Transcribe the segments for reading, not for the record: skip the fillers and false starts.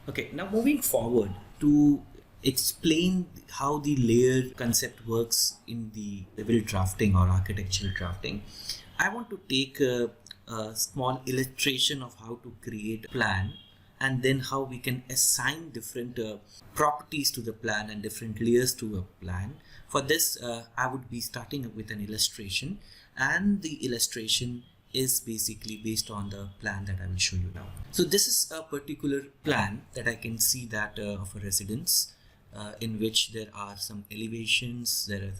Okay, now moving forward to explain how the layer concept works in the civil drafting or architectural drafting, I want to take a small illustration of how to create a plan and then how we can assign different properties to the plan and different layers to a plan. For this, I would be starting with an illustration, and the illustration is basically based on the plan that I will show you now. So this is a particular plan that I can see that of a residence in which there are some elevations. There is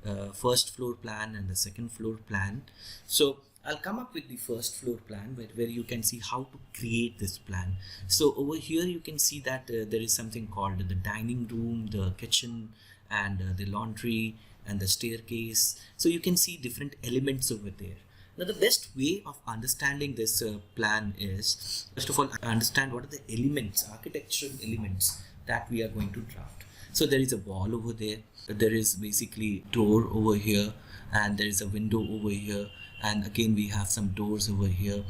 the first floor plan and the second floor plan. So I'll come up with the first floor plan where you can see how to create this plan. So over here you can see that there is something called the dining room, the kitchen, and the laundry and the staircase. So you can see different elements over there. Now the best way of understanding this plan is, first of all, understand what are the elements, architectural elements that we are going to draft. So there is a wall over there, there is basically door over here, and there is a window over here, and again we have some doors over here.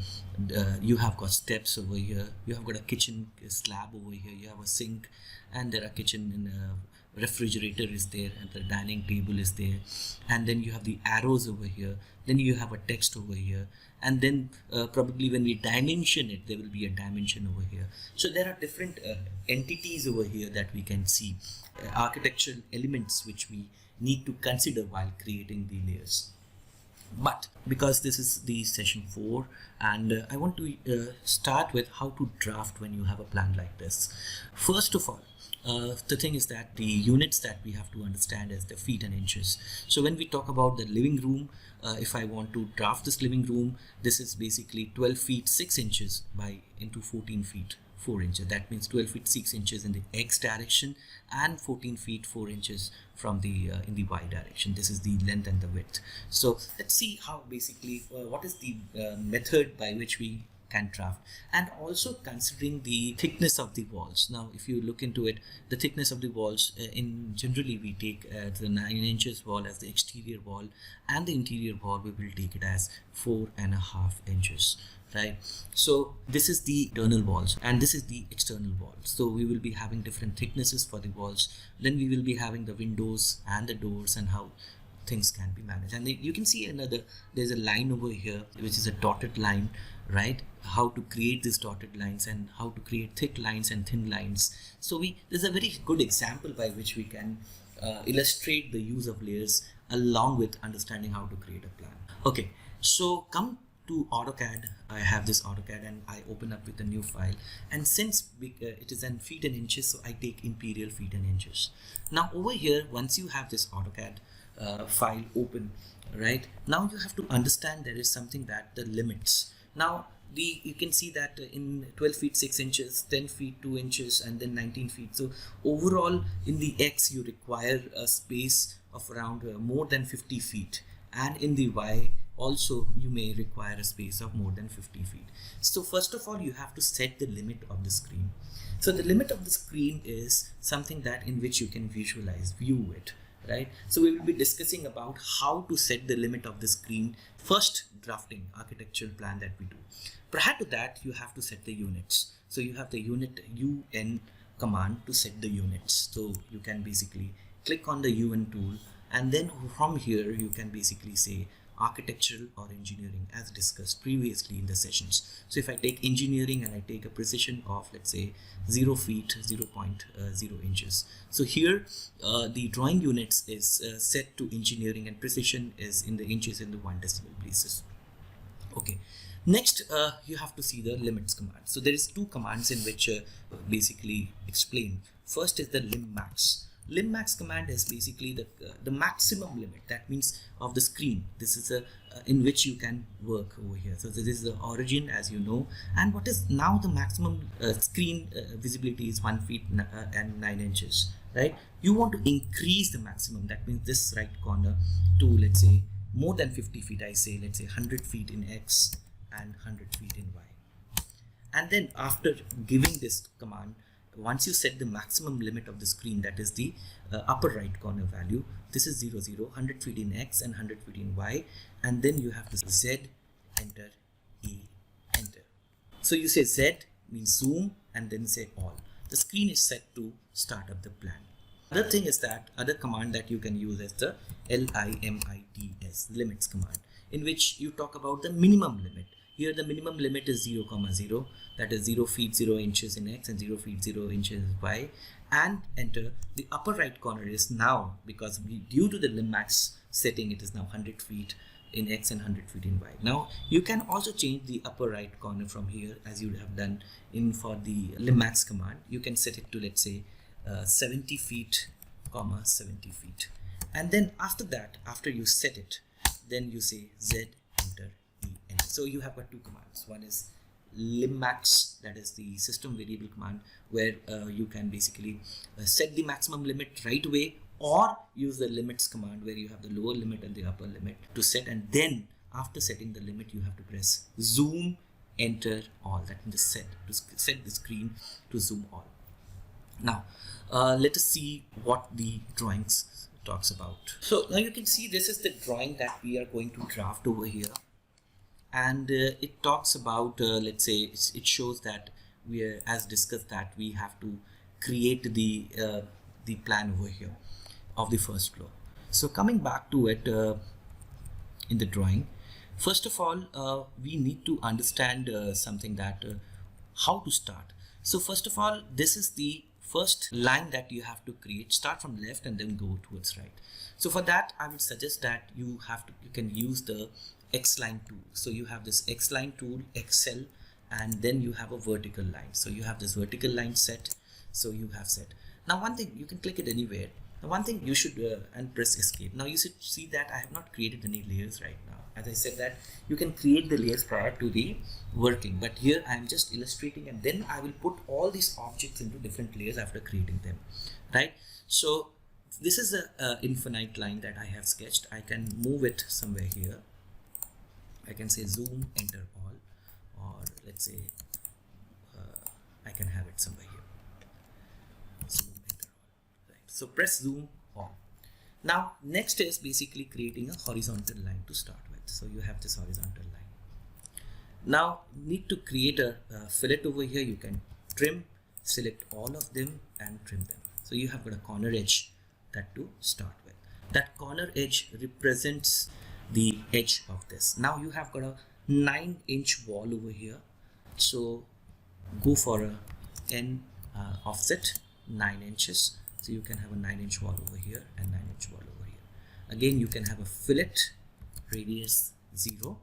You have got steps over here, you have got a kitchen slab over here, you have a sink, and there are kitchen and refrigerator is there, and the dining table is there, and then you have the arrows over here, then you have a text over here, and then probably when we dimension it, there will be a dimension over here. So there are different entities over here that we can see, architectural elements which we need to consider while creating the layers. But because this is the session 4, and I want to start with how to draft when you have a plan like this. First of all, the thing is that the units that we have to understand is the feet and inches. So when we talk about the living room, if I want to draft this living room, this is basically 12 feet 6 inches by into 14 feet 4 inches. That means 12 feet 6 inches in the X direction and 14 feet 4 inches from the in the Y direction. This is the length and the width. So let's see how basically what is the method by which we can draft, and also considering the thickness of the walls. Now if you look into it, the thickness of the walls, in generally we take the 9 inches wall as the exterior wall, and the interior wall we will take it as 4.5 inches, right? So this is the internal walls and this is the external walls. So we will be having different thicknesses for the walls. Then we will be having the windows and the doors and how things can be managed. And you can see there's a line over here which is a dotted line, right? How to create these dotted lines and how to create thick lines and thin lines. So there's a very good example by which we can illustrate the use of layers along with understanding how to create a plan. Okay, so come to AutoCAD. I have this AutoCAD and I open up with a new file, and since it is in feet and inches, so I take imperial feet and inches. Now over here, once you have this AutoCAD file open, right, now you have to understand there is something that the limits. Now you can see that in 12 feet 6 inches, 10 feet 2 inches, and then 19 feet. So overall in the X you require a space of around more than 50 feet, and in the Y also you may require a space of more than 50 feet. So first of all you have to set the limit of the screen. So the limit of the screen is something that in which you can view it, right? So we will be discussing about how to set the limit of the screen first drafting architectural plan that we do. Prior to that you have to set the units. So you have the unit UN command to set the units. So you can basically click on the UN tool, and then from here you can basically say architectural or engineering as discussed previously in the sessions. So if I take engineering and I take a precision of, let's say, 0 feet 0.0 inches. So here the drawing units is set to engineering and precision is in the inches in the 1 decimal places. Okay, next you have to see the limits command. So there is 2 commands in which basically explain. First is the lim max. Lim max command is basically the maximum limit, that means of the screen. This is in which you can work over here. So this is the origin, as you know, and what is now the maximum screen visibility is 1 feet and 9 inches, right? You want to increase the maximum, that means this right corner, to let's say more than 50 feet. I say let's say 100 feet in X and 100 feet in Y. And then after giving this command, once you set the maximum limit of the screen, that is the upper right corner value, this is 0, 0, 100 feet in X and 100 feet in Y, and then you have to Z, enter, E, enter. So you say Z means zoom and then say all. the screen is set to start up the plan. Other thing is that other command that you can use is the LIMITS, limits command, in which you talk about the minimum limit. Here the minimum limit is 0, 0, that is 0 feet 0 inches in X and 0 feet 0 inches in Y, and enter. The upper right corner is now, because due to the lim max setting, it is now 100 feet in X and 100 feet in Y. Now you can also change the upper right corner from here, as you have done in for the lim max command. You can set it to, let's say, 70 feet, 70 feet, and then after that, after you set it, then you say Z, enter, E, enter. So you have got two commands. One is lim max, that is the system variable command, where you can basically set the maximum limit right away, or use the limits command, where you have the lower limit and the upper limit to set, and then after setting the limit, you have to press zoom, enter, all. That means set the screen to zoom all. Now let us see what the drawings talks about. So now you can see this is the drawing that we are going to draft over here, and it talks about let's say it shows that we are, as discussed, that we have to create the plan over here of the first floor. So coming back to it, in the drawing, first of all we need to understand something, that how to start. So first of all, this is the first line that you have to create. Start from left and then go towards right. So for that, I would suggest that you can use the X line tool. So you have this X line tool, Excel, and then you have a vertical line. So you have this vertical line set. So you have set. Now one thing, you can click it anywhere. Now one thing you should and press escape. Now you should see that I have not created any layers right now. As I said, that you can create the layers prior to the working, but here I am just illustrating, and then I will put all these objects into different layers after creating them, right? So this is a infinite line that I have sketched. I can move it somewhere here. I can say zoom, enter all, or let's say I can have it somewhere here. Zoom, enter all, right? So press zoom all. Now next is basically creating a horizontal line to start with. So you have this horizontal line. Now need to create a fillet over here. You can trim, select all of them and trim them. So you have got a corner edge that to start with. That corner edge represents the edge of this. Now you have got a 9-inch wall over here. So go for a N offset 9 inches. So you can have a 9-inch wall over here and 9-inch wall over here. Again, you can have a fillet radius 0.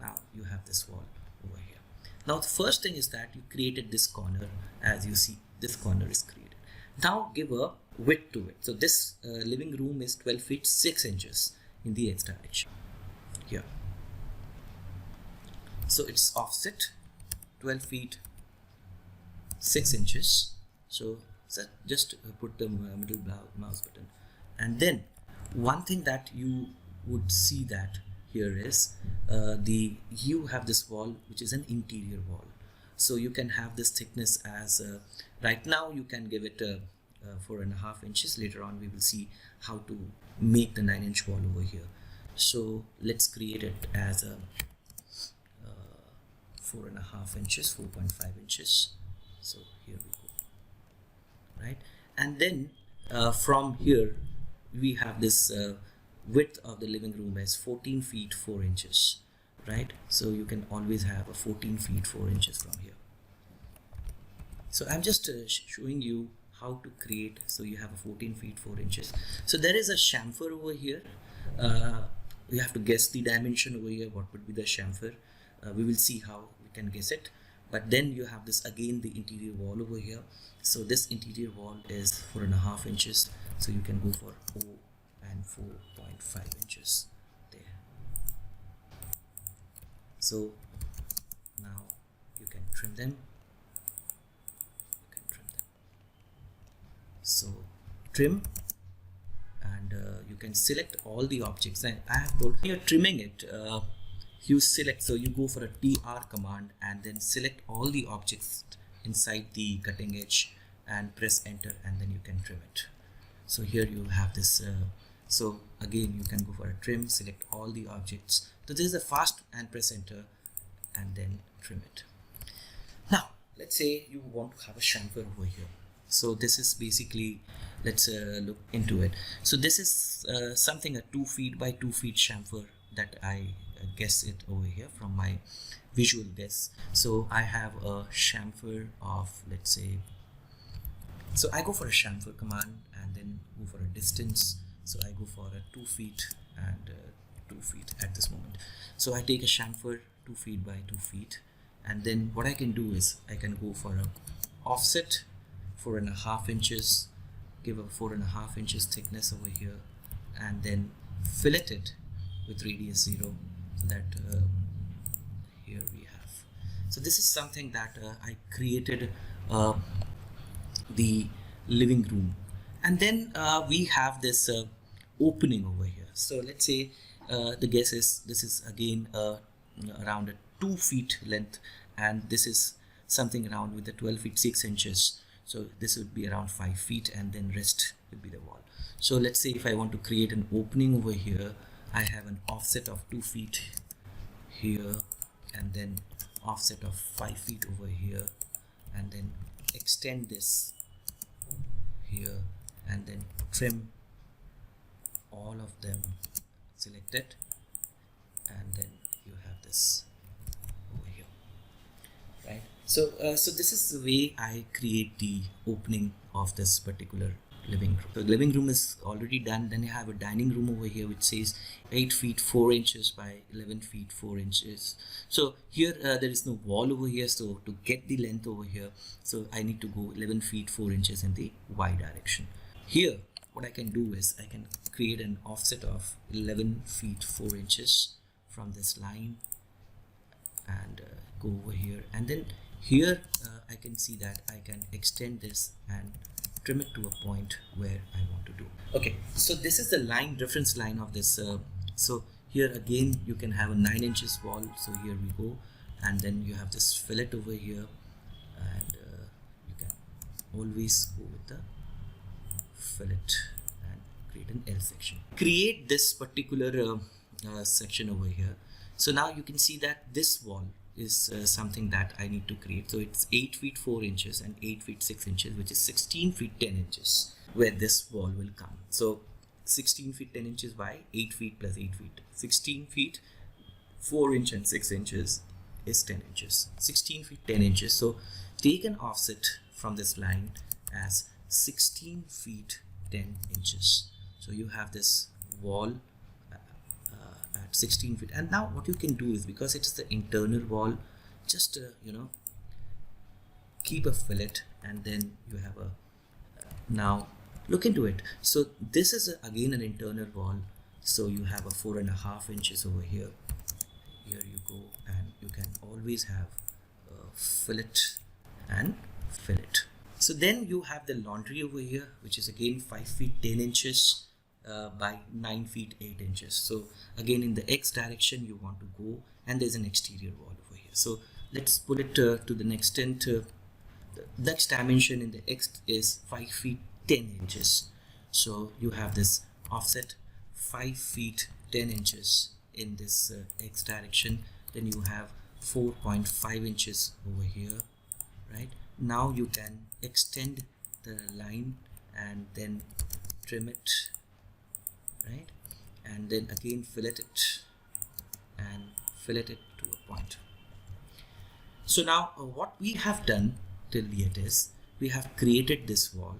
Now you have this wall over here. Now the first thing is that you created this corner. As you see, this corner is created. Now give a width to it. So this living room is 12 feet 6 inches in the X direction here. So it's offset 12 feet 6 inches. So just put the middle mouse button, and then one thing that you would see that here is you have this wall which is an interior wall. So you can have this thickness as right now you can give it 4.5 inches. Later on we will see how to make the 9-inch wall over here. So let's create it as a 4.5 inches, 4.5 inches. So here we go, right? And then from here we have this width of the living room as 14 feet 4 inches, right? So you can always have a 14 feet 4 inches from here. So I'm just showing you how to create. So you have a 14 feet 4 inches. So there is a chamfer over here. We have to guess the dimension over here. What would be the chamfer? We will see how we can guess it. But then you have this again, the interior wall over here. So this interior wall is 4.5 inches. So you can go for O and 4.5 inches there. So now you can trim them. So trim, and you can select all the objects. And I have told you, trimming it, you select, so you go for a TR command and then select all the objects inside the cutting edge and press enter, and then you can trim it. So here you have this. So again you can go for a trim, select all the objects. So this is a fast, and press enter and then trim it. Now let's say you want to have a chamfer over here. So this is basically, let's look into it. So this is something, a 2 feet by 2 feet chamfer that I guess it over here from my visual guess. So I have a chamfer of, let's say, so I go for a chamfer command and then go for a distance. So I go for a 2 feet and 2 feet at this moment. So I take a chamfer 2 feet by 2 feet, and then what I can do is I can go for a offset 4.5 inches, give a 4.5 inches thickness over here, and then fillet it with radius 0, so that here we have. So this is something that I created the living room, and then we have this opening over here. So let's say the guess is this is again around a 2 feet length, and this is something around with the 12 feet 6 inches. So this would be around 5 feet, and then rest would be the wall. So let's say if I want to create an opening over here, I have an offset of 2 feet here, and then offset of 5 feet over here, and then extend this here, and then trim all of them selected, and then you have this over here, right? So so this is the way I create the opening of this particular living room. So the living room is already done. Then you have a dining room over here which says 8 feet 4 inches by 11 feet 4 inches. So here there is no wall over here, so to get the length over here, so I need to go 11 feet 4 inches in the Y direction. Here what I can do is I can create an offset of 11 feet 4 inches from this line and go over here, and then here I can see that I can extend this and trim it to a point where I want to do. Okay, so this is the line, reference line of this. So here again you can have a 9 inches wall. So here we go, and then you have this fillet over here, and you can always go with the fillet and create an L section. Create this particular section over here. So now you can see that this wall is something that I need to create. So it's 8 feet 4 inches and 8 feet 6 inches, which is 16 feet 10 inches where this wall will come. So 16 feet 10 inches by 8 feet plus 8 feet. 16 feet 4 inch and 6 inches is 10 inches. 16 feet 10 inches. So take an offset from this line as 16 feet 10 inches. So you have this wall at 16 feet, and now what you can do is, because it is the internal wall, just you know, keep a fillet, and then you have a now look into it. So this is again an internal wall, so you have a 4.5 inches over here. Here you go, and you can always have a fillet and fillet. So then you have the laundry over here, which is again 5 feet 10 inches by 9 feet 8 inches. So again in the X direction you want to go, and there's an exterior wall over here. So let's put it to the next extent. The next dimension in the X is 5 feet 10 inches. So you have this offset 5 feet 10 inches in this X direction. Then you have 4.5 inches over here, right? Now you can extend the line and then trim it, right? And then again fillet it and fillet it to a point. So now what we have done till yet is we have created this wall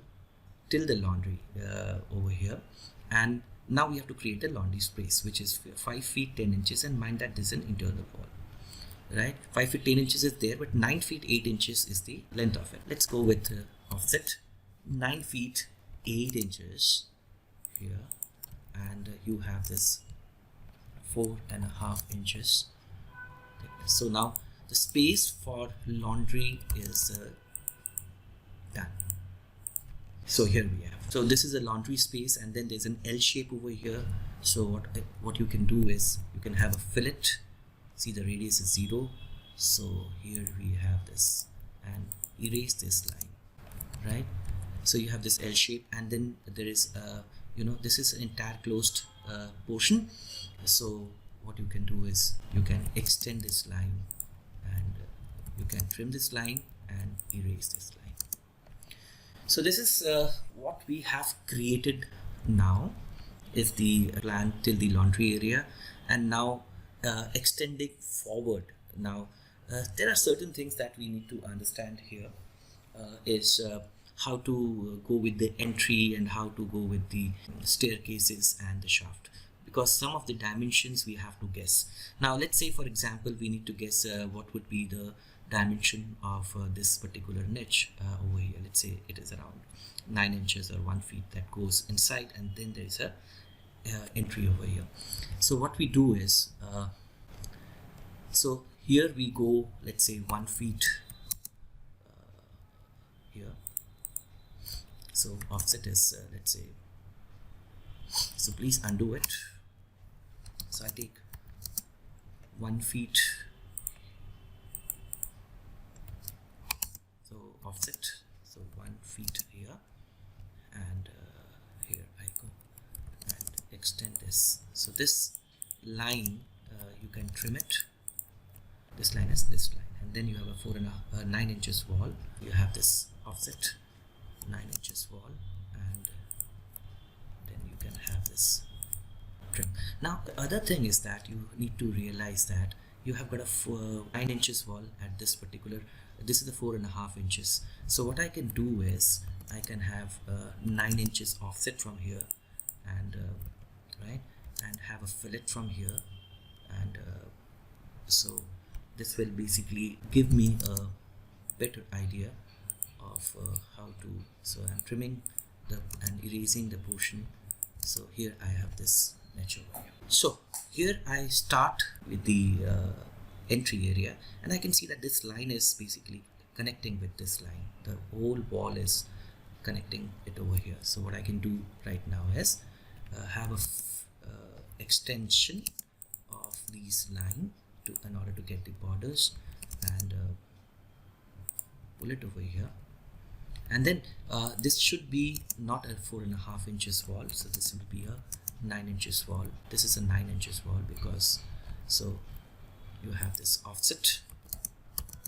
till the laundry over here, and now we have to create a laundry space which is 5 feet 10 inches, and mind that this is an internal wall, right? 5 feet 10 inches is there, but 9 feet 8 inches is the length of it. Let's go with offset 9 feet 8 inches here, and you have this 4.5 inches thickness. So now the space for laundry is done. So here we have, so this is a laundry space, and then there's an L shape over here. So what you can do is you can have a fillet. See, the radius is 0. So here we have this, and erase this line, right? So you have this L shape, and then there is you know, this is an entire closed portion. So what you can do is you can extend this line, and you can trim this line and erase this line. So this is what we have created now, is the plan till the laundry area. And now extending forward, now there are certain things that we need to understand here, is how to go with the entry and how to go with the staircases and the shaft, because some of the dimensions we have to guess. Now let's say, for example, we need to guess what would be the dimension of this particular niche over here. Let's say it is around 9 inches or 1 feet that goes inside, and then there is a entry over here. So what we do is, so here we go, let's say 1 feet here. So offset is let's say, so please undo it. So I take 1 feet, so offset, so 1 feet here, and here I go and extend this. So this line you can trim it. This line is this line, and then you have a 9 inches wall. You have this offset 9 inches wall, and then you can have this trim. Now the other thing is that you need to realize that you have got a 9 inches wall at this particular, this is the 4.5 inches. So what I can do is I can have 9 inches offset from here, and right, and have a fillet from here, and so this will basically give me a better idea of how to, so I'm trimming and erasing the portion. So here I have this niche over here. So here I start with the entry area, and I can see that this line is basically connecting with this line. The whole wall is connecting it over here. So what I can do right now is have a extension of these line in order to get the borders, and pull it over here. And then this should be not a 4.5 inches wall, so this will be a 9 inches wall. This is a 9 inches wall because, so you have this offset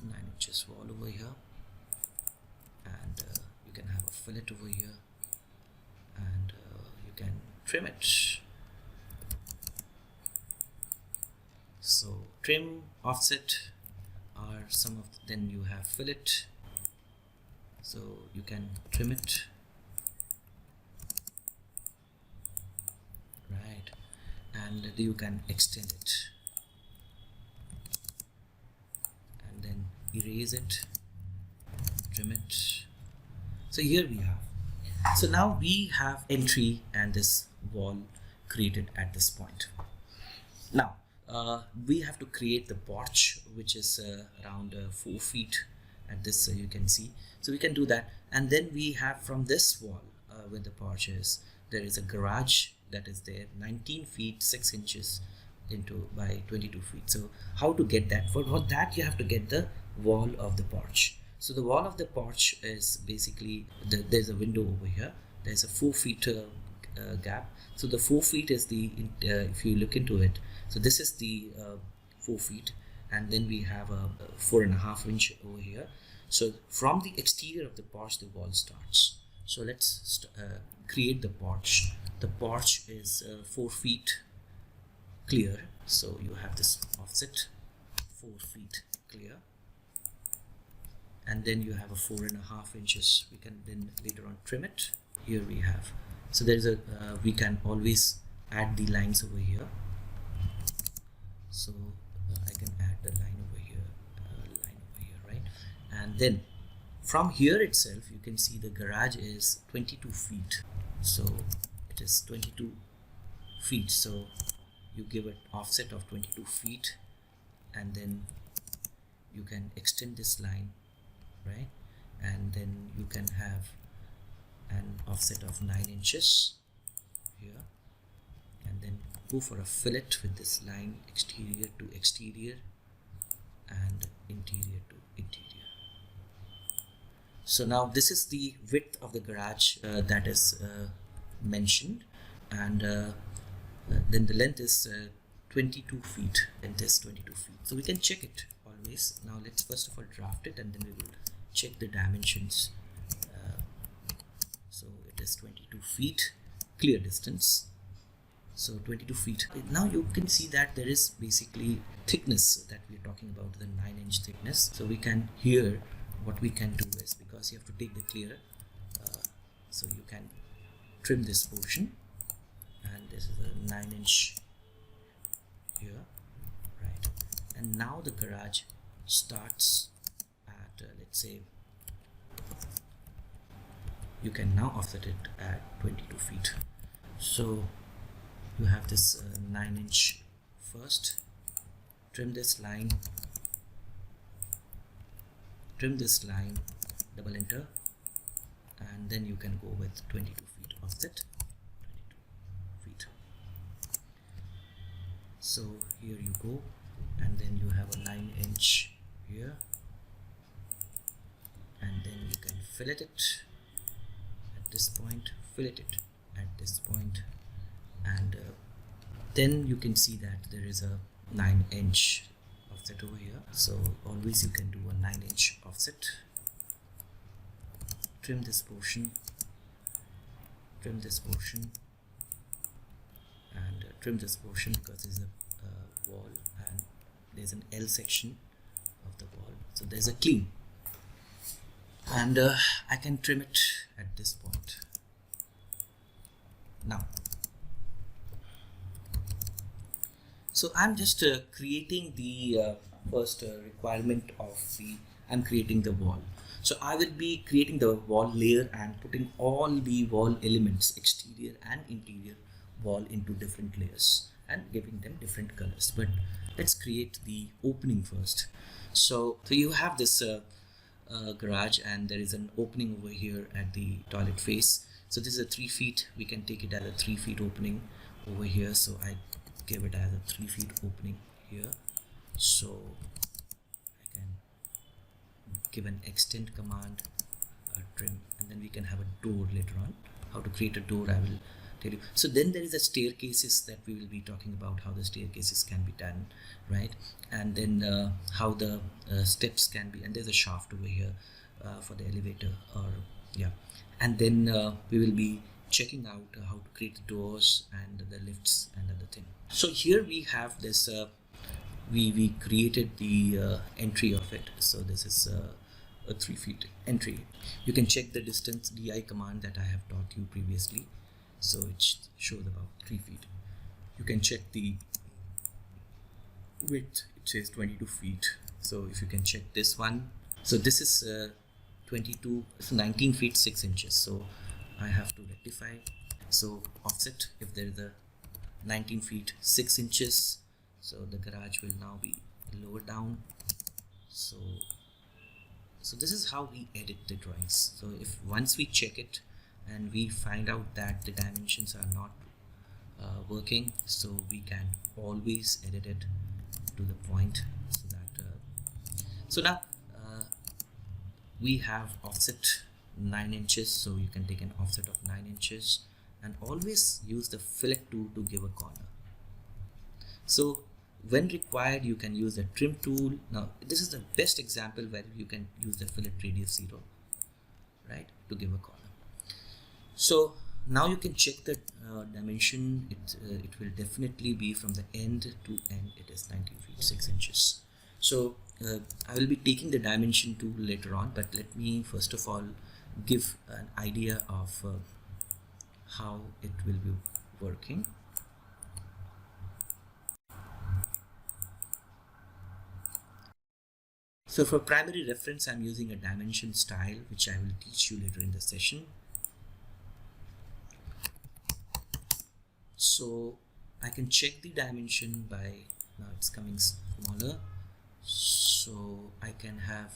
9 inches wall over here, and you can have a fillet over here, and you can trim it. So trim, offset are some of, then you have fillet, so you can trim it, right, and you can extend it, and then erase it, trim it. So here we have, so now we have entry and this wall created at this point. Now we have to create the porch, which is around 4 feet at this, you can see. So we can do that, and then we have from this wall where the porch is, there is a garage that is there, 19 feet 6 inches into by 22 feet. So how to get that? For that you have to get the wall of the porch. So the wall of the porch is basically, there's a window over here, there's a 4 feet gap. So the 4 feet is the, if you look into it, so this is the 4 feet, and then we have a 4.5 inch over here. So from the exterior of the porch the wall starts. So let's create the porch. The porch is 4 feet clear, so you have this offset 4 feet clear, and then you have a 4.5 inches. We can then later on trim it. Here we have, so there is a we can always add the lines over here. So I can add the line over here, right? And then from here itself you can see the garage is 22 feet. So it is 22 feet. So you give an offset of 22 feet, and then you can extend this line, right? And then you can have an offset of 9 inches here, and then go for a fillet with this line, exterior to exterior and interior to interior. So now this is the width of the garage that is mentioned, and then the length is 22 feet, and this 22 feet. So we can check it always. Now let's first of all draft it, and then we will check the dimensions. So it is 22 feet clear distance. So 22 feet. Now you can see that there is basically thickness that we're talking about, the 9-inch thickness. So we can here, what we can do is, because you have to take the clear, so you can trim this portion, and this is a 9-inch here, right? And now the garage starts at let's say, you can now offset it at 22 feet. So you have this 9-inch first, trim this line, double enter, and then you can go with 22 feet offset, 22 feet. So here you go, and then you have a 9-inch here, and then you can fillet it at this point, fillet it at this point, and then you can see that there is a 9-inch offset over here. So always you can do a 9-inch offset, trim this portion, and trim this portion because there's a wall and there's an L section of the wall, so there's a clean, and I can trim it at this point. Now, so I'm just creating the first requirement of I'm creating the wall. So I will be creating the wall layer and putting all the wall elements, exterior and interior wall, into different layers and giving them different colors. But let's create the opening first. So you have this garage, and there is an opening over here at the toilet face. So this is a 3 feet. We can take it as a 3 feet opening over here. So I give it as a 3 feet opening here. So I can give an extend command, trim, and then we can have a door later on. How to create a door I will tell you. So then there is a staircases that we will be talking about, how the staircases can be done, right? And then how the steps can be, and there's a shaft over here for the elevator, or yeah. And then we will be checking out how to create the doors and the lifts and other thing. So here we have this we created the entry of it. So this is a 3 feet entry. You can check the distance di command that I have taught you previously. So it shows about 3 feet. You can check the width, it says 22 feet. So if you can check this one, so this is 19 feet 6 inches. So I have to rectify. So offset, if there is a 19 feet 6 inches, so the garage will now be lower down. So this is how we edit the drawings. So if once we check it and we find out that the dimensions are not working, so we can always edit it to the point, so that so now we have offset 9 inches. So you can take an offset of 9 inches and always use the fillet tool to give a corner. So when required, you can use the trim tool. Now this is the best example where you can use the fillet radius 0, right, to give a corner. So now you can check the dimension. It will definitely be from the end to end. It is 19 feet 6 inches. So I will be taking the dimension tool later on, but let me first of all give an idea of how it will be working. So for primary reference, I'm using a dimension style, which I will teach you later in the session. So I can check the dimension by, now it's coming smaller. So I can have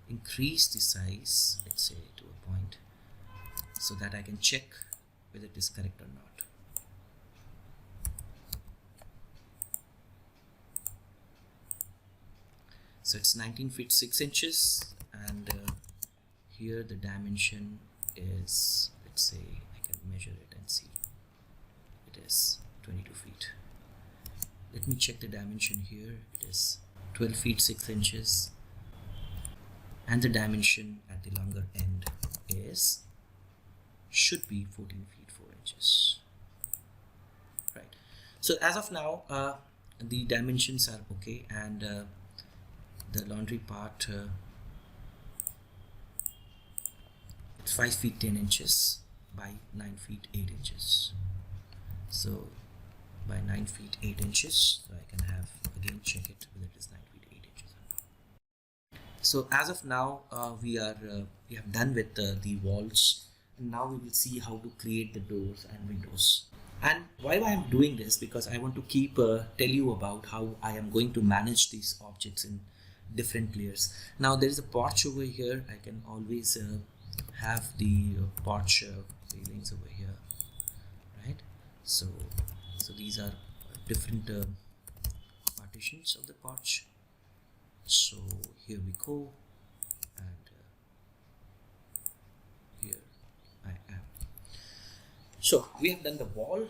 increase the size, let's say to a point, so that I can check whether it is correct or not. So it's 19 feet 6 inches, and here the dimension is, let's say I can measure it and see, it is 22 feet. Let me check the dimension here. It is 12 feet 6 inches, and the dimension at the longer end should be 14 feet 4 inches. Right. So as of now, the dimensions are okay, and the laundry part, it's 5 feet 10 inches by 9 feet 8 inches. So by 9 feet 8 inches, so I can have again check it whether it is 9 feet 8 inches or not. So as of now, we have done with the walls, and now we will see how to create the doors and windows. And why I am doing this, because I want to keep tell you about how I am going to manage these objects in different layers. Now there is a porch over here. I can always have the porch railings over here, right? So these are different partitions of the porch. So here we go, and here I am. So we have done the wall.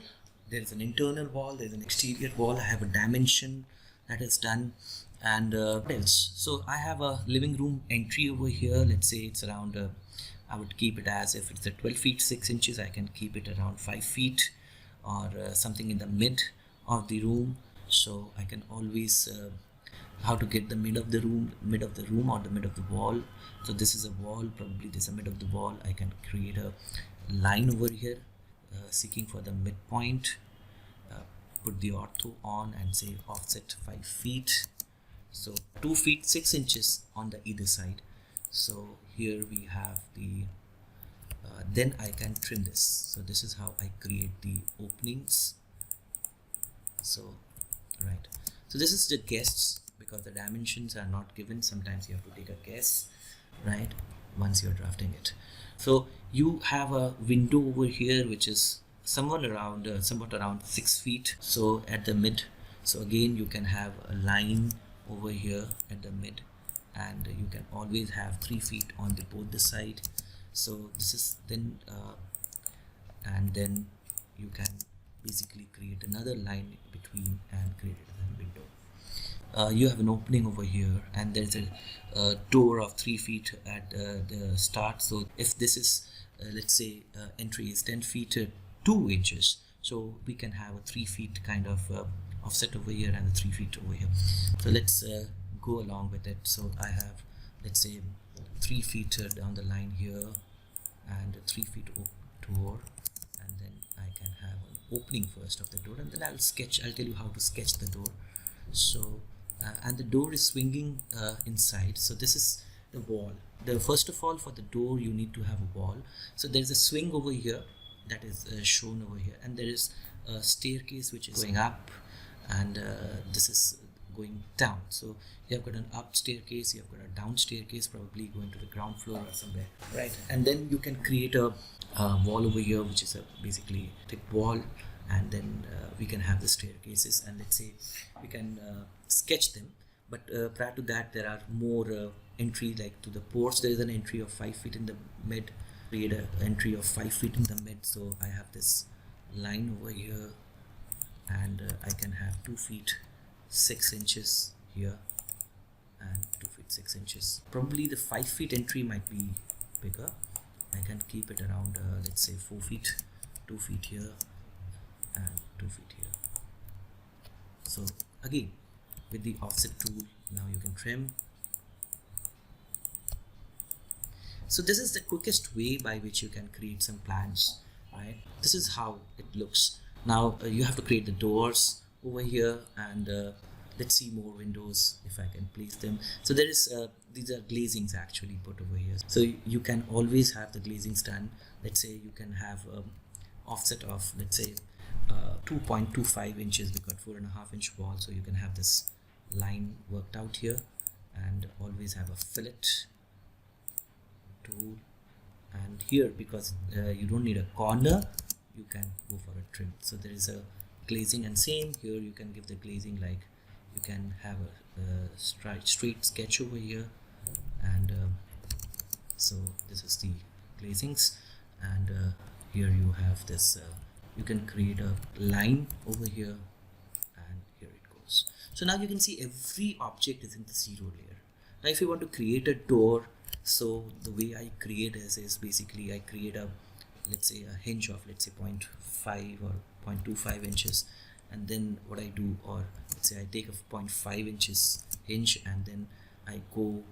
There is an internal wall, there is an exterior wall. I have a dimension that is done, and what else? So I have a living room entry over here. Let's say it's around I would keep it as, if it's a 12 feet 6 inches, I can keep it around 5 feet, or something in the mid of the room. So I can always how to get the mid of the room or the mid of the wall. So this is a wall, probably this is a mid of the wall. I can create a line over here, seeking for the midpoint, put the ortho on and say offset 5 feet, so 2 feet 6 inches on the either side. So here we have the then I can trim this. So this is how I create the openings. So right, so this is the guests, because the dimensions are not given. Sometimes you have to take a guess, right, once you're drafting it. So you have a window over here which is somewhat around 6 feet, so at the mid. So again you can have a line over here at the mid, and you can always have 3 feet on the both the side. So this is then and then you can basically create another line between and create a window. You have an opening over here, and there's a door of 3 feet at the start. So if this is let's say entry is 10 feet 2 inches, so we can have a 3 feet kind of offset over here and a 3 feet over here. So let's go along with it. So I have, let's say, 3 feet down the line here, and 3 feet door, and then I can have an opening first of the door, and then I'll tell you how to sketch the door. So and the door is swinging inside. So this is the wall. First of all, for the door you need to have a wall. So there's a swing over here that is shown over here, and there is a staircase which is going up, and this is going down. So you have got an up staircase, you have got a down staircase, probably going to the ground floor or somewhere, right? And then you can create a wall over here, which is a basically thick wall, and then we can have the staircases, and let's say we can sketch them. But prior to that, there are more entry, like to the porch. There is an entry of 5 feet in the mid, create an entry of 5 feet in the mid. So I have this line over here, and I can have 2 feet 6 inches here, and 2 feet 6 inches. Probably the 5 feet entry might be bigger. I can keep it around let's say 4 feet, 2 feet here, and 2 feet here. So again, with the offset tool, now you can trim. So this is the quickest way by which you can create some plans, right? This is how it looks. Now you have to create the doors over here, and let's see more windows if I can place them. So there is these are glazings actually put over here. So you can always have the glazings done. Let's say you can have offset of, let's say 2.25 inches, because 4.5 inch wall. So you can have this line worked out here, and always have a fillet tool. And here, because you don't need a corner, you can go for a trim. So there is a glazing, and same here you can give the glazing, like you can have a straight sketch over here, and so this is the glazings, and here you have this you can create a line over here, and here it goes. zeros. So now you can see every object is in the 0 layer. Now if you want to create a door, so the way I create is basically I create a, let's say, a hinge of, let's say, 0.5 or 0.25 inches, and then what I do, or let's say I take a 0.5 inches hinge and then I go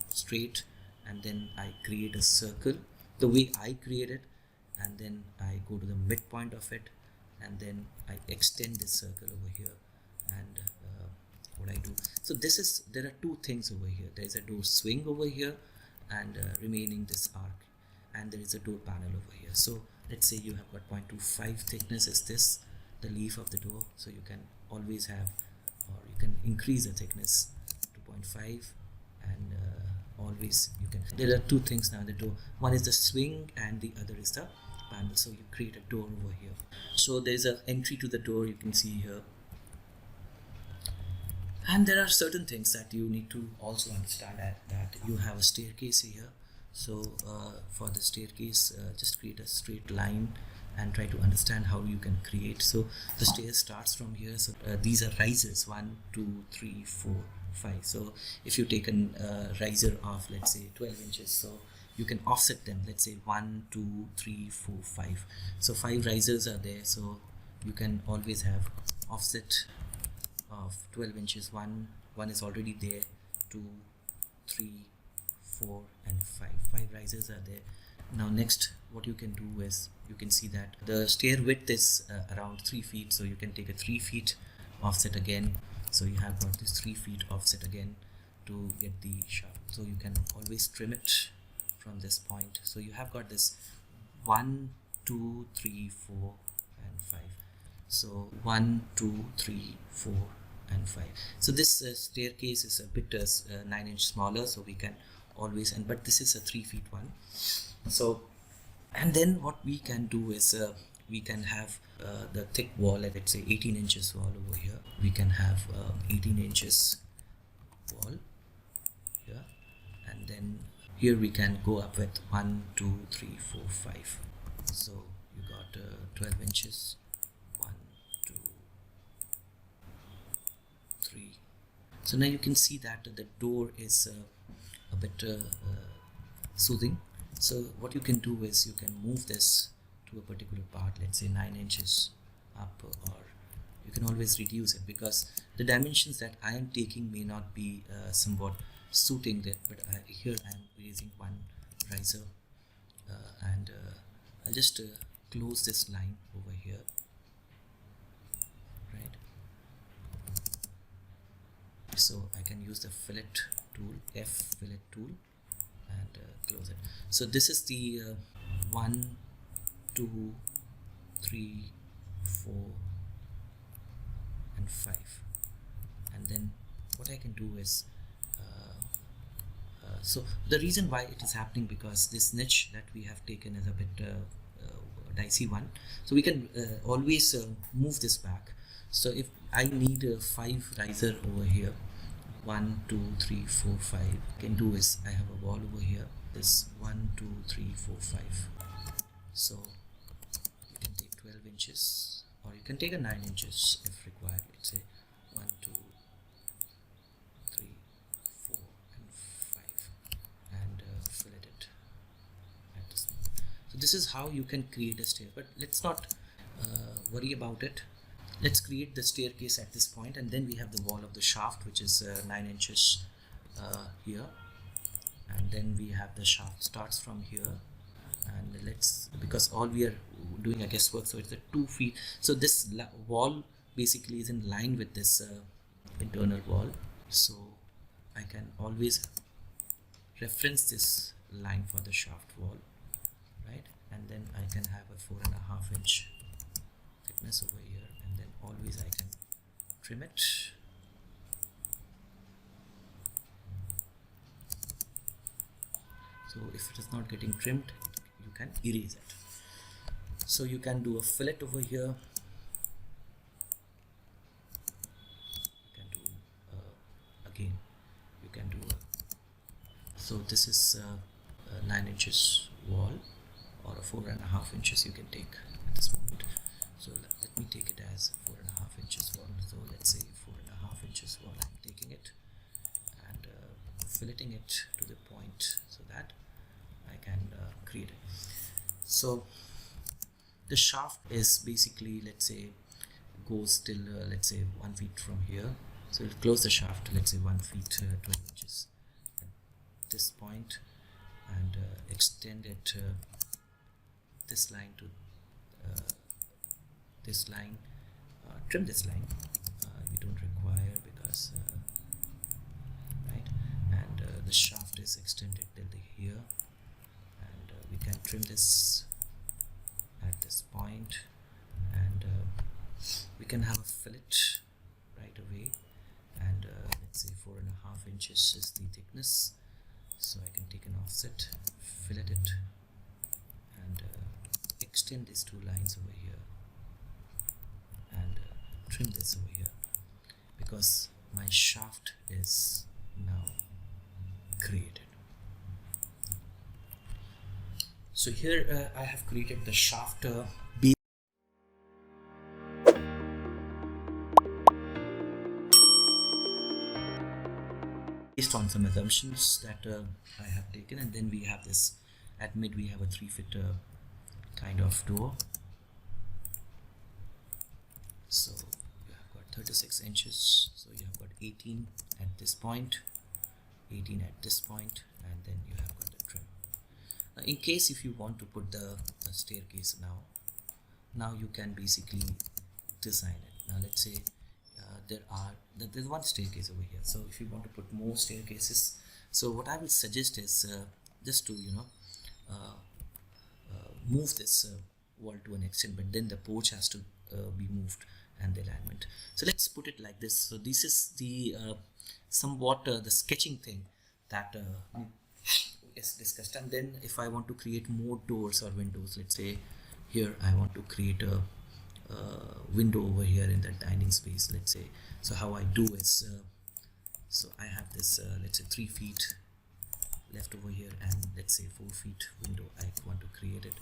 straight, and then I create a circle the way I create it, and then I go to the midpoint of it, and then I extend this circle over here, and what I do, so this is, there are two things over here. There is a door swing over here, and remaining this arc, and there is a door panel over here. So let's say you have got 0.25 thickness is this, the leaf of the door, so you can always have, or you can increase the thickness to 0.5, and always you can, there are two things now in the door, one is the swing and the other is the panel. So you create a door over here, so there's an entry to the door, you can see here, and there are certain things that you need to also understand, that you have a staircase here. So for the staircase, just create a straight line and try to understand how you can create. So the stair starts from here, so these are risers, 1 2 3 4 5. So if you take a riser of, let's say, 12 inches, so you can offset them, let's say 1 2 3 4 5. So 5 risers are there, so you can always have offset of 12 inches. One is already there, 2 3 4 and 5 risers are there. Now next, what you can do is, you can see that the stair width is around 3 feet, so you can take a 3 feet offset again. So you have got this 3 feet offset again to get the shaft. So you can always trim it from this point. So you have got this 1 2 3 4 and 5. So 1 2 3 4 and 5. So this staircase is a bit 9 inch smaller, so we can always, and but this is a 3 feet one. So, and then what we can do is we can have the thick wall, let's say 18 inches wall over here. We can have 18 inches wall here, and then here we can go up with 1 2 3 4 5. So you got 12 inches, 1 2 3. So now you can see that the door is a bit soothing. So what you can do is, you can move this to a particular part, let's say 9 inches up, or you can always reduce it, because the dimensions that I am taking may not be somewhat suiting that, but here I am raising one riser, and I'll just close this line over here, right? So I can use the fillet tool, F fillet tool, and close it. So this is the 1 2 3 4 and 5, and then what I can do is so the reason why it is happening, because this niche that we have taken is a bit dicey one, so we can always move this back. So if I need 5 riser over here, 1 2 3 4 5, I can do is, I have a wall over here, this 1 2 3 4 5. So you can take 12 inches, or you can take a 9 inches if required. Let's say 1 2 3 4 and 5, and fillet it at this moment. So this is how you can create a stair, but let's not worry about it. Let's create the staircase at this point, and then we have the wall of the shaft, which is 9 inches here, and then we have the shaft starts from here, and let's, because all we are doing a guesswork, so it's a 2 feet. So this wall basically is in line with this internal wall, so I can always reference this line for the shaft wall, right? And then I can have a 4.5 inch thickness over here, and then always I can trim it. So if it is not getting trimmed, you can erase it. So you can do a fillet over here, you can do again, you can do so this is a 9 inches wall, or a 4.5 inches you can take at this moment. So let me take it as 4.5 inches wall. So let's say 4.5 inches wall. I'm taking it and filleting it to the point so that I can create it. So the shaft is basically, let's say, goes till let's say 1 feet from here. So we'll close the shaft, let's say 1 feet 12 inches at this point, and extend it this line to this line. Trim this line, we don't require because right, and the shaft is extended till here, and we can trim this at this point, and we can have a fillet right away, and let's say 4.5 inches is the thickness, so I can take an offset, fillet it, and extend these two lines over here, and trim this over here, because my shaft is now created. So here I have created the shaft based on some assumptions that I have taken, and then we have this at mid, we have a 3-foot kind of door. So you have got 36 inches, so you have got 18 at this point, 18 at this point, and then you have got the trim. Now in case if you want to put the staircase now you can basically design it. Now let's say there's one staircase over here, so if you want to put more staircases, so what I will suggest is just to move this wall to an extent, but then the porch has to be moved and the alignment. So let's put it like this. So this is the somewhat the sketching thing that is discussed, and then if I want to create more doors or windows, let's say here I want to create a window over here in the dining space, let's say. So how I do is so I have this let's say 3 feet left over here, and let's say 4 feet window I want to create it.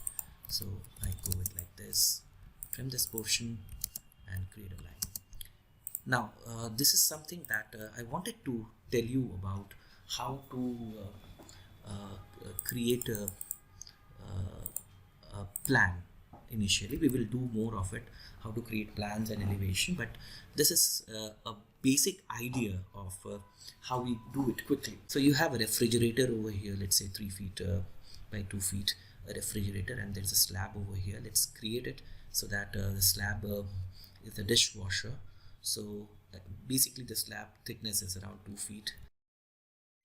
So I go with like this, trim this portion and create a line. Now this is something that I wanted to tell you about, how to create a plan. Initially we will do more of it, how to create plans and elevation, but this is a basic idea of how we do it quickly. So you have a refrigerator over here, let's say 3 feet by 2 feet, a refrigerator, and there's a slab over here. Let's create it so that the slab is a dishwasher. So basically the slab thickness is around 2 feet.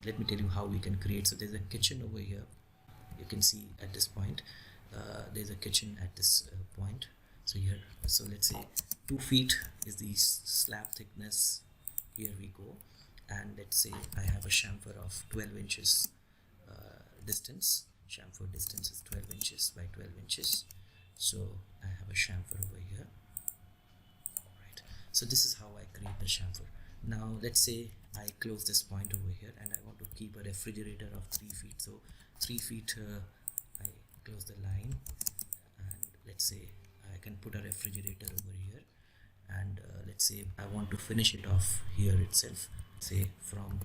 Let me tell you how we can create. So there's a kitchen over here, you can see at this point. There's a kitchen at this point. So here, so let's say 2 feet is the slab thickness. Here we go, and let's say I have a chamfer of 12 inches distance. Chamfer distance is 12 inches by 12 inches. So I have a chamfer over here. Right. So this is how I create the chamfer. Now let's say I close this point over here, and I want to keep a refrigerator of 3 feet. So 3 feet I close the line, and let's say I can put a refrigerator over here, and let's say I want to finish it off here itself, say from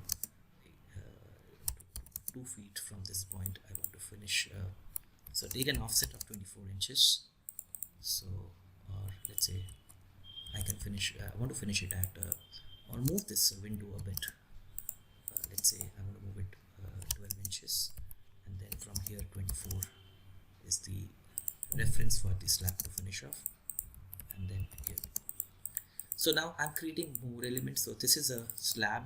2 feet from this point I want to finish. So take an offset of 24 inches. So or let's say I can finish, I want to finish it at or move this window a bit. Let's say I want to move it 12 inches, and then from here 24 is the reference for the slab to finish off, and then here. So now I'm creating more elements. So this is a slab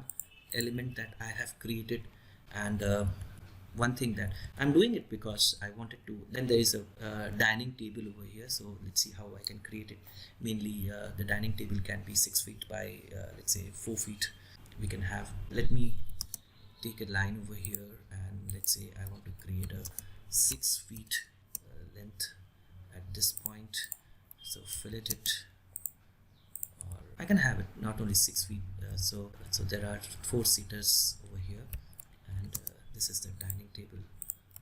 element that I have created, and one thing that I'm doing it because I wanted to. Then there is a dining table over here. So let's see how I can create it. Mainly the dining table can be 6 feet by let's say 4 feet. We can have, let me take a line over here, and let's say I want to create a 6 feet length at this point. So fillet it, or I can have it not only 6 feet. So there are 4 seaters over here, and this is the dining table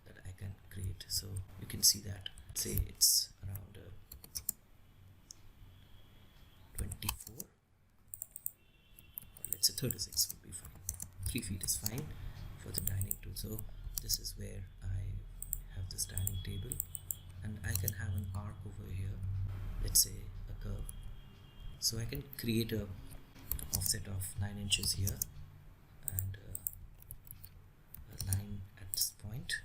that I can create. So you can see that, say it's around 24, or let's say 36 would be fine. 3 feet is fine for the dining tool. So this is where I have this dining table, and I can have an arc over here, let's say a curve. So I can create a offset of 9 inches here, and a line at this point,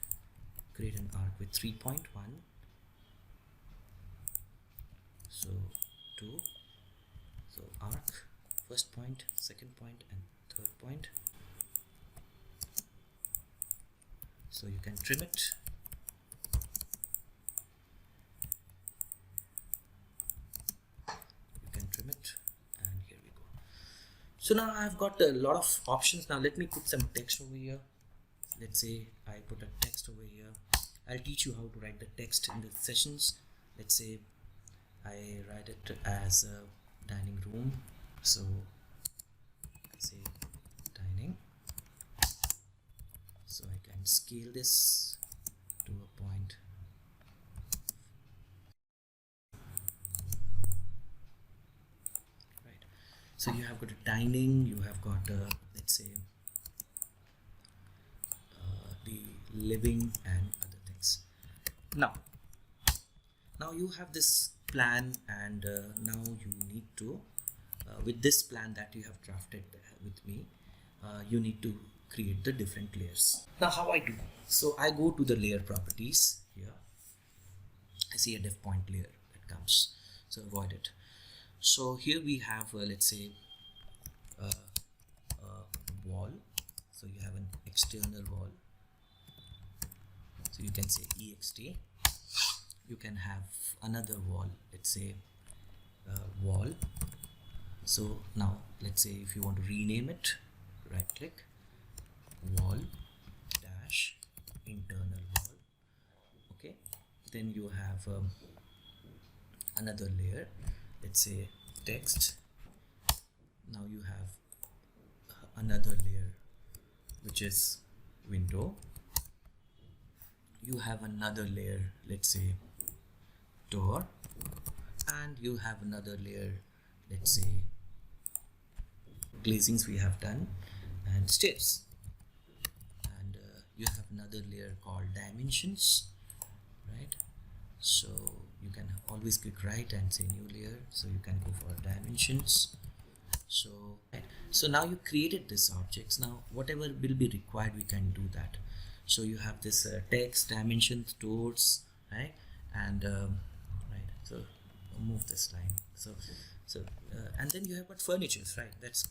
create an arc with 3.1, so 2, so arc, first point, second point, and third point. So you can trim it. And here we go. So now I've got a lot of options. Now let me put some text over here. Let's say I put a text over here. I'll teach you how to write the text in the sessions. Let's say I write it as a dining room. So I say dining. So I can scale this to a point. Right. So you have got a dining, you have got let's say the living and other things. Now you have this plan, and now you need to with this plan that you have drafted with me, you need to create the different layers. Now how I do? So I go to the layer properties here. I see a div point layer that comes, so avoid it. So here we have let's say a wall. So you have an external wall, so you can say ext. You can have another wall, let's say wall. So now let's say if you want to rename it, right click, wall dash internal wall. Okay, then you have another layer, let's say text. Now you have another layer which is window. You have another layer, let's say door, and you have another layer, let's say glazings we have done, and stairs, and you have another layer called dimensions, right? So you can always click right and say new layer, so you can go for dimensions. So right. So now you created this objects. Now whatever will be required, we can do that. So you have this text, dimensions, doors, right? And right, so move this line. So and then you have got furnitures, right? That's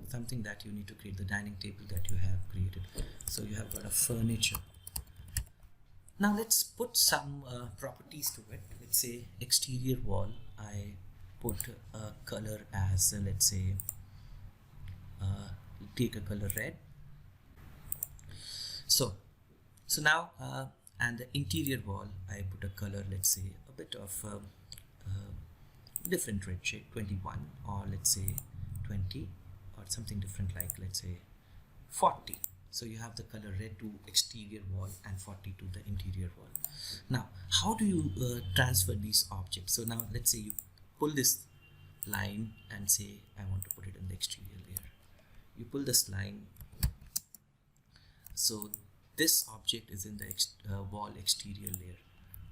something that you need to create, the dining table that you have created. So you have got a furniture. Now let's put some properties to it. Let's say exterior wall, I put a color as let's say take a color red. So now and the interior wall, I put a color, let's say a bit of different red shade, 21, or let's say 20, or something different, like let's say 40. So you have the color red to exterior wall and 40 to the interior wall. Now how do you transfer these objects? So now let's say you pull this line and say I want to put it in the exterior layer. You pull this line, so this object is in the wall exterior layer.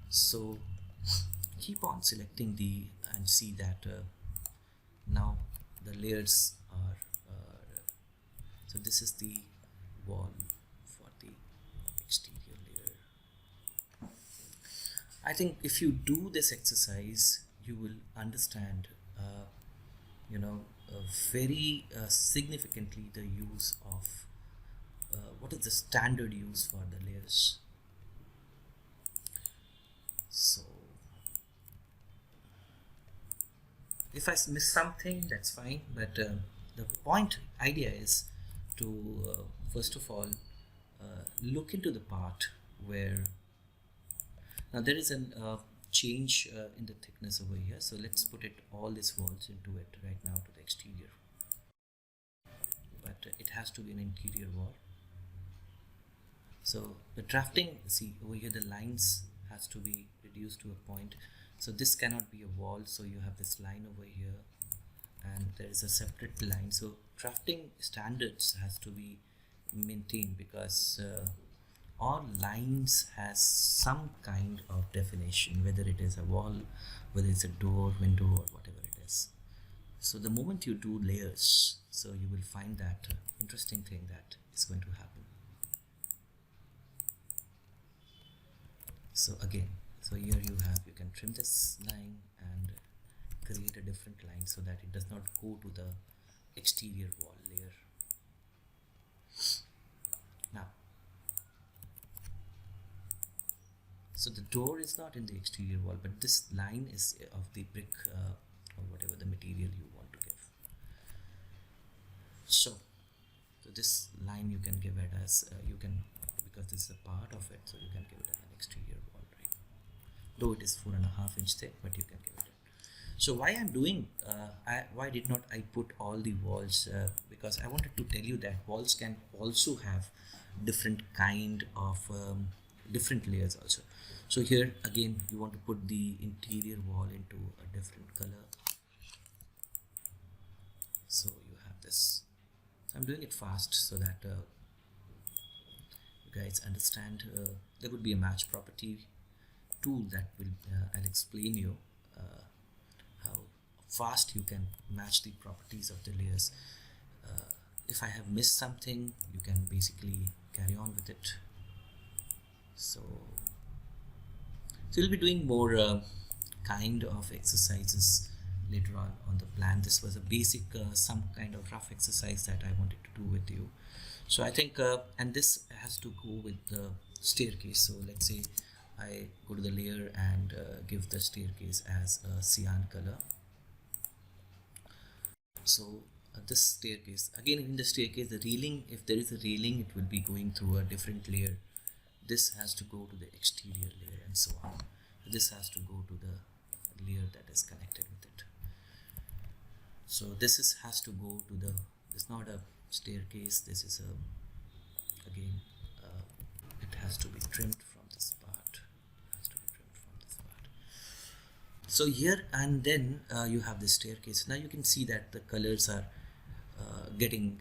So keep on selecting and see that now the layers are so this is the wall for the exterior layer. I think if you do this exercise, you will understand very significantly the use of what is the standard use for the layers. So if I miss something, that's fine, but the idea is to first of all look into the part where now there is a change in the thickness over here. So let's put it all these walls into it right now to the exterior, but it has to be an interior wall. So the drafting, see over here the lines has to be reduced to a point. So this cannot be a wall, so you have this line over here, and there is a separate line. So drafting standards has to be maintained because all lines has some kind of definition, whether it is a wall, whether it's a door, window, or whatever it is. So the moment you do layers, so you will find that interesting thing that is going to happen. So again, so here you can trim this line and create a different line so that it does not go to the exterior wall layer. Now, so the door is not in the exterior wall, but this line is of the brick or whatever the material you want to give. So this line you can give it as because this is a part of it, so you can give it as an exterior wall, right? Though it is 4.5 inch thick, but you can give it. So why I'm doing, why did not I put all the walls? Because I wanted to tell you that walls can also have different kind of different layers also. So here again, you want to put the interior wall into a different color. So you have this. So I'm doing it fast so that you guys understand. There would be a match property tool that will I'll explain you how fast you can match the properties of the layers. If I have missed something, you can basically carry on with it. So we'll be doing more kind of exercises later on the plan. This was a basic some kind of rough exercise that I wanted to do with you. So I think and this has to go with the staircase. So let's say I go to the layer and give the staircase as a cyan color. So this staircase, again in the staircase, the railing, if there is a railing, it will be going through a different layer. This has to go to the exterior layer and so on. This has to go to the layer that is connected with it. So this has to go to the, it's not a staircase, this is a, again it has to be trimmed from this part. So here and then you have the staircase. Now you can see that the colors are getting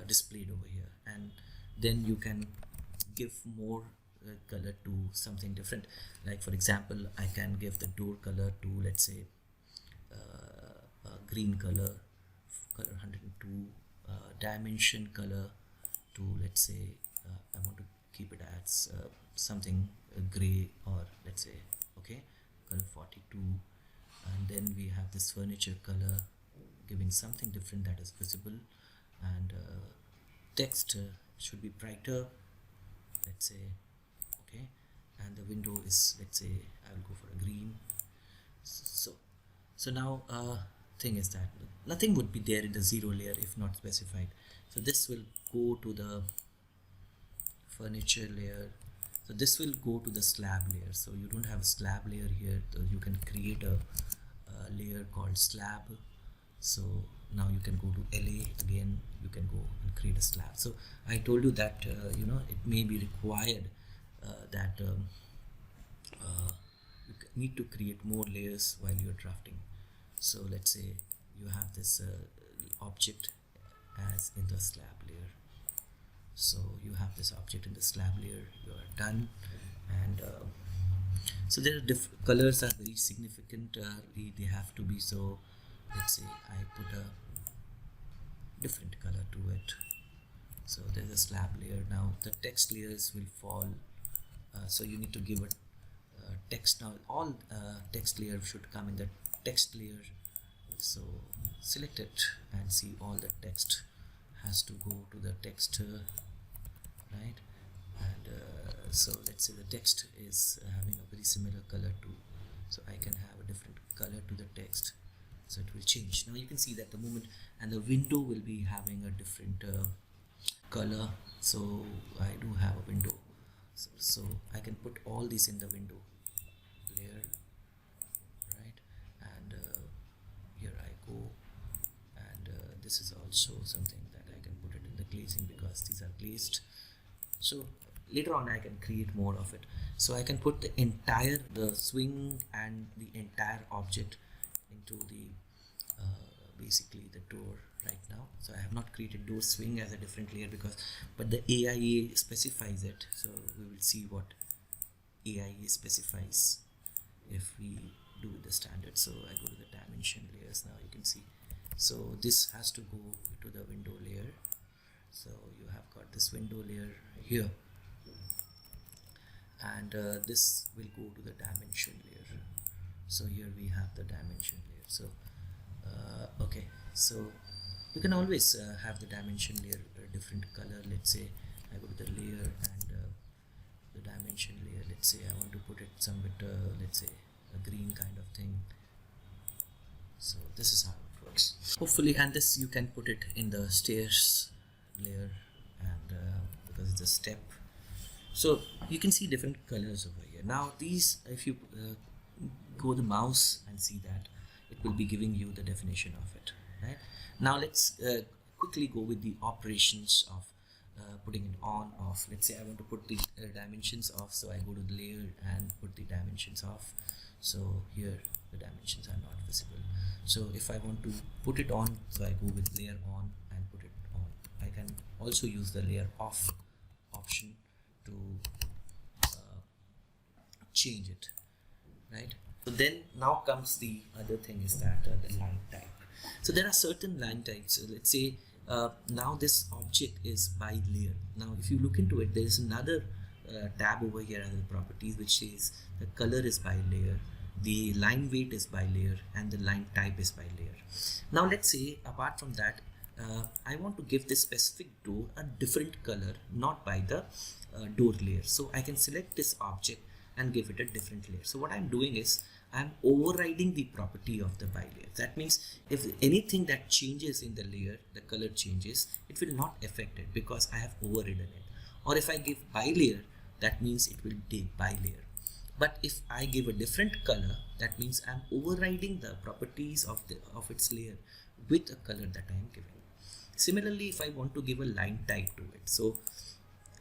displayed over here, and then you can give more color to something different. Like for example, I can give the door color to, let's say, green color 102, dimension color to, let's say, I want to keep it as something gray, or let's say, okay, color 42. And then we have this furniture color giving something different that is visible, and text should be brighter, let's say, okay, and the window is, let's say, I will go for a green. So now thing is that nothing would be there in the zero layer if not specified. So this will go to the furniture layer. So this will go to the slab layer. So you don't have a slab layer here, so you can create a layer called slab. So now you can go to LA again, you can go and create a slab. So I told you that you know, it may be required that you need to create more layers while you're drafting. So let's say you have this object as in the slab layer. So you have this object in the slab layer, you are done. And so there are different colors are very significant, they have to be. So let's say I put a different color to it. So there's a slab layer. Now the text layers will fall, so you need to give it text. Now all text layer should come in the text layer. So select it and see all the text has to go to the text, right? And so let's say the text is having a very similar color too, so I can have a different color to the text, so it will change. Now you can see that the moment, and the window will be having a different color. So I do have a window, so I can put all these in the window layer, right? And here I go, and this is also something that I can put it in the glazing because these are glazed. So later on I can create more of it. So I can put the swing and the entire object into the basically the door right now. So I have not created door swing as a different layer but the AIA specifies it. So we will see what AIA specifies if we do the standard. So I go to the dimension layers. Now you can see, so this has to go to the window layer. So you have got this window layer here, and this will go to the dimension layer. So here we have the dimension layer. So okay, so you can always have the dimension layer a different color. Let's say I go to the layer and the dimension layer, let's say I want to put it some bit let's say a green kind of thing. So this is how it works, hopefully. And this you can put it in the stairs layer, and because it's a step, so you can see different colors over here. Now these, if you go the mouse and see that, it will be giving you the definition of it, right? Now let's quickly go with the operations of putting it on, off. Let's say I want to put the dimensions off, so I go to the layer and put the dimensions off. So here the dimensions are not visible. So if I want to put it on, so I go with layer on and put it on. I can also use the layer off option to change it, right? So then now comes the other thing, is that the line type. So there are certain line types. So let's say now this object is by layer. Now if you look into it, there is another tab over here under properties which says the color is by layer, the line weight is by layer, and the line type is by layer. Now let's say apart from that, I want to give this specific door a different color, not by the door layer. So I can select this object and give it a different layer. So what I'm doing is I'm overriding the property of the by layer. That means if anything that changes in the layer, the color changes, it will not affect it because I have overridden it. Or if I give by layer, that means it will take by layer. But if I give a different color, that means I'm overriding the properties of its layer with a color that I am giving. Similarly, if I want to give a line type to it, so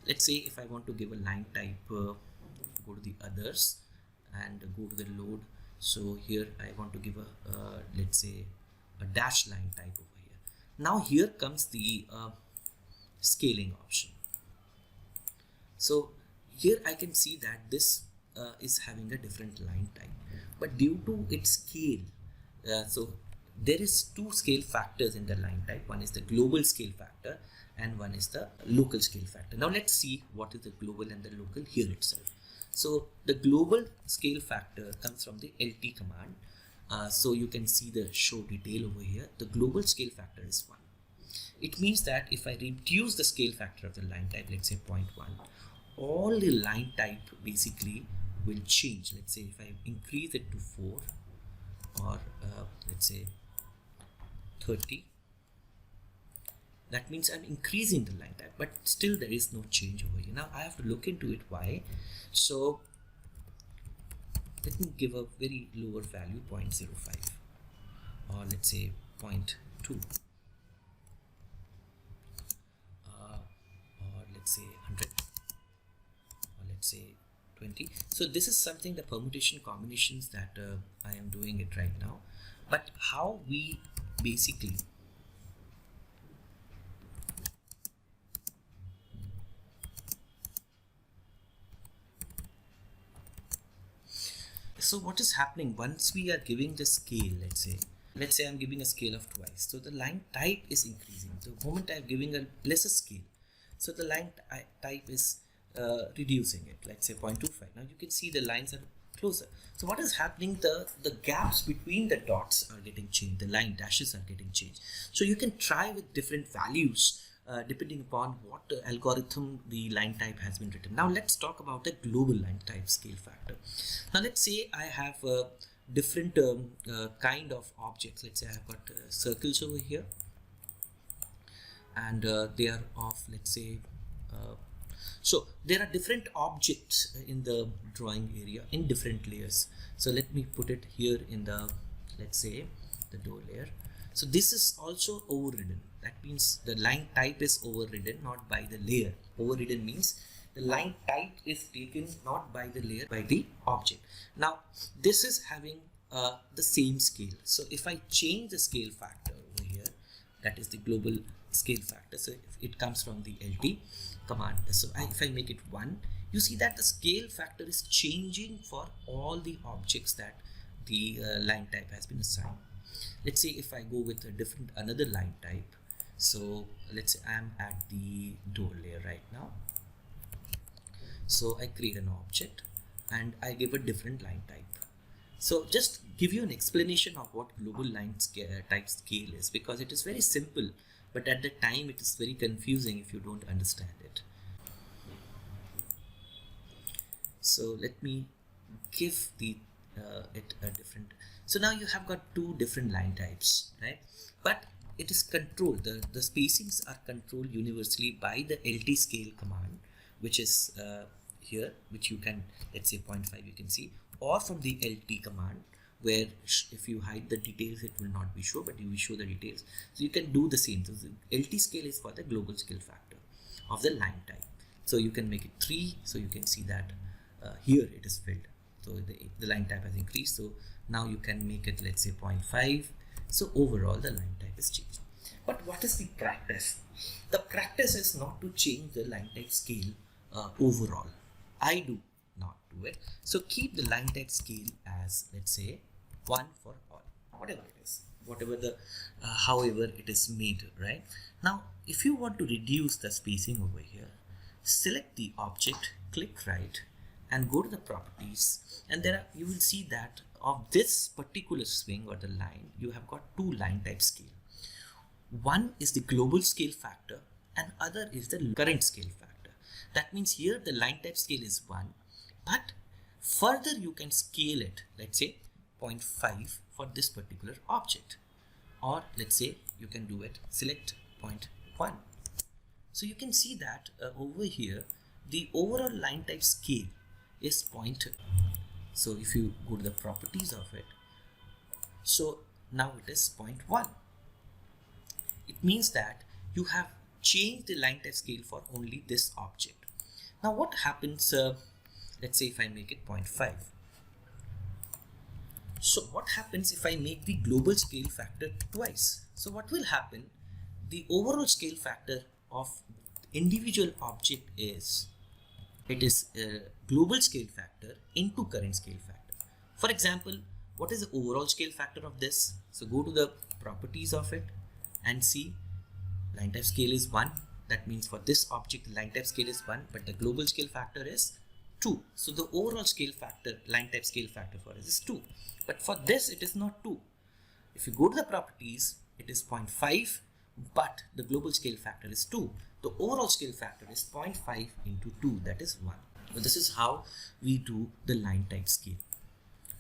let's say if I want to give a line type, go to the others and go to the load. So here I want to give a let's say a dash line type over here. Now here comes the scaling option. So here I can see that this is having a different line type, but due to its scale, so there is two scale factors in the line type. One is the global scale factor and one is the local scale factor. Now let's see what is the global and the local here itself. So the global scale factor comes from the LT command. So you can see the show detail over here. The global scale factor is 1. It means that if I reduce the scale factor of the line type, let's say 0.1, all the line type basically will change. Let's say if I increase it to 4 or let's say 30, that means I'm increasing the line type, but still there is no change over here. Now I have to look into it, why. So let me give a very lower value, 0.05, or let's say 0.2, or let's say 100, or let's say 20. So this is something, the permutation combinations that I am doing it right now. But how we basically so what is happening once we are giving the scale, let's say I'm giving a scale of twice, so the line type is increasing. The moment I'm giving a lesser scale, so the line type is reducing it, let's say 0.25. Now you can see the lines are closer. So what is happening, the gaps between the dots are getting changed, the line dashes are getting changed. So you can try with different values depending upon what algorithm the line type has been written. Now let's talk about the global line type scale factor. Now let's say I have a different kind of objects. Let's say I have got circles over here, and they are of, let's say so there are different objects in the drawing area in different layers. So let me put it here in the, let's say, the door layer. So this is also overridden. That means the line type is overridden, not by the layer. Overridden means the line type is taken not by the layer, by the object. Now this is having the same scale. So if I change the scale factor over that is the global scale factor. So if it comes from the LT command, so if I make it 1, you see that the scale factor is changing for all the objects that the line type has been assigned. Let's say if I go with a different another line type, so let's say I'm at the door layer right now. So I create an object and I give a different line type. So just give you an explanation of what global line type scale is, because it is very simple, but at the time it is very confusing if you don't understand it. So let me give the it a different. So now you have got 2 different line types, right? But it is controlled. The spacings are controlled universally by the LT scale command, which is here, which you can, let's say 0.5 you can see, or from the LT command, where if you hide the details it will not be shown, but you will show the details. So you can do the same. So the LT scale is for the global scale factor of the line type. So you can make it 3, so you can see that here it is filled. So the line type has increased. So now you can make it, let's say 0.5. So overall the line type is changed. But what is the practice? The practice is not to change the line type scale overall. I do not do it. So keep the line type scale as, let's say 1 for all, whatever it is, whatever the however it is made, right? Now if you want to reduce the spacing over here, select the object, click right, and go to the properties, and there are, you will see that of this particular swing or the line, you have got 2 line type scale. One is the global scale factor and other is the current scale factor. That means here the line type scale is 1, but further you can scale it, let's say 0.5 for this particular object, or let's say you can do it, select 0.1. So you can see that over here the overall line type scale is 0.2. So if you go to the properties of it, so now it is 0.1. It means that you have changed the line type scale for only this object. Now what happens, let's say if I make it 0.5. So what happens if I make the global scale factor twice? So what will happen, the overall scale factor of individual object is, it is a global scale factor into current scale factor. For example, what is the overall scale factor of this? So go to the properties of it and see line type scale is 1. That means for this object the line type scale is 1, but the global scale factor is 2. So the overall scale factor, line type scale factor for us is 2. But for this it is not 2. If you go to the properties, it is 0.5, but the global scale factor is 2. The overall scale factor is 0.5 into 2, that is 1. So this is how we do the line type scale,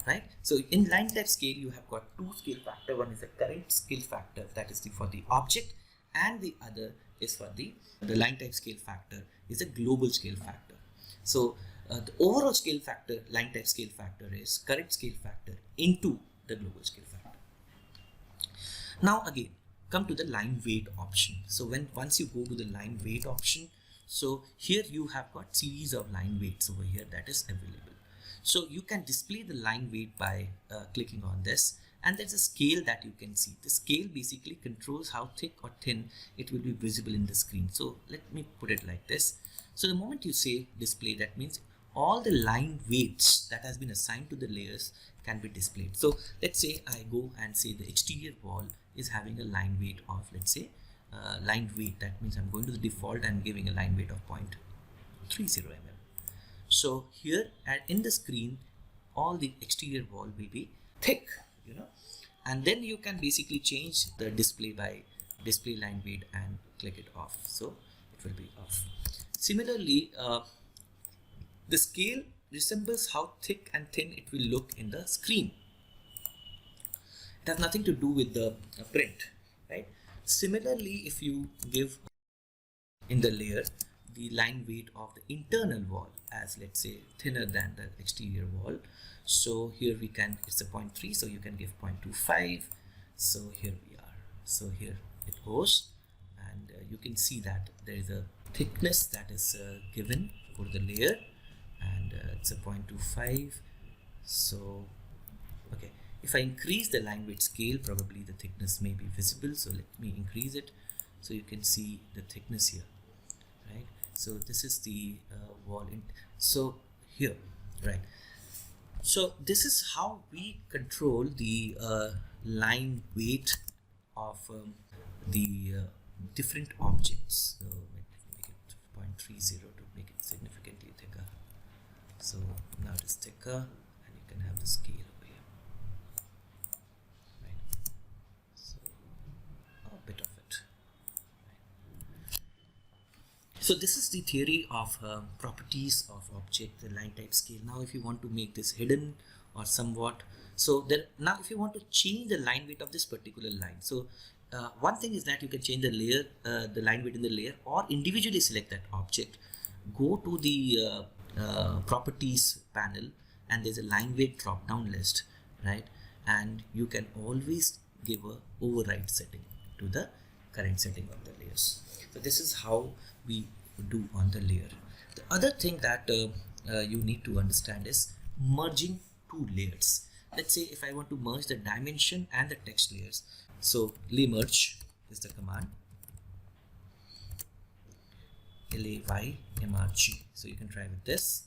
right? So in line type scale you have got 2 scale factor. One is the current scale factor, that is for the object, and the other is for the line type scale factor is a global scale factor. So the overall scale factor, line type scale factor, is current scale factor into the global scale factor. Now again, come to the line weight option. So once you go to the line weight option, so here you have got series of line weights over here that is available. So you can display the line weight by clicking on this, and there's a scale that you can see. The scale basically controls how thick or thin it will be visible in the screen. So let me put it like this. So the moment you say display, that means all the line weights that has been assigned to the layers can be displayed. So let's say I go and say the exterior wall is having a line weight of, let's say line weight, that means I'm going to the default and giving a line weight of 0.30 mm. So here in the screen all the exterior wall will be thick, you know, and then you can basically change the display by display line weight and click it off, so it will be off. Similarly, the scale resembles how thick and thin it will look in the screen. It has nothing to do with the print, right? Similarly, if you give in the layer the line weight of the internal wall as, let's say, thinner than the exterior wall, so here we can, it's a 0.3, so you can give 0.25. So here we are, so here it goes, and you can see that there is a thickness that is given for the layer, and it's a 0.25. So okay, If I increase the line width scale, probably the thickness may be visible. So let me increase it so you can see the thickness here, right? So this is the wall. So here, right? So this is how we control the line weight of the different objects. So let me make it 0.30 to make it significantly thicker. So now it is thicker, and you can have the scale over here, right? So a bit of it. Right? So this is the theory of properties of object, the line type scale. Now if you want to make this hidden or somewhat, so there, now if you want to change the line weight of this particular line, so one thing is that you can change the layer, the line weight in the layer, or individually select that object, go to the properties panel, and there's a line weight drop down list, right? And you can always give a override setting to the current setting of the layers. So this is how we do on the layer. The other thing that you need to understand is merging two layers. Let's say if I want to merge the dimension and the text layers, so lay merge is the command, laymrg. So you can try with this.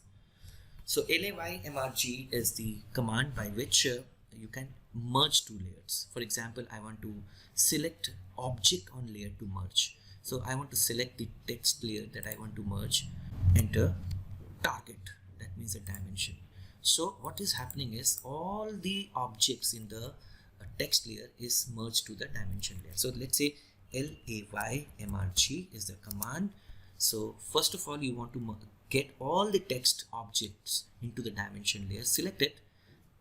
So laymrg is the command by which you can merge two layers. For example, I want to select object on layer to merge. So I want to select the text layer that I want to merge, enter target, that means a dimension. So what is happening is all the objects in the text layer is merged to the dimension layer. So let's say laymrg is the command. So first of all, you want to get all the text objects into the dimension layer, select it,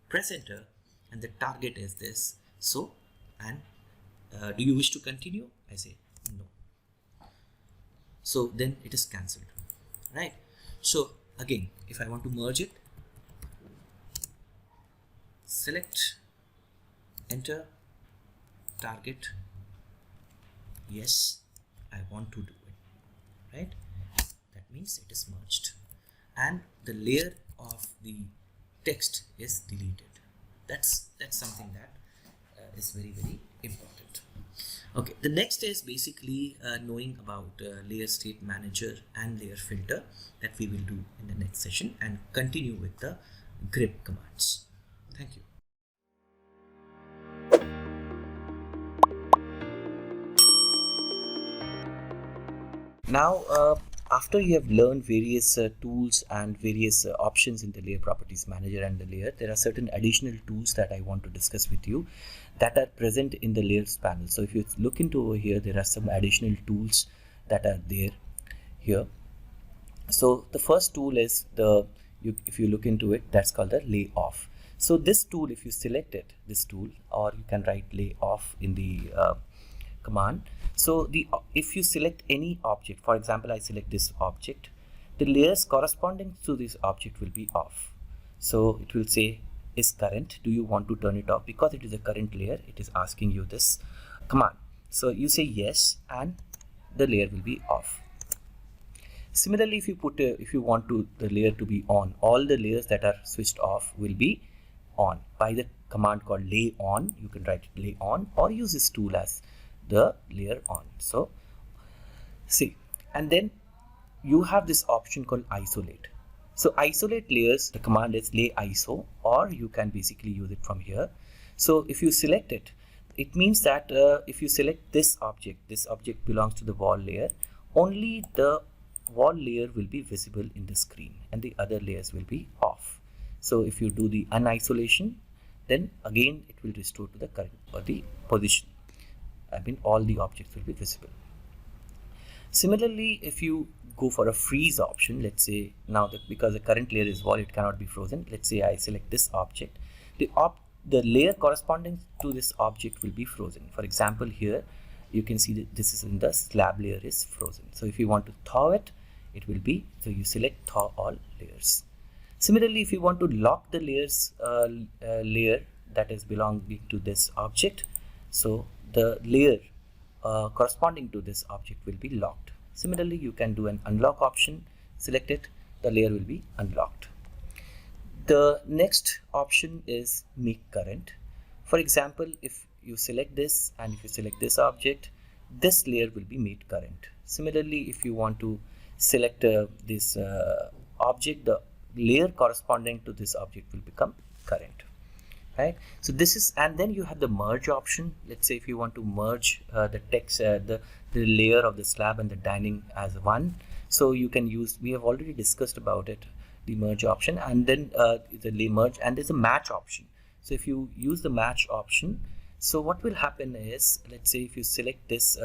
press enter, and the target is this. So, and do you wish to continue? I say no. So then it is cancelled, right? So again, if I want to merge it, select, enter, target, yes, I want to do it, right? That means it is merged, and the layer of the text is deleted. That's something that is very, very important. Okay, the next is basically knowing about layer state manager and layer filter, that we will do in the next session, and continue with the grep commands. Thank you. Now, after you have learned various tools and various options in the layer properties manager and the layer, there are certain additional tools that I want to discuss with you that are present in the layers panel. So if you look into over here, there are some additional tools that are there here. So the first tool is if you look into it, that's called the lay off. So this tool, if you select it, this tool, or you can write lay off in the command. So if you select any object, for example, I select this object, the layers corresponding to this object will be off. So it will say is current. Do you want to turn it off? Because it is a current layer, it is asking you this command. So you say yes, and the layer will be off. Similarly, if you want the layer to be on, all the layers that are switched off will be on by the command called lay on. You can write lay on, or use this tool as the layer on. So see, and then you have this option called isolate. So isolate layers, the command is lay iso, or you can basically use it from here. So if you select it, it means that if you select this object belongs to the wall layer, only the wall layer will be visible in the screen and the other layers will be off. So if you do the unisolation, then again it will restore to the current or the position. I mean, all the objects will be visible. Similarly, if you go for a freeze option, let's say now that because the current layer is wall, it cannot be frozen. Let's say I select this object, the layer corresponding to this object will be frozen. For example, here you can see that this is in the slab layer is frozen. So if you want to thaw it, it will be, so you select thaw all layers. Similarly, if you want to lock the layers layer that is belonging to this object, so the layer corresponding to this object will be locked. Similarly, you can do an unlock option, select it, the layer will be unlocked. The next option is make current. For example, if you select this and if you select this object, this layer will be made current. Similarly, if you want to select this object, the layer corresponding to this object will become current. Right, so this is, and then you have the merge option. Let's say if you want to merge the text, the layer of the slab and the dining as one, so you can use, we have already discussed about it, the merge option, and then the merge, and there's a match option. So if you use the match option, so what will happen is, let's say if you select this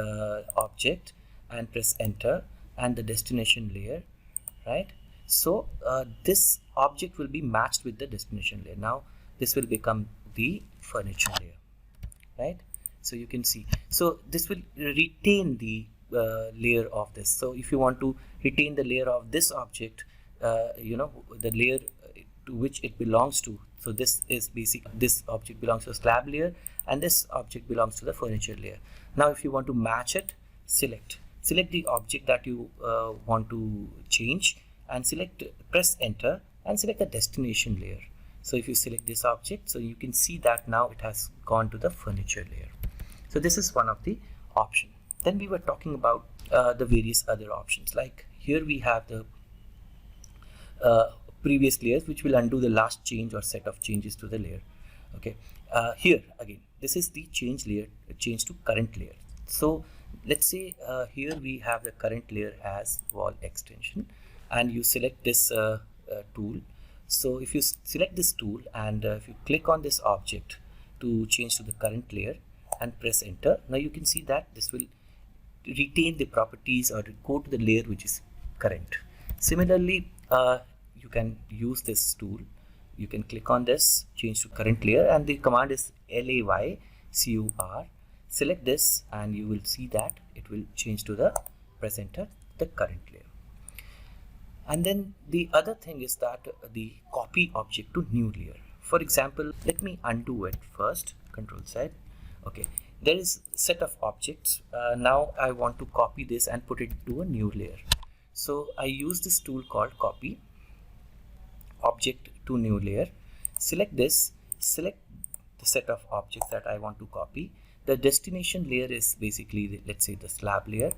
object and press enter and the destination layer, right, so this object will be matched with the destination layer. Now this will become the furniture layer, right? So you can see, so this will retain the layer of this. So if you want to retain the layer of this object, the layer to which it belongs to, so this is this object belongs to a slab layer and this object belongs to the furniture layer. Now if you want to match it, select the object that you want to change and press enter and select the destination layer. So if you select this object, so you can see that now it has gone to the furniture layer. So this is one of the options. Then we were talking about the various other options. Like here we have the previous layers, which will undo the last change or set of changes to the layer. Okay. Here again, this is the change layer, change to current layer. So let's say here we have the current layer as wall extension, and you select this tool. So if you select this tool and if you click on this object to change to the current layer and press enter, now you can see that this will retain the properties or go to the layer which is current. Similarly, you can use this tool. You can click on this, change to current layer, and the command is LAYCUR. Select this and you will see that it will change to the, press enter, the current layer. And then the other thing is that the copy object to new layer. For example, let me undo it first, Control Z. Okay, there is a set of objects. Now I want to copy this and put it to a new layer. So I use this tool called copy object to new layer. Select this, select the set of objects that I want to copy. The destination layer is basically, let's say, the slab layer.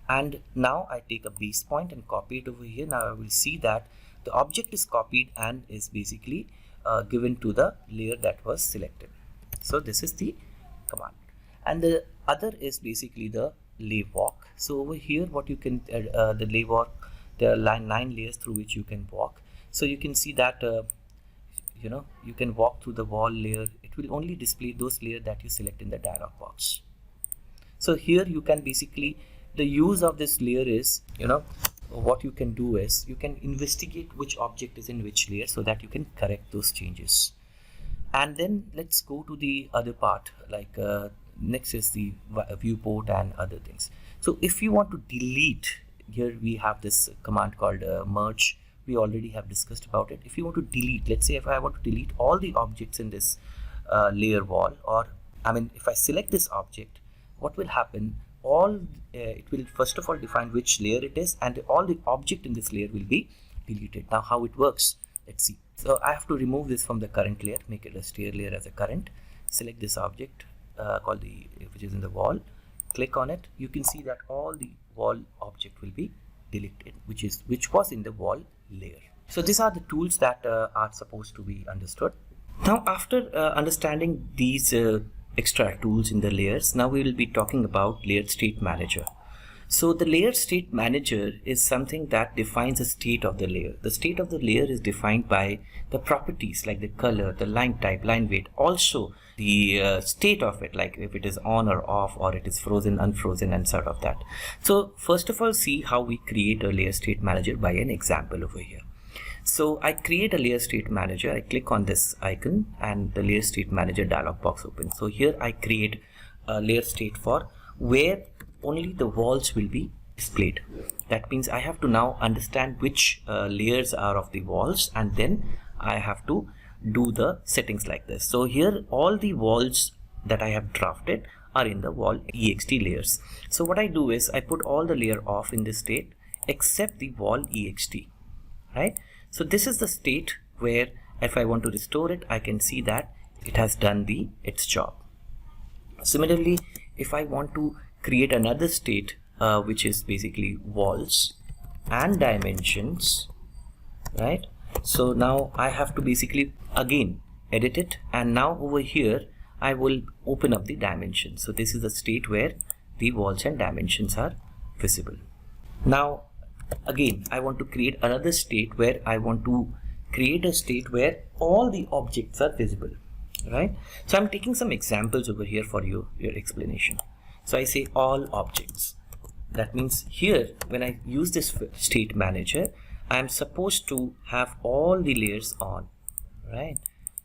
And now I take a base point and copy it over here. Now I will see that the object is copied and is basically given to the layer that was selected. So this is the command. And the other is basically the lay walk. So over here, what you can, the lay walk, there are 9 layers through which you can walk. So you can see that, you can walk through the wall layer. It will only display those layers that you select in the dialog box. So here you can basically, the use of this layer is, what you can do is you can investigate which object is in which layer so that you can correct those changes. And then let's go to the other part, like next is the viewport and other things. So if you want to delete, here we have this command called merge. We already have discussed about it. If you want to delete, let's say if I want to delete all the objects in this layer wall, or if I select this object, what will happen? It will first of all define which layer it is, and all the object in this layer will be deleted. Now how it works, let's see. So I have to remove this from the current layer, make it a stair layer as a current. Select this object which is in the wall, click on it. You can see that all the wall object will be deleted, which was in the wall layer. So these are the tools that are supposed to be understood. Now after understanding these extra tools in the layers, now we will be talking about layer state manager. So the layer state manager is something that defines the state of the layer. The state of the layer is defined by the properties like the color, the line type, line weight, also the state of it, like if it is on or off, or it is frozen, unfrozen, and sort of that. So first of all, see how we create a layer state manager by an example over here. So I create a layer state manager. I click on this icon and the layer state manager dialog box opens. So here I create a layer state for where only the walls will be displayed. That means I have to now understand which layers are of the walls, and then I have to do the settings like this. So here all the walls that I have drafted are in the wall ext layers. So what I do is I put all the layer off in this state except the wall ext, right? So this is the state where if I want to restore it, I can see that it has done its job. Similarly, if I want to create another state which is basically walls and dimensions, right? So now I have to basically again edit it, and now over here I will open up the dimensions. So this is the state where the walls and dimensions are visible. Now again I want to create another state where I want to create a state where all the objects are visible, right? So I'm taking some examples over here for your explanation. So I say all objects. That means here when I use this state manager, I am supposed to have all the layers on, right?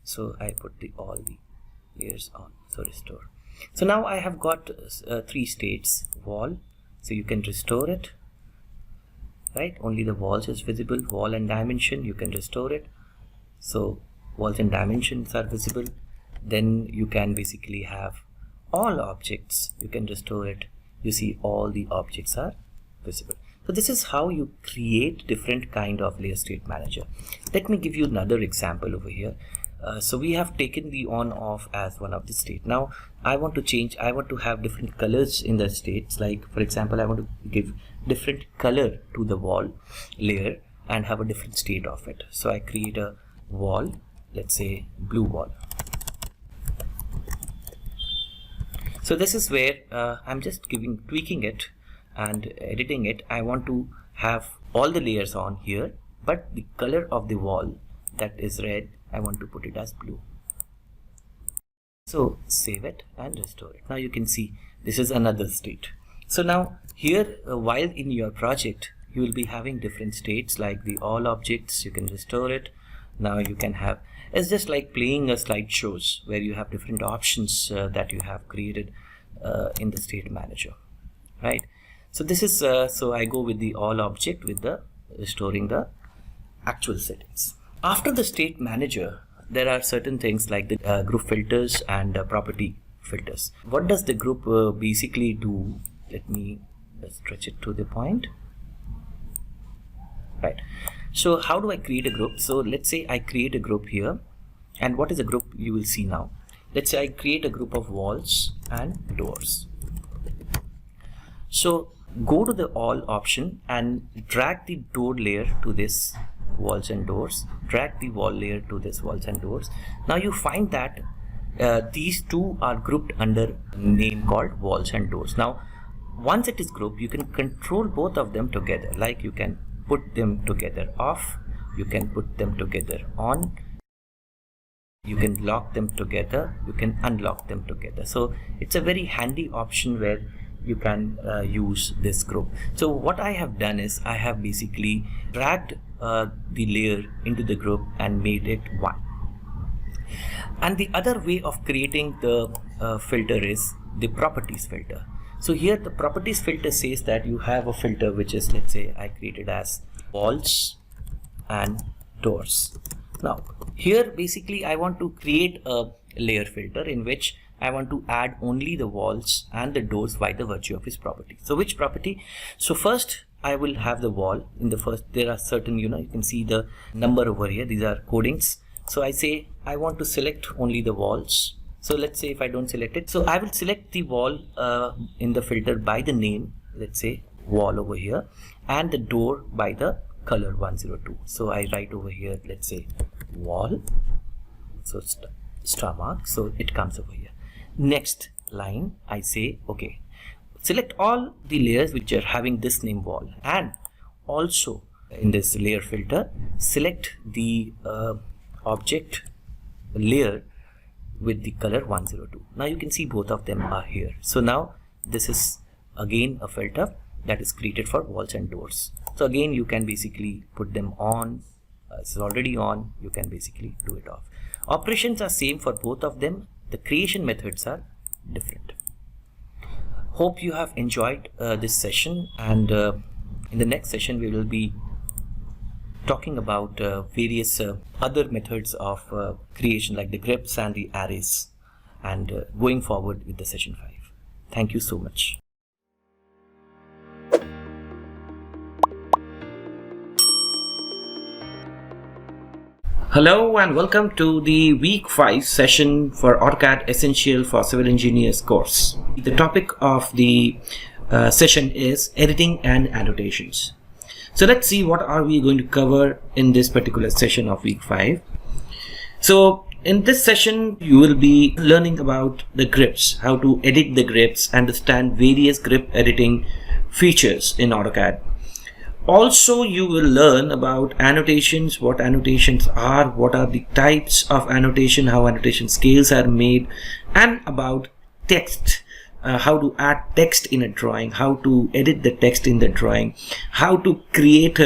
So I put all the layers on. So restore. So now I have got 3 states. Wall, so you can restore it, right? Only the walls is visible. Wall and dimension, you can restore it. So walls and dimensions are visible. Then you can basically have all objects, you can restore it. You see all the objects are visible. So this is how you create different kind of layer state manager. Let me give you another example over here. So we have taken the on off as one of the state. Now I want to change, I want to have different colors in the states. Like for example, I want to give different color to the wall layer and have a different state of it. So I create a wall, let's say blue wall. So this is where I'm just tweaking it and editing it. I want to have all the layers on here, but the color of the wall, that is red, I want to put it as blue. So save it and restore it. Now you can see this is another state. So now here while in your project you will be having different states like the all objects, you can restore it. Now you can have, it's just like playing a slideshows where you have different options that you have created in the state manager, right? So this is so I go with the all object with the restoring the actual settings. After the state manager, there are certain things like the group filters and property filters. What does the group basically do? Let me stretch it to the point, right? So how do I create a group? So let's say I create a group here, and what is a group you will see now. Let's say I create a group of walls and doors. So go to the all option and drag the door layer to this walls and doors, drag the wall layer to this walls and doors. Now you find that these two are grouped under name called walls and doors. Now once it is grouped, you can control both of them together, like you can put them together off, you can put them together on, you can lock them together, you can unlock them together. So it's a very handy option where you can use this group. So what I have done is I have basically dragged the layer into the group and made it one. And the other way of creating the filter is the properties filter. So here the properties filter says that you have a filter which is, let's say I created as walls and doors. Now here basically I want to create a layer filter in which I want to add only the walls and the doors by the virtue of its property. So which property? So first I will have the wall. In the first there are certain, you can see the number over here, these are codings. So I say I want to select only the walls. So let's say if I don't select it, so I will select the wall in the filter by the name, let's say wall over here, and the door by the color 102. So I write over here, let's say wall, so star mark, so it comes over here. Next line I say okay, select all the layers which are having this name wall, and also in this layer filter select the object layer with the color 102. Now you can see both of them are here. So now this is again a filter that is created for walls and doors. So again you can basically put them on, it's already on, you can basically do it off. Operations are same for both of them, the creation methods are different. Hope you have enjoyed this session, and in the next session we will be talking about various other methods of creation like the grips and the arrays, and going forward with the session 5. Thank you so much. Hello and welcome to the week 5 session for AutoCAD Essentials for Civil Engineers course. The topic of the session is editing and annotations. So let's see what are we going to cover in this particular session of week 5. So in this session you will be learning about the grips, how to edit the grips, understand various grip editing features in AutoCAD. Also, you will learn about annotations, what annotations are, what are the types of annotation, how annotation scales are made, and about text, how to add text in a drawing, how to edit the text in the drawing, how to create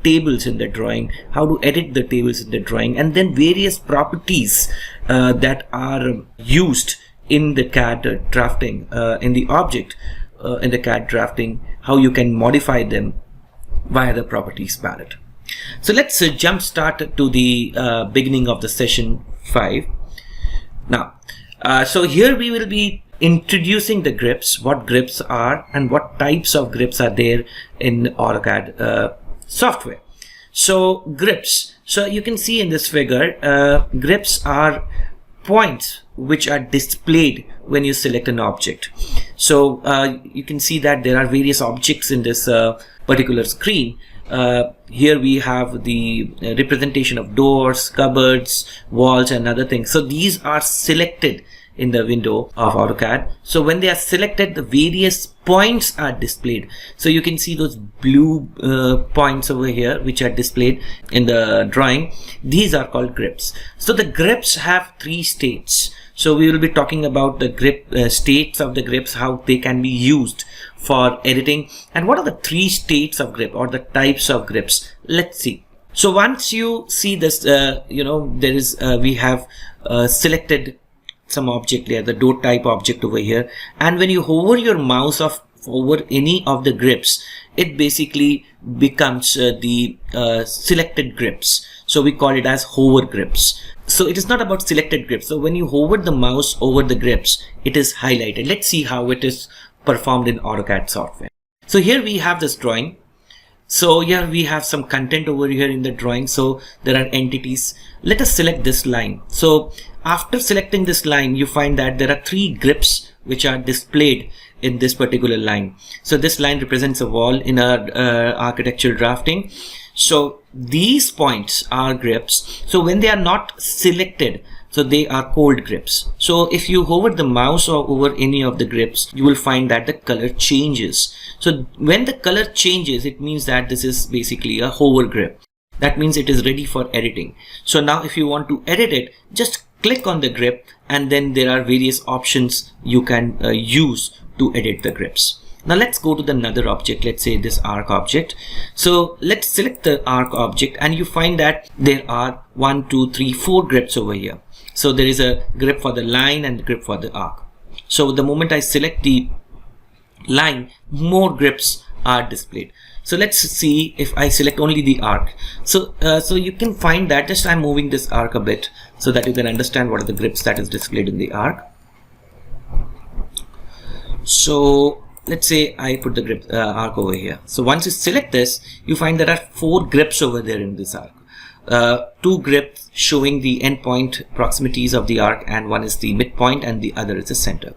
tables in the drawing, how to edit the tables in the drawing, and then various properties that are used in the CAD drafting, in the object, in the CAD drafting, how you can modify them via the properties palette. So let's jump start to the beginning of the session 5. Now, so here we will be introducing the grips, what grips are and what types of grips are there in AutoCAD software. So grips, so you can see in this figure, grips are points which are displayed when you select an object. So you can see that there are various objects in this particular screen. Here we have the representation of doors, cupboards, walls and other things. So these are selected in the window of AutoCAD. So when they are selected, the various points are displayed. So you can see those blue points over here which are displayed in the drawing. These are called grips. So the grips have 3 states. So we will be talking about the grip states of the grips, how they can be used for editing, and what are the 3 states of grip or the types of grips. Let's see. So once you see this, there is we have selected some object here, the door type object over here, and when you hover your mouse over any of the grips, it basically becomes the selected grips. So we call it as hover grips. So it is not about selected grips. So when you hover the mouse over the grips, it is highlighted. Let's see how it is performed in AutoCAD software. So here we have this drawing. So here we have some content over here in the drawing. So there are entities. Let us select this line. So after selecting this line, you find that there are 3 grips which are displayed in this particular line. So this line represents a wall in our architectural drafting. So these points are grips. So when they are not selected, so they are cold grips. So if you hover the mouse over any of the grips, you will find that the color changes. So when the color changes, it means that this is basically a hover grip. That means it is ready for editing. So now if you want to edit it, just click on the grip, and then there are various options you can use to edit the grips. Now let's go to the another object. Let's say this arc object. So let's select the arc object, and you find that there are 1, 2, 3, 4 grips over here. So there is a grip for the line and the grip for the arc. So the moment I select the line, more grips are displayed. So let's see if I select only the arc. So you can find that, just I'm moving this arc a bit so that you can understand what are the grips that is displayed in the arc. So let's say I put the grip arc over here. So once you select this, you find there are 4 grips over there in this arc. 2 grips showing the endpoint proximities of the arc, and one is the midpoint and the other is the center.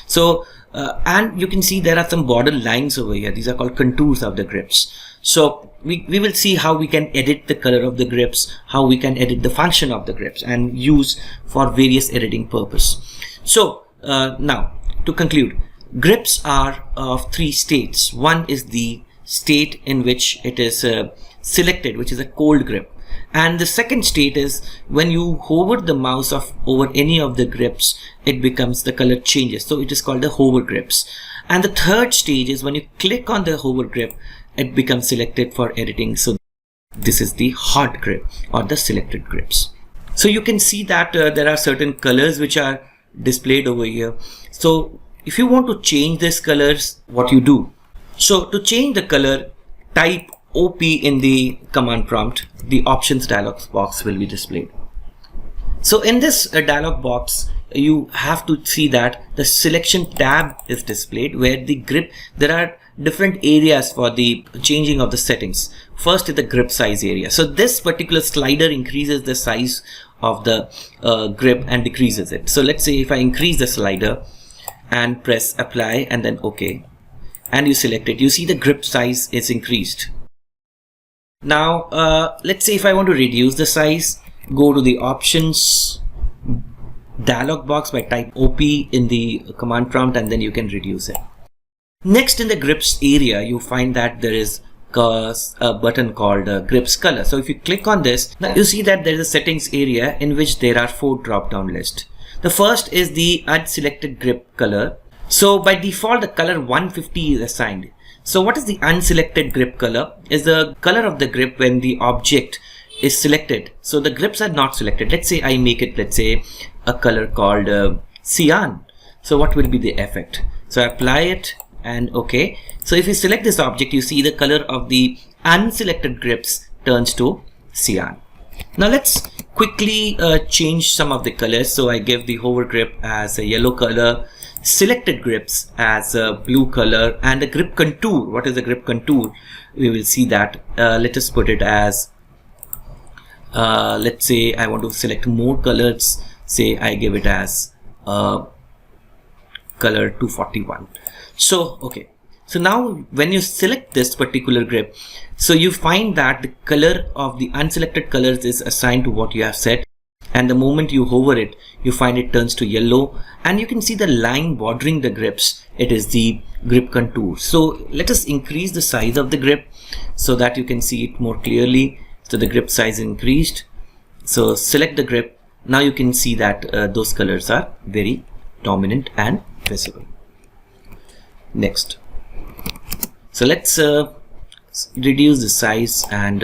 So and you can see there are some border lines over here. These are called contours of the grips. So we will see how we can edit the color of the grips, how we can edit the function of the grips and use for various editing purpose. So now to conclude, grips are of 3 states. One is the state in which it is selected, which is a cold grip. And the second state is when you hover the mouse over any of the grips, it becomes, the color changes. So it is called the hover grips. And the third stage is when you click on the hover grip, it becomes selected for editing. So this is the hot grip or the selected grips. So you can see that there are certain colors which are displayed over here. So if you want to change these colors, what you do? So to change the color, type OP in the command prompt. The options dialog box will be displayed. So in this dialog box, you have to see that the selection tab is displayed, where the grip, there are different areas for the changing of the settings. First is the grip size area. So this particular slider increases the size of the grip and decreases it. So let's say if I increase the slider and press apply and then OK, and you select it, you see the grip size is increased. Now let's say if I want to reduce the size, go to the options dialog box by type OP in the command prompt, and then you can reduce it. Next, in the grips area, you find that there is a button called grips color. So if you click on this, now you see that there is a settings area in which there are 4 drop down lists. The first is the unselected grip color. So by default, the color 150 is assigned. So what is the unselected grip color? Is the color of the grip when the object is selected. So the grips are not selected. Let's say I make it, let's say, a color called cyan. So what will be the effect? So I apply it and OK. So if you select this object, you see the color of the unselected grips turns to cyan. Now let's quickly change some of the colors. So I give the hover grip as a yellow color, selected grips as a blue color, and the grip contour. What is the grip contour? We will see that. Let us put it as, let's say I want to select more colors. Say I give it as color 241. So okay, so now when you select this particular grip, so you find that the color of the unselected colors is assigned to what you have set, and the moment you hover it, you find it turns to yellow, and you can see the line bordering the grips. It is the grip contour. So let us increase the size of the grip so that you can see it more clearly. So the grip size increased. So select the grip. Now you can see that those colors are very dominant and visible. Next, so let's reduce the size and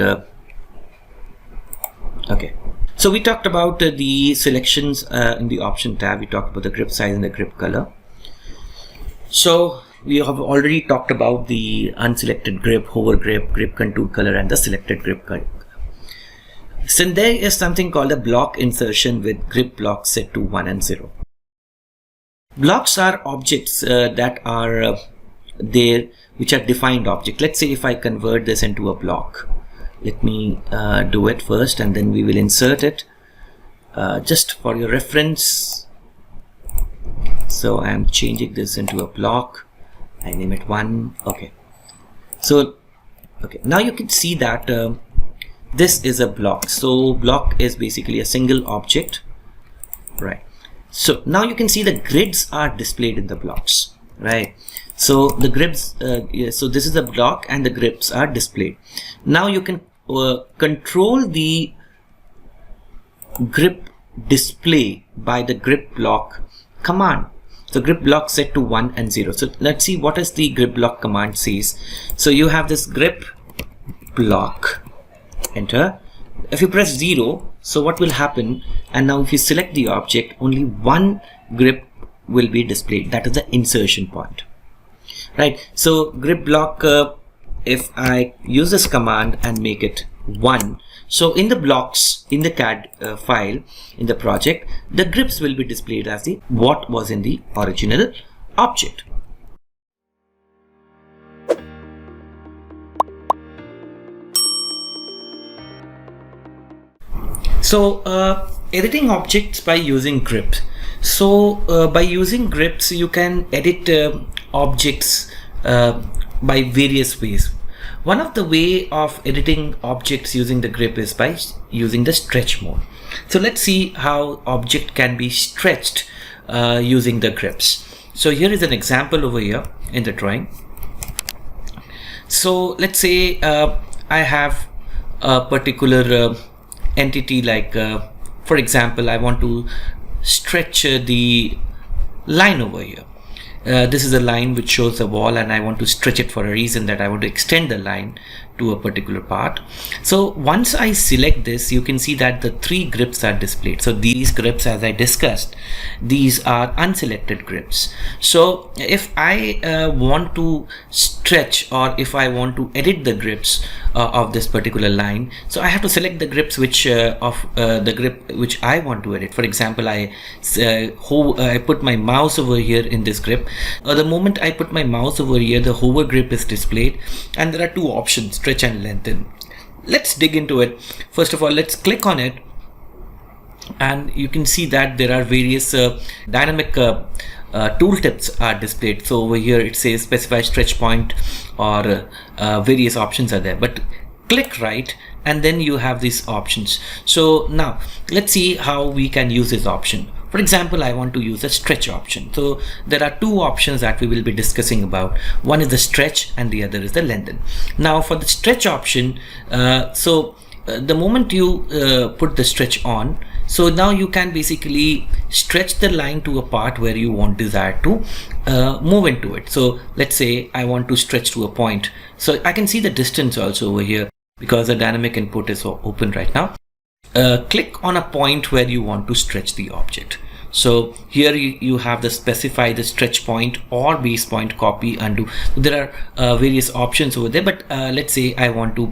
okay. So we talked about the selections in the option tab. We talked about the grip size and the grip color. So we have already talked about the unselected grip, hover grip, grip contour color, and the selected grip color. So there is something called a block insertion with grip block set to 1 and 0. Blocks are objects that are there, which are defined objects. Let's say if I convert this into a block, let me do it first, and then we will insert it just for your reference. So I am changing this into a block. I name it 1. Okay. So okay, now you can see that this is a block. So block is basically a single object, right? So now you can see the grids are displayed in the blocks, right? So the grids, so this is a block and the grids are displayed. Now you can control the grip display by the grip block command. So grip block set to 1 and 0. So let's see what is the grip block command says. So you have this grip block, enter. If you press 0, so what will happen? And now if you select the object, only one grip will be displayed. That is the insertion point, right? So grip block, if I use this command and make it 1, so in the blocks in the CAD file in the project, the grips will be displayed as the what was in the original object. So editing objects by using grips. So by using grips, you can edit objects by various ways. One of the way of editing objects using the grip is by using the stretch mode. So let's see how object can be stretched using the grips. So here is an example over here in the drawing. So let's say I have a particular entity, like for example, I want to stretch the line over here. This is a line which shows the wall, and I want to stretch it for a reason that I want to extend the line to a particular part. So once I select this, you can see that the 3 grips are displayed. So these grips, as I discussed, these are unselected grips. So if I want to stretch, or if I want to edit the grips of this particular line, so I have to select the grips which the grip which I want to edit. For example, I put my mouse over here in this grip. The moment I put my mouse over here, the hover grip is displayed, and there are 2 options, stretch and lengthen. Let's dig into it. First of all, let's click on it, and you can see that there are various dynamic tooltips are displayed. So over here it says specify stretch point, or various options are there, but click right and then you have these options. So now let's see how we can use this option. For example, I want to use a stretch option. So there are 2 options that we will be discussing about. One is the stretch and the other is the lengthen. Now for the stretch option, the moment you put the stretch on, so now you can basically stretch the line to a part where you desire to move into it. So let's say I want to stretch to a point. So I can see the distance also over here because the dynamic input is open right now. Click on a point where you want to stretch the object. So here you have the specify the stretch point or base point, copy, undo. There are various options over there, but let's say I want to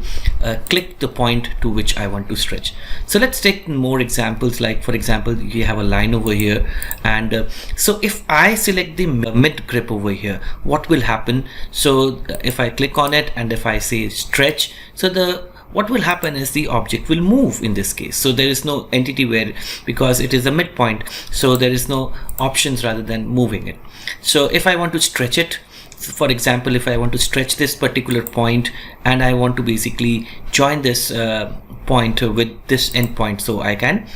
click the point to which I want to stretch. So let's take more examples. Like for example, you have a line over here, and so if I select the mid grip over here, what will happen? So if I click on it and if I say stretch, so what will happen is the object will move in this case. So there is no entity where, because it is a midpoint, so there is no options rather than moving it. So if I want to stretch it, for example, if I want to stretch this particular point and I want to basically join this point with this endpoint, so I can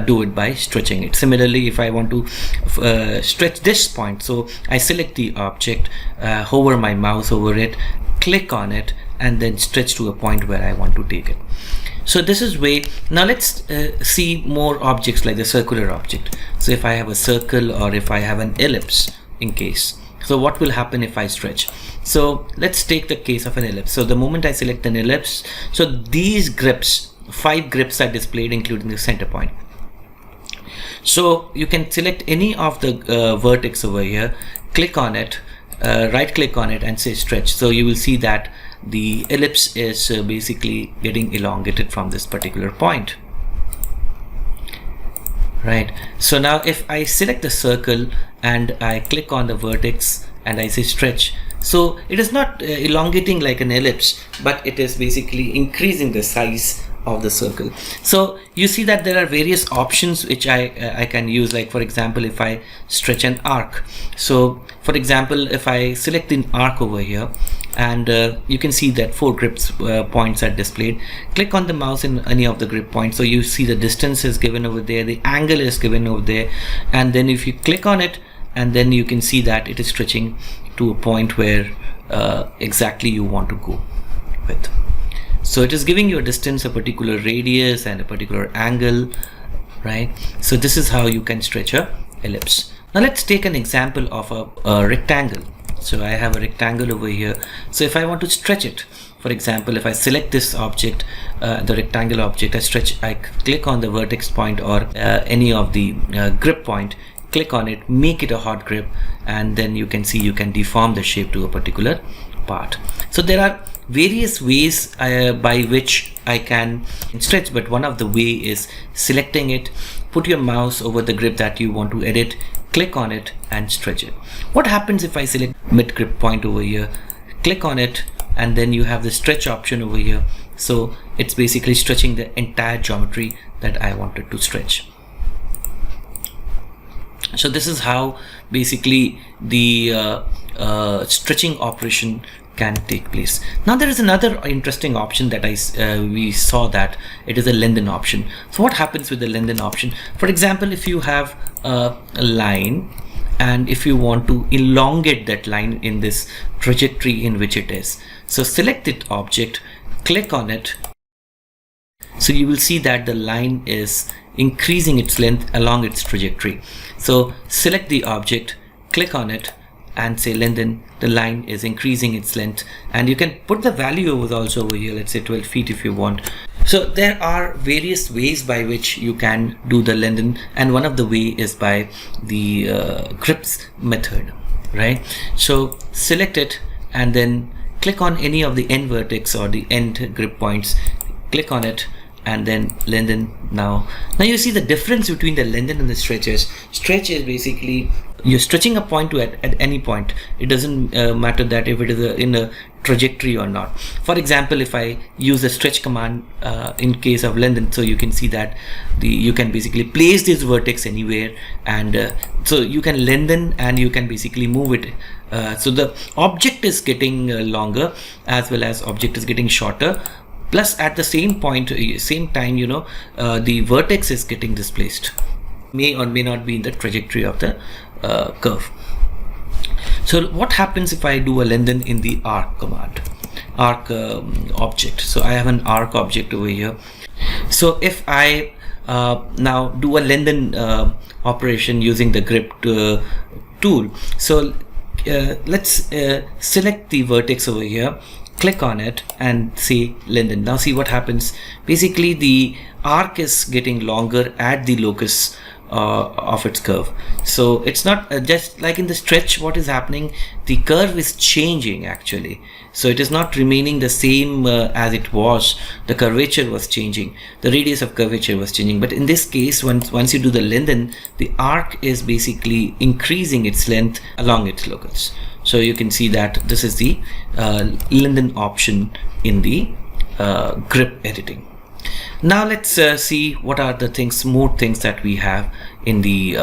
do it by stretching it. Similarly, if I want to stretch this point, so I select the object, hover my mouse over it, click on it, and then stretch to a point where I want to take it. So this is way. Now let's see more objects like the circular object. So if I have a circle or if I have an ellipse in case, so what will happen if I stretch? So let's take the case of an ellipse. So the moment I select an ellipse, so these grips, 5 grips are displayed including the center point. So you can select any of the vertex over here, click on it, right click on it and say stretch. So you will see that the ellipse is basically getting elongated from this particular point, right? So now if I select the circle and I click on the vertex and I say stretch, so it is not elongating like an ellipse, but it is basically increasing the size of the circle. So you see that there are various options which I can use. Like for example, if I stretch an arc, so for example, if I select an arc over here, and you can see that 4 grips points are displayed. Click on the mouse in any of the grip points, so you see the distance is given over there, the angle is given over there, and then if you click on it, and then you can see that it is stretching to a point where exactly you want to go with. So it is giving you a distance, a particular radius and a particular angle, right? So this is how you can stretch a ellipse. Now let's take an example of a rectangle. So I have a rectangle over here. So if I want to stretch it, for example, if I select this object, the rectangle object, I click on the vertex point or any of the grip point, click on it, make it a hot grip, and then you can see you can deform the shape to a particular part. So there are various ways by which I can stretch, but one of the way is selecting it, put your mouse over the grip that you want to edit, click on it and stretch it. What happens if I select mid grip point over here, click on it, and then you have the stretch option over here. So it's basically stretching the entire geometry that I wanted to stretch. So this is how basically the stretching operation can take place. Now there is another interesting option that we saw, that it is a lengthen option. So what happens with the lengthen option? For example, if you have a line and if you want to elongate that line in this trajectory in which it is, so select it object, click on it. So you will see that the line is increasing its length along its trajectory. So select the object, click on it, and say lengthen, the line is increasing its length, and you can put the value also over here, let's say 12 feet if you want. So there are various ways by which you can do the lengthen, and one of the way is by the grips method, right? So select it and then click on any of the end vertex or the end grip points, click on it and then lengthen. Now you see the difference between the lengthen and the stretches. Stretch is basically you're stretching a point to at any point. It doesn't matter that if it is in a trajectory or not. For example, if I use the stretch command in case of lengthen, so you can see that you can basically place this vertex anywhere, and so you can lengthen and you can basically move it. So the object is getting longer as well as object is getting shorter. Plus at the same time, the vertex is getting displaced. May or may not be in the trajectory of the curve. So what happens if I do a lengthen in the arc command, arc object? So I have an arc object over here. So if I now do a lengthen operation using the grip tool, so let's select the vertex over here, click on it and say lengthen. Now see what happens. Basically the arc is getting longer at the locus of its curve. So it's not just like in the stretch. What is happening, the curve is changing actually, so it is not remaining the same as it was. The curvature was changing, the radius of curvature was changing, but in this case once you do the lengthen, the arc is basically increasing its length along its locus. So you can see that this is the lengthen option in the grip editing. Now let's see what are the more things that we have in the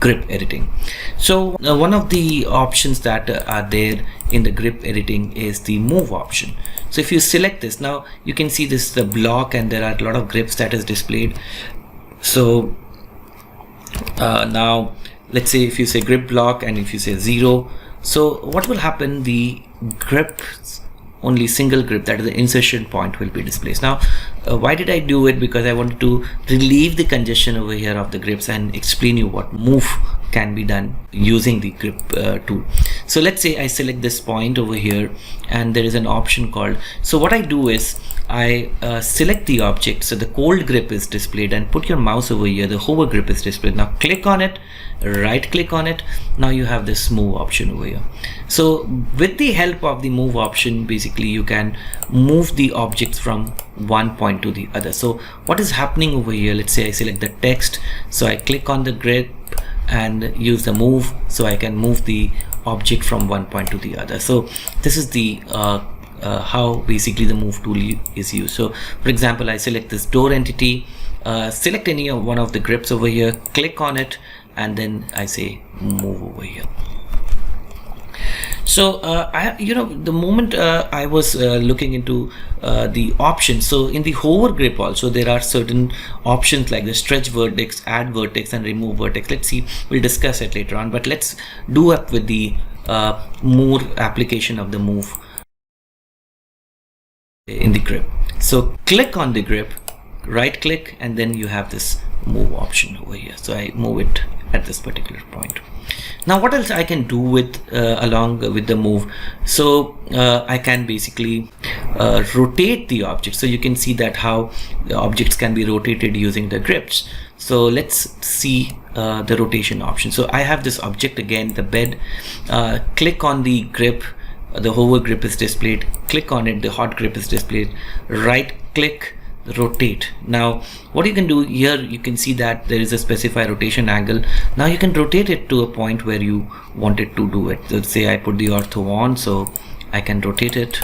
grip editing. So one of the options that are there in the grip editing is the move option. So if you select this, now you can see this is the block and there are a lot of grips that is displayed. So now let's say if you say grip block and if you say 0, so what will happen, the grip, only single grip, that is the insertion point, will be displaced. Now why did I do it? Because I wanted to relieve the congestion over here of the grips and explain you what move can be done using the grip tool. So let's say I select this point over here and there is an option called, so what I do is I select the object, so the cold grip is displayed, and put your mouse over here, the hover grip is displayed. Now click on it, right click on it, now you have this move option over here. So with the help of the move option, basically you can move the objects from one point to the other. So what is happening over here, let's say I select the text, so I click on the grip and use the move, so I can move the object from one point to the other. So this is the how basically the move tool is used. So for example, I select this door entity, select any one of the grips over here, click on it, and then I say move over here. So the moment I was looking into the options, so in the hover grip also there are certain options like the stretch vertex, add vertex, and remove vertex. Let's see, we'll discuss it later on, but let's do up with the more application of the move in the grip. So click on the grip, right click, and then you have this move option over here. So I move it at this particular point. Now what else I can do with along with the move? So I can basically rotate the object. So you can see that how the objects can be rotated using the grips. So let's see the rotation option. So I have this object again, the bed, click on the grip, the hover grip is displayed, click on it, the hot grip is displayed, right click, rotate. Now what you can do here, you can see that there is a specify rotation angle. Now you can rotate it to a point where you wanted to do it. Let's say I put the ortho on, so I can rotate it,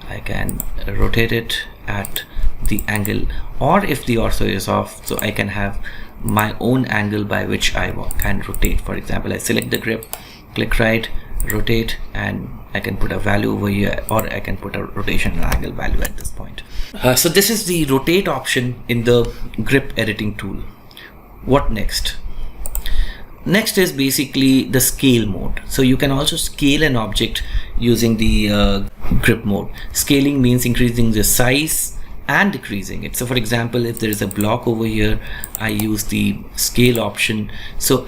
I can rotate it at the angle, or if the ortho is off, so I can have my own angle by which I can rotate. For example, I select the grip, click right, rotate, and I can put a value over here, or I can put a rotation angle value at this point. So this is the rotate option in the grip editing tool. What next? Next is basically the scale mode. So you can also scale an object using the grip mode. Scaling means increasing the size and decreasing it. So for example, if there is a block over here, I use the scale option. So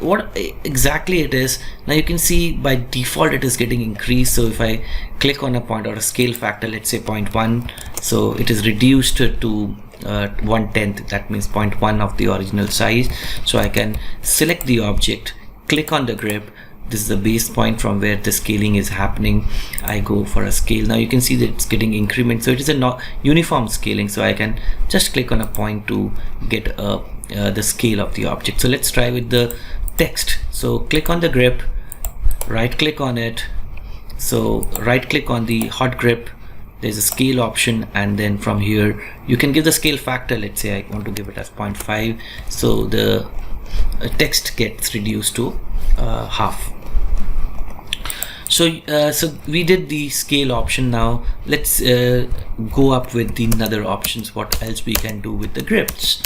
what exactly it is, now you can see by default it is getting increased. So if I click on a point or a scale factor, let's say 0.1, so it is reduced to 1/10, that means 0.1 of the original size. So I can select the object, click on the grip. This is the base point from where the scaling is happening. I go for a scale. Now you can see that it's getting increment, so it is a not uniform scaling. So I can just click on a point to get the scale of the object. So let's try with the text. So click on the grip, right click on it. So right click on the hot grip, there's a scale option, and then from here you can give the scale factor. Let's say I want to give it as 0.5, so the text gets reduced to half. So we did the scale option. Now let's go up with the other options, what else we can do with the grips.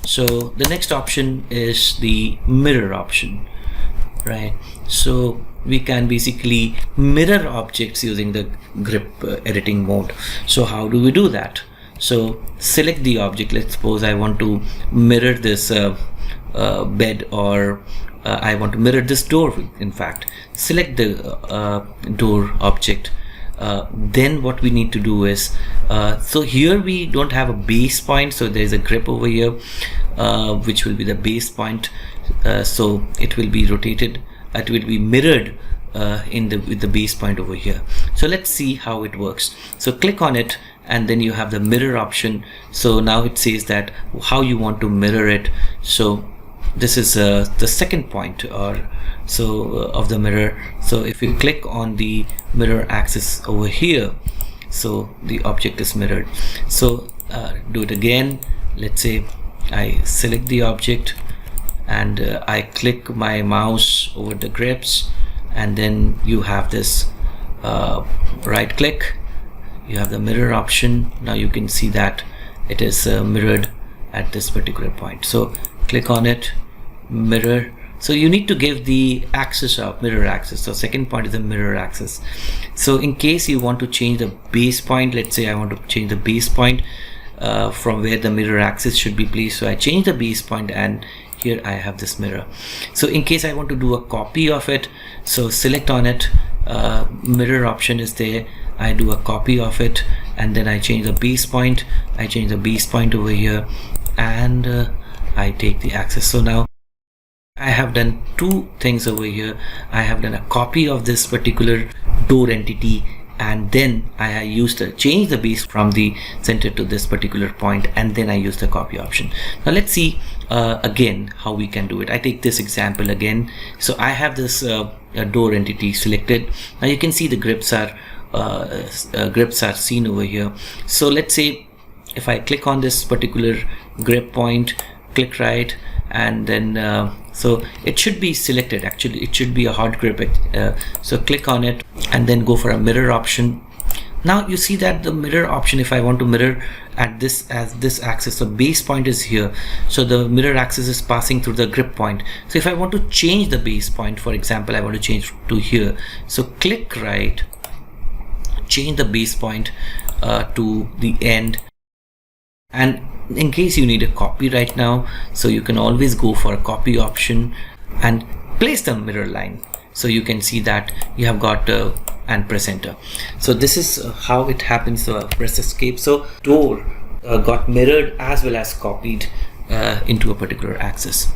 So the next option is the mirror option, right? So we can basically mirror objects using the grip editing mode. So how do we do that? So select the object. Let's suppose I want to mirror this bed, or I want to mirror this door. In fact, select the door object. Then what we need to do is, so here we don't have a base point, so there is a grip over here, which will be the base point. So it will be rotated, it will be mirrored with the base point over here. So let's see how it works. So click on it, and then you have the mirror option. So now it says that how you want to mirror it. So this is the second point or so of the mirror. So if you click on the mirror axis over here, so the object is mirrored. So do it again. Let's say I select the object, and I click my mouse over the grips, and then you have this right click, you have the mirror option. Now you can see that it is mirrored at this particular point. So click on it, mirror. So you need to give the axis of mirror axis. So second point is the mirror axis. So in case you want to change the base point, let's say I want to change the base point from where the mirror axis should be placed. So I change the base point, and here I have this mirror. So in case I want to do a copy of it, so select on it, mirror option is there, I do a copy of it, and then I change the base point. I change the base point over here, and I take the axis. So now I have done two things over here. I have done a copy of this particular door entity, and then I used to change the base from the center to this particular point, and then I use the copy option. Now let's see again how we can do it. I take this example again. So I have this door entity selected. Now you can see the grips are seen over here. So let's say if I click on this particular grip point, click right, and then so it should be selected. Actually it should be a hard grip. So click on it, and then go for a mirror option. Now you see that the mirror option, if I want to mirror at this as this axis, the base point is here, so the mirror axis is passing through the grip point. So if I want to change the base point, for example I want to change to here, so click right, change the base point to the end. And in case you need a copy right now, so you can always go for a copy option and place the mirror line. So you can see that you have got and press enter. So this is how it happens. So press escape. So door got mirrored as well as copied into a particular axis.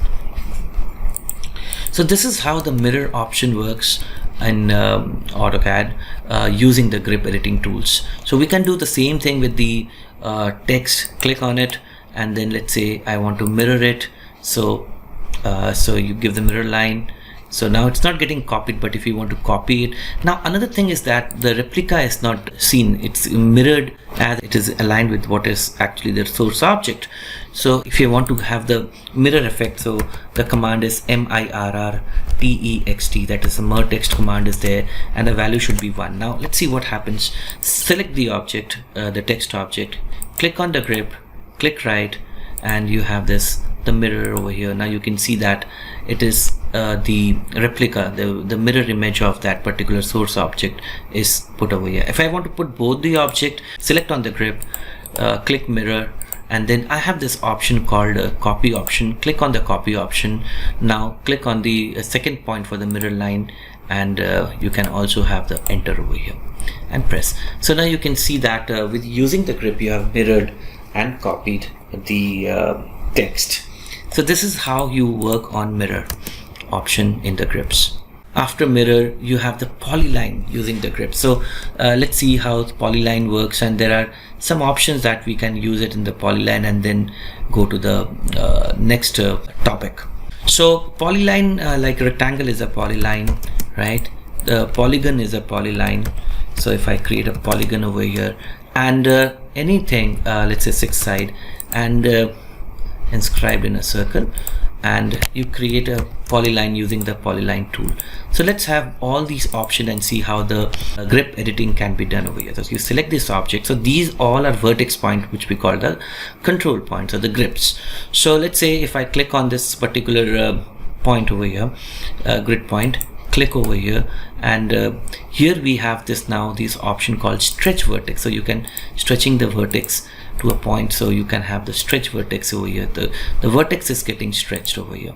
So this is how the mirror option works in AutoCAD using the grip editing tools. So we can do the same thing with the text. Click on it, and then let's say I want to mirror it. So so you give the mirror line. So now it's not getting copied, but if you want to copy it. Now another thing is that the replica is not seen, it's mirrored as it is aligned with what is actually the source object. So if you want to have the mirror effect, so the command is mirror text, that is a mirror text command is there, and the value should be 1. Now let's see what happens. Select the object, the text object, click on the grip, click right, and you have this the mirror over here. Now you can see that it is the replica, the mirror image of that particular source object is put over here. If I want to put both the object, select on the grip, click mirror, and then I have this option called copy option. Click on the copy option. Now click on the second point for the mirror line, and you can also have the enter over here and press. So now you can see that with using the grip you have mirrored and copied the text. So this is how you work on mirror option in the grips. After mirror, you have the polyline using the grip. So let's see how the polyline works, and there are some options that we can use it in the polyline and then go to the next topic. So polyline, like rectangle is a polyline, right? The polygon is a polyline. So if I create a polygon over here, and anything, let's say 6 side, and inscribed in a circle, and you create a polyline using the polyline tool. So let's have all these options and see how the grip editing can be done over here. So you select this object. So these all are vertex point, which we call the control points or the grips. So let's say if I click on this particular point over here, grid point, click over here, and here we have this now this option called stretch vertex. So you can stretching the vertex to a point, so you can have the stretch vertex over here. The vertex is getting stretched over here.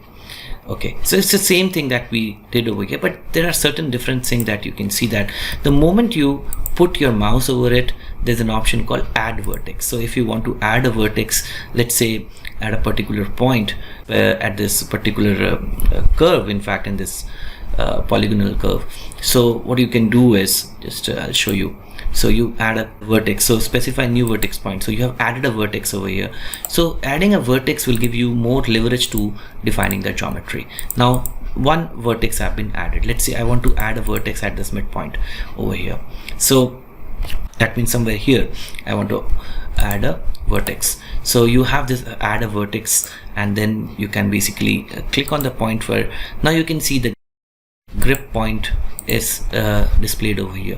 Okay, so it's the same thing that we did over here, but there are certain different things that you can see that the moment you put your mouse over it, there's an option called add vertex. So if you want to add a vertex, let's say at a particular point, at this particular curve, in fact in this polygonal curve, so what you can do is just I'll show you. So you add a vertex, so specify new vertex point. So you have added a vertex over here. So adding a vertex will give you more leverage to defining the geometry. Now one vertex have been added. Let's say I want to add a vertex at this midpoint over here. So that means somewhere here I want to add a vertex. So you have this add a vertex, and then you can basically click on the point where now you can see the grip point is displayed over here.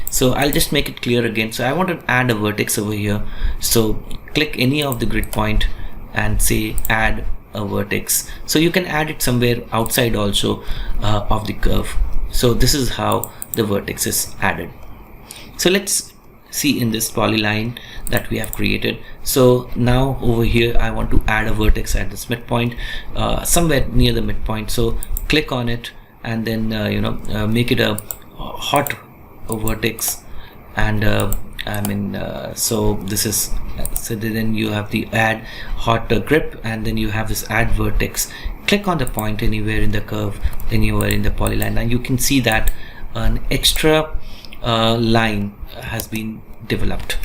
So I'll just make it clear again. So I want to add a vertex over here. So click any of the grid point and say add a vertex. So you can add it somewhere outside also of the curve. So this is how the vertex is added. So let's see in this polyline that we have created. So now over here I want to add a vertex at this midpoint, somewhere near the midpoint. So click on it, and then make it a hot vertex, and so this is, so then you have the add hot grip, and then you have this add vertex. Click on the point anywhere in the curve, anywhere in the polyline, and you can see that an extra line has been developed.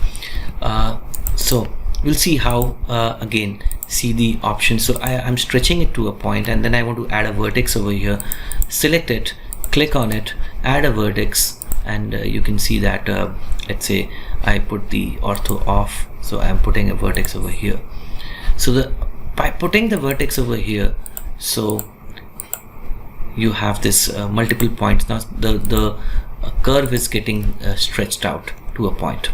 So we'll see how again see the options. So I'm stretching it to a point, and then I want to add a vertex over here. Select it, click on it, add a vertex, and you can see that let's say I put the ortho off, so I'm putting a vertex over here. So by putting the vertex over here, so you have this multiple points. Now the curve is getting stretched out to a point.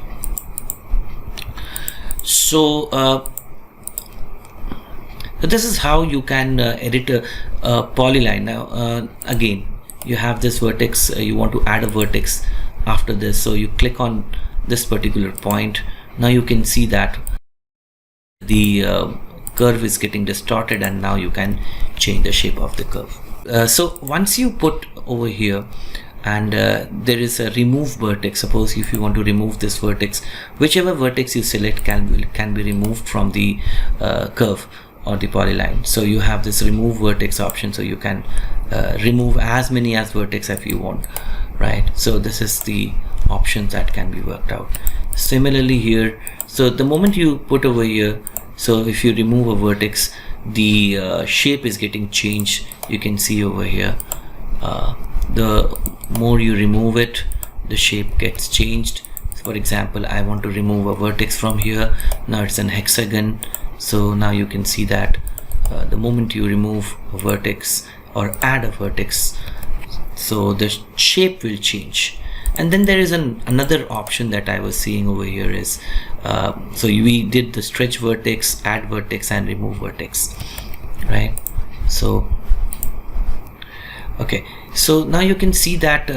So this is how you can edit a polyline. Now again you have this vertex, you want to add a vertex after this, so you click on this particular point. Now you can see that the curve is getting distorted, and now you can change the shape of the curve. So once you put over here, and there is a remove vertex. Suppose if you want to remove this vertex, whichever vertex you select can be removed from the curve or the polyline. So you have this remove vertex option, so you can remove as many as vertex if you want, right? So this is the options that can be worked out. Similarly here, so the moment you put over here, so if you remove a vertex, the shape is getting changed. You can see over here, the more you remove it, the shape gets changed. For example, I want to remove a vertex from here. Now it's an hexagon. So now you can see that the moment you remove a vertex or add a vertex, so the shape will change. And then there is another option that I was seeing over here is, so we did the stretch vertex, add vertex, and remove vertex, right? So okay, so now you can see that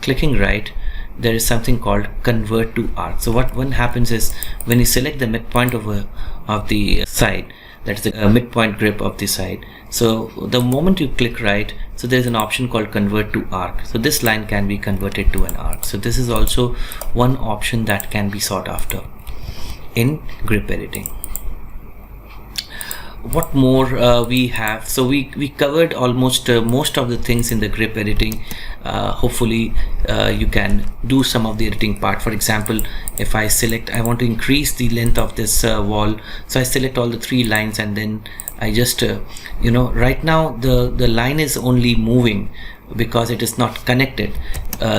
clicking right, there is something called convert to arc. So what one happens is when you select the midpoint of the side, that's the midpoint grip of the side. So the moment you click right, so there's an option called convert to arc. So this line can be converted to an arc. So this is also one option that can be sought after in grip editing. What more we have? So we covered almost most of the things in the grip editing. Hopefully you can do some of the editing part. For example, if I select, I want to increase the length of this wall, so I select all the 3 lines, and then I just right now the line is only moving because it is not connected.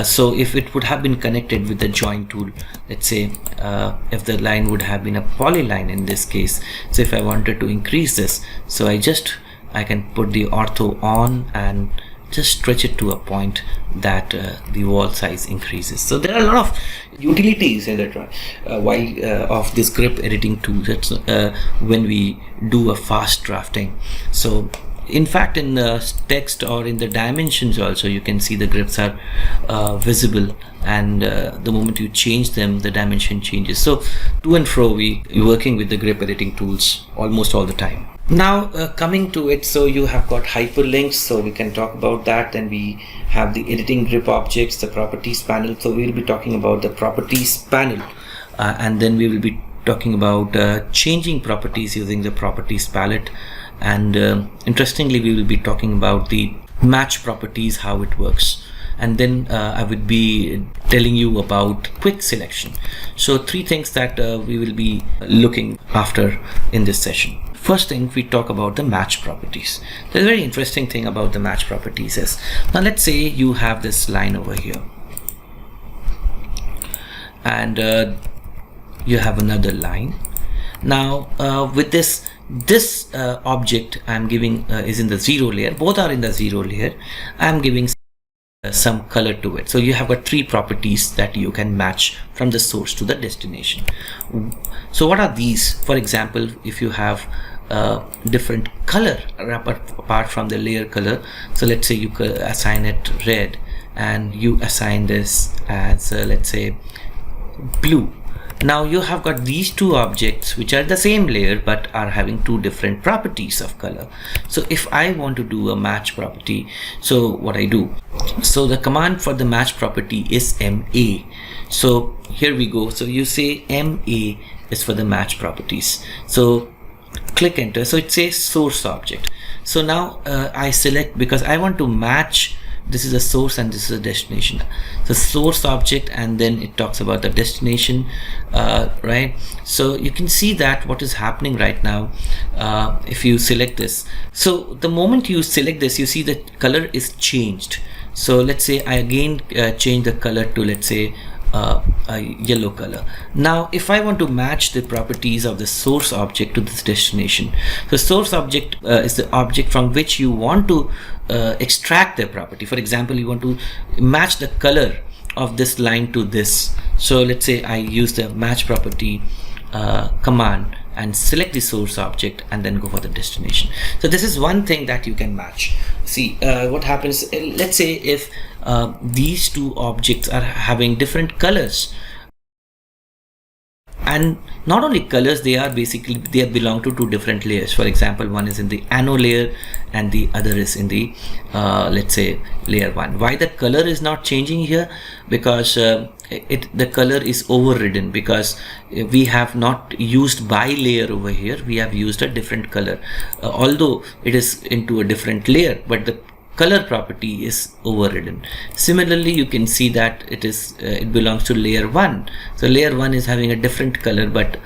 So if it would have been connected with the join tool, let's say if the line would have been a polyline in this case, so if I wanted to increase this, so I can put the ortho on and just stretch it to a point that the wall size increases. So there are a lot of utilities in that of this grip editing tool. That's when we do a fast drafting. So in fact, in text or in the dimensions also, you can see the grips are visible, and the moment you change them, the dimension changes. So to and fro, we're working with the grip editing tools almost all the time. Now coming to it, so you have got hyperlinks, so we can talk about that. Then we have the editing grip objects, the properties panel. So we'll be talking about the properties panel, and then we will be talking about changing properties using the properties palette. And interestingly, we will be talking about the match properties, how it works. And then I would be telling you about quick selection. So 3 things that we will be looking after in this session. First thing, we talk about the match properties. The very interesting thing about the match properties is, now let's say you have this line over here, and you have another line. Now with this object I'm giving is in the 0 layer. Both are in the 0 layer. I'm giving some color to it. So you have got 3 properties that you can match from the source to the destination. So what are these? For example, if you have different color apart from the layer color, so let's say you could assign it red, and you assign this as let's say blue. Now you have got these 2 objects which are the same layer but are having 2 different properties of color. So if I want to do a match property, so what I do, so the command for the match property is MA. So here we go. So you say MA is for the match properties. So click enter. So it says source object. So now I select, because I want to match, this is a source and this is a destination. So source object, and then it talks about the destination, right? So you can see that what is happening right now, if you select this. So the moment you select this, you see the color is changed. So let's say I again change the color to, let's say, a yellow color. Now if I want to match the properties of the source object to this destination, the source object is the object from which you want to extract the property. For example, you want to match the color of this line to this. So let's say I use the match property command and select the source object and then go for the destination. So this is one thing that you can match. See what happens, let's say if these 2 objects are having different colors, and not only colors, they belong to 2 different layers. For example, one is in the Anno layer and the other is in the let's say layer 1. Why the color is not changing here? Because the color is overridden, because we have not used by layer over here, we have used a different color, although it is into a different layer, but the color property is overridden. Similarly, you can see that it belongs to layer 1. So layer 1 is having a different color, but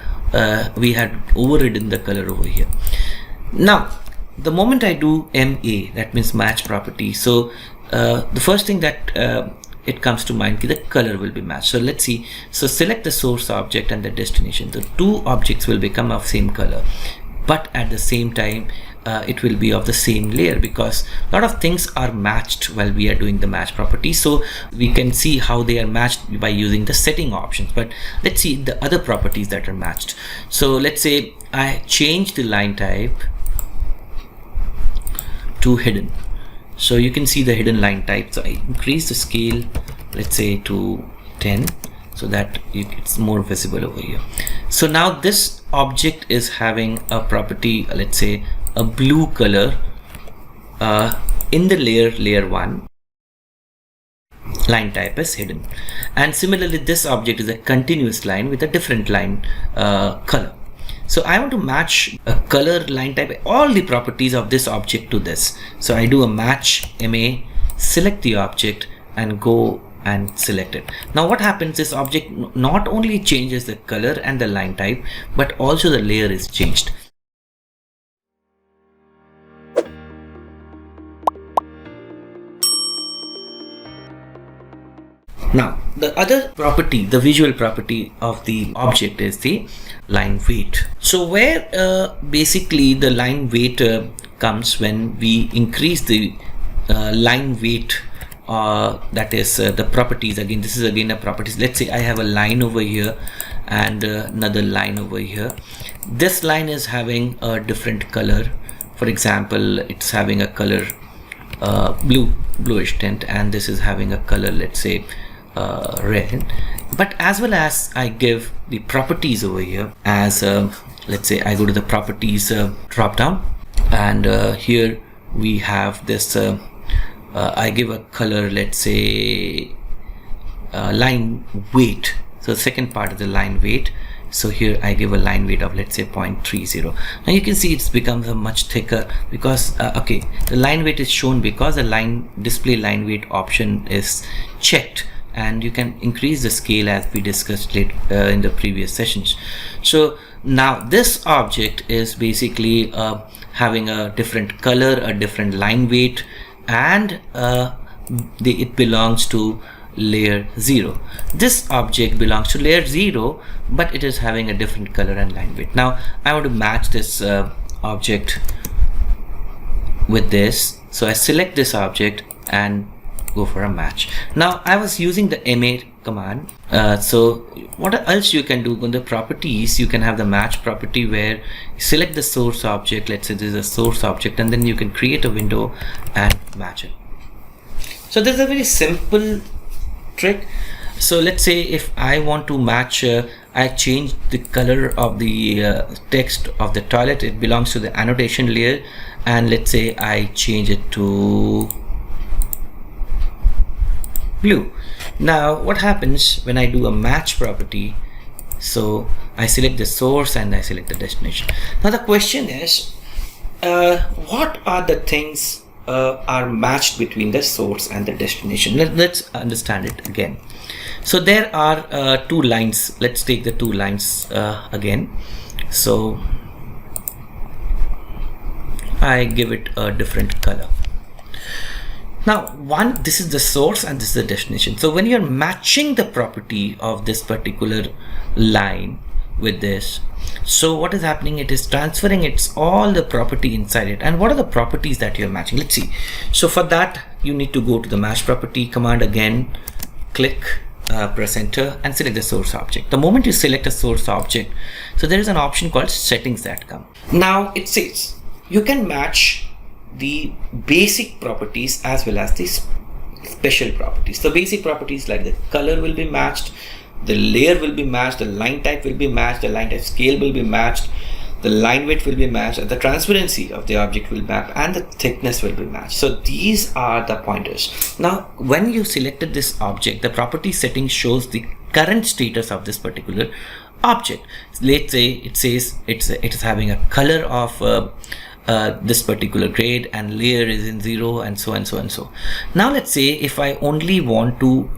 we had overridden the color over here. Now the moment I do MA, that means match property, so the first thing that it comes to mind, the color will be matched. So let's see. So select the source object and the destination. The 2 objects will become of same color, but at the same time it will be of the same layer, because a lot of things are matched while we are doing the match property. So we can see how they are matched by using the setting options. But let's see the other properties that are matched. So let's say I change the line type to hidden. So you can see the hidden line type. So I increase the scale, let's say to 10 so that it's more visible over here. So now this object is having a property, let's say a blue color in the layer 1. Line type is hidden, and similarly this object is a continuous line with a different line color. So I want to match a color, line type, all the properties of this object to this. So I do a match MA, select the object and go and select it. Now what happens, this object not only changes the color and the line type, but also the layer is changed. Now the other property, the visual property of the object, is the line weight. So where basically the line weight comes when we increase the line weight, that is the properties. Again, this is again a properties. Let's say I have a line over here and another line over here. This line is having a different color. For example, it's having a color bluish tint, and this is having a color, let's say red. But as well as I give the properties over here as let's say I go to the properties drop down, and here we have this I give a color, let's say line weight. So the second part is the line weight. So here I give a line weight of, let's say 0.30. Now you can see it's becomes a much thicker because okay, the line weight is shown because the line display line weight option is checked, and you can increase the scale as we discussed in the previous sessions. So now this object is basically having a different color, a different line weight, and it belongs to layer 0. This object belongs to layer 0, but it is having a different color and line weight. Now I want to match this object with this, so I select this object and go for a match. Now I was using the MA command. So what else you can do on the properties, you can have the match property where you select the source object. Let's say this is a source object, and then you can create a window and match it. So this is a very simple trick. So let's say if I want to match, I change the color of the text of the toilet. It belongs to the annotation layer, and let's say I change it to blue. Now what happens when I do a match property? So I select the source and I select the destination. Now the question is, what are the things are matched between the source and the destination? Let's understand it again. So there are two lines. Let's take the two lines again. So I give it a different color. Now this is the source and this is the destination. So when you're matching the property of this particular line with this, so what is happening, it is transferring all the property inside it. And what are the properties that you're matching? Let's see. So for that you need to go to the match property command again, click, press enter and select the source object. The moment you select a source object, so there is an option called settings that come. Now it says you can match the basic properties as well as the special properties. The basic properties like the color will be matched, the layer will be matched, the line type will be matched, the line type scale will be matched, the line width will be matched, and the transparency of the object will map, and the thickness will be matched. So these are the pointers. Now when you selected this object, the property setting shows the current status of this particular object. Let's say it says it is having a color of this particular grade, and layer is in 0, and so and so and so. Now let's say if I only want to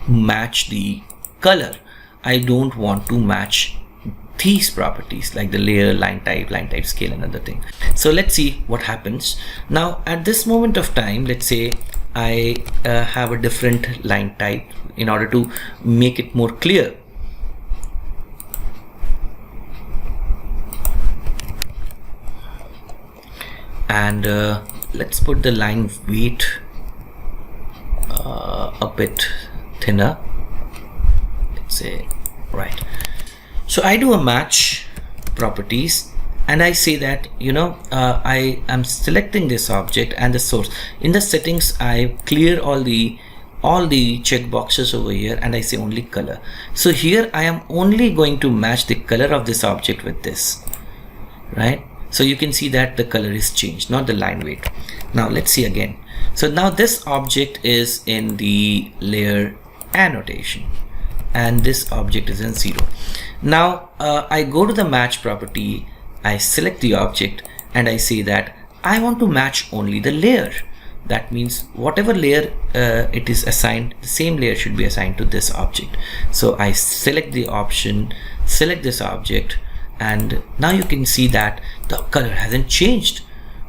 match the color, I don't want to match these properties like the layer, line type, scale, and other thing. So let's see what happens. Now at this moment of time, let's say I have a different line type in order to make it more clear. And let's put the line weight a bit thinner, let's say, right. So I do a match properties and I say that, you know, I am selecting this object and the source. In the settings I clear all the all the check boxes over here and I say only color. So here I am only going to match the color of this object with this, right? So you can see that the color is changed, not the line weight. Now let's see again. So now this object is in the layer annotation and this object is in 0. Now I go to the match property, I select the object and I say that I want to match only the layer. That means whatever layer it is assigned, the same layer should be assigned to this object. So I select the option, select this object, and now you can see that the color hasn't changed,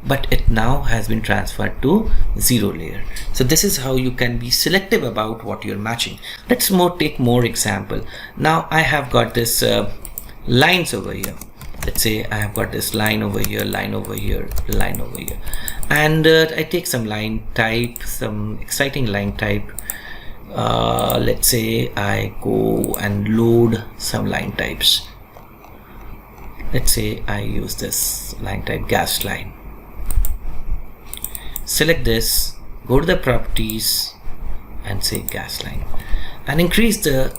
but it now has been transferred to 0 layer. So this is how you can be selective about what you're matching. Let's take more example. Now I have got this lines over here. Let's say I have got this line over here, line over here, line over here, and I take some line type, some exciting line type. Let's say I go and load some line types. Let's say I use this line type, gas line. Select this, go to the properties and say gas line, and increase the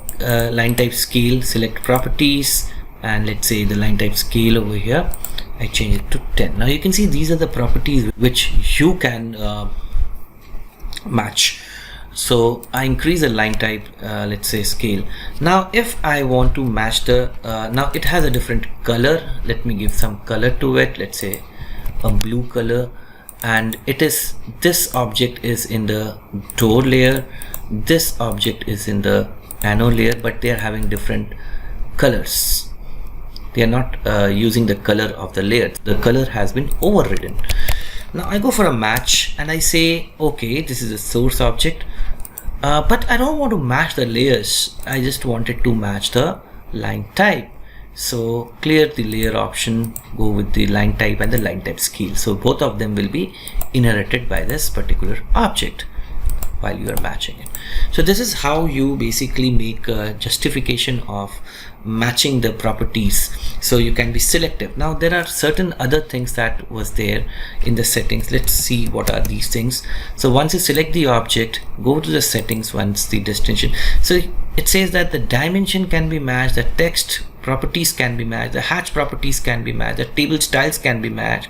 line type scale. Select properties, and let's say the line type scale over here, I change it to 10. Now you can see these are the properties which you can match. So I increase the line type, let's say scale. Now if I want to match the now it has a different color. Let me give some color to it. Let's say a blue color, and it is, this object is in the door layer, this object is in the anno layer, but they are having different colors. They are not using the color of the layer. The color has been overridden. Now I go for a match and I say, okay, this is a source object, but I don't want to match the layers. I just wanted to match the line type. So clear the layer option, go with the line type and the line type scale. So both of them will be inherited by this particular object while you are matching it. So this is how you basically make a justification of matching the properties, so you can be selective. Now there are certain other things that was there in the settings. Let's see what are these things. So once you select the object, go to the settings, once the destination. So it says that the dimension can be matched, the text properties can be matched, the hatch properties can be matched, the table styles can be matched,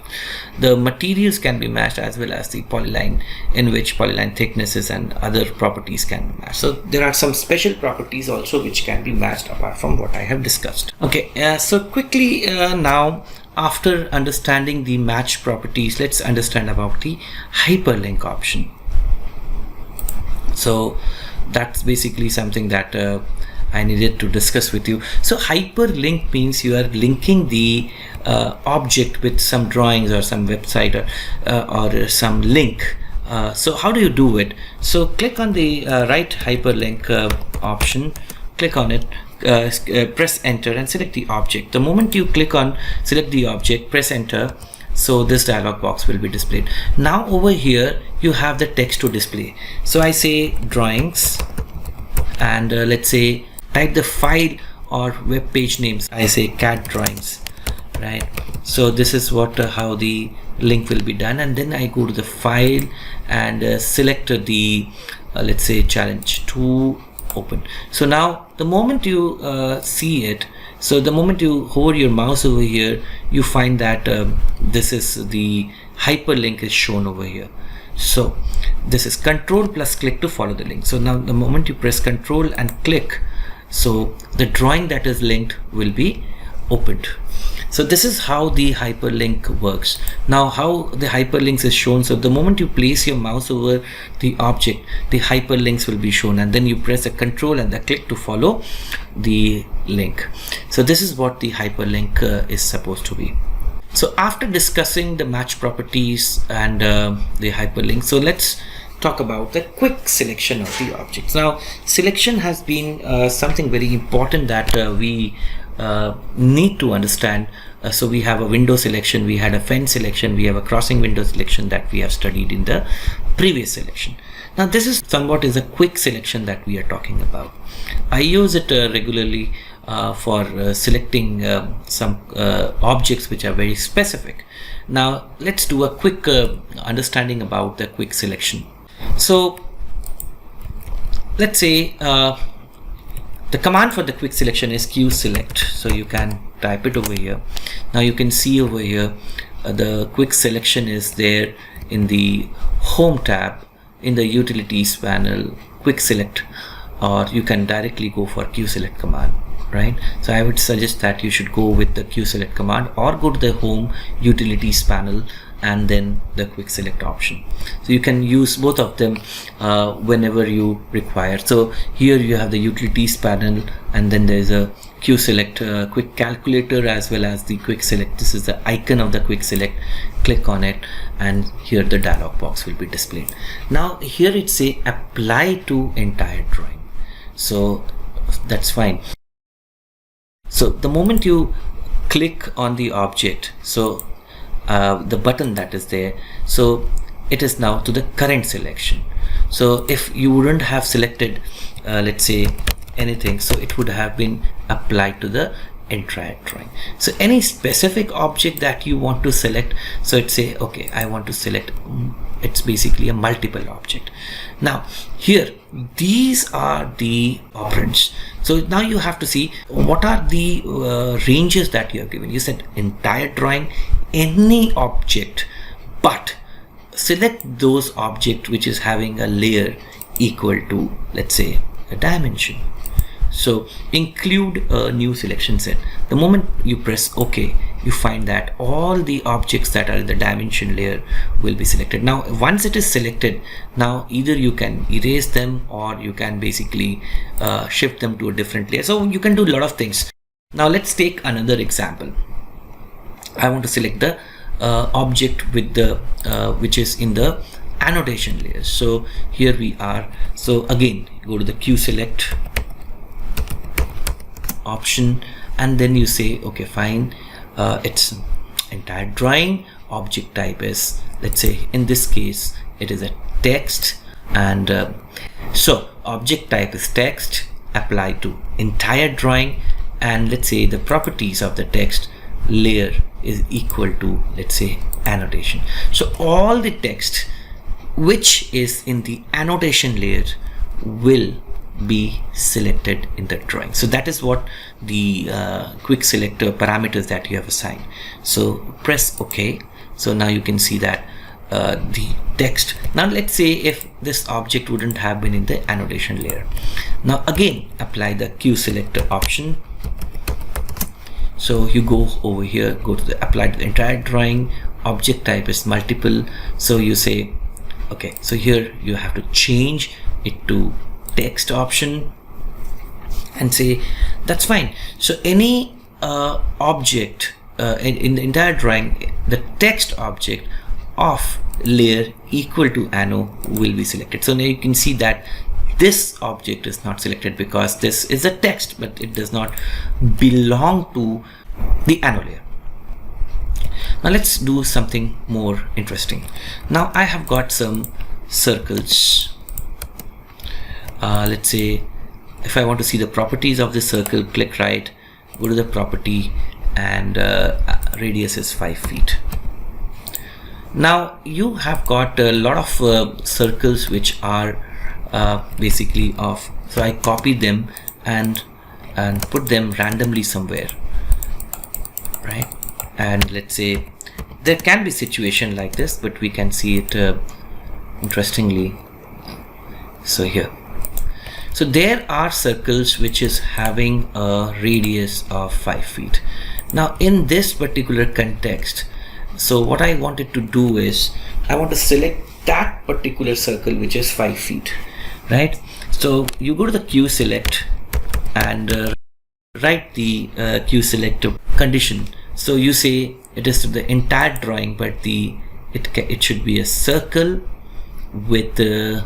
the materials can be matched, as well as the polyline, in which polyline thicknesses and other properties can be matched. So there are some special properties also which can be matched apart from what I have discussed. Okay, so quickly now, after understanding the match properties, let's understand about the hyperlink option. So that's basically something that I needed to discuss with you. So hyperlink means you are linking the object with some drawings or some website or some link. So how do you do it? So click on the right hyperlink option, click on it, press enter and select the object. The moment you click on select the object, press enter, so this dialog box will be displayed. Now over here you have the text to display. So I say drawings, and let's say type the file or web page names. I say CAD drawings, right? So this is what how the link will be done, and then I go to the file and select the let's say challenge to open. So now the moment you see it, so the moment you hover your mouse over here, you find that this is the hyperlink is shown over here. So this is control plus click to follow the link. So now the moment you press control and click, so the drawing that is linked will be opened. So this is how the hyperlink works. Now how the hyperlinks is shown, so the moment you place your mouse over the object, the hyperlinks will be shown, and then you press a control and the click to follow the link. So this is what the hyperlink is supposed to be. So after discussing the match properties and the hyperlink, so let's talk about the quick selection of the objects. Now selection has been something very important that we need to understand. So we have a window selection, we had a fence selection, we have a crossing window selection that we have studied in the previous selection. Now this is somewhat is a quick selection that we are talking about. I use it regularly for selecting some objects which are very specific. Now let's do a quick understanding about the quick selection. So let's say the command for the quick selection is Q-Select. So you can type it over here. Now you can see over here the quick selection is there in the Home tab in the Utilities panel, Quick Select, or you can directly go for Q-Select command, right? So I would suggest that you should go with the Q-Select command, or go to the Home Utilities panel and then the Quick Select option. So you can use both of them whenever you require. So here you have the Utilities panel, and then there is a Q-Select quick calculator as well as the Quick Select. This is the icon of the Quick Select. Click on it and here the dialog box will be displayed. Now here it say apply to entire drawing. So that's fine. So the moment you click on the object, so the button that is there, so it is now to the current selection. So if you wouldn't have selected let's say anything, so it would have been applied to the entire drawing. So any specific object that you want to select, so it say okay, I want to select, it's basically a multiple object. Now here these are the operands. So now you have to see what are the ranges that you have given. You said entire drawing, any object, but select those object which is having a layer equal to, let's say, a dimension. So include a new selection set. The moment you press OK, you find that all the objects that are in the dimension layer will be selected. Now once it is selected, now either you can erase them or you can basically shift them to a different layer. So you can do a lot of things. Now let's take another example. I want to select the object with the which is in the annotation layer. So here we are. So again, go to the Q-Select option, and then you say okay, fine, it's entire drawing, object type is, let's say in this case it is a text, and so object type is text, apply to entire drawing, and let's say the properties of the text layer is equal to, let's say, annotation. So all the text which is in the annotation layer will be selected in the drawing. So that is what the quick selector parameters that you have assigned. So press OK. So now you can see that the text. Now let's say if this object wouldn't have been in the annotation layer. Now again apply the Q selector option. So you go over here, go to the apply to the entire drawing, object type is multiple. So you say okay, so here you have to change it to text option and say that's fine. So any object in the entire drawing, the text object of layer equal to anno will be selected. So now you can see that this object is not selected because this is a text, but it does not belong to the anno layer. Now let's do something more interesting. Now I have got some circles. Let's say if I want to see the properties of the circle, click right, go to the property, and radius is 5 feet. Now you have got a lot of circles which are basically off. So I copy them and put them randomly somewhere, right? And let's say there can be situation like this, but we can see it interestingly. So here, so there are circles which is having a radius of 5 feet. Now in this particular context, so what I wanted to do is I want to select that particular circle which is 5 feet, right? So you go to the Q select and write the Q select condition. So you say it is to the entire drawing, but it should be a circle with the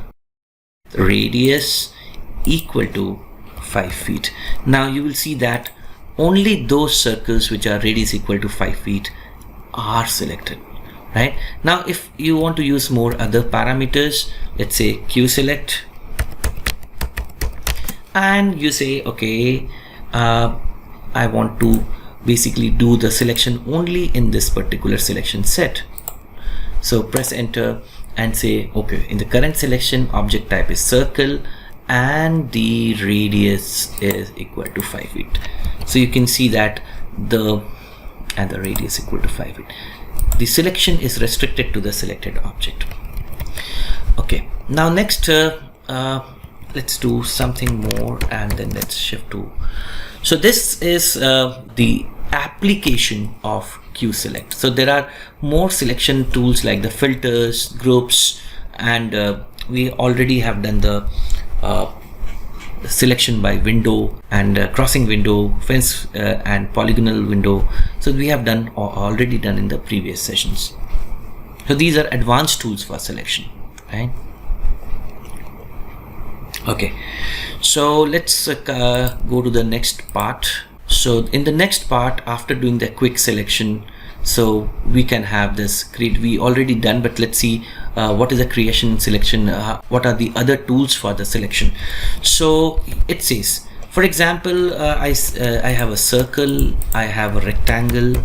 radius equal to 5 feet. Now you will see that only those circles which are radius equal to 5 feet are selected, right? Now if you want to use more other parameters, let's say Q select, and you say okay, I want to basically do the selection only in this particular selection set. So press enter and say okay, in the current selection object type is circle and the radius is equal to 5 feet. So you can see that the radius equal to 5 feet. The selection is restricted to the selected object. Okay, now next let's do something more, and then let's shift to, so this is the application of QSelect. So there are more selection tools like the filters, groups, and we already have done the selection by window and crossing window, fence and polygonal window. So we have done already done in the previous sessions. So these are advanced tools for selection, right? Okay, so let's go to the next part. So in the next part, after doing the quick selection, so we can have this create, we already done, but let's see what is the creation selection, what are the other tools for the selection. So it says, for example, I have a circle, I have a rectangle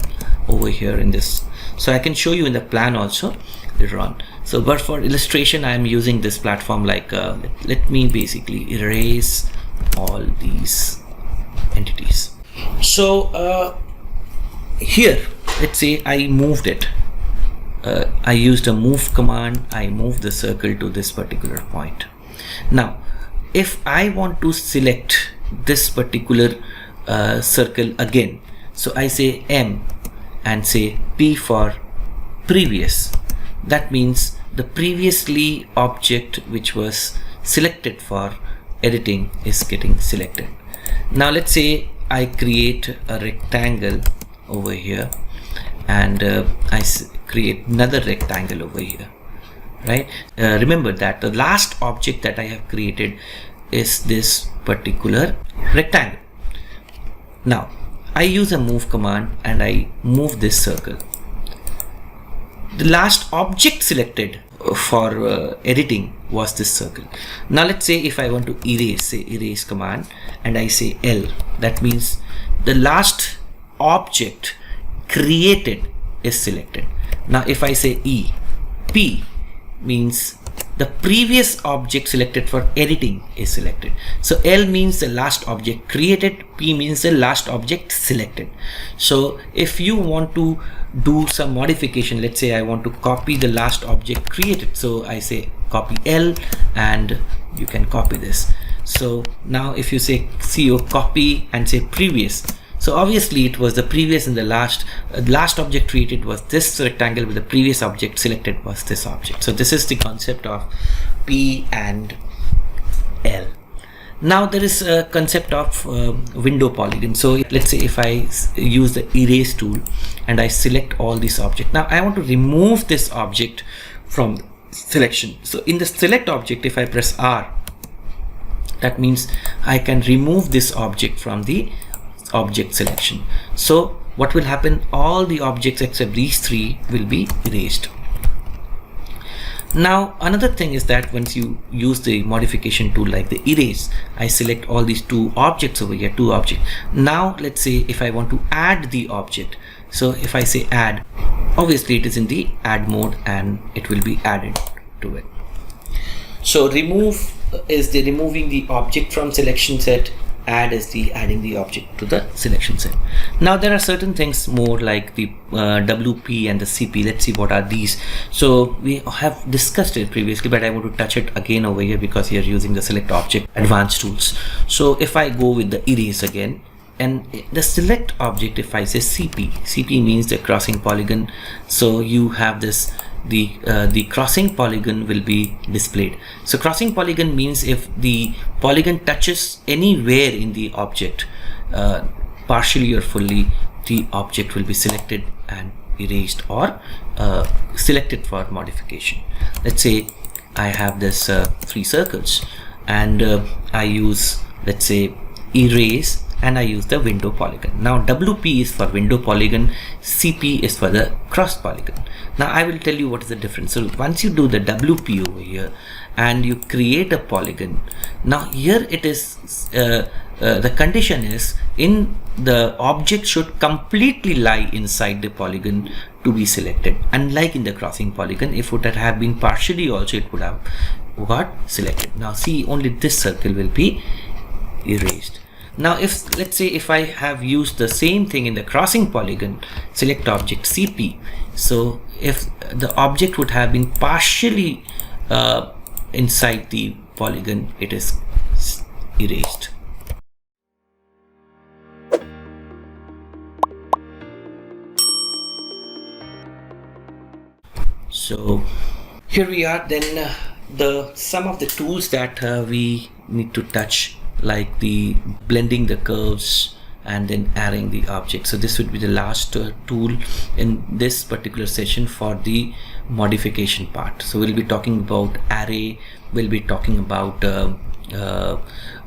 over here in this, so I can show you in the plan also later on. So but for illustration, I am using this platform, like let me basically erase all these entities. So here, let's say I moved it. I used a move command. I moved the circle to this particular point. Now, if I want to select this particular circle again, so I say M and say P for previous. That means the previously object which was selected for editing is getting selected. Now let's say I create a rectangle over here, and I create another rectangle over here, right? Remember that the last object that I have created is this particular rectangle. Now I use a move command and I move this circle. The last object selected for editing was this circle. Now let's say if I want to erase, say erase command, and I say L, that means the last object created is selected. Now if I say E, P means the previous object selected for editing is selected. So L means the last object created, P means the last object selected. So if you want to do some modification, let's say I want to copy the last object created, so I say copy L and you can copy this. So now if you say CO copy and say previous, so obviously it was the previous and the last object created was this rectangle, with the previous object selected was this object. So this is the concept of P and L. Now there is a concept of window polygon. So let's say if I use the erase tool and I select all these objects. Now I want to remove this object from selection. So in the select object, if I press R, that means I can remove this object from the object selection. So what will happen? All the objects except these three will be erased. Now another thing is that once you use the modification tool like the erase, I select all these two objects over here, two objects. Now let's say if I want to add the object, so if I say add, obviously it is in the add mode and it will be added to it. So remove is the removing the object from selection set, add is the adding the object to the selection set. Now there are certain things more like the WP and the CP. Let's see what are these. So we have discussed it previously, but I want to touch it again over here because here using the select object advanced tools. So if I go with the erase again, and the select object, if I say CP means the crossing polygon. So you have this, the crossing polygon will be displayed. So crossing polygon means if the polygon touches anywhere in the object, partially or fully, the object will be selected and erased or selected for modification. Let's say I have this 3 circles and I use, let's say, erase, and I use the window polygon. Now WP is for window polygon, CP is for the cross polygon. Now I will tell you what is the difference. So once you do the WP over here and you create a polygon, now here it is the condition is in the object should completely lie inside the polygon to be selected. Unlike in the crossing polygon, if it had been partially also, it would have got selected. Now see, only this circle will be erased. Now if, let's say, if I have used the same thing in the crossing polygon, select object CP. So if the object would have been partially inside the polygon, it is erased. So here we are. Then some of the tools that we need to touch, like the blending the curves and then arraying the object. So this would be the last tool in this particular session for the modification part. So we'll be talking about array, we'll be talking about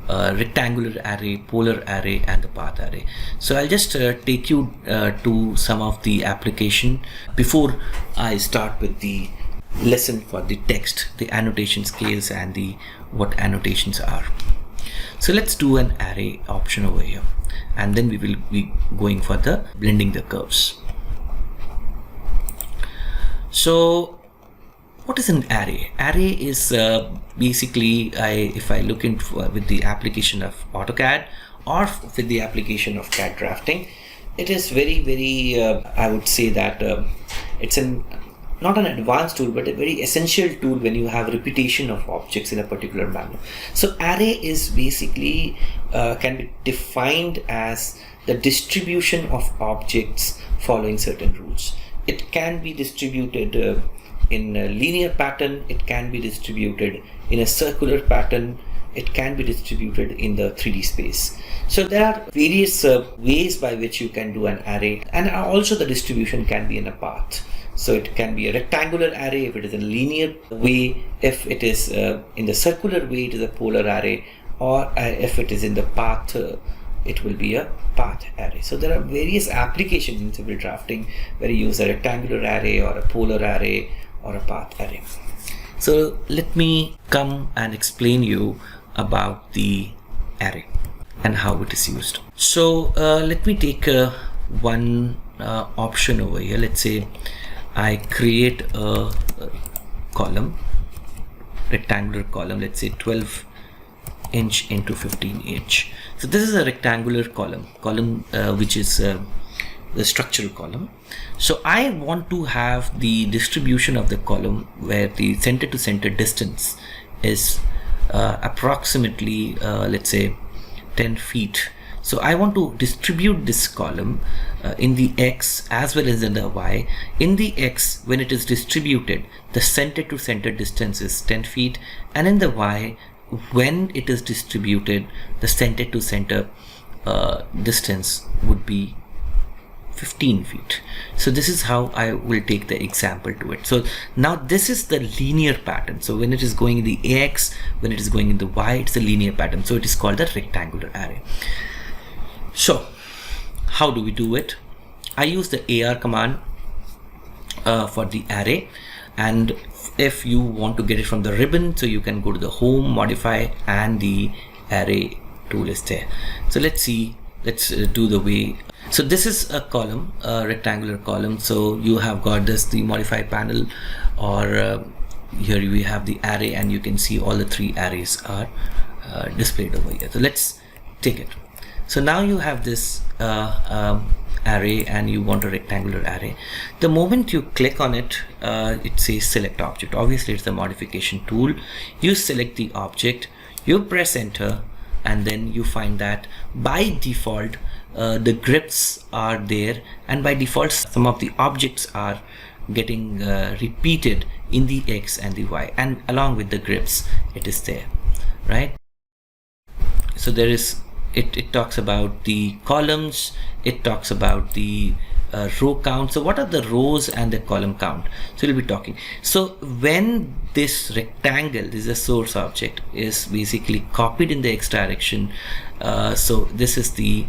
rectangular array, polar array, and the path array. So I'll just take you to some of the application before I start with the lesson for the text, the annotation scales, and the what annotations are. So let's do an array option over here, and then we will be going for the blending the curves. So what is an array? Array is basically, if I look into with the application of AutoCAD or with the application of CAD drafting, it is very I would say that it's not an advanced tool, but a very essential tool when you have repetition of objects in a particular manner. So array is basically can be defined as the distribution of objects following certain rules. It can be distributed in a linear pattern, it can be distributed in a circular pattern, it can be distributed in the 3D space. So there are various ways by which you can do an array, and also the distribution can be in a path. So it can be a rectangular array if it is in a linear way, if it is in the circular way it is a polar array, or if it is in the path it will be a path array. So there are various applications in civil drafting where you use a rectangular array or a polar array or a path array. So let me come and explain you about the array and how it is used. So let me take one option over here. Let's say I create a column, rectangular column, let's say 12 inch into 15 inch. So this is a rectangular column which is the structural column. So I want to have the distribution of the column where the center to center distance is approximately let's say 10 feet. So I want to distribute this column in the X as well as in the Y. In the X, when it is distributed, the center to center distance is 10 feet, and in the Y, when it is distributed, the center to center distance would be 15 feet. So this is how I will take the example to it. So now this is the linear pattern. So when it is going in the X, when it is going in the Y, it's a linear pattern. So it is called the rectangular array. So how do we do it? I use the AR command for the array, and if you want to get it from the ribbon, so you can go to the home, modify, and the array tool is there. So let's see, let's do the way. So this is a column, a rectangular column. So you have got this, the modify panel, or here we have the array, and you can see all the three arrays are displayed over here. So let's take it. So now you have this array and you want a rectangular array. The moment you click on it, it says select object. Obviously it's the modification tool. You select the object, you press enter, and then you find that by default the grips are there, and by default some of the objects are getting repeated in the X and the Y, and along with the grips it is there, right? So there is it talks about the columns, it talks about the row count. So what are the rows and the column count? So we'll be talking. So when this rectangle, this is a source object, is basically copied in the X direction, so this is the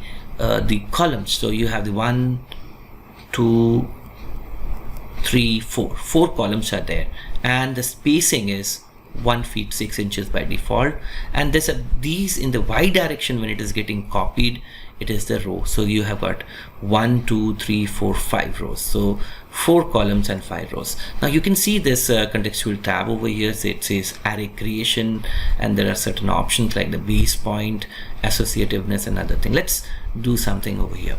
columns. So you have the 1, 2, 3, 4 columns are there, and the spacing is 1 feet 6 inches by default, and these in the Y direction, when it is getting copied, it is the row. So you have got 1, 2, 3, 4, 5 rows. So 4 columns and 5 rows. Now you can see this contextual tab over here. So it says array creation, and there are certain options like the base point, associativeness, and other thing. Let's do something over here.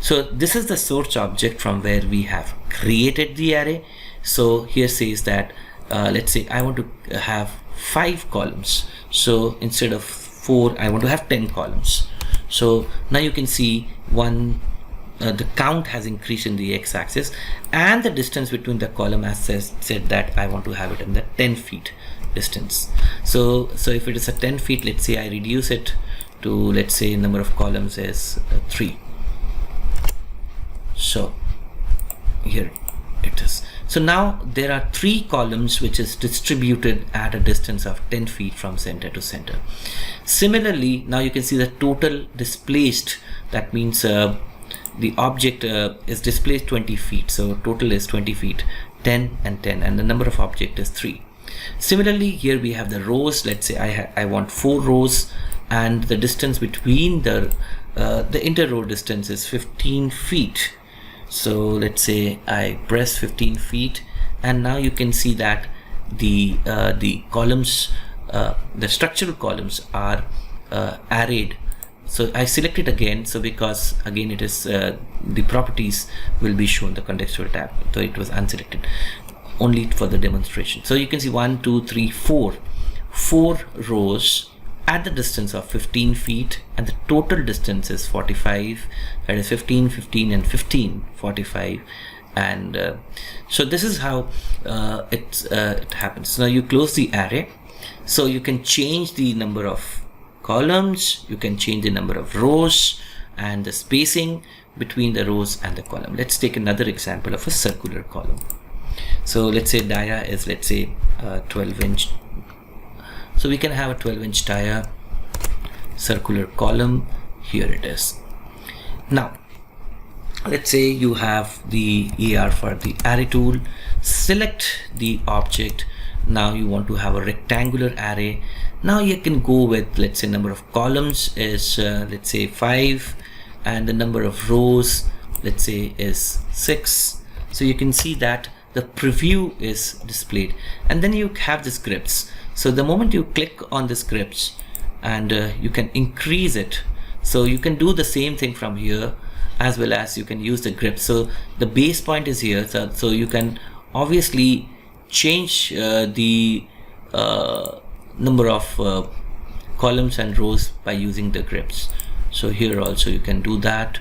So this is the source object from where we have created the array. So here says that let's say I want to have 5 columns. So instead of 4, I want to have 10 columns. So now you can see the count has increased in the x-axis, and the distance between the column has said that I want to have it in the 10 feet distance. So if it is a 10 feet, let's say I reduce it to, let's say number of columns is 3. So here it is. So now there are 3 columns which is distributed at a distance of 10 feet from center to center. Similarly, now you can see the total displaced. That means the object is displaced 20 feet. So total is 20 feet, 10 and 10, and the number of object is 3. Similarly, here we have the rows. Let's say I want 4 rows, and the distance between the inter-row distance is 15 feet. So let's say I press 15 feet, and now you can see that the columns, the structural columns are arrayed. So I select it again. So because again it is the properties will be shown the contextual tab. So it was unselected only for the demonstration. So you can see 1, 2, 3, 4 rows at the distance of 15 feet, and the total distance is 45. That is 15, 15, and 15, 45. And so this is how it happens. Now you close the array, so you can change the number of columns, you can change the number of rows, and the spacing between the rows and the column. Let's take another example of a circular column. So let's say dia is, let's say 12-inch. So we can have a 12-inch dia, circular column. Here it is. Now let's say you have the ER for the array tool. Select the object. Now you want to have a rectangular array. Now you can go with, let's say number of columns is let's say 5, and the number of rows, let's say, is 6. So you can see that the preview is displayed, and then you have the scripts. So the moment you click on the scripts, and you can increase it, so you can do the same thing from here, as well as you can use the grip. So the base point is here, so you can obviously change the number of columns and rows by using the grips. So here also you can do that,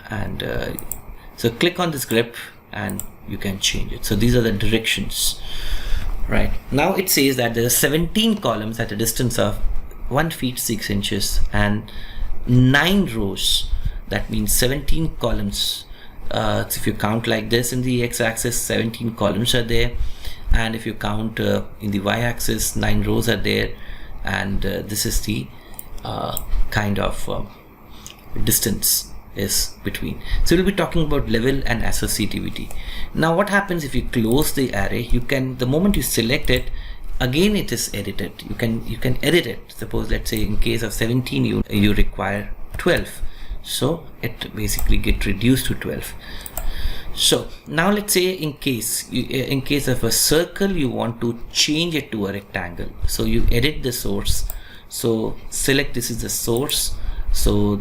and so click on this grip and you can change it. So these are the directions. Right now it says that there are 17 columns at a distance of 1 feet 6 inches and 9 rows. That means 17 columns. So if you count like this in the x-axis, 17 columns are there, and if you count in the y-axis, 9 rows are there, and this is the kind of distance is between. So we'll be talking about level and associativity. Now what happens if you close the array? You can, the moment you select it, again it is edited. You can edit it. Suppose, let's say in case of 17 you require 12, so it basically get reduced to 12. So now let's say in case of a circle, you want to change it to a rectangle. So you edit the source. So select, this is the source. So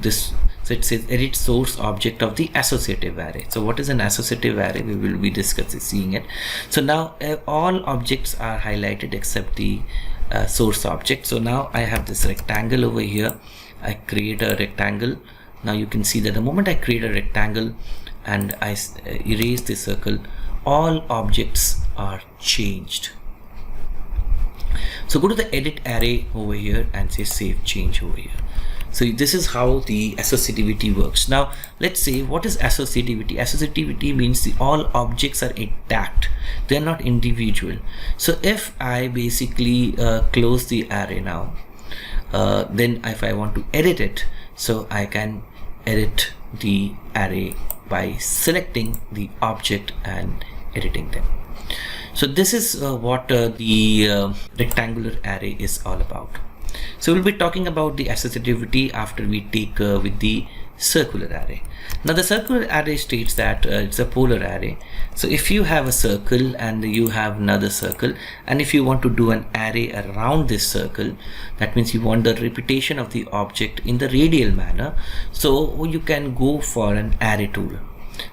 it says edit source object of the associative array. So what is an associative array? We will be seeing it. So now all objects are highlighted except the source object. So now I have this rectangle over here. I create a rectangle. Now you can see that the moment I create a rectangle and I erase the circle, all objects are changed. So go to the edit array over here and say save change over here. So this is how the associativity works. Now let's say, what is associativity? Associativity means all objects are intact, they are not individual. So if I basically close the array now, then if I want to edit it, so I can edit the array by selecting the object and editing them. So this is what the rectangular array is all about. So we'll be talking about the associativity after we take with the circular array. Now the circular array states that it's a polar array. So if you have a circle and you have another circle, and if you want to do an array around this circle, that means you want the repetition of the object in the radial manner, so you can go for an array tool.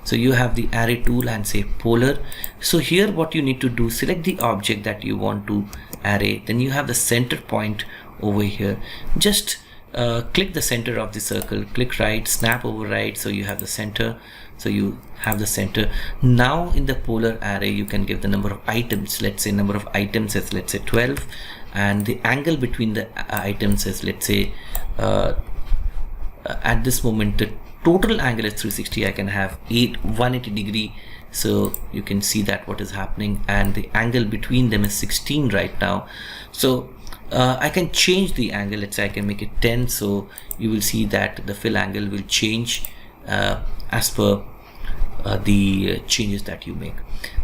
So you have the array tool and say polar. So here what you need to do, select the object that you want to array, then you have the center point over here. Just click the center of the circle, click right, snap over right, so you have the center. So you have the center. Now in the polar array you can give the number of items. Let's say number of items is, let's say 12, and the angle between the items is, let's say at this moment the total angle is 360. I can have 180 degree, so you can see that what is happening, and the angle between them is 16 right now. So I can change the angle. Let's say I can make it 10, so you will see that the fill angle will change as per the changes that you make.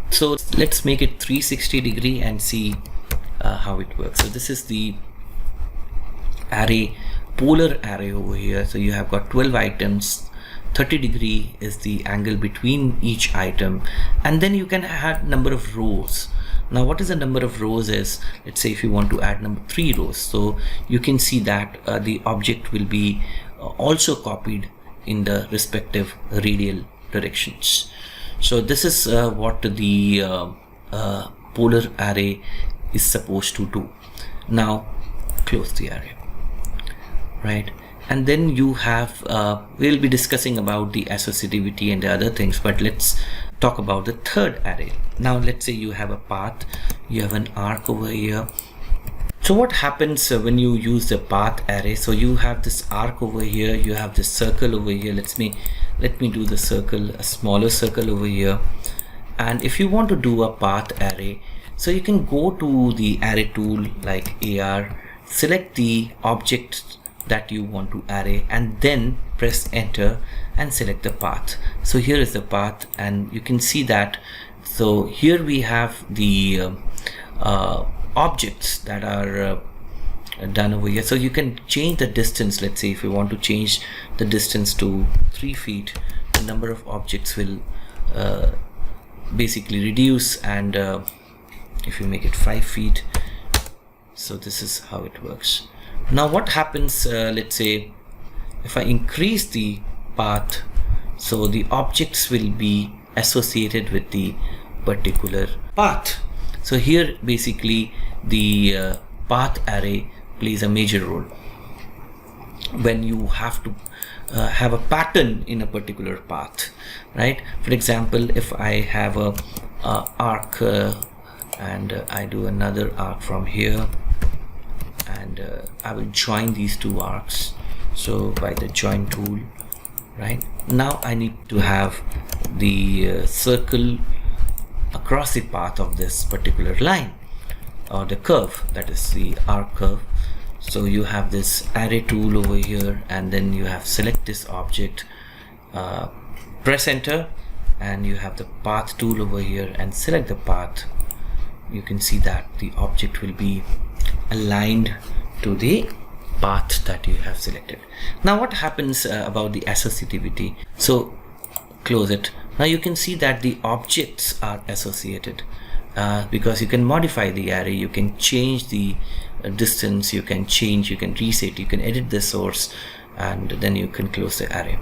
So let's make it 360 degree and see how it works. So this is the array, polar array over here. So you have got 12 items, 30 degree is the angle between each item, and then you can add number of rows. Now what is the number of rows is, let's say if you want to add number 3 rows, so you can see that the object will be also copied in the respective radial directions. So this is what the polar array is supposed to do. Now close the array, right? And then you have we'll be discussing about the associativity and the other things, but let's talk about the third array. Now let's say you have a path, you have an arc over here. So what happens when you use the path array? So you have this arc over here, you have this circle over here. Let me do the circle, a smaller circle over here. And if you want to do a path array, so you can go to the array tool like AR, select the object that you want to array, and then press enter and select the path. So here is the path, and you can see that. So here we have the objects that are done over here. So you can change the distance. Let's say if you want to change the distance to 3 feet, the number of objects will basically reduce, and if you make it 5 feet, so this is how it works. Now what happens, let's say if I increase the path, so the objects will be associated with the particular path. So here basically the path array plays a major role when you have to have a pattern in a particular path, right? For example, if I have a arc and I do another arc from here, and I will join these two arcs, so by the join tool, right? Now I need to have the circle across the path of this particular line or the curve, that is the arc curve. So you have this array tool over here, and then you have select this object, press enter, and you have the path tool over here and select the path. You can see that the object will be aligned to the path that you have selected. Now what happens about the associativity? So close it. Now you can see that the objects are associated because you can modify the array, you can change the distance, you can reset, you can edit the source, and then you can close the array.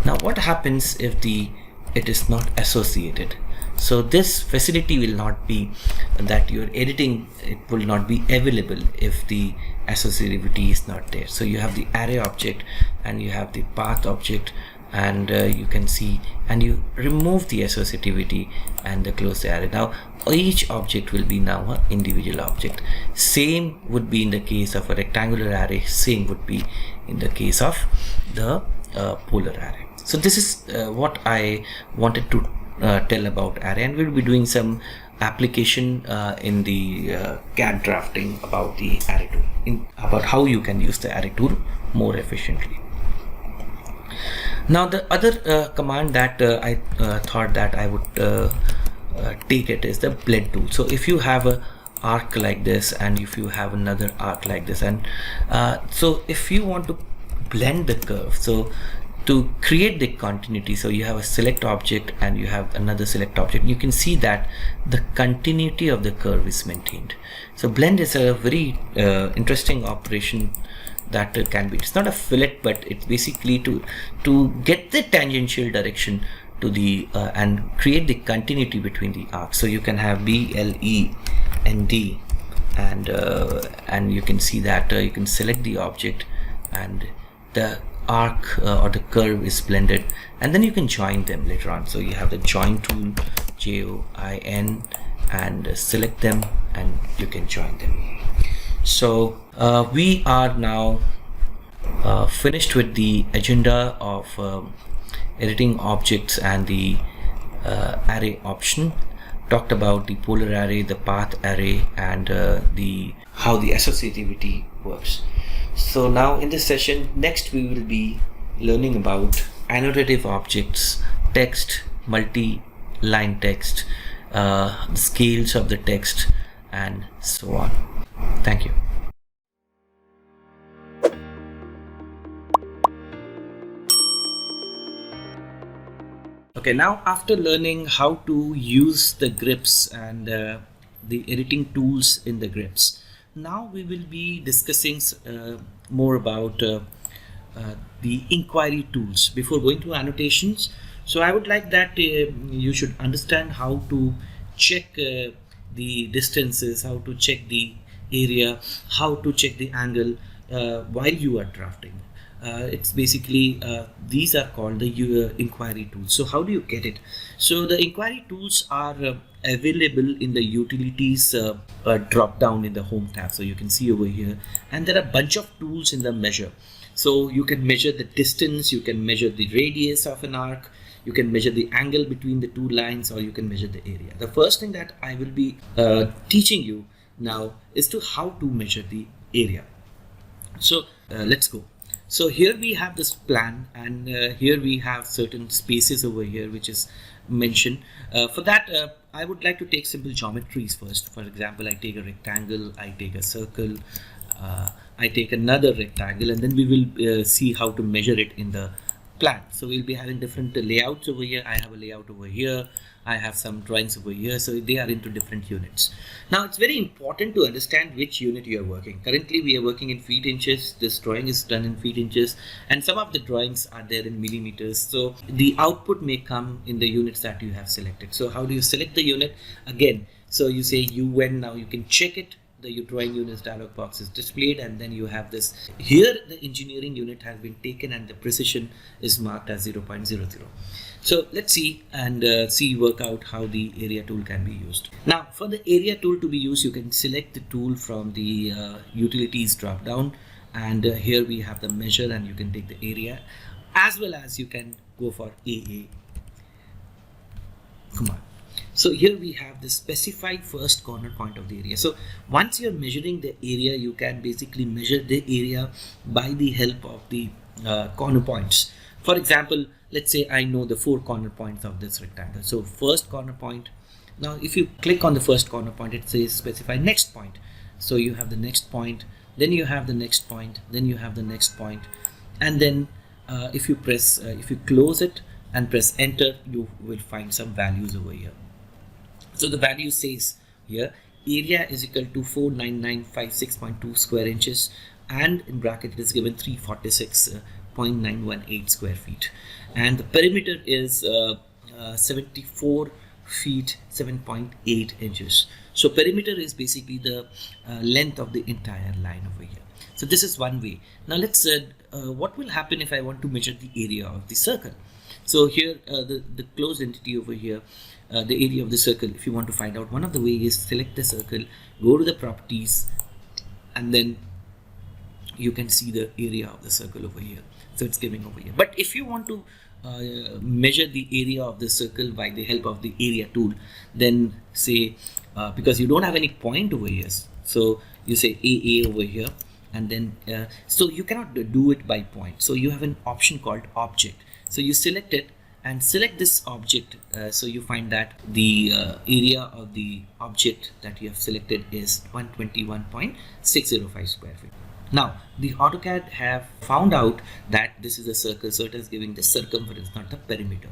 Now what happens if it is not associated? So this facility will not be that you're editing, it will not be available if the associativity is not there. So you have the array object and you have the path object, and you can see, and you remove the associativity and close the array. Now each object will be now an individual object. Same would be in the case of a rectangular array, same would be in the case of the polar array. So this is what I wanted to tell about array, and we'll be doing some application in the CAD drafting about the array tool, about how you can use the array tool more efficiently. Now the other command that I thought that I would take it is the blend tool. So if you have arc like this, and if you have another arc like this, and so if you want to blend the curve, so to create the continuity, so you have a select object and you have another select object, you can see that the continuity of the curve is maintained. So blend is a very interesting operation that can be, it's not a fillet, but it's basically to get the tangential direction to the and create the continuity between the arcs. So you can have B, L, E and D, and you can see that you can select the object and the arc or the curve is blended, and then you can join them later on. So you have the join tool, Join, and select them and you can join them. So we are now finished with the agenda of editing objects and the array option. Talked about the polar array, the path array, and how the associativity works. So now in this session, next we will be learning about annotative objects, text, multi-line text, the scales of the text, and so on. Thank you. Okay, now after learning how to use the grips and the editing tools in the grips, now we will be discussing more about the inquiry tools before going to annotations. So I would like that you should understand how to check the distances, how to check the area, how to check the angle while you are drafting. It's basically these are called the inquiry tools. So how do you get it? So the inquiry tools are available in the utilities drop down in the home tab. So you can see over here, and there are a bunch of tools in the measure. So you can measure the distance, you can measure the radius of an arc, you can measure the angle between the two lines, or you can measure the area. The first thing that I will be teaching you now is to how to measure the area. So let's go. So here we have this plan, and here we have certain spaces over here which is mentioned. For that I would like to take simple geometries first. For example, I take a rectangle, I take a circle, I take another rectangle, and then we will see how to measure it in the plan. So we'll be having different layouts over here. I have a layout over here, I have some drawings over here, so they are into different units. Now it's very important to understand which unit you are working. Currently we are working in feet inches, this drawing is done in feet inches, and some of the drawings are there in millimeters. So the output may come in the units that you have selected. So how do you select the unit? Again, so you say UN, now you can check it. The drawing units dialog box is displayed, and then you have this here, the engineering unit has been taken and the precision is marked as 0.00. So let's see and work out how the area tool can be used. Now for the area tool to be used, you can select the tool from the utilities drop down, and here we have the measure, and you can take the area, as well as you can go for AA command. So here we have the specified first corner point of the area. So once you're measuring the area, you can basically measure the area by the help of the corner points. For example, let's say I know the 4 corner points of this rectangle. So first corner point. Now if you click on the first corner point, it says specify next point. So you have the next point, then you have the next point, then you have the next point, and then if you close it and press enter, you will find some values over here. So the value says here area is equal to 49956.2 square inches, and in bracket it is given 346.918 square feet, and the perimeter is 74 feet 7.8 inches. So perimeter is basically the length of the entire line over here. So this is one way. Now let's what will happen if I want to measure the area of the circle? So here the closed entity over here, the area of the circle, if you want to find out, one of the ways is select the circle, go to the properties, and then you can see the area of the circle over here. So it's giving over here. But if you want to measure the area of the circle by the help of the area tool, then say because you don't have any point over here, so you say AA over here, and then so you cannot do it by point. So you have an option called object. So you select it, and select this object. So you find that the area of the object that you have selected is 121.605 square feet. Now the AutoCAD have found out that this is a circle, so it is giving the circumference, not the perimeter.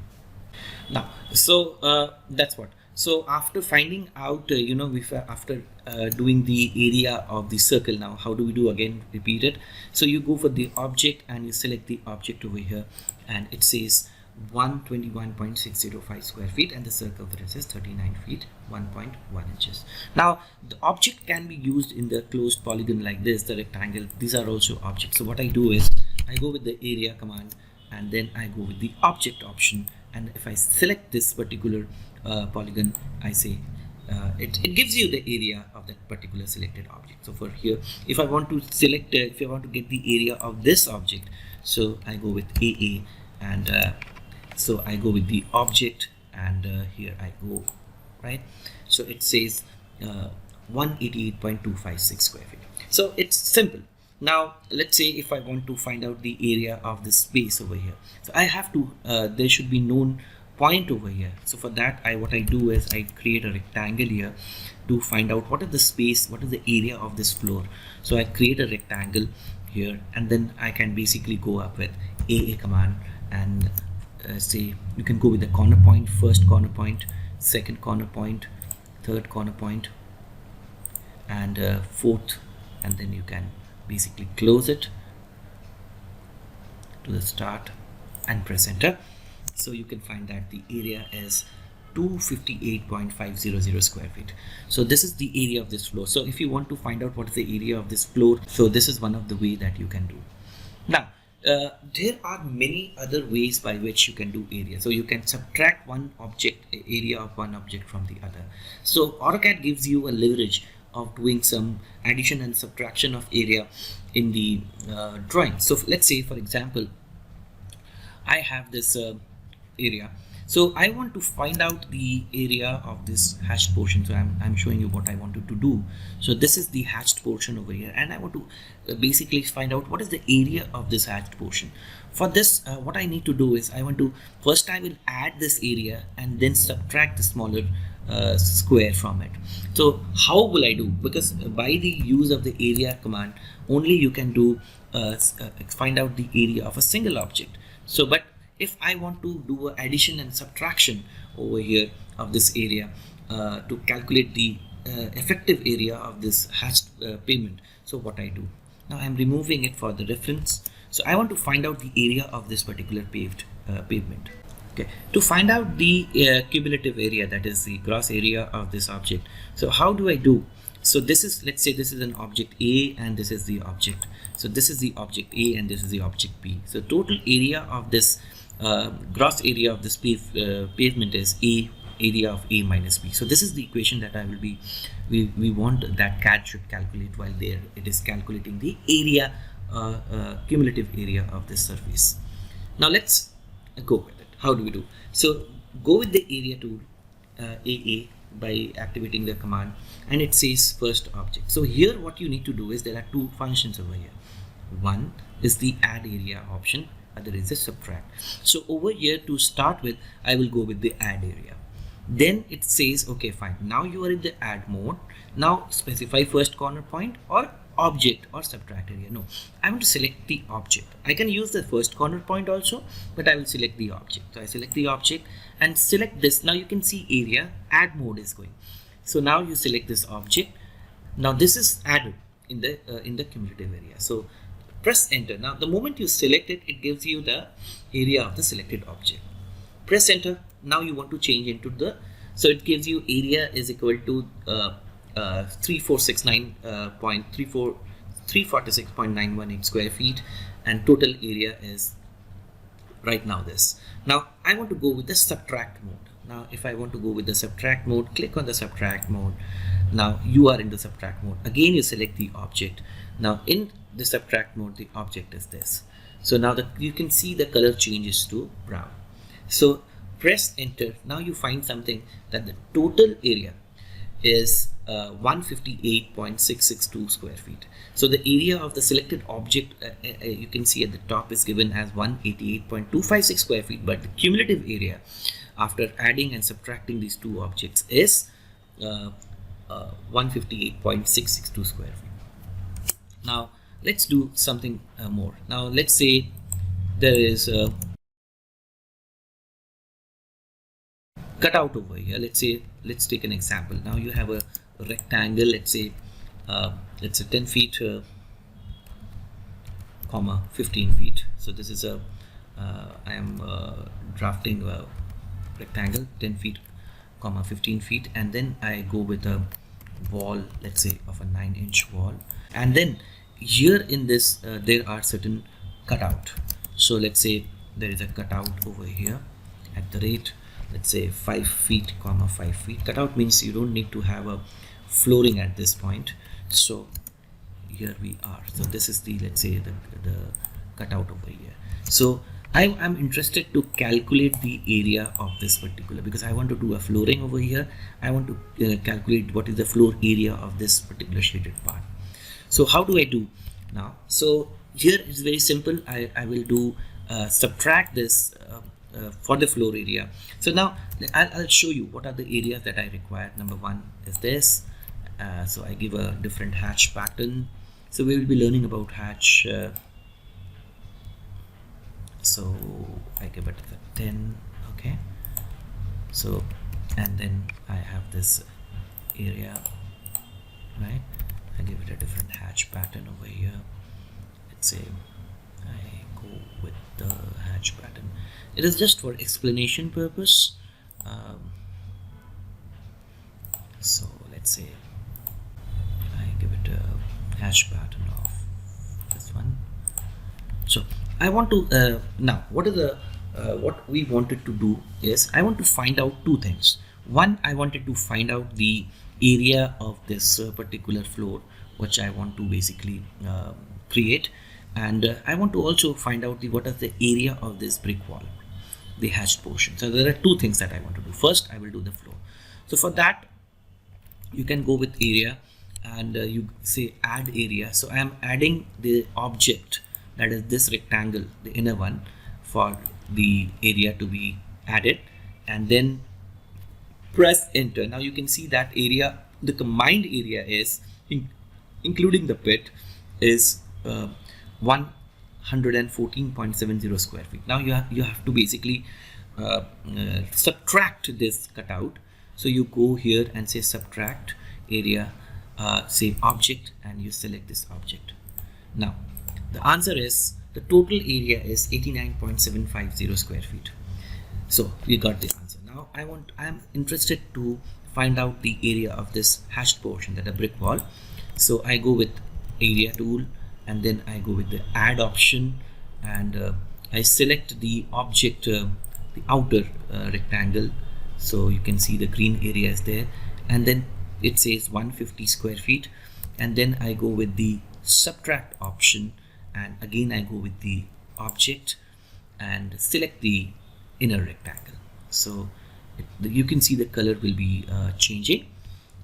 Now that's what. So after finding out after doing the area of the circle, now how do we do? Again, repeat it. So you go for the object and you select the object over here, and it says 121.605 square feet and the circumference is 39 feet 1.1 inches. Now the object can be used in the closed polygon like this, the rectangle. These are also objects. So what I do is I go with the area command and then I go with the object option, and if I select this particular polygon, I say it gives you the area of that particular selected object. So for here, if I want to select if I want to get the area of this object, so I go with AA, and so I go with the object, and here I go, right? So it says 188.256 square feet. So it's simple. Now let's say if I want to find out the area of this space over here, so I have to there should be known point over here. So for that, what I do is I create a rectangle here to find out what is the space, what is the area of this floor. So I create a rectangle here, and then I can basically go up with AA command and say you can go with the corner point, first corner point, second corner point, third corner point, and fourth, and then you can basically close it to the start and press enter. So you can find that the area is 258.500 square feet. So this is the area of this floor. So if you want to find out what is the area of this floor, so this is one of the way that you can do. Now there are many other ways by which you can do area. So you can subtract one object, area of one object from the other. So AutoCAD gives you a leverage of doing some addition and subtraction of area in the drawing. So let's say, for example, I have this area. So I want to find out the area of this hashed portion. So I'm showing you what I wanted to do. So this is the hashed portion over here, and I want to basically find out what is the area of this hashed portion. For this, what I need to do is I will add this area and then subtract the smaller square from it. So how will I do? Because by the use of the area command, only you can do find out the area of a single object. So but if I want to do addition and subtraction over here of this area to calculate the effective area of this hashed pavement, so what I do, now I'm removing it for the reference. So I want to find out the area of this particular pavement. Okay, to find out the cumulative area, that is the gross area of this object. So how do I do? So this is, let's say this is an object A and this is the object. So this is the object A and this is the object B. So total area of this gross area of this pavement is A, area of A minus B. So this is the equation that I will be, we want that CAD should calculate while there it is calculating the area, cumulative area of this surface. Now let's go with it. How do we do? So go with the area tool, AA, by activating the command, and it says first object. So here what you need to do is there are two functions over here. One is the add area option, other is the subtract. So over here to start with, I will go with the add area. Then it says okay, fine, now you are in the add mode. Now specify first corner point or object or subtract area. No, I want to select the object. I can use the first corner point also, but I will select the object. So I select the object and select this. Now you can see area, add mode is going. So now you select this object. Now this is added in the cumulative area. So press enter. Now the moment you select it, it gives you the area of the selected object. Press enter. Now you want to change into the, so it gives you area is equal to 346.918 square feet, and total area is right now this. Now I want to go with the subtract mode. Now if I want to go with the subtract mode, click on the subtract mode. Now you are in the subtract mode. Again you select the object. Now in the subtract mode, the object is this. So now you can see the color changes to brown. So press enter. Now you find something that the total area is 158.662 square feet. So the area of the selected object, you can see at the top, is given as 188.256 square feet, but the cumulative area after adding and subtracting these two objects is 158.662 square feet. Now let's do something more. Now let's say there is a cutout over here. Let's take an example. Now you have a rectangle, let's say it's a 10 feet comma 15 feet. So this is a I am drafting a rectangle 10 feet comma 15 feet, and then I go with a wall, let's say of a 9-inch wall, and then here in this there are certain cutout. So let's say there is a cutout over here at the rate, let's say 5 feet comma 5 feet. Cutout means you don't need to have a flooring at this point. So here we are. So this is the, let's say the cutout over here. So I am interested to calculate the area of this particular, because I want to do a flooring over here. I want to calculate what is the floor area of this particular shaded part. So how do I do now? So here it's very simple. I will do subtract this for the floor area. So now I'll show you what are the areas that I require. Number one is this. So I give a different hatch pattern. So we will be learning about hatch. So I give it a 10. Okay. So and then I have this area, right? I give it a different hatch pattern over here. Let's say I go with the hatch pattern. It is just for explanation purpose. So let's say I give it a hatch pattern of this one. So I want to now what we wanted to do is I want to find out two things. One, I wanted to find out the area of this particular floor which I want to basically create, and I want to also find out what is the area of this brick wall, the hatched portion. So there are two things that I want to do. First, I will do the floor. So for that, you can go with area and you say add area. So I am adding the object, that is this rectangle, the inner one, for the area to be added, and then press enter. Now you can see that area, the combined area is including the pit is 114.70 square feet. Now you have to basically subtract this cutout. So you go here and say subtract area, say object, and you select this object. Now the answer is the total area is 89.750 square feet. So we got the answer. Now I am interested to find out the area of this hashed portion, that a brick wall. So I go with area tool, and then I go with the add option, and I select the object, the outer rectangle. So you can see the green area is there, and then it says 150 square feet, and then I go with the subtract option, and again I go with the object and select the inner rectangle. So you can see the color will be changing,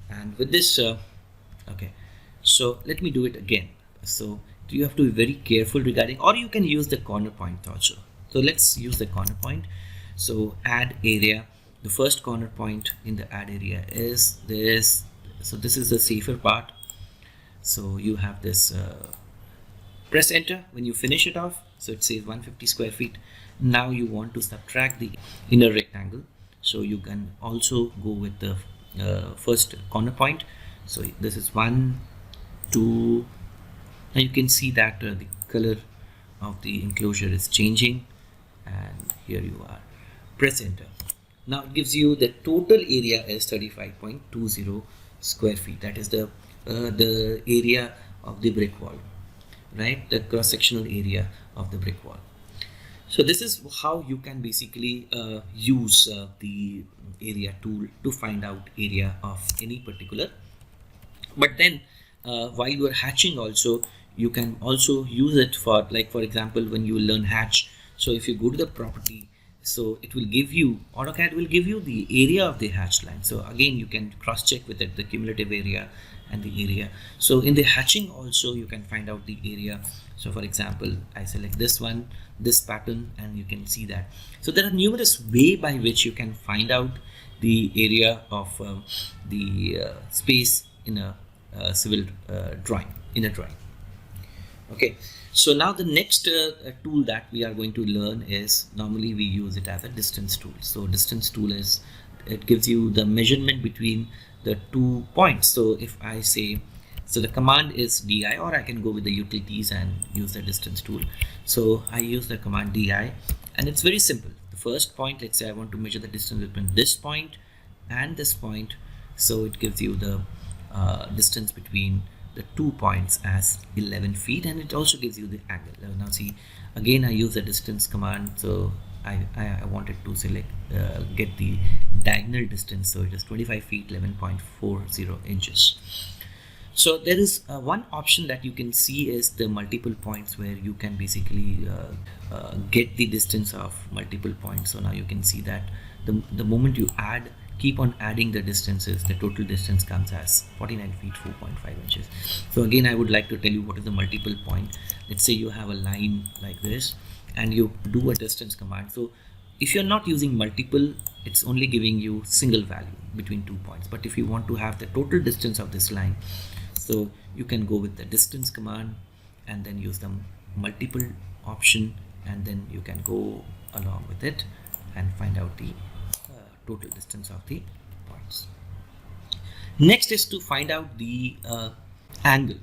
and with this okay, so let me do it again. So you have to be very careful regarding, or you can use the corner point also. So let's use the corner point. So add area, the first corner point in the add area is this. So this is the safer part. So you have this press enter when you finish it off. So it says 150 square feet. Now you want to subtract the inner rectangle, so you can also go with the first corner point. So this is 1, 2. Now you can see that the color of the enclosure is changing, and here you are. Press enter. Now it gives you the total area is 35.20 square feet. That is the area of the brick wall, right? The cross-sectional area of the brick wall. So this is how you can basically use the area tool to find out area of any particular. But then while you are hatching also, you can also use it for, like for example, when you learn hatch. So if you go to the property, So it will give you, AutoCAD will give you the area of the hatched line. So again, you can cross check with it, the cumulative area and the area. So in the hatching also, you can find out the area. So for example, I select this one, this pattern, and you can see that. So there are numerous ways by which you can find out the area of the space in a civil drawing, in a drawing. Okay, so now the next tool that we are going to learn is, normally we use it as a distance tool. So distance tool is, it gives you the measurement between the 2 points. So if I say, so the command is di, or I can go with the utilities and use the distance tool. So I use the command di, and it's very simple. The first point, let's say I want to measure the distance between this point and this point. So it gives you the distance between the 2 points as 11 feet, and it also gives you the angle. Now see, again I use the distance command. So I wanted to select get the diagonal distance, so it is 25 feet 11.40 inches. So there is one option that you can see is the multiple points, where you can basically get the distance of multiple points. So now you can see that the moment you keep on adding the distances, the total distance comes as 49 feet 4.5 inches. So again, I would like to tell you what is the multiple point. Let's say you have a line like this and you do a distance command. So if you're not using multiple, it's only giving you single value between 2 points. But if you want to have the total distance of this line, so you can go with the distance command and then use the multiple option, and then you can go along with it and find out the total distance of the points. Next is to find out the angle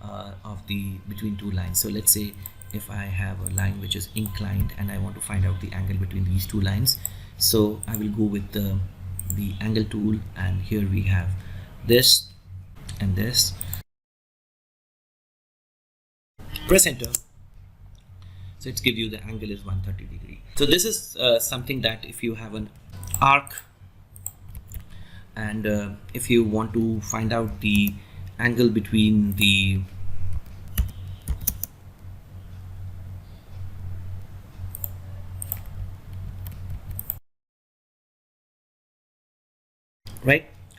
of the between two lines. So let's say if I have a line which is inclined and I want to find out the angle between these two lines, so I will go with the angle tool, and here we have this and this. Press enter. So it's give you the angle is 130 degree. So this is something that if you have an arc, and if you want to find out the angle between the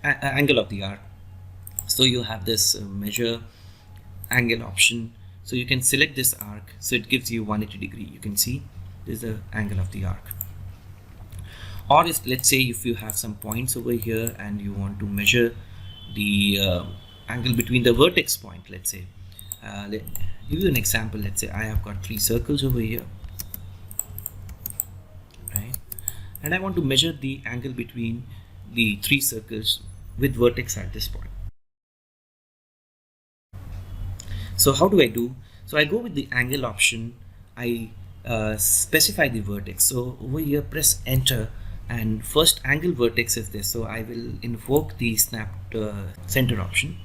angle of the arc, so you have this measure angle option. So you can select this arc, so it gives you 180 degree. You can see this is the angle of the arc. Or if, let's say if you have some points over here and you want to measure the angle between the vertex point, let's say, let give you an example. Let's say I have got 3 circles over here, right? And I want to measure the angle between the 3 circles with vertex at this point. So how do I do? So I go with the angle option, I specify the vertex. So over here press enter, and first angle vertex is this. So I will invoke the snap center option.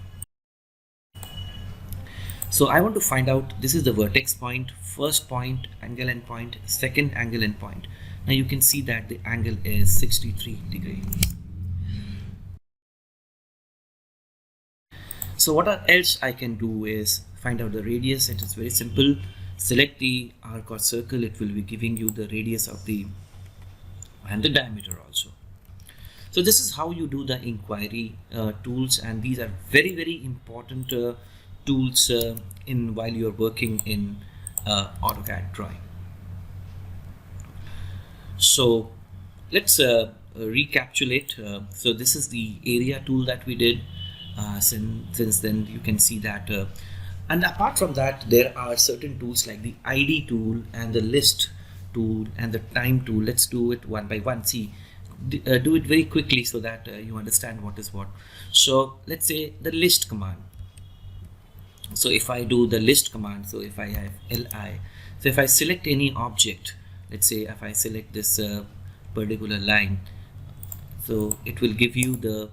So I want to find out, this is the vertex point, first point, angle endpoint, second angle endpoint. Now you can see that the angle is 63 degrees. So what else I can do is find out the radius. It is very simple. Select the arc or circle. It will be giving you the radius of the and the diameter also. So this is how you do the inquiry tools, and these are very, very important tools while you're working in AutoCAD drawing. So let's recapitulate. So this is the area tool that we did. Since then you can see that and apart from that, there are certain tools like the ID tool and the list tool and the time tool. Let's do it one by one. See, do it very quickly so that you understand what is what. So let's say the list command. So if I do the list command, so if I have LI, so if I select any object, let's say if I select this particular line, so it will give you the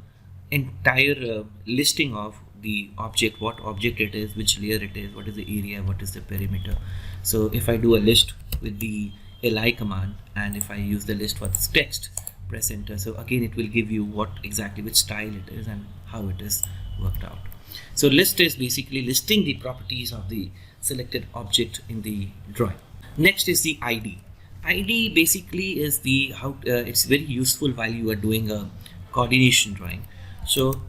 entire listing of the object, what object it is, which layer it is, what is the area, what is the perimeter. So if I do a list with the li command, and if I use the list for this text, press enter, so again it will give you what exactly which style it is and how it is worked out. So list is basically listing the properties of the selected object in the drawing. Next is the ID. ID basically is the how it's very useful while you are doing a coordination drawing. So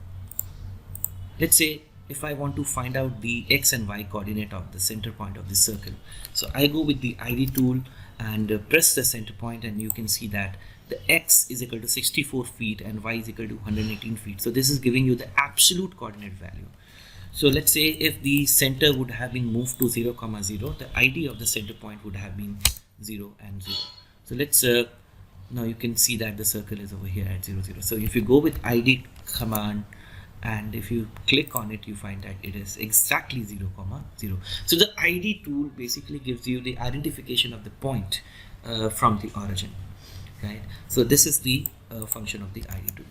let's say if I want to find out the x and y coordinate of the center point of the circle, so I go with the ID tool and press the center point, and you can see that the x is equal to 64 feet and y is equal to 118 feet. So this is giving you the absolute coordinate value. So let's say if the center would have been moved to 0, 0, the ID of the center point would have been 0 and 0. So let's now you can see that the circle is over here at 0, 0. So if you go with ID command and if you click on it, you find that it is exactly 0, 0. So the ID tool basically gives you the identification of the point from the origin, right? So this is the function of the ID tool.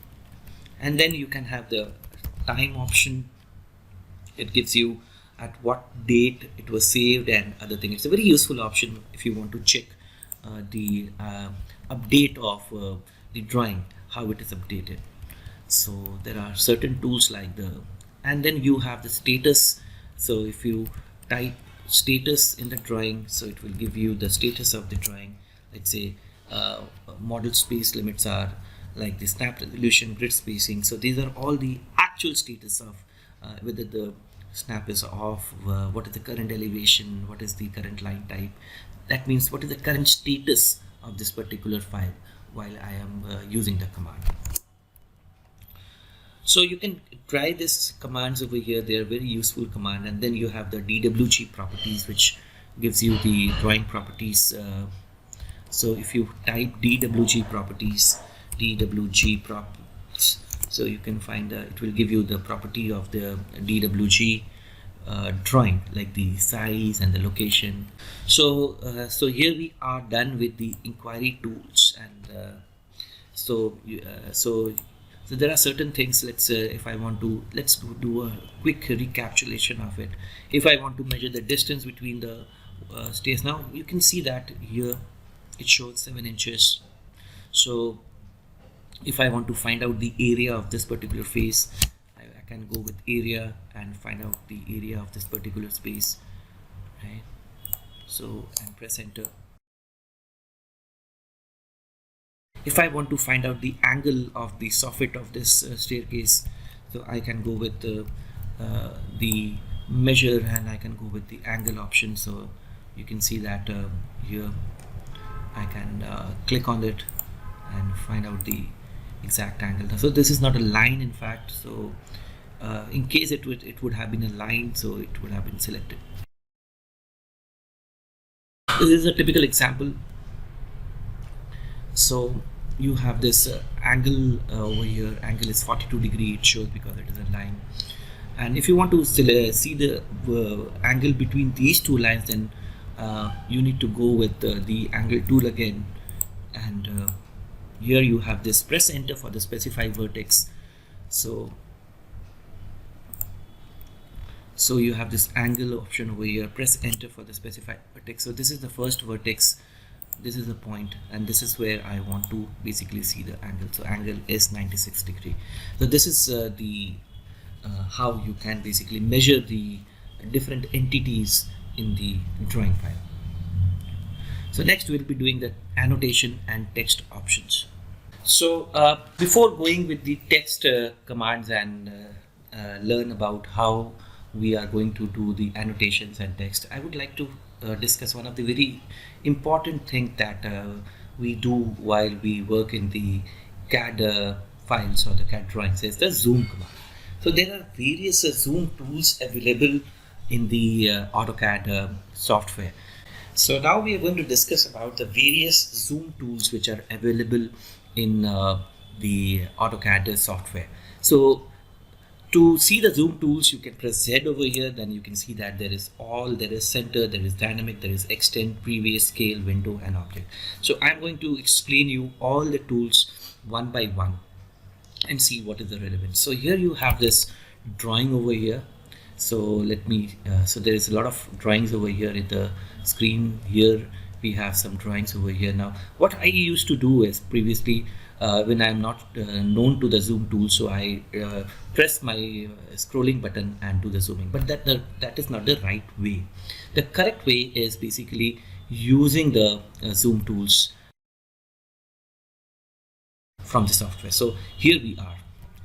And then you can have the time option. It gives you at what date it was saved and other things. It's a very useful option if you want to check the update of the drawing, how it is updated. So there are certain tools like and then you have the status. So if you type status in the drawing, so it will give you the status of the drawing. Let's say model space limits are like the snap resolution, grid spacing. So these are all the actual status of whether the snap is off, what is the current elevation, what is the current line type. That means what is the current status of this particular file while I am using the command. So you can try this commands over here. They are very useful command. And then you have the DWG properties, which gives you the drawing properties. So if you type DWG properties, so you can find it will give you the property of the DWG drawing, like the size and the location. So here we are done with the inquiry tools, and so there are certain things. Let's if I want to, let's do a quick recapitulation of it. If I want to measure the distance between the stairs, now you can see that here it shows 7 inches. So if I want to find out the area of this particular face, I can go with area and find out the area of this particular space, right? So and press enter. If I want to find out the angle of the soffit of this staircase, so I can go with the measure and I can go with the angle option. So you can see that here I can click on it and find out the exact angle. So this is not a line, in fact. So in case it would have been a line, so it would have been selected. This is a typical example. So you have this angle over here. Angle is 42 degree. It shows because it is a line. And if you want to see the angle between these two lines, then you need to go with the angle tool again. And here you have this, press enter for the specified vertex. So you have this angle option over here. Press enter for the specified vertex. So this is the first vertex. This is the point, and this is where I want to basically see the angle. So angle is 96 degree. So this is the how you can basically measure the different entities in the drawing file. So next we'll be doing the annotation and text options. So before going with the text commands and learn about how we are going to do the annotations and text, I would like to discuss one of the very important things that we do while we work in the CAD files or the CAD drawings is the zoom command. So there are various zoom tools available in the AutoCAD software. So now we are going to discuss about the various zoom tools which are available in the AutoCAD software. So to see the zoom tools, you can press Z over here. Then you can see that there is center, there is dynamic, there is extend, previous, scale, window, and object. So I'm going to explain you all the tools one by one and see what is the relevance. So here you have this drawing over here. So let me so there is a lot of drawings over here in the screen. Here we have some drawings over here. Now what I used to do is previously when I am not known to the zoom tool, so I press my scrolling button and do the zooming, but that is not the right way. The correct way is basically using the zoom tools from the software. So here we are.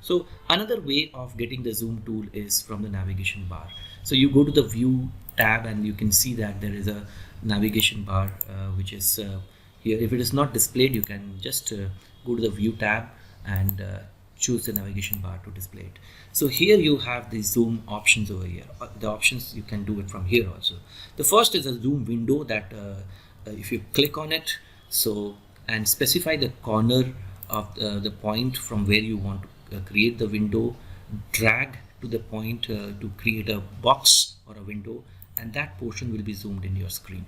So another way of getting the zoom tool is from the navigation bar. So you go to the view tab and you can see that there is a navigation bar which is here. If it is not displayed, you can just go to the view tab and choose the navigation bar to display it. So here you have the zoom options over here. The options, you can do it from here also. The first is a zoom window that if you click on it, so and specify the corner of the point from where you want to create the window, drag to the point to create a box or a window, and that portion will be zoomed in your screen.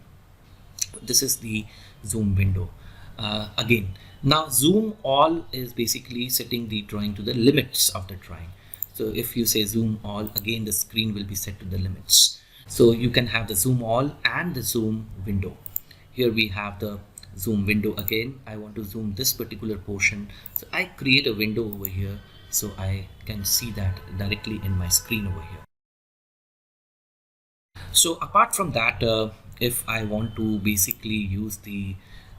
This is the zoom window. Again, now zoom all is basically setting the drawing to the limits of the drawing. So if you say zoom all, again the screen will be set to the limits. So you can have the zoom all and the zoom window. Here we have the zoom window. Again, I want to zoom this particular portion, so I create a window over here so I can see that directly in my screen over here. So apart from that, if I want to basically use the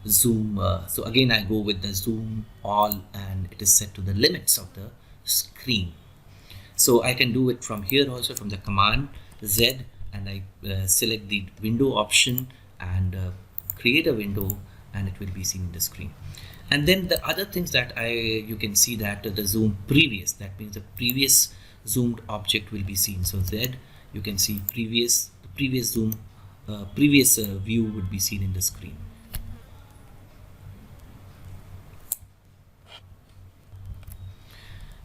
zoom, so again I go with the zoom all and it is set to the limits of the screen. So I can do it from here also, from the command Z, and I select the window option and create a window, and it will be seen in the screen. And then the other things that you can see that the zoom previous, that means the previous zoomed object will be seen. So Z, you can see previous zoom, previous view would be seen in the screen.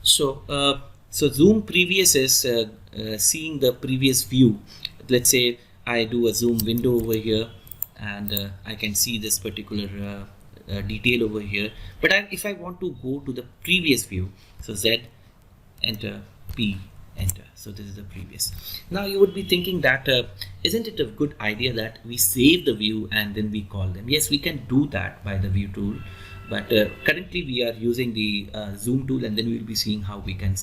So so zoom previous is seeing the previous view. Let's say I do a zoom window over here, and I can see this particular detail over here. But if I want to go to the previous view, so Z, enter, P, enter. So this is the previous. Now you would be thinking that isn't it a good idea that we save the view and then we call them? Yes, we can do that by the view tool, but currently we are using the zoom tool, and then we will be seeing how we can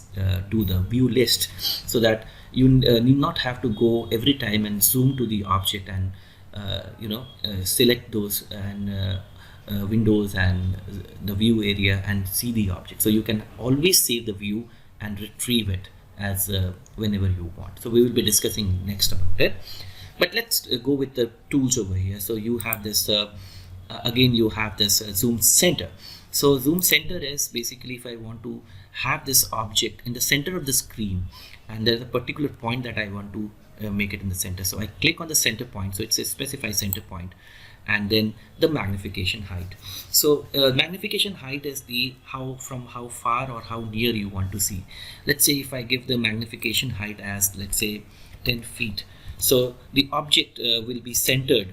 do the view list, so that you need not have to go every time and zoom to the object and select those and windows and the view area and see the object. So you can always save the view and retrieve it as whenever you want. So we will be discussing next about it, but let's go with the tools over here. So you have this again you have this zoom center. So zoom center is basically if I want to have this object in the center of the screen, and there's a particular point that I want to make it in the center. So I click on the center point, so it says specify center point, and then the magnification height. So magnification height is the from how far or how near you want to see. Let's say if I give the magnification height as, let's say, 10 feet, so the object will be centered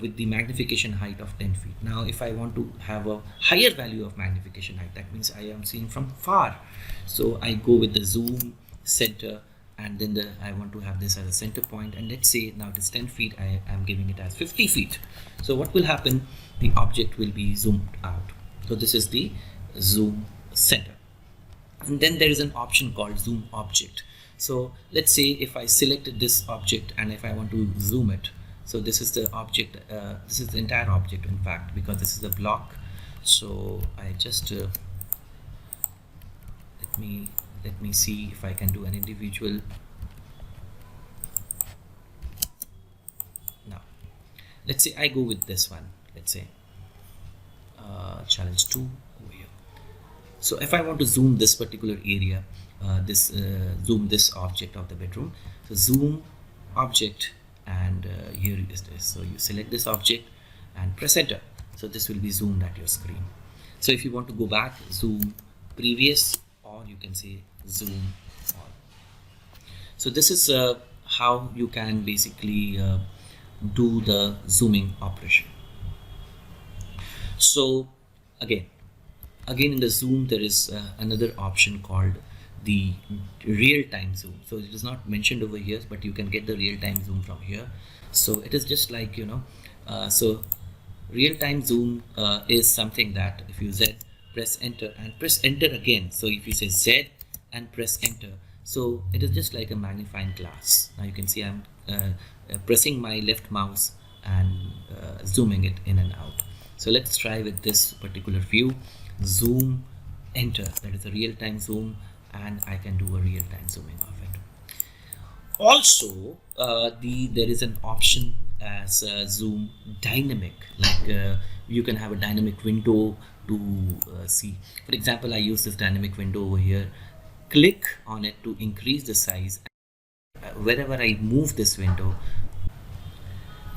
with the magnification height of 10 feet. Now if I want to have a higher value of magnification height, that means I am seeing from far, so I go with the zoom center, and then I want to have this as a center point, and let's say now it is 10 feet, I am giving it as 50 feet. So what will happen? The object will be zoomed out. So this is the zoom center. And then there is an option called zoom object. So let's say if I selected this object and if I want to zoom it, so this is the object, this is the entire object in fact, because this is the block. So I just let me see if I can do an individual. Now let's say I go with this one, let's say challenge 2 over here. So if I want to zoom this particular area, zoom this object of the bedroom, so zoom object, and here is this. So you select this object and press enter, so this will be zoomed at your screen. So if you want to go back, zoom previous, or you can say zoom all. So this is how you can basically do the zooming operation. So again in the zoom there is another option called the real-time zoom. So it is not mentioned over here, but you can get the real-time zoom from here. So it is just like, so real-time zoom is something that if you Z, press enter and press enter again. So if you say Z and press enter, so it is just like a magnifying glass. Now you can see I'm pressing my left mouse and zooming it in and out. So let's try with this particular view. Zoom, enter, that is a real-time zoom, and I can do a real-time zooming of it. Also, there is an option as zoom dynamic, like you can have a dynamic window to see. For example, I use this dynamic window over here. Click on it to increase the size. Wherever I move this window,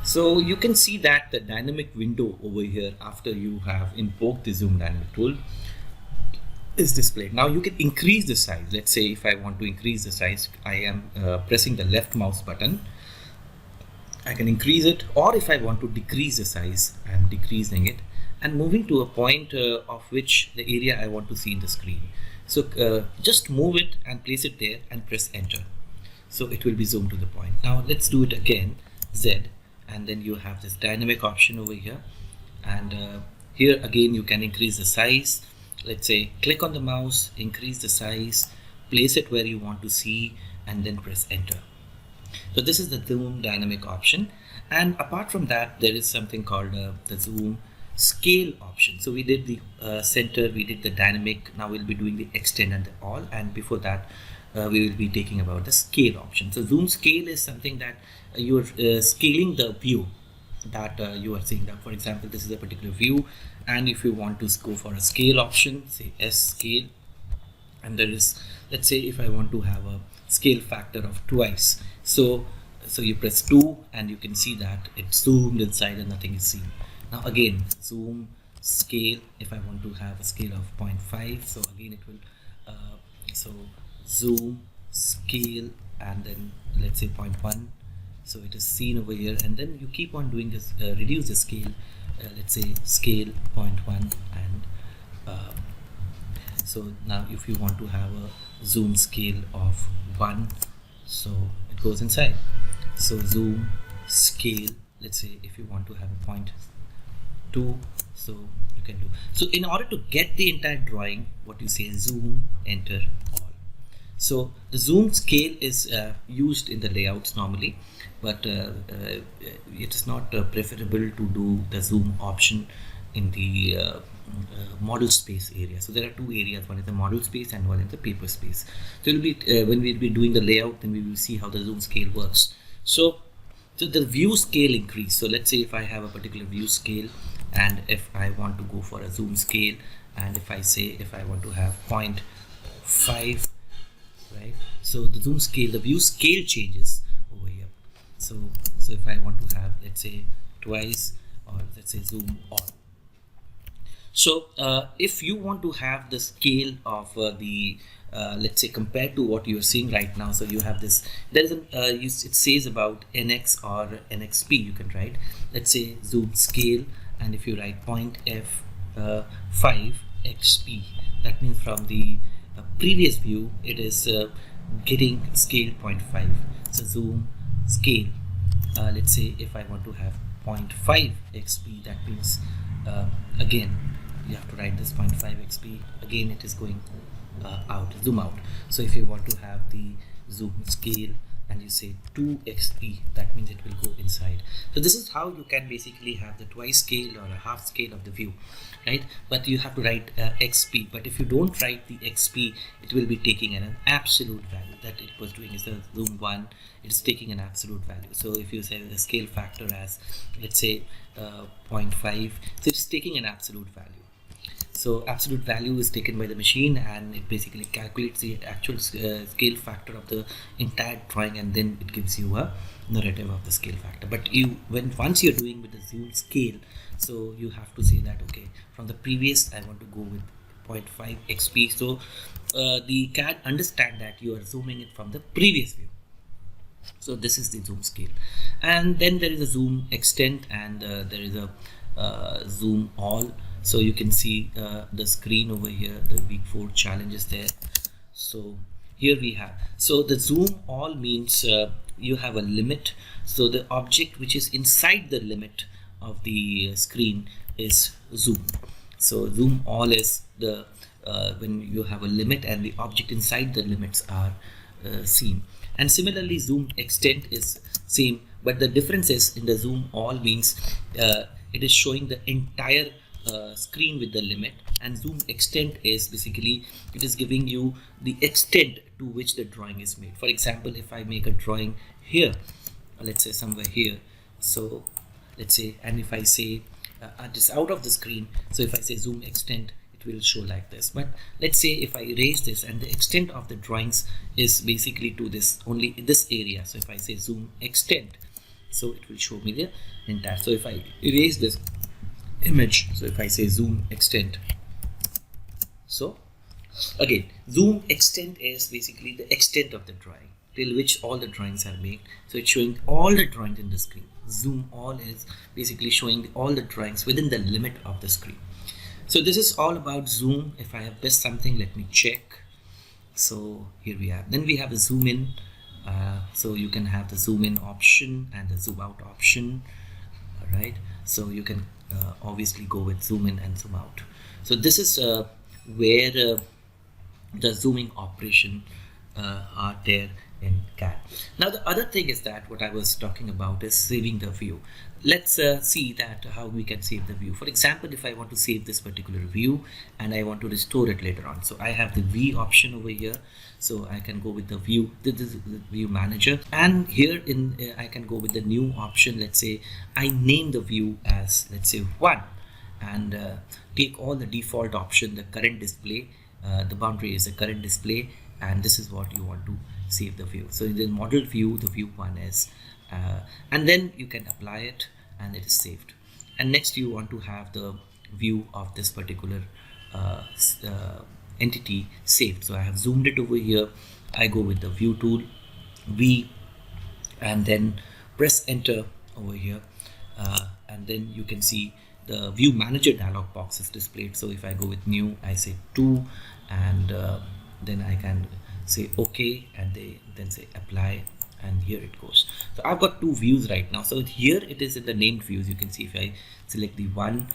so you can see that the dynamic window over here, after you have invoked the zoom dynamic tool, is displayed. Now you can increase the size. Let's say if I want to increase the size, I am pressing the left mouse button. I can increase it, or if I want to decrease the size, I am decreasing it and moving to a point of which the area I want to see in the screen. So just move it and place it there and press enter. So it will be zoomed to the point. Now let's do it again, Z, and then you have this dynamic option over here, and here again you can increase the size. Let's say click on the mouse, increase the size, place it where you want to see, and then press enter. So this is the zoom dynamic option. And apart from that, there is something called the zoom scale option. So we did the center, we did the dynamic, now we'll be doing the extend and the all, and before that we will be taking about the scale option. So zoom scale is something that you are scaling the view that you are seeing. That, for example, this is a particular view, and if you want to go for a scale option, say S scale, and there is, let's say if I want to have a scale factor of twice, so you press 2 and you can see that it's zoomed inside and nothing is seen. Now again, zoom scale, if I want to have a scale of 0.5, so again it will so zoom scale, and then let's say 0.1, so it is seen over here, and then you keep on doing this, reduce the scale, let's say scale 0.1, and so now if you want to have a zoom scale of 1, so it goes inside. So zoom scale, let's say if you want to have a 0.2, so you can do. So in order to get the entire drawing, what you say is zoom, enter, all. So the zoom scale is used in the layouts normally, but it is not preferable to do the zoom option in the model space area. So there are two areas, one is the model space and one is the paper space. So it will be when we'll be doing the layout, then we will see how the zoom scale works. So the view scale increase. So let's say if I have a particular view scale, and if I want to go for a zoom scale, and if I say if I want to have 0.5, right? So the zoom scale, the view scale changes over here. So if I want to have, let's say twice, or let's say zoom all. So if you want to have the scale of the let's say compared to what you're seeing right now, so you have this, there is an it says about NX or NXP, you can write, let's say zoom scale, and if you write 0.5 XP, that means from the previous view it is getting scale 0.5. So zoom scale, let's say if I want to have 0.5 XP, that means again you have to write this 0.5 XP, again it is going out, zoom out. So if you want to have the zoom scale and you say 2 XP, that means it will go inside. So this is how you can basically have the twice scale or a half scale of the view, right? But you have to write XP, but if you don't write the XP, it will be taking an absolute value. That it was doing is the zoom 1, it is taking an absolute value. So if you say the scale factor as, let's say 0.5, so it's taking an absolute value. So absolute value is taken by the machine, and it basically calculates the actual scale factor of the entire drawing, and then it gives you a narrative of the scale factor. But once you're doing with the zoom scale, so you have to say that, okay, from the previous I want to go with 0.5 XP. So the CAD understand that you are zooming it from the previous view. So this is the zoom scale, and then there is a zoom extent, and there is a zoom all. So you can see the screen over here, the week 4 challenge is there. So here we have, so the zoom all means you have a limit. So the object which is inside the limit of the screen is zoom. So zoom all is the when you have a limit and the object inside the limits are seen. And similarly, zoom extent is same but the difference is in the zoom all means it is showing the entire screen with the limit, and zoom extent is basically it is giving you the extent to which the drawing is made. For example, if I make a drawing here, let's say somewhere here, so let's say, and if I say just out of the screen, so if I say zoom extent, it will show like this. But let's say if I erase this and the extent of the drawings is basically to this only this area, so if I say zoom extent, so it will show me the entire. So if I erase this image, so if I say zoom extent, so again zoom extent is basically the extent of the drawing till which all the drawings are made. So it's showing all the drawings in the screen. Zoom all is basically showing all the drawings within the limit of the screen. So this is all about zoom. If I have missed something, let me check. So here we have, then we have a zoom in. So you can have the zoom in option and the zoom out option. All right, so you can obviously go with zoom in and zoom out. So this is where the zooming operation are there in CAD. Now the other thing is that what I was talking about is saving the view. Let's see that how we can save the view. For example, if I want to save this particular view and I want to restore it later on, so I have the V option over here, so I can go with the view, this is the view manager, and here in I can go with the new option. Let's say I name the view as, let's say, 1, and take all the default option, the current display, the boundary is the current display, and this is what you want to save the view. So in the model view, the view 1 is and then you can apply it and it is saved. And next you want to have the view of this particular entity saved. So I have zoomed it over here. I go with the view tool, V, and then press enter over here, and then you can see the view manager dialog box is displayed. So if I go with new, I say 2, and then I can say OK, and then say apply, and here it goes. So I've got 2 views right now. So here it is in the named views. You can see if I select the 1,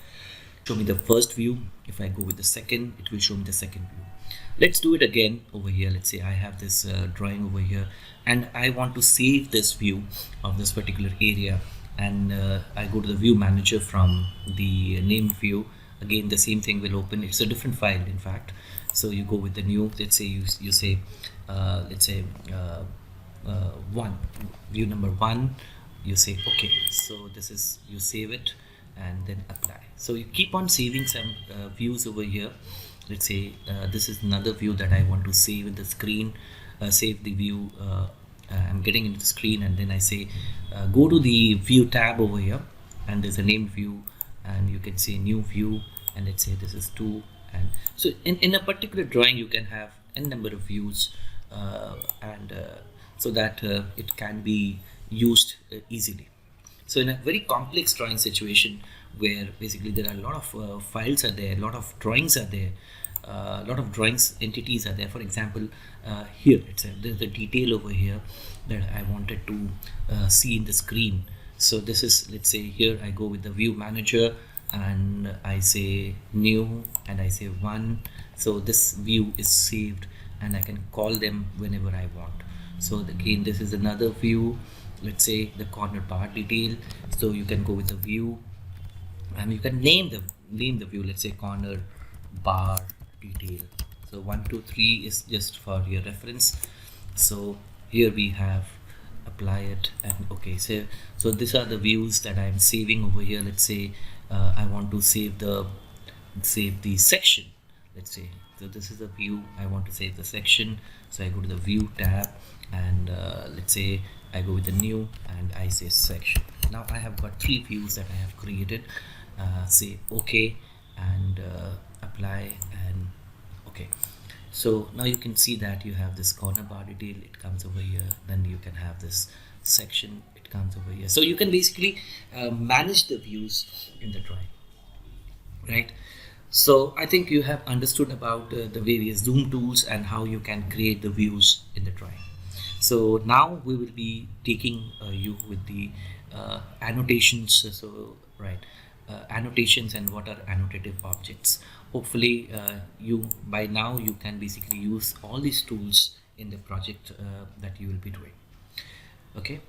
show me the first view. If I go with the second, it will show me the second view. Let's do it again over here. Let's say I have this drawing over here and I want to save this view of this particular area, and I go to the view manager from the named view. Again the same thing will open. It's a different file in fact. So you go with the new, let's say you say let's say 1, view number 1, you say okay. So this is, you save it and then apply. So you keep on saving some views over here. Let's say this is another view that I want to save in the screen, save the view. I'm getting into the screen, and then I say go to the view tab over here, and there's a named view, and you can say new view, and let's say this is 2. And so in a particular drawing you can have n number of views, and so that it can be used easily. So in a very complex drawing situation where basically there are a lot of files are there, a lot of drawings are there, a lot of drawings entities are there. For example, here there's a detail over here that I wanted to see in the screen. So this is, let's say here I go with the view manager and I say new and I say 1. So this view is saved and I can call them whenever I want. So again, this is another view, let's say the corner bar detail. So you can go with the view and you can name the view, let's say corner bar detail. So 1 2 3 is just for your reference. So here we have apply it, and okay, so these are the views that I'm saving over here. Let's say I want to save the section, let's say. So this is the view, I want to save the section. So I go to the view tab and let's say I go with the new and I say section. Now I have got 3 views that I have created. Say okay and apply and okay. So now you can see that you have this corner bar detail, it comes over here, then you can have this section, it comes over here. So you can basically manage the views in the drawing, right? So I think you have understood about the various zoom tools and how you can create the views in the drawing. So now we will be taking you with the annotations. So right, annotations and what are annotative objects. Hopefully you by now you can basically use all these tools in the project that you will be doing. Okay.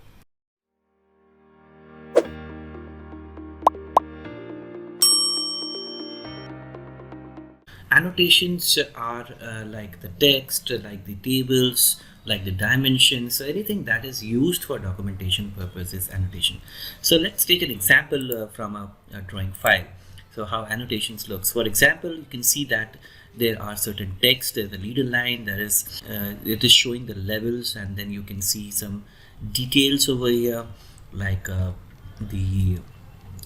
annotations are like the text, like the tables, like the dimensions, so anything that is used for documentation purposes, annotation. So let's take an example from a drawing file. So how annotations looks. For example, you can see that there are certain text, there's a leader line, there is it is showing the levels, and then you can see some details over here, like the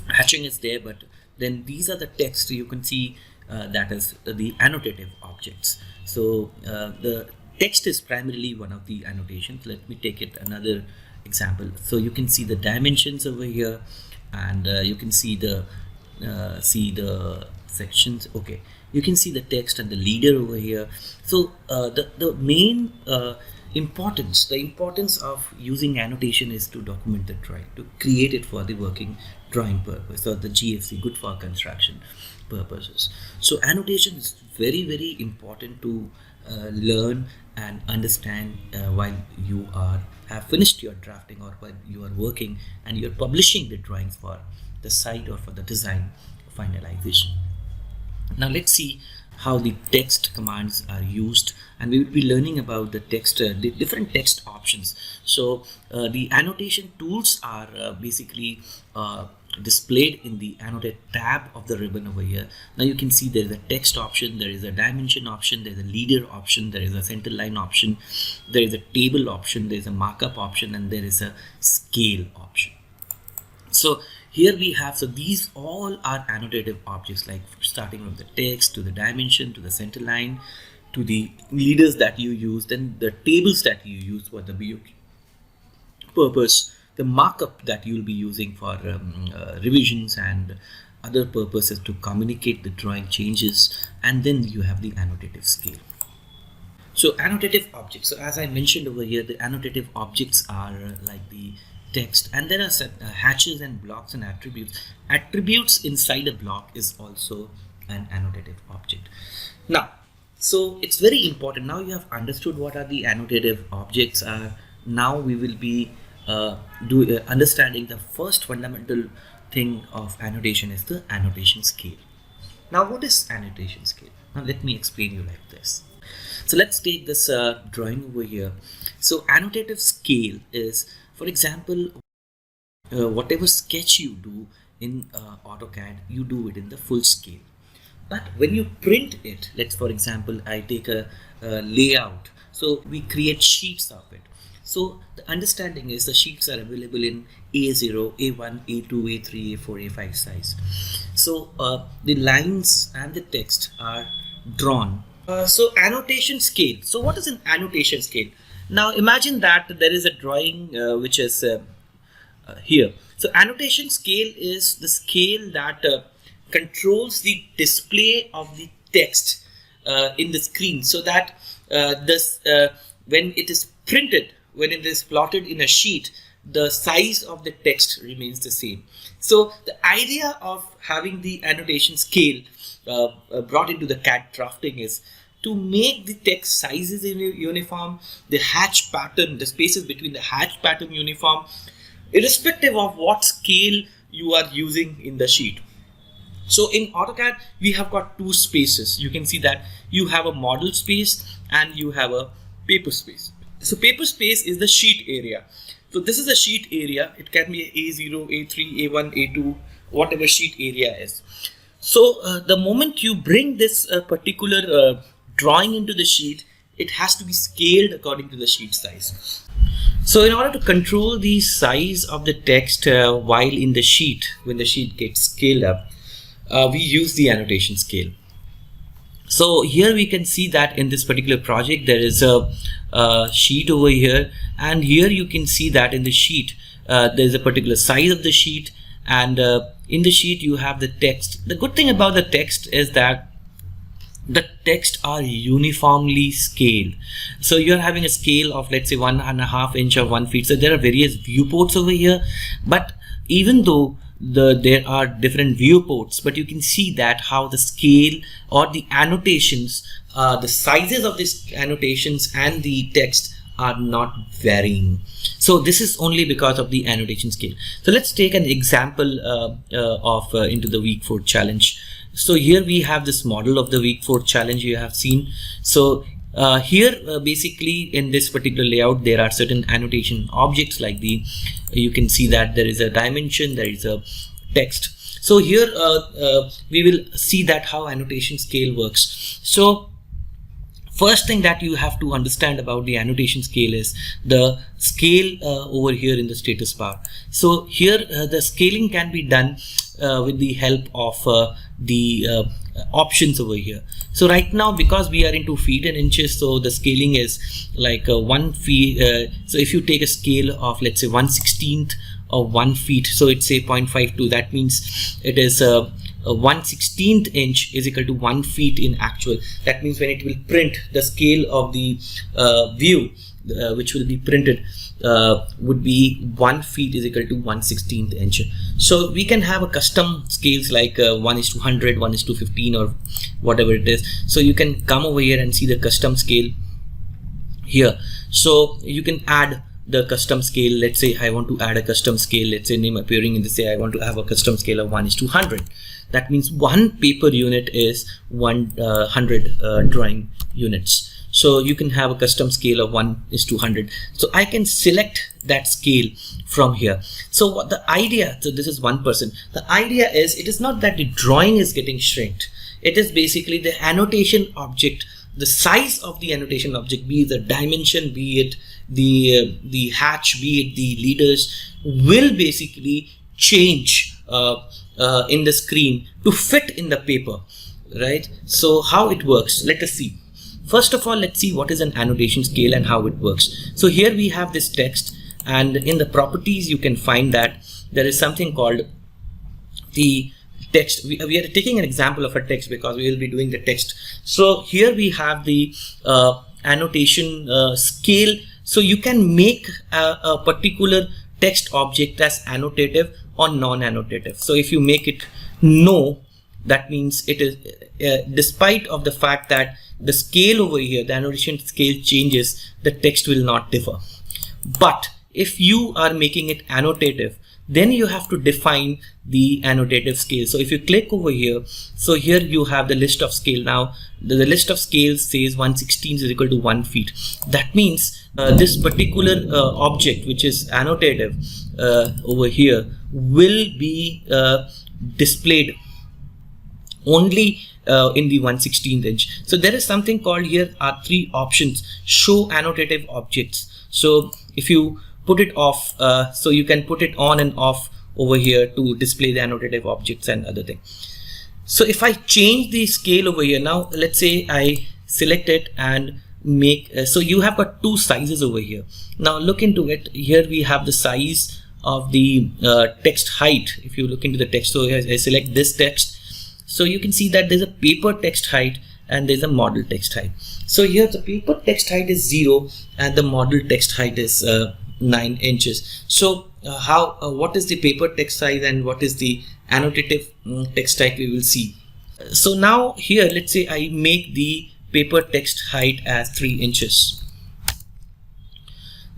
hatching is there, but then these are the text you can see that is the annotative objects. So the text is primarily one of the annotations. Let me take it another example. So you can see the dimensions over here, and you can see the sections. Okay, you can see the text and the leader over here. So the main importance of using annotation is to document the drawing, to create it for the working drawing purpose, or the GFC, good for construction purposes. So annotation is very, very important to learn and understand while you have finished your drafting, or while you are working and you're publishing the drawings for the site or for the design finalization. Now let's see how the text commands are used, and we will be learning about the text, the different text options. So the annotation tools are basically displayed in the annotate tab of the ribbon over here. Now you can see there is a text option, there is a dimension option, there is a leader option, there is a center line option, there is a table option, there is a markup option, and there is a scale option. So here we have, so these all are annotative objects, like starting from the text to the dimension to the center line to the leaders that you use, then the tables that you use for the purpose, the markup that you'll be using for revisions and other purposes to communicate the drawing changes, and then you have the annotative scale. So annotative objects, so as I mentioned over here, the annotative objects are like the text, and there are hatches and blocks and attributes inside a block is also an annotative object. Now, so it's very important. Now you have understood what are the annotative objects are. Now we will be understanding the first fundamental thing of annotation is the annotation scale. Now what is annotation scale? Now let me explain you like this. So let's take this drawing over here. So annotative scale is, for example, whatever sketch you do in AutoCAD, you do it in the full scale. But when you print it, let's, for example, I take a layout. So we create sheets of it. So the understanding is the sheets are available in A0, A1, A2, A3, A4, A5 size. So the lines and the text are drawn. So annotation scale. So what is an annotation scale? Now imagine that there is a drawing which is here. So annotation scale is the scale that controls the display of the text in the screen, so that when it is printed, when it is plotted in a sheet, the size of the text remains the same. So the idea of having the annotation scale brought into the CAD drafting is to make the text sizes uniform, the hatch pattern, the spaces between the hatch pattern uniform, irrespective of what scale you are using in the sheet. So in AutoCAD, we have got two spaces. You can see that you have a model space and you have a paper space. So paper space is the sheet area. So this is a sheet area. It can be A0, A3, A1, A2, whatever sheet area is. So the moment you bring this particular drawing into the sheet, it has to be scaled according to the sheet size. So in order to control the size of the text while in the sheet, when the sheet gets scaled up, we use the annotation scale. So here we can see that in this particular project there is a sheet over here, and here you can see that in the sheet there is a particular size of the sheet, and in the sheet you have the text. The good thing about the text is that the text are uniformly scaled. So you're having a scale of, let's say, 1.5 inch or 1 feet. So there are various viewports over here, but even though there are different viewports, but you can see that how the scale or the annotations, the sizes of these annotations and the text are not varying. So this is only because of the annotation scale. So let's take an example of into the week 4 challenge. So here we have this model of the week 4 challenge you have seen. So here basically in this particular layout there are certain annotation objects like you can see that there is a dimension, there is a text. So here we will see that how annotation scale works. So first thing that you have to understand about the annotation scale is the scale over here in the status bar. So here the scaling can be done with the help of the options over here. So right now, because we are into feet and inches, so the scaling is like 1 feet. So if you take a scale of, let's say, 1/16 of 1 feet, so it's say 0.52, that means it is a 1/16 inch is equal to 1 feet in actual. That means when it will print, the scale of the view which will be printed would be 1 feet is equal to 1/16 inch. So we can have a custom scales like 1:100, 1:15, or whatever it is. So you can come over here and see the custom scale here. So you can add the custom scale. Let's say I want to add a custom scale, let's say name appearing in the, say I want to have a custom scale of 1:100. That means one paper unit is 100 drawing units. So you can have a custom scale of 1:100. So I can select that scale from here. So what the idea, so this is 1%. The idea is, it is not that the drawing is getting shrinked. It is basically the annotation object, the size of the annotation object, be it the dimension, be it the hatch, be it the leaders, will basically change in the screen to fit in the paper, right? So how it works, let us see. First of all, let's see what is an annotation scale and how it works. So here we have this text, and in the properties you can find that there is something called the text. We are taking an example of a text because we will be doing the text. So here we have the annotation scale. So you can make a particular text object as annotative or non-annotative. So if you make it no, that means it is despite of the fact that the scale over here, the annotation scale changes, the text will not differ. But if you are making it annotative, then you have to define the annotative scale. So if you click over here, so here you have the list of scale. Now the list of scales says 1/16 is equal to 1 feet. That means this particular object which is annotative over here will be displayed only in the 1/16 inch. So there is something called, here are 3 options: show annotative objects. So if you put it off, so you can put it on and off over here to display the annotative objects and other thing. So if I change the scale over here, now let's say I select it and make so you have got 2 sizes over here. Now look into it. Here we have the size of the text height. If you look into the text, so I select this text, so you can see that there's a paper text height and there's a model text height. So here the paper text height is 0 and the model text height is 9 inches. So what is the paper text size and what is the annotative text height, we will see. So now here, let's say I make the paper text height as 3 inches.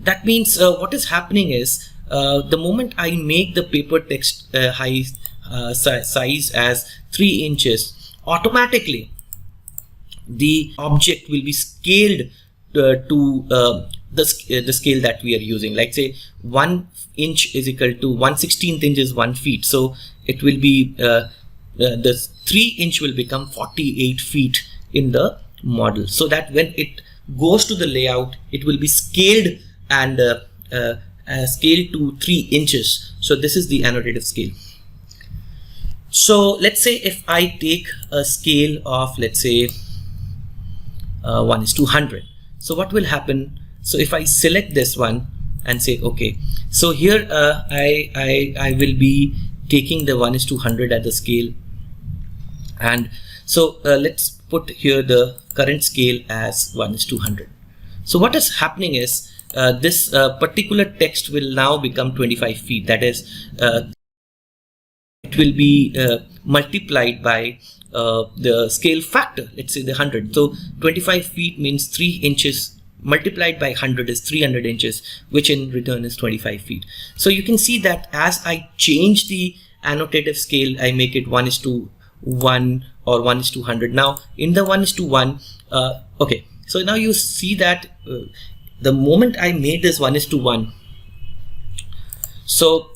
That means what is happening is the moment I make the paper text size as 3 inches, automatically the object will be scaled to the scale that we are using. Like say 1 inch is equal to 1/16 inch is 1 feet. So it will be the 3 inch will become 48 feet in the model, so that when it goes to the layout, it will be scaled and scaled to 3 inches. So this is the annotative scale. So let's say if I take a scale of, let's say 1:100. So what will happen? So if I select this one and say okay, so here I will be taking the 1:100 at the scale, and so let's put here the current scale as 1:100. So what is happening is this particular text will now become 25 feet. That is, it will be multiplied by the scale factor, let's say the 100. So 25 feet means 3 inches multiplied by 100 is 300 inches, which in return is 25 feet. So you can see that as I change the annotative scale, I make it 1:1 1 or 1 is to 100. Now in the 1 is to 1, okay, so now you see that the moment I made this 1 is to 1, so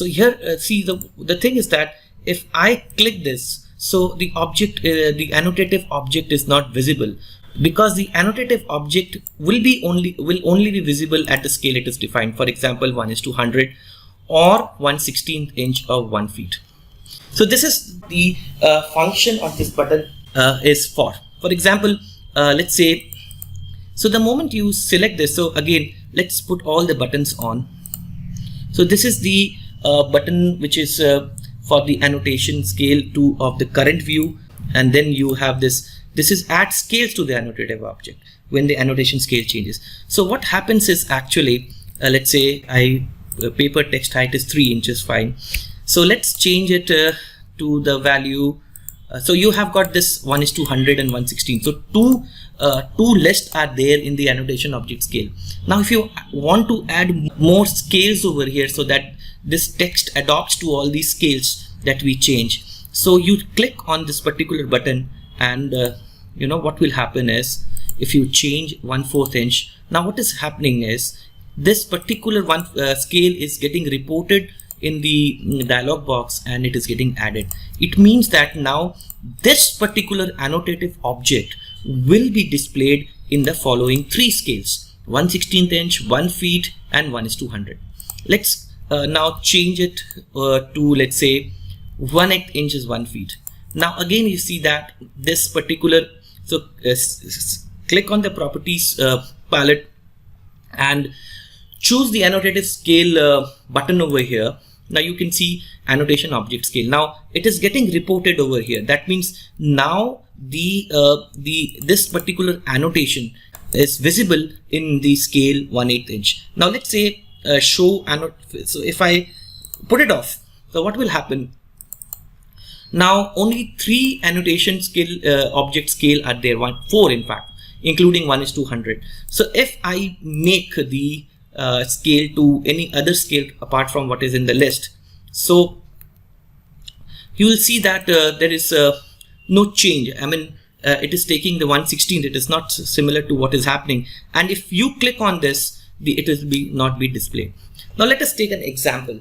here see the thing is that if I click this, so the object, the annotative object is not visible, because the annotative object will only be visible at the scale it is defined. For example, 1 is to 100 or 1/16 inch or 1 feet. So this is the function of this button is for. For example, let's say, so the moment you select this, so again let's put all the buttons on. So this is the button which is for the annotation scale 2 of the current view, and then you have this is add scales to the annotative object when the annotation scale changes. So what happens is actually, let's say paper text height is 3 inches, fine. So let's change it to the value. So you have got this 1 is to 100 and 1/16. So two lists are there in the annotation object scale. Now if you want to add more scales over here so that this text adopts to all these scales that we change, so you click on this particular button, and you know what will happen is, if you change 1/4 inch, now what is happening is this particular scale is getting reported in the dialog box and it is getting added. It means that now this particular annotative object will be displayed in the following 3 scales: 1/16 inch, 1 feet, and 1 is to 100. Let's now change it to, let's say, 1/8 inch is 1 feet. Now again you see that this particular, so click on the properties palette and choose the annotative scale button over here. Now you can see annotation object scale. Now it is getting reported over here. That means now this particular annotation is visible in the scale 1/8 inch. Now let's say show so if I put it off, so what will happen? Now only 3 annotation scale object scale are there, 4 in fact, including 1 is to 100. So if I make the scale to any other scale apart from what is in the list, so you will see that there is no change. I mean, it is taking the 1/16. It is not similar to what is happening. And if you click on this, it will not be displayed. Now let us take an example.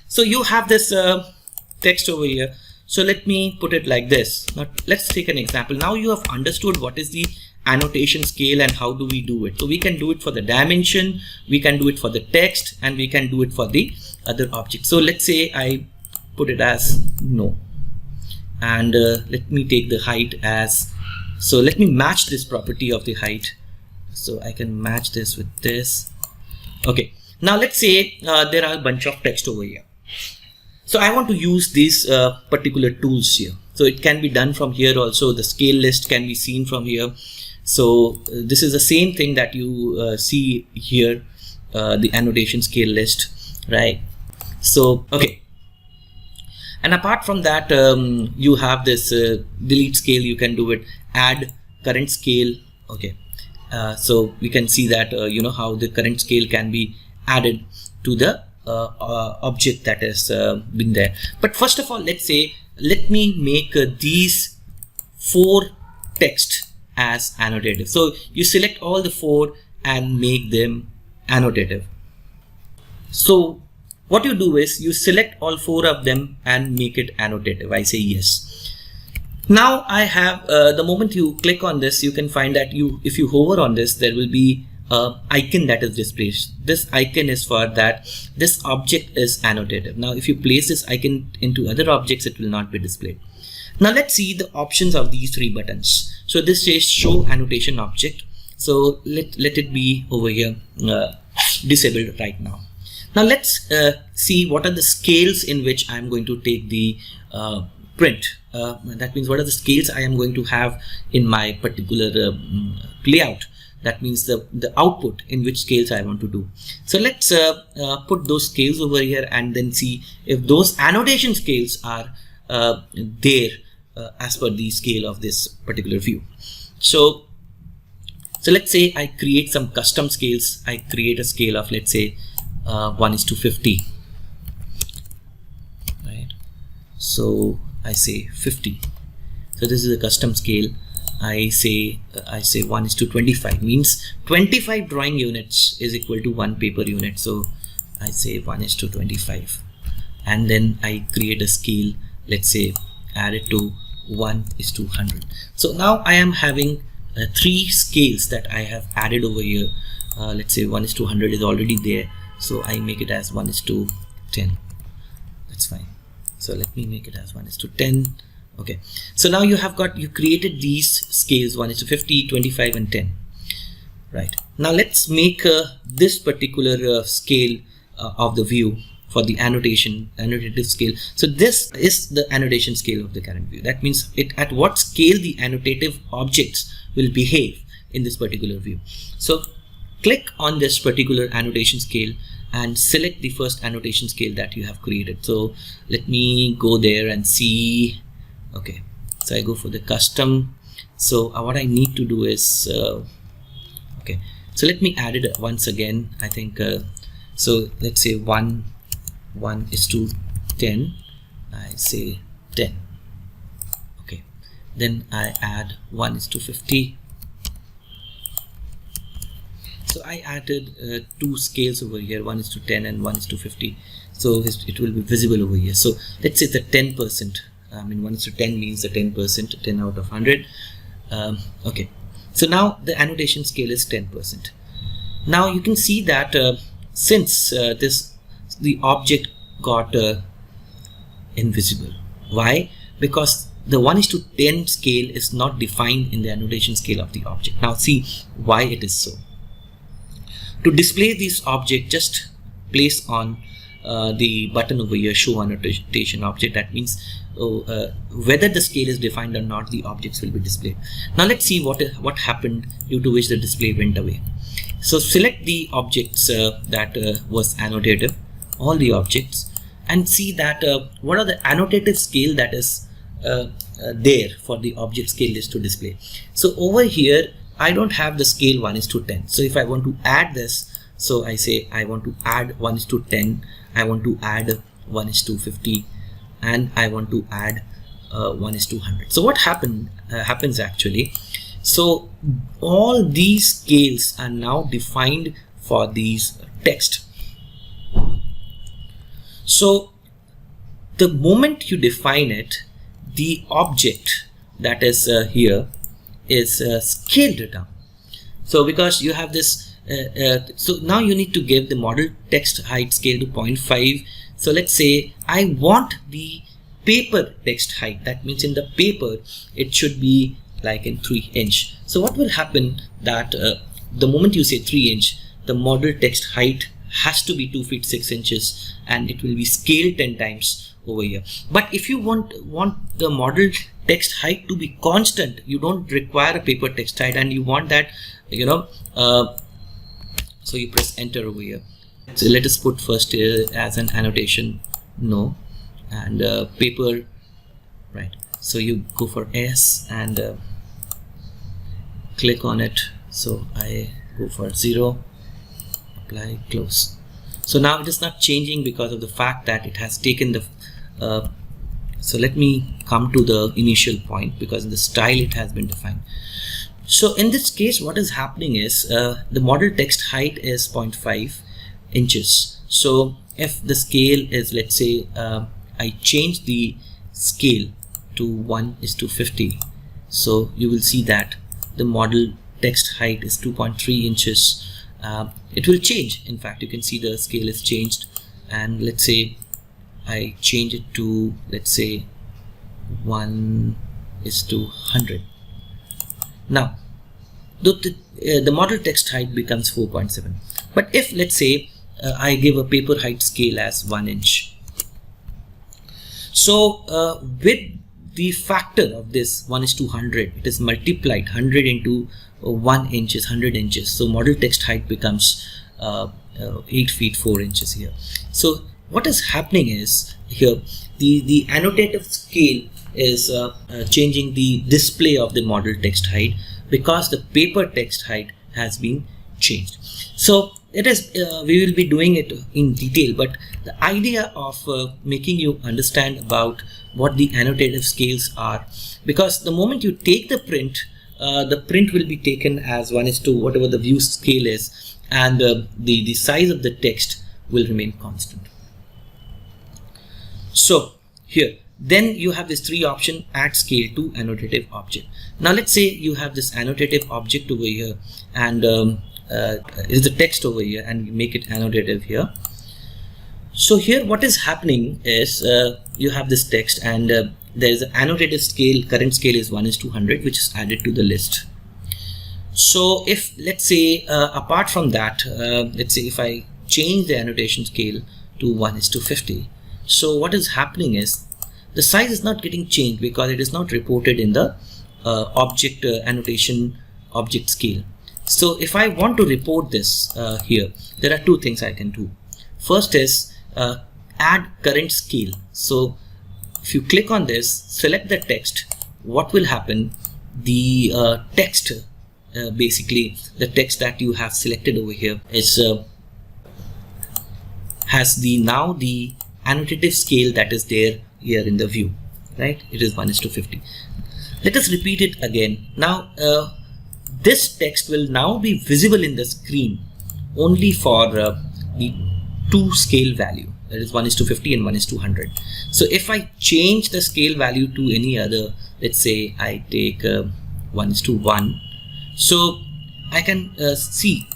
So you have this text over here. So let me put it like this. Now let's take an example. Now you have understood what is the annotation scale and how do we do it. So we can do it for the dimension, we can do it for the text, and we can do it for the other object. So let's say I put it as no, and let me take the height as, so let me match this property of the height. So I can match this with this. Okay, now let's say there are a bunch of text over here. So I want to use these particular tools here. So it can be done from here also. The scale list can be seen from here. So this is the same thing that you see here, the annotation scale list, right? So okay, and apart from that, you have this delete scale. You can do it, add current scale. Okay, so we can see that you know how the current scale can be added to the object that has been there. But first of all, let me make these 4 text as annotative. So you select all the 4 and make them annotative. So what you do is you select all 4 of them and make it annotative. I say yes. Now I have the moment you click on this, you can find that if you hover on this, there will be icon that is displayed. This icon is for that this object is annotative. Now if you place this icon into other objects, it will not be displayed. Now let's see the options of these 3 buttons. So this says show annotation object. So let it be over here disabled right now. Now let's see what are the scales in which I am going to take the print. That means what are the scales I am going to have in my particular layout. That means the output in which scales I want to do. So let's put those scales over here and then see if those annotation scales are there as per the scale of this particular view. So let's say I create some custom scales. I create a scale of, let's say 1:50, right? So I say 50. So this is a custom scale. I say 1:25 means 25 drawing units is equal to 1 paper unit. So I say 1:25, and then I create a scale, let's say add it to 1:100. So now I am having 3 scales that I have added over here. Let's say 1:100 is already there, so I make it as 1:10. That's fine. So let me make it as 1:10. Okay, so now you created these scales 1:50, 25 and 10. Right, now let's make this particular scale of the view for the annotative scale. So this is the annotation scale of the current view. That means at what scale the annotative objects will behave in this particular view. So click on this particular annotation scale and select the first annotation scale that you have created. So let me go there and see. Okay, so I go for the custom. So what I need to do is okay, so let me add it once again. I think so let's say 1:10. I say 10. Okay, then I add 1:50. So I added 2 scales over here, 1:10 and 1:50. So it will be visible over here. So let's say the 10%. I mean 1:10 means the 10%, 10 out of 100. Okay, so now the annotation scale is 10%. Now you can see that since the object got invisible. Why? Because the 1:10 scale is not defined in the annotation scale of the object. Now see why it is so. To display this object, just place on the button over here, show annotation object. That means whether the scale is defined or not, the objects will be displayed. Now let's see what happened due to which the display went away. So select the objects that was annotative, all the objects, and see that what are the annotative scale that is there for the object scale list to display. So over here I don't have the scale 1:10. So if I want to add this, so I say I want to add 1:10, I want to add 1:50, and I want to add 1:100. So what happens actually? So all these scales are now defined for these text. So the moment you define it, the object that is here is scaled down. So because you have this so now you need to give the model text height scale to 0.5. So let's say I want the paper text height. That means in the paper it should be like in 3 inch. So what will happen that the moment you say 3 inch, the model text height has to be 2 feet 6 inches, and it will be scaled 10 times over here. But if you want the model text height to be constant, you don't require a paper text height, and you want that, you know, so you press enter over here. So let us put first as an annotation no, and paper, right? So you go for S and click on it. So I go for 0, apply, close. So now it is not changing because of the fact that it has taken the so let me come to the initial point, because in the style it has been defined. So in this case what is happening is the model text height is 0.5 inches. So if the scale is, let's say I change the scale to 1:50, so you will see that the model text height is 2.3 inches. It will change. In fact, you can see the scale is changed, and let's say I change it to, let's say 1:100. Now the model text height becomes 4.7. But if let's say I give a paper height scale as 1 inch, so with the factor of this 1:100, it is multiplied 100 into 1 inch is 100 inches. So model text height becomes 8 feet 4 inches here. So what is happening is here the annotative scale is changing the display of the model text height, because the paper text height has been changed. So it is we will be doing it in detail, but the idea of making you understand about what the annotative scales are, because the moment you take the print will be taken as 1:, whatever the view scale is, and the size of the text will remain constant. So here, then you have this 3 option: add scale to annotative object. Now let's say you have this annotative object over here, and is the text over here, and you make it annotative here. So here what is happening is you have this text, and there is an annotative scale. Current scale is 1:100, which is added to the list. So if, let's say, apart from that, let's say if I change the annotation scale to 1:50, so what is happening is the size is not getting changed because it is not reported in the object annotation object scale. So if I want to report this here, there are 2 things I can do. First is add current scale. So if you click on this, select the text, what will happen? The text, basically the text that you have selected over here is has now the annotative scale that is there here in the view, right? It is 1:50. Let us repeat it again. Now this text will now be visible in the screen only for the 2 scale value, that is 1:50 and 1:100. So if I change the scale value to any other, let's say I take 1:1, so I can see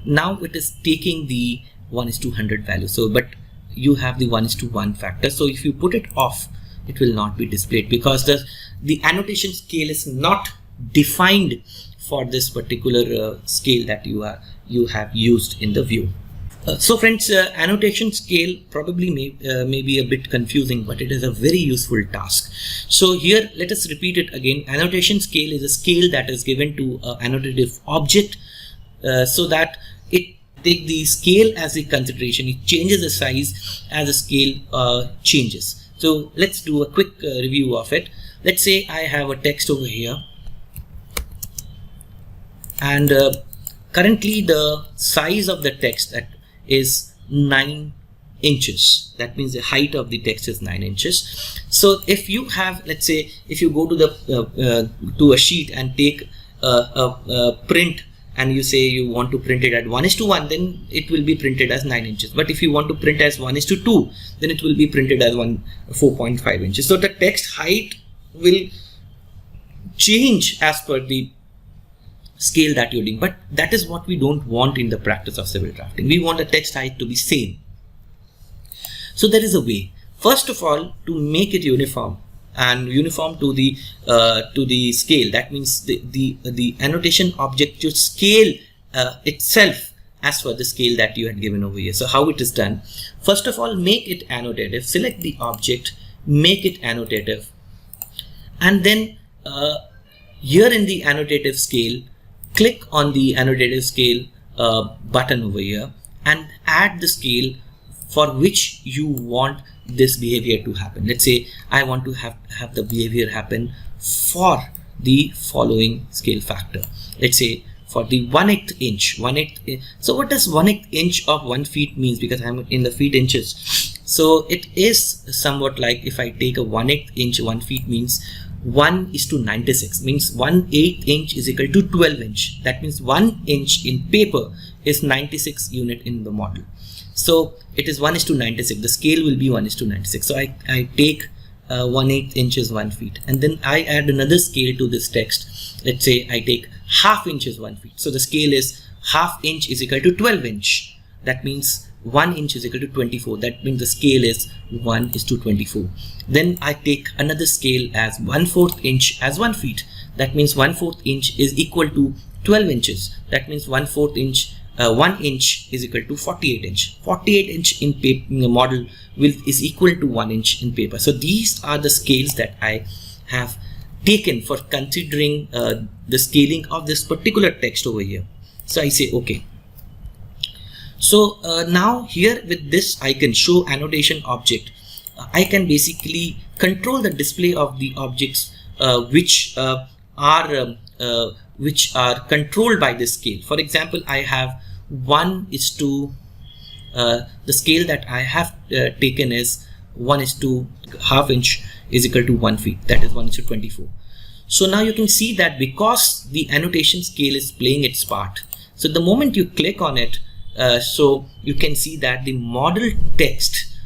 now it is taking the 1:100 value. So but you have the 1:1 factor, so if you put it off, it will not be displayed because the annotation scale is not defined for this particular scale that you have used in the view. So friends, annotation scale probably may be a bit confusing, but it is a very useful task. So here, let us repeat it again. Annotation scale is a scale that is given to an annotative object so that it take the scale as a consideration. It changes the size as the scale changes. So let's do a quick review of it. Let's say I have a text over here, and currently the size of the text that is 9 inches. That means the height of the text is 9 inches. So if you have, let's say, if you go to the to a sheet and take a print, and you say you want to print it at 1:1, then it will be printed as 9 inches. But if you want to print as 1:2, then it will be printed as 4.5 inches. So the text height will change as per the scale that you're doing, but that is what we don't want in the practice of civil drafting. We want the text height to be same. So there is a way. First of all, to make it uniform and uniform to the scale. That means the annotation object should scale itself as per the scale that you had given over here. So how it is done? First of all, make it annotative. Select the object, make it annotative, and then here in the annotative scale, click on the annotative scale button over here and add the scale for which you want this behavior to happen. Let's say I want to have the behavior happen for the following scale factor. Let's say for the 1/8 inch. So what does 1/8 inch of 1 feet means? Because I'm in the feet inches. So it is somewhat like if I take a 1/8 inch, 1 feet means 1:96, means 1/8 inch is equal to 12 inch. That means 1 inch in paper is 96 unit in the model. So it is 1:96. The scale will be 1:96. So I take 1/8 inches 1 feet, and then I add another scale to this text. Let's say I take 1/2 inches 1 feet. So the scale is 1/2 inch is equal to 12 inch. That means 1 inch is equal to 24. That means the scale is 1:24. Then I take another scale as 1/4 inch as 1 feet. That means 1/4 inch is equal to 12 inches. That means 1/4 inch, 1 inch is equal to 48 inch. 48 inch in paper, in the model is equal to 1 inch in paper. So these are the scales that I have taken for considering the scaling of this particular text over here. So I say okay. So now here with this I can show annotation object. I can basically control the display of the objects which are controlled by this scale. For example, I have 1:, the scale that I have taken is 1 is to half inch is equal to 1 feet, that is 1 is to 24. So now you can see that because the annotation scale is playing its part, so the moment you click on it, so you can see that the model text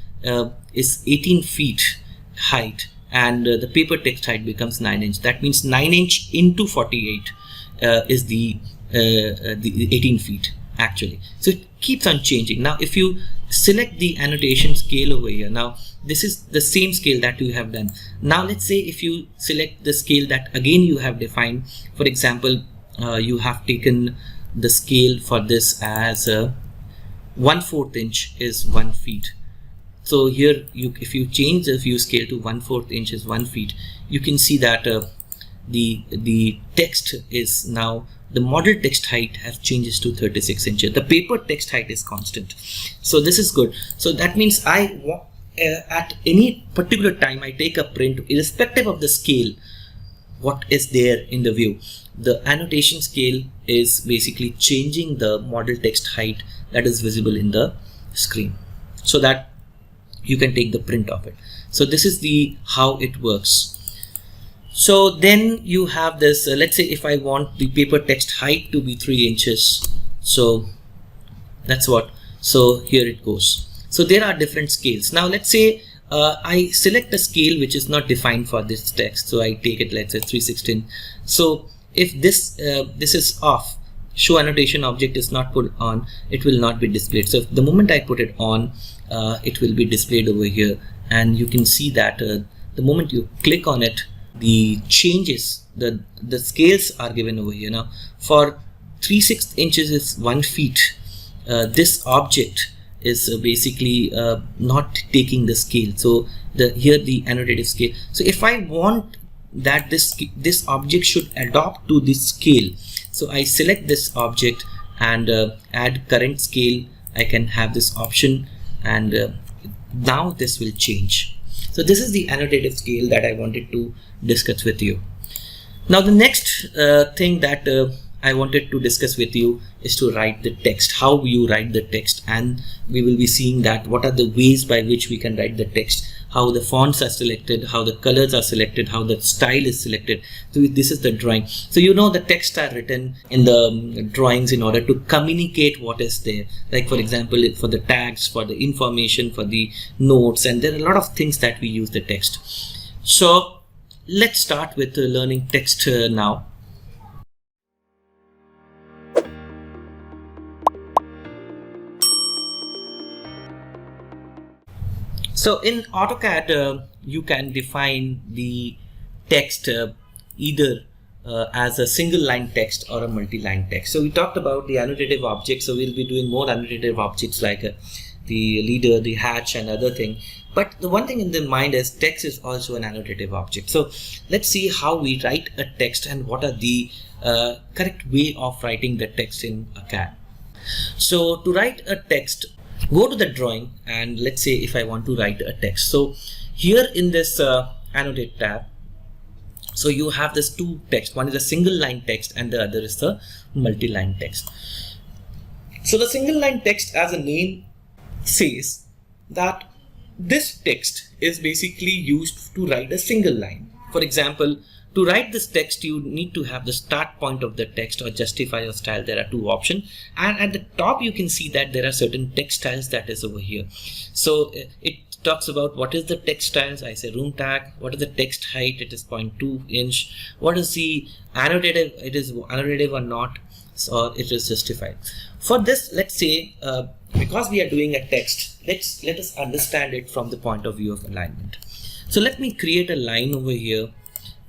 is 18 feet height, and the paper text height becomes 9 inch. That means 9 inch into 48 is the 18 feet actually. So it keeps on changing. Now if you select the annotation scale over here, now this is the same scale that you have done. Now let's say if you select the scale that again you have defined, for example, you have taken the scale for this as 1/4 inch is 1 feet. So here if you change the view scale to 1/4 inch is 1 feet, you can see that the text is now, the model text height has changes to 36 inches. The paper text height is constant. So this is good. So that means at any particular time I take a print, irrespective of the scale what is there in the view, the annotation scale is basically changing the model text height that is visible in the screen, so that you can take the print of it. So this is the how it works. So then you have this, let's say if I want the paper text height to be 3 inches, so that's what, so here it goes. So there are different scales. Now let's say I select a scale which is not defined for this text, so I take it, let's say 316. So if this is off, show annotation object is not put on, it will not be displayed. So the moment I put it on, it will be displayed over here, and you can see that the moment you click on it, the changes, the scales are given over here. Now for 3/6 inches is 1 feet. This object is basically not taking the scale, so here the annotative scale. So if I want that this object should adopt to this scale, so I select this object and add current scale. I can have this option, and now this will change. So this is the annotative scale that I wanted to discuss with you. Now the next thing that I wanted to discuss with you is to write the text, how you write the text, and we will be seeing that what are the ways by which we can write the text, how the fonts are selected, how the colors are selected, how the style is selected. So this is the drawing. So you know the texts are written in the drawings in order to communicate what is there. Like for example, for the tags, for the information, for the notes, and there are a lot of things that we use the text. So let's start with learning text now. So in AutoCAD, you can define the text either as a single line text or a multi-line text. So we talked about the annotative objects, so we'll be doing more annotative objects like the leader, the hatch, and other thing. But the one thing in the mind is text is also an annotative object. So let's see how we write a text and what are the correct way of writing the text in a CAD. So to write a text, go to the drawing, and let's say if I want to write a text. So here in this annotate tab, so you have this two text. One is a single line text and the other is the multi-line text. So the single line text, as a name says, that this text is basically used to write a single line. For example, to write this text, you need to have the start point of the text or justify your style. There are two options, and at the top you can see that there are certain text styles that is over here. So it talks about what is the text styles. I say room tag. What is the text height? It is 0.2 inch. What is the annotative? It is annotative or not, or it is justified. For this, let's say because we are doing a text, let us understand it from the point of view of alignment. So let me create a line over here.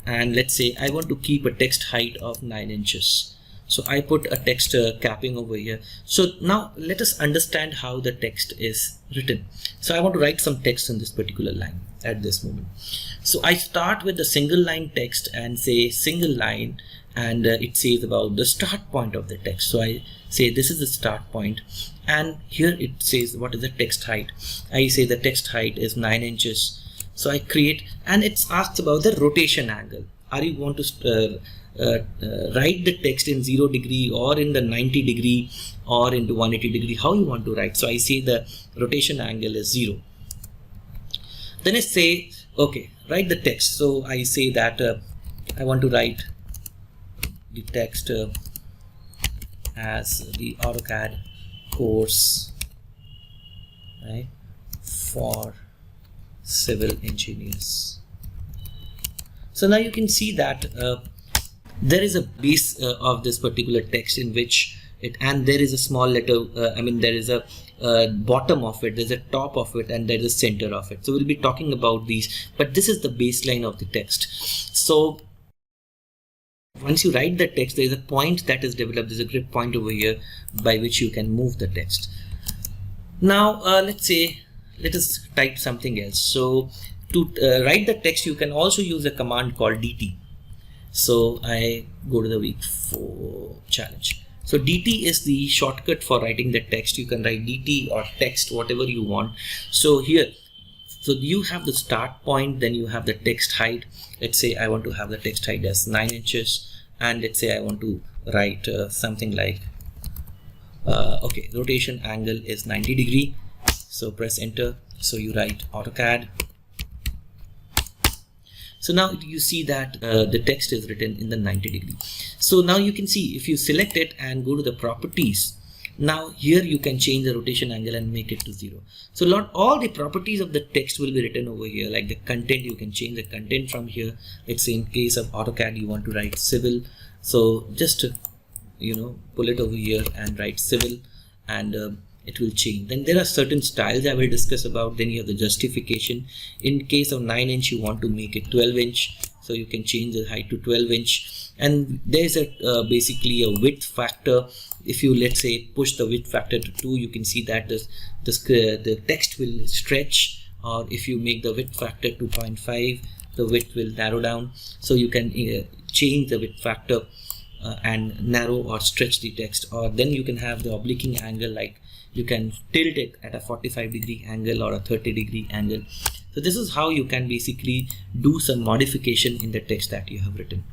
And let's say I want to keep a text height of 9 inches. So I put a text capping over here. So now let us understand how the text is written. So I want to write some text in this particular line at this moment. So I start with the single line text and say single line, and it says about the start point of the text. So I say this is the start point, and here it says what is the text height. I say the text height is 9 inches. So I create, and it's asked about the rotation angle. Are you want to write the text in 0 degree or in the 90 degree or into 180 degree? How you want to write? So I say the rotation angle is 0. Then I say, okay, write the text. So I say that I want to write the text as the AutoCAD course, right, for civil engineers. So now you can see that there is a base of this particular text in which and there is a small letter, there is a bottom of it, there's a top of it, and there's a center of it. So we'll be talking about these, but this is the baseline of the text. So once you write the text, there is a point that is developed, there's a grid point over here by which you can move the text. Now let us type something else. So to write the text, you can also use a command called DT. So I go to the week 4 challenge. So DT is the shortcut for writing the text. You can write DT or text, whatever you want. So here, so you have the start point, then you have the text height. Let's say I want to have the text height as 9 inches, and let's say I want to write something like okay, rotation angle is 90 degree. So press enter. So you write AutoCAD. So now you see that the text is written in the 90 degree. So now you can see if you select it and go to the properties, now here you can change the rotation angle and make it to 0. So not all the properties of the text will be written over here. Like the content, you can change the content from here. Let's say in case of AutoCAD, you want to write civil. So just pull it over here and write civil, and it will change. Then there are certain styles I will discuss about. Then you have the justification. In case of 9 inch, you want to make it 12 inch. So you can change the height to 12 inch. And there's a basically a width factor. If you, let's say, push the width factor to 2, you can see that the text will stretch. Or if you make the width factor 2.5, the width will narrow down. So you can change the width factor and narrow or stretch the text. Or then you can have the obliquing angle, like you can tilt it at a 45 degree angle or a 30 degree angle. So this is how you can basically do some modification in the text that you have written.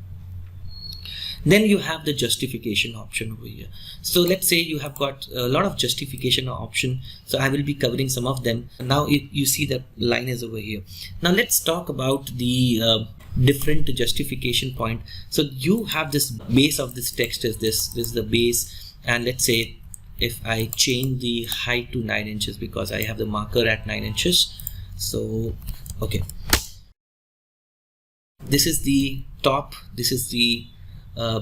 Then you have the justification option over here. So let's say you have got a lot of justification option. So I will be covering some of them. Now you see the line is over here. Now let's talk about the different justification point. So you have this base of this text is this is the base, and let's say if I change the height to 9 inches because I have the marker at 9 inches. So okay, this is the top, this is the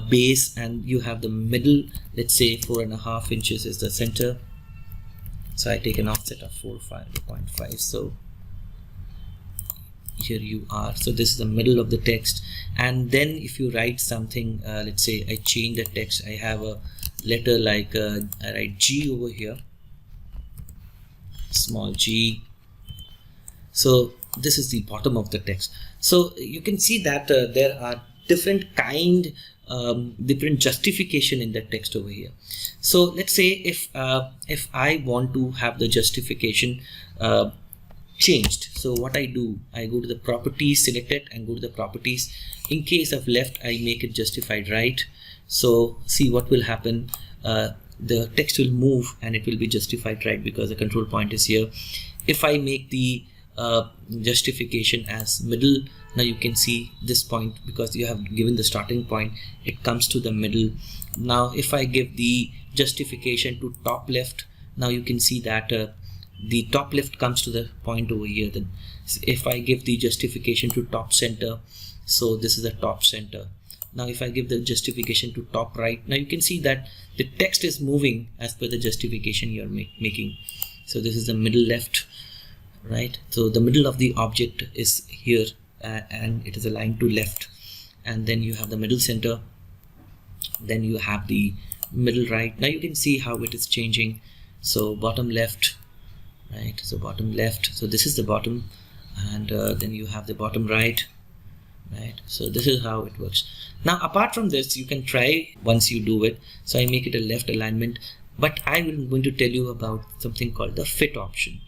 base, and you have the middle. Let's say 4.5 inches is the center. So I take an offset of 4.5. So here you are. So this is the middle of the text. And then if you write something, let's say I change the text, I have a letter like I write G over here, small g. So this is the bottom of the text. So you can see that there are different different justification in the text over here. So let's say if I want to have the justification changed, so what I do, I go to the properties, select it, and go to the properties. In case of left, I make it justified right. So see what will happen. The text will move and it will be justified right because the control point is here. If I make the justification as middle, now you can see this point because you have given the starting point, it comes to the middle. Now if I give the justification to top left, now you can see that the top left comes to the point over here. Then if I give the justification to top center, so this is the top center. Now if I give the justification to top right, now you can see that the text is moving as per the justification you are making. So this is the middle left, right? So the middle of the object is here and it is aligned to left, and then you have the middle center, then you have the middle right. Now you can see how it is changing. So bottom left, right? So bottom left, so this is the bottom, and then you have the bottom right, right? So this is how it works. Now apart from this, you can try once you do it. So I make it a left alignment, but I will going to tell you about something called the fit option.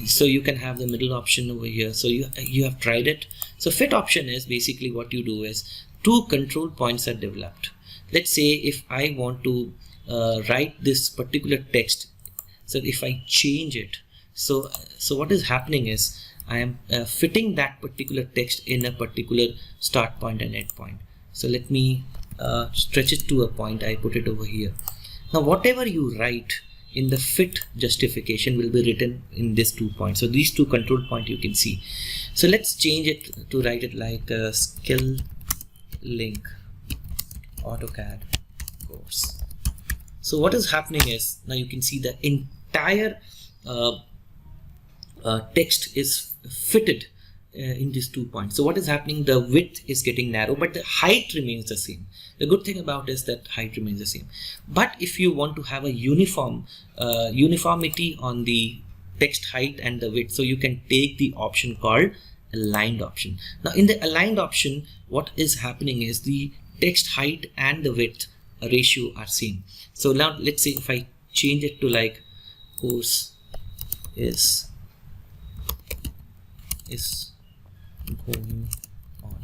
So you can have the middle option over here. So you have tried it. So fit option is basically what you do is two control points are developed. Let's say if I want to write this particular text, so if I change it, so what is happening is I am fitting that particular text in a particular start point and end point. So let me stretch it to a point. I put it over here. Now whatever you write in the fit justification will be written in these 2 points. So these 2 control points you can see. So let's change it to write it like Skill-Lync AutoCAD course. So what is happening is, now you can see the entire text is fitted in these 2 points. So what is happening, the width is getting narrow, but the height remains the same. The good thing about is that height remains the same. But if you want to have a uniformity on the text height and the width, so you can take the option called aligned option. Now in the aligned option, what is happening is the text height and the width ratio are same. So now let's say if I change it to like course is going on.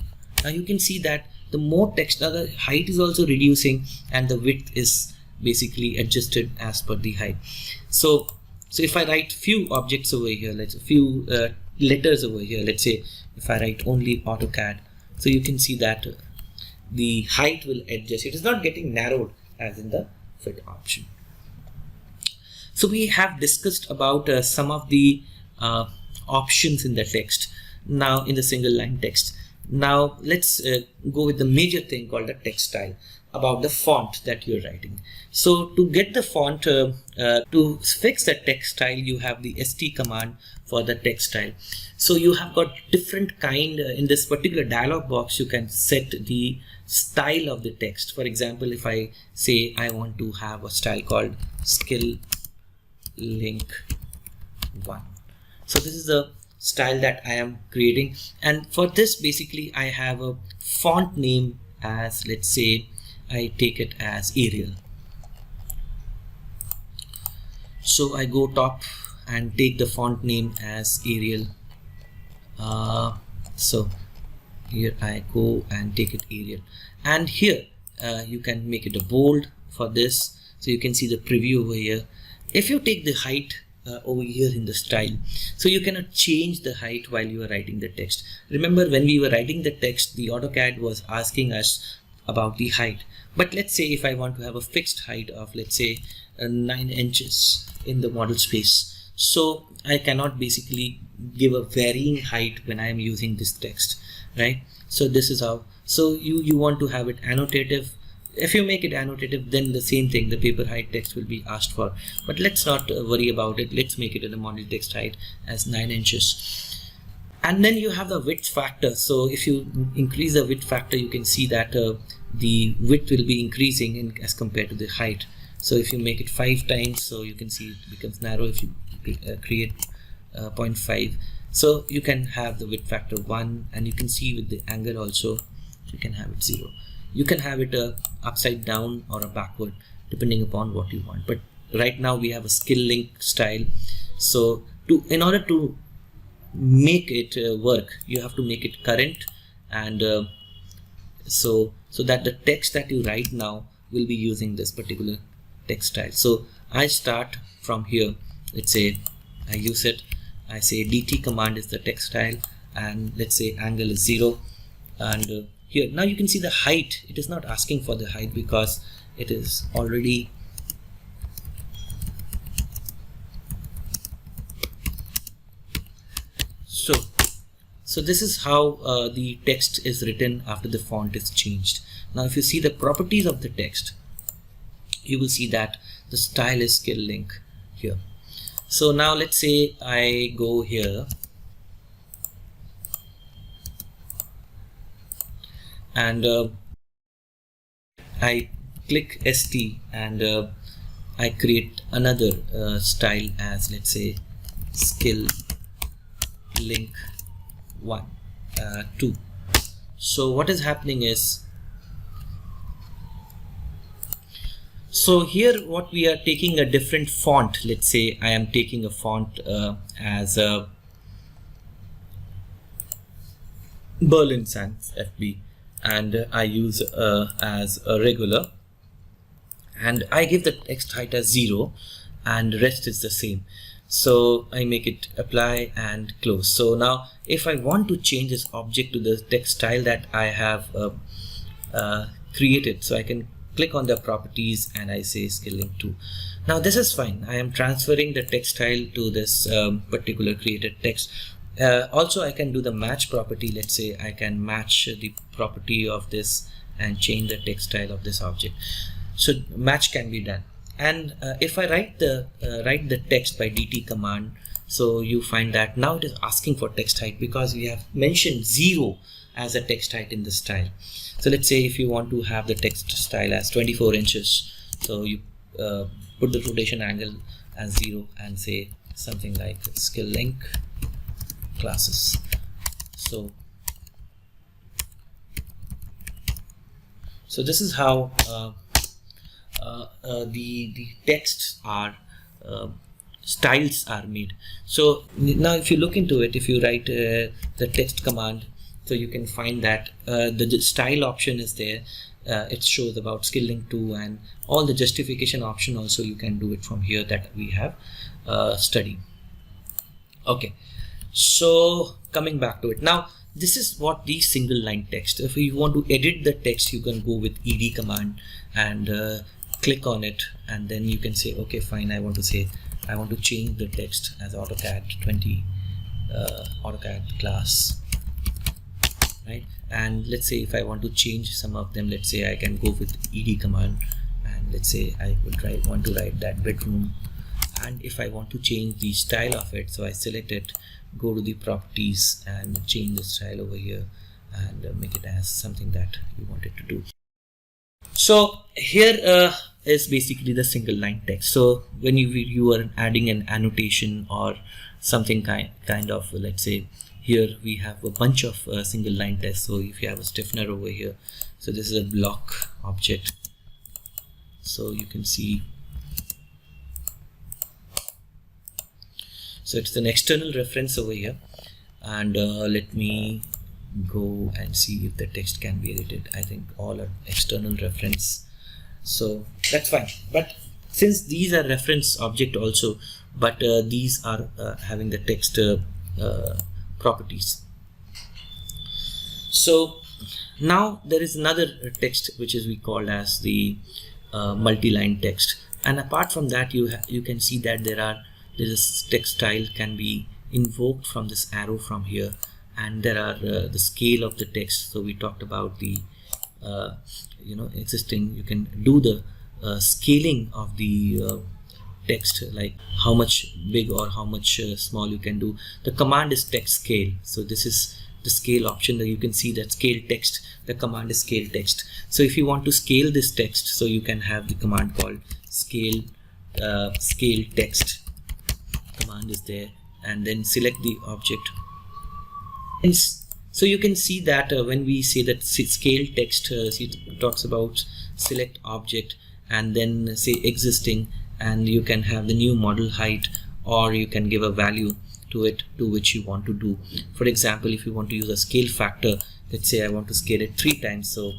Now you can see that the more text, the height is also reducing and the width is basically adjusted as per the height. So if I write few objects over here, let's few letters over here, let's say if I write only AutoCAD, so you can see that the height will adjust. It is not getting narrowed as in the fit option. So we have discussed about some of the options in the text, now in the single line text. Now let's go with the major thing called the text style, about the font that you're writing. So to get the font, to fix the text style, you have the st command for the text style. So you have got different kind in this particular dialog box. You can set the style of the text. For example, if I say I want to have a style called Skill-Lync 1. So this is the style that I am creating, and for this basically I have a font name as, let's say I take it as Arial. So I go top and take the font name as Arial. So here I go and take it Arial, and here you can make it a bold for this. So you can see the preview over here. If you take the height over here in the style, so you cannot change the height while you are writing the text. Remember, when we were writing the text, the AutoCAD was asking us about the height. But let's say if I want to have a fixed height of, let's say 9 inches in the model space, so I cannot basically give a varying height when I am using this text, right? So this is how. So you want to have it annotative. If you make it annotative, then the same thing, the paper height text will be asked for. But let's not worry about it. Let's make it in the model text height as 9 inches. And then you have the width factor. So if you increase the width factor, you can see that the width will be increasing as compared to the height. So if you make it 5 times, so you can see it becomes narrow. If you create 0.5, so you can have the width factor 1, and you can see with the angle also, you can have it 0. You can have it upside down or a backward, depending upon what you want. But right now we have a Skill-Lync style. So in order to make it work, you have to make it current, and so that the text that you write now will be using this particular text style. So I start from here. Let's say I use it. I say DT command is the text style, and let's say angle is 0, and here now you can see the height. It is not asking for the height because it is already so this is how the text is written after the font is changed. Now if you see the properties of the text, you will see that the style is Skill-Lync here. So now let's say I go here and I click ST, and I create another style as, let's say, Skill-Lync 1 2. So what is happening is, so here what we are taking a different font. Let's say I am taking a font as a Berlin Sans FB, and I use as a regular, and I give the text height as 0, and rest is the same. So I make it apply and close. So now if I want to change this object to the text style that I have created, so I can click on the properties and I say Skill-Lync 2. Now this is fine. I am transferring the text style to this particular created text. Also I can do the match property. Let's say I can match the property of this and change the text style of this object. So match can be done. And if I write the text by dt command, so you find that now it is asking for text height because we have mentioned 0 as a text height in the style. So let's say if you want to have the text style as 24 inches, so you put the rotation angle as 0 and say something like Skill-Lync classes. So this is how the texts are styles are made. So now if you look into it, if you write the text command, so you can find that the style option is there. It shows about Skill-Lync 2 and all the justification option also you can do it from here that we have studied. Okay, so coming back to it now, this is what the single line text. If you want to edit the text, you can go with ed command and click on it, and then you can say okay fine, I want to change the text as AutoCAD 20 AutoCAD class, right? And let's say if I want to change some of them, let's say I can go with ed command and let's say I would want to write that bedroom, and if I want to change the style of it, so I select it, go to the properties and change the style over here and make it as something that you want it to do. So here is basically the single line text. So when you are adding an annotation or something kind of, let's say here we have a bunch of single line text. So if you have a stiffener over here, so this is a block object, so you can see, so it's an external reference over here, and let me go and see if the text can be edited. I think all are external reference, so that's fine. But since these are reference object also, but these are having the text properties. So now there is another text which is we call as the multi-line text, and apart from that you can see that there is text style can be invoked from this arrow from here, and there are the scale of the text. So we talked about the existing, you can do the scaling of the text, like how much big or how much small you can do. The command is text scale, so this is the scale option that you can see that scale text, the command is scale text. So if you want to scale this text, so you can have the command called scale text command is there, and then select the object. And so you can see that when we say that scale text, it talks about select object and then say existing, and you can have the new model height, or you can give a value to it to which you want to do. For example, if you want to use a scale factor, let's say I want to scale it 3 times, so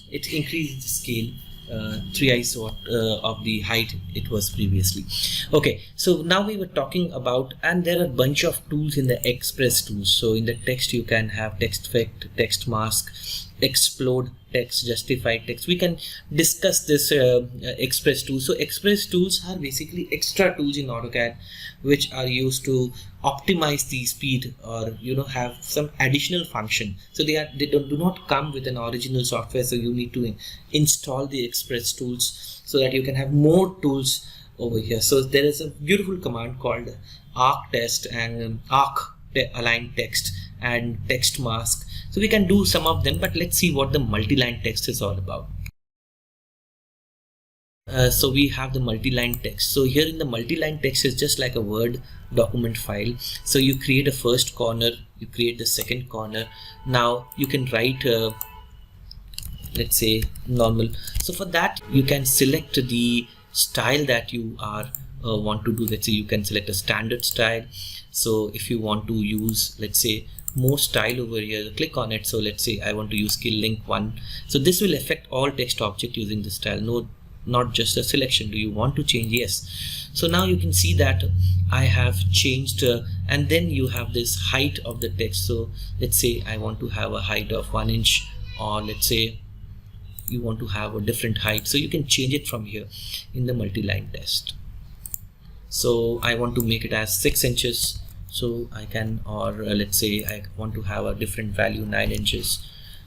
it increases the scale 3x of the height it was previously. Okay, so now we were talking about, and there are a bunch of tools in the express tools. So in the text you can have text effect, text mask, explode text, justify text. We can discuss this express tools. So express tools are basically extra tools in AutoCAD which are used to optimize the speed, or have some additional function. So they do not come with an original software, so you need to install the express tools so that you can have more tools over here. So there is a beautiful command called arc test and arc align text and text mask. So we can do some of them, but let's see what the multi-line text is all about. So we have the multi-line text. So here in the multi-line text is just like a Word document file. So you create a first corner, you create the second corner. Now you can write let's say normal. So for that you can select the style that you are want to do. Let's say you can select a standard style. So if you want to use, let's say, more style over here, click on it. So let's say I want to use Skill-Lync 1. So this will affect all text object using the style. not just a selection. Do you want to change? Yes. So now you can see that I have changed, and then you have this height of the text. So let's say I want to have a height of 1 inch, or let's say you want to have a different height, so you can change it from here in the multi-line text. So I want to make it as 6 inches, so I can, or let's say I want to have a different value, 9 inches.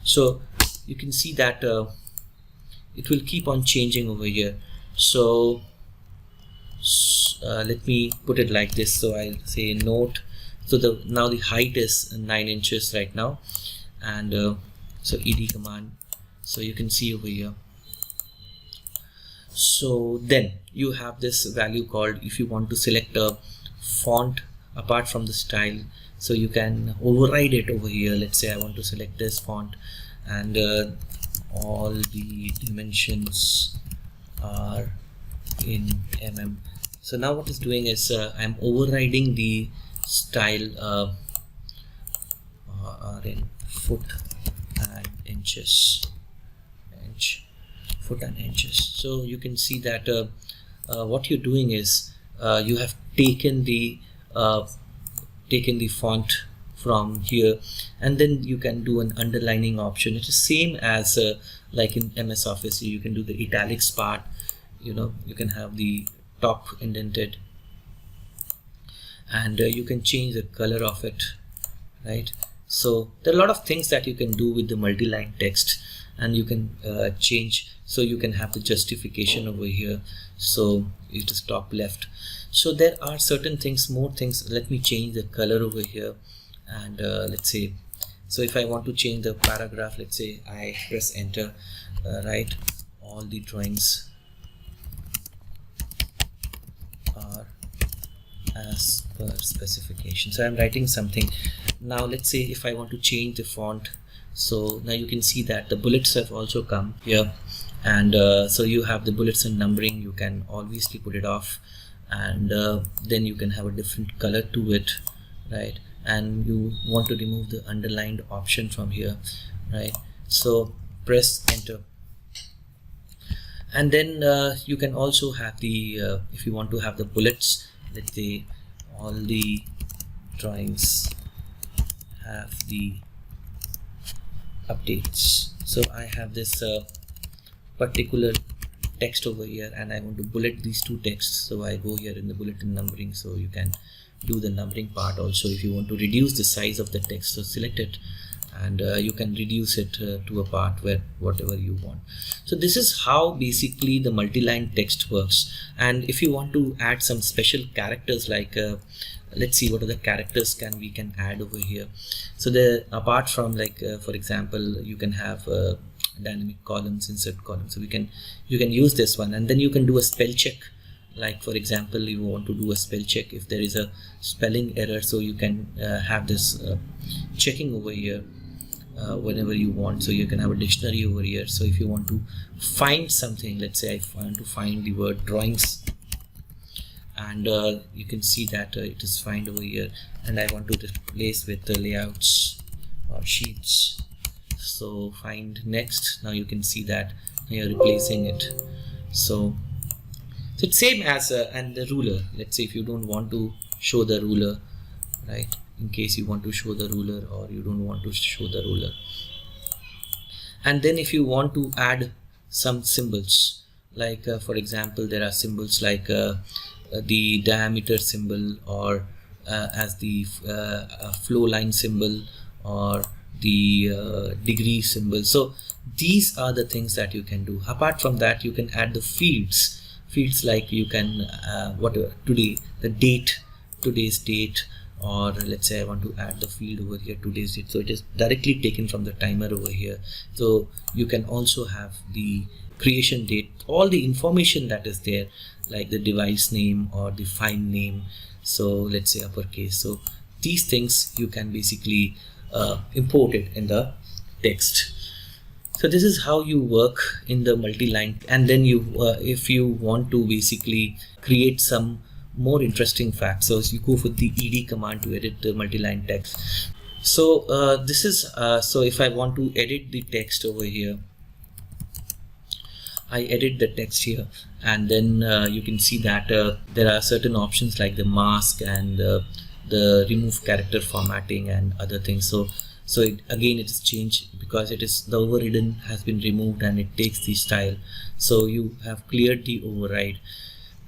So you can see that it will keep on changing over here. So let me put it like this. So I'll say note, so now the height is 9 inches right now, and so ed command, so you can see over here. So then you have this value called, if you want to select a font apart from the style, so you can override it over here. Let's say I want to select this font, and all the dimensions are in mm. So now what it's doing is I'm overriding the style are in foot and inches, foot and inches. So you can see that what you're doing is you have taken the font from here, and then you can do an underlining option. It is same as like in MS Office. You can do the italics part, you know, you can have the top indented, and you can change the color of it, right? So there are a lot of things that you can do with the multi-line text, and you can change. So you can have the justification over here, so it is top left. So there are certain things, more things. Let me change the color over here, and let's say, so if I want to change the paragraph, let's say I press enter, right, all the drawings are as per specification. So I'm writing something. Now let's say if I want to change the font, so now you can see that the bullets have also come here, and so you have the bullets and numbering. You can obviously put it off, and then you can have a different color to it, right? And you want to remove the underlined option from here, right? So press enter, and then you can also have the if you want to have the bullets, let's say all the drawings have the updates. So I have this particular text over here, and I want to bullet these two texts. So I go here in the bulletin numbering, so you can do the numbering part also. If you want to reduce the size of the text, so select it, and you can reduce it to a part where whatever you want. So this is how basically the multi-line text works. And if you want to add some special characters, like let's see what are the characters we can add over here. So apart from, like for example, you can have dynamic columns, insert columns. So you can use this one, and then you can do a spell check. Like for example, you want to do a spell check if there is a spelling error, so you can have this checking over here whenever you want. So you can have a dictionary over here. So if you want to find something, let's say I want to find the word drawings, and you can see that it is found over here, and I want to replace with the layouts or sheets. So find next. Now you can see that you're replacing it. So it's same as and the ruler. Let's say if you don't want to show the ruler, right, in case you want to show the ruler, or you don't want to show the ruler. And then if you want to add some symbols, like for example, there are symbols like the diameter symbol, or as the flow line symbol, or the degree symbol. So these are the things that you can do. Apart from that, you can add the fields like you can whatever, today, the date, today's date, or let's say I want to add the field over here, today's date. So it is directly taken from the timer over here. So you can also have the creation date, all the information that is there, like the device name or the file name. So let's say uppercase. So these things you can basically import it in the text. So this is how you work in the multi-line. And then you if you want to basically create some more interesting facts, so you go for the ed command to edit the multi-line text. So this is so if I want to edit the text over here, I edit the text here, and then you can see that there are certain options like the mask and the remove character formatting and other things. So again it is changed because it is the overridden has been removed and it takes the style. So you have cleared the override,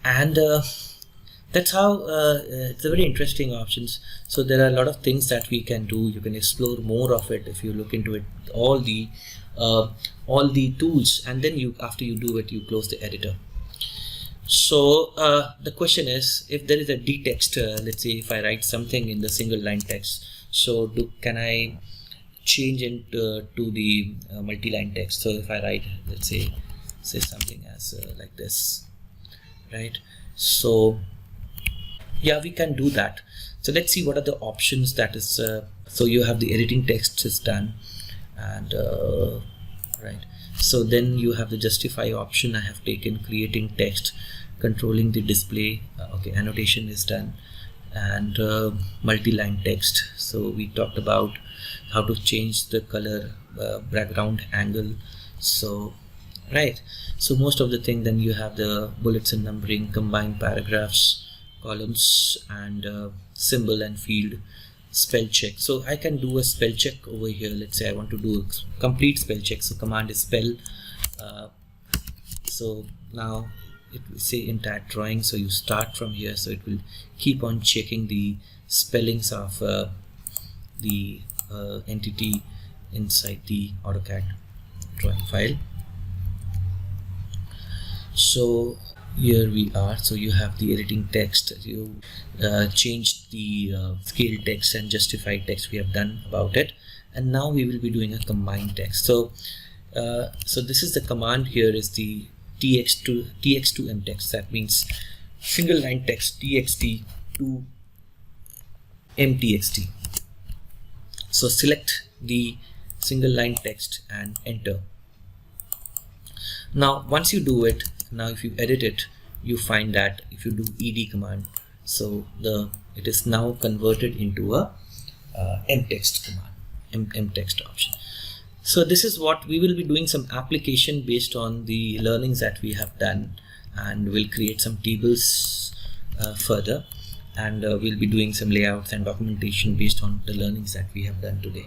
and that's how it's a very interesting options. So there are a lot of things that we can do. You can explore more of it if you look into it, all the tools, and then you, after you do it, you close the editor. So the question is, if there is a d-text, let's say if I write something in the single line text, so can I change it to the multi-line text? So if I write, let's say something as like this, right? So yeah, we can do that. So let's see what are the options. That is so you have the editing text is done, and right, so then you have the justify option. I have taken creating text, controlling the display, okay, annotation is done, and multi-line text. So we talked about how to change the color, background angle. So right, so most of the thing, then you have the bullets and numbering, combined paragraphs, columns, and symbol and field, spell check. So I can do a spell check over here. Let's say I want to do a complete spell check. So command is spell. So now it will say entire drawing. So you start from here. So it will keep on checking the spellings of the entity inside the AutoCAD drawing file. So here we are. So you have the editing text, you changed the scale text and justify text, we have done about it, and now we will be doing a combined text. So so this is the command. Here is the tx to mtext. That means single line text txt to mtxt. So select the single line text and enter. Now once you do it, now if you edit it, you find that if you do ed command, so it is now converted into a mtext command, mtext option. So this is what we will be doing, some application based on the learnings that we have done, and we'll create some tables further, and we'll be doing some layouts and documentation based on the learnings that we have done today.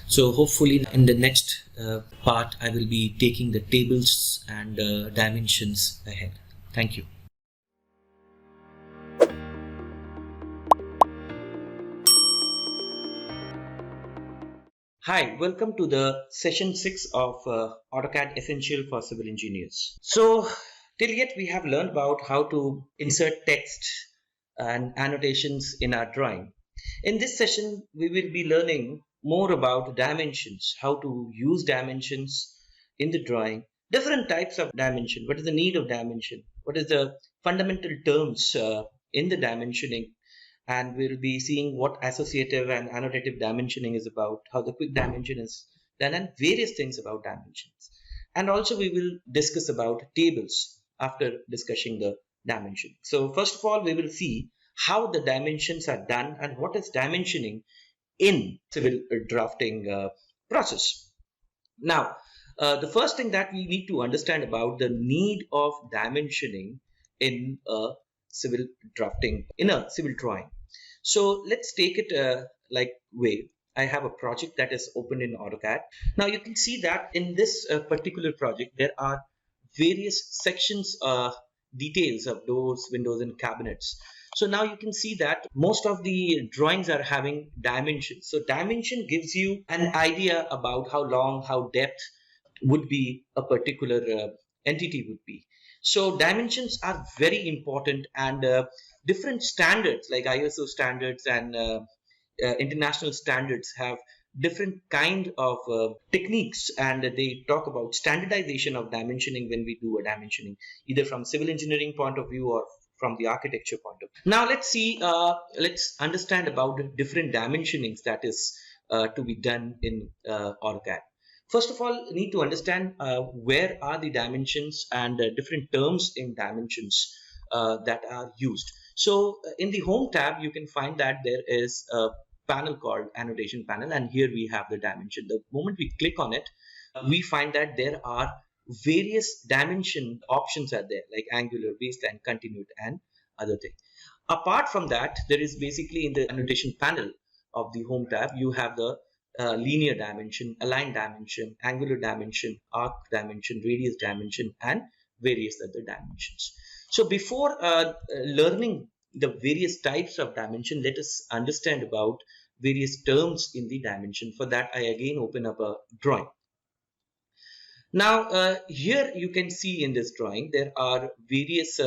So hopefully in the next part I will be taking the tables and dimensions ahead. Thank you. Hi, welcome to the session 6 of AutoCAD Essential for Civil Engineers. So till yet we have learned about how to insert text and annotations in our drawing. In this session we will be learning more about dimensions, how to use dimensions in the drawing, different types of dimension, what is the need of dimension, what is the fundamental terms in the dimensioning, and we'll be seeing what associative and annotative dimensioning is about, how the quick dimension is done, and various things about dimensions. And also we will discuss about tables after discussing the dimension. So first of all we will see how the dimensions are done and what is dimensioning in civil drafting process. Now, the first thing that we need to understand about the need of dimensioning in a civil drafting, in a civil drawing. So let's take it like way. I have a project that is open in AutoCAD. Now you can see that in this particular project there are various sections, details of doors, windows, and cabinets. So now you can see that most of the drawings are having dimensions. So dimension gives you an idea about how long, how depth would be a particular entity would be. So dimensions are very important, and different standards like ISO standards and international standards have different kind of techniques, and they talk about standardization of dimensioning when we do a dimensioning, either from civil engineering point of view or from the architecture point of view. Now let's see, let's understand about the different dimensionings that is to be done in AutoCAD. First of all, you need to understand where are the dimensions and different terms in dimensions that are used. So in the home tab you can find that there is a panel called annotation panel, and here we have the dimension. The moment we click on it, we find that there are various dimension options are there, like angular, baseline, continued, and other things. Apart from that, there is basically in the annotation panel of the home tab, you have the linear dimension, align dimension, angular dimension, arc dimension, radius dimension, and various other dimensions. So before learning the various types of dimension, let us understand about various terms in the dimension. For that, I again open up a drawing. Now, here you can see in this drawing, there are various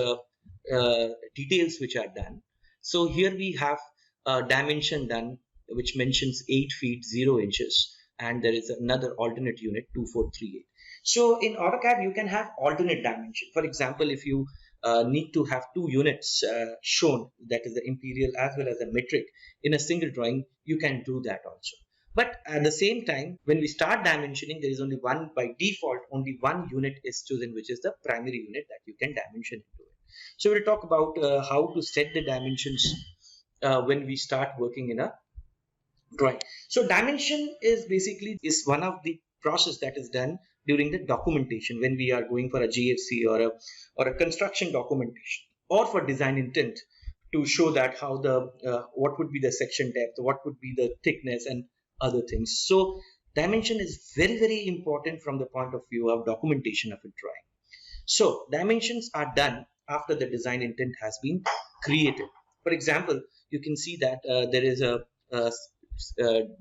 details which are done. So here we have a dimension done which mentions 8 feet 0 inches, and there is another alternate unit 2438. So in AutoCAD you can have alternate dimension. For example, if you need to have two units shown, that is the imperial as well as the metric, in a single drawing, you can do that also. But at the same time, when we start dimensioning, there is only one, by default, only one unit is chosen, which is the primary unit that you can dimension into it. So we'll talk about how to set the dimensions when we start working in a drawing. So dimension is basically one of the process that is done during the documentation when we are going for a GFC or a construction documentation, or for design intent, to show that how the what would be the section depth, what would be the thickness, and other things. So dimension is very, very important from the point of view of documentation of a drawing. So dimensions are done after the design intent has been created. For example, you can see that there is a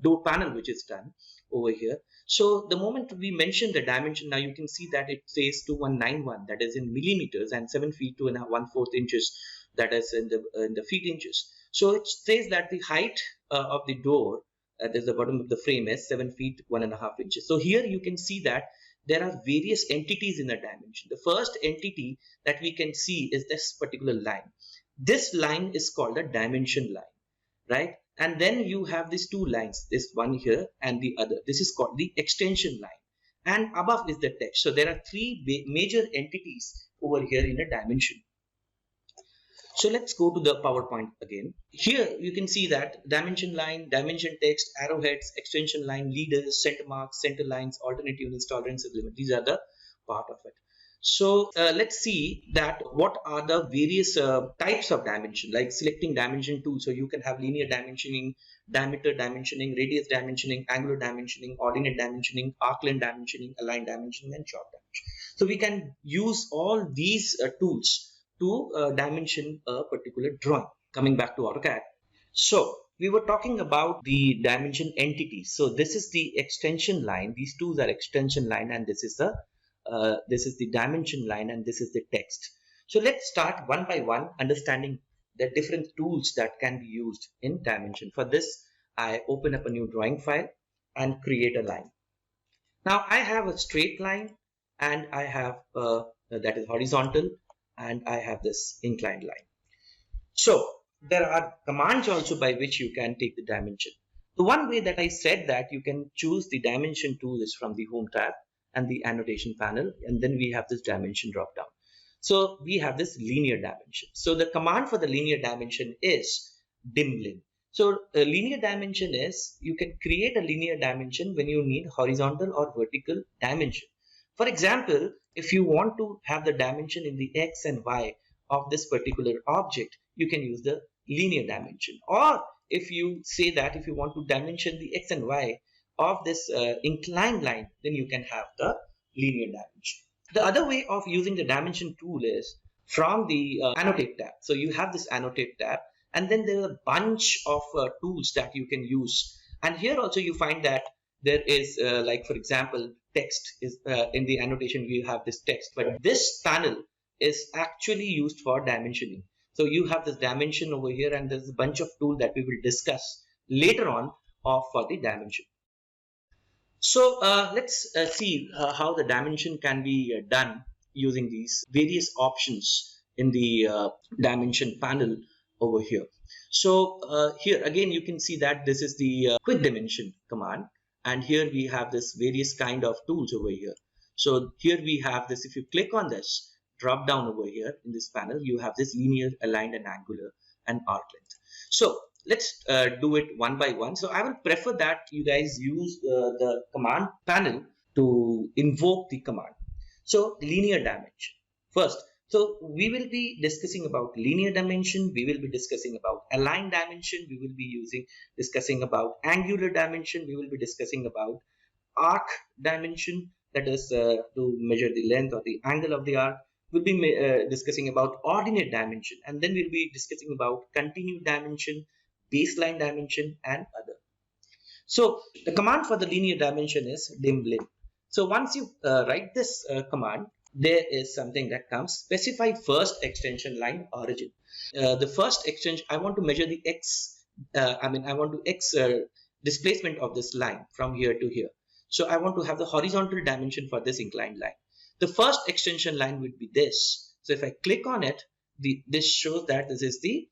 door panel which is done over here. So the moment we mention the dimension, now you can see that it says 2191, that is in millimeters, and 7 feet 2 1/4 inches, that is in the feet inches. So it says that the height of the door at the bottom of the frame is 7 feet 1.5 inches. So here you can see that there are various entities in the dimension. The first entity that we can see is this particular line. This line is called a dimension line, right? And then you have these two lines, this one here and the other. This is called the extension line. And above is the text. So there are three major entities over here in a dimension. So let's go to the PowerPoint again. Here you can see that dimension line, dimension text, arrowheads, extension line, leaders, center marks, center lines, alternate units, tolerances, limit. These are the part of it. So let's see that what are the various types of dimension, like selecting dimension tool. So you can have linear dimensioning, diameter dimensioning, radius dimensioning, angular dimensioning, ordinate dimensioning, arc length dimensioning, align dimensioning, and chop dimension. So we can use all these tools to dimension a particular drawing. Coming back to AutoCAD. So we were talking about the dimension entities. So this is the extension line. These tools are extension line, and this is the dimension line, and this is the text. So let's start one by one, understanding the different tools that can be used in dimension. For this, I open up a new drawing file and create a line. Now I have a straight line, and I have that is horizontal, and I have this inclined line. So there are commands also by which you can take the dimension. The one way that I said that you can choose the dimension tool is from the home tab and the annotation panel, and then we have this dimension drop down. So we have this linear dimension. So the command for the linear dimension is dimlin. So a linear dimension is, you can create a linear dimension when you need horizontal or vertical dimension. For example, if you want to have the dimension in the X and Y of this particular object, you can use the linear dimension. Or if you say that if you want to dimension the X and Y of this inclined line, then you can have the linear dimension. The other way of using the dimension tool is from the annotate tab. So you have this annotate tab, and then there are a bunch of tools that you can use. And here also you find that there is like, for example, text is in the annotation. We have this text, but this panel is actually used for dimensioning. So you have this dimension over here, and there's a bunch of tools that we will discuss later on for the dimension. So let's see how the dimension can be done using these various options in the dimension panel over here. So here again you can see that this is the quick dimension command, and here we have this various kind of tools over here. So here we have this, if you click on this drop down over here in this panel, you have this linear, aligned, and angular, and arc length. So let's do it one by one. So I will prefer that you guys use the command panel to invoke the command. So linear dimension first. So we will be discussing about linear dimension, we will be discussing about align dimension, we will be discussing about angular dimension, we will be discussing about arc dimension, that is to measure the length or the angle of the arc. We'll be discussing about ordinate dimension, and then we'll be discussing about continued dimension, baseline dimension, and other. So the command for the linear dimension is dimlin. So once you write this command, there is something that comes: specify first extension line origin. The first extension, I want to measure the I want to x displacement of this line from here to here. So I want to have the horizontal dimension for this inclined line. The first extension line would be this. So if I click on it, this shows that this is the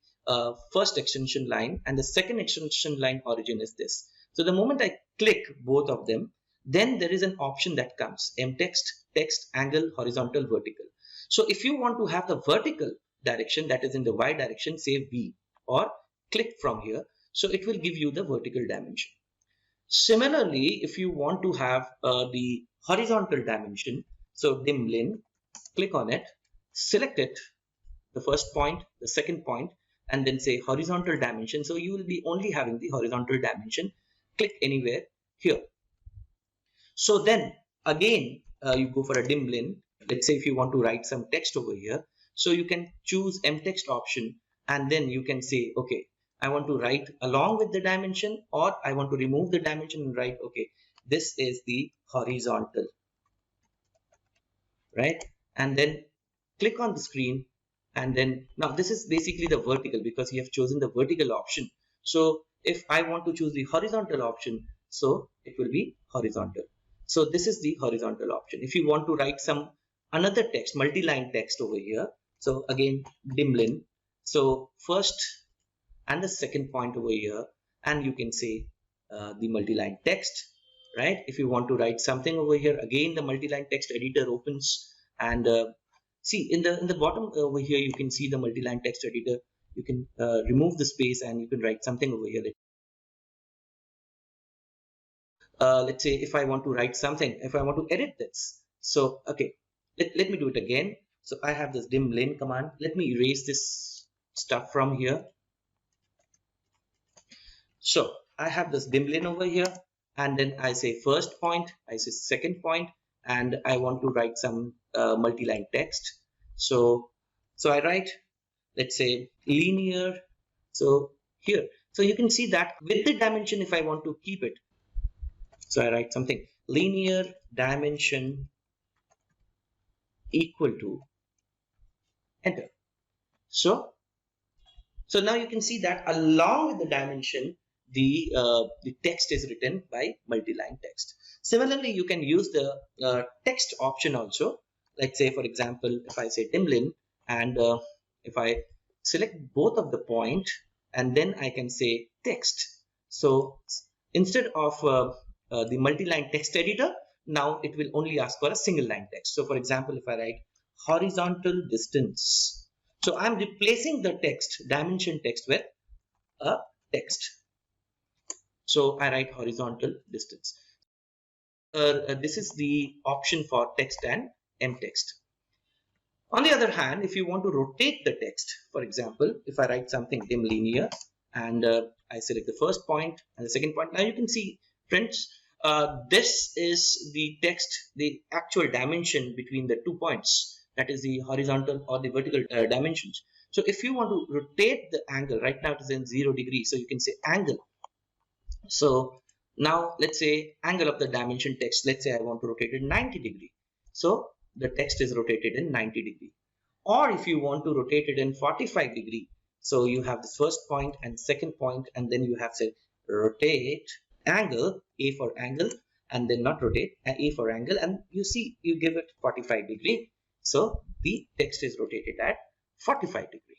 first extension line, and the second extension line origin is this. So the moment I click both of them, then there is an option that comes: mtext, text, angle, horizontal, vertical. So if you want to have the vertical direction, that is in the y direction, say V, or click from here, so it will give you the vertical dimension. Similarly, if you want to have the horizontal dimension, so dimlin, click on it, select it, the first point, the second point, and then say horizontal dimension. So you will be only having the horizontal dimension. Click anywhere here. So then again, you go for a dimlin. Let's say if you want to write some text over here, so you can choose mtext option, and then you can say, okay, I want to write along with the dimension, or I want to remove the dimension and write, okay, this is the horizontal, right? And then click on the screen, and then now this is basically the vertical, because you have chosen the vertical option. So if I want to choose the horizontal option, so it will be horizontal. So this is the horizontal option. If you want to write some another text, multi-line text over here, so again dimlin, so first and the second point over here, and you can say the multi-line text, right? If you want to write something over here, again the multi-line text editor opens, and see in the bottom over here you can see the multi-line text editor. You can remove the space and you can write something over here. Let's say if I want to write something, if I want to edit this, so okay, let me do it again. So I have this dimlin command. Let me erase this stuff from here. So I have this dimlin over here, and then I say first point, I say second point, and I want to write some multi-line text. So I write, let's say linear. So here, so you can see that with the dimension, if I want to keep it, so I write something linear dimension equal to enter. So now you can see that along with the dimension, the text is written by multi-line text. Similarly, you can use the text option also. Let's say, for example, if I say dimlin, and if I select both of the point, and then I can say text. So instead of the multi-line text editor, now it will only ask for a single line text. So for example, if I write horizontal distance, so I'm replacing the text, dimension text, with a text. So I write horizontal distance. This is the option for text and mtext. On the other hand, if you want to rotate the text, for example, if I write something dim linear, and I select the first point and the second point, now you can see, friends, this is the text, the actual dimension between the 2 points. That is the horizontal or the vertical dimensions. So if you want to rotate the angle, right now it is in 0 degrees, so you can say angle. So now let's say angle of the dimension text, let's say I want to rotate it 90 degree. So the text is rotated in 90 degree. Or if you want to rotate it in 45 degree, so you have this first point and second point, and then you have said rotate angle, A for angle, and then not rotate, A for angle, and you see you give it 45 degree. So the text is rotated at 45 degree.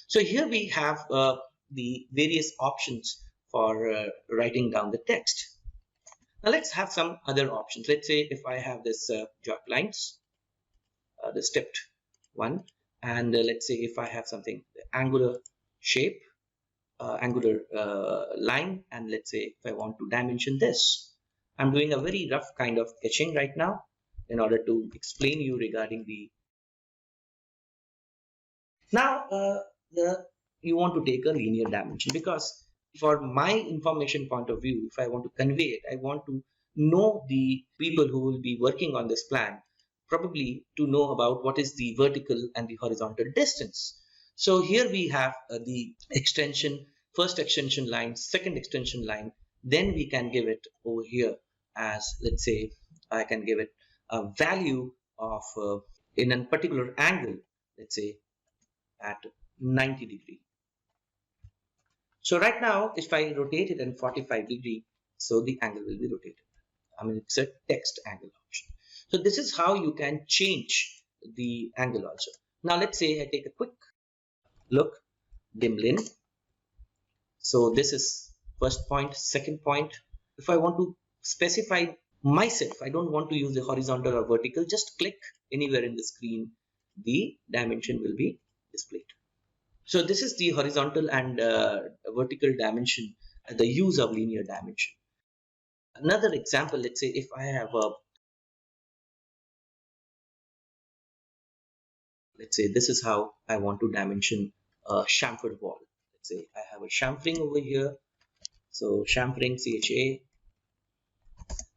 So here we have the various options for writing down the text. Now let's have some other options. Let's say if I have this jot lines, the stepped one, and let's say if I have something, the angular shape, angular line, and let's say if I want to dimension this, I'm doing a very rough kind of sketching right now. in order to explain you regarding the. Now, you want to take a linear dimension, because for my information point of view, if I want to convey it, I want to know the people who will be working on this plan, probably to know about what is the vertical and the horizontal distance. So here we have the extension, first extension line, second extension line. Then we can give it over here as, let's say, I can give it a value of in a particular angle, let's say at 90 degree. So right now, if I rotate it in 45 degree, so the angle will be rotated. I mean, it's a text angle option. So this is how you can change the angle also. Now let's say I take a quick look, dim-lin. So this is first point, second point. If I want to specify myself, I don't want to use the horizontal or vertical, just click anywhere in the screen, the dimension will be displayed. So this is the horizontal and vertical dimension, the use of linear dimension. Another example, let's say if I have a, let's say this is how I want to dimension a chamfered wall. Let's say I have a chamfering over here. So chamfering, CHA,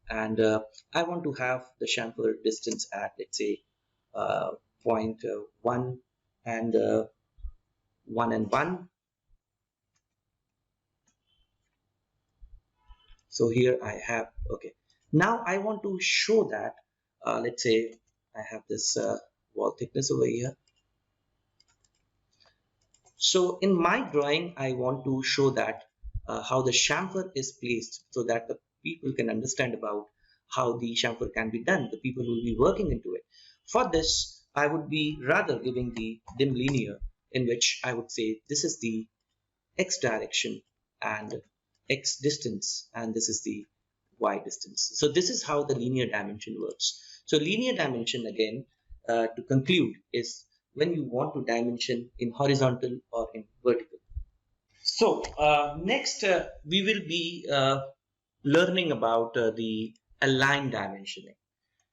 and I want to have the chamfer distance at, let's say, 0.1 and 1 and 1. So here I have, okay. Now I want to show that, let's say I have this wall thickness over here. So in my drawing, I want to show that how the chamfer is placed, so that the people can understand about how the chamfer can be done, the people who will be working into it. For this, I would be rather giving the dim linear, in which I would say this is the x direction and x distance, and this is the y distance. So this is how the linear dimension works. So linear dimension, again, to conclude, is when you want to dimension in horizontal or in vertical. So next we will be learning about the align dimensioning.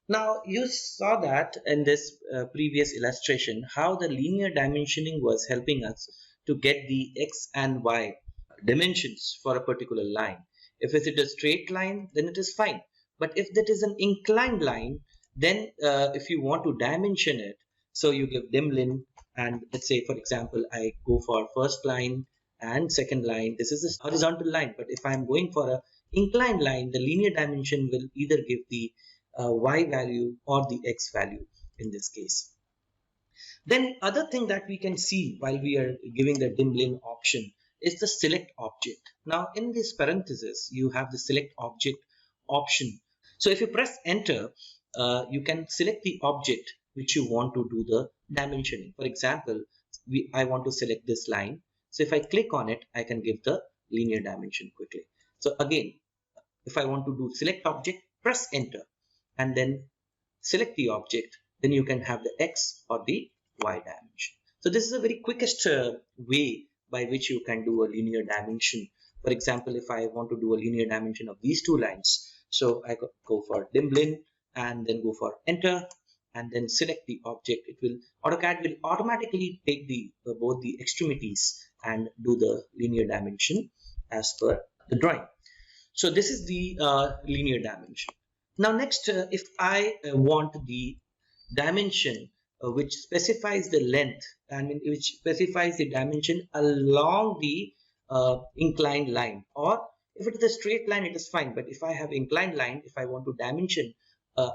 Now you saw that in this previous illustration how the linear dimensioning was helping us to get the x and y dimensions for a particular line. If it is a straight line, then it is fine. But if that is an inclined line, then if you want to dimension it, so you give dim-lin, and let's say, for example, I go for first line and second line. This is a horizontal line, but if I'm going for a inclined line, the linear dimension will either give the y value or the x value in this case. Then other thing that we can see while we are giving the dim-lin option is the select object. Now in this parenthesis, you have the select object option. So if you press enter, you can select the object which you want to do the dimensioning. For example, I want to select this line. So if I click on it, I can give the linear dimension quickly. So again, if I want to do select object, press enter and then select the object, then you can have the x or the y dimension. So this is a very quickest way by which you can do a linear dimension. For example, if I want to do a linear dimension of these two lines, so I go for dim-lin and then go for enter and then select the object. It will, AutoCAD will automatically take the both the extremities and do the linear dimension as per the drawing. So this is the linear dimension. Now next, if I want the dimension which specifies the length and which specifies the dimension along the inclined line, or if it is a straight line, it is fine. But if I have inclined line, if I want to dimension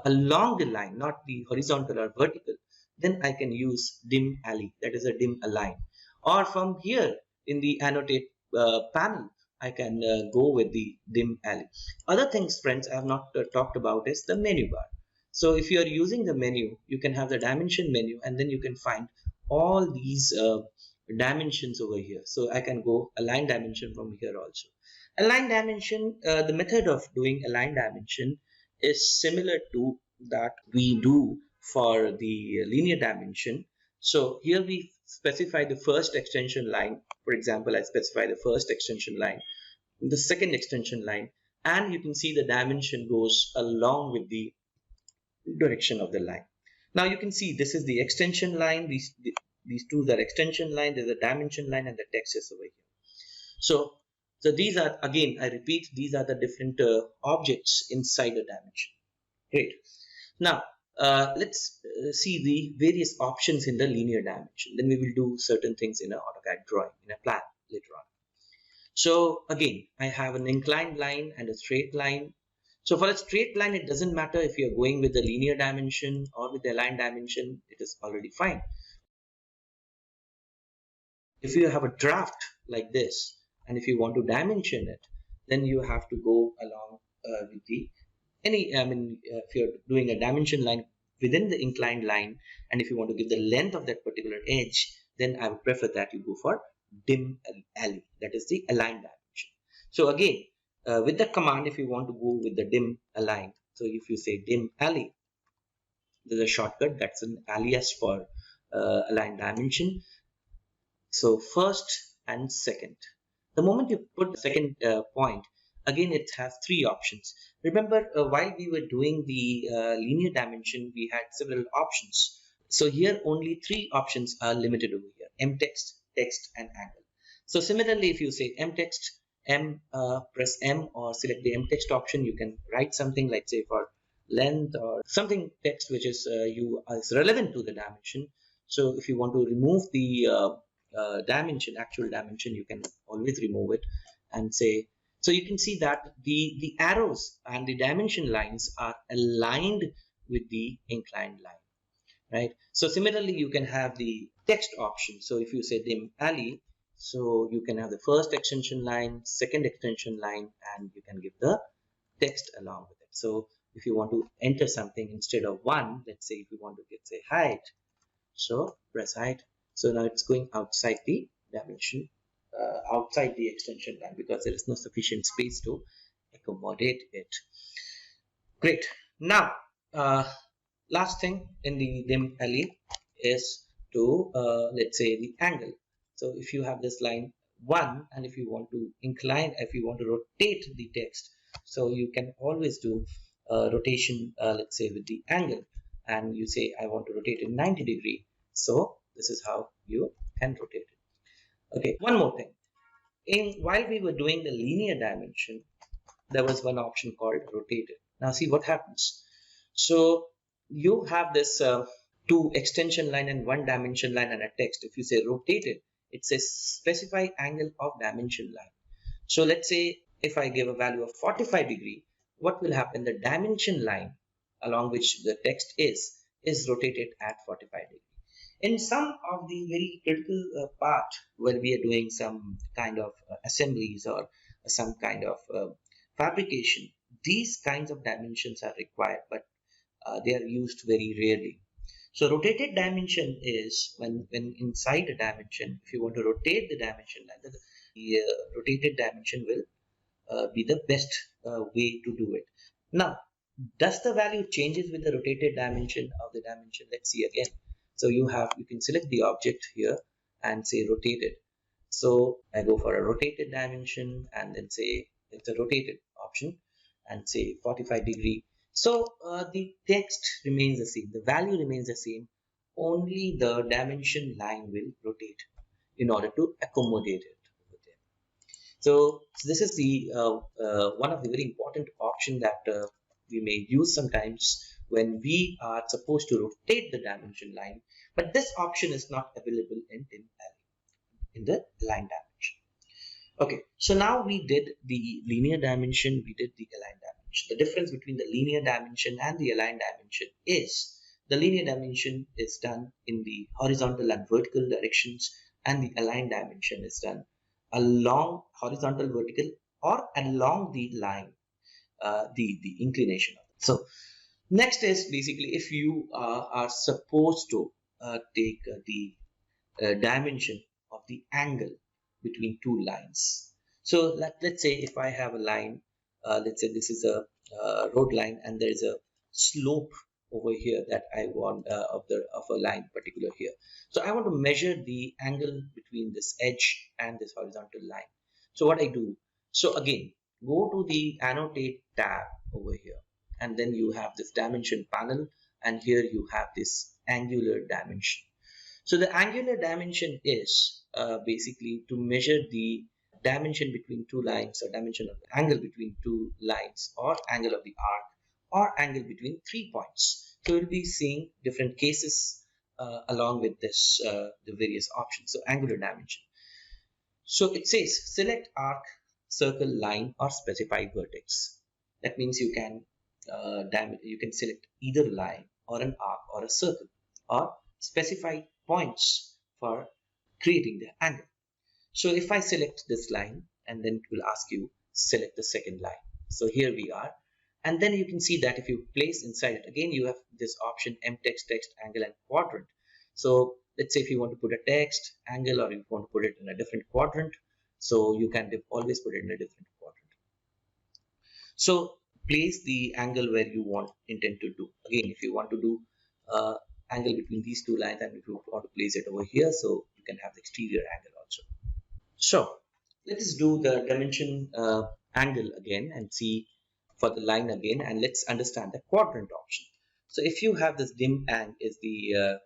along the line, not the horizontal or vertical, then I can use dim alley, that is a dim align. Or from here in the annotate panel, I can go with the dim alley. Other things, friends, I have not talked about is the menu bar. So if you are using the menu, you can have the dimension menu, and then you can find all these dimensions over here. So I can go align dimension from here also. Align dimension, the method of doing align dimension is similar to that we do for the linear dimension. So here we specify the first extension line. For example, I specify the first extension line, the second extension line, and you can see the dimension goes along with the direction of the line. Now you can see this is the extension line. These two are extension line. There's a dimension line, and the text is over here. So these are, again, I repeat, these are the different objects inside the dimension. Great. Now let's see the various options in the linear dimension. Then we will do certain things in an AutoCAD drawing, in a plan later on. So again, I have an inclined line and a straight line. So for a straight line, it doesn't matter if you're going with the linear dimension or with the aligned dimension, it is already fine. If you have a draft like this, and if you want to dimension it, then you have to go along with the if you're doing a dimension line within the inclined line, and if you want to give the length of that particular edge, then I would prefer that you go for dim alley, that is the aligned dimension. So again, with the command, if you want to go with the dim align, so if you say dim alley, there's a shortcut, that's an alias for aligned dimension. So first and second. The moment you put the second point, again it has three options. Remember, while we were doing the linear dimension, we had several options. So here only three options are limited over here: M text, text, and angle. So similarly, if you say M text, press M or select the M text option, you can write something like, say, for length or something text which is is relevant to the dimension. So if you want to remove the dimension, actual dimension, you can always remove it and say. So you can see that the arrows and the dimension lines are aligned with the inclined line, right? So similarly, you can have the text option. So if you say dim alley, so you can have the first extension line, second extension line, and you can give the text along with it. So if you want to enter something instead of 1, let's say if you want to get, say, height, so press height. So now it's going outside the dimension, outside the extension line, because there is no sufficient space to accommodate it. Great. Now, last thing in the dim alley is to, let's say, the angle. So if you have this line 1, and if you want to incline, if you want to rotate the text, so you can always do rotation, let's say, with the angle, and you say, I want to rotate it 90 degree. So this is how you can rotate it. Okay, one more thing. While we were doing the linear dimension, there was one option called rotated. Now see what happens. So you have this 2 extension line and 1 dimension line and a text. If you say rotated, it says specify angle of dimension line. So let's say if I give a value of 45 degree, what will happen? The dimension line along which the text is rotated at 45 degree. In some of the very critical part where we are doing some kind of assemblies or some kind of fabrication, these kinds of dimensions are required, but they are used very rarely. So rotated dimension is when inside a dimension, if you want to rotate the dimension, the rotated dimension will be the best way to do it. Now, does the value changes with the rotated dimension of the dimension? Let's see again. So you can select the object here and say rotated. So I go for a rotated dimension and then say it's a rotated option and say 45 degree. So the text remains the same, the value remains the same, only the dimension line will rotate in order to accommodate it over there. So this is the one of the very important option that we may use sometimes when we are supposed to rotate the dimension line, but this option is not available in dim alley, in the line dimension. Okay, so now we did the linear dimension, we did the aligned dimension. The difference between the linear dimension and the aligned dimension is the linear dimension is done in the horizontal and vertical directions, and the aligned dimension is done along horizontal, vertical, or along the line, the inclination of it. So next is basically if you are supposed to take the dimension of the angle between two lines. So let's say if I have a line, let's say this is a road line and there is a slope over here that I want of a line particular here. So I want to measure the angle between this edge and this horizontal line. So what I do, so again, go to the Annotate tab over here and then you have this dimension panel, and here you have this angular dimension. So the angular dimension is basically to measure the dimension between two lines, or dimension of the angle between two lines, or angle of the arc, or angle between 3 points. So we'll be seeing different cases along with this, the various options. So angular dimension. So it says select arc, circle, line, or specify vertex. That means you can select either line or an arc or a circle, or specify points for creating the angle. So if I select this line, and then it will ask you select the second line. So here we are, and then you can see that if you place inside it, again you have this option mtext, text, angle, and quadrant. So let's say if you want to put a text, angle, or you want to put it in a different quadrant, so you can always put it in a different quadrant. So place the angle where you intend to do. Again, if you want to do angle between these two lines, and if you want to place it over here, so you can have the exterior angle also. So let us do the dimension angle again and see for the line again, and let's understand the quadrant option. So if you have this dim ang is the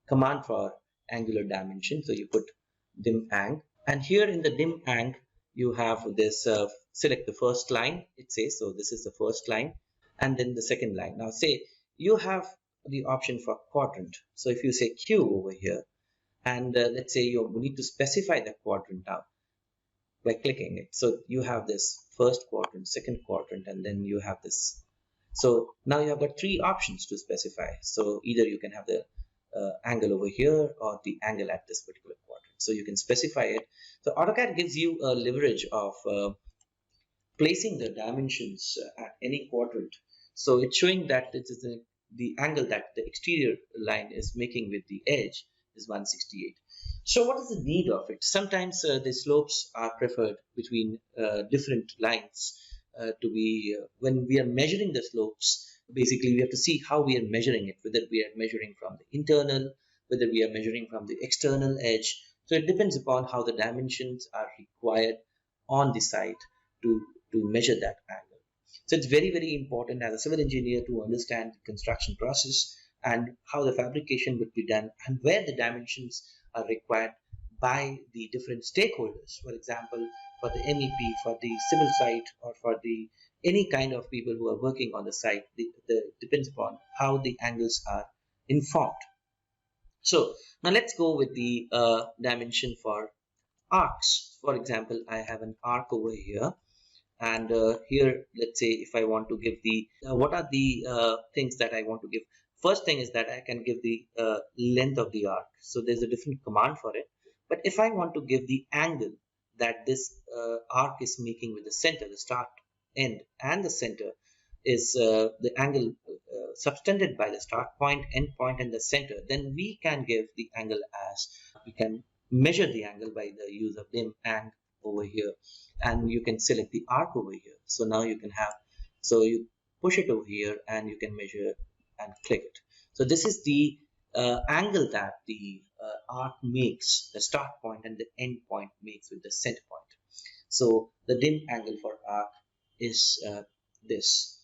command for angular dimension, so you put dim ang, and here in the dim ang you have this select the first line, it says. So this is the first line, and then the second line. Now say you have the option for quadrant. So if you say Q over here, and let's say you need to specify the quadrant now by clicking it. So you have this first quadrant, second quadrant, and then you have this. So now you have got 3 options to specify. So either you can have the angle over here, or the angle at this particular quadrant. So you can specify it. So AutoCAD gives you a leverage of placing the dimensions at any quadrant. So it's showing that it is the angle that the exterior line is making with the edge is 168. So what is the need of it? Sometimes the slopes are preferred between different lines to be when we are measuring the slopes. Basically, we have to see how we are measuring it, whether we are measuring from the internal, whether we are measuring from the external edge. So it depends upon how the dimensions are required on the site to measure that angle. So it's very, very important as a civil engineer to understand the construction process and how the fabrication would be done, and where the dimensions are required by the different stakeholders. For example, for the MEP, for the civil site, or for the any kind of people who are working on the site, depends upon how the angles are informed. So now let's go with the dimension for arcs. For example, I have an arc over here, and here let's say if I want to give the what are the things that I want to give. First thing is that I can give the length of the arc. So there's a different command for it. But if I want to give the angle that this arc is making with the center, the start, end, and the center, is the angle subtended by the start point, end point, and the center, then we can give the angle as, we can measure the angle by the use of dim ang over here, and you can select the arc over here. So now you can have, so you push it over here and you can measure and click it. So this is the angle that the arc makes, the start point and the end point makes with the center point. So the dim angle for arc is this.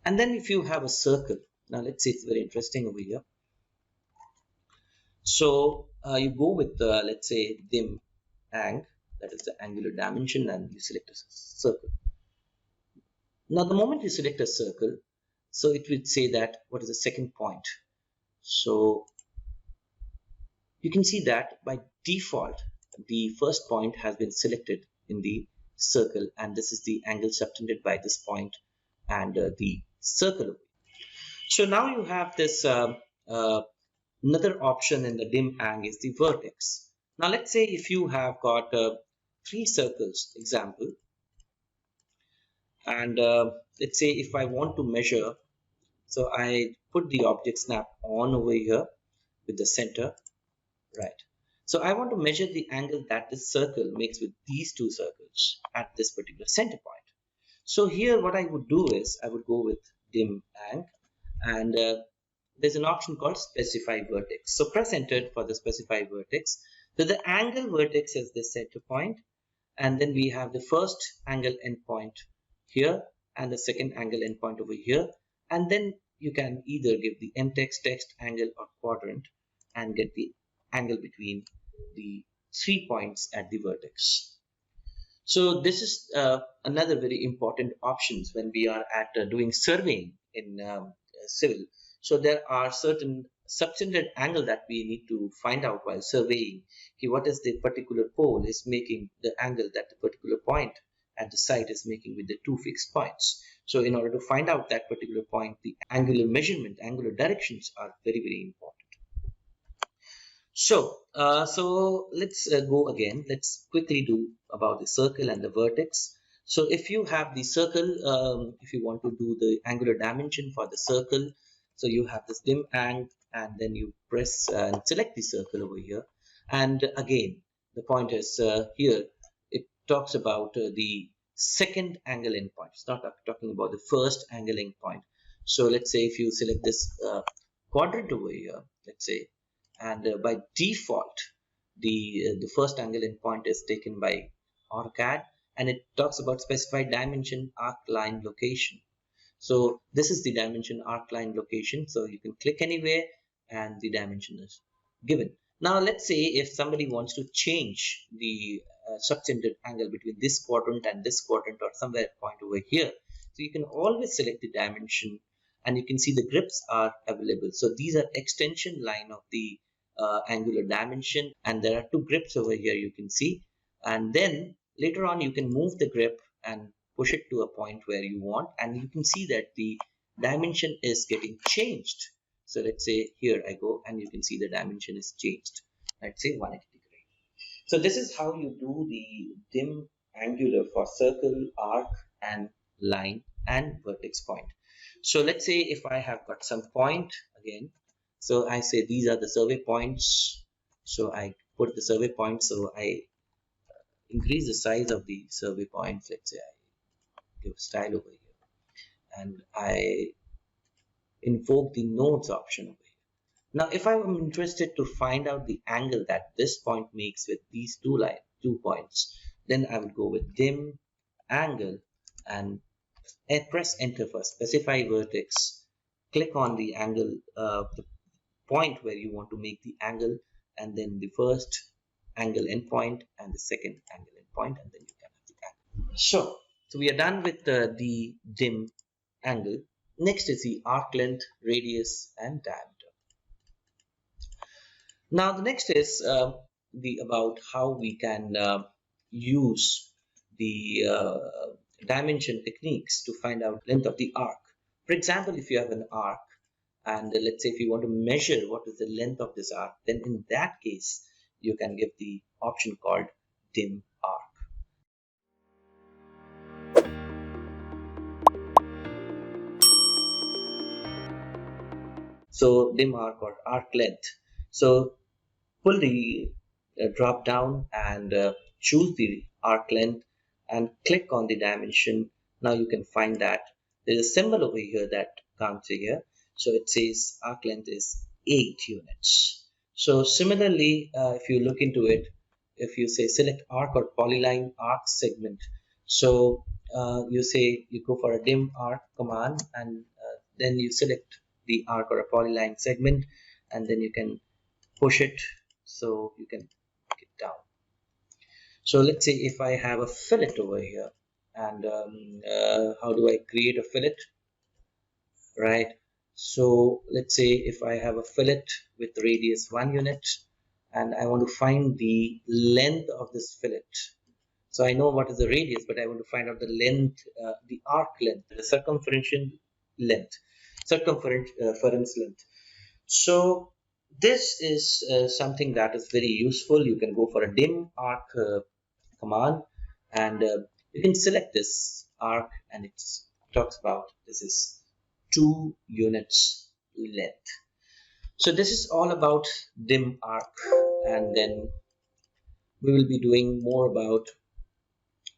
And then if you have a circle, now let's see, it's very interesting over here. So you go with let's say dim ang, that is the angular dimension, and you select a circle. Now the moment you select a circle, so it will say that what is the second point. So you can see that by default the first point has been selected in the circle, and this is the angle subtended by this point and the circle. So now you have this another option in the dim ang is the vertex. Now let's say if you have got 3 circles example, and let's say if I want to measure, so I put the object snap on over here with the center, right? So I want to measure the angle that this circle makes with these 2 circles at this particular center point. So here what I would do is I would go with dim ang, and there's an option called specify vertex. So press enter for the specify vertex. So the angle vertex is the center point, and then we have the first angle endpoint here, and the second angle endpoint over here. And then you can either give the mtext, text, angle, or quadrant and get the angle between the 3 points at the vertex. So this is another very important options when we are at doing surveying in civil. So there are certain subtended angle that we need to find out while surveying. Okay, what is the particular pole is making the angle that the particular point at the site is making with the two fixed points. So in order to find out that particular point, the angular measurement, angular directions are very, very important. So let's go again. Let's quickly do about the circle and the vertex. So if you have the circle, if you want to do the angular dimension for the circle, so you have this dim ang, and then you press and select the circle over here. And again, the point is here, it talks about the second angle endpoint. It's not talking about the first angle endpoint. So let's say if you select this quadrant over here, let's say, and by default the first angle endpoint is taken by AutoCAD, and it talks about specified dimension, arc line, location. So this is the dimension, arc line, location. So you can click anywhere and the dimension is given. Now let's say if somebody wants to change the subtended angle between this quadrant and this quadrant, or somewhere point over here, so you can always select the dimension, and you can see the grips are available. So these are extension line of the angular dimension, and there are two grips over here, you can see. And then later on you can move the grip and push it to a point where you want, and you can see that the dimension is getting changed. So let's say here I go, and you can see the dimension is changed, let's say 180 degree. So this is how you do the dim angular for circle, arc, and line and vertex point. So let's say if I have got some point again, so I say these are the survey points. So I put the survey points. So I increase the size of the survey points. Let's say I give a style over here, and I invoke the nodes option over here. Now, if I'm interested to find out the angle that this point makes with these two points, then I would go with dim angle and press enter for specify vertex. Click on the angle, the point where you want to make the angle, and then the first angle endpoint and the second angle endpoint, and then you can have the angle. So we are done with the dim angle. Next is the arc length, radius, and diameter. Now the next is about how we can use the dimension techniques to find out length of the arc. For example, if you have an arc, and let's say if you want to measure what is the length of this arc, then in that case you can give the option called dim arc. So dim arc or arc length. So pull the drop down and choose the arc length and click on the dimension. Now you can find that there is a symbol over here that comes here. So it says arc length is 8 units. So similarly, if you look into it, if you say select arc or polyline arc segment, so you say you go for a dim arc command, and then you select the arc or a polyline segment, and then you can push it so you can take it down. So let's say if I have a fillet over here, and how do I create a fillet, right? So let's say if I have a fillet with radius 1 unit, and I want to find the length of this fillet. So I know what is the radius, but I want to find out the length, the arc length, the circumference length. So this is something that is very useful. You can go for a dim arc command, and you can select this arc, and it talks about this is 2 units length. So this is all about dim arc, and then we will be doing more about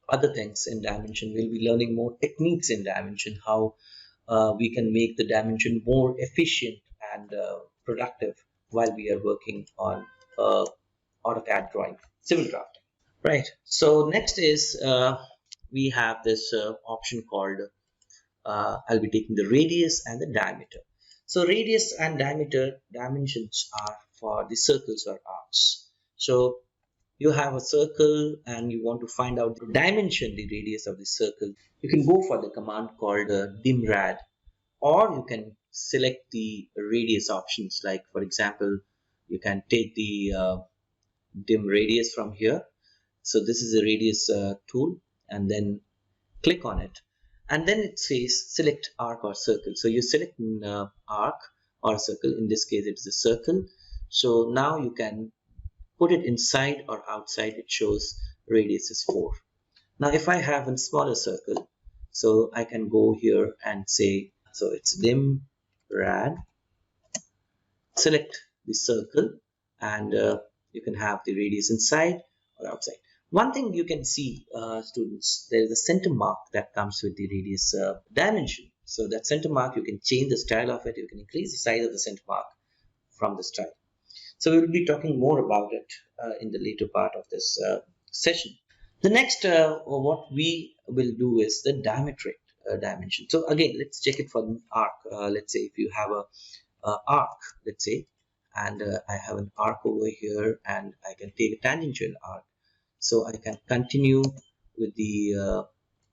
other things in dimension. We'll be learning more techniques in dimension, how we can make the dimension more efficient and productive while we are working on AutoCAD drawing, civil drafting. Right. So next is we have this option called I'll be taking the radius and the diameter. So radius and diameter dimensions are for the circles or arcs. So you have a circle and you want to find out the dimension, the radius of the circle. You can go for the command called dimrad, or you can select the radius options. Like for example, you can take the dim radius from here. So this is a radius tool, and then click on it, and then it says select arc or circle. So you select arc or circle. In this case, it's a circle. So now you can put it inside or outside. It shows radius is 4. Now if I have a smaller circle, so I can go here and say, so it's dim rad, select the circle, and you can have the radius inside or outside. One thing you can see, students, there is a center mark that comes with the radius dimension. So that center mark, you can change the style of it. You can increase the size of the center mark from the style. So we will be talking more about it in the later part of this session. The next what we will do is the diametric dimension. So again, let's check it for the arc. Let's say if you have a arc, let's say, and I have an arc over here, and I can take a tangential arc. So I can continue with the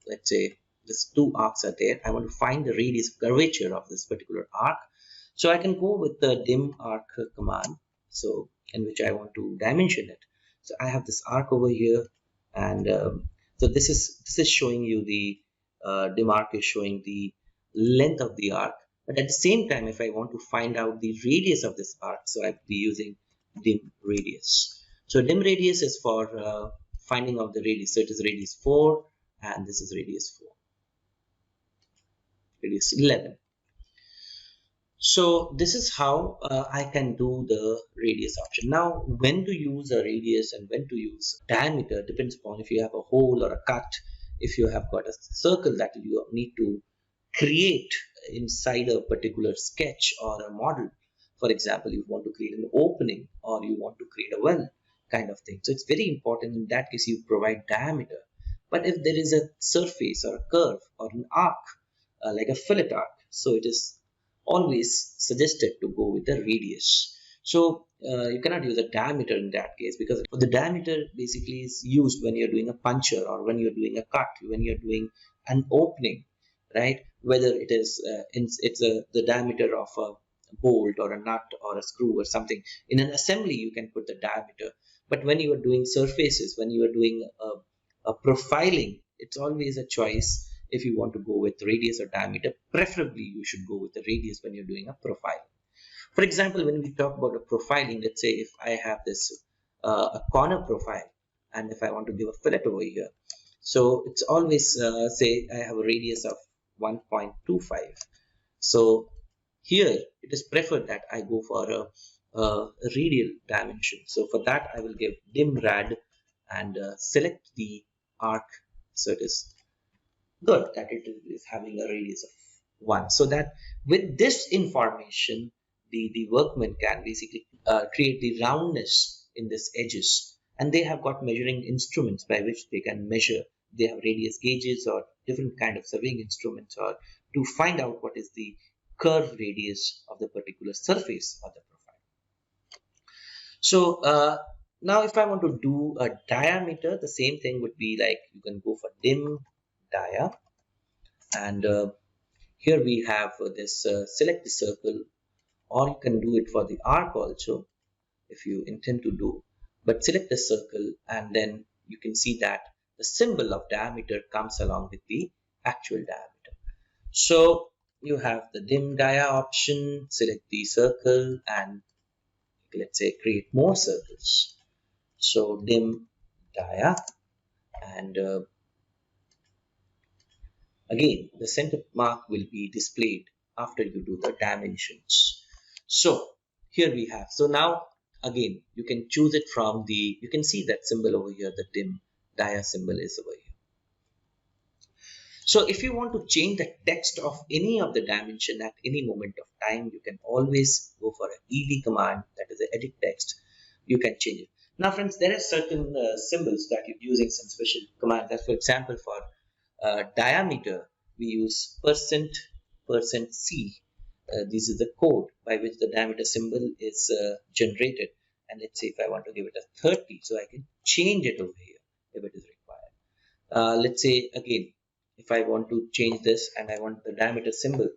let's say these two arcs are there. I want to find the radius curvature of this particular arc. So I can go with the dim arc command, so in which I want to dimension it. So I have this arc over here, and so this is showing you the dim arc is showing the length of the arc. But at the same time, if I want to find out the radius of this arc, so I'll be using dim radius. So dim radius is for finding out the radius. So it is radius 4, and this is radius 4, radius 11. So this is how I can do the radius option. Now, when to use a radius and when to use diameter depends upon if you have a hole or a cut, if you have got a circle that you need to create inside a particular sketch or a model. For example, you want to create an opening or you want to create a well kind of thing. So it's very important in that case you provide diameter. But if there is a surface or a curve or an arc, like a fillet arc, so it is always suggested to go with the radius. So you cannot use a diameter in that case, because the diameter basically is used when you're doing a puncture or when you're doing a cut, when you're doing an opening, right? Whether it is the diameter of a bolt or a nut or a screw or something. In an assembly, you can put the diameter. But when you are doing surfaces, when you are doing a profiling, it's always a choice. If you want to go with radius or diameter, preferably you should go with the radius when you're doing a profile. For example, when we talk about a profiling, let's say if I have this a corner profile, and if I want to give a fillet over here, so it's always say I have a radius of 1.25. So here it is preferred that I go for a radial dimension. So for that I will give dim rad and select the arc. So it is good that it is having a radius of 1, so that with this information the workman can basically create the roundness in this edges, and they have got measuring instruments by which they can measure. They have radius gauges or different kind of surveying instruments, or to find out what is the curve radius of the particular surface or the profile. So now if I want to do a diameter, the same thing would be like you can go for dim dia, and here we have this select the circle, or you can do it for the arc also if you intend to do, but select the circle, and then you can see that the symbol of diameter comes along with the actual diameter. So you have the dim dia option, select the circle, and let's say create more circles. So dim dia, and again the center mark will be displayed after you do the dimensions. So here we have, so now again you can choose it from the, you can see that symbol over here, the dim dia symbol is over here. So if you want to change the text of any of the dimension at any moment of time, you can always go for an ed command, that is the edit text. You can change it. Now friends, there are certain symbols that you're using some special commands. As for example, for diameter, we use %C. This is the code by which the diameter symbol is generated. And let's say if I want to give it a 30, so I can change it over here if it is required. Let's say again, if I want to change this and I want the diameter symbol,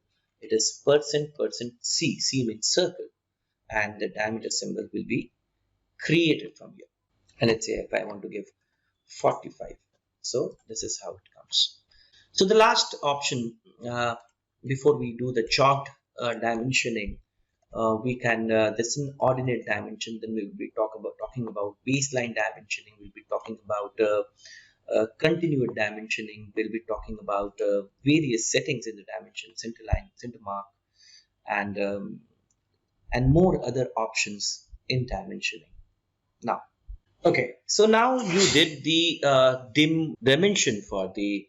it is %C. C means circle, and the diameter symbol will be created from here. And let's say if I want to give 45, so this is how it comes. So the last option, before we do the chalked dimensioning, we can this is an ordinate dimension. Then we will be talking about baseline dimensioning. We'll be talking about continuous dimensioning. We'll be talking about various settings in the dimension, center line, center mark, and more other options in dimensioning. Now, okay, so now you did the dimension for the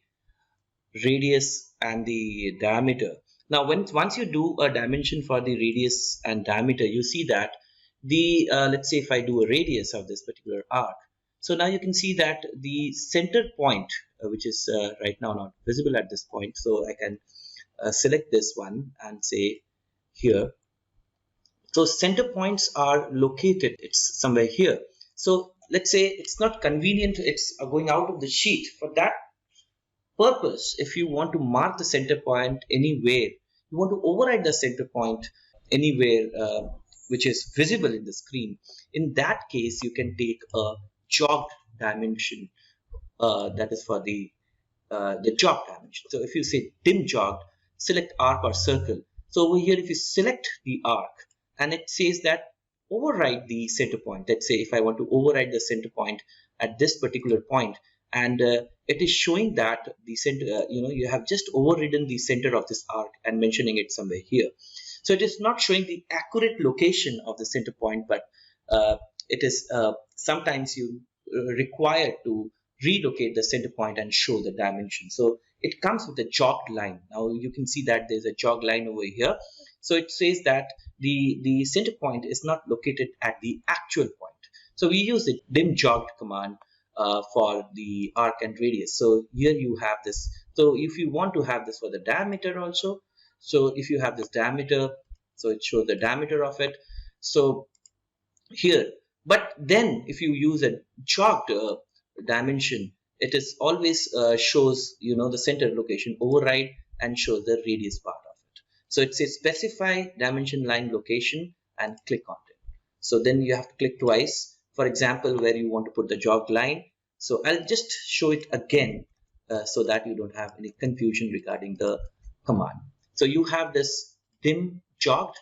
radius and the diameter. Now, once you do a dimension for the radius and diameter, you see that the let's say if I do a radius of this particular arc, so now you can see that the center point, which is right now not visible at this point, so I can select this one and say here. So center points are located, it's somewhere here. So let's say it's not convenient, it's going out of the sheet. For that purpose, if you want to mark the center point anywhere, you want to override the center point anywhere which is visible in the screen, in that case you can take a chalked dimension, that is for the chalk dimension. So if you say dim chalked, select arc or circle. So over here if you select the arc and it says that override the center point, let's say if I want to override the center point at this particular point, and it is showing that the center, you have just overridden the center of this arc and mentioning it somewhere here. So it is not showing the accurate location of the center point, but it is sometimes you require to relocate the center point and show the dimension. So it comes with a chalked line. Now you can see that there's a chalked line over here. So it says that the center point is not located at the actual point. So we use the dim chalked command for the arc and radius. So here you have this. So if you want to have this for the diameter also, so if you have this diameter, so it shows the diameter of it. So here, but then if you use a chalked dimension, it is always shows the center location, override, and shows the radius part of it. So it says specify dimension line location and click on it. So then you have to click twice. For example, where you want to put the chalked line. So I'll just show it again so that you don't have any confusion regarding the command. So you have this dim chalked,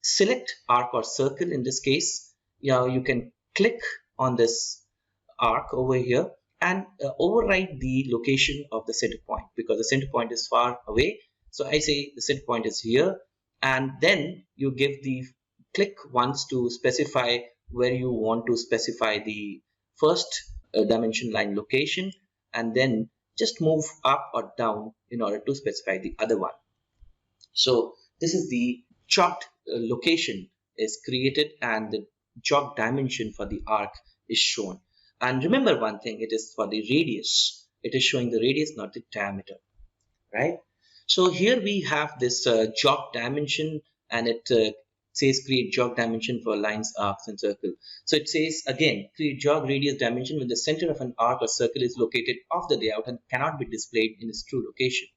select arc or circle. In this case, you can click on this arc over here and override the location of the center point, because the center point is far away. So I say the center point is here, and then you give the click once to specify where you want to specify the first dimension line location, and then just move up or down in order to specify the other one. So this is the chalked location is created, and the chalked dimension for the arc is shown. And remember one thing, it is for the radius. It is showing the radius, not the diameter, right? So here we have this chalked dimension, and it says create chalk dimension for lines, arcs, and circle. So it says again, create chalk radius dimension when the center of an arc or circle is located off the layout and cannot be displayed in its true location.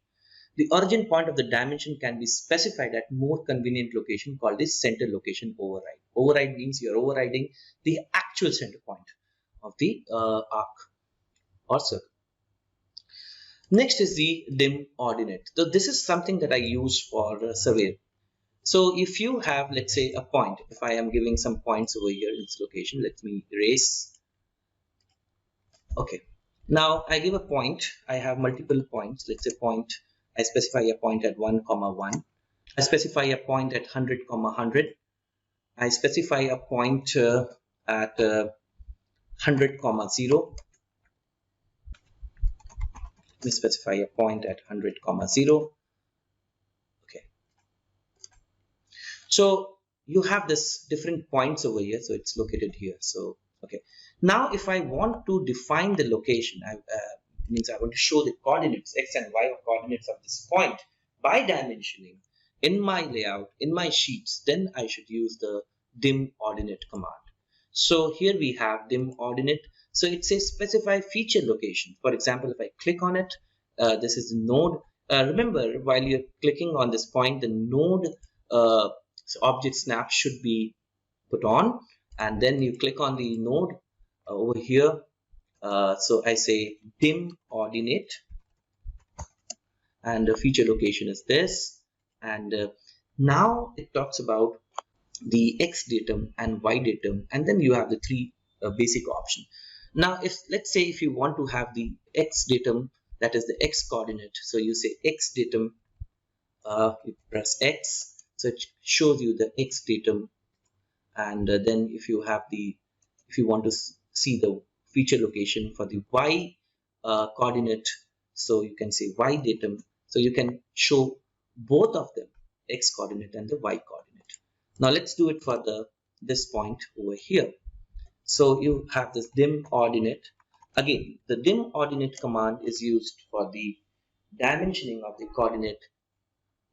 The origin point of the dimension can be specified at more convenient location called the center location override. Override means you're overriding the actual center point of the arc or circle. Next is the dim ordinate. So this is something that I use for survey. So if you have, let's say, a point, if I am giving some points over here in this location, let me erase. Okay. Now I give a point. I have multiple points. Let's say point. I specify a point at 1, 1. I specify a point at 100, 100. I specify a point at 100, 0. Let me specify a point at 100, 0. Okay. So you have this different points over here. So it's located here. So, okay. Now, if I want to define the location, means I want to show the coordinates, x and y coordinates of this point by dimensioning in my layout, in my sheets, then I should use the dim ordinate command. So here we have dim ordinate. So it says specify feature location. For example, if I click on it, this is the node. Remember, while you're clicking on this point, the node object snap should be put on, and then you click on the node over here. So I say dim ordinate, and the feature location is this. And now it talks about the x datum and y datum, and then you have the three basic options. Now, if let's say if you want to have the x datum, that is the x coordinate, so you say x datum, you press x, so it shows you the x datum. And then if you want to see the feature location for the y coordinate, so you can say y datum, so you can show both of them, x coordinate and the y coordinate. Now let's do it for this point over here. So you have this dim ordinate. Again, the dim ordinate command is used for the dimensioning of the coordinate,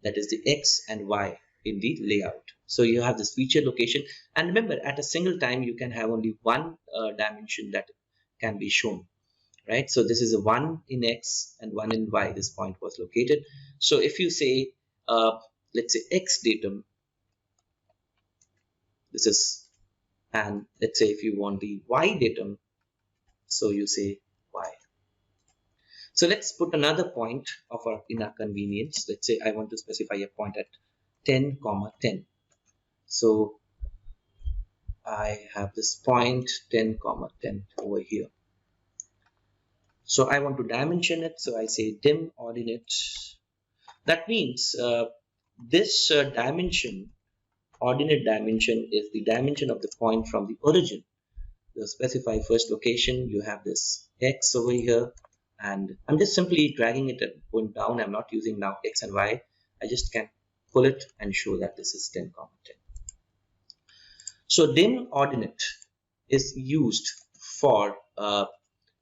that is the x and y in the layout. So you have this feature location, and remember, at a single time you can have only one dimension that can be shown, right? So this is a 1 in x and 1 in y, this point was located. So if you say let's say x datum, this is, and let's say if you want the y datum, so you say y. So let's put another point of our in our convenience. Let's say I want to specify a point at 10, 10. So I have this point 10, 10 over here. So I want to dimension it, so I say dim ordinate. That means this dimension, ordinate dimension, is the dimension of the point from the origin. So specify first location, you have this x over here, and I'm just simply dragging it and going down. I'm not using now x and y. I just can pull it and show that this is 10, 10. So dim ordinate is used for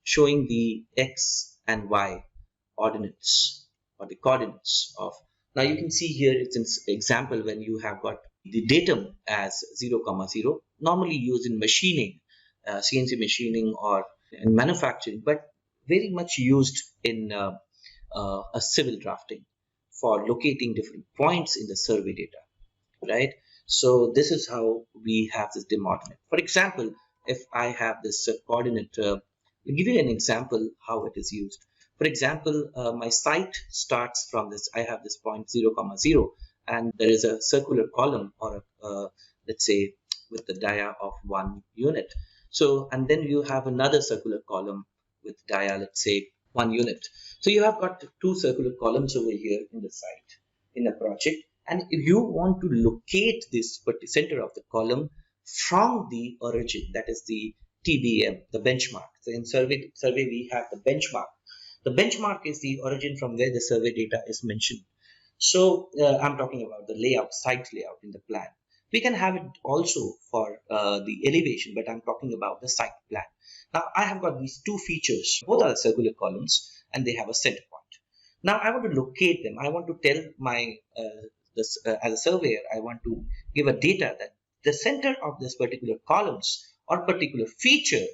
showing the x and y ordinates or the coordinates of. Now you can see here it's an example when you have got the datum as 0, 0, normally used in machining, CNC machining or in manufacturing, but very much used in a civil drafting for locating different points in the survey data, right? So this is how we have this dim ordinate. For example, if I have this coordinate, I'll give you an example how it is used. For example, my site starts from this. I have this point 0, 0, and there is a circular column, or let's say with the dia of 1 unit. So, and then you have another circular column with dia, let's say 1 unit. So you have got 2 circular columns over here in the site, in the project. And if you want to locate this center of the column from the origin, that is the TBM, the benchmark. So in survey we have the benchmark. The benchmark is the origin from where the survey data is mentioned. So I'm talking about the layout, site layout in the plan. We can have it also for the elevation, but I'm talking about the site plan. Now I have got these 2 features. Both are circular columns and they have a center point. Now I want to locate them. I want to tell my as a surveyor, I want to give a data that the center of this particular columns or particular feature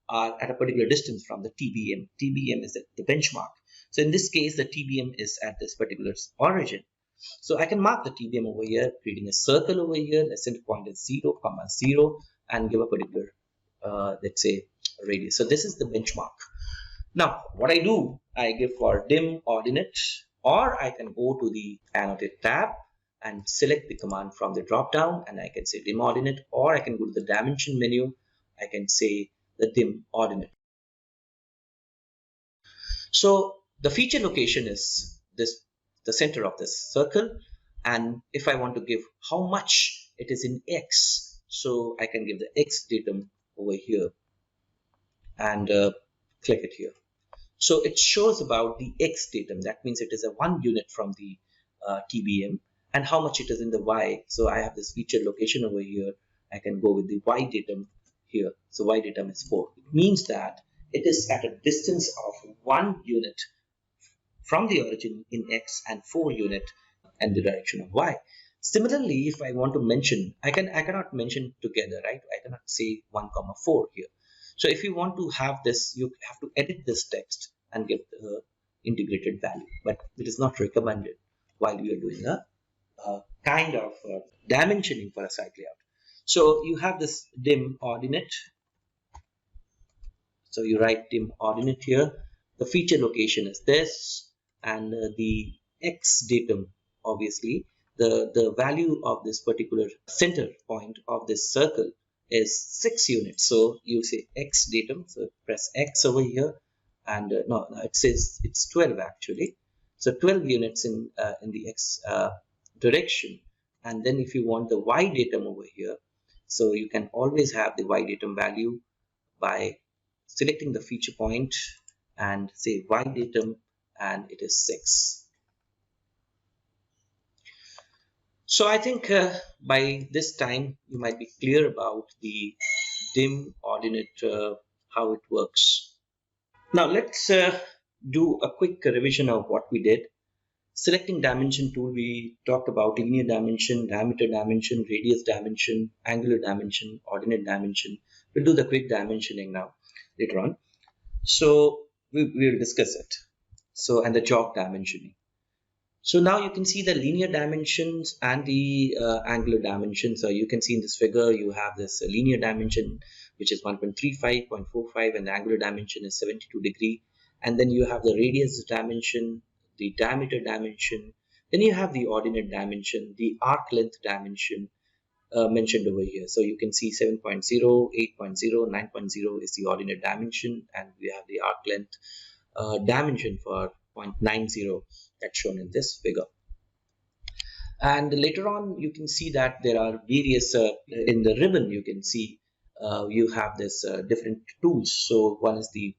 are at a particular distance from the TBM. TBM is the benchmark. So in this case, the TBM is at this particular origin. So I can mark the TBM over here, creating a circle over here. The center point is 0, 0, and give a particular, let's say, radius. So this is the benchmark. Now, what I do, I give for dim ordinate, or I can go to the Annotate tab and select the command from the drop down, and I can say dim ordinate, or I can go to the dimension menu. I can say the dim ordinate. So the feature location is this, the center of this circle, and if I want to give how much it is in x, so I can give the x datum over here and click it here. So it shows about the x datum. That means it is a 1 unit from the TBM, and how much it is in the y. So I have this feature location over here. I can go with the y datum here. So y datum is 4. It means that it is at a distance of 1 unit from the origin in X and 4 unit and the direction of Y. Similarly, if I want to mention, I cannot mention together, right? I cannot say 1 comma 4 here. So if you want to have this, you have to edit this text and give the integrated value, but it is not recommended while you are doing a kind of dimensioning for a site layout. So you have this dim ordinate. So you write dim ordinate here. The feature location is this, and the X datum, obviously, the value of this particular center point of this circle is 6 units. So you say X datum, so press X over here, and no, it says it's 12 actually. So 12 units in the X direction, and then if you want the Y datum over here, so you can always have the Y datum value by selecting the feature point and say Y datum, and it is 6. So I think by this time you might be clear about the dim ordinate, how it works. Now let's do a quick revision of what we did. Selecting dimension tool, we talked about linear dimension, diameter dimension, radius dimension, angular dimension, ordinate dimension. We'll do the quick dimensioning now later on. So we will discuss it. So, and the jog dimensioning. So now you can see the linear dimensions and the angular dimensions. So you can see in this figure, you have this linear dimension, which is 1.35, 0.45, and the angular dimension is 72 degree. And then you have the radius dimension, the diameter dimension. Then you have the ordinate dimension, the arc length dimension mentioned over here. So you can see 7.0, 8.0, 9.0 is the ordinate dimension, and we have the arc length dimension for 0.90 that's shown in this figure. And later on you can see that there are various in the ribbon. You can see you have this different tools. So one is the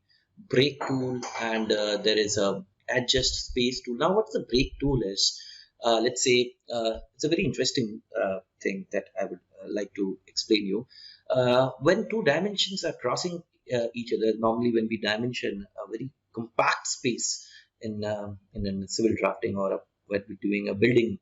break tool, and there is a adjust space tool. Now what the break tool is, let's say it's a very interesting thing that I would like to explain you. When two dimensions are crossing each other, normally when we dimension a very compact space in a civil drafting, or when we're doing a building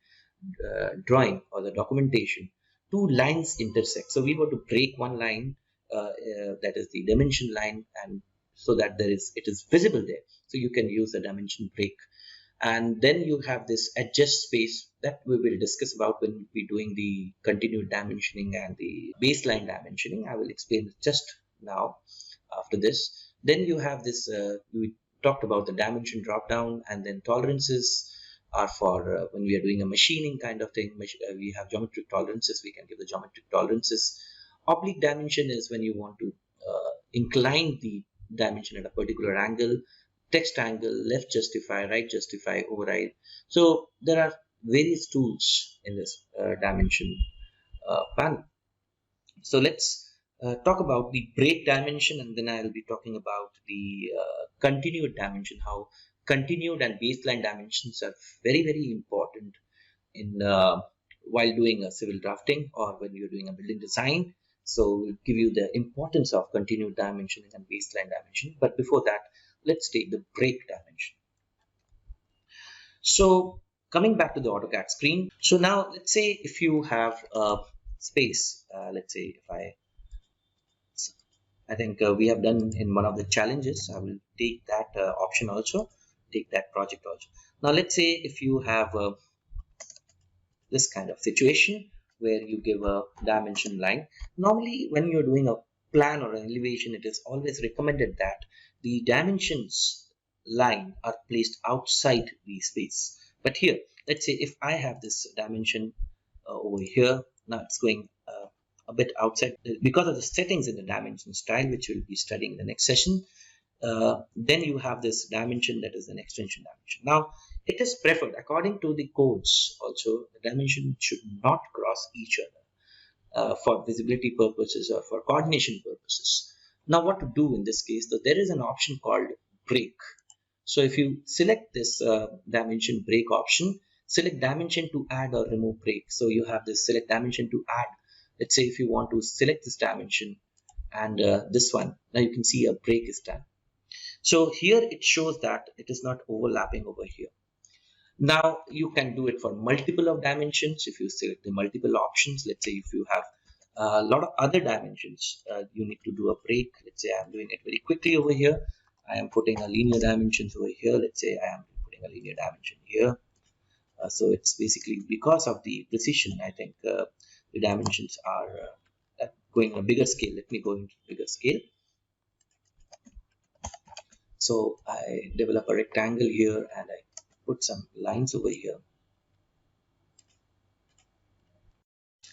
drawing or the documentation, two lines intersect. So we want to break one line, that is the dimension line, and so that it is visible there. So you can use a dimension break. And then you have this adjust space that we will discuss about when we're doing the continued dimensioning and the baseline dimensioning. I will explain it just now after this. Then you have this, we talked about the dimension drop down, and then tolerances are for when we are doing a machining kind of thing. We have geometric tolerances, we can give the geometric tolerances. Oblique dimension is when you want to incline the dimension at a particular angle. Text angle, left justify, right justify, override. So there are various tools in this dimension panel. So let's talk about the break dimension, and then I'll be talking about the continued dimension, how continued and baseline dimensions are very, very important in while doing a civil drafting or when you're doing a building design. So we'll give you the importance of continued dimensioning and baseline dimension. But before that, let's take the break dimension. So coming back to the AutoCAD screen. So now let's say if you have a space, let's say if I think we have done in one of the challenges, I will take that option also, take that project also. Now let's say if you have this kind of situation where you give a dimension line. Normally when you're doing a plan or an elevation, it is always recommended that the dimensions line are placed outside the space. But here, let's say if I have this dimension over here, now it's going a bit outside because of the settings in the dimension style, which we'll be studying in the next session. Then you have this dimension that is an extension dimension. Now it is preferred according to the codes also, the dimension should not cross each other for visibility purposes or for coordination purposes. Now what to do in this case? So there is an option called break. So if you select this dimension break option, select dimension to add or remove break. So you have this select dimension to add. Let's say if you want to select this dimension and this one, now you can see a break is done. So here it shows that it is not overlapping over here. Now you can do it for multiple of dimensions. If you select the multiple options, let's say if you have a lot of other dimensions, you need to do a break. Let's say I'm doing it very quickly over here. I am putting a linear dimensions over here. Let's say I am putting a linear dimension here. So it's basically because of the precision, I think the dimensions are going on a bigger scale. Let me go into bigger scale. So I develop a rectangle here and I put some lines over here.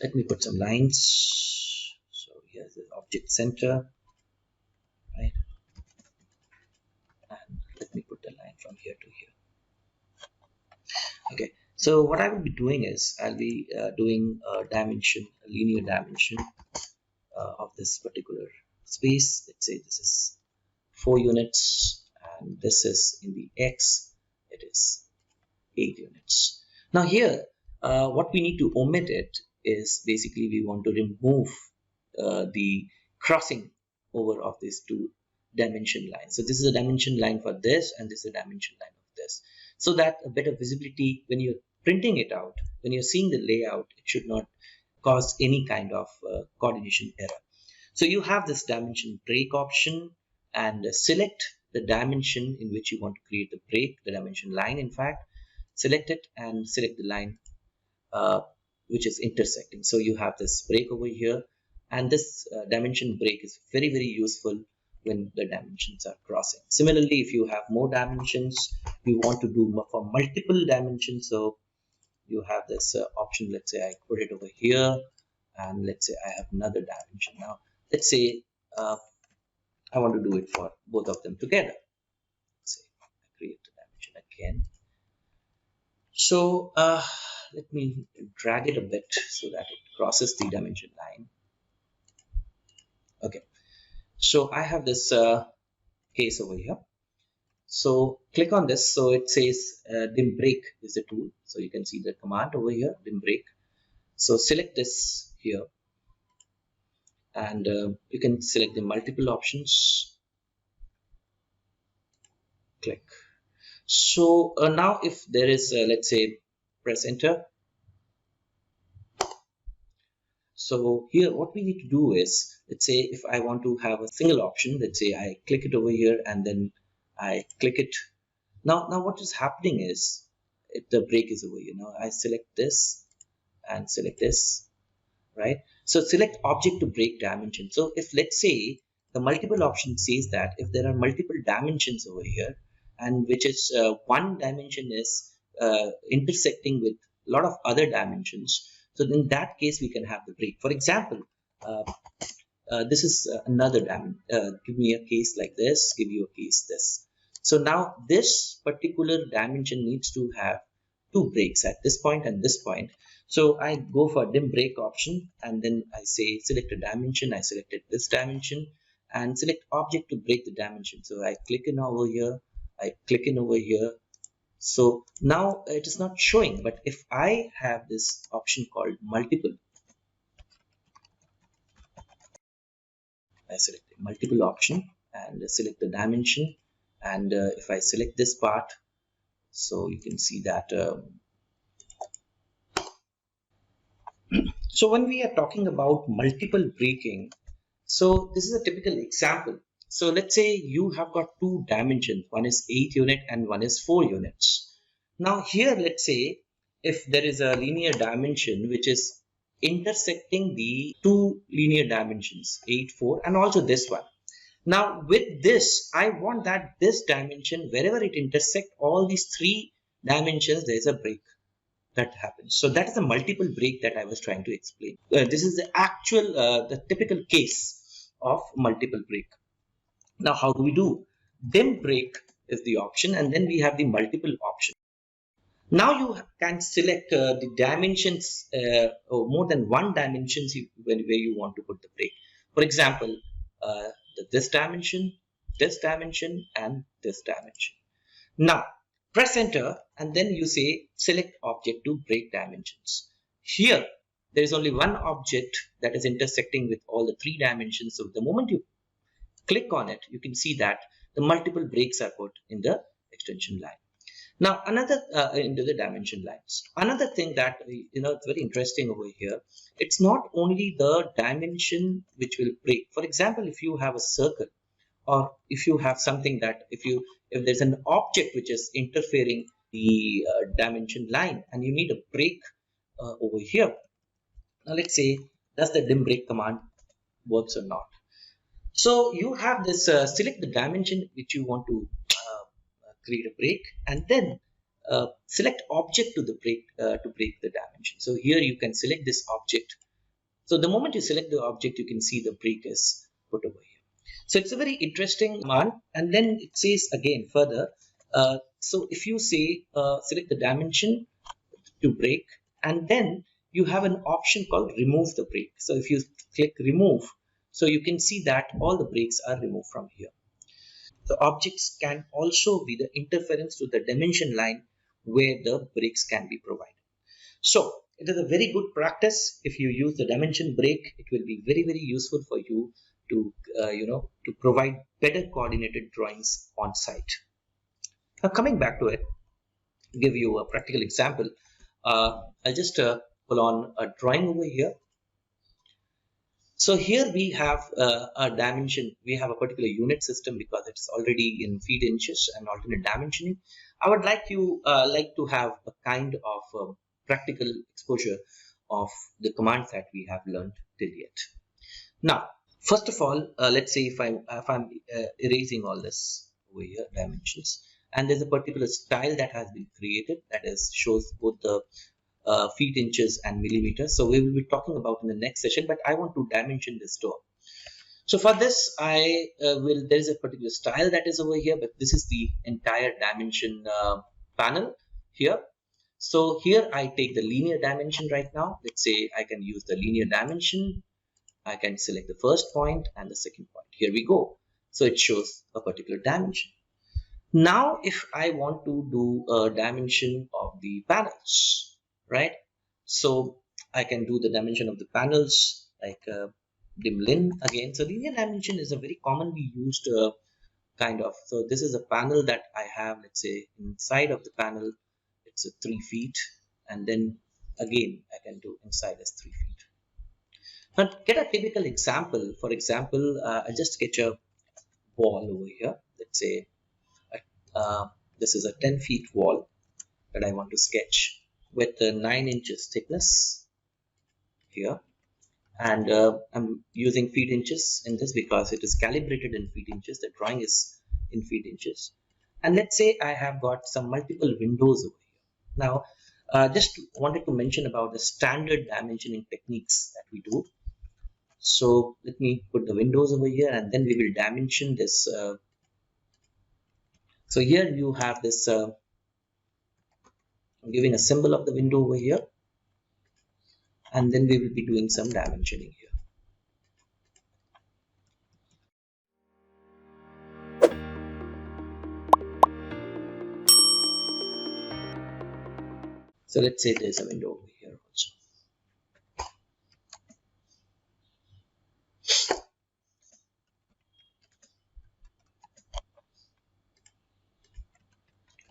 Let me put some lines. So here's the object center, right? And let me put the line from here to here. Okay. So what I will be doing is I'll be doing a dimension, a linear dimension of this particular space. Let's say this is 4 units and this is in the X, it is 8 units. Now here, what we need to omit it is basically we want to remove the crossing over of these two dimension lines. So this is a dimension line for this and this is a dimension line of this. So that a better visibility when you're printing it out, when you're seeing the layout, it should not cause any kind of coordination error. So you have this dimension break option and select the dimension in which you want to create the break, the dimension line in fact. Select it and select the line which is intersecting. So you have this break over here and this dimension break is very useful when the dimensions are crossing. Similarly, if you have more dimensions, you want to do for multiple dimensions, so you have this option. Let's say I put it over here and let's say I have another dimension. Now let's say I want to do it for both of them together. Let's say I create the dimension again. So let me drag it a bit so that it crosses the dimension line. Okay, so I have this case over here. So click on this. So it says dim break is the tool. So you can see the command over here, dim break. So select this here and you can select the multiple options. Click. So now if there is let's say press enter. So here what we need to do is, let's say if I want to have a single option, let's say I click it over here and then I click it. Now what is happening is the break is over here. Now I select this and select this, right? So select object to break dimension. So if let's say the multiple option says that if there are multiple dimensions over here and which is one dimension is intersecting with a lot of other dimensions, so in that case we can have the break. For example, this is another dimension. Give me a case like this, give you a case this. So now this particular dimension needs to have two breaks at this point and this point. So I go for dim break option and then I say select a dimension. I selected this dimension and select object to break the dimension. So I click in over here, I click in over here. So now it is not showing, but if I have this option called multiple, I select the multiple option and select the dimension, and if I select this part, so you can see that so when we are talking about multiple breaking, so this is a typical example. So let's say you have got two dimensions, one is 8 unit and one is 4 units. Now here let's say if there is a linear dimension which is intersecting the two linear dimensions 8, 4 and also this one. Now with this I want that this dimension, wherever it intersects all these three dimensions, there is a break that happens. So that is the multiple break that I was trying to explain. This is the actual the typical case of multiple break. Now how do we do? Dim break is the option and then we have the multiple option. Now you can select the dimensions or more than one dimensions where you want to put the break. For example, this dimension and this dimension. Now press enter and then you say select object to break dimensions. Here there is only one object that is intersecting with all the three dimensions. So the moment you click on it, you can see that the multiple breaks are put in the extension line. Now another into the dimension lines. Another thing that it's very interesting over here. It's not only the dimension which will break. For example, if you have a circle, or if you have something that if there's an object which is interfering the dimension line, and you need a break over here. Now let's say, does the dim break command works or not? So you have this select the dimension which you want to create a break, and then select object to break the dimension. So here you can select this object. So the moment you select the object, you can see the break is put over here. So it's a very interesting command. And then it says again further, so if you say select the dimension to break, and then you have an option called remove the break. So if you click remove, so you can see that all the breaks are removed from here. The objects can also be the interference to the dimension line where the breaks can be provided. So it is a very good practice. If you use the dimension break, it will be very, very useful for you to to provide better coordinated drawings on site. Now coming back to it, give you a practical example. I'll just pull on a drawing over here. So here we have a dimension. We have a particular unit system because it's already in feet inches and alternate dimensioning. I would like to have a kind of practical exposure of the commands that we have learned till yet. Now, first of all, let's say if I'm erasing all this over here, dimensions, and there's a particular style that has been created that shows both the feet, inches, and millimeters. So we will be talking about in the next session, but I want to dimension this door. So for this, there is a particular style that is over here, but this is the entire dimension panel here. So here I take the linear dimension right now. Let's say I can use the linear dimension. I can select the first point and the second point. Here we go. So it shows a particular dimension. Now, if I want to do a dimension of the panels, right? So I can do the dimension of the panels like dim-lin again. So linear dimension is a very commonly used kind of. So this is a panel that I have. Let's say inside of the panel, it's a 3 feet, and then again I can do inside as 3 feet. Now get a typical example. For example, I just sketch a wall over here. Let's say this is a 10 feet wall that I want to sketch with 9 inches thickness here, and I'm using feet inches in this because it is calibrated in feet inches. The drawing is in feet inches, and let's say I have got some multiple windows over here. Now just wanted to mention about the standard dimensioning techniques that we do. So let me put the windows over here, and then we will dimension this. So here you have this, I'm giving a symbol of the window over here, and then we will be doing some dimensioning here. So let's say there's a window over here also.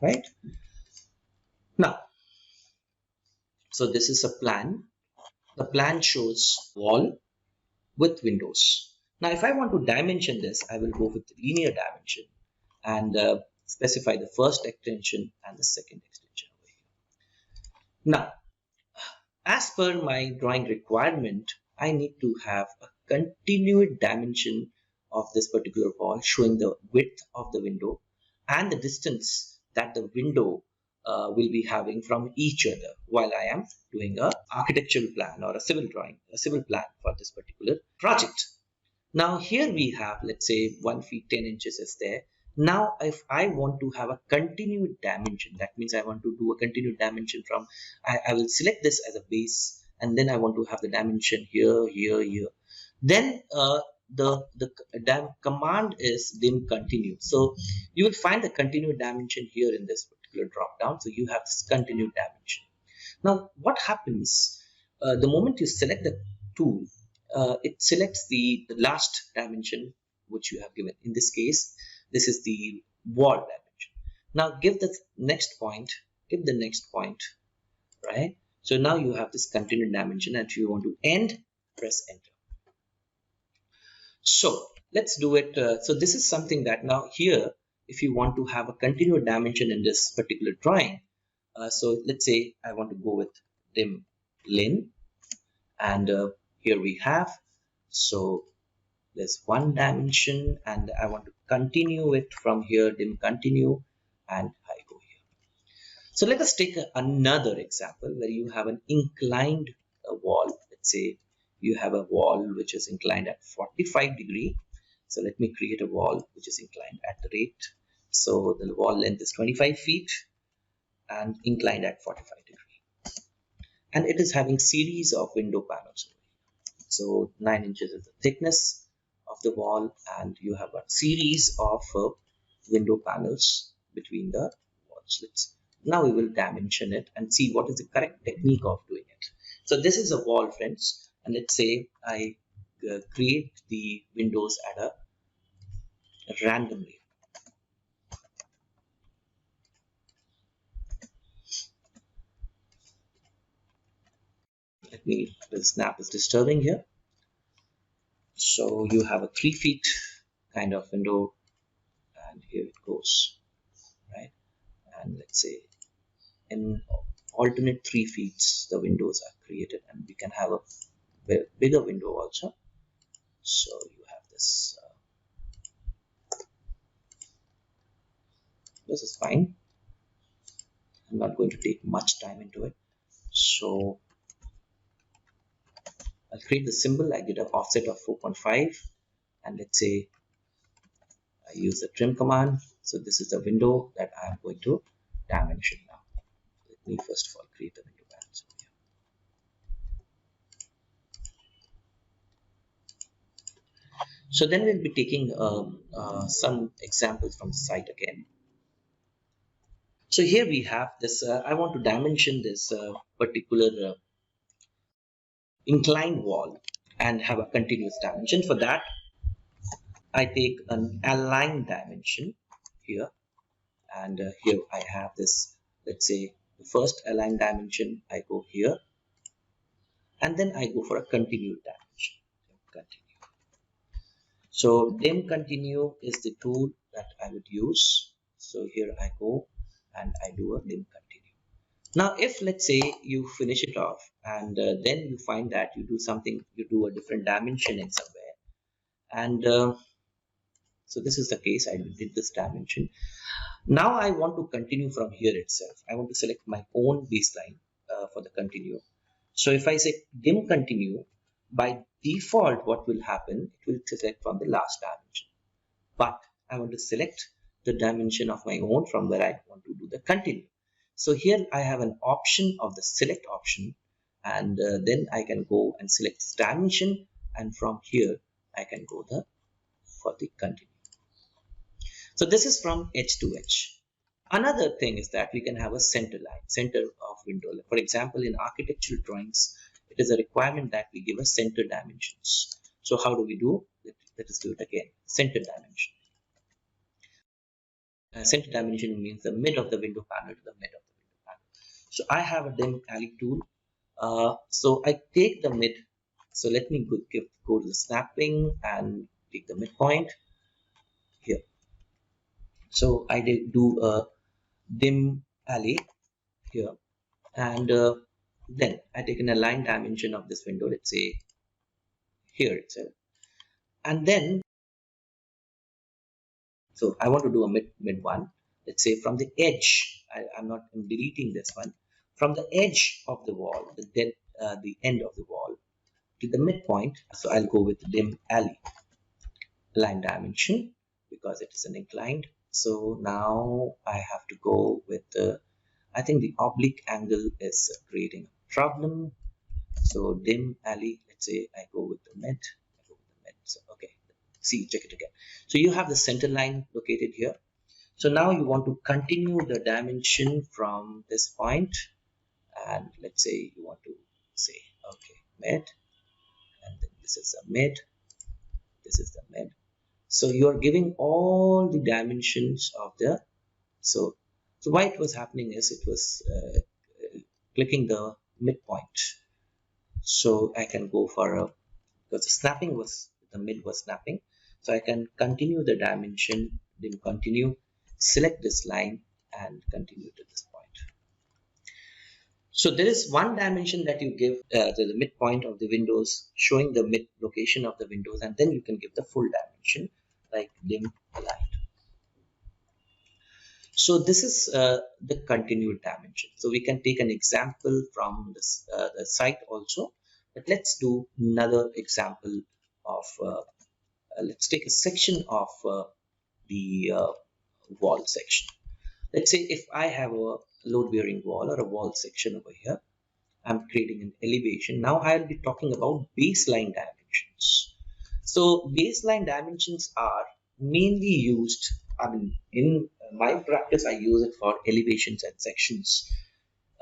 Right now, so this is a plan. The plan shows wall with windows. Now if I want to dimension this, I will go with the linear dimension and specify the first extension and the second extension over here. Now as per my drawing requirement, I need to have a continued dimension of this particular wall showing the width of the window and the distance that the window will be having from each other while I am doing a architectural plan or a civil drawing, a civil plan for this particular project. Now here we have, let's say 1 feet 10 inches is there. Now if I want to have a continued dimension, that means I want to do a continued dimension from, I will select this as a base, and then I want to have the dimension here, here, here. Then the command is dim continue. So you will find the continued dimension here in this particular drop down. So you have this continued dimension. Now what happens the moment you select the tool, it selects the last dimension which you have given. In this case This is the wall dimension. Now give the next point, right? So now you have this continued dimension, and if you want to end, press enter. So let's do it. So this is something that now here, if you want to have a continued dimension in this particular drawing, so let's say I want to go with dim lin, and here we have, so there's one dimension, and I want to continue it from here, dim continue, and I go here. So let us take another example where you have an inclined wall. Let's say you have a wall which is inclined at 45 degree. So let me create a wall which is inclined at the rate. So the wall length is 25 feet and inclined at 45 degree. And it is having series of window panels. So 9 inches is the thickness of the wall, and you have a series of window panels between the walls. Now we will dimension it and see what is the correct technique of doing it. So this is a wall, friends, and let's say I create the windows at a randomly. The snap is disturbing here. So you have a 3 feet kind of window, and here it goes, right? And let's say in alternate 3 feet the windows are created, and we can have a bigger window also. So you have this. This is fine. I'm not going to take much time into it. So I'll create the symbol. I get an offset of 4.5, and let's say I use the trim command. So this is the window that I'm going to dimension now. Let me first of all create the window panels over here. So then we'll be taking some examples from the site again. So here we have this. I want to dimension this particular inclined wall and have a continuous dimension. For that, I take an align dimension here, and here I have this. Let's say the first align dimension, I go here, and then I go for a continued dimension. Continue. So dim continue is the tool that I would use. So here I go and I do a dim continue. Now if let's say you finish it off, and then you find that you do something, you do a different dimension in somewhere, and so this is the case. I did this dimension. Now I want to continue from here itself. I want to select my own baseline for the continue. So if I say dim continue, by default what will happen, it will select from the last dimension. But I want to select the dimension of my own from where I want to do the continue. So here I have an option of the select option, and then I can go and select this dimension, and from here I can go for the continue. So this is from edge to edge. Another thing is that we can have a center line, center of window. For example, in architectural drawings, it is a requirement that we give a center dimensions. So how do we do? Let us do it again. Center dimension. Center dimension means the mid of the window panel to the mid of the window panel. So I have a dim alley tool. So I take the mid. So let me go to the snapping and take the midpoint here. So I do a dim alley here, and then I take an align dimension of this window, let's say here itself, and then so I want to do a mid one. Let's say from the edge, I'm deleting this one, from the edge of the wall, the end of the wall to the midpoint. So I'll go with dim alley align dimension because it is an inclined. So now I have to go with I think the oblique angle is creating a problem. So dim alley, let's say I go with the mid. So okay, see, check it again. So you have the center line located here. So now you want to continue the dimension from this point, and let's say you want to say okay mid, and then this is the mid, this is the mid. So you are giving all the dimensions of the, so why it was happening is it was clicking the midpoint. So I can go for a, because the snapping was, the mid was snapping. So I can continue the dimension, then continue, select this line and continue to this point. So there is one dimension that you give to the midpoint of the windows, showing the mid location of the windows, and then you can give the full dimension like dim aligned. So this is the continued dimension. So we can take an example from this, the site also, but let's do another example of, let's take a section of the wall section. Let's say if I have a load bearing wall or a wall section over here, I'm creating an elevation. Now I'll be talking about baseline dimensions. So baseline dimensions are mainly used, I mean, in my practice, I use it for elevations and sections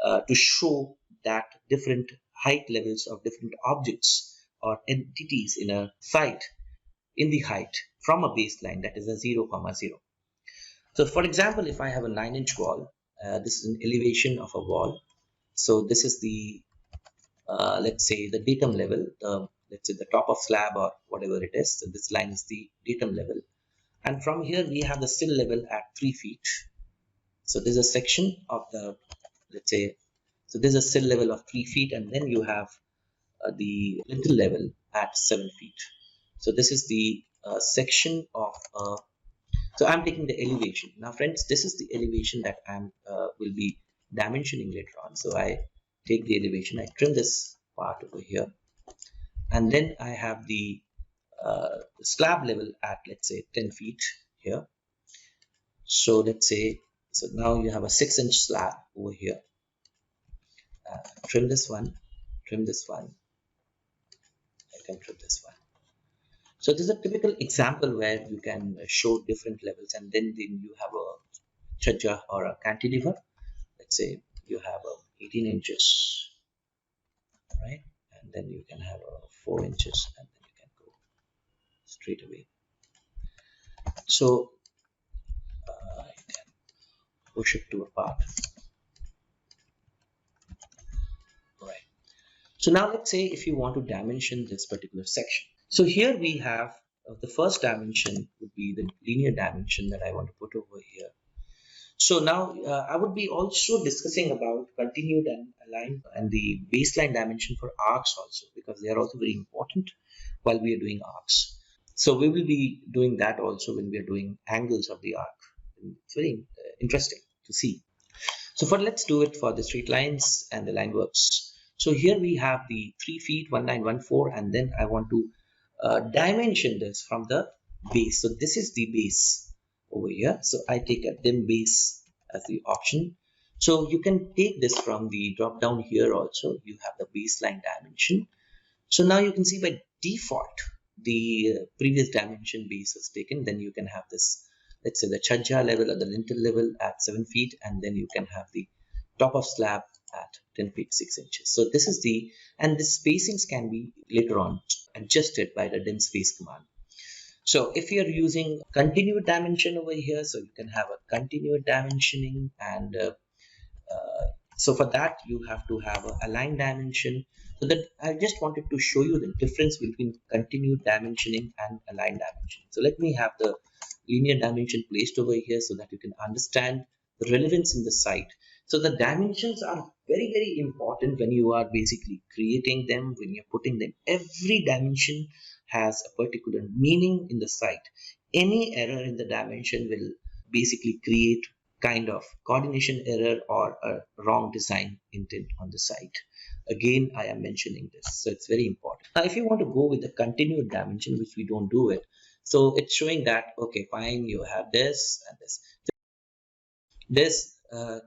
to show that different height levels of different objects or entities in a site in the height from a baseline, that is a 0, 0. So for example, if I have a 9-inch wall, this is an elevation of a wall. So this is the, let's say the datum level, let's say the top of slab or whatever it is. So this line is the datum level. And from here we have the sill level at 3 feet. So there's a section of the, let's say, so there's a sill level of 3 feet, and then you have the lintel level at 7 feet. So this is the section of, so I'm taking the elevation. Now friends, this is the elevation that I'm will be dimensioning later on. So I take the elevation, I trim this part over here, and then I have the slab level at, let's say, 10 feet here. So let's say, so now you have a 6-inch slab over here. Trim this one, trim this one, I can trim this one. So this is a typical example where you can show different levels, and then you have a chajja or a cantilever. Let's say you have a 18 inches, right? And then you can have a 4 inches, and then you can go straight away. So you can push it to a part. Right. So now let's say if you want to dimension this particular section. So here we have the first dimension would be the linear dimension that I want to put over here. So now I would be also discussing about continued and aligned and the baseline dimension for arcs also, because they are also very important while we are doing arcs. So we will be doing that also when we are doing angles of the arc. It's very interesting to see. So let's do it for the straight lines and the line works. So here we have the 3 feet, 1914, and then I want to dimension this from the base. So this is the base over here. So I take a dim base as the option. So you can take this from the drop down here also. You have the baseline dimension. So now you can see by default the previous dimension base is taken. Then you can have this, let's say the chajja level or the lintel level at 7 feet, and then you can have the top of slab at 10 feet 6 inches. So this is the, and the spacings can be later on adjusted by the dim space command. So if you're using continued dimension over here, so you can have a continued dimensioning, and so for that you have to have a aligned dimension. So that I just wanted to show you the difference between continued dimensioning and aligned dimension. So let me have the linear dimension placed over here so that you can understand the relevance in the site. So the dimensions are very, very important when you are basically creating them, when you're putting them. Every dimension has a particular meaning in the site. Any error in the dimension will basically create kind of coordination error or a wrong design intent on the site. Again, I am mentioning this, so it's very important. Now, if you want to go with the continued dimension, which we don't do it, so it's showing that, okay, fine, you have this and this. This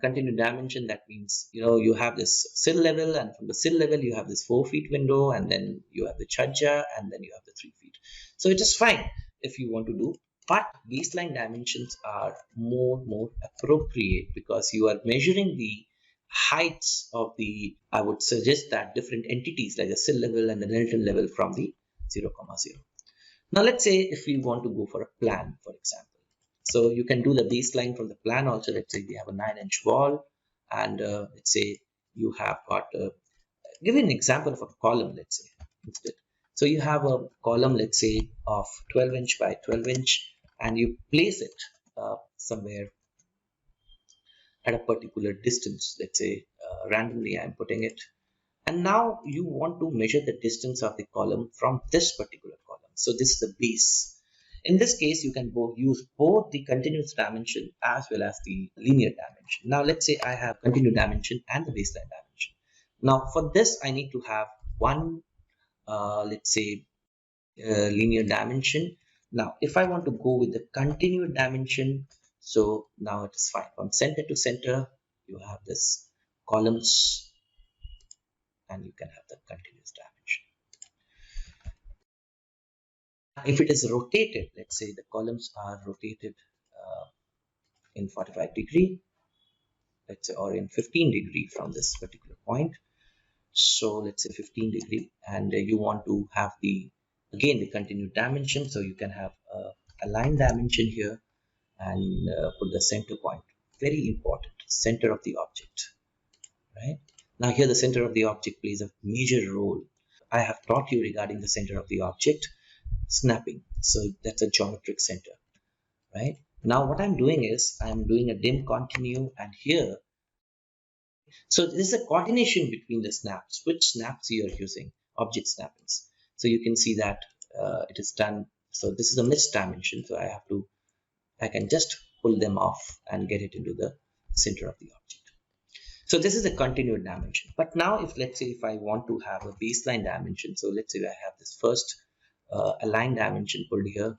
continued dimension, that means, you know, you have this sill level, and from the sill level you have this 4 feet window, and then you have the chajja, and then you have the 3 feet. So it is fine if you want to do, but baseline dimensions are more appropriate because you are measuring the heights of the, I would suggest that different entities like the sill level and the lintel level from the 0, 0. Now let's say if we want to go for a plan, for example. So you can do the baseline from the plan also. Let's say we have a 9-inch wall, and let's say you have got give you an example of a column, let's say instead. So you have a column, let's say of 12-inch by 12-inch, and you place it somewhere at a particular distance. Let's say randomly I'm putting it, and now you want to measure the distance of the column from this particular column. So this is the base. In this case, you can use both the continuous dimension as well as the linear dimension. Now let's say I have continuous dimension and the baseline dimension. Now for this I need to have one let's say linear dimension. Now if I want to go with the continuous dimension, so now it is fine. From center to center you have this columns, and you can have the continuous dimension. If it is rotated, let's say the columns are rotated in 45-degree, let's say, or in 15-degree from this particular point. So let's say 15-degree, and you want to have the again the continued dimension. So you can have a line dimension here, and put the center point. Very important, center of the object, right? Now here the center of the object plays a major role. I have taught you regarding the center of the object, snapping. So that's a geometric center, right? Now what I'm doing is I'm doing a dim continue, and here, so there's a coordination between the snaps, which snaps you are using, object snappings. So you can see that it is done. So this is a missed dimension, so I can just pull them off and get it into the center of the object. So this is a continued dimension. But now if let's say if I want to have a baseline dimension, so let's say I have this first align dimension pulled here,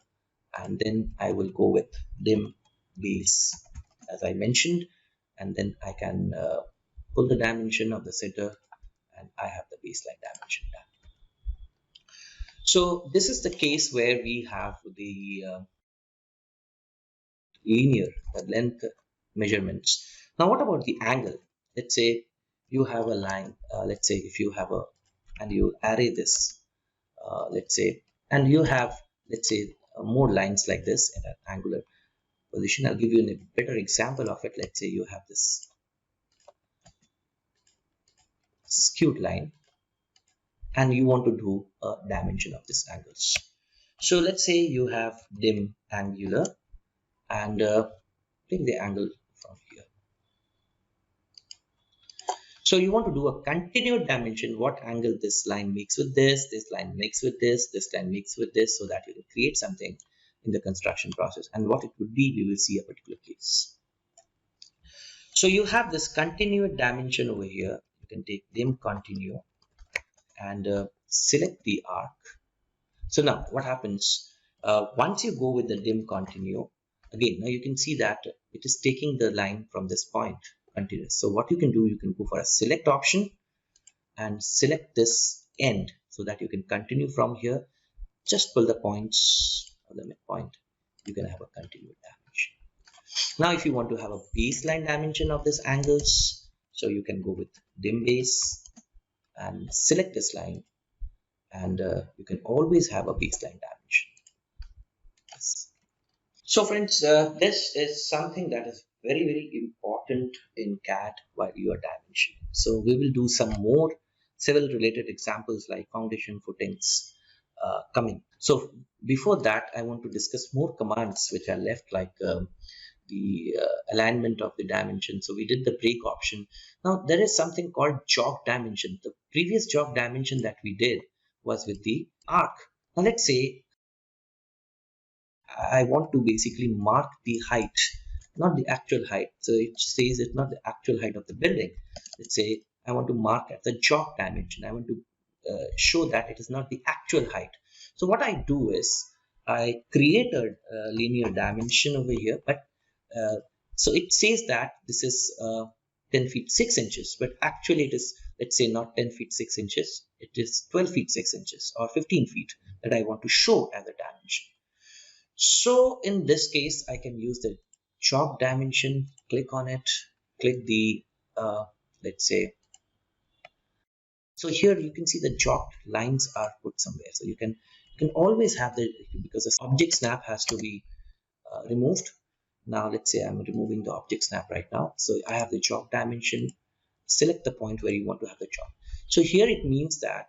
and then I will go with dim base as I mentioned, and then I can pull the dimension of the center, and I have the baseline dimension done. So this is the case where we have the linear, the length measurements. Now what about the angle? Let's say you have a line, let's say if you have a, and you array this, let's say, and you have, let's say, more lines like this in an angular position. I'll give you a better example of it. Let's say you have this skewed line, and you want to do a dimension of these angles. So let's say you have dim angular, and take the angle from here. So you want to do a continued dimension, what angle this line makes with this line makes with this line makes with this, so that you can create something in the construction process. And what it would be, we will see a particular case. So you have this continued dimension over here. You can take dim continue and select the arc. So now what happens, once you go with the dim continue, again now you can see that it is taking the line from this point continuous. So what you can do, you can go for a select option and select this end, so that you can continue from here. Just pull the points or the midpoint, you can have a continued dimension. Now if you want to have a baseline dimension of these angles, so you can go with dim base and select this line, and you can always have a baseline dimension. Yes. So friends, this is something that is very, very important in CAD while you are dimensioning. So we will do some more civil related examples like foundation footings coming. So before that, I want to discuss more commands which are left, like the alignment of the dimension. So we did the break option. Now there is something called jog dimension. The previous jog dimension that we did was with the arc. Now let's say I want to basically mark the height, not the actual height. So it says it's not the actual height of the building. Let's say I want to mark at the jog dimension. I want to show that it is not the actual height. So what I do is I create a linear dimension over here, but so it says that this is 10 feet 6 inches, but actually it is, let's say, not 10 feet 6 inches. It is 12 feet 6 inches or 15 feet that I want to show as a dimension. So in this case, I can use the jog dimension, click on it, click the, let's say, so here you can see the jogged lines are put somewhere. So you can You can always have the, because the object snap has to be removed. Now let's say I'm removing the object snap right now. So I have the job dimension. Select the point where you want to have the job. So here it means that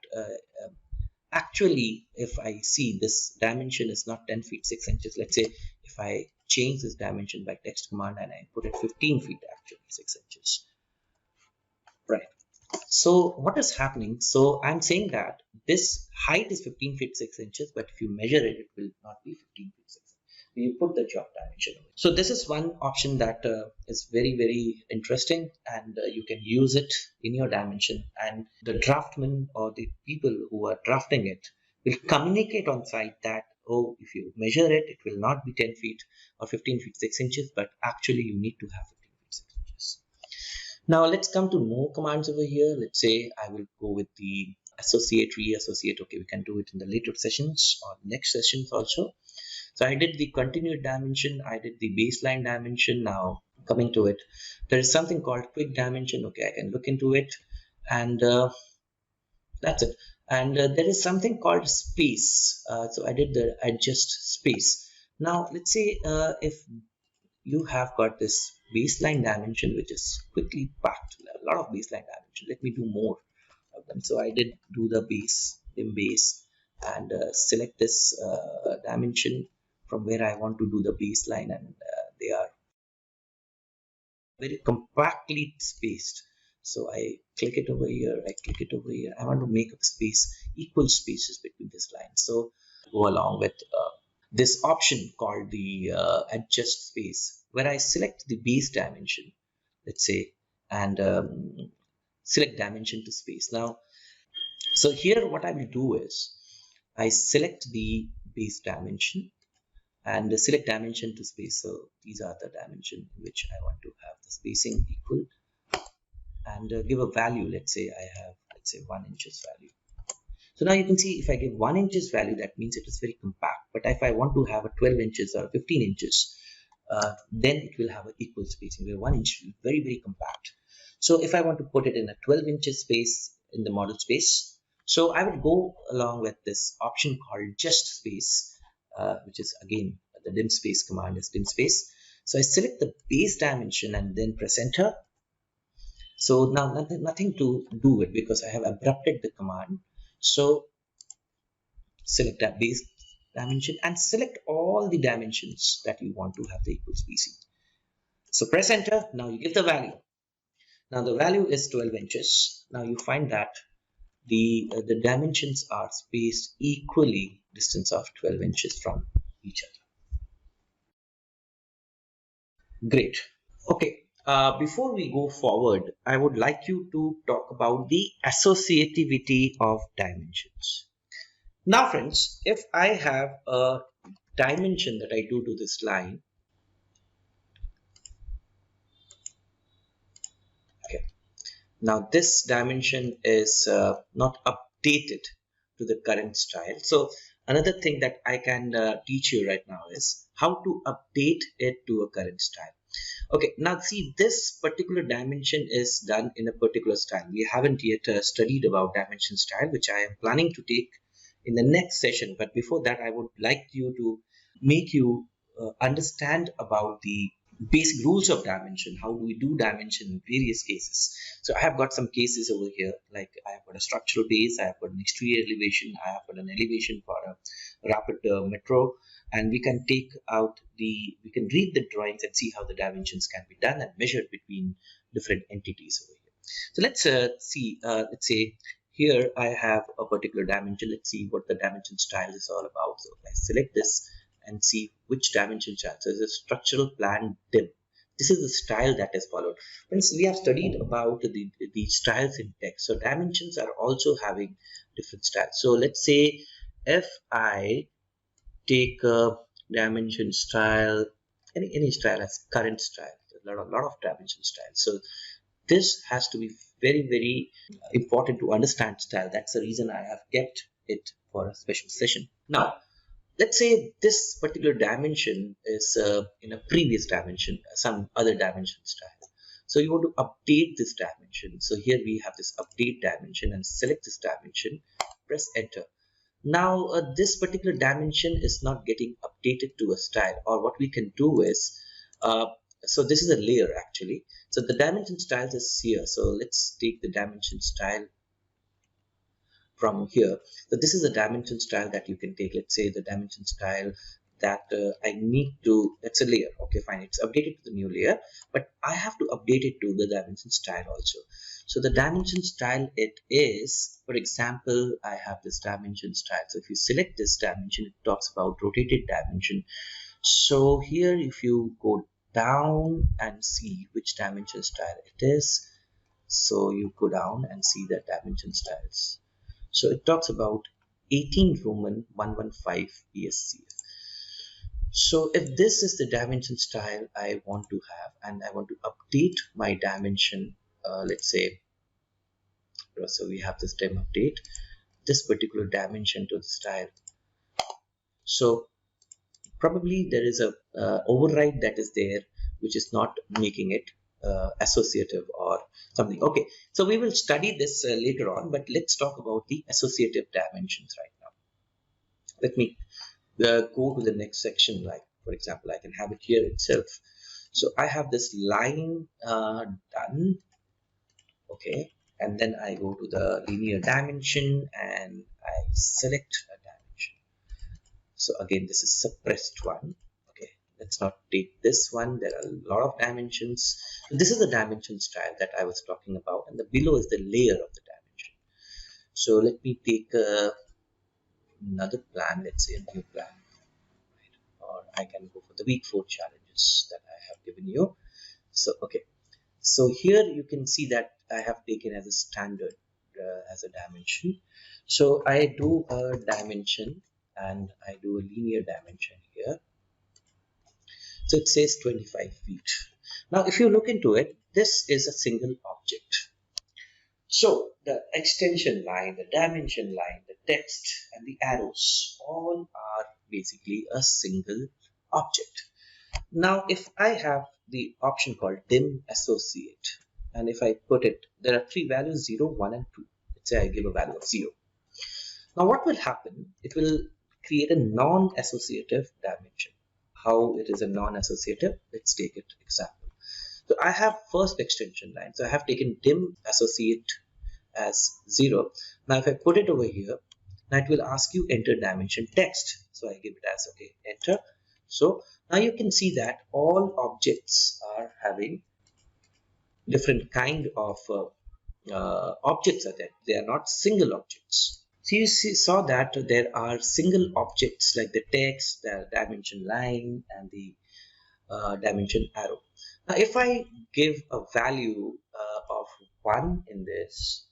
actually, if I see this dimension is not 10 feet 6 inches, let's say if I change this dimension by text command and I put it 15 feet actually 6 inches, right? So what is happening? So I'm saying that this height is 15 feet 6 inches, but if you measure it, it will not be 15 feet 6 inches. You put the job dimension. So this is one option that is very, very interesting, and you can use it in your dimension, and the draftman or the people who are drafting it will communicate on site that, oh, if you measure it, it will not be 10 feet or 15 feet 6 inches, but actually you need to have 15 feet 6 inches. Now let's come to more commands over here. Let's say I will go with the associate, reassociate. Okay, we can do it in the later sessions or next sessions also. So I did the continued dimension, I did the baseline dimension. Now coming to it, there is something called quick dimension. Okay, I can look into it, and that's it. And there is something called space. So I did the adjust space. Now let's say if you have got this baseline dimension which is quickly packed, a lot of baseline dimension. Let me do more of them. So I did do the base and select this dimension from where I want to do the baseline, and they are very compactly spaced. So I click it over here, I click it over here. I want to make a space, equal spaces between this line. So go along with this option called the adjust space, where I select the base dimension, let's say, and select dimension to space. Now, so here what I will do is I select the base dimension and select dimension to space. So these are the dimension which I want to have the spacing equal, and give a value. Let's say I have, let's say, 1 inches value. So now you can see if I give 1 inches value, that means it is very compact. But if I want to have a 12 inches or 15 inches, then it will have an equal spacing, where 1 inch will be very, very compact. So if I want to put it in a 12 inches space in the model space, so I will go along with this option called just space, which is again the dim space command is dim space. So I select the base dimension and then press enter. So now nothing to do it because I have abrupted the command. So select that base dimension and select all the dimensions that you want to have the equal spacing. So press enter. Now you give the value. Now the value is 12 inches. Now you find that the dimensions are spaced equally, distance of 12 inches from each other. Great. Okay. Before we go forward, I would like you to talk about the associativity of dimensions. Now friends, if I have a dimension that I do to this line, okay, now this dimension is not updated to the current style. So another thing that I can teach you right now is how to update it to a current style. Okay, now see, this particular dimension is done in a particular style. We haven't yet studied about dimension style, which I am planning to take in the next session. But before that, I would like you to make you understand about the basic rules of dimension. How do we do dimension in various cases? So I have got some cases over here, like I have got a structural base, I have got an exterior elevation, I have got an elevation for a rapid metro, and we can take out we can read the drawings and see how the dimensions can be done and measured between different entities over here. So let's see, let's say here I have a particular dimension. Let's see what the dimension style is all about. So I select this and see which dimension style. So it's a structural plan dim. This is the style that is followed. Friends, we have studied about the styles in text. So dimensions are also having different styles. So let's say if I take a dimension style, any style as current style, a lot of dimension styles. So this has to be very, very important to understand style. That's the reason I have kept it for a special session. Now, let's say this particular dimension is in a previous dimension, some other dimension style. So you want to update this dimension. So here we have this update dimension and select this dimension, press enter. Now this particular dimension is not getting updated to a style, or what we can do is, uh, so this is a layer actually. So the dimension styles is here. So let's take the dimension style from here. So this is a dimension style that you can take. Let's say the dimension style that I need to, it's a layer. Okay, fine. It's updated to the new layer, but I have to update it to the dimension style also. So the dimension style, it is, for example, I have this dimension style. So if you select this dimension, it talks about rotated dimension. So here, if you go down and see which dimension style it is, so you go down and see the dimension styles. So it talks about 18 Roman 115 ESCF. So if this is the dimension style I want to have, and I want to update my dimension, let's say, so we have this dim update, this particular dimension to the style. So probably there is a override that is there, which is not making it associative or something. Okay, so we will study this later on, but let's talk about the associative dimensions right now. Let me go to the next section. Like for example, I can have it here itself. So I have this line done. Okay, and then I go to the linear dimension and I select a dimension. So again, this is suppressed one. Okay, let's not take this one. There are a lot of dimensions. So this is the dimension style that I was talking about, and the below is the layer of the dimension. So let me take another plan. Let's say a new plan, or I can go for the week 4 challenges that I have given you. So okay, so here you can see that I have taken as a standard as a dimension. So I do a dimension and I do a linear dimension here. So it says 25 feet. Now if you look into it, this is a single object. So the extension line, the dimension line, the text and the arrows all are basically a single object. Now if I have the option called dim associate, and if I put it, there are 3 values, 0, 1 and 2. Let's say I give a value of 0. Now what will happen? It will create a non-associative dimension. How it is a non-associative? Let's take it example. So I have first extension line. So I have taken dim associate as 0. Now if I put it over here, now it will ask you enter dimension text. So I give it as okay, enter. So now you can see that all objects are having different kind of objects are there. They are not single objects. So you saw that there are single objects like the text, the dimension line, and the dimension arrow. Now, if I give a value of 1 in this,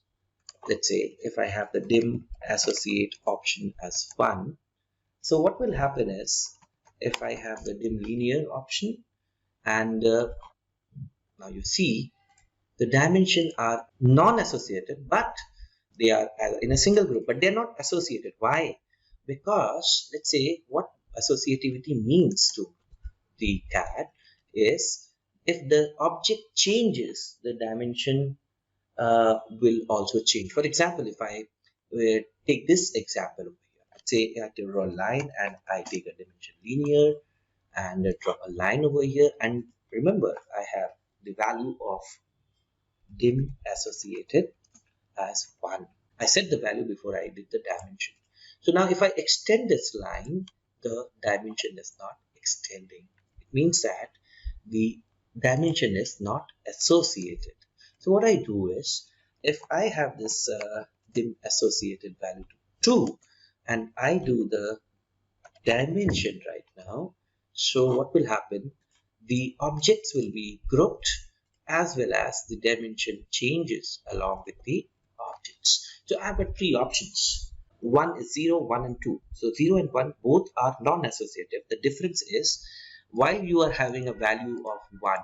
let's say if I have the dim associate option as 1, so what will happen is if I have the dim linear option, and now you see the dimension are non-associated, but they are in a single group, but they're not associated. Why? Because let's say what associativity means to the CAD is if the object changes, the dimension will also change. For example, if I take this example over here, let's say I have to draw a line and I take a dimension linear and draw a line over here, and remember I have the value of dim associated as 1. I set the value before I did the dimension. So now if I extend this line, the dimension is not extending. It means that the dimension is not associated. So what I do is, if I have this dim associated value to 2 and I do the dimension right now, so what will happen? The objects will be grouped as well as the dimension changes along with the objects. So I have got 3 options. One is 0, 1 and 2. So 0 and 1 both are non-associative. The difference is while you are having a value of 1,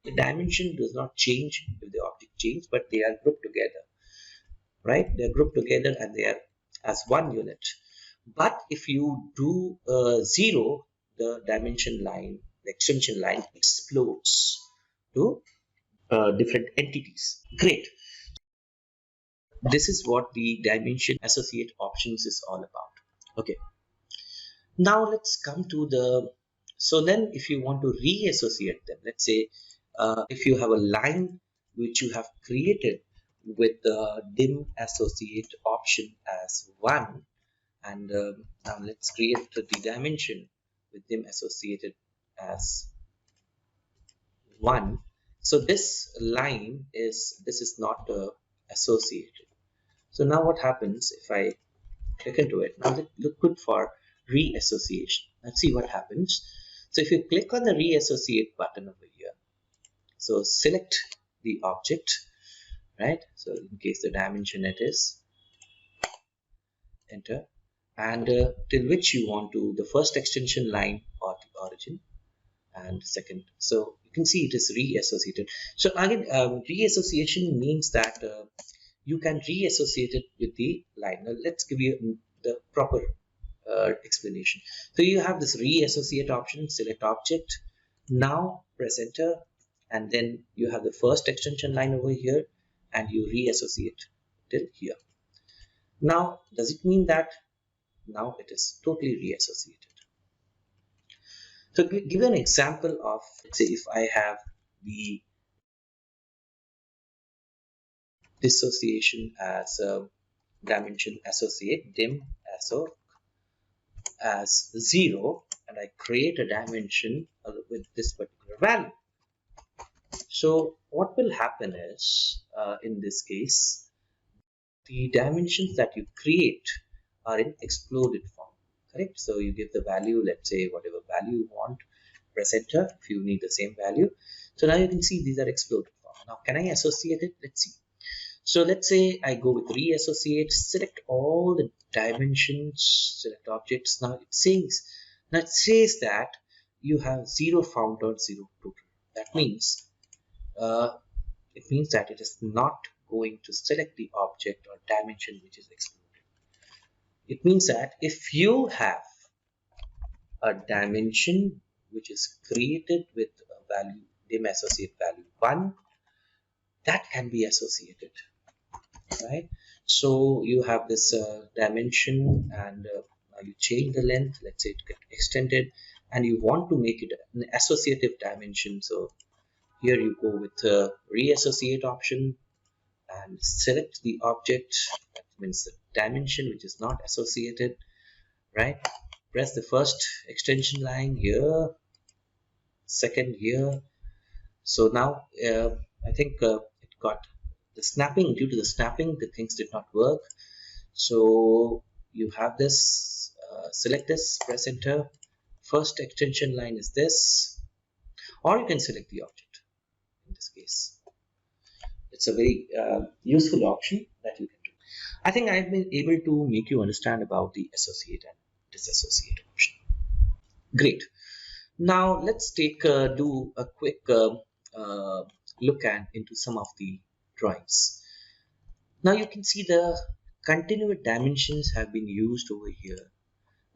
the dimension does not change if the object changes, but they are grouped together, right? They are grouped together and they are as one unit. But if you do 0, the dimension line, the extension line explodes to different entities. Great. this is what the dimension associate options is all about. Okay, now let's come to the, so then if you want to reassociate them, let's say if you have a line which you have created with the dim associate option as 1, and now let's create the dimension with dim associated as 1. So this line is, this is not associated. So now what happens if I click into it? Now look good for reassociation. Let's see what happens. So if you click on the reassociate button over here, so select the object, right? So in case the dimension it is, enter, and till which you want to, the first extension line or the origin, and second. So you can see it is reassociated. So again, reassociation means that you can reassociate it with the line. Now let's give you the proper explanation. So you have this reassociate option, select object, now press enter, and then you have the first extension line over here and you reassociate till here. Now does it mean that now it is totally reassociated? So give an example of, let's say if I have the dissociation as a dimension associate, dim as 0, and I create a dimension with this particular value. So what will happen is, in this case, the dimensions that you create are in exploded form, correct? So you give the value, let's say whatever value you want, press enter if you need the same value. So now you can see these are exploded form. Now can I associate it? Let's see. So let's say I go with reassociate, select all the dimensions, select objects. Now it says that you have 0 found or 0 total. That means that it is not going to select the object or dimension which is exploded. It means that if you have a dimension which is created with a value, dim associate value 1, that can be associated, right? So you have this dimension, and you change the length, let's say it get extended, and you want to make it an associative dimension. So here you go with the reassociate option and select the object, that means the dimension which is not associated, right? Press the first extension line here, second here. So now I think it got the snapping. Due to the snapping, the things did not work. So you have this, select this, press enter. First extension line is this, or you can select the object in this case. It's a very useful option that you can do. I think I've been able to make you understand about the associate and disassociate option. Great. Now let's do a quick look into some of the drawings. Now you can see the continued dimensions have been used over here.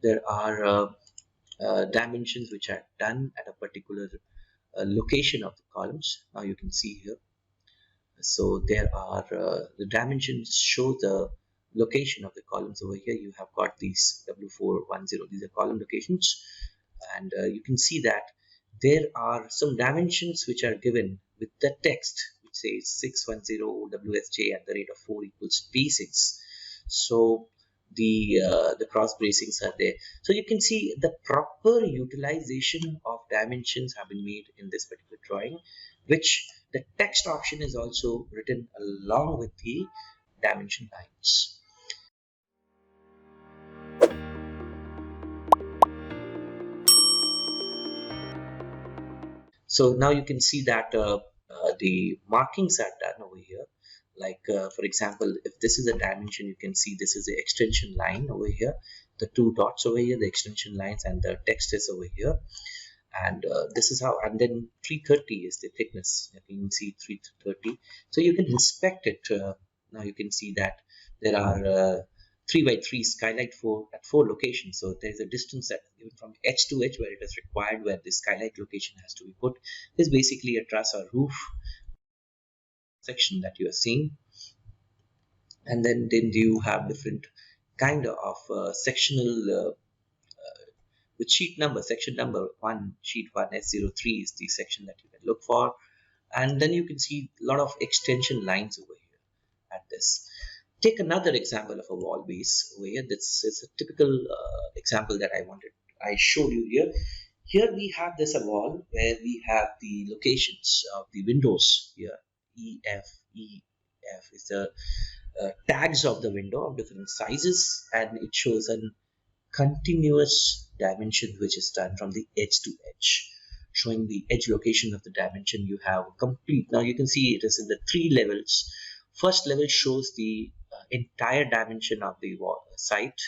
There are dimensions which are done at a particular location of the columns. Now you can see here. So there are the dimensions show the location of the columns over here. You have got these W410, these are column locations, and you can see that there are some dimensions which are given with the text which says 610 WSJ at the rate of 4 equals P6. So the cross bracings are there. So you can see the proper utilization of dimensions have been made in this particular drawing, which the text option is also written along with the dimension lines. So now you can see that the markings are done over here. Like for example, if this is a dimension, you can see this is the extension line over here, the 2 dots over here, the extension lines, and the text is over here. And this is how, and then 330 is the thickness. You can see 330. So you can inspect it. Now you can see that there are 3x3 skylight at 4 locations. So there is a distance that even from edge to edge where it is required, where the skylight location has to be put. This is basically a truss or roof section that you are seeing. And then you have different kind of sectional with sheet number, section number 1, sheet 1 S03 is the section that you can look for. And then you can see a lot of extension lines over here at this. Take another example of a wall base over here. This is a typical example that I showed you here. Here we have this a wall where we have the locations of the windows here. EF is the tags of the window of different sizes, and it shows an continuous dimension which is done from the edge to edge, showing the edge location of the dimension. You have a complete, now you can see it is in the 3 levels. First level shows the entire dimension of the wall site,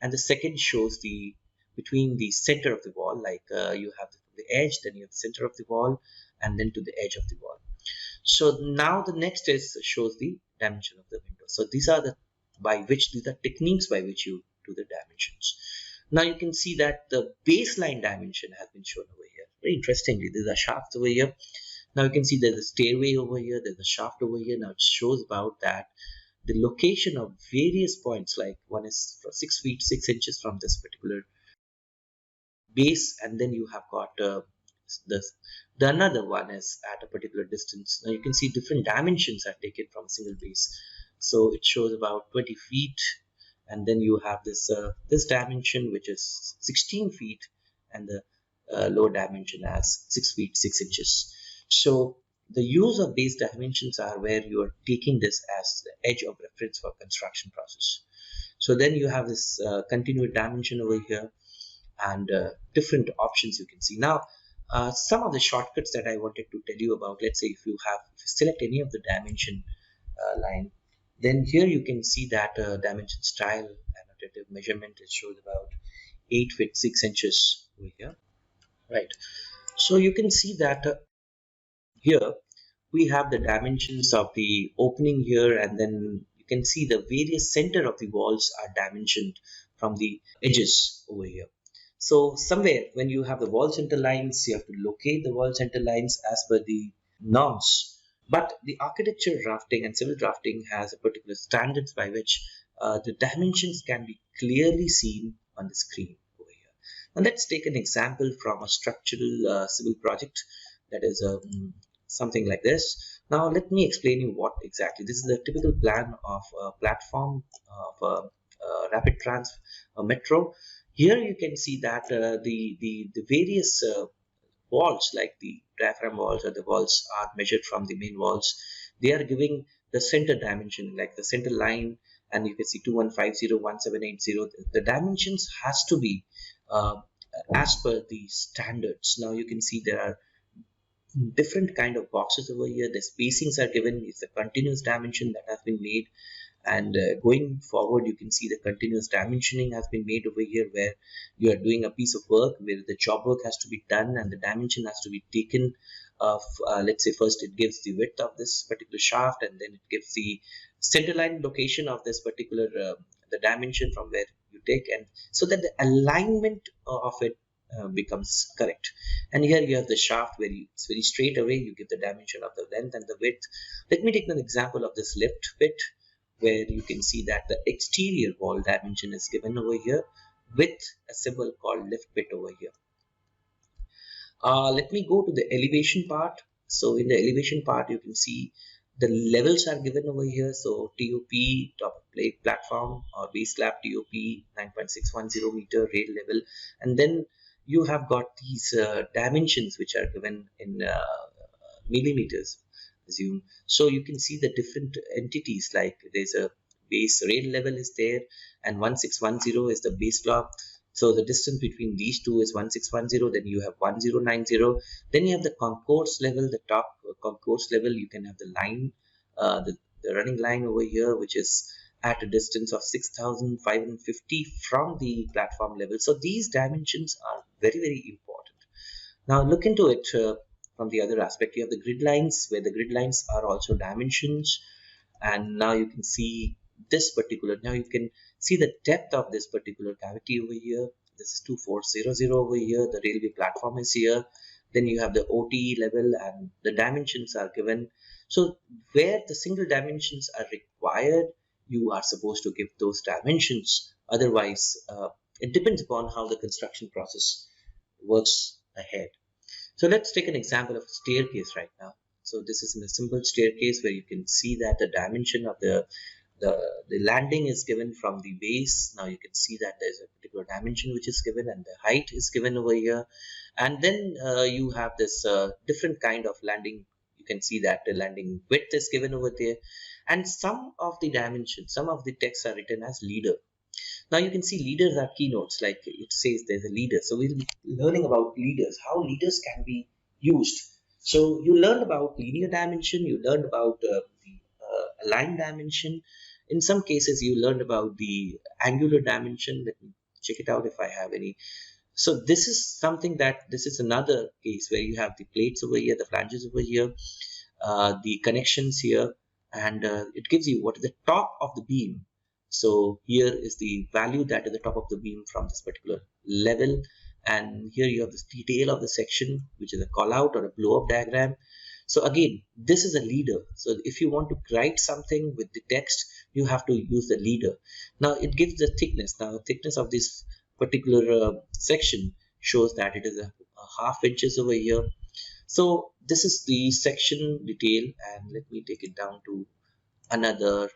and the second shows the between the center of the wall, like you have the edge, then you have the center of the wall, and then to the edge of the wall. So now the next is shows the dimension of the window. So these are the techniques by which you do the dimensions. Now you can see that the baseline dimension has been shown over here. Very interestingly, there's a shaft over here. Now you can see there's a stairway over here, there's a shaft over here. Now it shows about that the location of various points, like one is 6 feet 6 inches from this particular base, and then you have got the another one is at a particular distance. Now you can see different dimensions are taken from a single base. So it shows about 20 feet, and then you have this this dimension which is 16 feet, and the lower dimension as 6 feet 6 inches. So the use of these dimensions are where you are taking this as the edge of reference for construction process. So then you have this continued dimension over here, and different options you can see. Now some of the shortcuts that I wanted to tell you about, let's say if you select any of the dimension line, then here you can see that dimension style annotative measurement, it shows about 8 feet 6 inches over here, right? So you can see that here we have the dimensions of the opening here, and then you can see the various center of the walls are dimensioned from the edges over here. So somewhere when you have the wall center lines, you have to locate the wall center lines as per the norms. But the architecture drafting and civil drafting has a particular standards by which the dimensions can be clearly seen on the screen over here. Now let's take an example from a structural civil project, that is something like this. Now let me explain you what exactly. This is the typical plan of a platform of a rapid metro. Here you can see that the various walls, like the diaphragm walls or the walls, are measured from the main walls. They are giving the center dimension, like the center line, and you can see 2150, 1780. The dimensions has to be as per the standards. Now you can see there are different kind of boxes over here. The spacings are given. It's a continuous dimension that has been made, and going forward you can see the continuous dimensioning has been made over here, where you are doing a piece of work where the job work has to be done and the dimension has to be taken of let's say first it gives the width of this particular shaft, and then it gives the center line location of this particular the dimension from where you take, and so that the alignment of it becomes correct. And here you have the shaft where it's very straight away, you give the dimension of the length and the width. Let me take an example of this lift pit, where you can see that the exterior wall dimension is given over here with a symbol called lift pit over here. Let me go to the elevation part. So in the elevation part you can see the levels are given over here. So TOP, top of plate platform, or base slab TOP 9.610 meter rail level, and then you have got these dimensions which are given in millimeters, assume. So you can see the different entities, like there's a base rail level is there, and 1610 is the base block. So the distance between these two is 1610. Then you have 1090. Then you have the concourse level, the top concourse level. You can have the line, the running line over here, which is at a distance of 6550 from the platform level. So these dimensions are very, very important. Now look into it from the other aspect. You have the grid lines, where the grid lines are also dimensions, and now you can see this particular, now you can see the depth of this particular cavity over here. This is 2400 over here. The railway platform is here. Then you have the OT level, and the dimensions are given. So where the single dimensions are required, you are supposed to give those dimensions. Otherwise, it depends upon how the construction process works ahead. So let's take an example of a staircase right now. So this is in a simple staircase where you can see that the dimension of the, the landing is given from the base. Now you can see that there's a particular dimension which is given and the height is given over here. And then you have this different kind of landing. You can see that the landing width is given over there. And some of the dimensions, some of the texts are written as leader. Now you can see leaders are keynotes, like it says there's a leader. So we'll be learning about leaders, how leaders can be used. So you learned about linear dimension, you learned about the align dimension. In some cases, you learned about the angular dimension. Let me check it out if I have any. So this is something this is another case where you have the plates over here, the flanges over here, the connections here, and it gives you what is the top of the beam. So here is the value that is the top of the beam from this particular level, and here you have this detail of the section, which is a call out or a blow up diagram. So again, this is a leader. So if you want to write something with the text, you have to use the leader. Now it gives the thickness. Now the thickness of this particular section shows that it is a half inches over here. So this is the section detail, and let me take it down to another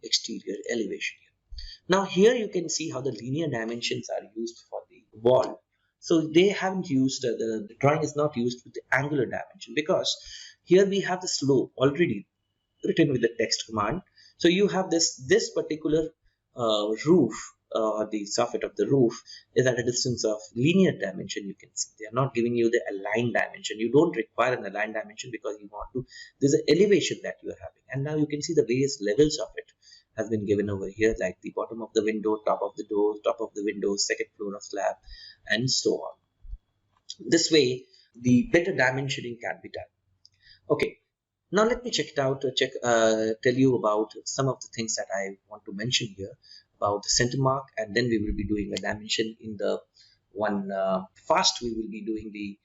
exterior elevation here. Now here you can see how the linear dimensions are used for the wall. So they haven't used, the drawing is not used with the angular dimension, because here we have the slope already written with the text command. So you have this particular roof, the soffit of the roof is at a distance of linear dimension. You can see they are not giving you the aligned dimension. You don't require an aligned dimension because you want to, there's an elevation that you are having, and now you can see the various levels of it has been given over here, like the bottom of the window, top of the door, top of the window, second floor of slab, and so on. This way, the better dimensioning can be done. Okay, now let me check it out, tell you about some of the things that I want to mention here about the center mark, and then we will be doing a dimension in the one first we will be doing the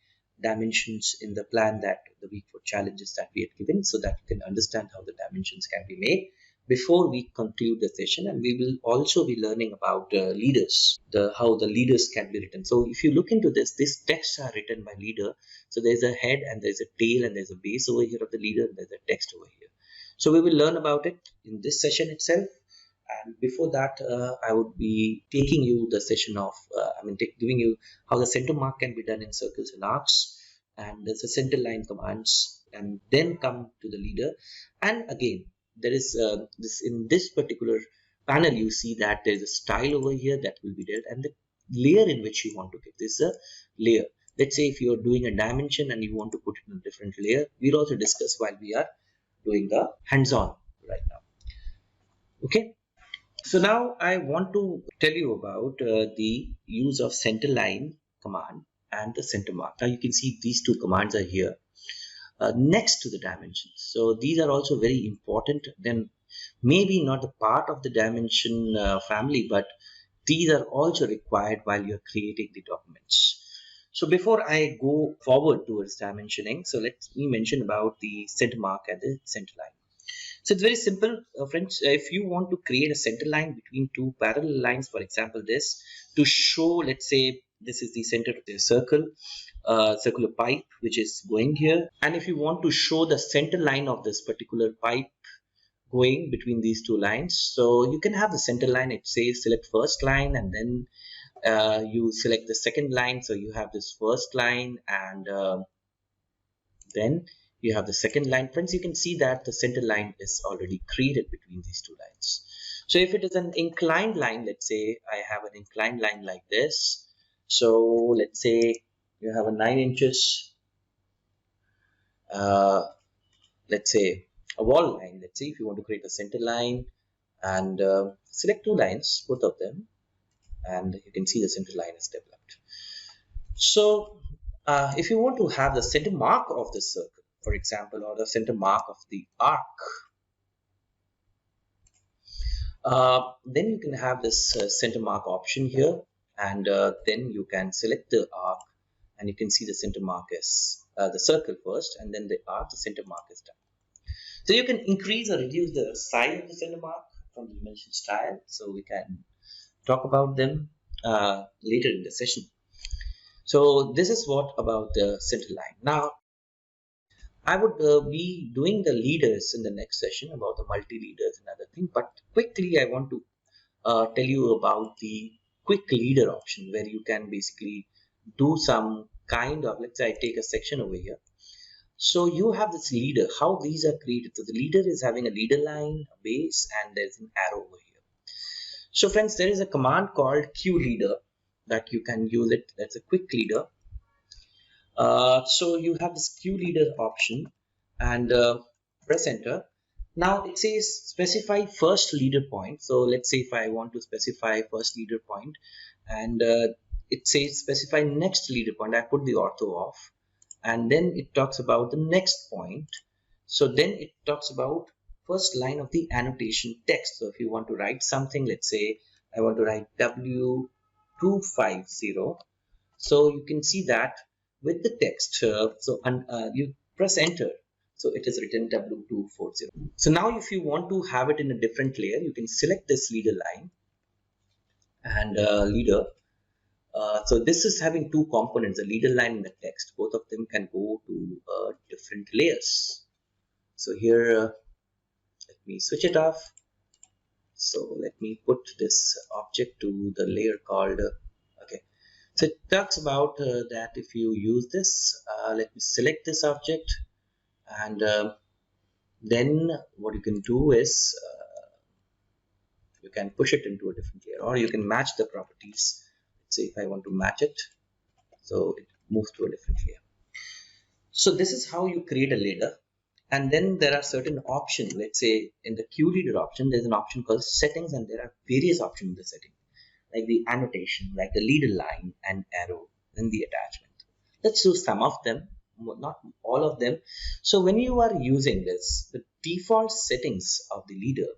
dimensions in the plan, that the week for challenges that we had given, so that you can understand how the dimensions can be made before we conclude the session. And we will also be learning about leaders, how the leaders can be written. So if you look into this, these texts are written by leader. So there's a head and there's a tail and there's a base over here of the leader, and there's a text over here. So we will learn about it in this session itself. And before that, I would be taking you the session of, giving you how the center mark can be done in circles and arcs, and there's a center line commands, and then come to the leader. And again, there is in this particular panel, you see that there's a style over here that will be dealt, and the layer in which you want to give this a layer. Let's say if you're doing a dimension and you want to put it in a different layer, we'll also discuss while we are doing the hands-on right now. Okay. So now I want to tell you about the use of center line command and the center mark. Now you can see these two commands are here next to the dimensions. So these are also very important. Then maybe not the part of the dimension family, but these are also required while you're creating the documents. So before I go forward towards dimensioning, so let me mention about the center mark and the center line. So it's very simple, friends. If you want to create a center line between two parallel lines, for example, this, to show, let's say this is the center of the circle, circular pipe which is going here, and if you want to show the center line of this particular pipe going between these two lines, so you can have the center line. It says select first line, and then you select the second line. So you have this first line, and then you have the second line. Friends, you can see that the center line is already created between these two lines. So if it is an inclined line, let's say I have an inclined line like this. So let's say you have a 9 inches, let's say a wall line. Let's say if you want to create a center line, and select two lines, both of them, and you can see the center line is developed. So if you want to have the center mark of the circle, for example, or the center mark of the arc, then you can have this center mark option here, and then you can select the arc, and you can see the center mark is the circle first, and then the arc, the center mark is done. So you can increase or reduce the size of the center mark from the dimension style, so we can talk about them later in the session. So this is what about the center line. Now I would be doing the leaders in the next session about the multi-leaders and other thing, but quickly I want to tell you about the quick leader option, where you can basically do some kind of, let's say I take a section over here. So you have this leader, how these are created. So the leader is having a leader line, a base, and there's an arrow over here. So friends, there is a command called Q leader that you can use it. That's a quick leader. So you have this Q leader option and press enter. Now it says specify first leader point. So let's say if I want to specify first leader point, and it says specify next leader point. I put the ortho off, and then it talks about the next point. So then it talks about first line of the annotation text. So if you want to write something, let's say I want to write W250. So you can see that with the text. You press enter. So it is written W240. So now if you want to have it in a different layer, you can select this leader line and leader. So this is having two components, the leader line and the text. Both of them can go to different layers. So here, let me switch it off. So let me put this object to the layer called, okay. So it talks about that if you use this, let me select this object, and then what you can do is you can push it into a different layer, or you can match the properties. Let's say if I want to match it, so it moves to a different layer. So this is how you create a leader. And then there are certain options. Let's say in the Q leader option, there's an option called settings, and there are various options in the setting, like the annotation, like the leader line and arrow, and the attachment. Let's do some of them, not all of them. So when you are using this, the default settings of the leader,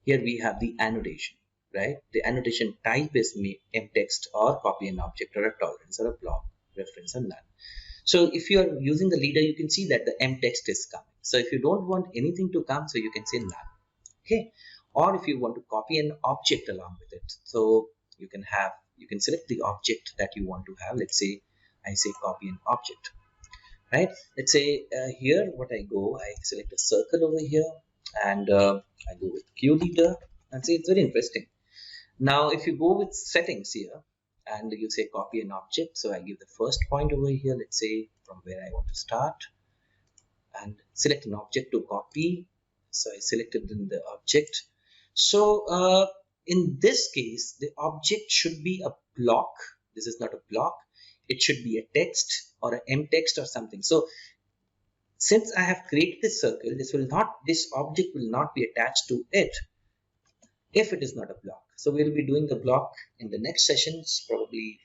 here we have the annotation, right? The annotation type is mtext or copy an object or a tolerance or a block, reference or none. So if you are using the leader, you can see that the mtext is coming. So if you don't want anything to come, so you can say none. Okay. Or if you want to copy an object along with it, so you can select the object that you want to have. Let's say I say copy an object, right? Let's say here what I select a circle over here, and I go with Q leader, and see, it's very interesting. Now if you go with settings here and you say copy an object, so I give the first point over here, let's say from where I want to start, and select an object to copy. So I selected in the object. So in this case, the object should be a block. This is not a block. It should be a text or an mtext or something. So since I have created this circle, this object will not be attached to it if it is not a block. So we'll be doing the block in the next sessions, probably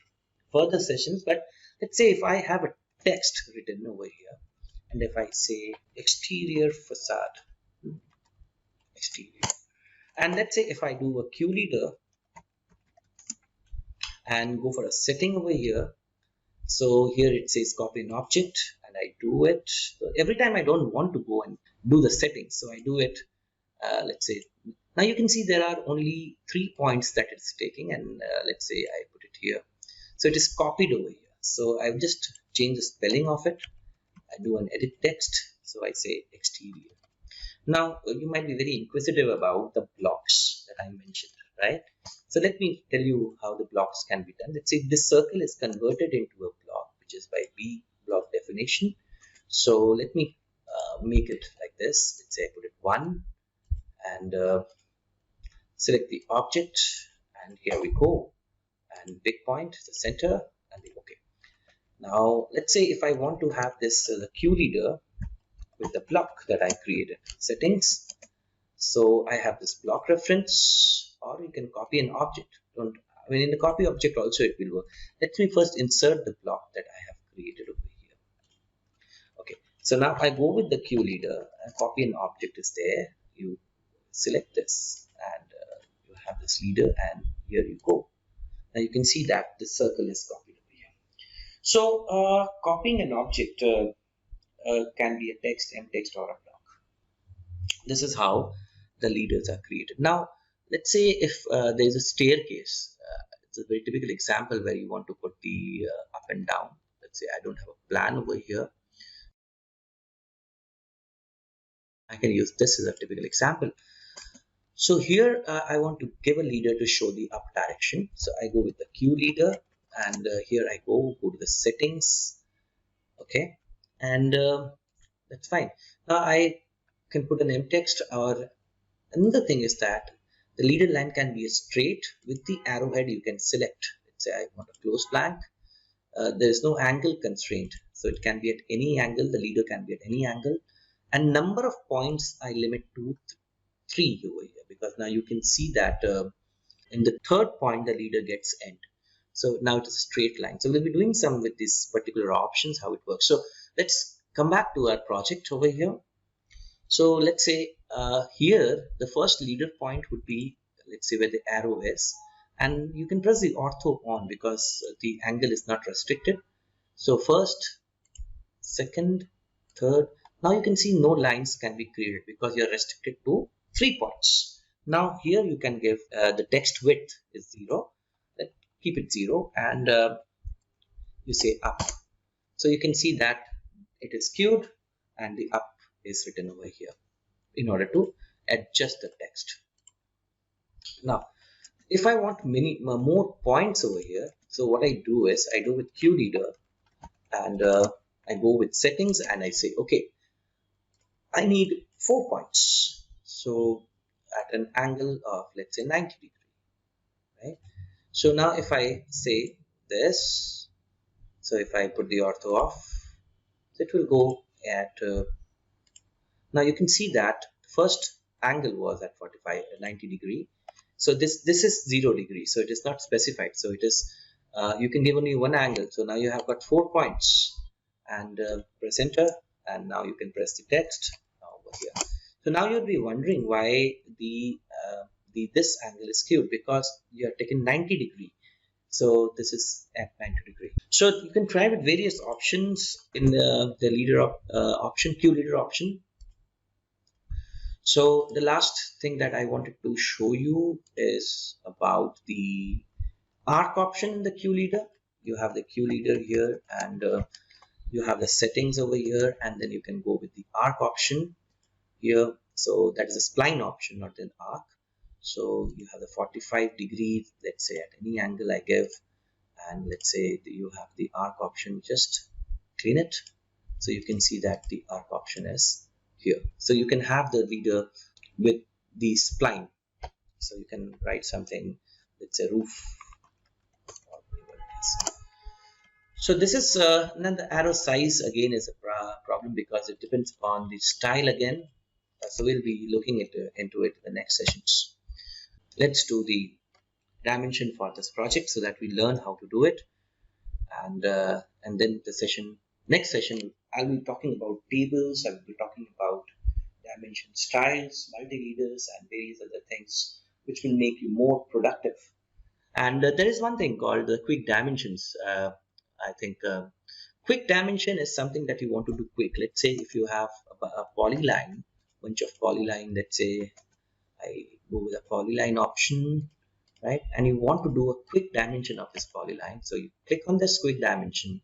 further sessions. But let's say if I have a text written over here, and if I say exterior facade, exterior, and let's say if I do a Q leader and go for a setting over here, so here it says copy an object, and I do it. So every time I don't want to go and do the settings, so I do it. Let's say now you can see there are only 3 points that it's taking, and let's say I put it here. So it is copied over here. So I've just changed the spelling of it. I do an edit text, so I say exterior. Now you might be very inquisitive about the blocks that I mentioned, right? So let me tell you how the blocks can be done. Let's say this circle is converted into a block, which is by B block definition. So let me make it like this. Let's say I put it 1 and select the object, and here we go, and big point, the center, and the OK. Now let's say if I want to have this the Q leader with the block that I created, settings. So I have this block reference, or you can copy an object. In the copy object also it will work. Let me first insert the block that I have created over here. Okay, so now I go with the Q leader and copy an object is there. You select this and you have this leader, and here you go. Now you can see that the circle is copied over here. So copying an object can be a text, mtext, or a block. This is how the leaders are created. Now, let's say if there is a staircase, it's a very typical example where you want to put the up and down. Let's say I don't have a plan over here. I can use this as a typical example. So here I want to give a leader to show the up direction. So I go with the Q leader, and here I go to the settings. Okay, and that's fine. Now I can put an M text, or another thing is that the leader line can be a straight with the arrowhead. You can select. Let's say I want a close blank. There is no angle constraint, so it can be at any angle. The leader can be at any angle, and number of points I limit to 3 over here, because now you can see that in the third point the leader gets end. So now it is a straight line. So we'll be doing some with these particular options, how it works. So let's come back to our project over here. So let's say here the first leader point would be, let's say, where the arrow is, and you can press the ortho on because the angle is not restricted. So first, second, third. Now you can see no lines can be created because you're restricted to 3 points. Now here you can give the text width is 0. Let's keep it 0, and you say up. So you can see that it is skewed and the up is written over here in order to adjust the text. Now, if I want more points over here, so what I do is I do with Q leader, and I go with settings, and I say, okay, I need 4 points. So at an angle of, let's say, 90 degree, right? So now if I say this, so if I put the ortho off, it will go at, now you can see that first angle was at 90 degree. So this is 0 degree, so it is not specified. So it is, you can give only one angle. So now you have got 4 points, and press enter, and now you can press the text over here. So now you'll be wondering why this angle is skewed, because you have taken 90 degree. So this is at 90 degree. So you can try with various options in the leader option, Q leader option. So the last thing that I wanted to show you is about the ARC option in the Q leader. You have the Q leader here, and you have the settings over here, and then you can go with the ARC option here. So that is a spline option, not an arc. So you have the 45 degrees, let's say, at any angle I give, and let's say you have the arc option. Just clean it, so you can see that the arc option is here. So you can have the leader with the spline. So you can write something, let's say roof. So this is then the arrow size again is a problem, because it depends on the style again. So we'll be looking into it in the next sessions. Let's do the dimension for this project so that we learn how to do it, and then the next session I'll be talking about tables. I'll be talking about dimension styles, multi-leaders, and various other things which will make you more productive. And there is one thing called the quick dimensions. I think quick dimension is something that you want to do quick. Let's say if you have a polyline, bunch of polyline, let's say I go with a polyline option, right? And you want to do a quick dimension of this polyline. So you click on this quick dimension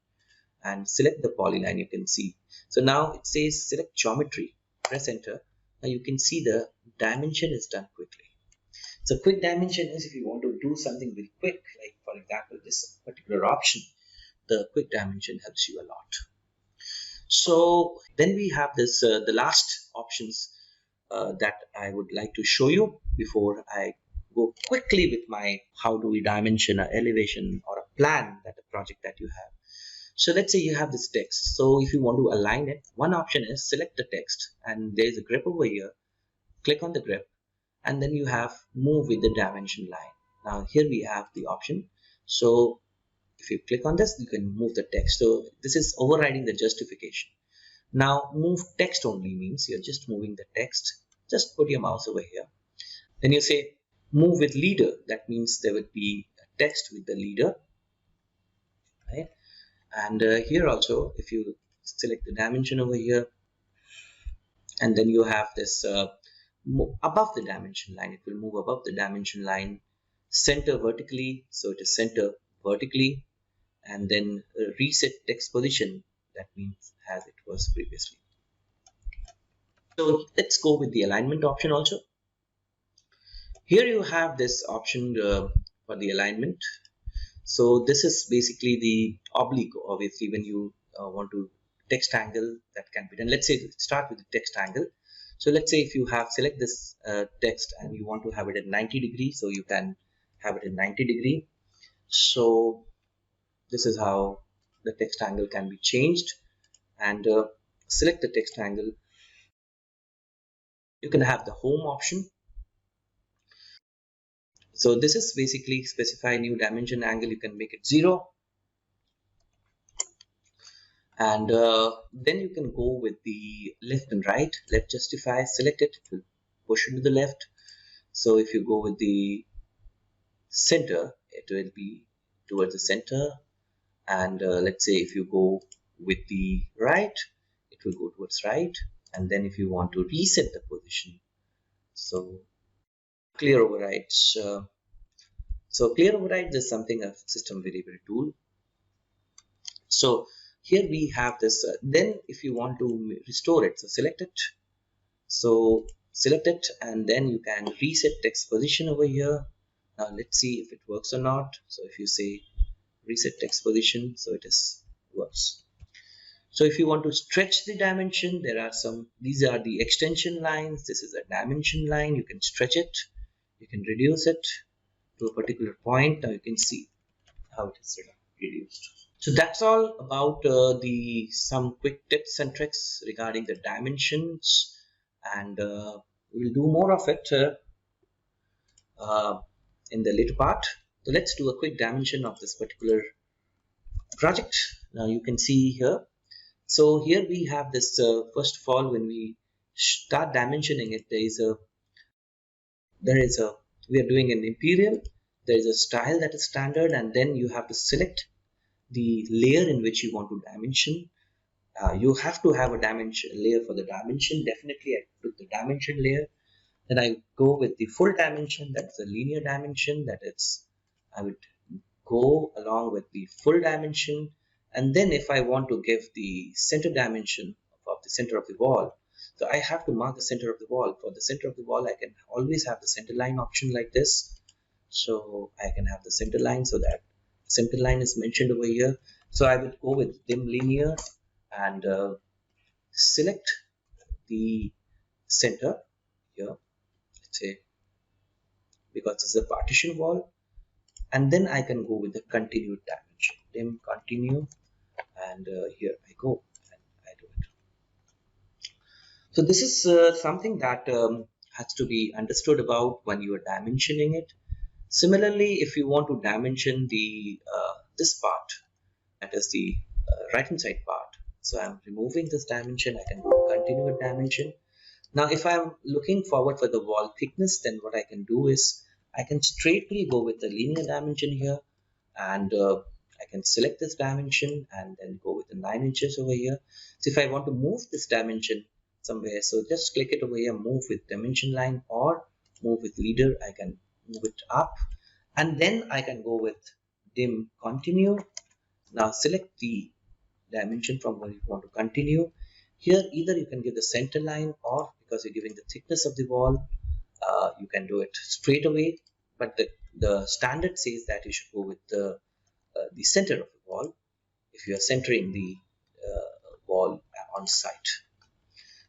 and select the polyline. You can see. So now it says select geometry. Press enter. Now you can see the dimension is done quickly. So quick dimension is if you want to do something very quick, like for example this particular option, the quick dimension helps you a lot. So then we have this the last options that I would like to show you before I go quickly with my how do we dimension an elevation or a plan that a project that you have. So let's say you have this text. So if you want to align it, one option is select the text, and there is a grip over here. Click on the grip, and then you have move with the dimension line. Now here we have the option. So if you click on this, you can move the text. So this is overriding the justification. Now move text only means you're just moving the text. Just put your mouse over here. Then you say move with leader. That means there would be a text with the leader, right? And here also, if you select the dimension over here, and then you have this above the dimension line. It will move above the dimension line, center vertically, so it is center vertically, and then reset text position, that means as it was previously. So let's go with the alignment option also. Here you have this option for the alignment. So this is basically the oblique. Obviously, when you want to text angle, that can be done. Let's say start with the text angle. So let's say if you have select this text and you want to have it at 90 degrees, so you can have it at 90 degree. So this is how the text angle can be changed, and select the text angle. You can have the home option. So this is basically specify new dimension angle. You can make it 0, and then you can go with the left and right. Left justify, select it, it will push it to the left. So if you go with the center, it will be towards the center, and let's say if you go with the right, it will go towards right. And then if you want to reset the position, so clear overrides. So clear overrides is something of system variable tool. So here we have this. Then if you want to restore it, so select it. So select it, and then you can reset text position over here. Now let's see if it works or not. So if you say reset text position, so it is works. So if you want to stretch the dimension, there are some, these are the extension lines. This is a dimension line. You can stretch it, you can reduce it to a particular point. Now you can see how it is reduced. So that's all about the some quick tips and tricks regarding the dimensions, and we'll do more of it in the later part. So let's do a quick dimension of this particular project. Now you can see here. So here we have this first of all, when we start dimensioning it, we are doing an imperial. There is a style that is standard, and then you have to select the layer in which you want to dimension. You have to have a dimension layer for the dimension. Definitely I took the dimension layer. Then I go with the full dimension, that's the linear dimension, that is, I would go along with the full dimension. And then if I want to give the center dimension of the center of the wall, so I have to mark the center of the wall. For the center of the wall, I can always have the center line option like this. So I can have the center line, so that center line is mentioned over here. So I would go with dim linear and select the center here, let's say, because it's a partition wall, and then I can go with the continued dimension, dim continue, and here I go and I do it. So this is something that has to be understood about when you are dimensioning it. Similarly, if you want to dimension the this part, that is the right hand side part, so I'm removing this dimension, I can go continue with dimension. Now if I'm looking forward for the wall thickness, then what I can do is I can straightly go with the linear dimension here, and I can select this dimension and then go with the 9 inches over here. So if I want to move this dimension somewhere, so just click it over here, move with dimension line, or move with leader. I can move it up, and then I can go with dim continue. Now select the dimension from where you want to continue. Here either you can give the center line, or because you're giving the thickness of the wall, you can do it straight away, but the standard says that you should go with the center of the wall if you are centering the wall on site.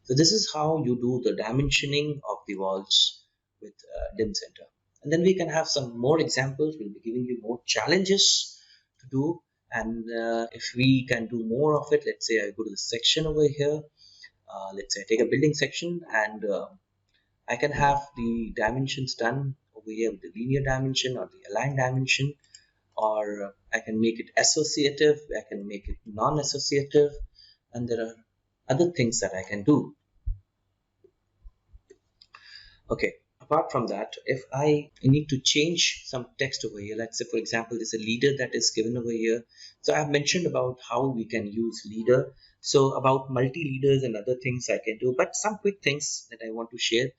So this is how you do the dimensioning of the walls with dim center. And then we can have some more examples. We'll be giving you more challenges to do, and if we can do more of it, let's say I go to the section over here, let's say I take a building section, and I can have the dimensions done over here with the linear dimension or the aligned dimension, or I can make it associative, I can make it non-associative, and there are other things that I can do. Okay, apart from that, if I need to change some text over here, let's say for example there's a leader that is given over here. So I've mentioned about how we can use leader, so about multi-leaders and other things I can do, but some quick things that I want to share.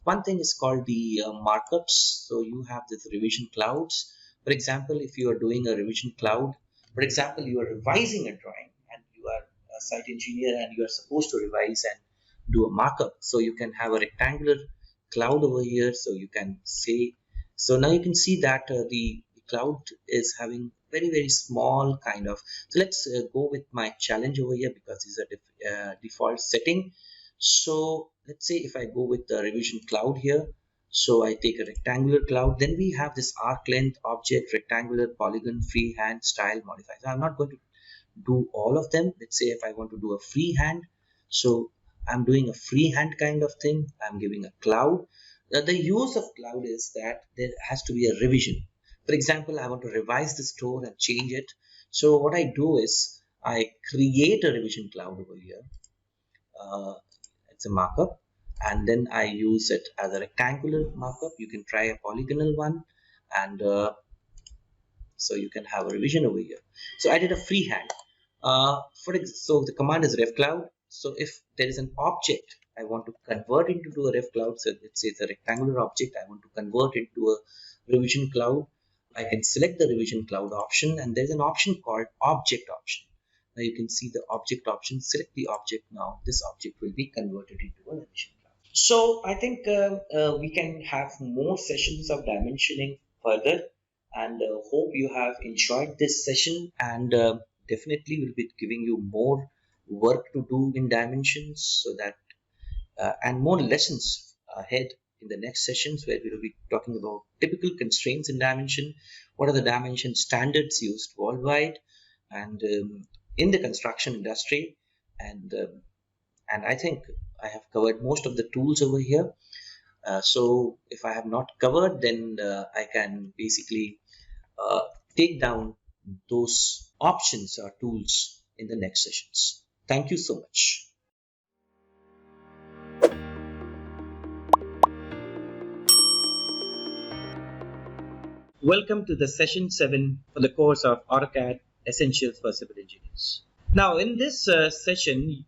One thing is called the markups. So you have this revision clouds. For example, if you are doing a revision cloud, for example, you are revising a drawing and you are a site engineer and you are supposed to revise and do a markup. So you can have a rectangular cloud over here. So you can say, so now you can see that the cloud is having very small kind of. So let's go with my challenge over here because this is a default setting. So let's say if I go with the revision cloud here, so I take a rectangular cloud, then we have this arc length, object, rectangular, polygon, freehand, style, modify. So I'm not going to do all of them. Let's say if I want to do a freehand, so I'm doing a freehand kind of thing. I'm giving a cloud. Now, the use of cloud is that there has to be a revision. For example, I want to revise the store and change it. So what I do is I create a revision cloud over here. It's a markup, and then I use it as a rectangular markup. You can try a polygonal one, and so you can have a revision over here. So I did a freehand. So the command is ref cloud. So if there is an object I want to convert into a ref cloud, so let's say it's a rectangular object I want to convert into a revision cloud, I can select the revision cloud option, and there's an option called object option. Now you can see the object option. Select the object. Now this object will be converted into a revision cloud. So I think we can have more sessions of dimensioning further, and hope you have enjoyed this session, and definitely will be giving you more work to do in dimensions, so that and more lessons ahead in the next sessions, where we will be talking about typical constraints in dimension, what are the dimension standards used worldwide and in the construction industry, and and I think I have covered most of the tools over here. So if I have not covered, then I can basically uh, take down those options or tools in the next sessions. Thank you so much. Welcome to the session 7 for the course of AutoCAD Essentials for Civil Engineers. Now, in this session,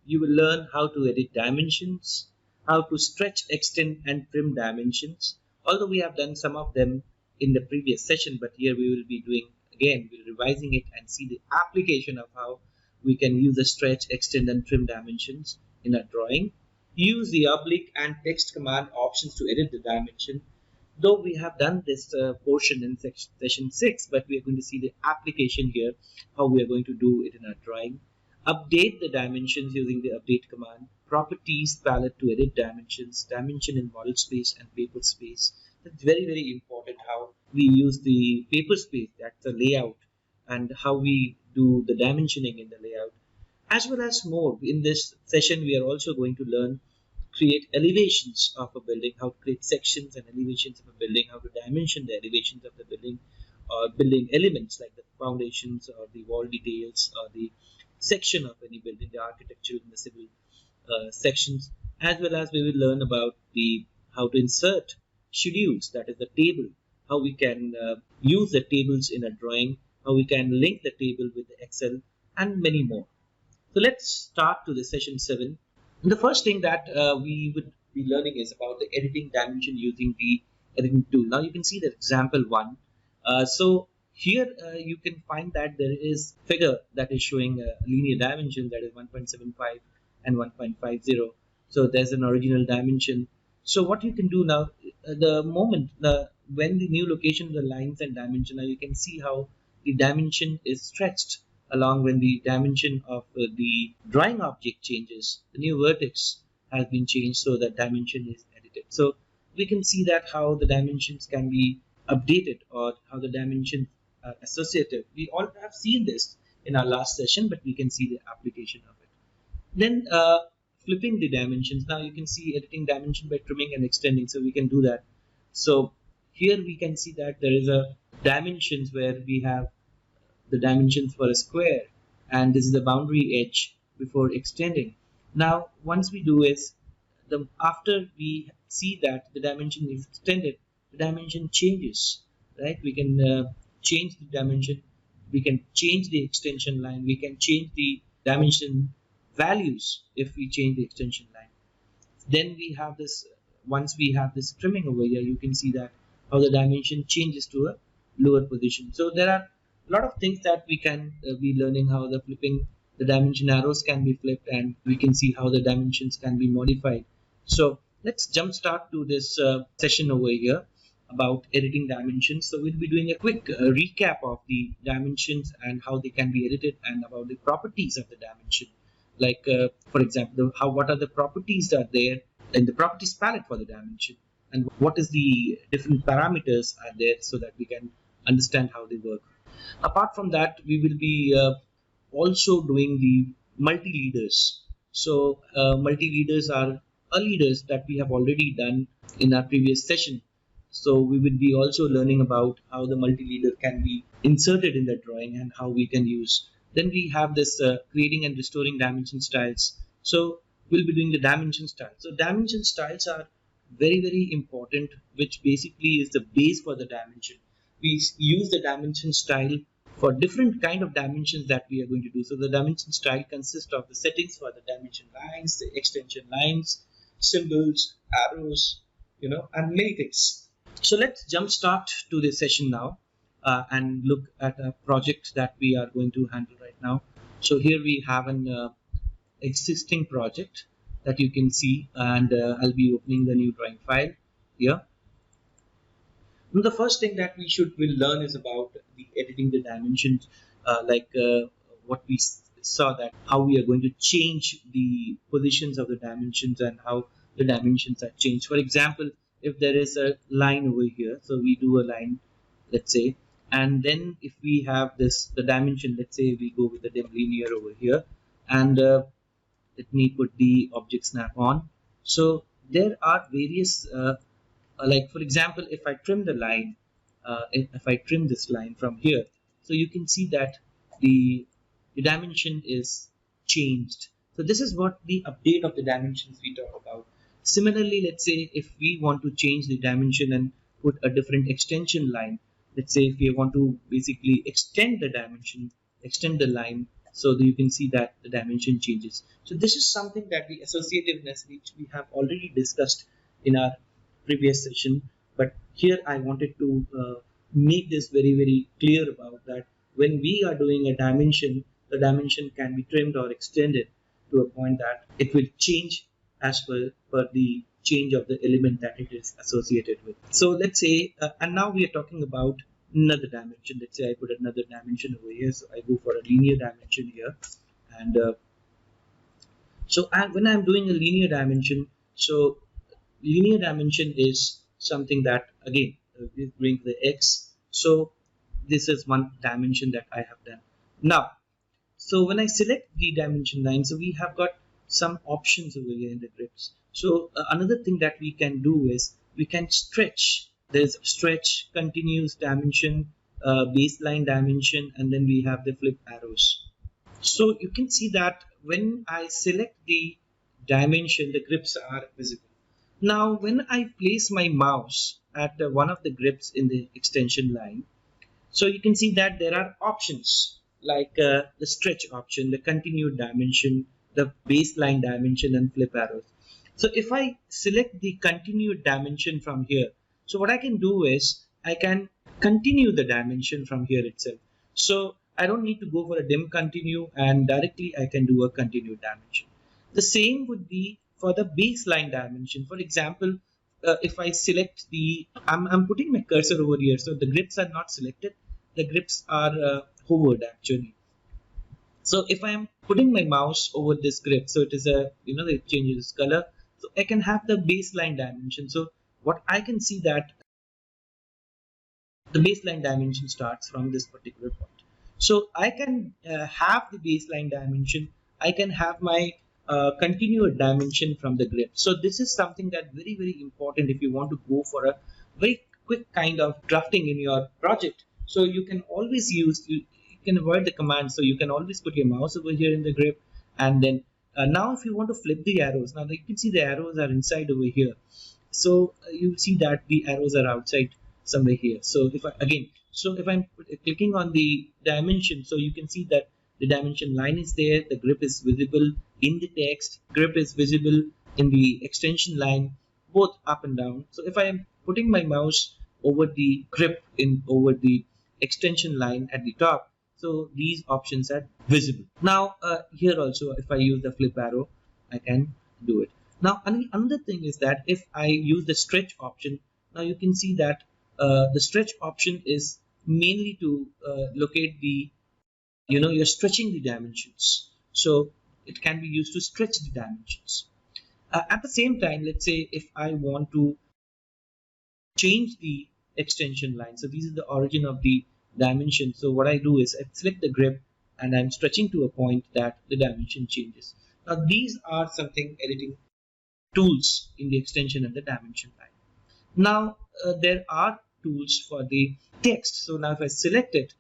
you will learn how to edit dimensions, how to stretch, extend, and trim dimensions. Although we have done some of them in the previous session, but here we will be doing again, we're revising it and see the application of how we can use the stretch, extend, and trim dimensions in a drawing. Use the oblique and text command options to edit the dimension. Though we have done this portion in session 6, but we are going to see the application here, how we are going to do it in our drawing. Update the dimensions using the update command. Properties palette to edit dimensions, dimension in model space and paper space. That's very important, how we use the paper space, that's the layout, and how we do the dimensioning in the layout, as well as more. In this session, we are also going to learn create elevations of a building, how to create sections and elevations of a building, how to dimension the elevations of the building or building elements like the foundations or the wall details or the section of any building, the architecture and the civil sections, as well as we will learn about the how to insert schedules, that is the table, how we can use the tables in a drawing, how we can link the table with the Excel, and many more. So let's start to the session 7. The first thing that we would be learning is about the editing dimension using the editing tool. Now you can see that example 1. So here you can find that there is figure that is showing a linear dimension, that is 1.75 and 1.50. So there's an original dimension. So what you can do now, the moment when the new location, the lines and dimension, now you can see how the dimension is stretched along when the dimension of the drawing object changes. The new vertex has been changed, so that dimension is edited. So we can see that how the dimensions can be updated or how the dimensions are associated. We all have seen this in our last session, but we can see the application of it. Then flipping the dimensions. Now you can see editing dimension by trimming and extending. So we can do that. So here we can see that there is a dimensions where we have the dimensions for a square, and this is the boundary edge before extending. Now once we do is, after we see that the dimension is extended, the dimension changes, right? We can change the dimension, we can change the extension line, we can change the dimension values if we change the extension line. Then we have this once we have this trimming over here, you can see that how the dimension changes to a lower position. So there are a lot of things that we can be learning, how the dimension arrows can be flipped, and we can see how the dimensions can be modified. So let's jump start to this session over here about editing dimensions. So we'll be doing a quick recap of the dimensions and how they can be edited, and about the properties of the dimension. Like for example, what are the properties that are there in the properties palette for the dimension, and what is the different parameters are there, so that we can understand how they work. Apart from that, we will be also doing the multi-leaders. So multi-leaders are leaders that we have already done in our previous session. So we will be also learning about how the multi-leader can be inserted in the drawing and how we can use. Then we have this creating and restoring dimension styles. So we'll be doing the dimension styles. So dimension styles are very important, which basically is the base for the dimension. We use the dimension style for different kind of dimensions that we are going to do. So the dimension style consists of the settings for the dimension lines, the extension lines, symbols, arrows, and many things. So let's jump start to this session now and look at a project that we are going to handle right now. So here we have an existing project that you can see, and I'll be opening the new drawing file here. Now, the first thing that will learn is about the editing the dimensions, what we saw, that how we are going to change the positions of the dimensions and how the dimensions are changed. For example, if there is a line over here, so we do a line, let's say, and then if we have the dimension, let's say we go with the dim linear over here, and let me put the object snap on. So there are various like for example, if I trim the line, if I trim this line from here, so you can see that the dimension is changed. So this is what the update of the dimensions we talk about. Similarly, let's say if we want to change the dimension and put a different extension line, let's say if we want to basically extend the dimension, extend the line, so that you can see that the dimension changes. So this is something that the associativeness, which we have already discussed in our previous session, but here I wanted to make this very clear about that. When we are doing a dimension, the dimension can be trimmed or extended to a point that it will change as per the change of the element that it is associated with. So let's say and now we are talking about another dimension. Let's say I put another dimension over here, so I go for a linear dimension here, and when I'm doing a linear dimension, so linear dimension is something that again we bring the x. So this is one dimension that I have done. Now, so when I select the dimension line, so we have got some options over here in the grips. So another thing that we can do is we can stretch. There's stretch, continuous dimension, baseline dimension, and then we have the flip arrows. So you can see that when I select the dimension, the grips are visible. Now, when I place my mouse at one of the grips in the extension line, so you can see that there are options like the stretch option, the continued dimension, the baseline dimension, and flip arrows. So if I select the continued dimension from here, so what I can do is I can continue the dimension from here itself. So I don't need to go for a dim continue, and directly I can do a continued dimension. The same would be for the baseline dimension. For example, if I select I'm putting my cursor over here, so the grips are not selected, the grips are hovered actually. So if I am putting my mouse over this grip, so it is it changes color, so I can have the baseline dimension. So what I can see that the baseline dimension starts from this particular point. So I can have the baseline dimension, I can have my continued dimension from the grip. So this is something that very important if you want to go for a very quick kind of drafting in your project. So you can always use, you can avoid the command, so you can always put your mouse over here in the grip, and then now if you want to flip the arrows, now you can see the arrows are inside over here. So you see that the arrows are outside somewhere here. So if I'm clicking on the dimension, so you can see that the dimension line is there, the grip is visible in the text, grip is visible in the extension line, both up and down. So if I am putting my mouse over the grip over the extension line at the top, so these options are visible. Now here also, if I use the flip arrow, I can do it. Now another thing is that if I use the stretch option, now you can see that the stretch option is mainly to locate the, you're stretching the dimensions. So it can be used to stretch the dimensions. At the same time, let's say if I want to change the extension line, so this is the origin of the dimension. So what I do is I select the grip and I'm stretching to a point that the dimension changes. Now these are something editing tools in the extension and the dimension line. Now there are tools for the text. So now if I select it,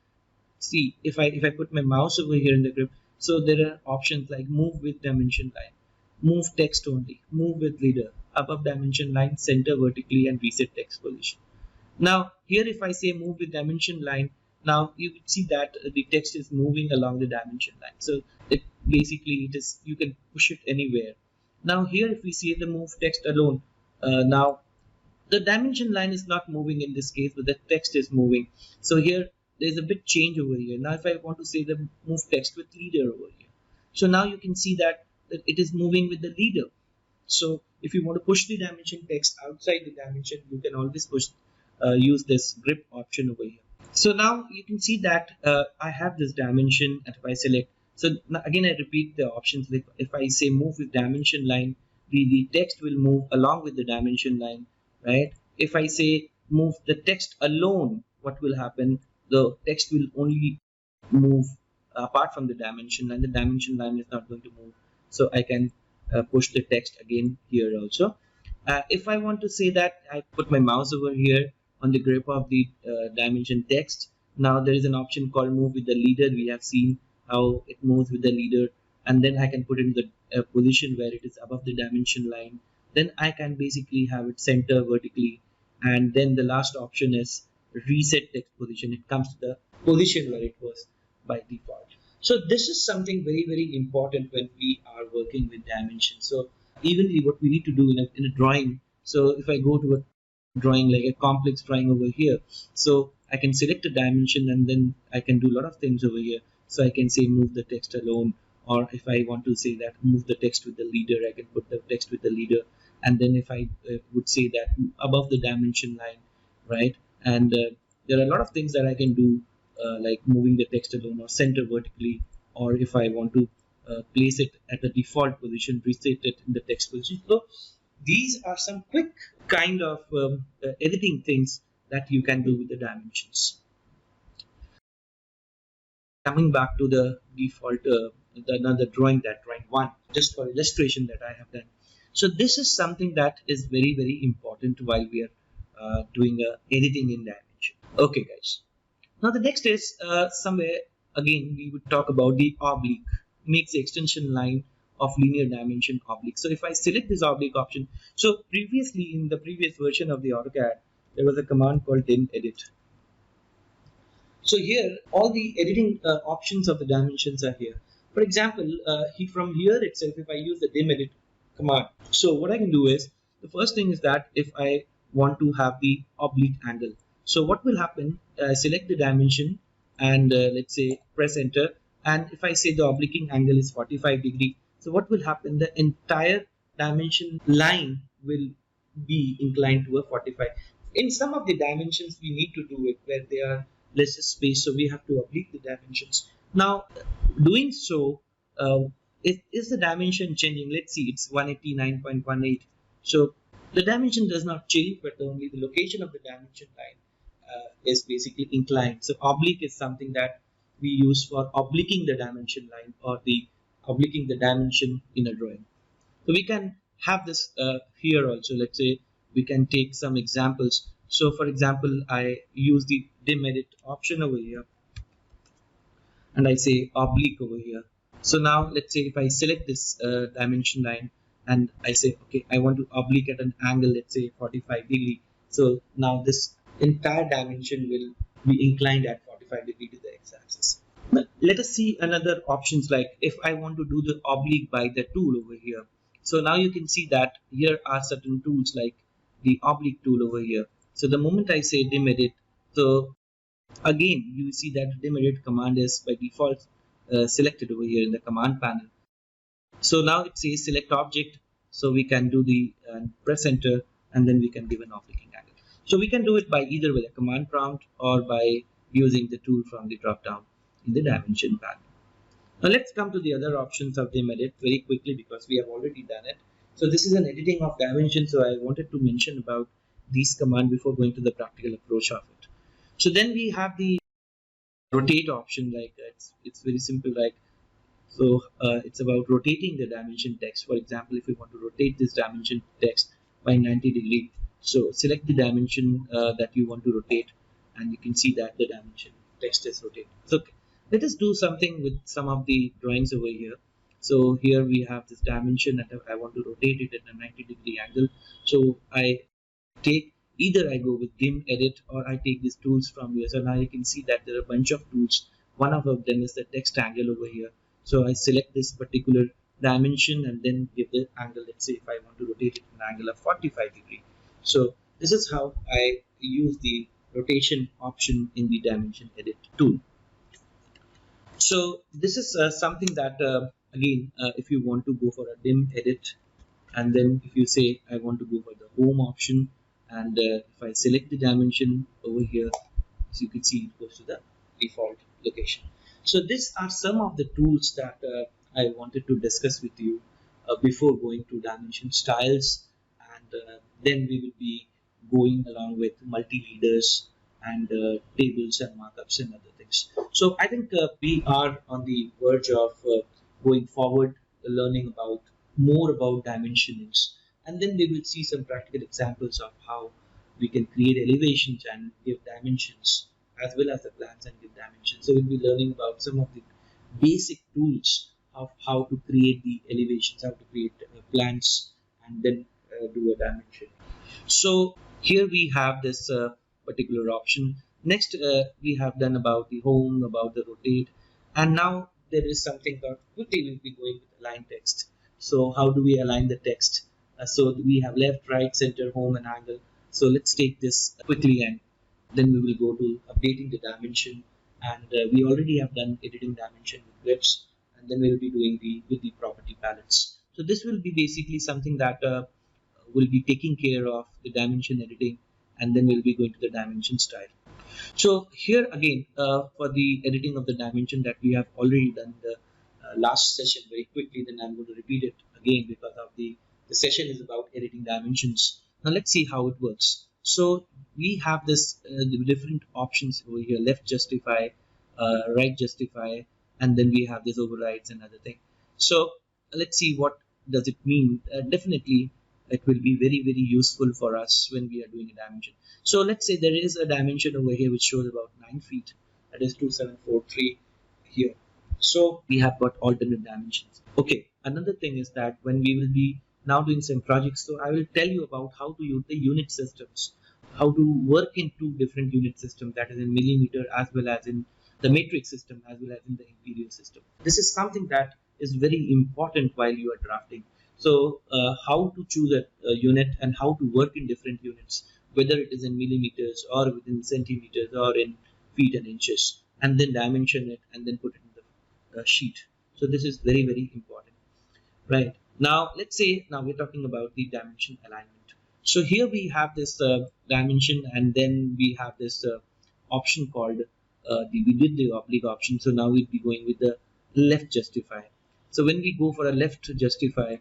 see, if I put my mouse over here in the grip, so there are options like move with dimension line, move text only, move with leader, above dimension line, center vertically, and reset text position. Now here if I say move with dimension line, now you can see that the text is moving along the dimension line. So it basically, it is, you can push it anywhere. Now here if we see the move text alone, now the dimension line is not moving in this case, but the text is moving. So here there's a bit change over here. Now if I want to say the move text with leader over here, so now you can see that it is moving with the leader. So if you want to push the dimension text outside the dimension, you can always use this grip option over here. So now you can see that I have this dimension, and if I select, so now again I repeat the options. Like if I say move with dimension line, the text will move along with the dimension line, right? If I say move the text alone, what will happen? The text will only move apart from the dimension line. The dimension line is not going to move. So I can push the text again here also. If I want to say that, I put my mouse over here on the grip of the dimension text. Now there is an option called move with the leader. We have seen how it moves with the leader, and then I can put it in the position where it is above the dimension line. Then I can basically have it center vertically, and then the last option is reset text position. It comes to the position where it was by default. So this is something very, very important when we are working with dimensions. So even what we need to do in a drawing, so if I go to a drawing like a complex drawing over here, so I can select a dimension and then I can do a lot of things over here. So I can say move the text alone, or if I want to say that move the text with the leader, I can put the text with the leader. And then if I would say that above the dimension line, right? And there are a lot of things that I can do, like moving the text alone or center vertically, or if I want to place it at the default position, reset it in the text position. So these are some quick kind of editing things that you can do with the dimensions. Coming back to the default, another drawing, that drawing one, just for illustration that I have done. So this is something that is very, very important while we are doing editing in dimension. Okay, guys. Now the next is somewhere again we would talk about the oblique. Makes the extension line of linear dimension oblique. So if I select this oblique option, so previously in the previous version of the AutoCAD, there was a command called dim edit. So here all the editing options of the dimensions are here. For example, from here itself, if I use the dim edit command, so what I can do is, the first thing is that if I want to have the oblique angle, so what will happen, select the dimension and let's say press enter, and if I say the obliquing angle is 45 degree, so what will happen, the entire dimension line will be inclined to a 45. In some of the dimensions we need to do it where they are lesser space, so we have to oblique the dimensions. Now doing so, is the dimension changing? Let's see, it's 189.18. So the dimension does not change, but only the location of the dimension line is basically inclined. So oblique is something that we use for obliquing the dimension line, or the obliquing the dimension in a drawing. So we can have this here also. Let's say we can take some examples. So for example, I use the dim edit option over here and I say oblique over here. So now let's say if I select this dimension line and I say, okay, I want to oblique at an angle, let's say 45 degree. So now this entire dimension will be inclined at 45 degree to the x-axis. Let us see another options, like if I want to do the oblique by the tool over here. So now you can see that here are certain tools like the oblique tool over here. So the moment I say dim edit, so again you see that dim edit command is by default selected over here in the command panel. So now it says select object, so we can do the press enter, and then we can give an oblique angle. So we can do it by either with a command prompt or by using the tool from the drop down in the dimension panel. Now let's come to the other options of the edit very quickly because we have already done it. So this is an editing of dimension, so I wanted to mention about these commands before going to the practical approach of it. So then we have the rotate option, like it's very simple, like so it's about rotating the dimension text. For example, if we want to rotate this dimension text by 90 degrees, so select the dimension that you want to rotate, and you can see that the dimension text is rotated. So let us do something with some of the drawings over here. So here we have this dimension and I want to rotate it at a 90-degree angle. So I take either I go with dim edit or I take these tools from here. So now you can see that there are a bunch of tools. One of them is the text angle over here. So I select this particular dimension and then give the angle. Let's say if I want to rotate it an angle of 45 degree. So this is how I use the rotation option in the dimension edit tool. So this is something that again if you want to go for a dim edit, and then if you say I want to go for the home option, and if I select the dimension over here, so you can see it goes to the default location. So these are some of the tools that I wanted to discuss with you before going to dimension styles, and then we will be going along with multi-leaders and tables and markups and other things. So I think we are on the verge of going forward, learning about more about dimensionings, and then we will see some practical examples of how we can create elevations and give dimensions, as well as the plans and give dimensions. So we'll be learning about some of the basic tools of how to create the elevations, how to create plans, and then do a dimension. So here we have this particular option. Next we have done about the home, about the rotate, and now there is something that quickly we'll be going with align text. So how do we align the text? So we have left, right, center, home, and angle. So let's take this quickly, and then we will go to updating the dimension, and we already have done editing dimension with grids, and then we'll be doing the with the property palettes. So this will be basically something that will be taking care of the dimension editing, and then we'll be going to the dimension style. So here again for the editing of the dimension that we have already done the last session very quickly, then I'm going to repeat it again because of the session is about editing dimensions. Now let's see how it works. So we have this the different options over here: left justify, right justify, and then we have this overrides and other thing. So let's see what does it mean. Definitely it will be very useful for us when we are doing a dimension. So let's say there is a dimension over here which shows about 9 feet, that is 2743 here. So we have got alternate dimensions. Okay, another thing is that when we will be now doing some projects, so I will tell you about how to use the unit systems, how to work in two different unit systems, that is in millimeter as well as in the matrix system as well as in the imperial system. This is something that is very important while you are drafting. So how to choose a unit and how to work in different units, whether it is in millimeters or within centimeters or in feet and inches, and then dimension it and then put it in the sheet. So this is very important, right? Now let's say now we're talking about the dimension alignment. So here we have this dimension, and then we have this option called we did the oblique option. So now we'll be going with the left justify. So when we go for a left justify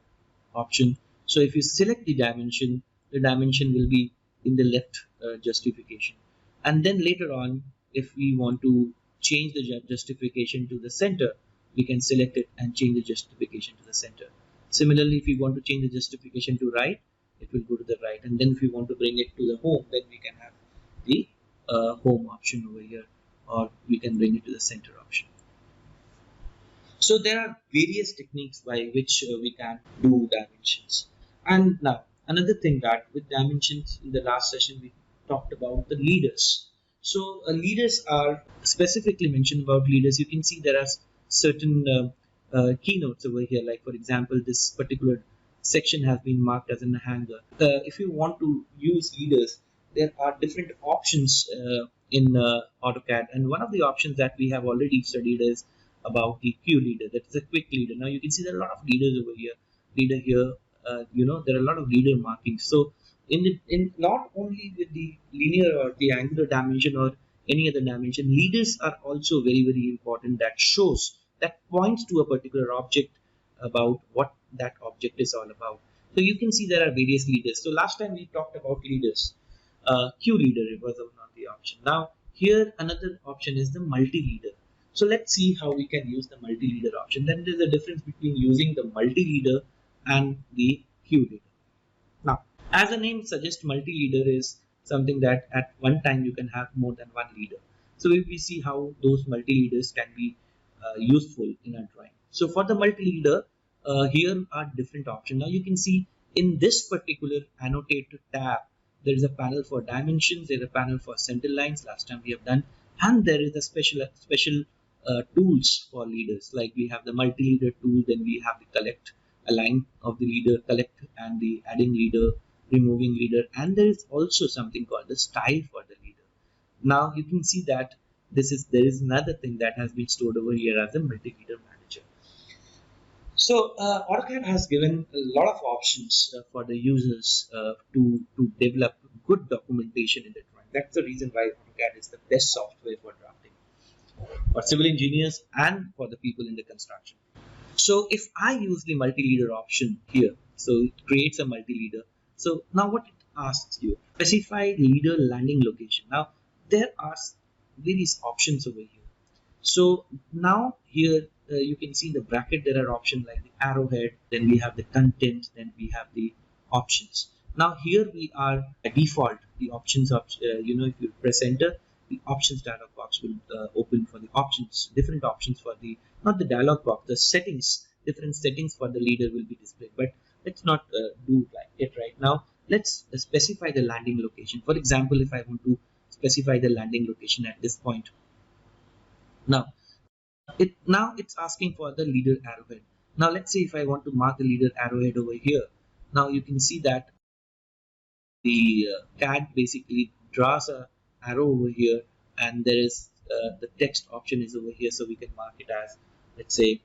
option, so if you select the dimension will be in the left justification, and then later on if we want to change the justification to the center, we can select it and change the justification to the center. Similarly, if we want to change the justification to right, it will go to the right, and then if we want to bring it to the home, then we can have the home option over here, or we can bring it to the center option. So there are various techniques by which we can do dimensions. And now another thing that with dimensions, in the last session we talked about the leaders. So leaders are specifically mentioned about leaders. You can see there are certain keynotes over here, like for example this particular section has been marked as a hanger. If you want to use leaders, there are different options in AutoCAD, and one of the options that we have already studied is about the Q leader. That is a quick leader. Now you can see there are a lot of leaders over here. Leader here, there are a lot of leader markings. So in not only with the linear or the angular dimension or any other dimension, leaders are also very important. That shows, that points to a particular object about what that object is all about. So you can see there are various leaders. So last time we talked about leaders. Q leader, it was one of the option. Now here another option is the multi-leader. So let's see how we can use the multi-leader option. Then there's a difference between using the multi-leader and the Q leader. Now, as the name suggests, multi-leader is something that at one time you can have more than one leader. So if we see how those multi-leaders can be useful in a drawing. So for the multi-leader, here are different options. Now you can see in this particular annotated tab, there is a panel for dimensions, there is a panel for center lines, last time we have done, and there is a special tools for leaders, like we have the multi-leader tool, then we have the collect, align of the leader, collect, and the adding leader, removing leader, and there is also something called the style for the leader. Now you can see that there is another thing that has been stored over here as a multi-leader manager. So AutoCAD has given a lot of options for the users to develop good documentation in the drawing. That's the reason why AutoCAD is the best software for drafting for civil engineers and for the people in the construction. So if I use the multi-leader option here, so it creates a multi-leader. So now what it asks you, specify leader landing location. Now there are various options over here. So now here you can see in the bracket there are options like the arrowhead, then we have the content, then we have the options. Now here we are by default the options of if you press enter, the options dialog box will open for the options, different options for the, not the dialog box, the settings, different settings for the leader will be displayed. But let's not do like it right now. Let's specify the landing location. For example, if I want to specify the landing location at this point, now it's asking for the leader arrowhead. Now let's say if I want to mark the leader arrowhead over here, now you can see that the CAD basically draws a arrow over here, and there is the text option is over here, so we can mark it as, let's say,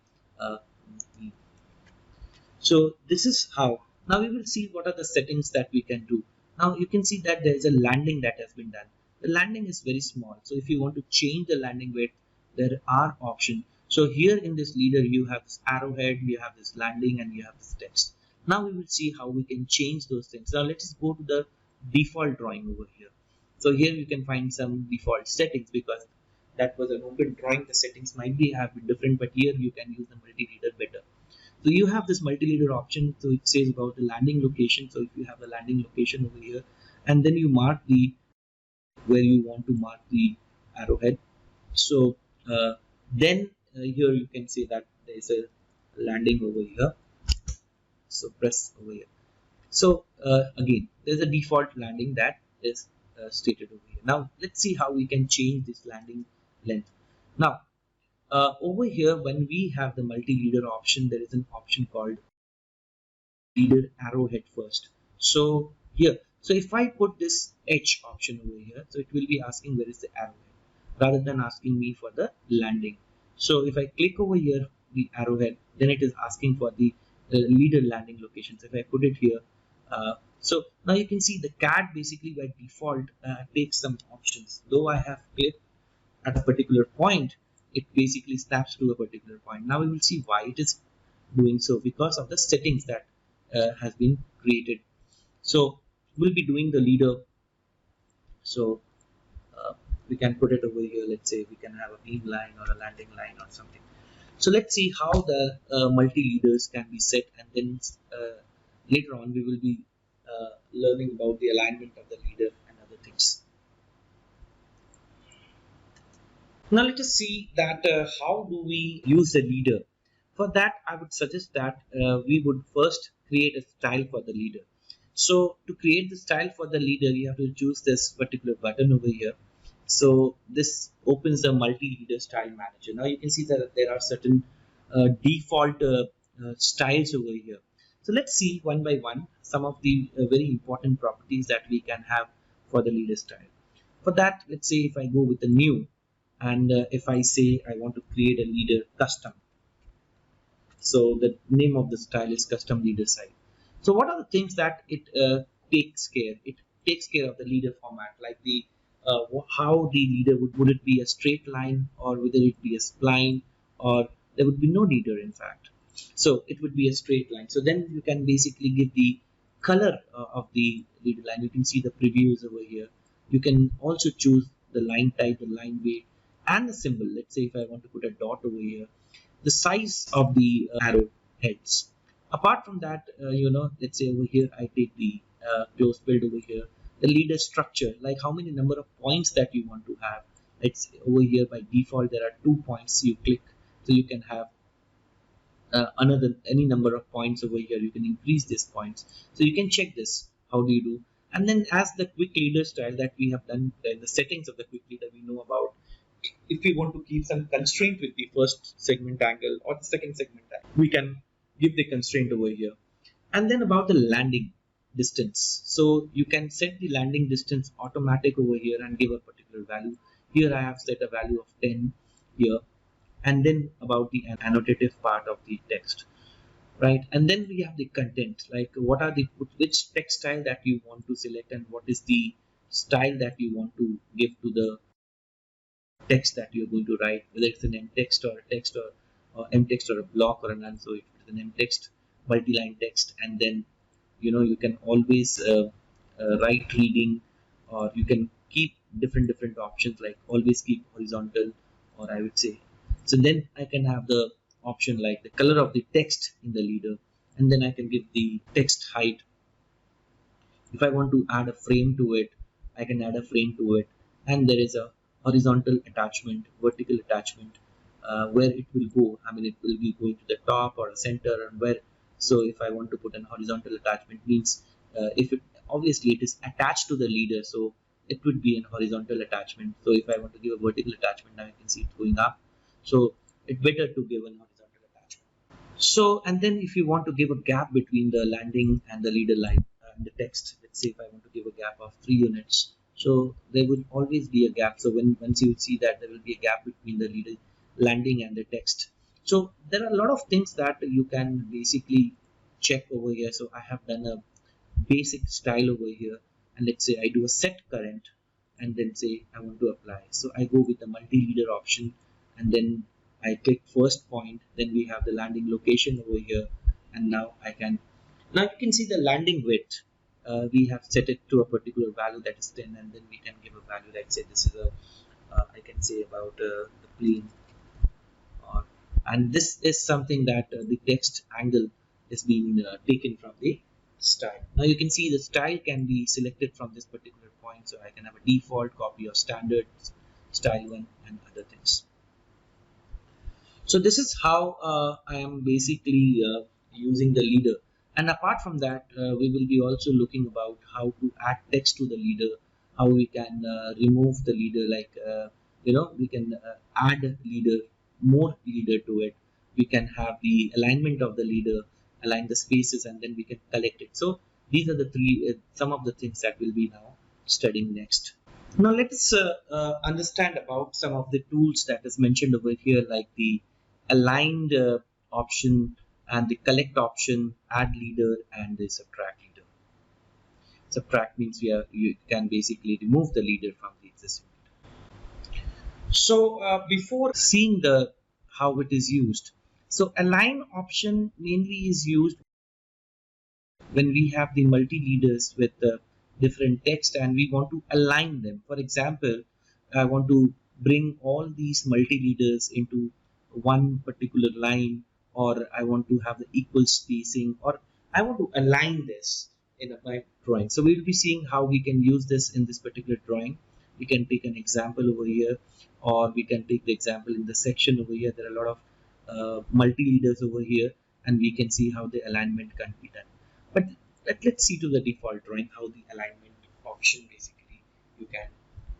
so this is how. Now we will see what are the settings that we can do. Now you can see that there is a landing that has been done. The landing is very small, so if you want to change the landing width, there are options. So here in this leader you have this arrowhead, you have this landing, and you have this text. Now we will see how we can change those things. Now let's go to the default drawing over here. So here you can find some default settings, because that was an open drawing. The settings might be have been different, but here you can use the multi-leader better. So you have this multi-leader option. So it says about the landing location. So if you have the landing location over here, and then you mark the where you want to mark the arrowhead. So then here you can say that there is a landing over here. So press over here. So again, there's a default landing that is stated over here. Now let's see how we can change this landing length. Now over here, when we have the multi-leader option, there is an option called leader arrowhead first. So here, so if I put this H option over here, so it will be asking where is the arrowhead rather than asking me for the landing. So if I click over here the arrowhead, then it is asking for the leader landing location. So if I put it here, so now you can see the CAD basically by default takes some options. Though I have clicked at a particular point, it basically snaps to a particular point. Now we will see why it is doing so, because of the settings that has been created. So we'll be doing the leader. So we can put it over here. Let's say we can have a beam line or a landing line or something. So let's see how the multi-leaders can be set, and then later on we will be learning about the alignment of the leader and other things. Now let us see that how do we use the leader. For that, I would suggest that we would first create a style for the leader. So to create the style for the leader, you have to choose this particular button over here. So this opens the multi-leader style manager. Now you can see that there are certain default styles over here. So let's see one by one some of the very important properties that we can have for the leader style. For that, let's say if I go with the new, and if I say I want to create a leader custom, so the name of the style is custom leader style. So what are the things that it takes care? It takes care of the leader format, like the how the leader would it be a straight line, or whether it be a spline, or there would be no leader in fact. So it would be a straight line. So then you can basically give the color of the leader line. You can see the previews over here. You can also choose the line type, the line weight, and the symbol. Let's say if I want to put a dot over here, the size of the arrow heads. Apart from that, let's say over here I take the close build over here, the leader structure, like how many number of points that you want to have. It's over here by default there are 2 points. You click, so you can have any number of points over here. You can increase these points, so you can check this. How do you do? And then as the quick leader style that we have done in the settings of the quick leader, we know about if we want to keep some constraint with the first segment angle or the second segment angle, we can give the constraint over here. And then about the landing distance, so you can set the landing distance automatic over here and give a particular value. Here I have set a value of 10 here. And then about the annotative part of the text, right? And then we have the content, like what are the which text style that you want to select, and what is the style that you want to give to the text that you're going to write, whether it's an M text or a text, or M text or a block or a none. So if it's an M text, multi-line text, and then you can always write reading, or you can keep different options, like always keep horizontal, or I would say. So then I can have the option like the color of the text in the leader, and then I can give the text height. If I want to add a frame to it, I can add a frame to it, and there is a horizontal attachment, vertical attachment, where it will go. I mean, it will be going to the top or a center, and where. So if I want to put an horizontal attachment, means if it obviously it is attached to the leader, so it would be an horizontal attachment. So if I want to give a vertical attachment, now you can see it's going up. So it's better to give an horizontal attachment. So, and then if you want to give a gap between the landing and the leader line and the text, let's say if I want to give a gap of 3 units, so there will always be a gap. So once you see that there will be a gap between the leader landing and the text. So there are a lot of things that you can basically check over here. So I have done a basic style over here, and let's say I do a set current, and then say I want to apply. So I go with the multi-leader option, and then I click first point. Then we have the landing location over here, and now you can see the landing width. We have set it to a particular value, that is 10, and then we can give a value like, say this is a I can say about the plane, and this is something that the text angle is being taken from the style. Now you can see the style can be selected from this particular point, so I can have a default, copy, or standard, style one, and other things. So this is how I am basically using the leader. And apart from that, we will be also looking about how to add text to the leader, how we can remove the leader, like we can add leader, more leader to it. We can have the alignment of the leader, align the spaces, and then we can collect it. So these are the some of the things that we'll be now studying next. Now let's understand about some of the tools that is mentioned over here, like the aligned option and the collect option, add leader, and the subtract leader. Subtract means you can basically remove the leader from the existing leader. So before seeing the how it is used, so align option mainly is used when we have the multi-leaders with different text and we want to align them. For example, I want to bring all these multi-leaders into one particular line, or I want to have the equal spacing, or I want to align this in my drawing. So we will be seeing how we can use this in this particular drawing. We can take an example over here, or we can take the example in the section over here. There are a lot of multi-leaders over here, and we can see how the alignment can be done. But let's see to the default drawing how the alignment option basically you can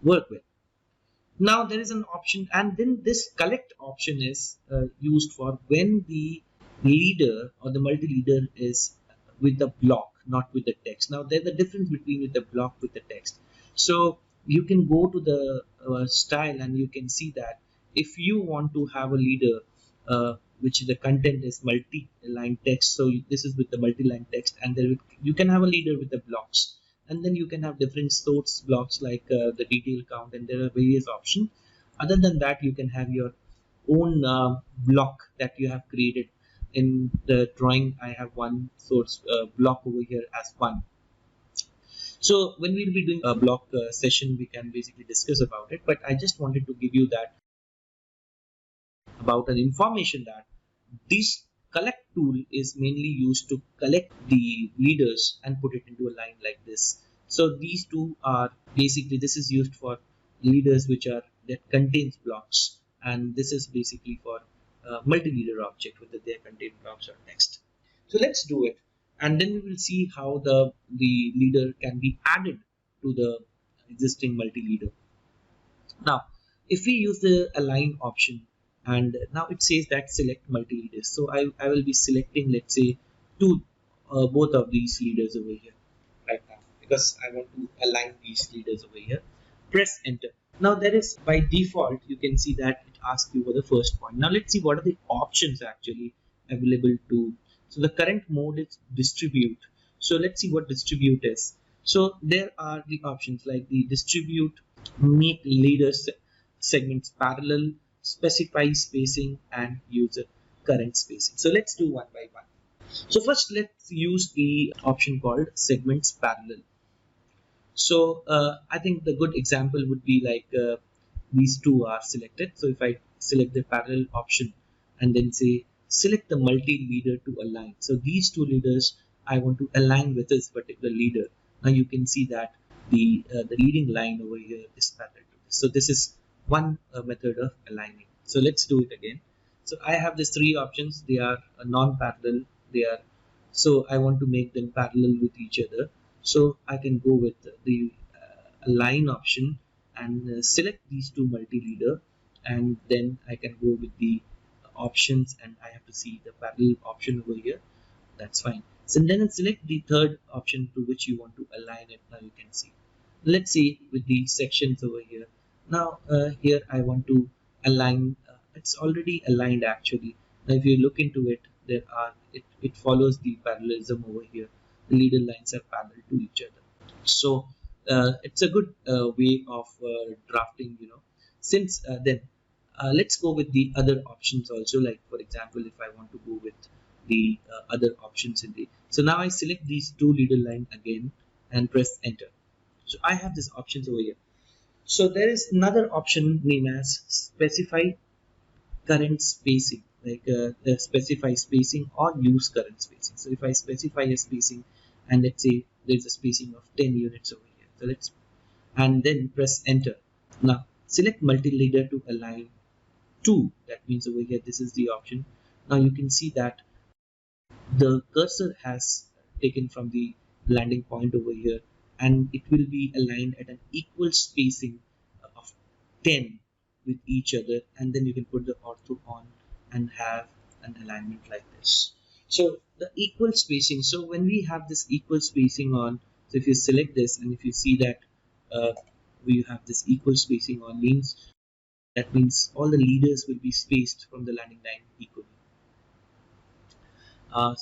work with. Now there is an option, and then this collect option is used for when the leader or the multi-leader is with the block, not with the text. Now there's a difference between with the block with the text. So you can go to the style and you can see that if you want to have a leader which the content is multi-line text, so this is with the multi-line text, and there you can have a leader with the blocks, and then you can have different source blocks like the detail count, and there are various options. Other than that, you can have your own block that you have created. In the drawing, I have one source block over here as one. So when we'll be doing a block session, we can basically discuss about it, but I just wanted to give you that about an information that this collect tool is mainly used to collect the leaders and put it into a line like this. So these two are basically, this is used for leaders which are that contains blocks, and this is basically for multi-leader object, whether they contain blocks or text. So let's do it, and then we will see how the leader can be added to the existing multi-leader. Now, if we use the align option, and now it says that select multi-leaders. So I will be selecting, let's say, both of these leaders over here right now, because I want to align these leaders over here. Press enter. Now there is, by default, you can see that it asks you for the first point. Now let's see what are the options actually available to. So the current mode is distribute. So let's see what distribute is. So there are the options like the distribute, make leaders segments parallel, specify spacing, and use a current spacing. So let's do one by one. So first let's use the option called segments parallel. So I think the good example would be like these two are selected. So if I select the parallel option and then say select the multi-leader to align. So these two leaders I want to align with this particular leader. Now you can see that the leading line over here is parallel to this. So this is one method of aligning. So let's do it again. So I have these three options. They are non-parallel. So I want to make them parallel with each other. So I can go with the align option and select these two multi-leader, and then I can go with the options, and I have to see the parallel option over here. That's fine. So then select the third option to which you want to align it. Now you can see. Let's see with the sections over here. Now here I want to align. It's already aligned actually. Now if you look into it, it follows the parallelism over here. The leader lines are parallel to each other. So it's a good way of drafting, Since then let's go with the other options also. Like for example, if I want to go with the other options in the, so now I select these two leader line again and press enter. So I have these options over here. So there is another option named as specify current spacing, like specify spacing or use current spacing. So if I specify a spacing, and let's say there's a spacing of 10 units over here, so let's, and then press enter. Now select multi-leader to align to, that means over here this is the option. Now you can see that the cursor has taken from the landing point over here, and it will be aligned at an equal spacing of 10 with each other, and then you can put the ortho on and have an alignment like this. So the equal spacing, so when we have this equal spacing on, so if you select this and if you see that we have this equal spacing on, that means all the leaders will be spaced from the landing line equally.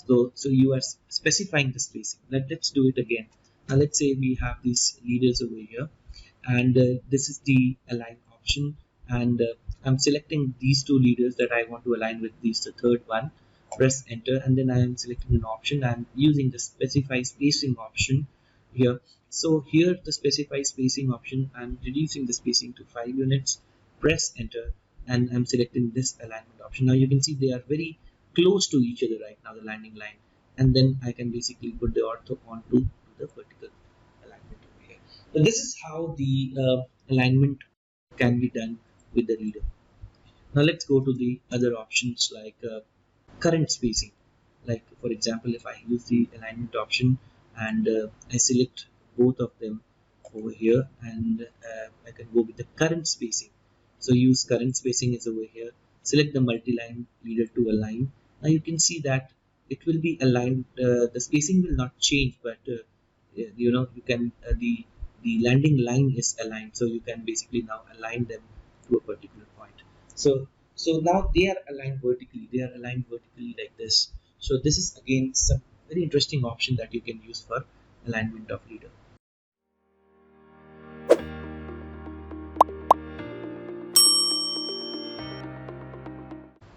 So you are specifying the spacing. Let's do it again. Now let's say we have these leaders over here, and this is the align option, and I'm selecting these two leaders that I want to align with these, the third one. Press enter, and then I am selecting an option. I'm using the specify spacing option here. So here the specify spacing option, I'm reducing the spacing to 5 units. Press enter, and I'm selecting this alignment option. Now you can see they are very close to each other right now, the landing line, and then I can basically put the ortho onto the vertical alignment over here. So this is how the alignment can be done with the leader. Now let's go to the other options like current spacing. Like for example, if I use the alignment option and I select both of them over here, and I can go with the current spacing. So use current spacing is over here. Select the multi-line leader to align. Now you can see that it will be aligned. The spacing will not change, but you can the landing line is aligned, so you can basically now align them to a particular point. So now they are aligned vertically. They are aligned vertically like this. So this is again some very interesting option that you can use for alignment of leader.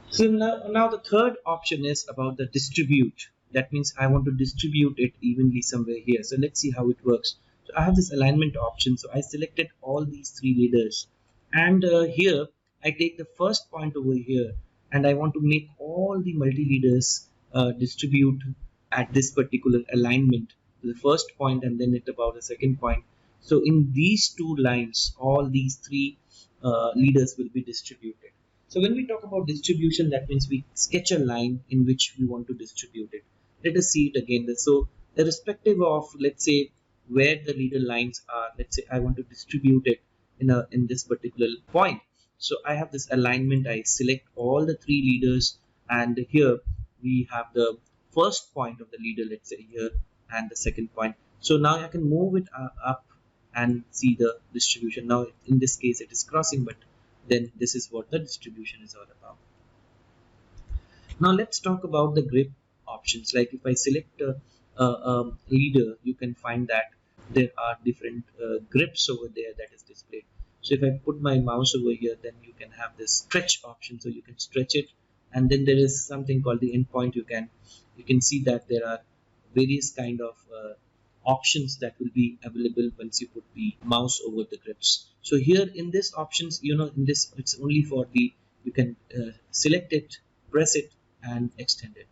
So now the third option is about the distribute. That means I want to distribute it evenly somewhere here. So let's see how it works. So I have this alignment option. So I selected all these three leaders, and here I take the first point over here, and I want to make all the multi-leaders distribute at this particular alignment to the first point, and then at about the second point. So in these two lines, all these three leaders will be distributed. So when we talk about distribution, that means we sketch a line in which we want to distribute it. Let us see it again. So irrespective of, let's say, where the leader lines are, let's say I want to distribute it in this particular point. So I have this alignment. I select all the three leaders, and here we have the first point of the leader, let's say here, and the second point. So now I can move it up and see the distribution. Now in this case it is crossing, but then this is what the distribution is all about. Now let's talk about the grip options. Like if I select a leader, you can find that there are different grips over there that is displayed. So if I put my mouse over here, then you can have this stretch option, so you can stretch it, and then there is something called the endpoint. You can see that there are various kind of options that will be available once you put the mouse over the grips. So here in this options, in this it's only for the, you can select it, press it, and extend it.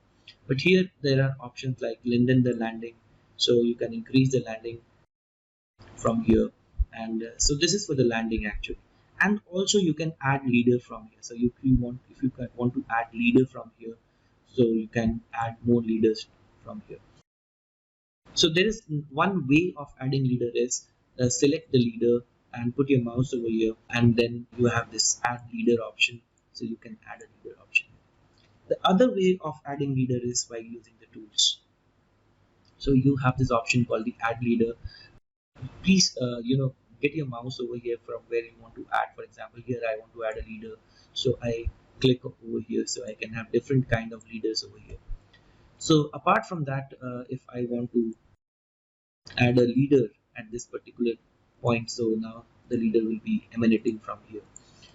But here there are options like lengthen the landing, so you can increase the landing from here, and so this is for the landing actually. And also you can add leader from here. So if you want to add leader from here, so you can add more leaders from here. So there is one way of adding leader is select the leader and put your mouse over here, and then you have this add leader option, so you can add a leader option. The other way of adding leader is by using the tools. So you have this option called the add leader. Please get your mouse over here from where you want to add. For example, here I want to add a leader, so I click over here, so I can have different kind of leaders over here. So apart from that, if I want to add a leader at this particular point, so now the leader will be emanating from here.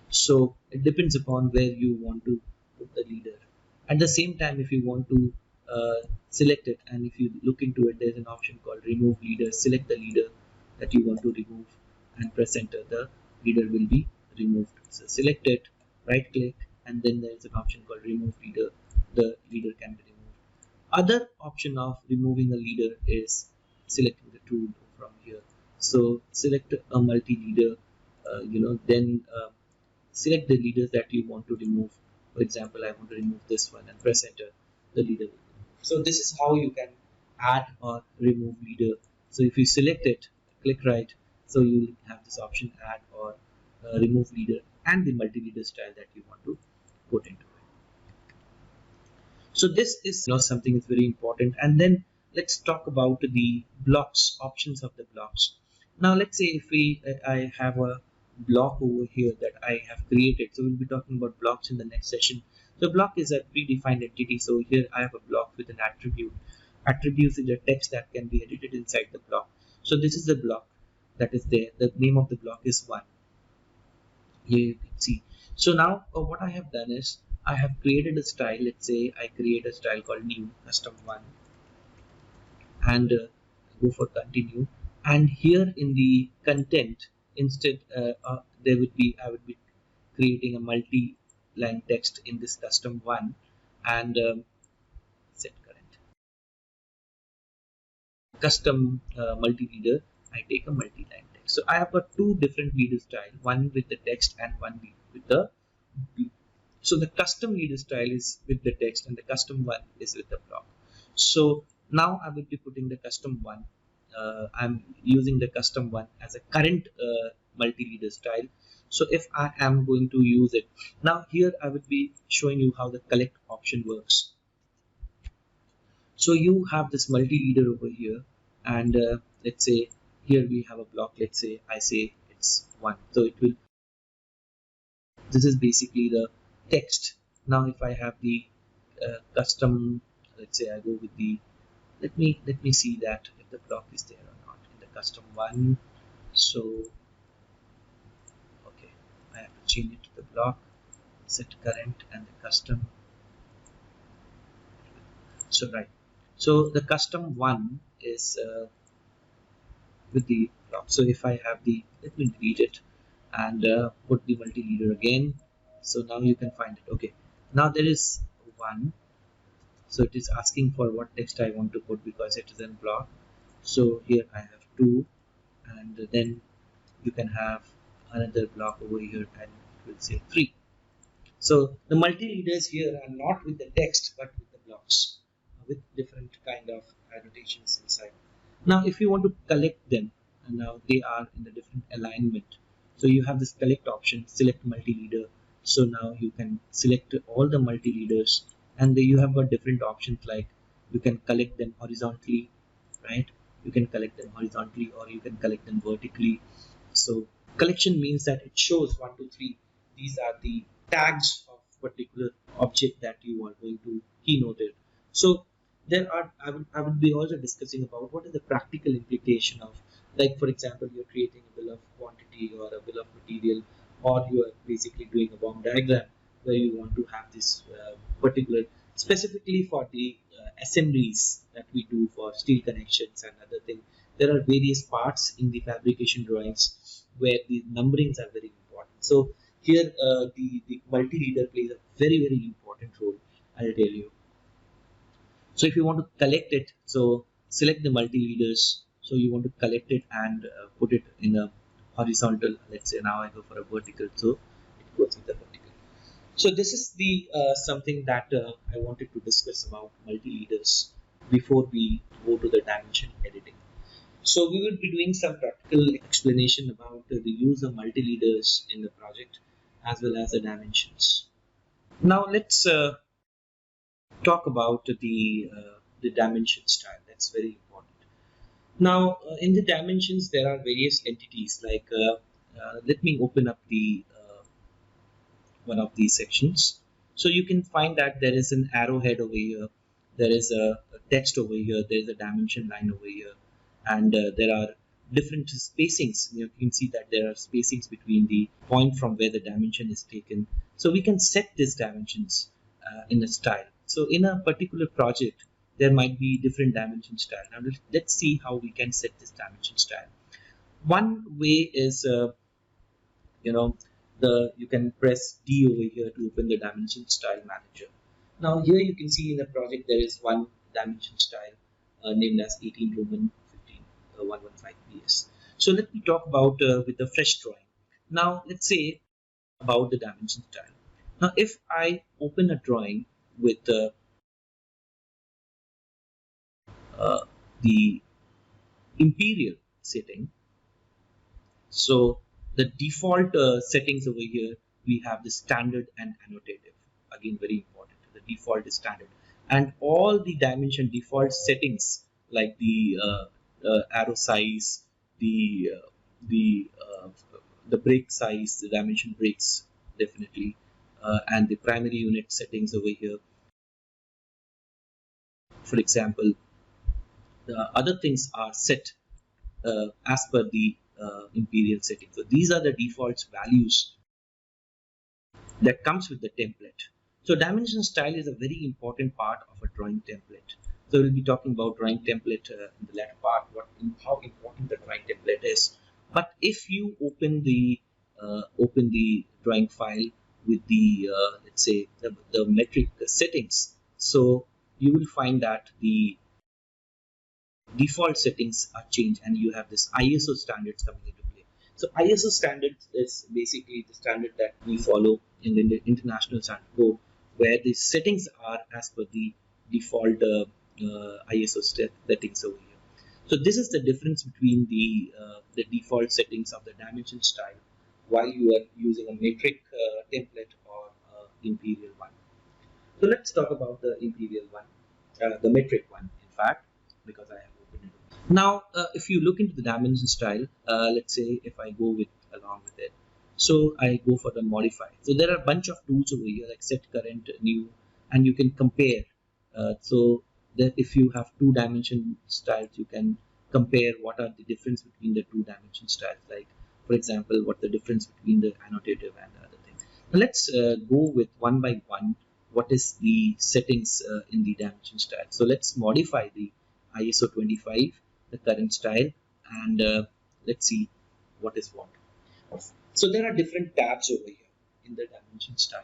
So it depends upon where you want to put the leader. At the same time, if you want to select it, and if you look into it, there's an option called remove leader. Select the leader that you want to remove and press enter. The leader will be removed. So select it, right click, and then there's an option called remove leader. The leader can be removed. Other option of removing a leader is selecting the tool from here. So select a multi-leader, then select the leaders that you want to remove. For example, I want to remove this one, and press enter. The leader will be removed. So this is how you can add or remove leader. So if you select it, click right, so you will have this option add or remove leader and the multi-leader style that you want to put into it. So this is something that's very important. And then let's talk about the blocks, options of the blocks. Now let's say if I have a block over here that I have created. So we'll be talking about blocks in the next session. So block is a predefined entity. So here I have a block with an attribute. Attributes is a text that can be edited inside the block. So this is the block that is there. The name of the block is 1. Here you can see. So now what I have done is I have created a style. Let's say I create a style called new custom 1, and go for continue. And here in the content, instead I would be creating a multi-line text in this custom 1, and set current custom multi-leader. I take a multi-line text. So I have got two different leader style, one with the text and one with the. So the custom leader style is with the text, and the custom one is with the block. So now I will be putting the custom one. I'm using the custom one as a current multi-leader style. So if I am going to use it now, here I will be showing you how the collect option works. So you have this multi-leader over here, and let's say here we have a block. Let's say I say it's 1, so it will, this is basically the text. Now if I have the custom, let's say I go with the, let me see that if the block is there or not in the custom one. So okay, I have to change it to the block, set current and the custom. So right, so the custom one is with the block. So if I have the, let me delete it and put the multi-leader again. So now you can find it. Okay, now there is 1. So it is asking for what text I want to put because it is in block. So here I have 2, and then you can have another block over here and it will say 3. So the multi-leaders here are not with the text but with the blocks, with different kind of annotations inside. Now if you want to collect them, and now they are in a different alignment, so you have this collect option, select multi-leader. So now you can select all the multi-leaders, and then you have got different options, like you can collect them horizontally, right? You can collect them horizontally or you can collect them vertically. So collection means that it shows 1, 2, 3. These are the tags of particular object that you are going to keynote it. So there are, I would be also discussing about what is the practical implication of, like for example, you're creating a bill of quantity or a bill of material, or you are basically doing a bomb diagram where you want to have this particular, specifically for the assemblies that we do for steel connections and other things. There are various parts in the fabrication drawings where the numberings are very important. So here the multi-leader plays a very, very important role, I'll tell you. So if you want to collect it, so select the multi-leaders. So you want to collect it and put it in a horizontal. Let's say now I go for a vertical, so it goes with the vertical. So this is the something that I wanted to discuss about multi-leaders before we go to the dimension editing. So we will be doing some practical explanation about the use of multi-leaders in the project as well as the dimensions. Now let's talk about the dimension style. That's very important. Now in the dimensions there are various entities, like let me open up the one of these sections. So you can find that there is an arrowhead over here, there is a text over here, there is a dimension line over here, and there are different spacings. You can see that there are spacings between the point from where the dimension is taken. So we can set these dimensions in a style. So in a particular project, there might be different dimension style. Now let's see how we can set this dimension style. One way is you know you can press D over here to open the dimension style manager. Now here you can see in the project there is one dimension style named as 18 Roman 15 115 PS. So let me talk about with the fresh drawing. Now let's say about the dimension style. Now if I open a drawing with the imperial setting, so the default settings over here, we have the standard and annotative. Again, very important. The default is standard, and all the dimension default settings like the arrow size, the uh, the uh, the break size, the dimension breaks definitely, and the primary unit settings over here. For example, the other things are set as per the imperial setting. So these are the default values that comes with the template. So dimension style is a very important part of a drawing template. So we'll be talking about drawing template in the latter part, how important the drawing template is. But if you open the drawing file with the let's say the metric settings, so you will find that the default settings are changed and you have this ISO standards coming into play. So ISO standards is basically the standard that we follow in the international standard code, where the settings are as per the default ISO settings over here. So this is the difference between the default settings of the dimension style while you are using a metric template or imperial one. So let's talk about the imperial one. the metric one, in fact, because I have opened it. Now, if you look into the dimension style, let's say if I go with along with it, so I go for the modify. So there are a bunch of tools over here like set, current, new, and you can compare. So that if you have two dimension styles, you can compare what are the difference between the two dimension styles. Like for example, what the difference between the annotative and the other thing. Now let's go with one by one. What is the settings in the dimension style? So let's modify the ISO 25, the current style, and let's see what is what. So there are different tabs over here in the dimension style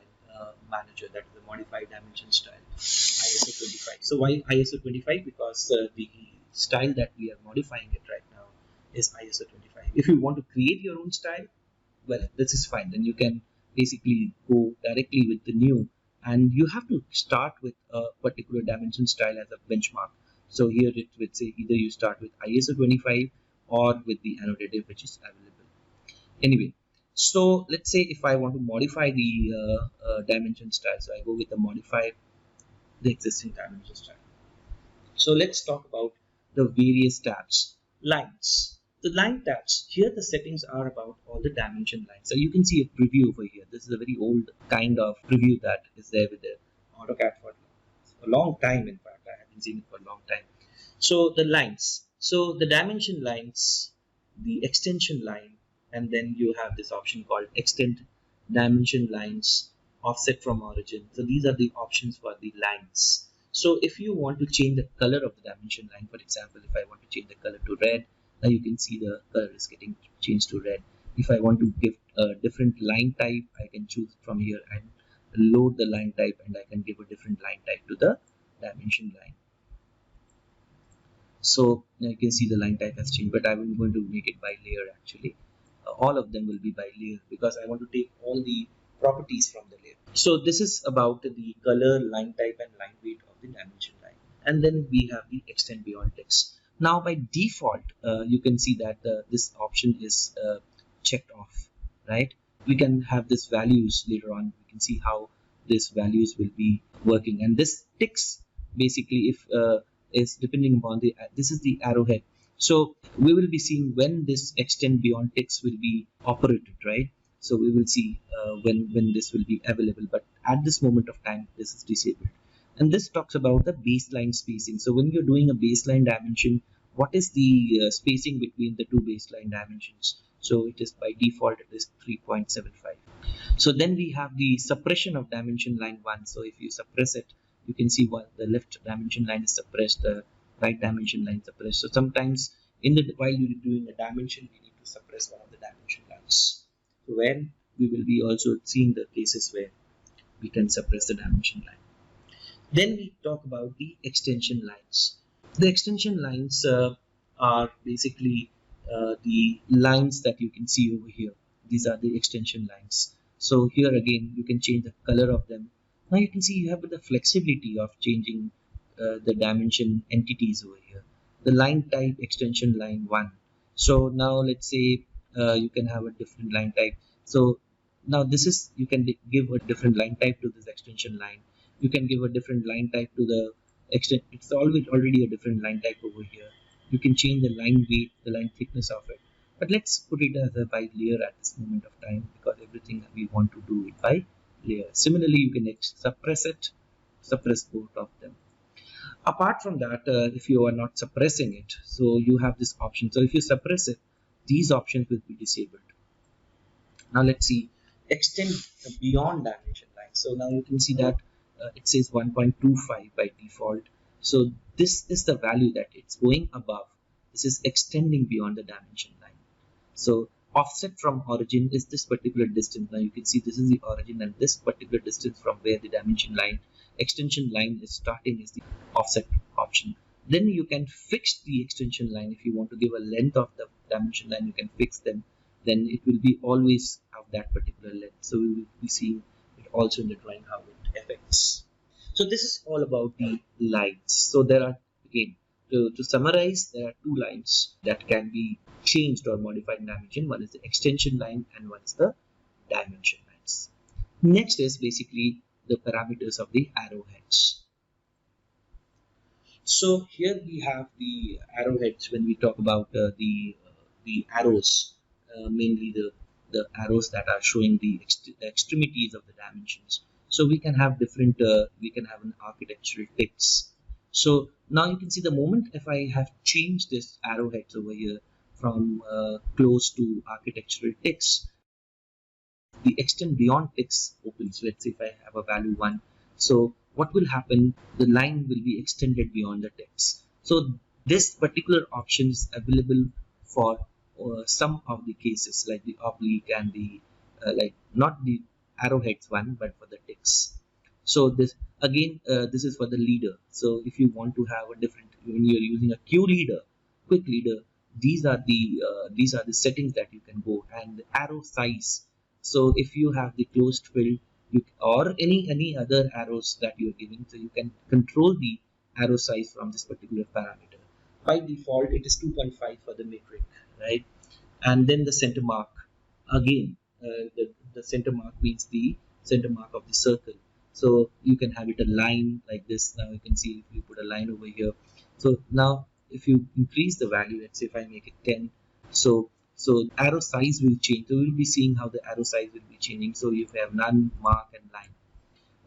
manager, that is the modified dimension style ISO 25. So why ISO 25? Because the style that we are modifying it right now is ISO 25. If you want to create your own style, well, this is fine. Then you can basically go directly with the new, and you have to start with a particular dimension style as a benchmark. So here it would say either you start with ISO 25 or with the annotative which is available. Anyway, so let's say if I want to modify the dimension style, so I go with the modify the existing dimension style. So let's talk about the various tabs. Lines. The line tabs, here the settings are about all the dimension lines. So you can see a preview over here. This is a very old kind of preview that is there with the AutoCAD for a long time. In fact, I have been seeing it for a long time. So the lines. So the dimension lines, the extension line, and then you have this option called extend dimension lines, offset from origin. So these are the options for the lines. So if you want to change the color of the dimension line, for example, if I want to change the color to red, now you can see the color is getting changed to red. If I want to give a different line type, I can choose from here and load the line type, and I can give a different line type to the dimension line. So you can see the line type has changed, but I'm going to make it by layer actually. All of them will be by layer because I want to take all the properties from the layer. So this is about the color, line type, and line weight of the dimension line. And then we have the extend beyond text. Now by default, you can see that this option is checked off, right? We can have this values later on. We can see how these values will be working, and this ticks basically if is depending upon the this is the arrowhead. So we will be seeing when this extend beyond text will be operated, right? So we will see when this will be available, but at this moment of time this is disabled. And this talks about the baseline spacing. So when you're doing a baseline dimension, what is the spacing between the two baseline dimensions? So it is by default it is 3.75. So then we have the suppression of dimension line 1. So if you suppress it, you can see what the left dimension line is suppressed, the right dimension line suppressed. So sometimes while you're doing a dimension, we need to suppress one of the dimension lines. So when we will be also seeing the cases where we can suppress the dimension line. Then we talk about the extension lines. The extension lines are basically the lines that you can see over here. These are the extension lines. So here again, you can change the color of them. Now you can see you have the flexibility of changing the dimension entities over here. The line type extension line 1. So now let's say you can have a different line type. So now this is, you can give a different line type to this extension line. You can give a different line type to the extent. It's already a different line type over here. You can change the line weight, the line thickness of it. But let's put it as a by layer at this moment of time, because everything that we want to do it by layer. Similarly, you can suppress it, suppress both of them. Apart from that, if you are not suppressing it, so you have this option. So if you suppress it, these options will be disabled. Now let's see, extend beyond dimension line. So now you can see that it says 1.25 by default. So this is the value that it's going above. This is extending beyond the dimension line. So offset from origin is this particular distance. Now you can see this is the origin, and this particular distance from where the dimension line, extension line is starting is the offset option. Then you can fix the extension line. If you want to give a length of the dimension line, you can fix them. Then it will be always of that particular length. So we will be seeing it also in the drawing how it affects. So this is all about the lines. So there are, again, to summarize, there are two lines that can be changed or modified in dimension. One is the extension line and one is the dimension lines. Next is basically the parameters of the arrowheads. So here we have the arrowheads when we talk about the arrows, mainly the arrows that are showing the extremities of the dimensions. So we can have different, we can have an architectural text. So now you can see the moment if I have changed this arrowheads over here from close to architectural text, the extend beyond text opens. Let's say if I have a value 1, so what will happen, the line will be extended beyond the text. So this particular option is available for some of the cases like the oblique and the like not the arrowheads one but for the text. So this again, this is for the leader. So if you want to have a different, when you're using a queue leader, quick leader, these are the settings that you can go, and the arrow size. So if you have the closed field, or any other arrows that you're giving, so you can control the arrow size from this particular parameter. By default, it is 2.5 for the metric, right? And then the center mark, again, the center mark means the center mark of the circle. So you can have it a line like this. Now you can see if you put a line over here. So now if you increase the value, let's say if I make it 10, so arrow size will change. So we'll be seeing how the arrow size will be changing. So you have none, mark, and line.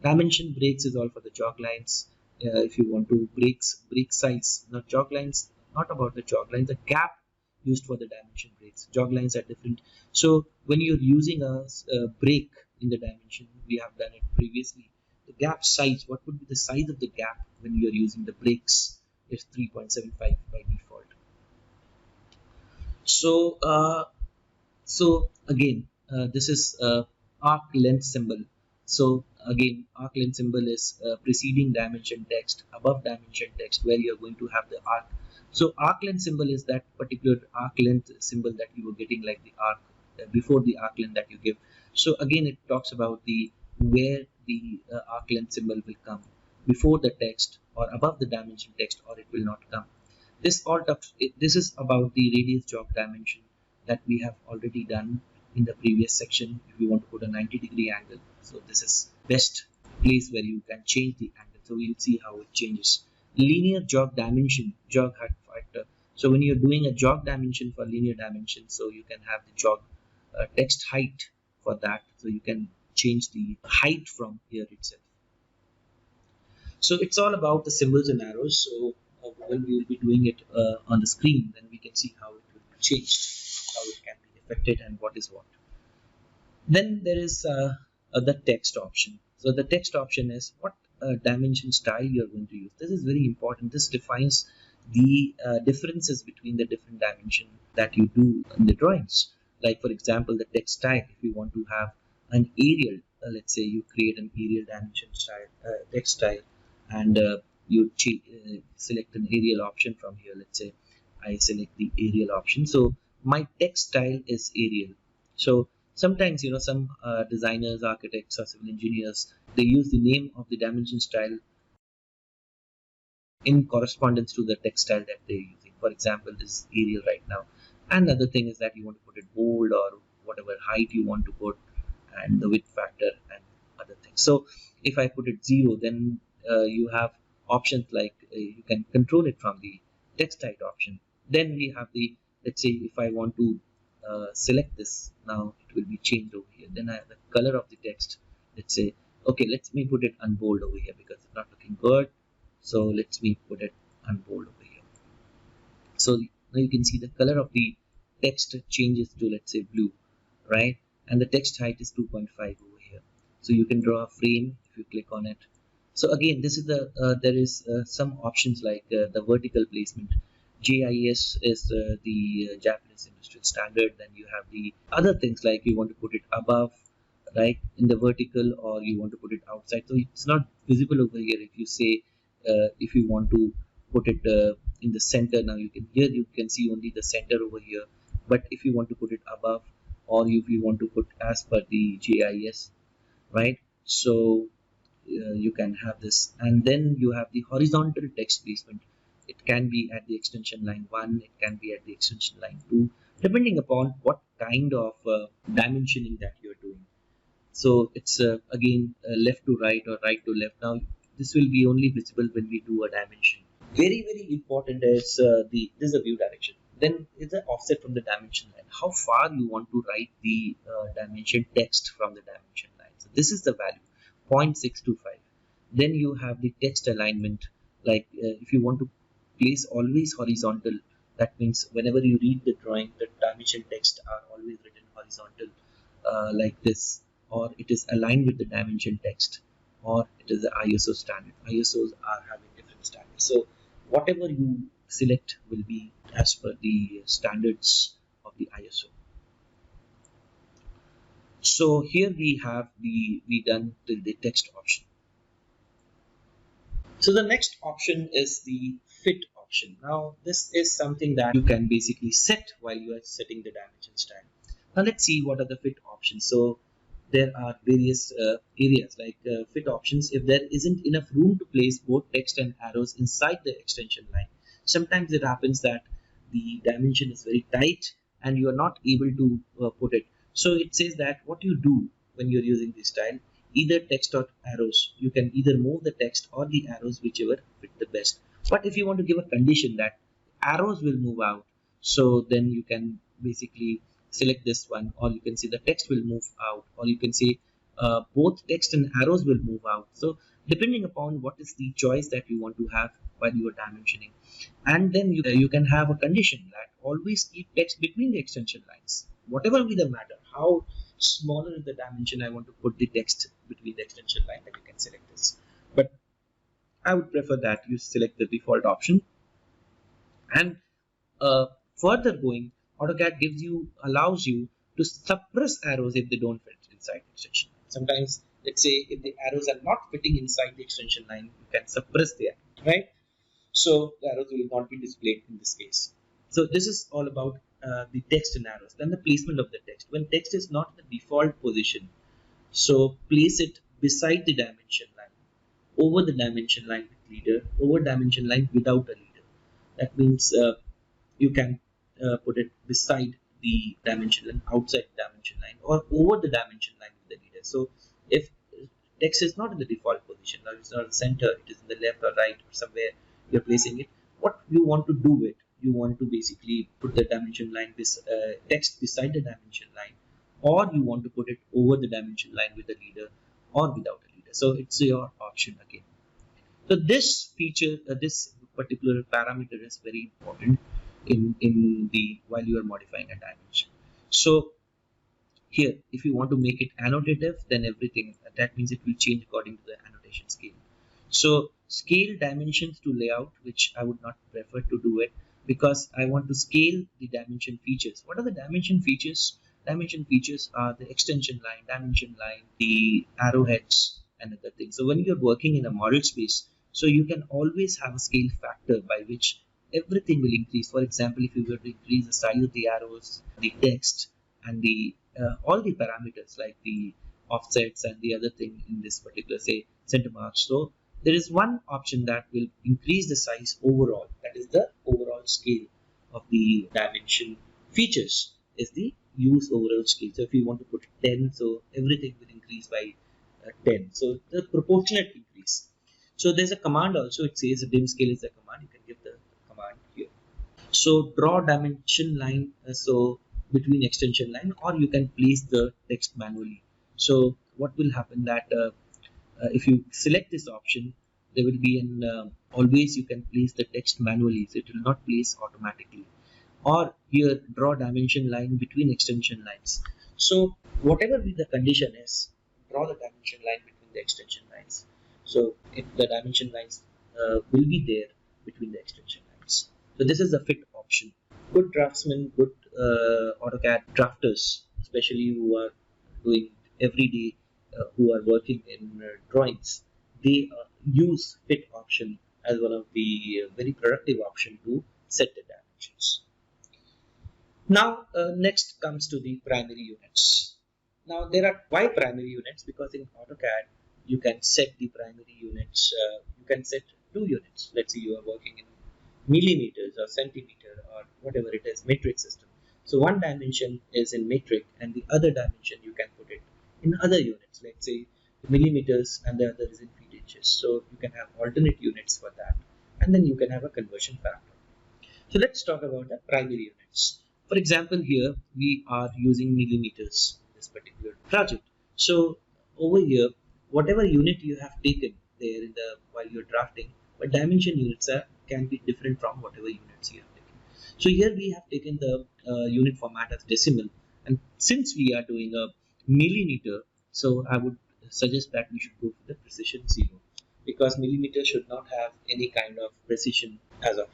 Dimension breaks is all for the jog lines. If you want to break size, not jog lines, not about the jog lines, the gap used for the dimension breaks. Jog lines are different. So when you're using a break in the dimension, we have done it previously. The gap size, what would be the size of the gap when you're using the breaks? Is 3.75 by default. So again, this is arc length symbol. So again, arc length symbol is preceding dimension text, above dimension text, where you're going to have the arc. So arc length symbol is that particular arc length symbol that you were getting, like the arc before the arc length that you give. So again, it talks about the where the arc length symbol will come, before the text or above the dimension text, or it will not come. This all talks. This is about the radius jog dimension that we have already done in the previous section. If you want to put a 90-degree angle, so this is best place where you can change the angle. So we'll see how it changes. Linear jog dimension, jog height factor. So when you're doing a jog dimension for linear dimension, so you can have the jog text height for that. So you can change the height from here itself. So it's all about the symbols and arrows. So when we will be doing it on the screen, then we can see how it will be changed, how it can be affected, and what is what. Then there is the text option. So the text option is what dimension style you're going to use. This is very important. This defines the differences between the different dimension that you do in the drawings. Like for example, the text style. If you want to have an Arial, let's say you create an Arial dimension style, text style, and you select an Arial option from here. Let's say I select the Arial option. So my text style is Arial. So sometimes, you know, some designers, architects, or civil engineers, they use the name of the dimension style in correspondence to the text style that they're using. For example, this is Arial right now. And another thing is that you want to put it bold or whatever height you want to put, and the width factor and other things. So if I put it 0, then you have options like you can control it from the text height option. Then we have the, let's say if I want to select this, now it will be changed over here. Then I have the color of the text. Let's say, okay, let me put it unbold over here because it's not looking good. So let me put it unbold over here. So now you can see the color of the text changes to, let's say, blue, right? And the text height is 2.5 over here. So you can draw a frame if you click on it. So again, this is the there is some options like the vertical placement. GIS is the Japanese industrial standard. Then you have the other things like you want to put it above, right, in the vertical, or you want to put it outside. So it's not visible over here. If you say if you want to put it in the center, now you can, here you can see only the center over here. But if you want to put it above, or if you want to put as per the GIS, right? So you can have this, and then you have the horizontal text placement. It can be at the extension line 1, it can be at the extension line 2, depending upon what kind of dimensioning that you're doing. So it's again left to right or right to left. Now this will be only visible when we do a dimension. Very important is this is the view direction. Then is the offset from the dimension line. How far you want to write the dimension text from the dimension line. So this is the value 0.625. Then you have the text alignment. Like if you want to place always horizontal, that means whenever you read the drawing, the dimension text are always written horizontal, like this, or it is aligned with the dimension text, or it is the ISO standard. ISOs are having different standards. So whatever you select will be as per the standards of the ISO. So here we have we done the text option. So the next option is the fit option. Now this is something that you can basically set while you are setting the dimension style. Now let's see what are the fit options. So there are various areas like fit options. If there isn't enough room to place both text and arrows inside the extension line, sometimes it happens that the dimension is very tight and you are not able to put it. So it says that what you do when you're using this style, either text or arrows, you can either move the text or the arrows, whichever fit the best. But if you want to give a condition that arrows will move out, so then you can basically select this one, or you can say the text will move out, or you can say both text and arrows will move out. So depending upon what is the choice that you want to have while you are dimensioning. And then you can have a condition that always keep text between the extension lines, whatever be the matter, how smaller is the dimension I want to put the text between the extension line, that you can select this. But I would prefer that you select the default option. And further going, AutoCAD allows you to suppress arrows if they don't fit inside the extension line. Sometimes, let's say if the arrows are not fitting inside the extension line, you can suppress the arrow, right? So the arrows will not be displayed in this case. So this is all about the text and arrows. Then the placement of the text. When text is not in the default position, so place it beside the dimension line, over the dimension line with leader, over dimension line without a leader. That means you can put it beside the dimension line, outside the dimension line, or over the dimension line with the leader. So if text is not in the default position, or it's not in the center, it is in the left or right or somewhere you're placing it, what you want to do it, you want to basically put the dimension line, text beside the dimension line, or you want to put it over the dimension line with a leader or without a leader. So it's your option again. So this feature, this particular parameter is very important in the while you are modifying a dimension. So here, if you want to make it annotative, then everything that means it will change according to the annotation scale. So scale dimensions to layout, which I would not prefer to do it because I want to scale the dimension features. What are the dimension features? Dimension features are the extension line, dimension line, the arrowheads, and other things. So when you're working in a model space, so you can always have a scale factor by which everything will increase. For example, if you were to increase the size of the arrows, the text, and the all the parameters like the offsets and the other thing in this particular, say, center marks. So there is one option that will increase the size overall, that is the overall scale of the dimension features, is the use overall scale. So if you want to put 10, so everything will increase by 10, so the proportionate increase. So there's a command also, it says dim scale is a command, you can give the command here. So draw dimension line, so between extension line, or you can place the text manually. So what will happen that if you select this option, there will be an always you can place the text manually, so it will not place automatically. Or here draw dimension line between extension lines. So whatever be the condition is, draw the dimension line between the extension lines. So if the dimension lines will be there between the extension lines. So this is the fit option. Good draftsmen, good AutoCAD drafters, especially who are doing every day, who are working in drawings, they use fit option as one of the very productive option to set the dimensions. Now, next comes to the primary units. Now, there are why primary units? Because in AutoCAD, you can set the primary units. You can set two units. Let's say you are working in millimeters or centimeter or whatever it is, metric system. So one dimension is in metric and the other dimension you can put it in other units. Let's say millimeters and the other is in feet inches. So you can have alternate units for that. and then you can have a conversion factor. So let's talk about the primary units. For example, here we are using millimeters in this particular project. So over here, whatever unit you have taken there in the while you're drafting, but dimension units can be different from whatever units you have taken. So here we have taken the unit format as decimal, and since we are doing a millimeter, so I would suggest that we should go for the precision 0, because millimeter should not have any kind of precision as of.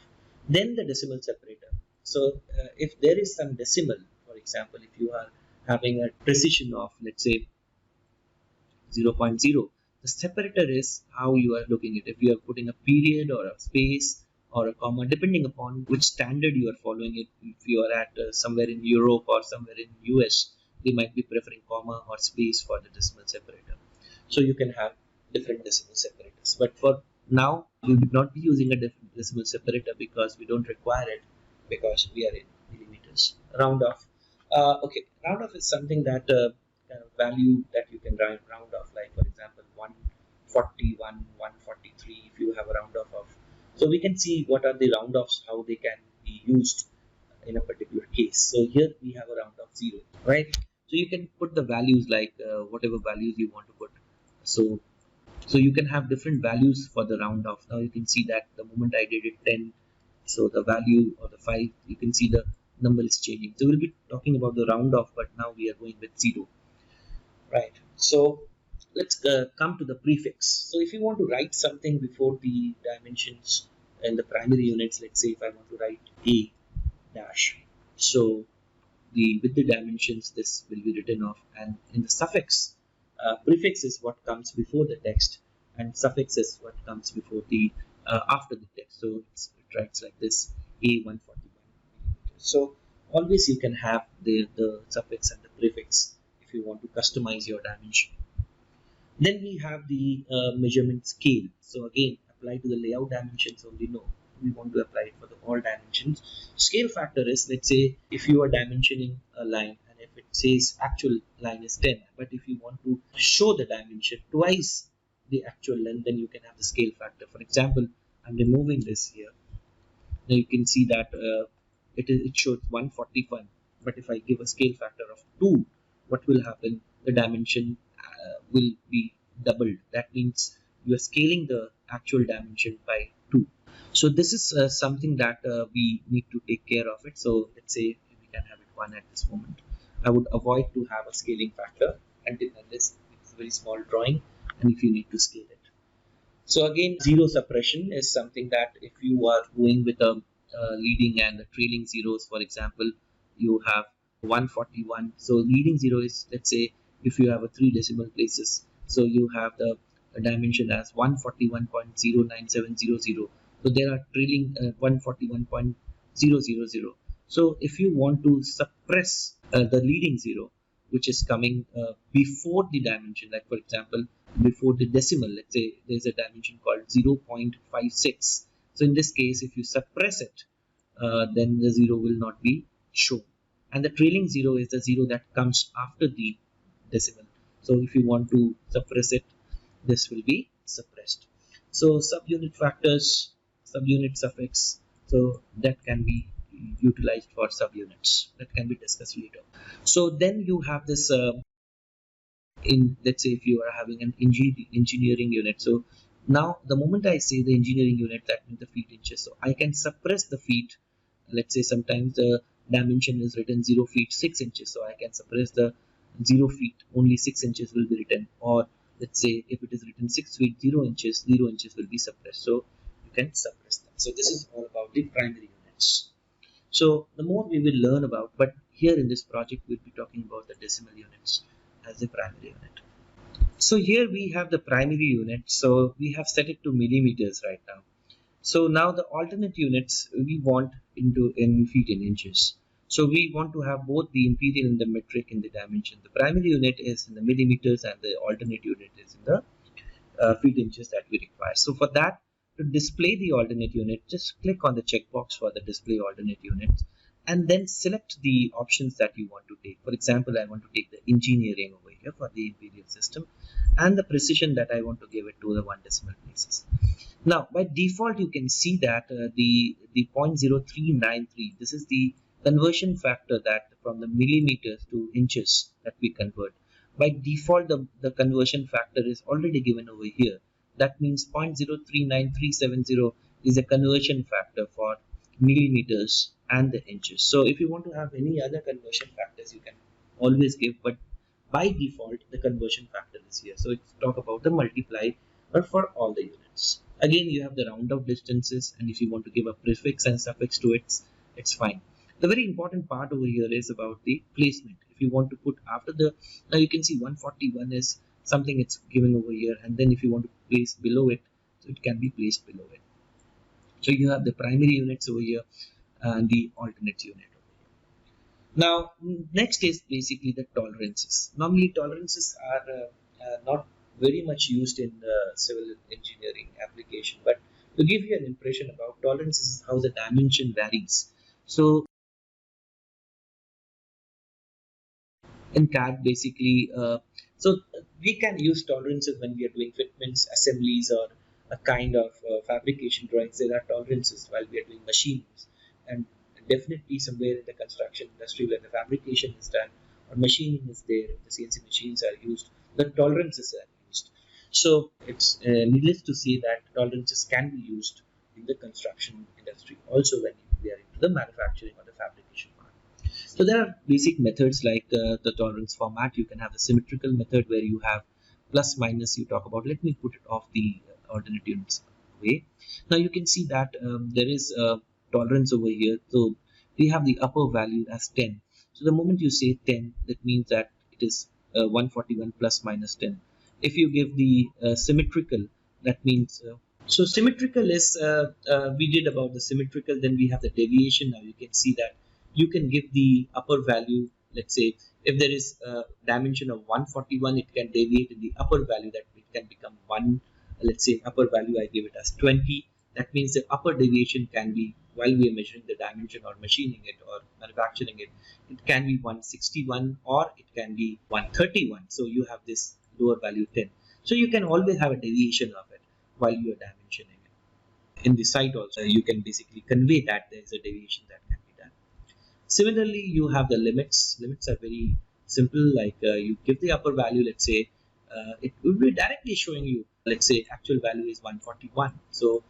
Then the decimal separator. So if there is some decimal, for example, if you are having a precision of, let's say, 0.0, the separator is how you are looking at it. If you are putting a period or a space or a comma, depending upon which standard you are following it. If you are at somewhere in Europe or somewhere in US, they might be preferring comma or space for the decimal separator. So you can have different decimal separators. But for now, we would not be using a decimal separator because we don't require it, because we are in millimeters. Round off. Okay, round off is something that kind of value that you can round off, like for example 141, 143 if you have a round off of. So we can see what are the round offs, how they can be used in a particular case. So here we have a round off 0, right? So you can put the values like whatever values you want to put. So you can have different values for the round off. Now you can see that the moment I did it 10, so the value of the 5, you can see the number is changing. So we'll be talking about the round off, but now we are going with 0, right? So let's come to the prefix. So if you want to write something before the dimensions and the primary units, let's say if I want to write a dash, so with the dimensions this will be written off, and in the suffix, prefix is what comes before the text, and suffix is what comes before the after the text. So it writes like this: A141 millimeters. So always you can have the suffix and the prefix if you want to customize your dimension. Then we have the measurement scale. So again, apply to the layout dimensions only. No, we want to apply it for the all dimensions. Scale factor is, let's say if you are dimensioning a line and if it says actual line is 10, but if you want to show the dimension twice the actual length, then you can have the scale factor. For example, I'm removing this here. Now you can see that it shows 141, but if I give a scale factor of 2, what will happen? The dimension will be doubled. That means you are scaling the actual dimension by 2. So this is something that we need to take care of it. So let's say we can have it 1 at this moment. I would avoid to have a scaling factor until unless it's a very small drawing and if you need to scale it. So again, 0 suppression is something that if you are going with a leading and the trailing zeros, for example, you have 141. So leading 0 is, let's say, if you have a 3 decimal places, so you have the dimension as 141.09700. So there are trailing 141.000. So if you want to suppress the leading 0, which is coming before the dimension, like for example, before the decimal, let's say there's a dimension called 0.56. So in this case, if you suppress it, then the 0 will not be shown. And the trailing 0 is the 0 that comes after the decimal. So if you want to suppress it, this will be suppressed. So subunit factors, subunit suffix, so that can be utilized for subunits. That can be discussed later. So then you have this in, let's say if you are having an engineering unit. So now the moment I say the engineering unit, that means the feet inches. So I can suppress the feet. Let's say sometimes the dimension is written 0 feet 6 inches. So I can suppress the 0 feet, only 6 inches will be written. Or let's say if it is written 6 feet 0 inches, 0 inches will be suppressed. So you can suppress them. So this is all about the primary units. So the more we will learn about, but here in this project we'll be talking about the decimal units as the primary unit. So here we have the primary unit. So we have set it to millimeters right now. So now the alternate units we want in feet and inches. So we want to have both the imperial and the metric in the dimension. The primary unit is in the millimeters and the alternate unit is in the feet inches that we require. So for that, to display the alternate unit, just click on the checkbox for the display alternate units, and then select the options that you want to take. For example, I want to take the engineering over here for the imperial system, and the precision that I want to give it to the 1 decimal places. Now, by default, you can see that the 0.0393, this is the conversion factor that from the millimeters to inches that we convert. By default, the conversion factor is already given over here. That means 0.039370 is a conversion factor for millimeters and the inches. So if you want to have any other conversion factors, you can always give, but by default, the conversion factor is here. So let's talk about the multiply for all the units. Again, you have the round off distances, and if you want to give a prefix and suffix to it, it's fine. The very important part over here is about the placement. If you want to put after the, now you can see 141 is something it's given over here, and then if you want to place below it, so it can be placed below it. So you have the primary units over here and the alternate unit over here. Now, next is basically the tolerances. Normally, tolerances are not very much used in civil engineering application, but to give you an impression about tolerances is how the dimension varies. So in CAD, basically, so we can use tolerances when we are doing fitments, assemblies, or a kind of fabrication drawings. There are tolerances while we are doing machinings, and definitely somewhere in the construction industry where the fabrication is done or machining is there, the CNC machines are used, the tolerances are used. So it's needless to say that tolerances can be used in the construction industry also when we are into the manufacturing or the fabrication part. So there are basic methods like the tolerance format. You can have the symmetrical method where you have plus minus you talk about. Let me put it off the alternate units way. Now you can see that there is a tolerance over here. So we have the upper value as 10. So the moment you say 10, that means that it is 141 plus minus 10. If you give the symmetrical, that means so symmetrical is we did about the symmetrical. Then we have the deviation. Now you can see that you can give the upper value. Let's say if there is a dimension of 141, it can deviate in the upper value, that it can become 1. Let's say upper value I give it as 20. That means the upper deviation can be, while we are measuring the dimension or machining it or manufacturing it, it can be 161 or it can be 131. So you have this lower value 10. So you can always have a deviation of it while you are dimensioning it. In the site also, you can basically convey that there is a deviation that can be done. Similarly, you have the limits. Limits are very simple. Like you give the upper value, let's say it will be directly showing you, let's say actual value is 141. So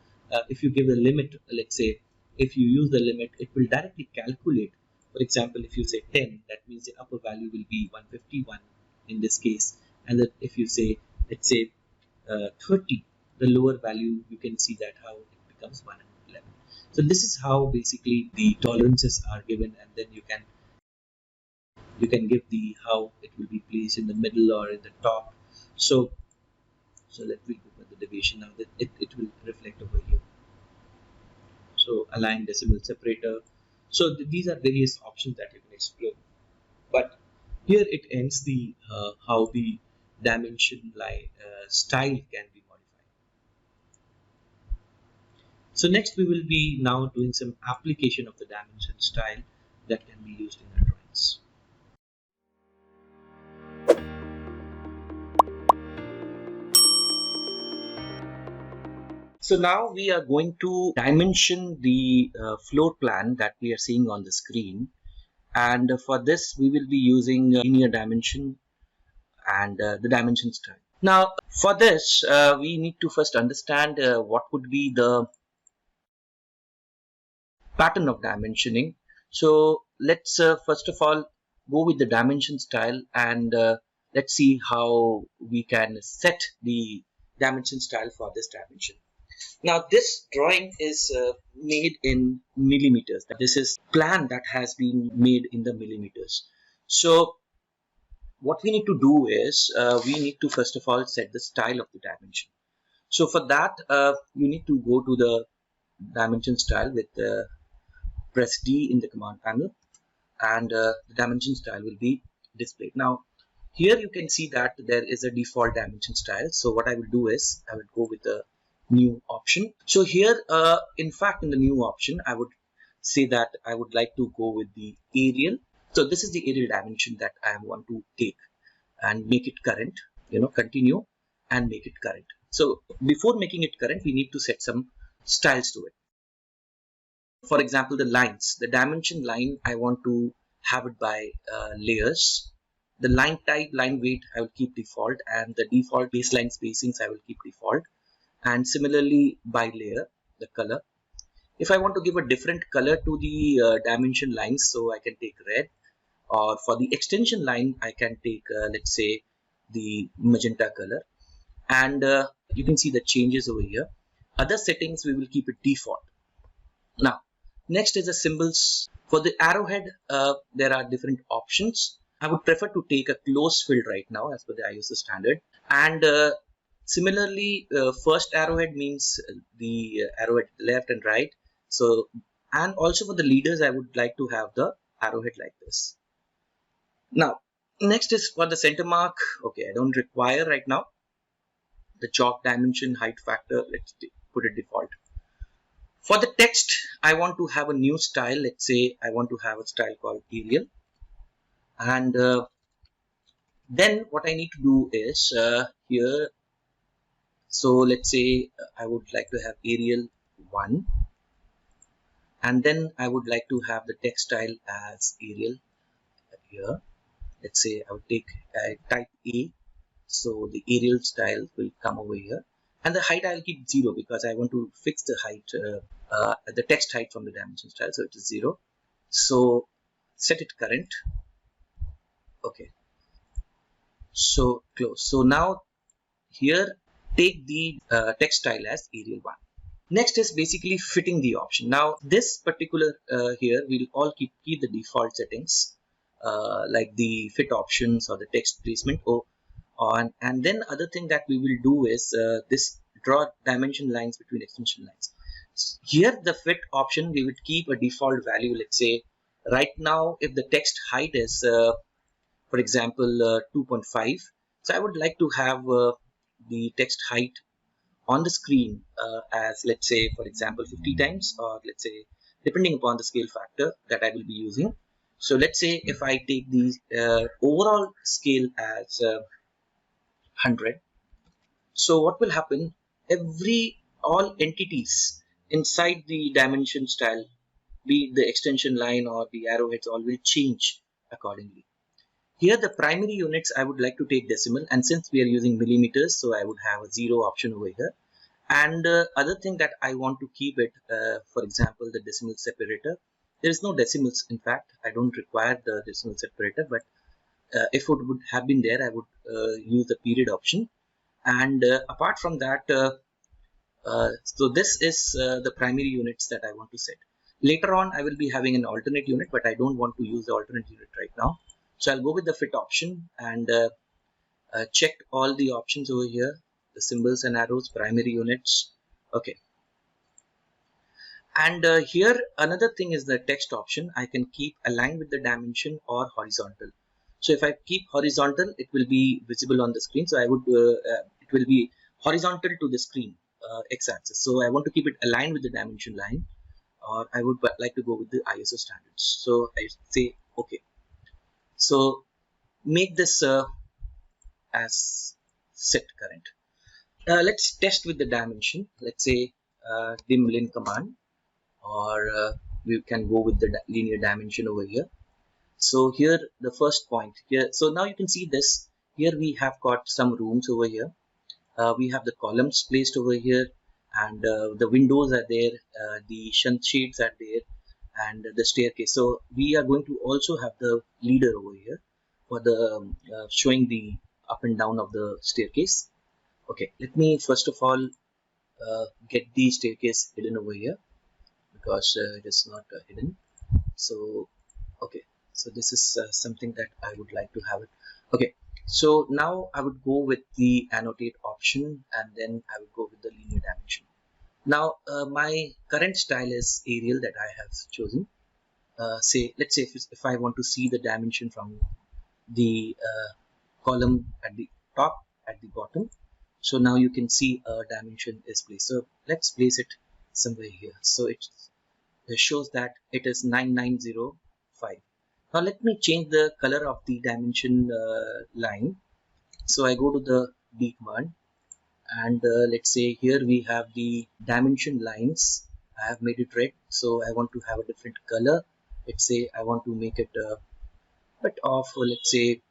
if you give a limit, let's say if you use the limit, it will directly calculate. For example, if you say 10, that means the upper value will be 151 in this case. And that if you say, let's say 30, the lower value, you can see that how it becomes 111. So this is how basically the tolerances are given, and then you can give the how it will be placed in the middle or in the top. So let me go with the deviation now, that it will reflect over here. So align decimal separator. So these are various options that you can explore, but here it ends the how the dimension line style can be modified. So next we will be now doing some application of the dimension style that can be used in the drawings. So now we are going to dimension the floor plan that we are seeing on the screen, and for this we will be using linear dimension and the dimension style. Now for this we need to first understand what would be the pattern of dimensioning. So let's first of all go with the dimension style, and let's see how we can set the dimension style for this dimension. Now this drawing is made in millimeters. This is plan that has been made in the millimeters. So what we need to do is we need to first of all set the style of the dimension. So for that you need to go to the dimension style with press D in the command panel, and the dimension style will be displayed. Now here you can see that there is a default dimension style. So what I will do is I will go with the new option. So here in fact in the new option I would say that I would like to go with the Arial. So this is the Arial dimension that I want to take and make it current, continue and make it current. So before making it current, we need to set some styles to it. For example, the lines, the dimension line, I want to have it by layers. The line type, line weight, I will keep default, and the default baseline spacings I will keep default. And similarly by layer, the color. If I want to give a different color to the dimension lines, so I can take red, or for the extension line, I can take, let's say, the magenta color. And you can see the changes over here. Other settings, we will keep it default. Now, next is the symbols. For the arrowhead, there are different options. I would prefer to take a close field right now as per the ISO standard. And similarly, first arrowhead means the arrowhead left and right. So, and also for the leaders, I would like to have the arrowhead like this. Now, next is for the center mark. Okay, I don't require right now. The chalk dimension, height factor, let's put it default. For the text, I want to have a new style. Let's say I want to have a style called Arial. And then what I need to do is here. So let's say I would like to have Arial 1. And then I would like to have the text style as Arial here. Let's say I would take type A. So the Arial style will come over here. And the height I'll keep 0 because I want to fix the height, the text height from the dimension style. So it is 0. So set it current. Okay. So close. So now here take the text style as Arial 1. Next is basically fitting the option. Now this particular here we'll all keep the default settings like the fit options or the text placement. And then other thing that we will do is this draw dimension lines between extension lines. Here the fit option we would keep a default value. Let's say right now if the text height is for example 2.5, so I would like to have the text height on the screen as, let's say, for example 50 times, or let's say depending upon the scale factor that I will be using. So let's say if I take the overall scale as 100, so what will happen, all entities inside the dimension style, be it the extension line or the arrowheads, all will change accordingly. Here the primary units I would like to take decimal, and since we are using millimeters, so I would have a 0 option over here. And other thing that I want to keep it, for example, the decimal separator. There is no decimals. In fact, I don't require the decimal separator, but if it would have been there, I would use the period option. And apart from that, so this is the primary units that I want to set. Later on, I will be having an alternate unit, but I don't want to use the alternate unit right now. So I'll go with the fit option and check all the options over here, the symbols and arrows, primary units. Okay. And here another thing is the text option. I can keep aligned with the dimension or horizontal. So if I keep horizontal, it will be visible on the screen. So I would it will be horizontal to the screen x-axis. So I want to keep it aligned with the dimension line, or I would like to go with the ISO standards. So I say okay. So make this as set current. Let's test with the dimension. Let's say dim lin command, or we can go with the linear dimension over here. So here the first point here. So now you can see this. Here we have got some rooms over here. We have the columns placed over here, and the windows are there. The shades are there, and the staircase. So we are going to also have the leader over here for the showing the up and down of the staircase. Okay, let me first of all get the staircase hidden over here because it is not hidden. So okay, so this is something that I would like to have it. Okay, so now I would go with the annotate option, and then I would go with the linear dimension. Now my current style is Arial that I have chosen. Let's say if I want to see the dimension from the column at the top, at the bottom. So now you can see a dimension is placed. So let's place it somewhere here. So it's shows that it is 9905. Now let me change the color of the dimension line. So I go to the B command, and let's say here we have the dimension lines. I have made it red, so I want to have a different color. Let's say I want to make it a bit of, let's say,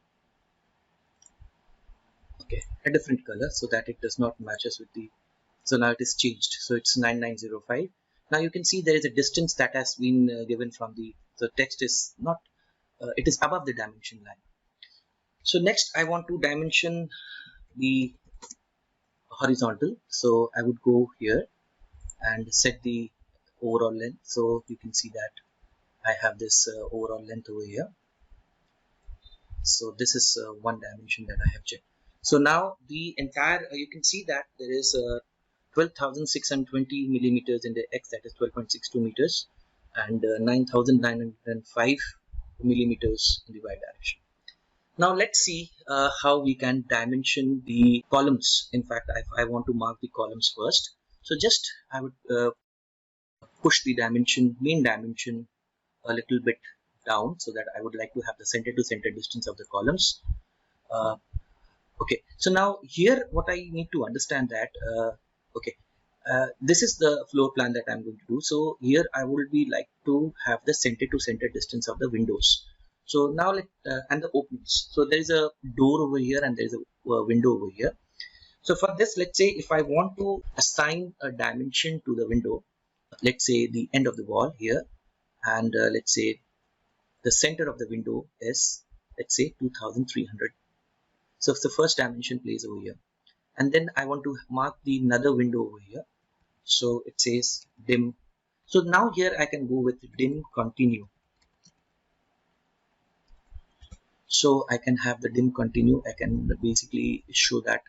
okay, a different color so that it does not matches with the. So now it is changed, so it's 9905. Now you can see there is a distance that has been given from the text is not, it is above the dimension line. So next I want to dimension the horizontal, so I would go here and set the overall length. So you can see that I have this overall length over here. So this is one dimension that I have checked. So now the entire, you can see that there is 12,620 millimeters in the X, that is 12.62 meters, and 9,905 millimeters in the Y direction. Now let's see how we can dimension the columns. In fact, I want to mark the columns first. So just I would push the main dimension a little bit down, so that I would like to have the center to center distance of the columns. Okay, so now here what I need to understand that okay, this is the floor plan that I'm going to do. So here I would be like to have the center to center distance of the windows. So now and the openings. So there is a door over here and there is a window over here. So for this, let's say if I want to assign a dimension to the window, let's say the end of the wall here, and let's say the center of the window is, let's say, 2300. So if the first dimension plays over here, and then I want to mark the another window over here, so it says dim. So now here I can go with dim continue. So I can have the dim continue. I can basically show that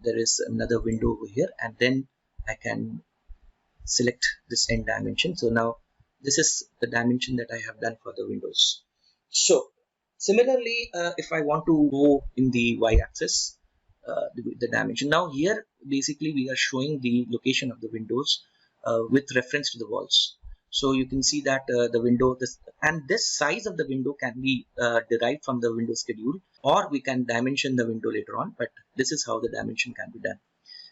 there is another window over here, and then I can select this end dimension. So now this is the dimension that I have done for the windows. So similarly, if I want to go in the y-axis, the dimension. Now here basically we are showing the location of the windows with reference to the walls. So you can see that the window, this size of the window can be derived from the window schedule, or we can dimension the window later on, but this is how the dimension can be done.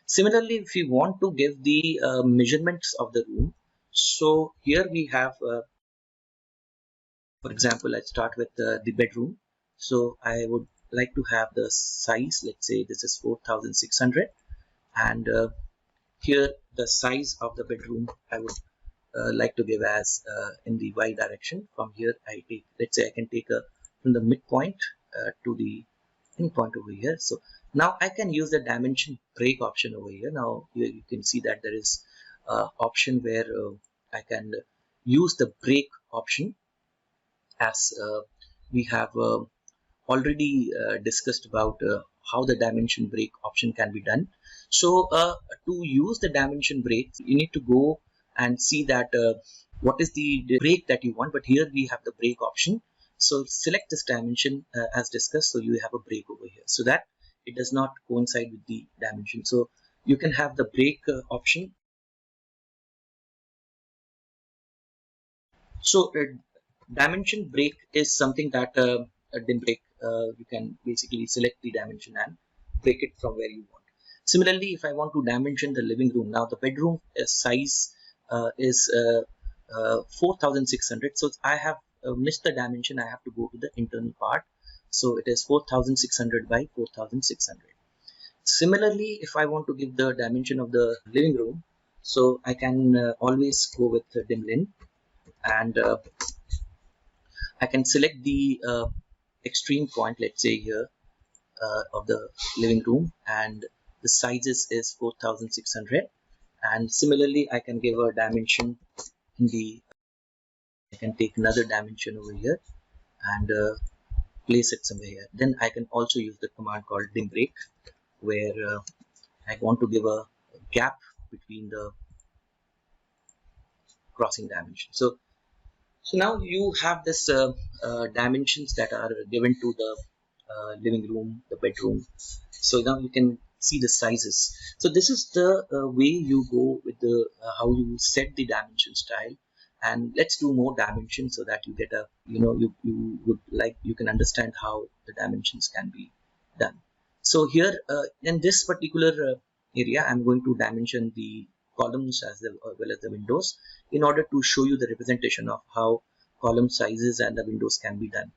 Similarly, if we want to give the measurements of the room, so here we have, for example, let's start with the bedroom. So I would like to have the size, let's say this is 4600, and here the size of the bedroom I would like to give as in the y direction. From here I take, let's say I can take from the midpoint to the end point over here. So now I can use the dimension break option over here. Now here you can see that there is option where I can use the break option, as we have already discussed about how the dimension break option can be done. So to use the dimension break, you need to go and see that what is the break that you want. But here we have the break option. So select this dimension as discussed. So you have a break over here, so that it does not coincide with the dimension. So you can have the break option. So dimension break is something that a dim break, you can basically select the dimension and break it from where you want. Similarly, if I want to dimension the living room, now the bedroom size is 4600. So I have missed the dimension. I have to go to the internal part. So it is 4600 by 4600. Similarly, if I want to give the dimension of the living room, so I can always go with dim lin, and I can select the extreme point, let's say here, of the living room, and the sizes is 4600. And similarly, I can give a dimension in the, I can take another dimension over here and place it somewhere here. Then I can also use the command called dim break, where I want to give a gap between the crossing dimension. So now you have this dimensions that are given to the living room, the bedroom. So now you can see the sizes. So this is the way you go with the how you set the dimension style. and let's do more dimensions so that you get a, you can understand how the dimensions can be done. So here in this particular area, I'm going to dimension the columns as well as the windows in order to show you the representation of how column sizes and the windows can be done.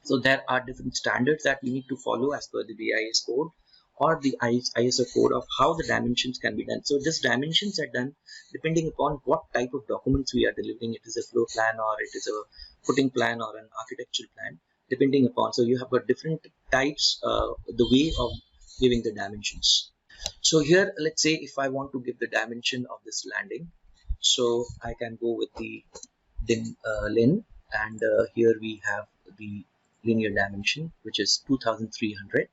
So there are different standards that we need to follow as per the BIS code or the ISO code of how the dimensions can be done. So these dimensions are done depending upon what type of documents we are delivering. It is a floor plan, or it is a footing plan, or an architectural plan, depending upon. So you have got different types, the way of giving the dimensions. So here, let's say if I want to give the dimension of this landing, so I can go with the lim, and here we have the linear dimension, which is 2300.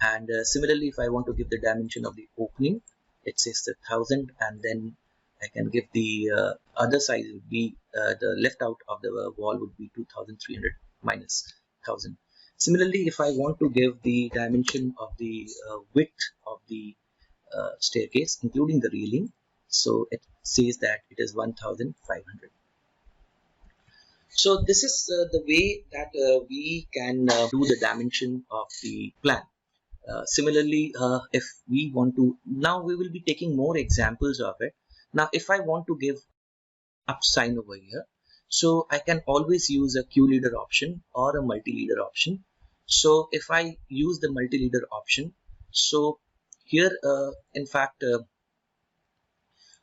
And similarly, if I want to give the dimension of the opening, it says the 1000, and then I can give the other side would be the left out of the wall would be 2300 minus 1000. Similarly, if I want to give the dimension of the width of the staircase, including the railing, so it says that it is 1500. So this is the way that we can do the dimension of the plan. Similarly, if we want to, now we will be taking more examples of it. Now, if I want to give up sign over here, so I can always use a Q leader option or a multi-leader option. So if I use the multi-leader option, so here, in fact,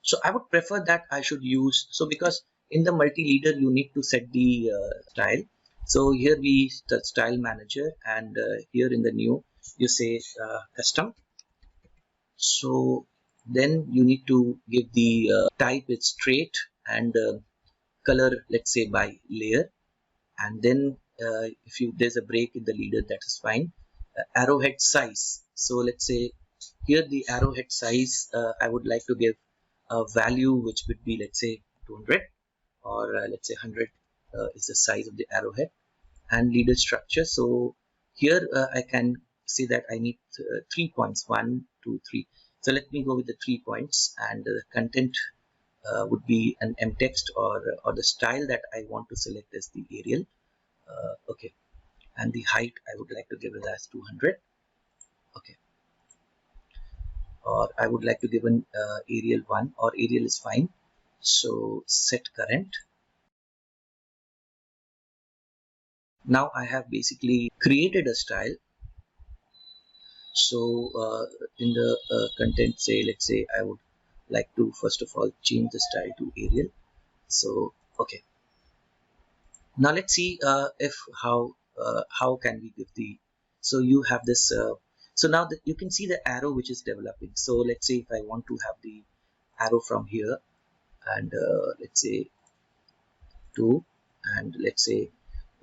so I would prefer that I should use, so because in the multi-leader you need to set the style. So here we the style manager, and here in the new you say custom. So then you need to give the type it's straight, and color, let's say by layer, and then if there's a break in the leader, that is fine. Arrowhead size, so let's say here the arrowhead size, I would like to give a value which would be, let's say 200, or let's say 100 is the size of the arrowhead. And leader structure, so here I can see that I need 3 points, 1 2 3. So let me go with the 3 points, and the content would be an M text, or the style that I want to select is the Arial. Okay, and the height I would like to give it as 200. Okay, or I would like to give an Arial 1, or Arial is fine. So set current. Now I have basically created a style. So in the content, say, let's say I would like to first of all change the style to Arial. So okay, now let's see if how can we give the, so you have this so now that you can see the arrow which is developing. So let's say if I want to have the arrow from here, and let's say 2, and let's say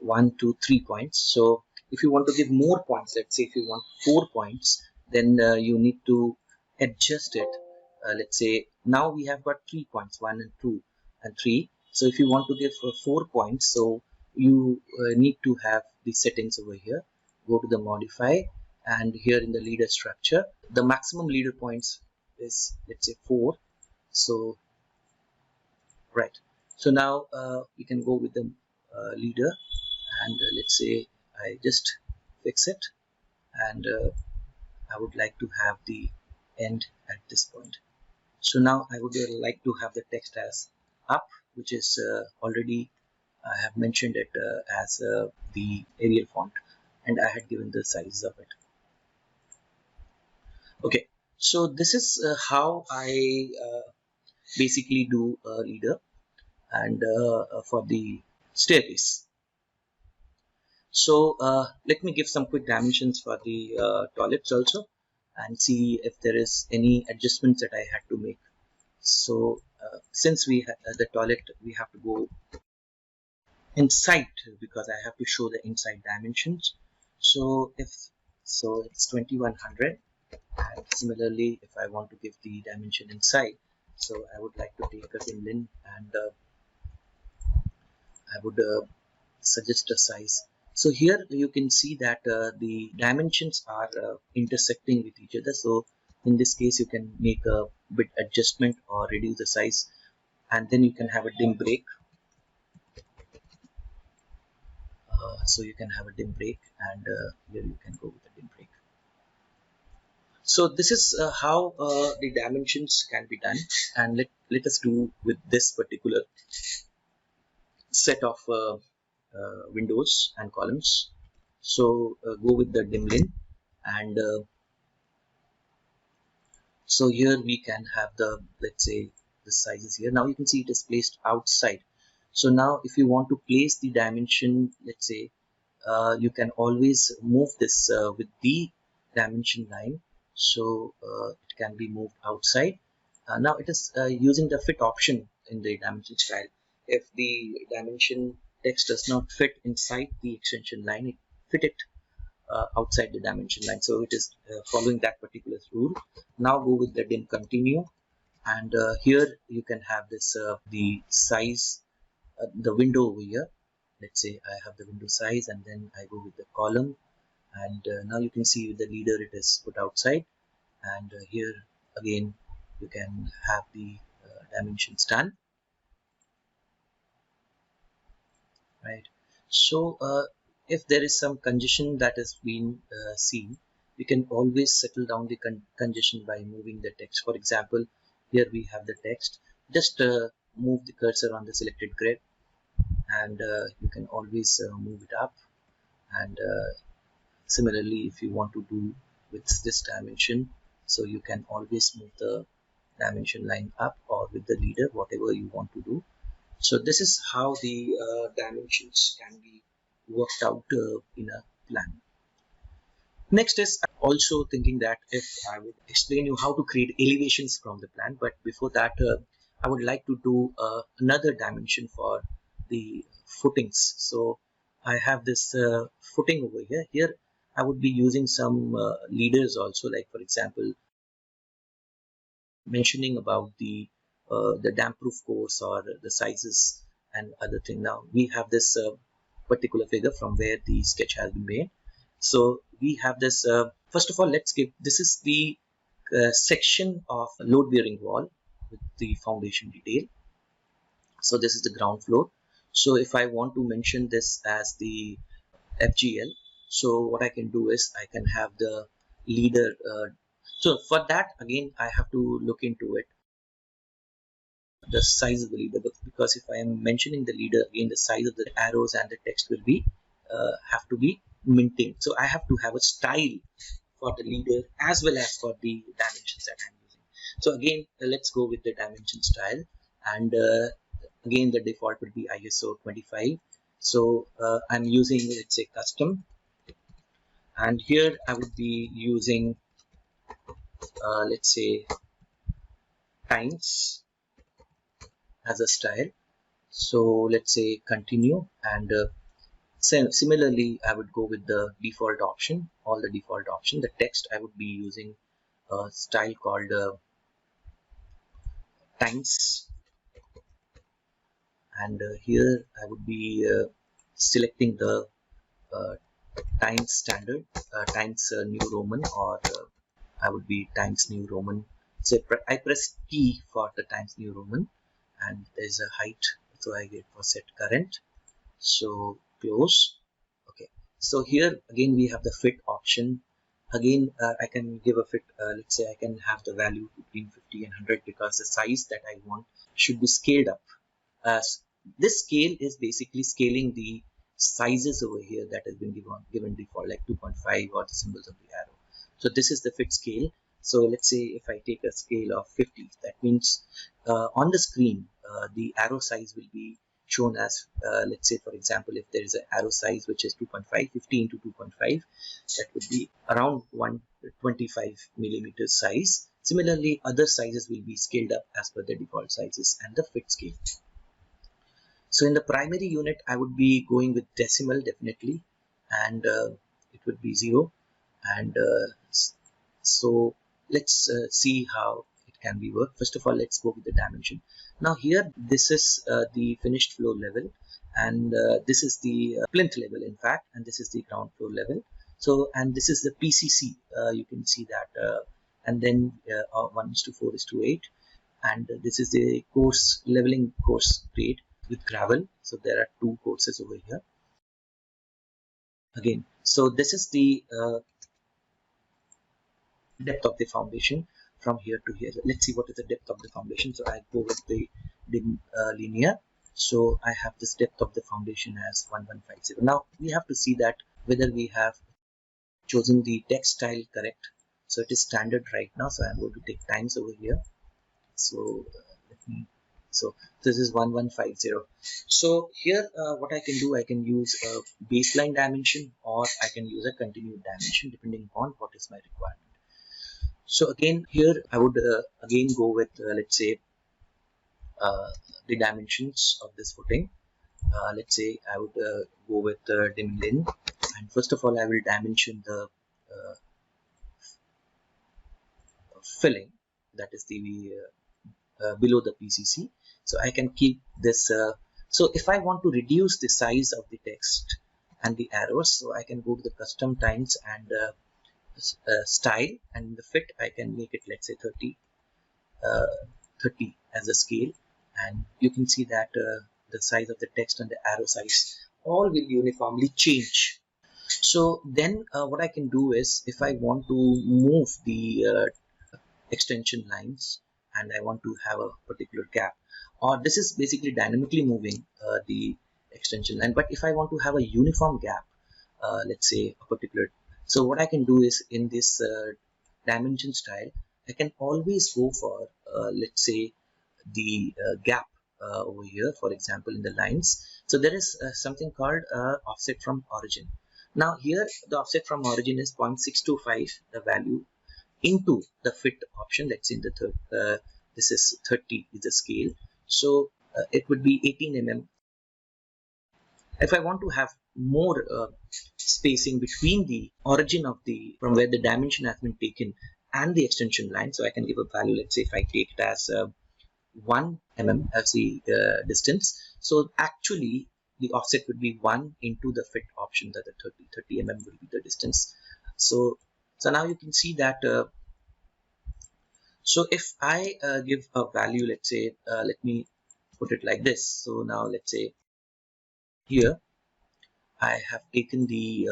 1 2 3 points. So if you want to give more points, let's say if you want 4 points, then you need to adjust it. Let's say now we have got 3 points, 1 and 2 and 3. So if you want to give 4 points, so you need to have the settings over here. Go to the modify, and here in the leader structure, the maximum leader points is, let's say 4. So right, so now we can go with the leader, and let's say I just fix it, and I would like to have the end at this point. So now I would like to have the text as up, which is already I have mentioned it as the Arial font, and I had given the size of it. Okay, so this is how I basically do a leader, and for the staircase. So let me give some quick dimensions for the toilets also, and see if there is any adjustments that I had to make. So since we the toilet, we have to go inside, because I have to show the inside dimensions. So if so, it's 2100, and similarly if I want to give the dimension inside, so I would like to take a Skill-Lync, and I would suggest a size. So here you can see that the dimensions are intersecting with each other. So in this case, you can make a bit adjustment or reduce the size, and then you can have a dim break. So you can have a dim break, and here you can go with a dim break. So this is how the dimensions can be done, and let us do with this particular set of windows and columns. So go with the dim line, and so here we can have the, let's say, the sizes here. Now you can see it is placed outside. So now if you want to place the dimension, let's say, you can always move this with the dimension line, so it can be moved outside. Now it is using the fit option in the dimension style. If the dimension text does not fit inside the extension line, it fit it outside the dimension line, so it is following that particular rule. Now go with the dim continue, and here you can have this the size, the window over here. Let's say I have the window size, and then I go with the column, and now you can see with the leader it is put outside, and here again you can have the dimensions done, right? So if there is some congestion that has been seen, we can always settle down the congestion by moving the text. For example, here we have the text. Just move the cursor on the selected grid, and you can always move it up, and similarly if you want to do with this dimension, so you can always move the dimension line up, or with the leader, whatever you want to do. So this is how the dimensions can be worked out in a plan. Next is also thinking that if I would explain you how to create elevations from the plan, but before that I would like to do another dimension for the footings. So I have this footing over here. Here I would be using some leaders also, like for example mentioning about the damp proof course or the sizes and other thing. Now we have this particular figure from where the sketch has been made. So we have this first of all, let's give, this is the section of load bearing wall with the foundation detail. So this is the ground floor. So if I want to mention this as the FGL, so what I can do is I can have the leader. So for that again I have to look into it, the size of the leader, because if I am mentioning the leader, again the size of the arrows and the text will be have to be maintained. So I have to have a style for the leader as well as for the dimensions that I'm using. So again let's go with the dimension style, and again the default would be ISO 25. So I'm using, let's say, custom, and here I would be using let's say times as a style. So let's say continue, and similarly I would go with the default option, all the default option. The text I would be using a style called times, and here I would be selecting the uh, times standard, times New Roman, or I would be times New Roman. So I press T for the times New Roman, and there's a height, so I get for set current. So close. Okay, so here again we have the fit option. Again I can give a fit, let's say I can have the value between 50 and 100, because the size that I want should be scaled up. As this scale is basically scaling the sizes over here that has been given default, like 2.5 or the symbols of the arrow. So this is the fit scale. So let's say if I take a scale of 50, that means on the screen the arrow size will be shown as let's say, for example, if there is an arrow size which is 2.5, 50 into 2.5, that would be around 125 millimeters size. Similarly, other sizes will be scaled up as per the default sizes and the fit scale. So in the primary unit I would be going with decimal definitely, and it would be 0, and so let's see how it can be worked. First of all, let's go with the dimension. Now here this is the finished floor level, and this is the plinth level in fact, and this is the ground floor level. So, and this is the PCC, you can see that, and then 1:4:8, and this is the course leveling course grade with gravel. So there are two courses over here. again. So this is the depth of the foundation from here to here. Let's see what is the depth of the foundation. So I go with the linear. So I have this depth of the foundation as 1150. Now we have to see that whether we have chosen the text style correct. So it is standard right now. So I'm going to take times over here. So let me. So this is 1150. So here what I can do, I can use a baseline dimension or I can use a continued dimension depending upon what is my requirement. So again here I would again go with let's say the dimensions of this footing. Let's say I would go with dim lin, and first of all I will dimension the filling, that is the below the PCC. So I can keep this. So if I want to reduce the size of the text and the arrows, so I can go to the custom times and style, and the fit I can make it, let's say 30 as a scale, and you can see that the size of the text and the arrow size all will uniformly change. So then what I can do is, if I want to move the extension lines and I want to have a particular gap, or this is basically dynamically moving the extension line, but if I want to have a uniform gap, let's say a particular, so what I can do is in this dimension style I can always go for let's say the gap over here, for example in the lines. So there is something called offset from origin. Now here the offset from origin is 0.625, the value, into the fit option. Let's say in the third this is 30 is the scale, so it would be 18 mm. If I want to have more spacing between the origin of the, from where the dimension has been taken, and the extension line, so I can give a value. Let's say if I take it as 1 mm as the distance, so actually the offset would be 1 into the fit option, that the 30 mm will be the distance. So now you can see that so if I give a value, let's say let me put it like this. So now let's say here I have taken the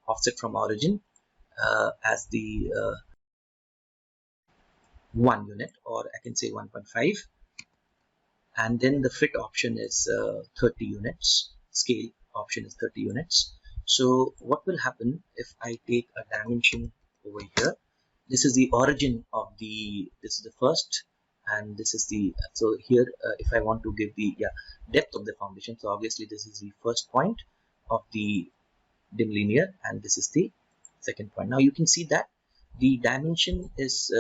offset from origin as the 1 unit, or I can say 1.5, and then the fit option is 30 units, scale option is 30 units. So what will happen if I take a dimension over here? This is the origin of the, this is the first, and this is the, so here if I want to give the depth of the foundation, so obviously this is the first point of the dim linear, and this is the second point. Now you can see that the dimension is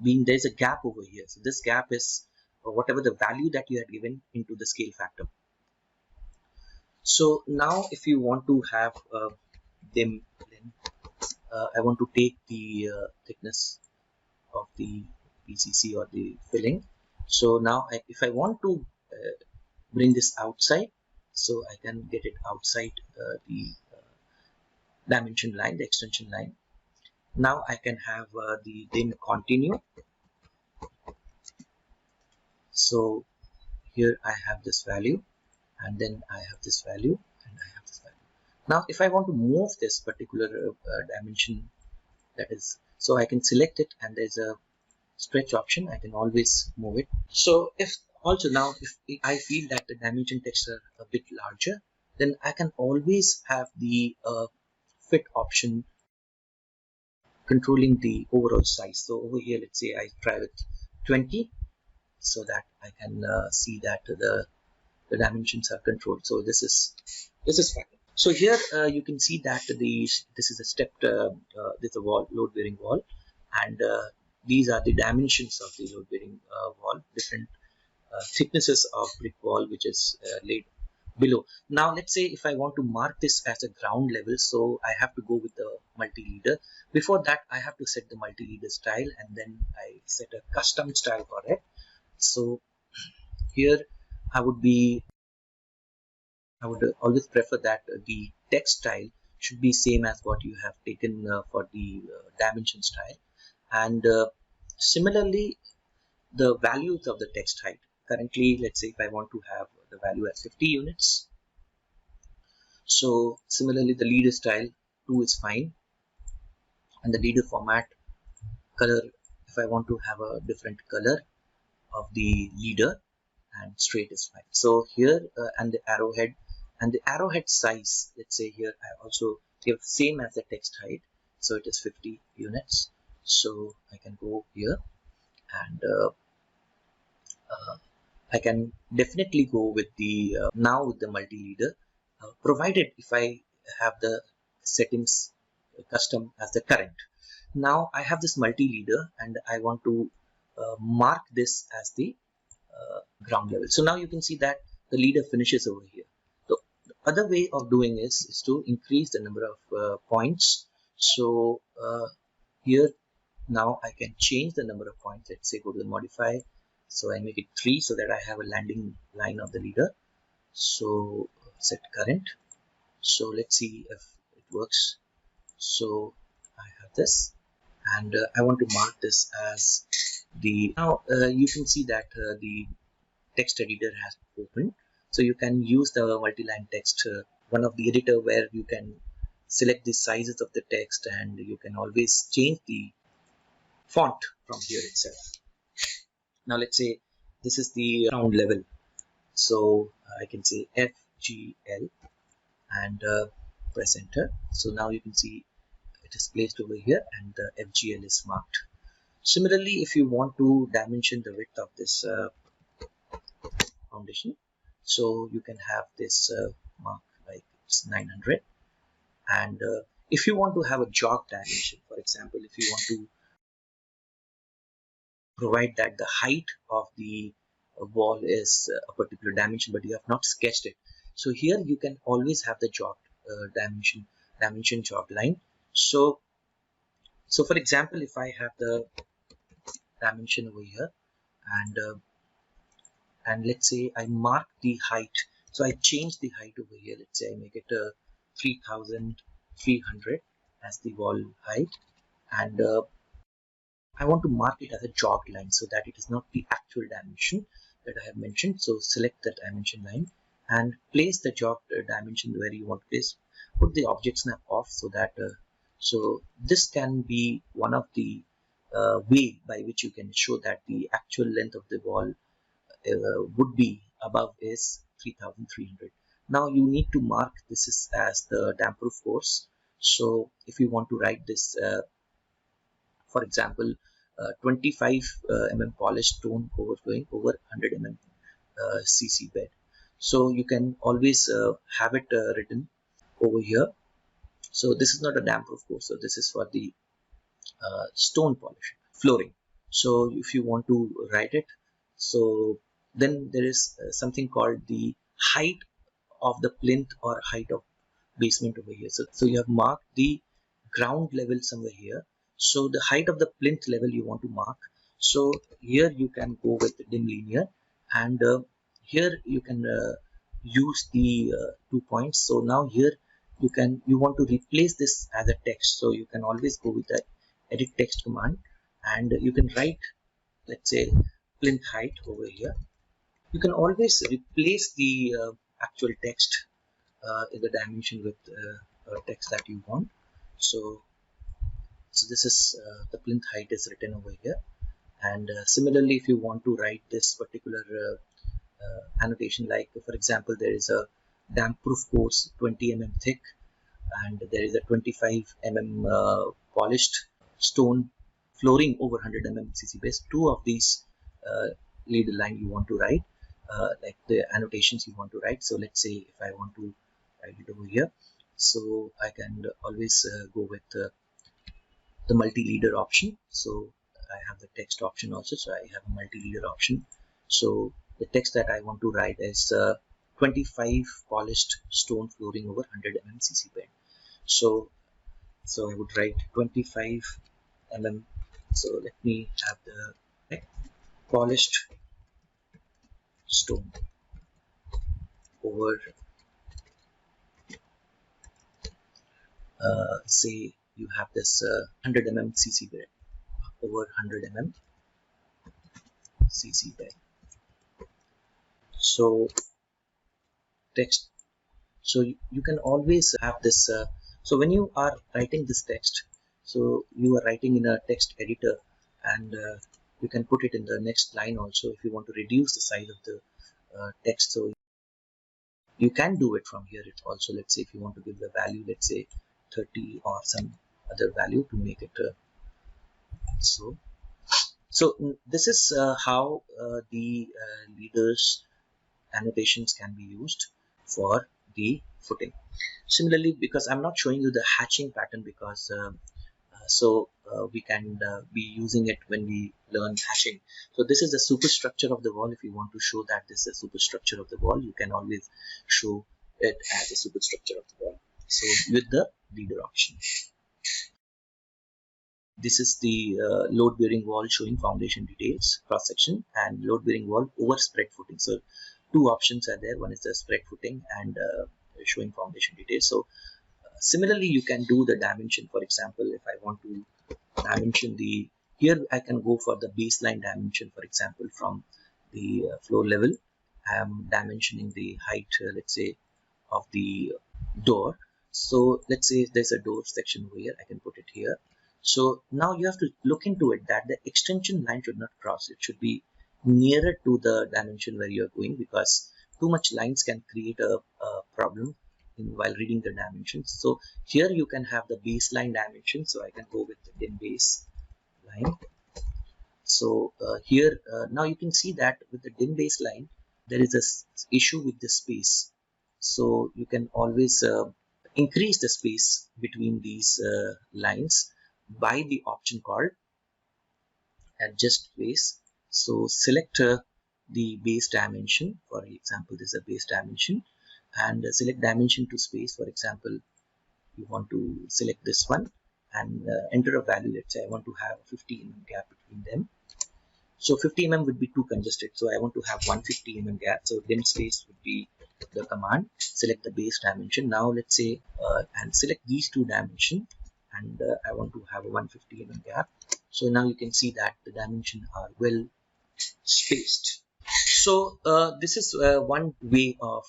being, there's a gap over here, so this gap is whatever the value that you had given into the scale factor. So now if you want to have dim, I want to take the thickness of the PCC or the filling. So now if I want to bring this outside, so I can get it outside the dimension line, the extension line. Now I can have the dim continue. So here I have this value, and then I have this value, and I have this value. Now if I want to move this particular dimension, that is, so I can select it, and there's a stretch option, I can always move it. So if also now if I feel that the dimension text are a bit larger, then I can always have the fit option controlling the overall size. So over here, let's say I try with 20, so that I can see that the dimensions are controlled. So this is fine. So here you can see that this is a stepped there's a wall, load bearing wall, and these are the dimensions of the load bearing wall, different thicknesses of brick wall which is laid below. Now let's say if I want to mark this as a ground level, so I have to go with the multi-leader. Before that I have to set the multi-leader style, and then I set a custom style for it. So here I would always prefer that the text style should be same as what you have taken for the dimension style, and similarly the values of the text height. Currently, let's say if I want to have the value as 50 units, So similarly, the leader style 2 is fine, and the leader format color, if I want to have a different color of the leader, and straight is fine. So here and the arrowhead, and the arrowhead size, let's say here I also give same as the text height, so it is 50 units. So I can go here, and I can definitely go with the now with the multi-leader, provided if I have the settings custom as the current. Now I have this multi-leader, and I want to mark this as the ground level. So now you can see that the leader finishes over here. So the other way of doing is to increase the number of points. So here now I can change the number of points. Let's say go to the modify, so I make it 3 so that I have a landing line of the leader. So set current. So let's see if it works. So I have this, and I want to mark this as the now you can see that the text editor has opened. So you can use the multi-line text, one of the editor, where you can select the sizes of the text, and you can always change the font from here itself. Now let's say this is the ground level, so I can say FGL, and press enter. So now you can see it is placed over here, and the FGL is marked. Similarly, if you want to dimension the width of this foundation, so you can have this mark like it's 900, and if you want to have a jog dimension, for example, if you want to provide that the height of the wall is a particular dimension, but you have not sketched it, so here you can always have the jog dimension jog line. So for example, if I have the dimension over here, and let's say I mark the height, so I change the height over here. Let's say I make it 3300 as the wall height, and I want to mark it as a jog line so that it is not the actual dimension that I have mentioned. So select the dimension line and place the jog dimension where you want to place. Put the object snap off, so that so this can be one of the way by which you can show that the actual length of the wall would be above is 3300. Now you need to mark this is as the damp-proof course. So if you want to write this, for example, 25 polished stone overflowing over 100 cc bed. So you can always have it written over here. So this is not a damp-proof course. So this is for the stone polish flooring. So if you want to write it, so then there is something called the height of the plinth or height of basement over here. So you have marked the ground level somewhere here. So the height of the plinth level you want to mark. So here you can go with dim linear, and here you can use the 2 points. So now here you want to replace this as a text. So you can always go with the edit text command, and you can write, let's say, plinth height over here. You can always replace the actual text in the dimension with text that you want. So this is the plinth height is written over here, and similarly, if you want to write this particular annotation, like for example, there is a damp proof course 20 thick, and there is a 25 polished stone flooring over 100 cc base. Two of these lead line you want to write, like the annotations you want to write. So let's say if I want to write it over here, so I can always go with the multi-leader option. So I have the text option also, so I have a multi-leader option. So the text that I want to write is 25 polished stone flooring over 100 cc bed. So I would write 25 so let me have the polished stone over say you have this 100 cc bed over 100 cc bed. So text So you can always have this. So when you are writing this text, so you are writing in a text editor, and you can put it in the next line also if you want to reduce the size of the text. So you can do it from here. It also, let's say if you want to give the value, let's say 30 or some other value to make it so. So this is how the leaders annotations can be used for the footing. Similarly, because I'm not showing you the hatching pattern, because we can be using it when we learn hatching. So this is the superstructure of the wall. If you want to show that this is a superstructure of the wall, you can always show it as a superstructure of the wall. So with the leader option. This is the load bearing wall showing foundation details cross section, and load bearing wall over spread footing. So two options are there. One is the spread footing and showing foundation details. So similarly, you can do the dimension. For example, if I want to dimension the, here I can go for the baseline dimension. For example, from the floor level, I am dimensioning the height, let's say, of the door. So let's say there's a door section over here, I can put it here. So now you have to look into it that the extension line should not cross. It should be nearer to the dimension where you're going, because too much lines can create a problem while reading the dimensions. So here you can have the baseline dimension. So I can go with the dim base line. So here now you can see that with the dim baseline there is a issue with the space. So you can always increase the space between these lines by the option called adjust base. So select the base dimension. For example, this is a base dimension, and select dimension to space. For example, you want to select this one and enter a value. Let's say I want to have 50 mm gap between them. So 50 mm would be too congested, so I want to have 150 mm gap. So dim space would be the command. Select the base dimension. Now let's say and select these two dimensions, and I want to have a 150 mm gap. So now you can see that the dimensions are well spaced. So this is one way of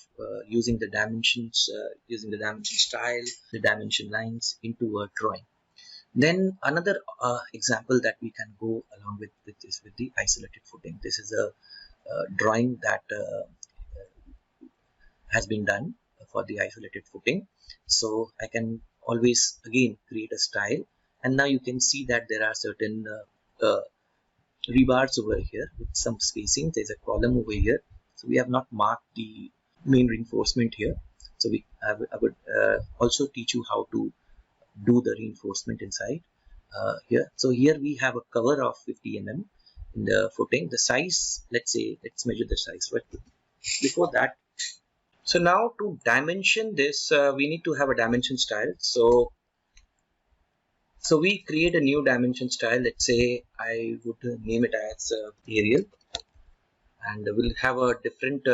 using the dimensions, using the dimension style, the dimension lines into a drawing. Then another example that we can go along with is with the isolated footing. This is a drawing that has been done for the isolated footing. So I can always again create a style, and now you can see that there are certain rebars over here with some spacing. There's a column over here, so we have not marked the main reinforcement here. So I would also teach you how to do the reinforcement inside here. So here we have a cover of 50 mm in the footing. The size, let's say, let's measure the size. But before that, so now to dimension this, we need to have a dimension style. So we create a new dimension style. Let's say I would name it as Arial, and we'll have a different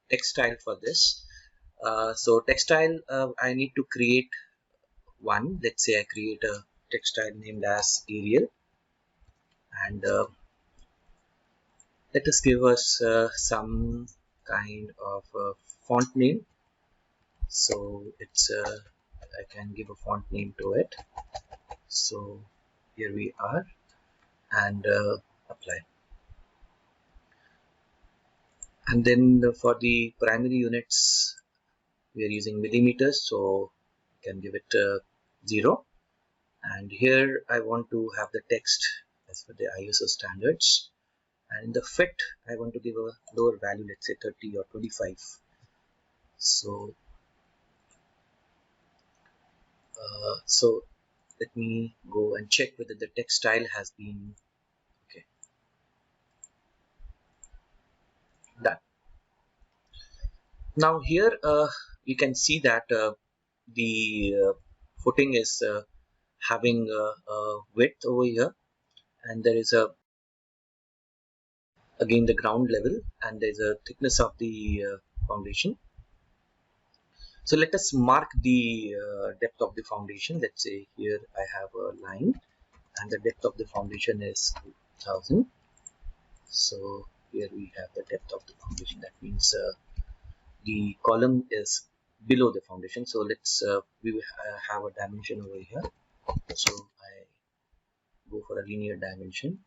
text style for this. So text style, I need to create one. Let's say I create a text style named as Arial, and let us give us some kind of font name. So it's I can give a font name to it. So here we are, and apply. And then for the primary units, we are using millimeters, so you can give it 0. And here I want to have the text as per the ISO standards, and in the fit I want to give a lower value, let's say 30 or 25. So so let me go and check whether the text style has been okay, done. Now here you can see that the footing is having a width over here, and there is a again the ground level, and there's a thickness of the foundation. So let us mark the depth of the foundation. Let's say here I have a line, and the depth of the foundation is 2000. So here we have the depth of the foundation. That means the column is below the foundation. So let's we will have a dimension over here. So I go for a linear dimension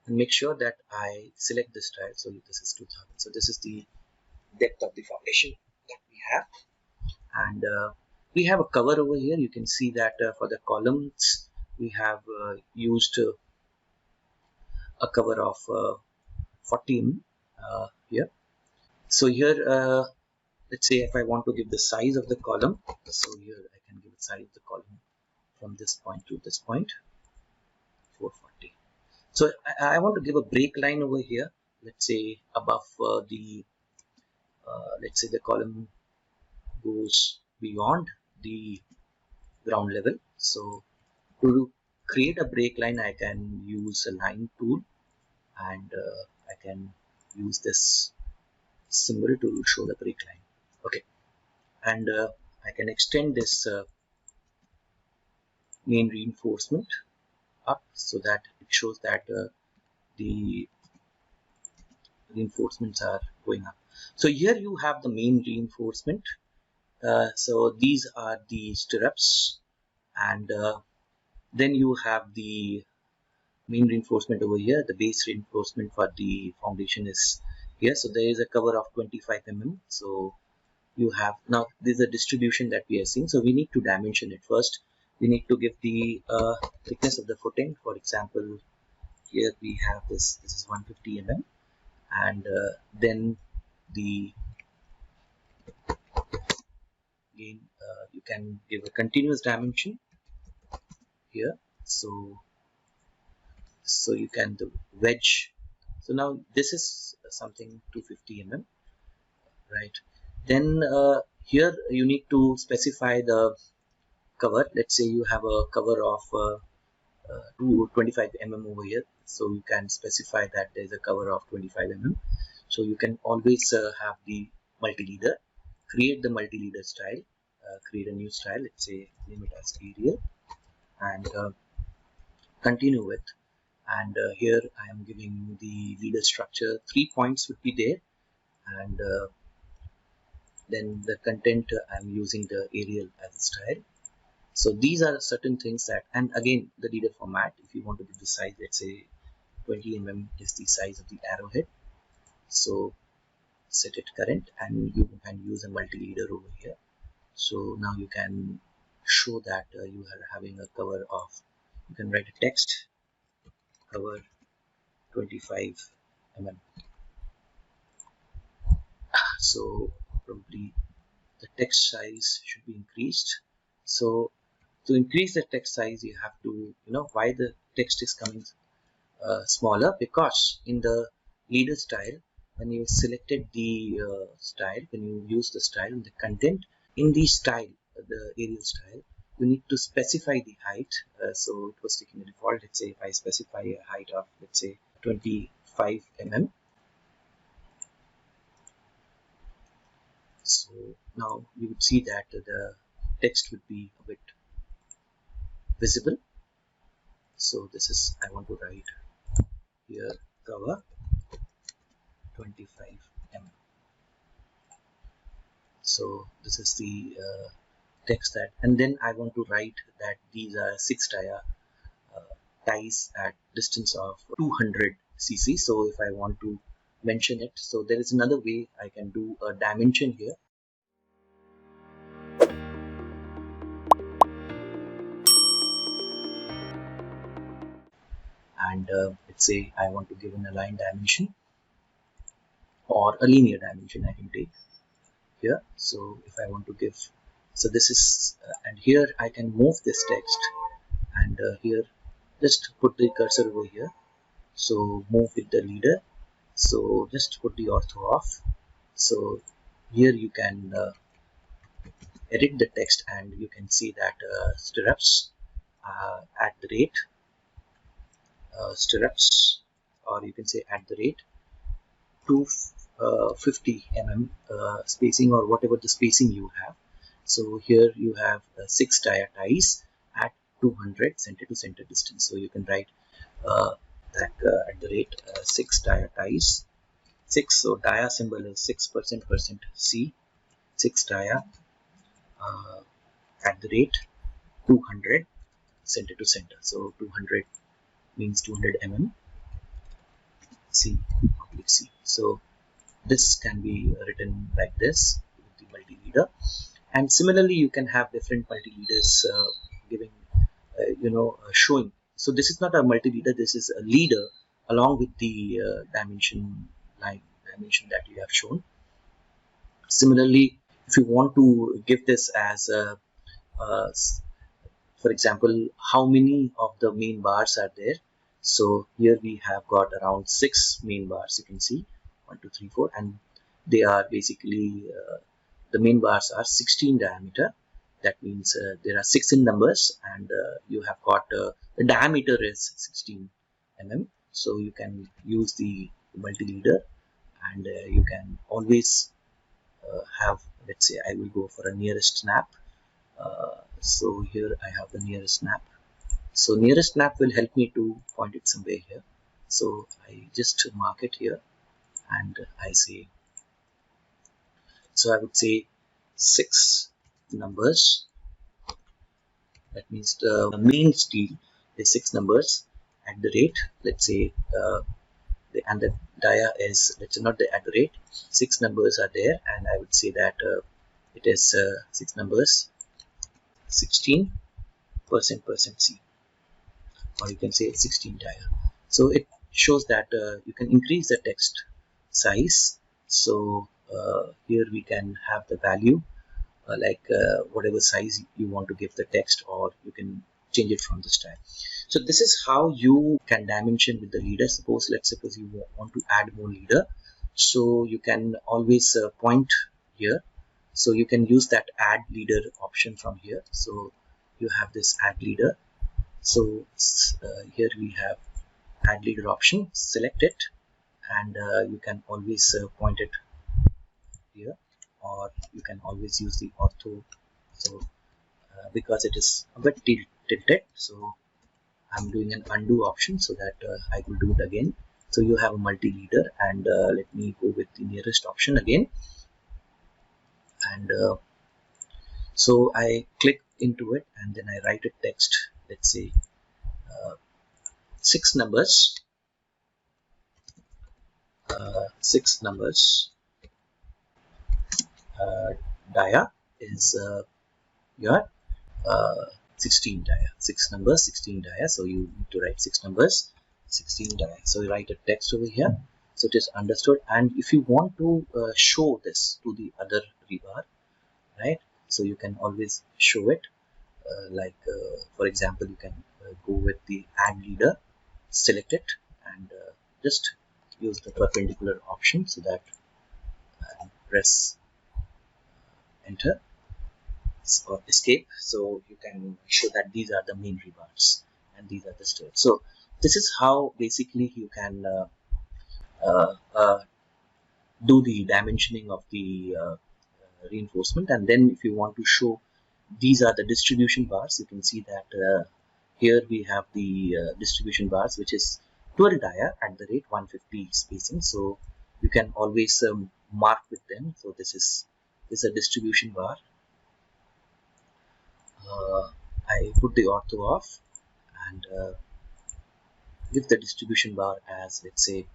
and make sure that I select this tile. So this is 2000. So this is the depth of the foundation that we have, and we have a cover over here. You can see that for the columns we have used a cover of 14 here. So here let's say if I want to give the size of the column, so here I can give the size of the column from this point to this point, 440. So I want to give a break line over here, let's say above the let's say the column goes beyond the ground level. So to create a break line, I can use a line tool, and I can use this symbol to show the break line. Okay, and I can extend this main reinforcement up so that it shows that the reinforcements are going up. So here you have the main reinforcement. So these are the stirrups, and then you have the main reinforcement over here. The base reinforcement for the foundation is here. So there is a cover of 25 mm. So you have, now this is a distribution that we are seeing. So we need to dimension it first. We need to give the thickness of the footing. For example, here we have this is 150 mm, and then the again you can give a continuous dimension here. So you can do wedge. So now this is something 250 mm, right? Then here you need to specify the cover. Let's say you have a cover of 25 mm over here, so you can specify that there is a cover of 25 mm. So you can always have the multi-leader, create the multi-leader style, create a new style, let's say name it as Arial, and continue with. And here I am giving the leader structure, 3 points would be there, and then the content I'm using the Arial as a style. So these are certain things that, and again the leader format, if you want to give the size, let's say 20 mm is the size of the arrowhead, so set it current, and you can use a multi-leader over here. So now you can show that you are having a cover of, you can write a text cover 25 mm. So probably the text size should be increased. So to increase the text size, you have to, why the text is coming smaller, because in the leader style, when you selected the style, when you use the style and the content in the style, the Arial style, you need to specify the height. So it was taking the default. Let's say if I specify a height of, let's say 25 mm. So now you would see that the text would be a bit visible. So this is, I want to write here cover 25 mm. So this is the text that, and then I want to write that these are 6 ties at distance of 200 cc. So if I want to mention it, so there is another way I can do a dimension here. And let's say I want to give an aligned dimension or a linear dimension, I can take here. So if I want to give, so this is and here I can move this text, and here just put the cursor over here, so move with the leader, so just put the ortho off. So here you can edit the text, and you can see that stirrups at the rate stirrups, or you can say at the rate 250 mm spacing, or whatever the spacing you have. So here you have 6 ties at 200 center to center distance. So you can write that at the rate 6 ties, 6. So dia symbol is 6% C, 6 dia, uh, at the rate 200 center to center. So 200 means 200 mm C oblique C. So this can be written like this with the multi-leader, and similarly you can have different multi-leaders giving showing. So this is not a multi-leader, this is a leader along with the dimension line dimension that you have shown. Similarly, if you want to give this as a for example, how many of the main bars are there? So here we have got around 6 main bars. You can see 1 2 3 4, and they are basically the main bars are 16 diameter. That means there are 6 in numbers, and you have got the diameter is 16 mm. So you can use the multi-leader, and you can always have, let's say I will go for a nearest snap. So here I have the nearest snap. So nearest snap will help me to point it somewhere here. So I just mark it here, and I say, so I would say 6 numbers. That means the main steel is 6 numbers at the rate, let's say and the dia is, let's say not the at the rate, 6 numbers are there, and I would say that it is 6 numbers 16% C, or you can say 16 dia. So it shows that you can increase the text size. So here we can have the value whatever size you want to give the text, or you can change it from the style. So this is how you can dimension with the leader. Let's suppose you want to add more leader, so you can always point here. So you can use that add leader option from here. So you have this add leader. So here we have add leader option, select it, and you can always point it here, or you can always use the ortho. So because it is a bit tilted, so I'm doing an undo option so that I will do it again. So you have a multi-leader, and let me go with the nearest option again, and so I click into it, and then I write a text, let's say 6 numbers 6 numbers dia is your 16 dia, 6 numbers 16 dia. So you need to write 6 numbers 16 dia. So you write a text over here, so it is understood. And if you want to show this to the other rebar, right, so you can always show it for example, you can go with the add leader, select it, and just use the perpendicular option, so that press enter or escape, so you can show that these are the main rebars and these are the steps. So this is how basically you can uh, uh, do the dimensioning of the reinforcement. And then if you want to show, these are the distribution bars. You can see that here we have the distribution bars, which is 12 dia at the rate 150 spacing. So you can always mark with them. So this is a distribution bar. I put the ortho off, and give the distribution bar as, let's say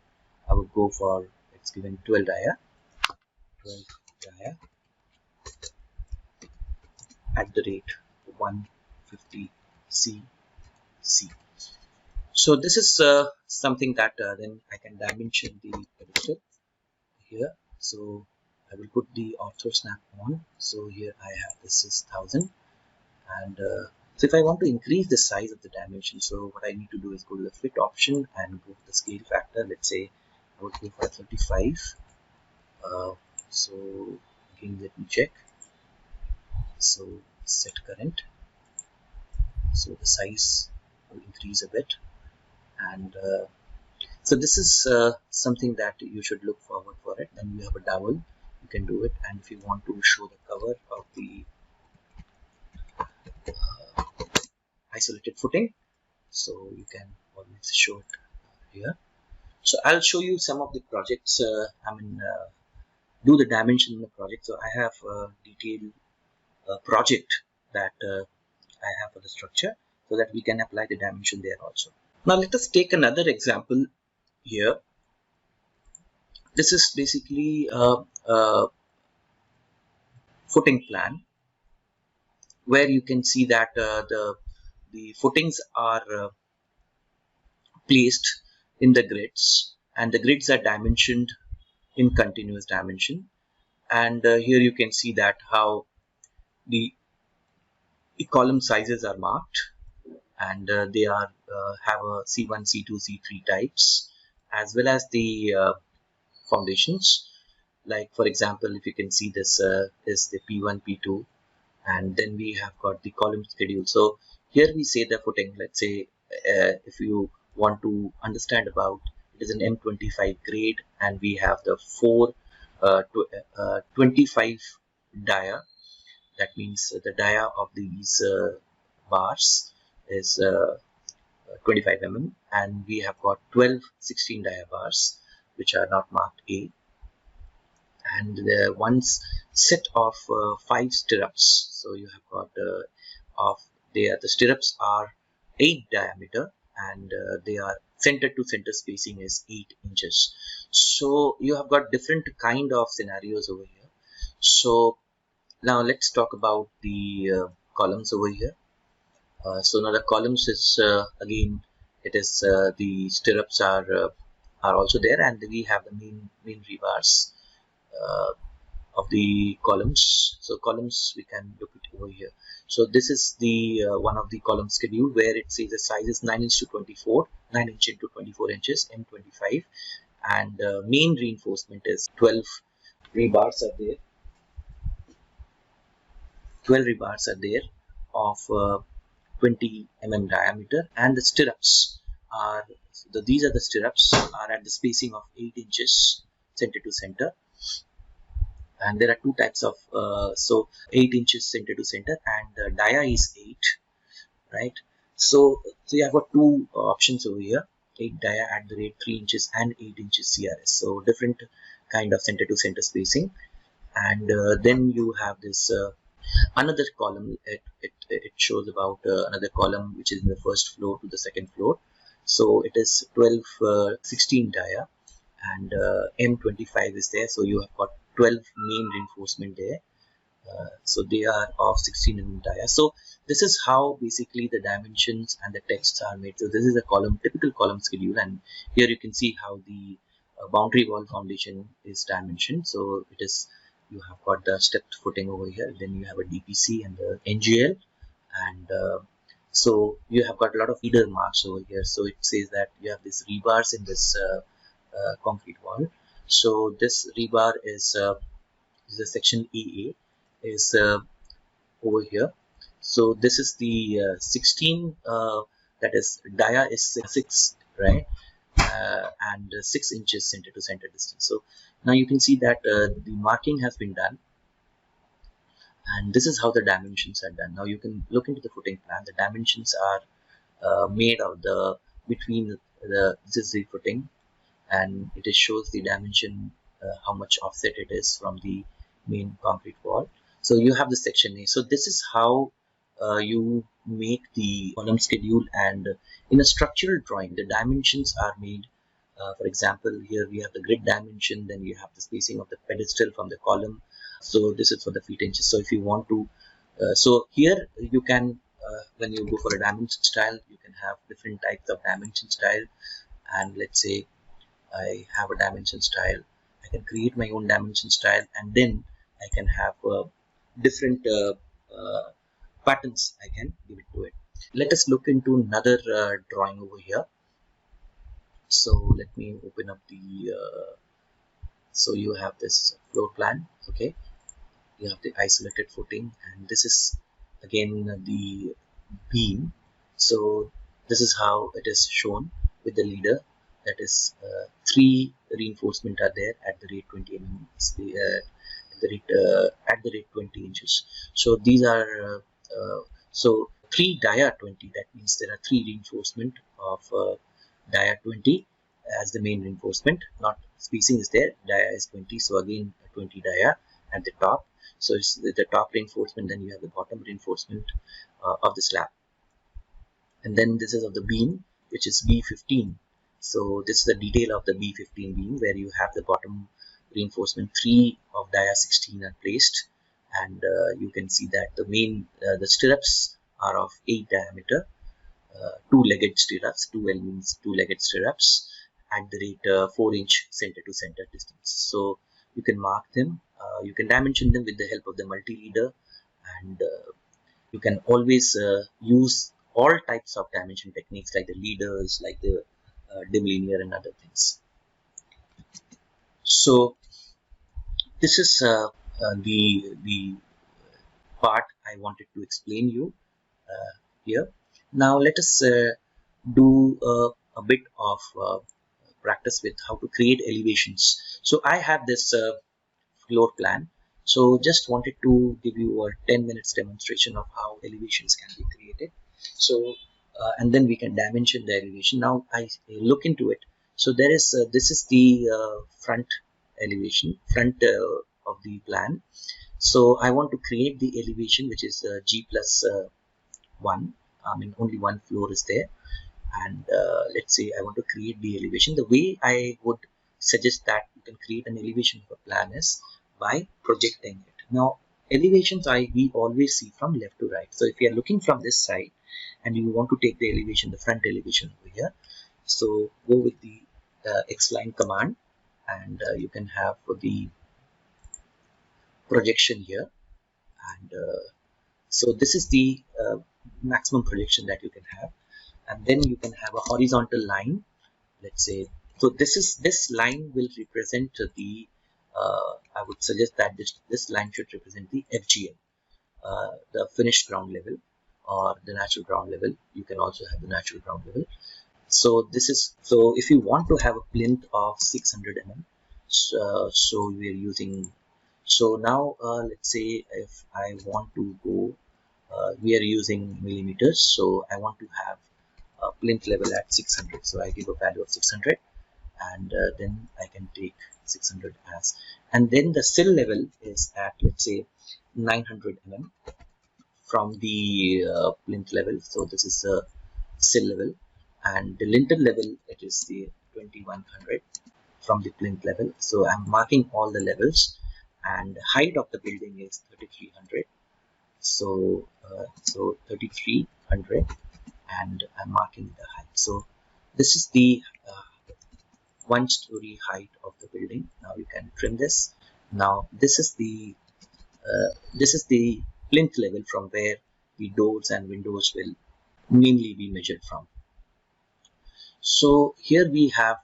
I would go for, it's given 12 dia at the rate 150 C. So this is something that then I can dimension the pedestal here. So I will put the ortho snap on. So here I have, this is 1000, and so if I want to increase the size of the dimension, so what I need to do is go to the fit option and go to the scale factor. Let's say I would go for 35. So again, let me check. So set current, so the size will increase a bit, and so this is something that you should look forward for it. Then you have a dowel, you can do it. And if you want to show the cover of the isolated footing, so you can always show it here. So I'll show you some of the projects, do the dimension in the project. So I have detailed project that I have for the structure, so that we can apply the dimension there also. Now let us take another example here. This is basically a footing plan, where you can see that the footings are placed in the grids, and the grids are dimensioned in continuous dimension. And here you can see that how the column sizes are marked, and they are have a C1, C2, C3 types, as well as the foundations. Like for example, if you can see, this is the P1, P2, and then we have got the column schedule. So here we say the footing. Let's say if you want to understand about, it is an M25 grade, and we have the 25 dia. That means the dia of these bars is 25 mm, and we have got 12 16 dia bars which are not marked A, and one set of 5 stirrups. So you have got of the stirrups are 8 diameter, and they are center to center spacing is 8 inches. So you have got different kind of scenarios over here. So now let's talk about the columns over here. So now the columns is again, it is the stirrups are also there, and we have the main rebars of the columns. So columns we can look it over here. So this is the one of the column schedule, where it says the size is 9 inch to 24, 9 inch into 24 inches, M25, and main reinforcement is 12 rebars are there. 12 rebars are there of 20 mm diameter, and the stirrups are these are the stirrups are at the spacing of 8 inches center to center, and there are two types of so 8 inches center to center, and the dia is 8, right? So you have got two options over here: 8 dia at the rate 3 inches and 8 inches CRS. So different kind of center to center spacing, and then you have this another column. It shows about another column which is in the first floor to the second floor. So it is 12 16 dia, and M25 is there. So you have got 12 main reinforcement there. So they are of 16 mm dia. So this is how basically the dimensions and the texts are made. So this is a typical column schedule, and here you can see how the boundary wall foundation is dimensioned. So it is, you have got the stepped footing over here, then you have a DPC and the NGL, and so you have got a lot of feeder marks over here. So it says that you have this rebars in this concrete wall. So this rebar is the section EA is over here. So this is the 16 that is dia is 6, right? And 6 inches center to center distance. So now you can see that the marking has been done, and this is how the dimensions are done. Now you can look into the footing plan. The dimensions are made of the between this is the footing, and it shows the dimension, how much offset it is from the main concrete wall. So you have the section A. So this is how you make the column schedule, and in a structural drawing the dimensions are made. For example, here we have the grid dimension, then you have the spacing of the pedestal from the column. So this is for the feet inches. So if you want to, so here you can, when you go for a dimension style, you can have different types of dimension style. And let's say I have a dimension style, I can create my own dimension style, and then I can have different patterns I can give it to it. Let us look into another drawing over here. So let me open up the so you have this floor plan. Okay, you have the isolated footing, and this is again the beam. So this is how it is shown with the leader. That is 3 reinforcement are there at the rate 20 mm, at the rate 20 inches. So these are so 3 dia 20. That means there are 3 reinforcement of dia 20 as the main reinforcement. Not spacing is there. Dia is 20. So again 20 dia, at the top. So it's the top reinforcement, then you have the bottom reinforcement of the slab, and then this is of the beam, which is B15. So this is the detail of the B15 beam, where you have the bottom reinforcement 3 of dia 16 are placed, and you can see that the main the stirrups are of 8 diameter, two-legged stirrups, 12 means two-legged stirrups at the rate 4-inch center to center distance. So you can mark them, you can dimension them with the help of the multi-leader, and you can always use all types of dimension techniques like the leaders, like the dim linear and other things. So this is the part I wanted to explain you here. Now let us do a bit of practice with how to create elevations. So I have this floor plan. So just wanted to give you a 10 minutes demonstration of how elevations can be created. So and then we can dimension the elevation. Now I look into it. So there is this is the front elevation, front of the plan. So I want to create the elevation, which is G plus 1. I mean, only one floor is there, and let's say I want to create the elevation. The way I would suggest that you can create an elevation of a plan is by projecting it. Now elevations we always see from left to right. So if you are looking from this side and you want to take the elevation, the front elevation over here, so go with the X-line command, and you can have the projection here, and so this is the maximum projection that you can have. And then you can have a horizontal line, let's say. So this line will represent the I would suggest that this line should represent the FGL, the finished ground level, or the natural ground level. You can also have the natural ground level. So this is, so if you want to have a plinth of 600 mm, so we are using, so now let's say if I want to go, we are using millimeters, so I want to have plinth level at 600, so I give a value of 600, and then I can take 600 as, and then the sill level is at, let's say, 900 mm from the plinth level. So this is the sill level, and the lintel level, it is the 2100 from the plinth level. So I'm marking all the levels, and height of the building is 3300. So 3300, and I'm marking the height. So this is the 1-story height of the building. Now you can trim this. Now this is the plinth level from where the doors and windows will mainly be measured from. So here we have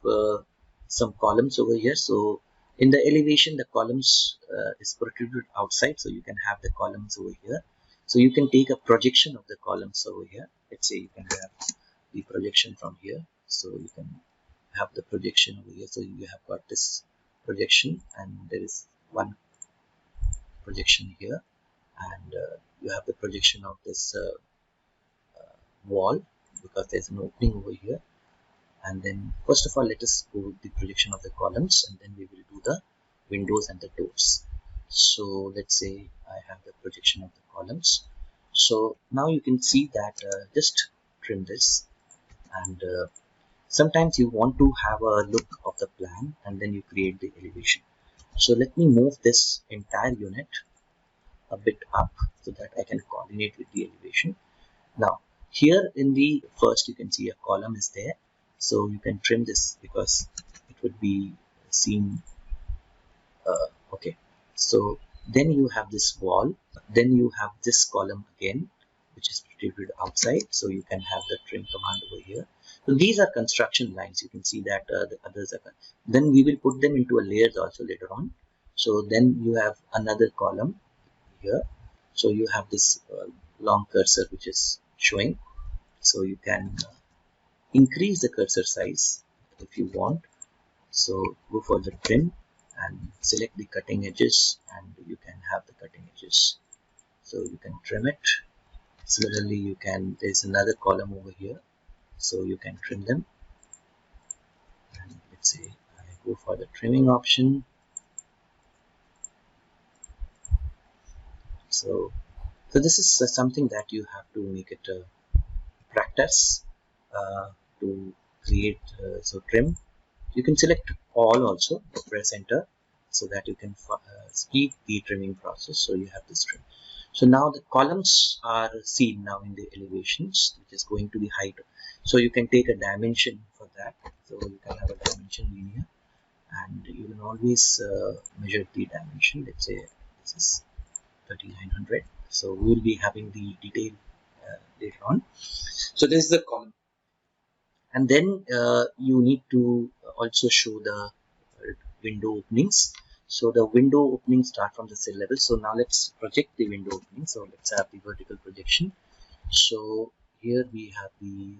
some columns over here. So in the elevation, the columns is protruded outside, so you can have the columns over here. So you can take a projection of the columns over here. Let's say you can have the projection from here. So you can have the projection over here. So you have got this projection, and there is one projection here, and you have the projection of this wall, because there's an opening over here. And then first of all, let us go with the projection of the columns, and then we will do the windows and the doors. So let's say I have the projection of the columns. So now you can see that just trim this, and sometimes you want to have a look of the plan, and then you create the elevation. So let me move this entire unit a bit up so that I can coordinate with the elevation. Now here in the first, you can see a column is there, so you can trim this because it would be seen. Okay, so then you have this wall, then you have this column again, which is protruded outside, so you can have the trim command over here. So these are construction lines. You can see that the others are, then we will put them into a layers also later on. So then you have another column here, so you have this long cursor which is showing, so you can increase the cursor size if you want. So go for the trim and select the cutting edges, and you can have the cutting edges, so you can trim it. Similarly, you can, there's another column over here, so you can trim them. And let's say I go for the trimming option, So this is something that you have to make it practice to create. So trim, you can select all also, press enter, so that you can speed the trimming process. So you have this trim. So now the columns are seen now in the elevations, which is going to the height. So you can take a dimension for that. So you can have a dimension linear, and you can always measure the dimension. Let's say this is 3900. So we will be having the detail later on. So this is the column, and then you need to also show the window openings. So the window openings start from the cell level. So now let's project the window opening. So let's have the vertical projection. So here we have the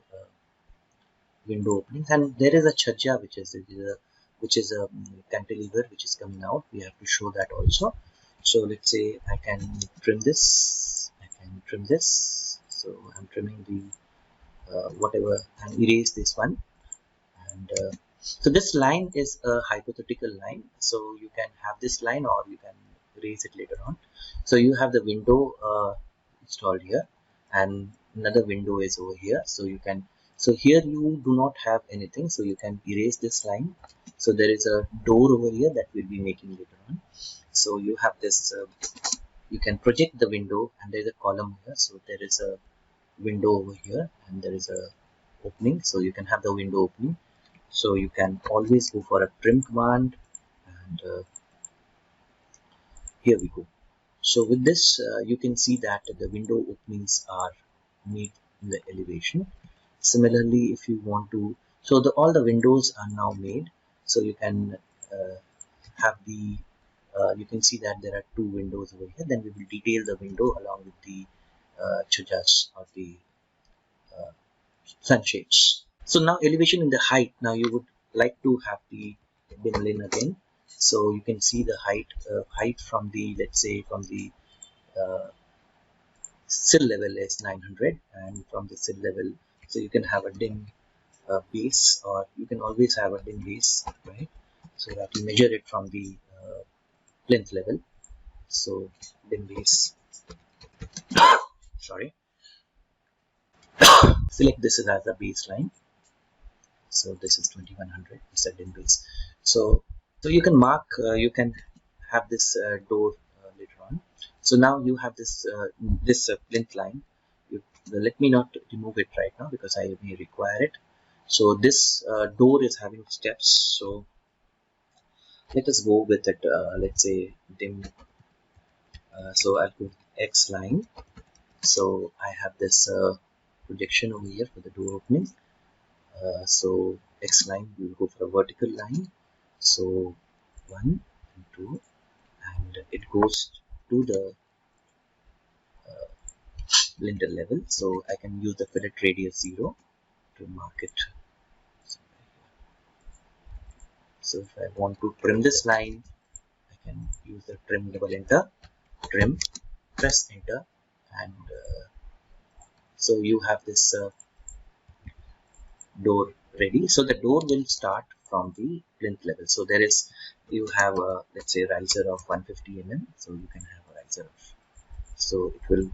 window openings, and there is a chhaja, which is a cantilever which is coming out. We have to show that also. So let's say I can trim this. I can trim this. So I'm trimming the whatever, and erase this one. And so this line is a hypothetical line, so you can have this line or you can erase it later on. So you have the window installed here, and another window is over here. So you can, so here you do not have anything, so you can erase this line. So there is a door over here that we'll be making later on. So you have this you can project the window, and there is a column here. So there is a window over here, and there is a opening. So you can have the window opening. So you can always go for a trim command, and here we go. So with this you can see that the window openings are made in the elevation. Similarly, if you want to, so all the windows are now made. So you can have the you can see that there are two windows over here. Then we will detail the window along with the chhajas or the sunshades. So now elevation in the height. Now you would like to have the bin lane again. So you can see the height from the, let's say from the sill level is 900, and from the sill level, so you can have a dim base, or you can always have a dim base, right? So that you measure it from the plinth level. So dim base, sorry, select this as a baseline. So this is 2100, it's a dim base. So you can mark, you can have this door later on. So now you have this plinth line. Let me not remove it right now because I may require it. So this door is having steps. So let us go with it. Let's say dim. So I'll go X line. So I have this projection over here for the door opening. So X line, we will go for a vertical line. So 1 and 2, and it goes to the lintel level. So I can use the fillet radius 0 to mark it. So if I want to trim this line, I can use the trim, double enter, trim, press enter, and so you have this door ready. So the door will start from the plinth level. So there is, you have a, let's say, riser of 150 mm. So you can have a riser of, so it will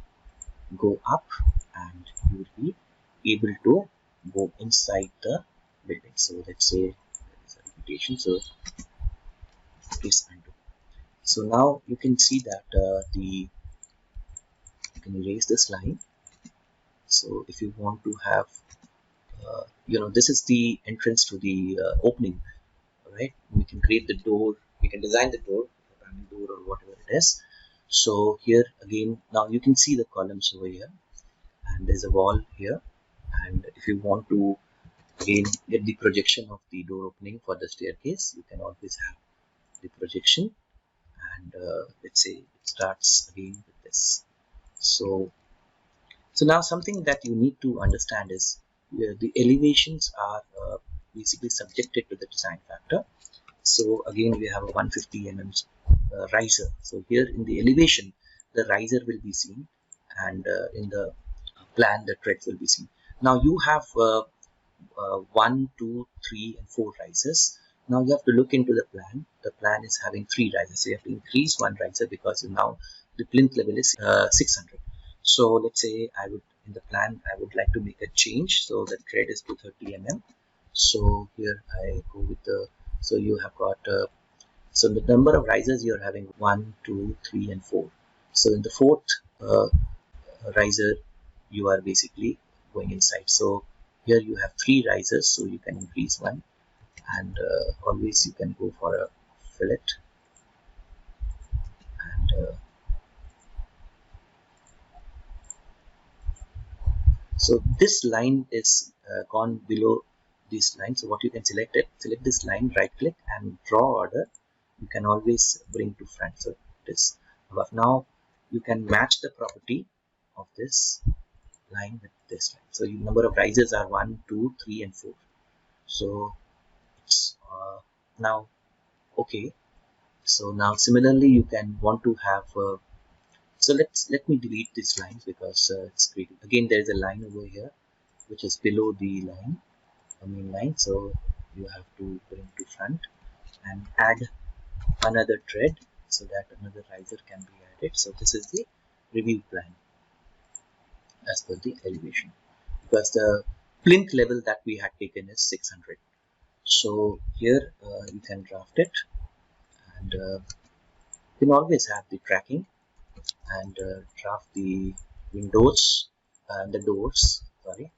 go up, and you will be able to go inside the building. So let's say there is a repetition. So please undo. So now you can see that you can erase this line. So if you want to have this is the entrance to the opening, right? We can create the door, we can design the door, the panel door or whatever it is. So here again, now you can see the columns over here, and there's a wall here. And if you want to again get the projection of the door opening for the staircase, you can always have the projection. And let's say it starts again with this. So now something that you need to understand is the elevations are basically subjected to the design factor. So again, we have a 150 mm riser. So here in the elevation, the riser will be seen, and in the plan, the treads will be seen. Now you have 1, 2, 3, and 4 risers. Now you have to look into the plan. The plan is having 3 risers. So you have to increase one riser because now the plinth level is 600. So let's say I would, in the plan, I would like to make a change. So the tread is 230 mm. So here I go with the, so you have got so the number of risers you're having 1, 2, 3 and 4. So in the fourth riser you are basically going inside. So here you have 3 risers, so you can increase one, and always you can go for a fillet, and so this line is gone below this line. So what you can select this line, right click and draw order. You can always bring to front, so it is above. Now you can match the property of this line with this line. So your number of risers are 1, 2, 3 and 4. So it's now okay. So now similarly you can want to have so let me delete these lines because it's creating again. There is a line over here which is below the line, the main line. So you have to bring to front and add another thread so that another riser can be added. So this is the review plan as per the elevation, because the plinth level that we had taken is 600. So here you can draft it, and you can always have the tracking and draft the windows and the doors, sorry.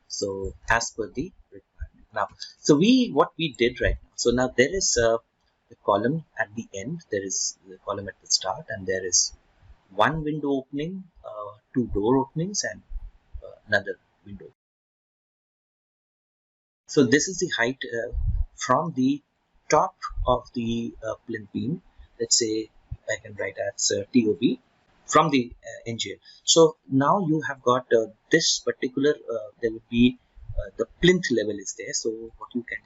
So as per the requirement. Now, so what we did right now, so now there is a column at the end, there is the column at the start, and there is one window opening, 2 door openings, and another window. So this is the height from the top of the plinth beam. Let's say I can write as TOB from the NGL. So now you have got this particular, there would be the plinth level is there. So what you can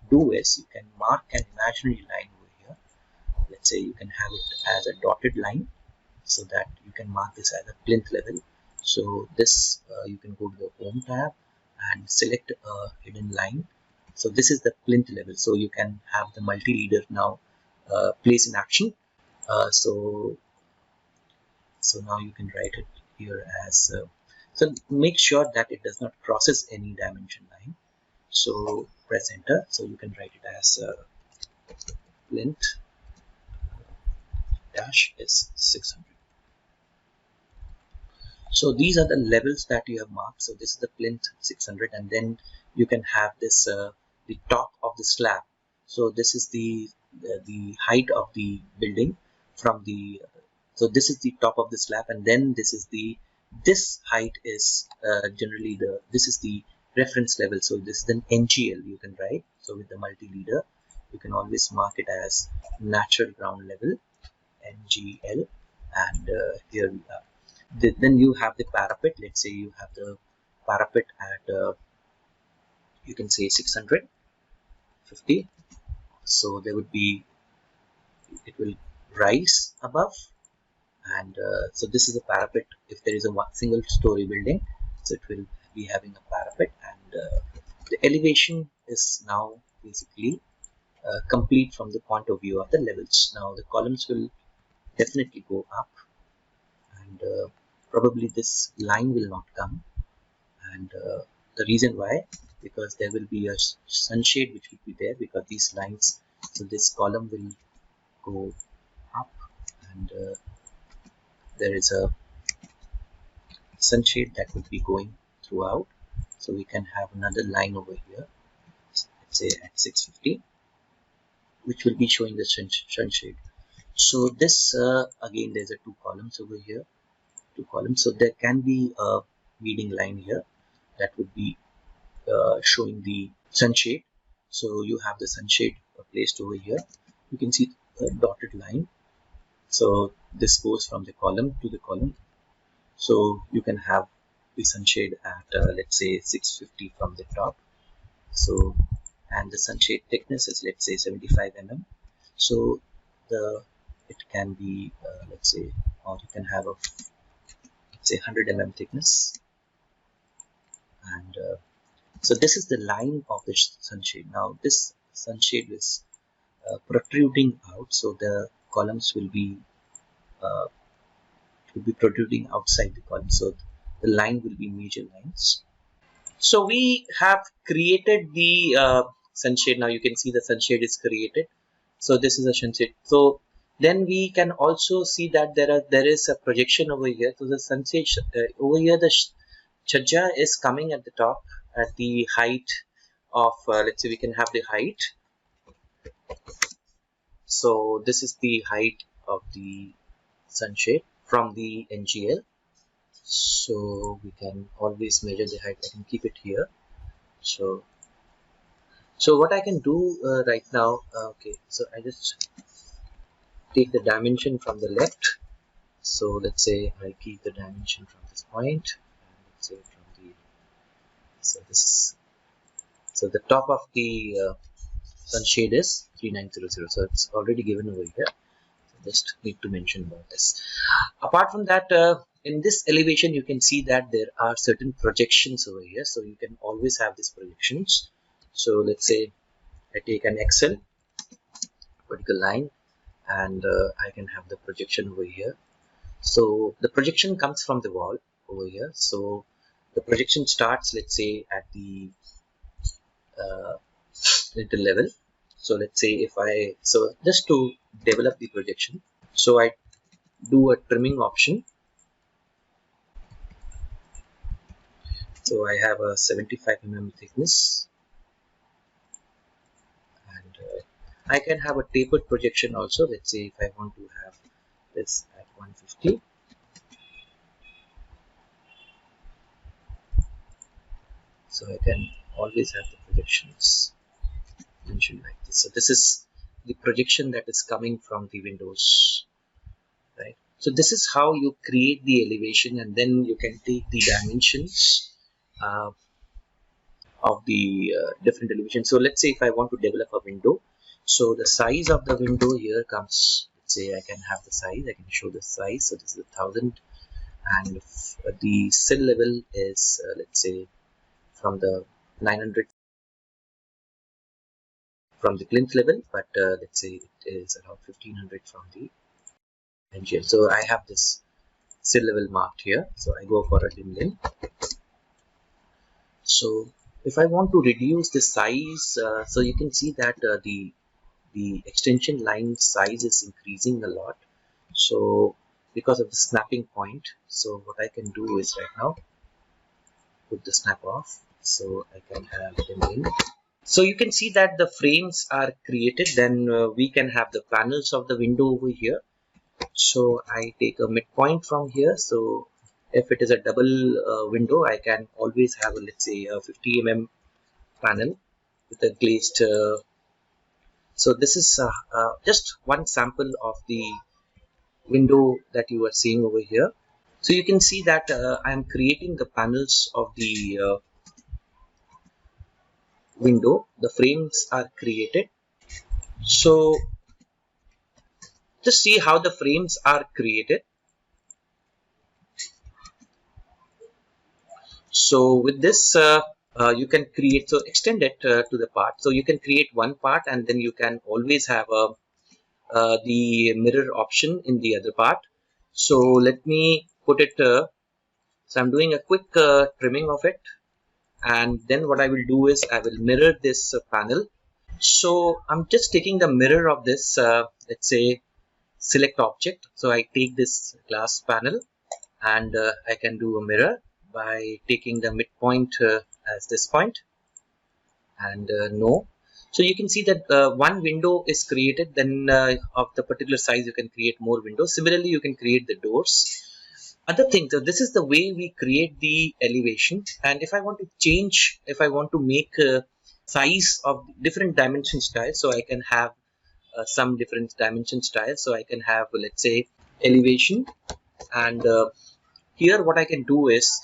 do is you can mark an imaginary line over here. Let's say you can have it as a dotted line, so that you can mark this as a plinth level. So this you can go to the home tab and select a hidden line. So this is the plinth level. So you can have the multi-leader now place in action. So now you can write it here as so make sure that it does not crosses any dimension line. So press enter. So you can write it as plinth dash is 600. So these are the levels that you have marked. So this is the plinth 600, and then you can have this the top of the slab. So this is the height of the building from the. So this is the top of the slab, and then this height is generally this is the reference level. So this is an NGL you can write. So with the multi-leader, you can always mark it as natural ground level NGL, and here we are. Then you have the parapet. Let's say you have the parapet at you can say 650. So there would be, it will rise above, and so this is a parapet. If there is a single story building, so it will be having a parapet, and the elevation is now basically complete from the point of view of the levels. Now the columns will definitely go up, and probably this line will not come, and the reason why, because there will be a sunshade which will be there, because these lines, so this column will go up, and there is a sunshade that will be going throughout. So we can have another line over here, let's say at 650, which will be showing the sunshade. So this again, there's a 2 columns over here, 2 columns. So there can be a leading line here that would be showing the sunshade. So you have the sunshade placed over here. You can see a dotted line. So this goes from the column to the column. So you can have the sunshade at let's say 650 from the top. So, and the sunshade thickness is let's say 75 mm. So it can be let's say, or you can have a let's say 100 mm thickness, and so this is the line of the sunshade. Now this sunshade is protruding out, so the columns will be will be protruding outside the column. So the line will be major lines. So we have created the sunshade. Now you can see the sunshade is created. So this is a sunshade. So then we can also see that there is a projection over here. So the sunshade over here, the Chaja is coming at the top at the height of let's say we can have the height. So this is the height of the sunshade from the NGL. So we can always measure the height. I can keep it here. So what I can do right now, okay, so I just take the dimension from the left. So let's say I keep the dimension from this point, and let's say from the, so this, so the top of the sunshade is 3900, so it's already given over here. So just need to mention about this. Apart from that, in this elevation you can see that there are certain projections over here, so you can always have these projections. So let's say I take an XL vertical line, and I can have the projection over here. So the projection comes from the wall over here. So the projection starts, let's say, at the little level. So let's say if I, so just to develop the projection, so I do a trimming option. So I have a 75 mm thickness, and I can have a tapered projection also. Let's say if I want to have this at 150. So I can always have the projections mentioned like this. So this is the projection that is coming from the windows, right? So this is how you create the elevation, and then you can take the dimensions of the different elevations. So let's say if I want to develop a window, so the size of the window here comes, let's say I can have the size, I can show the size. So this is 1000, and the sill level is let's say from the 900 from the plinth level, but let's say it is around 1500 from the NGL. So I have this sill level marked here. So I go for a dim limb. So if I want to reduce the size, so you can see that the extension line size is increasing a lot. So because of the snapping point, so what I can do is right now put the snap off. So I can have dim limb. So you can see that the frames are created. Then we can have the panels of the window over here. So I take a midpoint from here. So if it is a double window, I can always have a, let's say a 50 mm panel with a glazed. So this is just one sample of the window that you are seeing over here. So you can see that I am creating the panels of the window. The frames are created. So just see how the frames are created. So with this you can create, so extend it to the part. So you can create one part, and then you can always have the mirror option in the other part. So let me put it, so I'm doing a quick trimming of it, and then what I will do is I will mirror this panel. So I'm just taking the mirror of this, let's say select object. So I take this glass panel, and I can do a mirror by taking the midpoint as this point, and no. So you can see that one window is created. Then of the particular size you can create more windows. Similarly you can create the doors. Other things, so this is the way we create the elevation. And if I want to change, if I want to make size of different dimension styles, so I can have some different dimension styles. So I can have, let's say, elevation, and here what I can do is,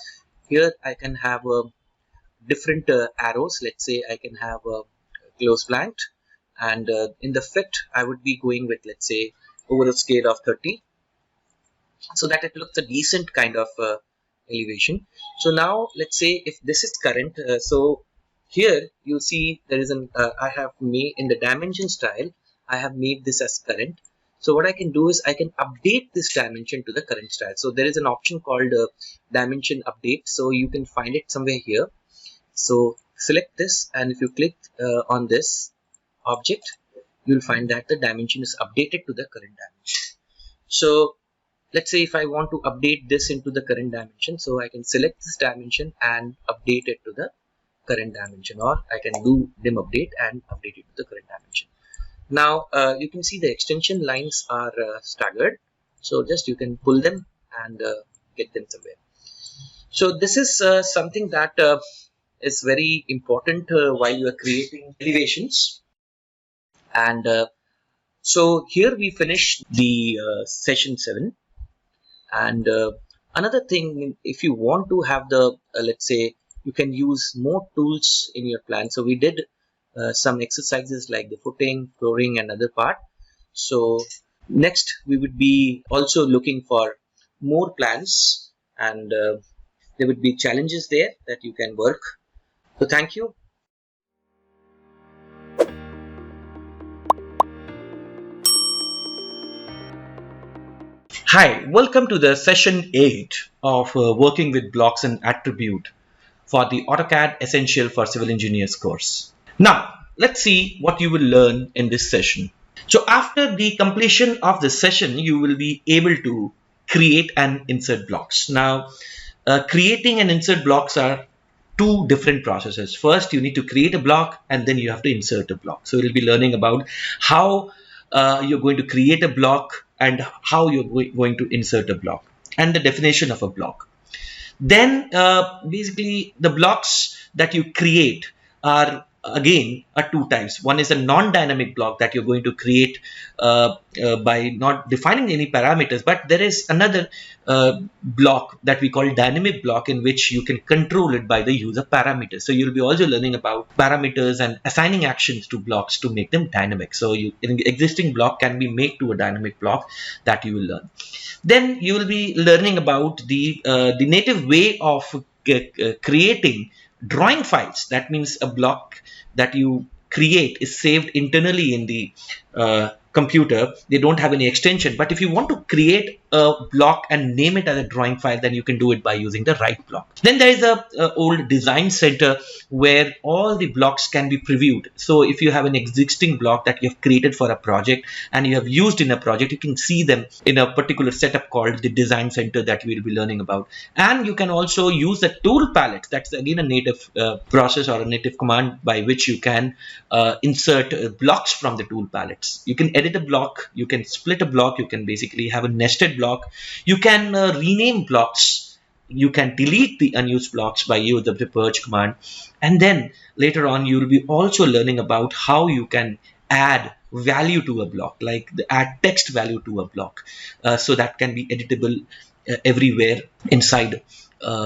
here I can have different arrows. Let's say I can have a close flanked, and in the fit I would be going with, let's say, over a scale of 30, so that it looks a decent kind of elevation. So now let's say if this is current, so here you see there is an I have made in the dimension style, I have made this as current. So what I can do is I can update this dimension to the current style. So there is an option called dimension update. So you can find it somewhere here. So select this, and if you click on this object, you will find that the dimension is updated to the current dimension. So let's say if I want to update this into the current dimension, so I can select this dimension and update it to the current dimension, or I can do dim update and update it to the current dimension. Now you can see the extension lines are staggered, so just you can pull them and get them somewhere. So this is something that is very important while you are creating elevations. And so here we finish the session 7. And another thing, if you want to have the let's say you can use more tools in your plan. So we did some exercises like the footing, flooring, and other part. So next we would be also looking for more plans, and there would be challenges there that you can work. So thank you. Hi, welcome to the session 8 of Working with Blocks and Attribute for the AutoCAD Essential for Civil Engineers course. Now, let's see what you will learn in this session. So after the completion of the session, you will be able to create and insert blocks. Now, creating and insert blocks are two different processes. First, you need to create a block, and then you have to insert a block. So we'll be learning about how you're going to create a block and how you're going to insert a block and the definition of a block. Then basically the blocks that you create are again two types. One is a non-dynamic block that you're going to create by not defining any parameters, but there is another block that we call dynamic block, in which you can control it by the use of parameters. So you'll be also learning about parameters and assigning actions to blocks to make them dynamic. So an existing block can be made to a dynamic block that you will learn. Then you will be learning about the native way of creating drawing files. That means a block that you create is saved internally in the computer. They don't have any extension, but if you want to create a block and name it as a drawing file, then you can do it by using the right block. Then there is a old design center where all the blocks can be previewed. So if you have an existing block that you have created for a project and you have used in a project, you can see them in a particular setup called the design center that we will be learning about. And you can also use the tool palette. That's again a native process or a native command by which you can insert blocks from the tool palettes. You can edit a block, you can split a block, you can basically have a nested block, you can rename blocks, you can delete the unused blocks by use of the purge command. And then later on you will be also learning about how you can add value to a block, like add text value to a block, so that can be editable everywhere inside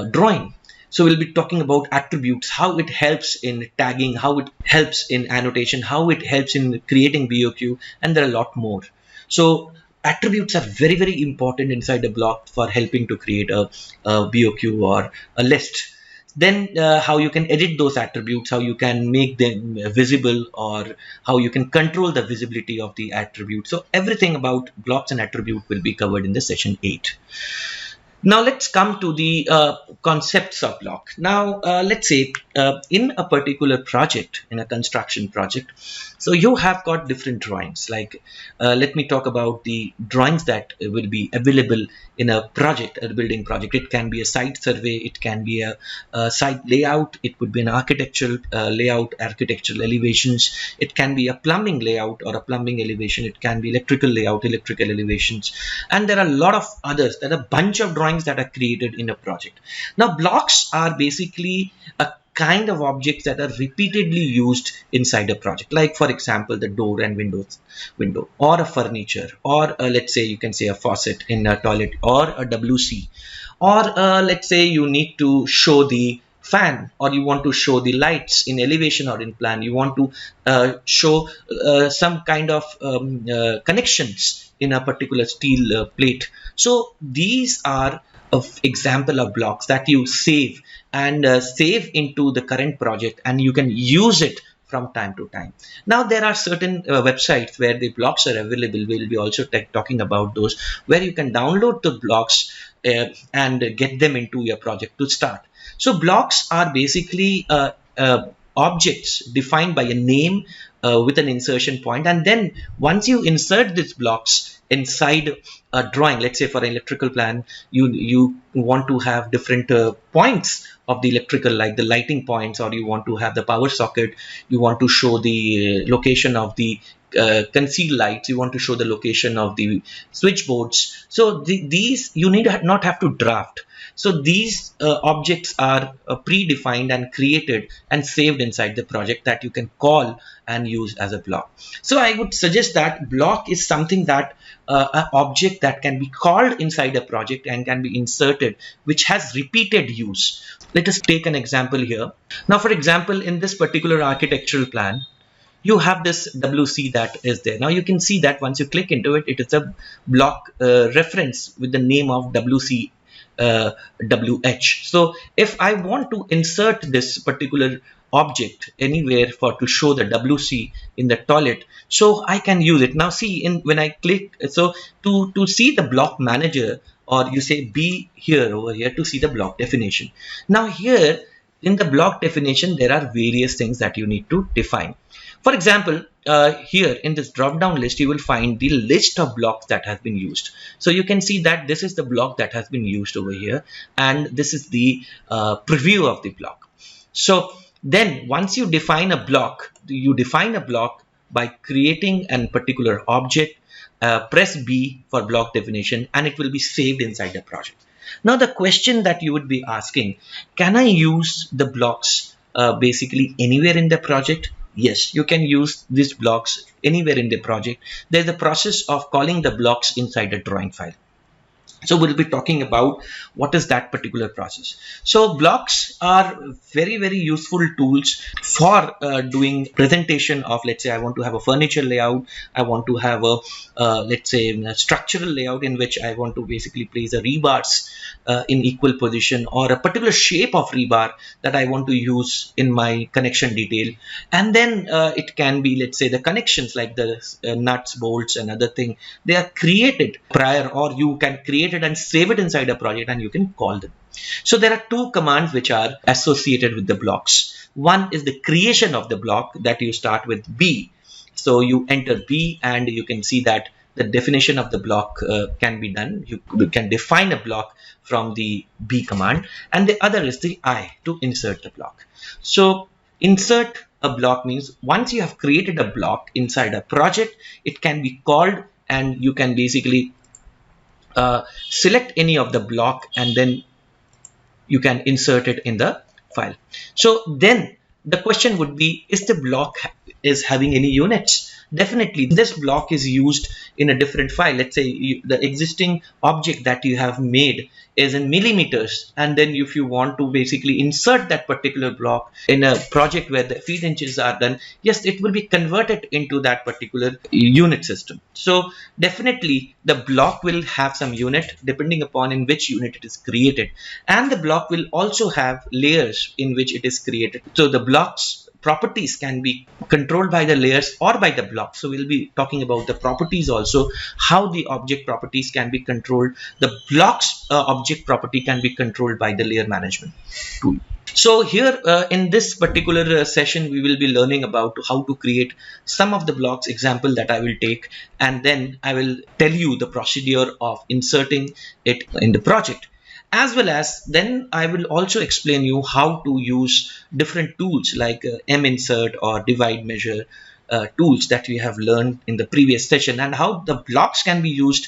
drawing. So we'll be talking about attributes, how it helps in tagging, how it helps in annotation, how it helps in creating BOQ, and there are a lot more. So attributes are very, very important inside a block for helping to create a BOQ or a list. Then how you can edit those attributes, how you can make them visible, or how you can control the visibility of the attribute. So everything about blocks and attribute will be covered in the session 8. Now let's come to the concepts of block. Now let's say in a particular project, in a construction project, so you have got different drawings. Like let me talk about the drawings that will be available in a project, a building project. It can be a site survey, it can be a site layout, it would be an architectural layout, architectural elevations, it can be a plumbing layout or a plumbing elevation, it can be electrical layout, electrical elevations, and there are a lot of others. There are a bunch of drawings that are created in a project. Now blocks are basically a kind of objects that are repeatedly used inside a project, like for example the door and window, or a furniture, or let's say you can say a faucet in a toilet, or a WC, or let's say you need to show the fan, or you want to show the lights in elevation or in plan, you want to show some kind of connections in a particular steel plate. So these are an example of blocks that you save and save into the current project, and you can use it from time to time. Now there are certain websites where the blocks are available. We'll be also talking about those, where you can download the blocks and get them into your project to start. So blocks are basically objects defined by a name with an insertion point, and then once you insert these blocks inside a drawing, let's say for an electrical plan, you want to have different points of the electrical, like the lighting points, or you want to have the power socket, you want to show the location of the concealed lights, you want to show the location of the switchboards. So these you need not have to draft. So these objects are predefined and created and saved inside the project that you can call and use as a block. So I would suggest that block is something that an object that can be called inside a project and can be inserted, which has repeated use. Let us take an example here. Now, for example, in this particular architectural plan, you have this WC that is there. Now you can see that once you click into it, it is a block reference with the name of WC WH. So if I want to insert this particular object anywhere for to show the WC in the toilet, so I can use it. Now see, when I click, so to see the block manager, or you say B here over here to see the block definition. Now here in the block definition, there are various things that you need to define. For example, here in this drop down list, you will find the list of blocks that has been used. So you can see that this is the block that has been used over here, and this is the preview of the block. So then once you define a block, by creating a particular object, press B for block definition, and it will be saved inside the project. Now the question that you would be asking, can I use the blocks basically anywhere in the project? Yes, you can use these blocks anywhere in the project. There's the process of calling the blocks inside a drawing file. So we'll be talking about what is that particular process. So blocks are very, very useful tools for doing presentation of, let's say I want to have a furniture layout, I want to have a let's say a structural layout in which I want to basically place the rebars in equal position, or a particular shape of rebar that I want to use in my connection detail. And then it can be, let's say, the connections like the nuts, bolts and other thing, they are created prior, or you can create it and save it inside a project and you can call them. So there are two commands which are associated with the blocks. One is the creation of the block, that you start with B. So you enter B and you can see that the definition of the block can be done. You can define a block from the B command, and the other is the I, to insert the block. So insert a block means once you have created a block inside a project, it can be called and you can basically select any of the block and then you can insert it in the file. So then the question would be, is the block is having any units? Definitely this block is used in a different file. Let's say the existing object that you have made is in millimeters, and then if you want to basically insert that particular block in a project where the feet inches are done, yes, it will be converted into that particular unit system. So definitely the block will have some unit depending upon in which unit it is created, and the block will also have layers in which it is created. So the blocks properties can be controlled by the layers or by the block. So we'll be talking about the properties also, how the object properties can be controlled. The blocks object property can be controlled by the layer management tool. So here in this particular session, we will be learning about how to create some of the blocks example that I will take, and then I will tell you the procedure of inserting it in the project. As well as then I will also explain you how to use different tools like M-insert or divide measure tools that we have learned in the previous session, and how the blocks can be used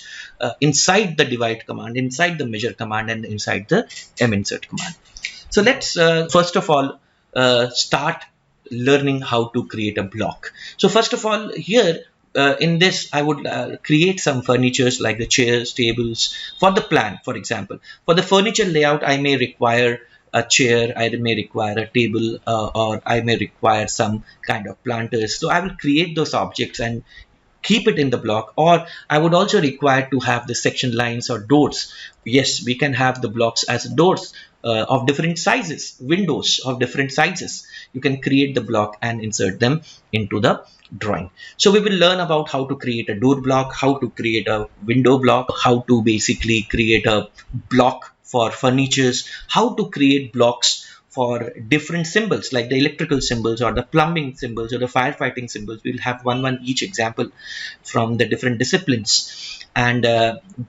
inside the divide command, inside the measure command, and inside the M-insert command. So let's first of all start learning how to create a block. So first of all, here in this I would create some furnitures like the chairs, tables for the plan. For example, for the furniture layout, I may require a chair, I may require a table, or I may require some kind of planters. So I will create those objects and keep it in the block. Or I would also require to have the section lines or doors. Yes, we can have the blocks as doors of different sizes, windows of different sizes. You can create the block and insert them into the drawing. So we will learn about how to create a door block, how to create a window block, how to basically create a block for furnitures, how to create blocks for different symbols like the electrical symbols or the plumbing symbols or the firefighting symbols. We'll have one each example from the different disciplines, and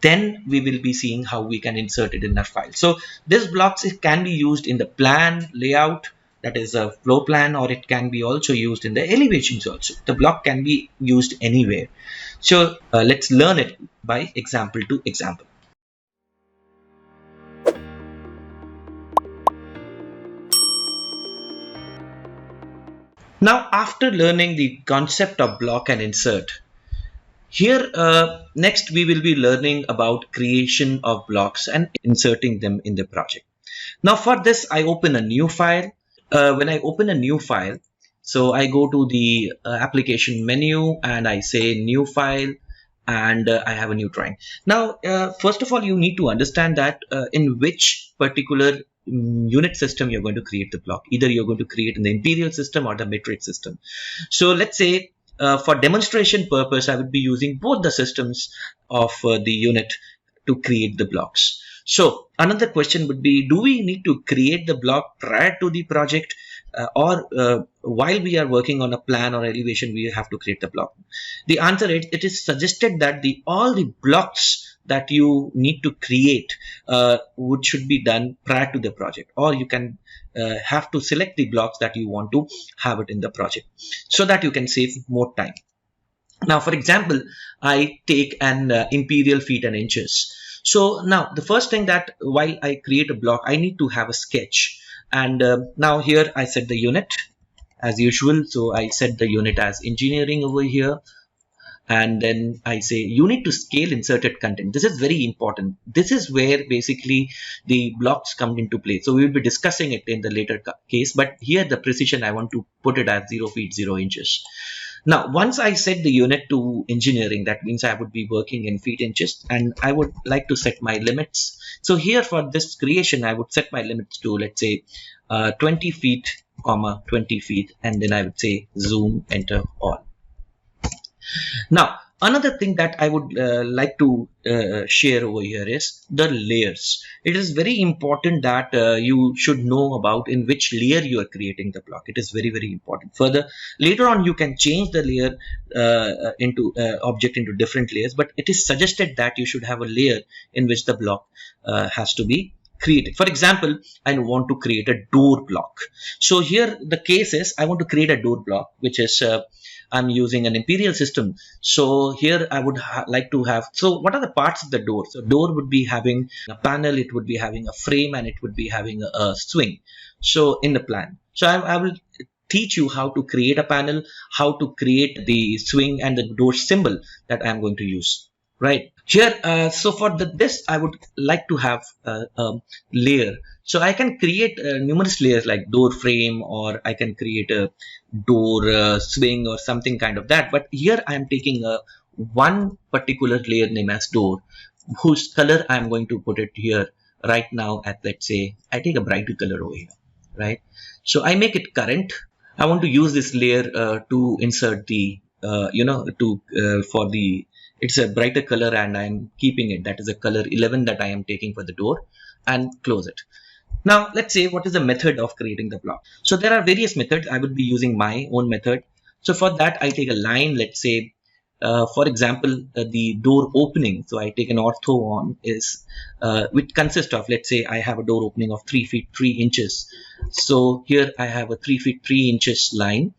then we will be seeing how we can insert it in our file. So this blocks, it can be used in the plan layout, that is a floor plan, or it can be also used in the elevations also. The block can be used anywhere. So let's learn it by example to example. Now, after learning the concept of block and insert, here next we will be learning about creation of blocks and inserting them in the project. Now for this, I open a new file. When I open a new file, so I go to the application menu and I say new file, and I have a new drawing. Now first of all, you need to understand that in which particular unit system you're going to create the block. Either you're going to create in the imperial system or the metric system. So let's say for demonstration purpose, I would be using both the systems of the unit to create the blocks. So another question would be, do we need to create the block prior to the project, or while we are working on a plan or elevation, we have to create the block? The answer is, it is suggested that all the blocks that you need to create should be done prior to the project, or you can have to select the blocks that you want to have it in the project, so that you can save more time. Now, for example, I take an imperial feet and inches. So now the first thing, that while I create a block, I need to have a sketch. And now here I set the unit as usual. So I set the unit as engineering over here. And then I say you need to scale inserted content. This is very important. This is where basically the blocks come into play. So we will be discussing it in the later case, but here the precision, I want to put it as 0 feet 0 inches. Now once I set the unit to engineering, that means I would be working in feet inches, and I would like to set my limits. So here for this creation, I would set my limits to, let's say 20 feet, 20 feet, and then I would say zoom, enter all. Now, another thing that I would like to share over here is the layers. It is very important that you should know about in which layer you are creating the block. It is very, very important. Further, later on, you can change the layer into object into different layers, but it is suggested that you should have a layer in which the block has to be created. For example, I want to create a door block. So here the case is, I want to create a door block, which is I'm using an imperial system. So here I would like to have, so what are the parts of the door? So door would be having a panel, it would be having a frame, and it would be having a swing. So in the plan, so I will teach you how to create a panel, how to create the swing and the door symbol that I'm going to use. Right here, so for this I would like to have a layer. So I can create numerous layers like door frame, or I can create a door swing or something kind of that. But here I am taking one particular layer named as door, whose color I am going to put it here right now at, let's say, I take a brighter color over here, right? So I make it current. I want to use this layer to insert the, for the, it's a brighter color, and I'm keeping it. That is a color 11 that I am taking for the door, and close it. Now let's say, what is the method of creating the block? So there are various methods. I would be using my own method. So for that, I take a line, let's say, for example, the door opening. So I take an ortho on is, which consists of, let's say I have a door opening of 3 feet 3 inches. So here I have a 3 feet 3 inches line,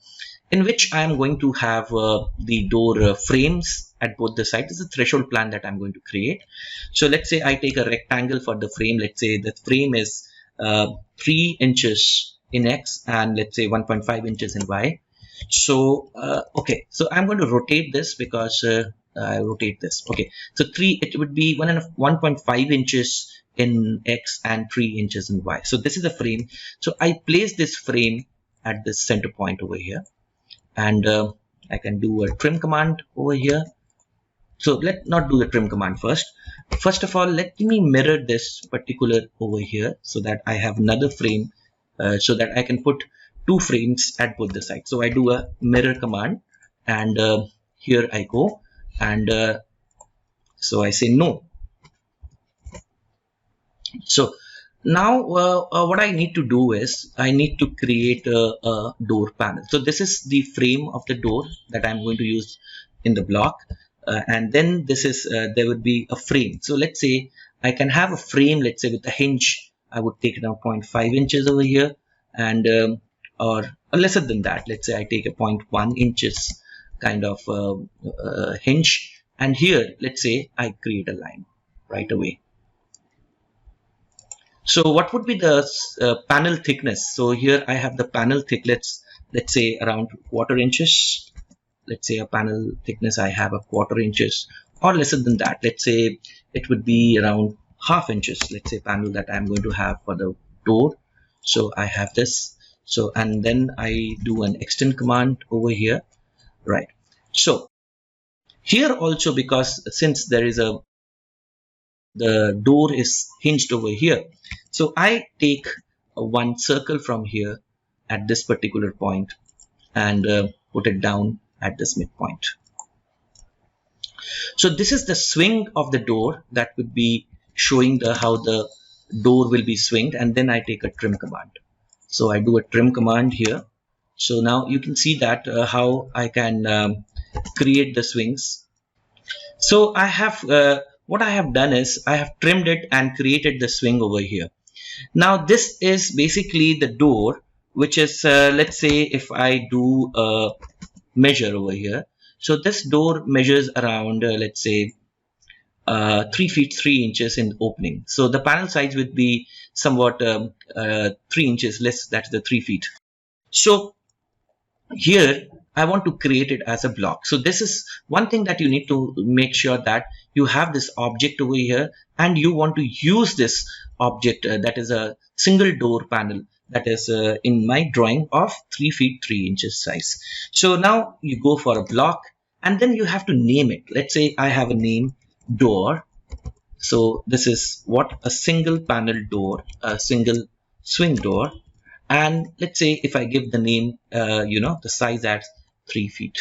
in which I am going to have the door frames at both the sides. This is a threshold plan that I'm going to create. So let's say I take a rectangle for the frame. Let's say the frame is 3 inches in X, and let's say 1.5 inches in Y. So okay, so I'm going to rotate this because I rotate this. Okay, so it would be 1.5 inches in X and 3 inches in Y. So this is the frame. So I place this frame at this center point over here, and I can do a trim command over here. So let's not do the trim command first. First of all, let me mirror this particular over here so that I have another frame, so that I can put 2 frames at both the sides. So I do a mirror command, and here I go, and so I say no. So now what I need to do is I need to create a door panel. So this is the frame of the door that I'm going to use in the block, and then this is there would be a frame. So let's say I can have a frame, let's say with a hinge. I would take it now 0.5 inches over here, and or lesser than that. Let's say I take a 0.1 inches kind of hinge, and here let's say I create a line right away. So what would be the panel thickness? So here I have the panel thickness, let's say around 1/4 inches. Let's say a panel thickness I have a 1/4 inches, or lesser than that. Let's say it would be around 1/2 inches. Let's say panel that I'm going to have for the door. So I have this. So, and then I do an extend command over here, right? So here also, because since there is the door is hinged over here, so I take one circle from here at this particular point and put it down at this midpoint. So this is the swing of the door that would be showing how the door will be swinged, and then I take a trim command. So I do a trim command here. So now you can see that how I can create the swings. So I have what I have done is I have trimmed it and created the swing over here. Now this is basically the door, which is let's say if I do a measure over here. So this door measures around let's say 3 feet 3 inches in opening. So the panel size would be somewhat 3 inches less, that's the 3 feet. So here I want to create it as a block. So this is one thing that you need to make sure that you have this object over here, and you want to use this object that is a single door panel that is in my drawing of 3 feet 3 inches size. So now you go for a block, and then you have to name it. Let's say I have a name door. So this is what a single panel door, a single swing door. And let's say if I give the name, the size at 3 feet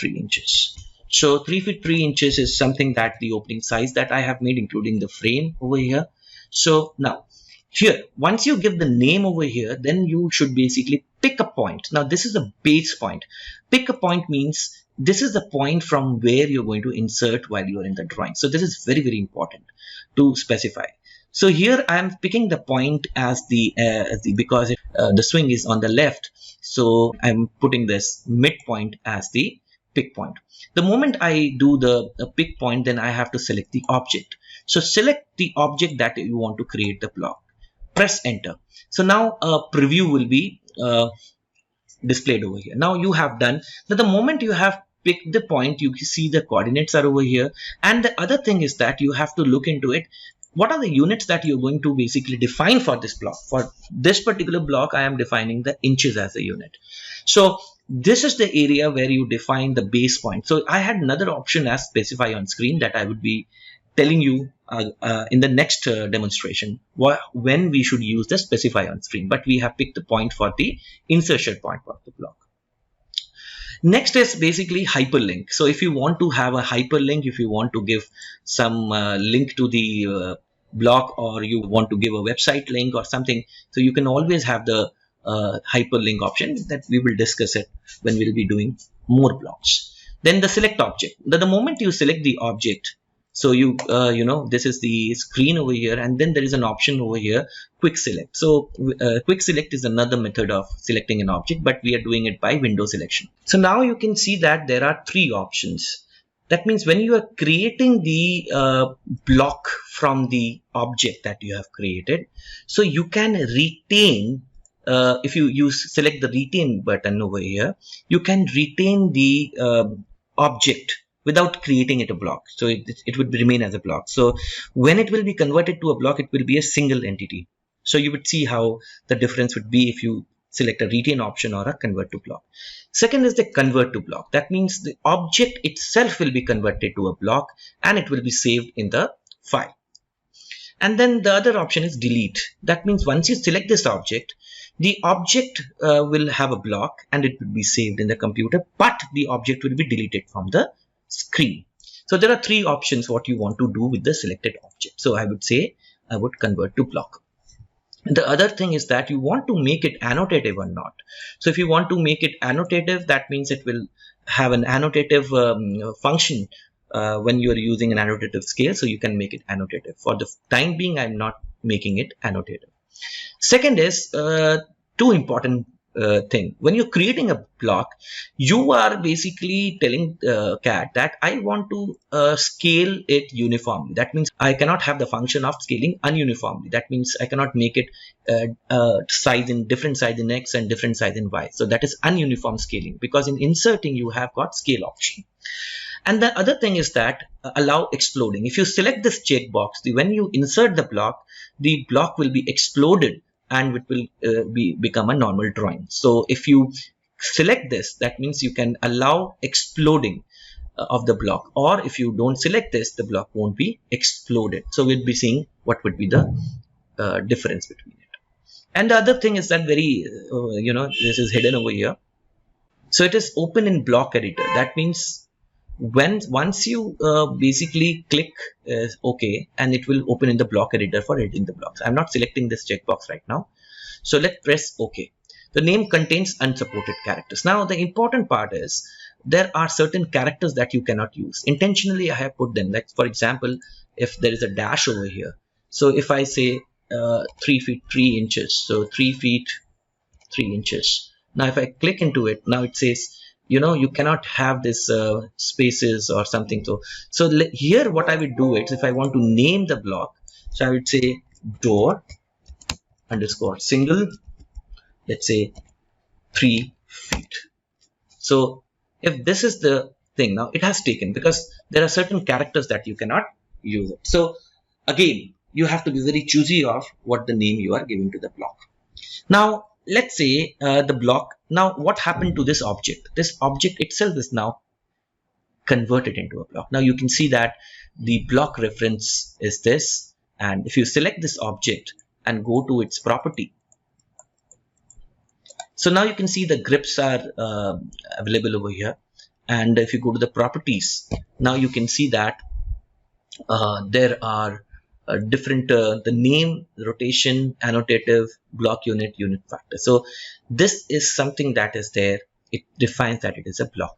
3 inches. So 3 feet 3 inches is something that the opening size that I have made, including the frame over here. So now here, once you give the name over here, then you should basically pick a point. Now this is a base point. Pick a point means this is the point from where you're going to insert while you're in the drawing. So this is very, very important to specify. So here I am picking the point as the because the swing is on the left. So I'm putting this midpoint as the pick point. The moment I do the pick point, then I have to select the object. So select the object that you want to create the block. Press enter. So now a preview will be displayed over here. Now you have done that. The moment you have picked the point, you see the coordinates are over here. And the other thing is that you have to look into it. What are the units that you're going to basically define for this block? For this particular block, I am defining the inches as a unit. So this is the area where you define the base point. So I had another option as specify on screen that I would be telling you in the next demonstration when we should use the specify on screen. But we have picked the point for the insertion point of the block. Next is basically hyperlink. So if you want to have a hyperlink, if you want to give some link to the block, or you want to give a website link or something, so you can always have the hyperlink option that we will discuss it when we'll be doing more blocks. Then the select object. The moment you select the object, so you this is the screen over here, and then there is an option over here, quick select. So quick select is another method of selecting an object, but we are doing it by window selection. So now you can see that there are 3 options. That means when you are creating the block from the object that you have created, so you can retain, if you select the retain button over here, you can retain the object without creating it a block. So it would remain as a block. So when it will be converted to a block, it will be a single entity. So you would see how the difference would be if you select a retain option or a convert to block. Second is the convert to block. That means the object itself will be converted to a block and it will be saved in the file. And then the other option is delete. That means once you select this object, the object will have a block and it will be saved in the computer, but the object will be deleted from the screen. So there are three options what you want to do with the selected object. So I would say I would convert to block. The other thing is that you want to make it annotative or not. So if you want to make it annotative, that means it will have an annotative function when you are using an annotative scale. So you can make it annotative. For the time being, I'm not making it annotative. Second is two important thing. When you're creating a block, you are basically telling CAD that I want to scale it uniformly. That means I cannot have the function of scaling ununiformly. That means I cannot make it size in different size in X and different size in Y. So that is ununiform scaling, because in inserting you have got scale option. And the other thing is that allow exploding. If you select this checkbox, when you insert the block will be exploded and it will become a normal drawing. So if you select this, that means you can allow exploding of the block, or if you don't select this, the block won't be exploded. So we'll be seeing what would be the difference between it. And the other thing is that this is hidden over here. So it is open in block editor. That means once you basically click OK, and it will open in the block editor for editing the blocks. I'm not selecting this checkbox right now. So let's press OK. The name contains unsupported characters. Now the important part is there are certain characters that you cannot use. Intentionally I have put them. Like for example, if there is a dash over here. So if I say 3 feet 3 inches, so 3 feet 3 inches. Now if I click into it, now it says you cannot have this spaces or something. So here what I would do is, if I want to name the block, so I would say door underscore single, let's say 3 feet. So if this is the thing, now it has taken, because there are certain characters that you cannot use it. So again, you have to be very choosy of what the name you are giving to the block. Now let's say the block, now what happened to this object? This object itself is now converted into a block. Now you can see that the block reference is this, and if you select this object and go to its property, so now you can see the grips are available over here. And if you go to the properties, now you can see that there are different the name, rotation, annotative, block unit, unit factor. So this is something that is there. It defines that it is a block.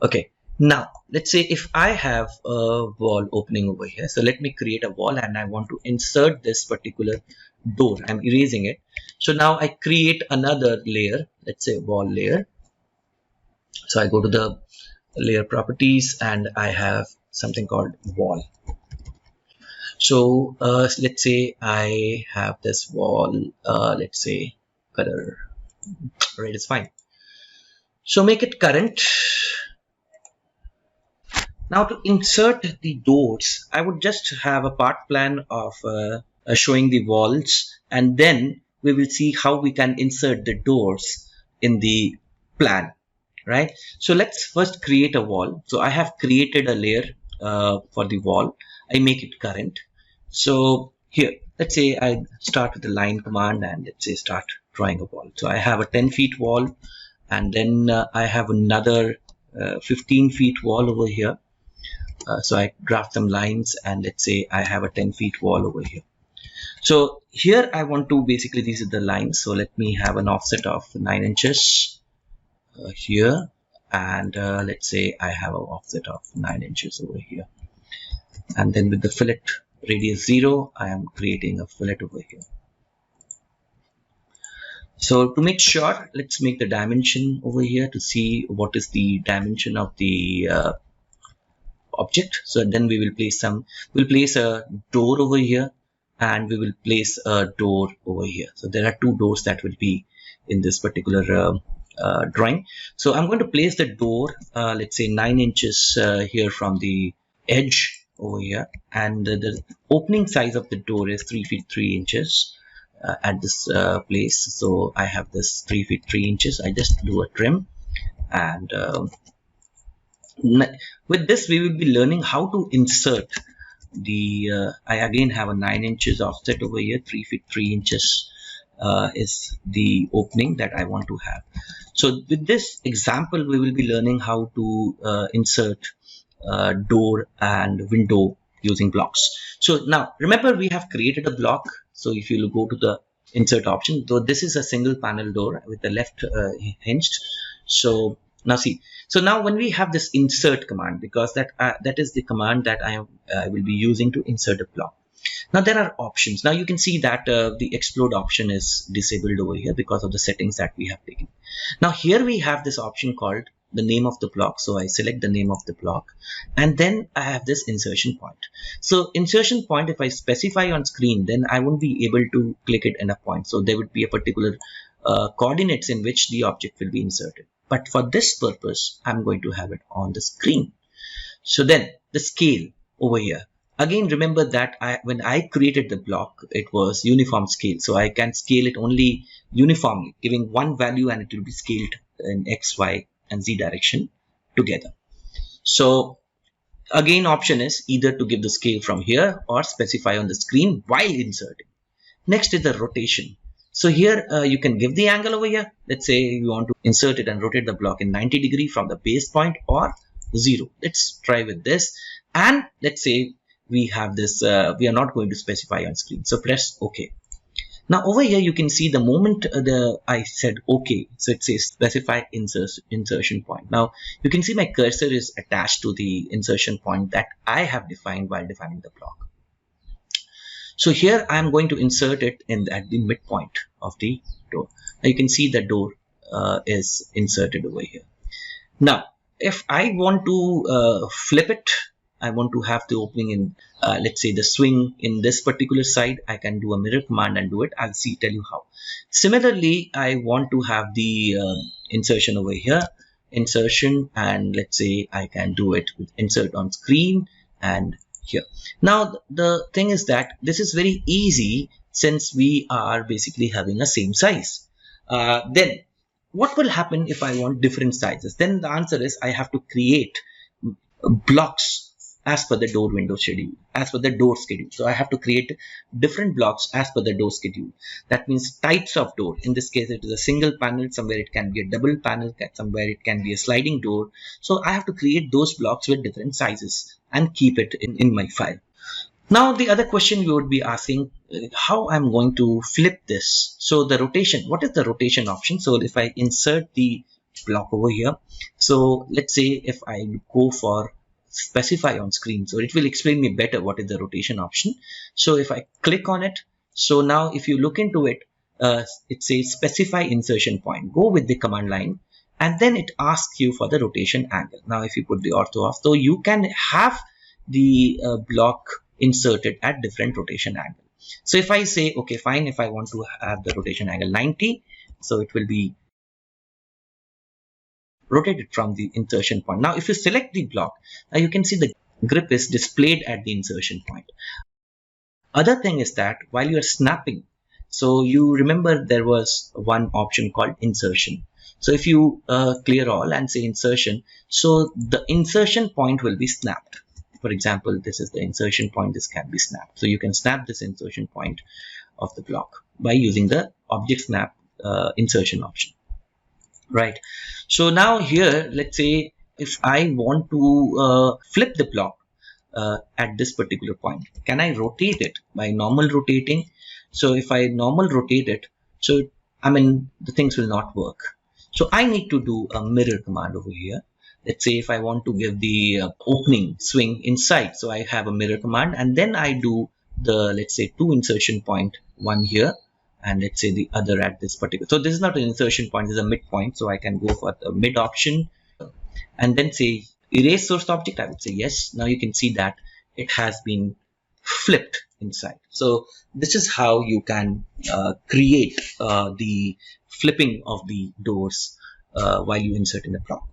Okay, now let's say if I have a wall opening over here. So let me create a wall and I want to insert this particular door. I'm erasing it. So now I create another layer, let's say wall layer. So I go to the layer properties and I have something called wall. So let's say I have this wall, let's say color red is fine. So make it current. Now to insert the doors, I would just have a part plan of showing the walls, and then we will see how we can insert the doors in the plan, right? So let's first create a wall. So I have created a layer for the wall. I make it current. So here, let's say I start with the line command and let's say start drawing a wall. So I have a 10 feet wall, and then I have another 15 feet wall over here. So I draft some lines and let's say I have a 10 feet wall over here. So here I want to basically, these are the lines. So let me have an offset of 9 inches here, and let's say I have an offset of 9 inches over here. And then with the fillet radius 0, I am creating a fillet over here. So to make sure, let's make the dimension over here to see what is the dimension of the object. So then we will place we'll place a door over here, and we will place a door over here. So there are two doors that will be in this particular drawing. So I'm going to place the door, let's say 9 inches here from the edge over here, and the opening size of the door is 3 feet 3 inches. at this place. So I have this 3 feet 3 inches. I just do a trim, and with this we will be learning how to insert the I again have a 9 inches offset over here. 3 feet 3 inches is the opening that I want to have. So with this example we will be learning how to insert door and window using blocks. So now remember, we have created a block. So if you go to the insert option, though this is a single panel door with the left hinged. So now see, so now when we have this insert command, because that is the command that I will be using to insert a block. Now there are options. Now you can see that the explode option is disabled over here because of the settings that we have taken. Now here we have this option called the name of the block. So I select the name of the block, and then I have this insertion point. So insertion point, if I specify on screen, then I won't be able to click it in a point. So there would be a particular coordinates in which the object will be inserted. But for this purpose, I'm going to have it on the screen. So then the scale over here. Again, remember that when I created the block, it was uniform scale. So I can scale it only uniformly, giving one value, and it will be scaled in X, Y, and Z direction together. So again, option is either to give the scale from here or specify on the screen while inserting. Next is the rotation. So here you can give the angle over here. Let's say you want to insert it and rotate the block in 90 degree from the base point or 0. Let's try with this. And let's say we have this, we are not going to specify on screen. So press OK. Now over here you can see the moment I said OK, so it says specify insertion point. Now you can see my cursor is attached to the insertion point that I have defined while defining the block. So here I am going to insert it at the midpoint of the door. Now you can see the door is inserted over here. Now if I want to flip it, I want to have the opening in, let's say the swing in this particular side, I can do a mirror command and do it. I'll tell you how. Similarly, I want to have the insertion over here, insertion, and let's say I can do it with insert on screen and here. Now the thing is that this is very easy since we are basically having a same size. Then what will happen if I want different sizes? Then the answer is I have to create blocks as per the door window schedule, as per the door schedule. So I have to create different blocks as per the door schedule. That means types of door. In this case, it is a single panel. Somewhere it can be a double panel. Somewhere it can be a sliding door. So I have to create those blocks with different sizes and keep it in my file. Now the other question you would be asking, how I'm going to flip this. So the rotation, what is the rotation option? So if I insert the block over here, so let's say if I go for specify on screen, so it will explain me better what is the rotation option. So if I click on it, so now if you look into it, it says specify insertion point. Go with the command line, and then it asks you for the rotation angle. Now if you put the ortho off, so you can have the block inserted at different rotation angle. So if I say okay fine, if I want to have the rotation angle 90, so it will be rotated from the insertion point. Now if you select the block, now you can see the grip is displayed at the insertion point. Other thing is that while you are snapping, so you remember there was one option called insertion. So if you clear all and say insertion, so the insertion point will be snapped. For example, this is the insertion point, this can be snapped. So you can snap this insertion point of the block by using the object snap insertion option. Right. So now here, let's say if I want to flip the block at this particular point, can I rotate it by normal rotating? So if I normal rotate it, so I mean the things will not work. So I need to do a mirror command over here. Let's say if I want to give the opening swing inside, so I have a mirror command, and then I do the, let's say, 2 insertion point, one here, and let's say the other at this particular. So this is not an insertion point, this is a midpoint. So I can go for the mid option and then say erase source object. I would say yes. Now you can see that it has been flipped inside. So this is how you can create the flipping of the doors while you insert in the block.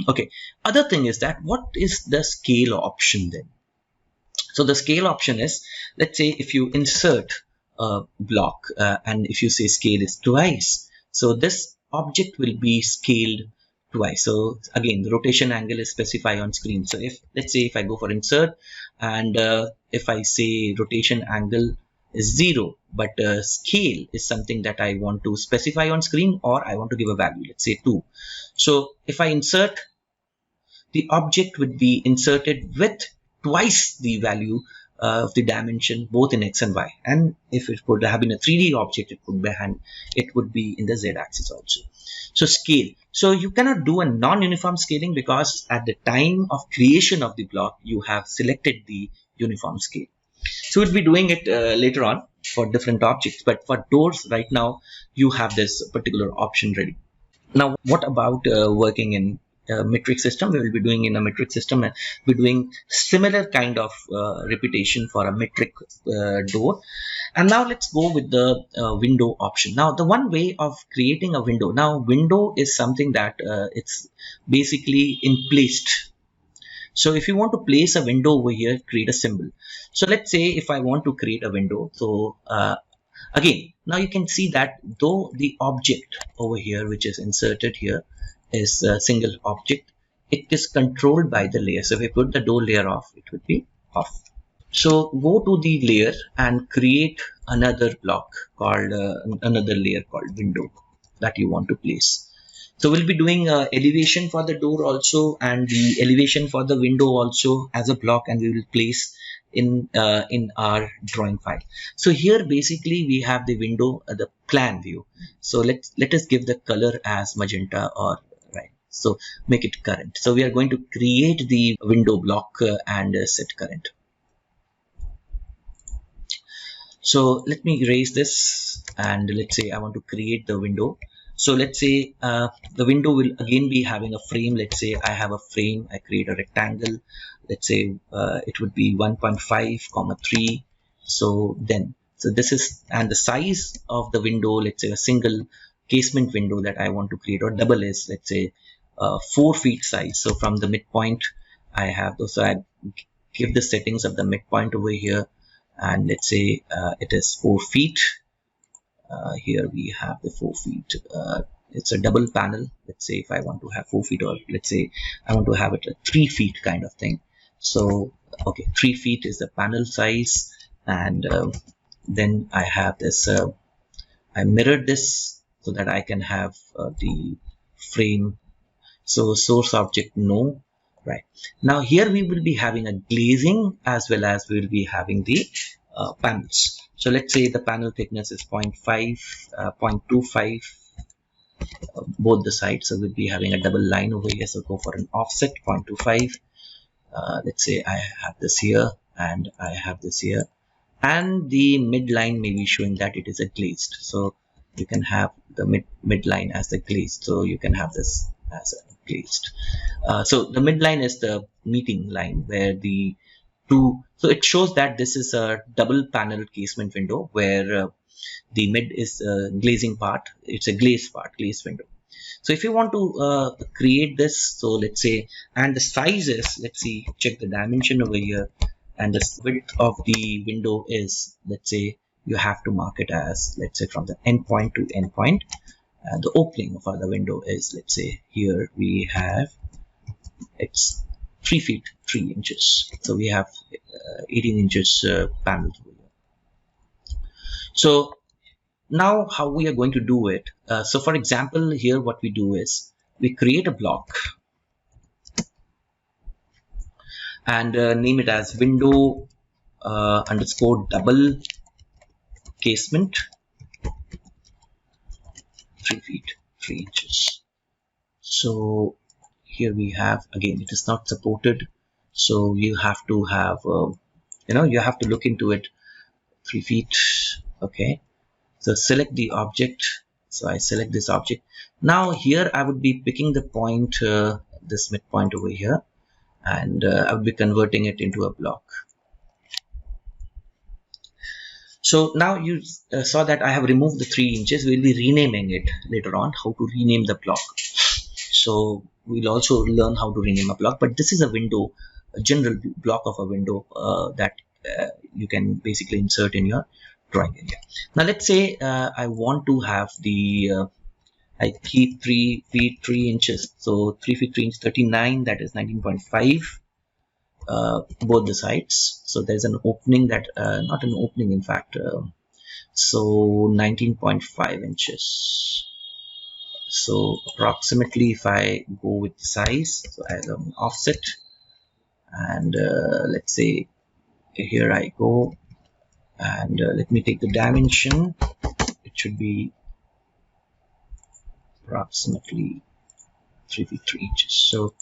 Okay. Other thing is that what is the scale option then? So the scale option is, let's say if you insert block, and if you say scale is twice, so this object will be scaled twice. So again, the rotation angle is specified on screen. So if, let's say, if I go for insert, and if I say rotation angle is 0, but scale is something that I want to specify on screen, or I want to give a value, let's say 2. So if I insert, the object would be inserted with twice the value of the dimension, both in x and y. And if it would have been a 3D object, it would be in the z axis also. So scale. So you cannot do a non-uniform scaling, because at the time of creation of the block, you have selected the uniform scale. So we'll be doing it later on for different objects, but for doors right now, you have this particular option ready. Now, what about working in a metric system? We will be doing in a metric system, and we're doing similar kind of repetition for a metric door. And now let's go with the window option. Now, the one way of creating a window, now window is something that it's basically in placed. So if you want to place a window over here, create a symbol. So let's say if I want to create a window, so again, now you can see that though the object over here, which is inserted here, is a single object, it is controlled by the layer. So if I put the door layer off, it would be off. So go to the layer and create another block called another layer called window that you want to place. So we'll be doing elevation for the door also, and the elevation for the window also as a block, and we will place in our drawing file. So here basically we have the window, the plan view. So let us give the color as magenta, or right. So make it current. So we are going to create the window block and set current. So let me erase this, and let's say I want to create the window. So let's say the window will again be having a frame. Let's say I have a frame, I create a rectangle. Let's say it would be 1.5, 3. So this is, and the size of the window, let's say a single casement window that I want to create, or double, is, let's say 4 feet size. So from the midpoint, I have those. So I give the settings of the midpoint over here, and let's say it is 4 feet. Here we have the 4 feet. It's a double panel. Let's say if I want to have 4 feet, or let's say I want to have it a 3 feet kind of thing. So okay, 3 feet is the panel size, and then I have this. I mirrored this so that I can have the frame. So source object no. Right now here we will be having a glazing, as well as we will be having the panels. So let's say the panel thickness is 0.5, 0.25, both the sides. So we'll be having a double line over here. So go for an offset 0.25. Let's say I have this here, and I have this here, and the midline may be showing that it is a glazed. So you can have the midline as the glazed. So you can have this as a glazed. So the midline is the meeting line where the two. So it shows that this is a double panel casement window where the mid is glazing part. It's a glazed part, glazed window. So if you want to create this, so let's say, and the size is, let's see, check the dimension over here, and the width of the window is, let's say, you have to mark it as, let's say, from the end point to end point. And the opening for the window is, let's say, here we have, it's 3 feet 3 inches. So we have 18 inches panels over here. So now how we are going to do it. So for example, here what we do is we create a block and name it as window underscore double casement 3 feet 3 inches. So here we have, again, it is not supported, so you have to have you have to look into it. 3 feet. Okay, so select the object. So I select this object. Now here I would be picking the point, this midpoint over here, and I would be converting it into a block. So now you saw that I have removed the 3 inches. We'll be renaming it later on, how to rename the block. So we'll also learn how to rename a block, but this is a window, a general block of a window that you can basically insert in your drawing area. Now let's say I want to have the I keep 3 feet 3 inches, so 3 feet 3 inches 39, that is 19.5, both the sides. So there's an opening that not an opening, in fact, so 19.5 inches. So approximately, if I go with the size, so I have an offset, and let's say here I go, and let me take the dimension. It should be approximately 3 feet 3 inches. So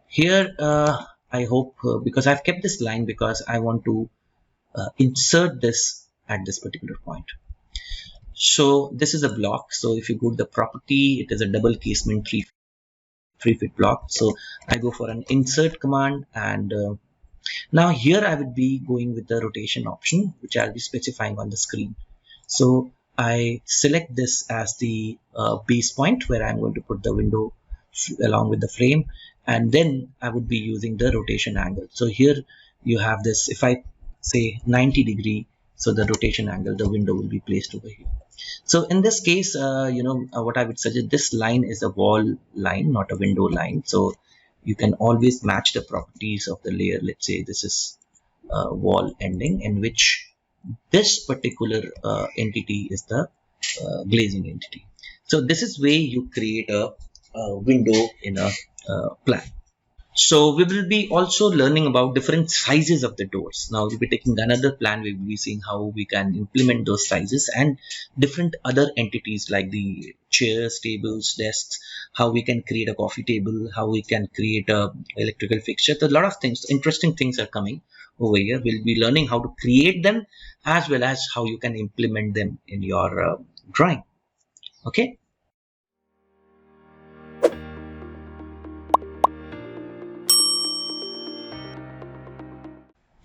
here I hope, because I've kept this line because I want to insert this at this particular point. So this is a block. So if you go to the property, it is a double casement 3 feet block. So I go for an insert command, and now here I would be going with the rotation option, which I'll be specifying on the screen. So I select this as the base point where I'm going to put the window along with the frame, and then I would be using the rotation angle. So here you have this, if I say 90 degree, so the rotation angle, the window will be placed over here. So in this case, what I would suggest, this line is a wall line, not a window line. So you can always match the properties of the layer. Let's say this is wall ending, in which this particular entity is the glazing entity. So this is where you create a window in a plan. So we will be also learning about different sizes of the doors. Now we'll be taking another plan. We will be seeing how we can implement those sizes and different other entities like the chairs, tables, desks, how we can create a coffee table, how we can create a electrical fixture. So a lot of things, interesting things are coming over here. We'll be learning how to create them as well as how you can implement them in your drawing. Okay.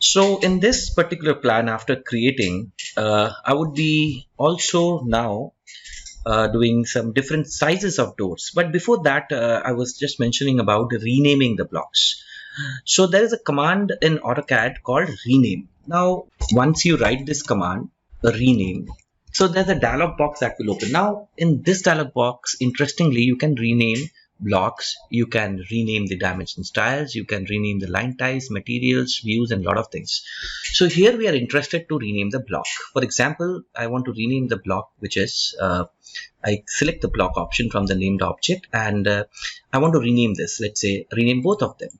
So in this particular plan, after creating, I would be also now doing some different sizes of doors. But before that, I was just mentioning about renaming the blocks. So there is a command in AutoCAD called rename. Now, once you write this command, rename, so there's a dialog box that will open. Now, in this dialog box, interestingly, you can rename blocks, you can rename the dimension styles, you can rename the line types, materials, views, and a lot of things. So here we are interested to rename the block. For example, I want to rename the block, which is I select the block option from the named object, and I want to rename this. Let's say rename both of them.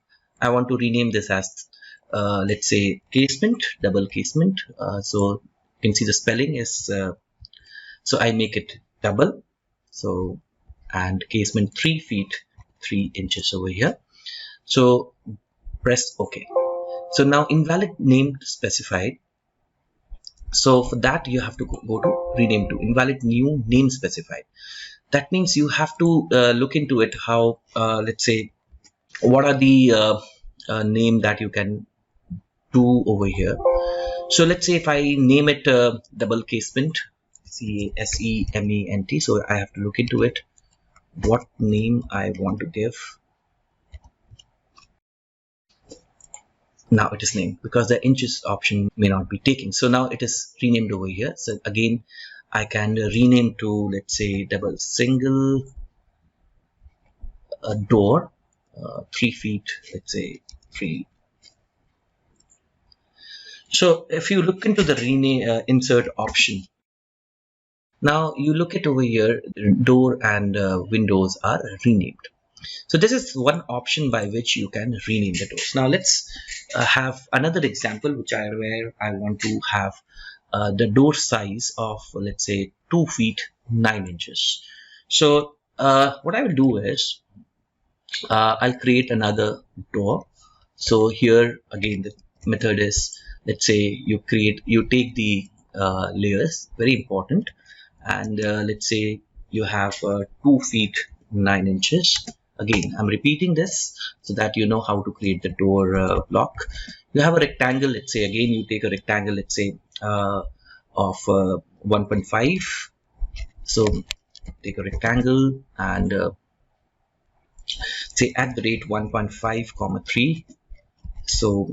I want to rename this as let's say casement, double casement. So you can see the spelling is so I make it double. So and casement 3 feet 3 inches over here. So press OK. So now invalid name specified. So for that you have to go to rename to invalid new name specified. That means you have to look into it how let's say what are the name that you can do over here. So let's say if I name it double casement, CASEMENT, so I have to look into it what name I want to give. Now it is named because the inches option may not be taken. So now it is renamed over here. So again, I can rename to, let's say, double single door, 3 feet, let's say 3. So if you look into the rename insert option, now you look at over here, door and windows are renamed. So this is one option by which you can rename the doors. Now let's have another example where I want to have the door size of, let's say, 2 feet 9 inches. So what I will do is I'll create another door. So here again the method is, let's say you take the layers, very important, and let's say you have 2 feet 9 inches. Again, I'm repeating this so that you know how to create the door block. You have a rectangle, let's say, again you take a rectangle, let's say of 1.5. So take a rectangle and say at the rate 1.5 comma 3. So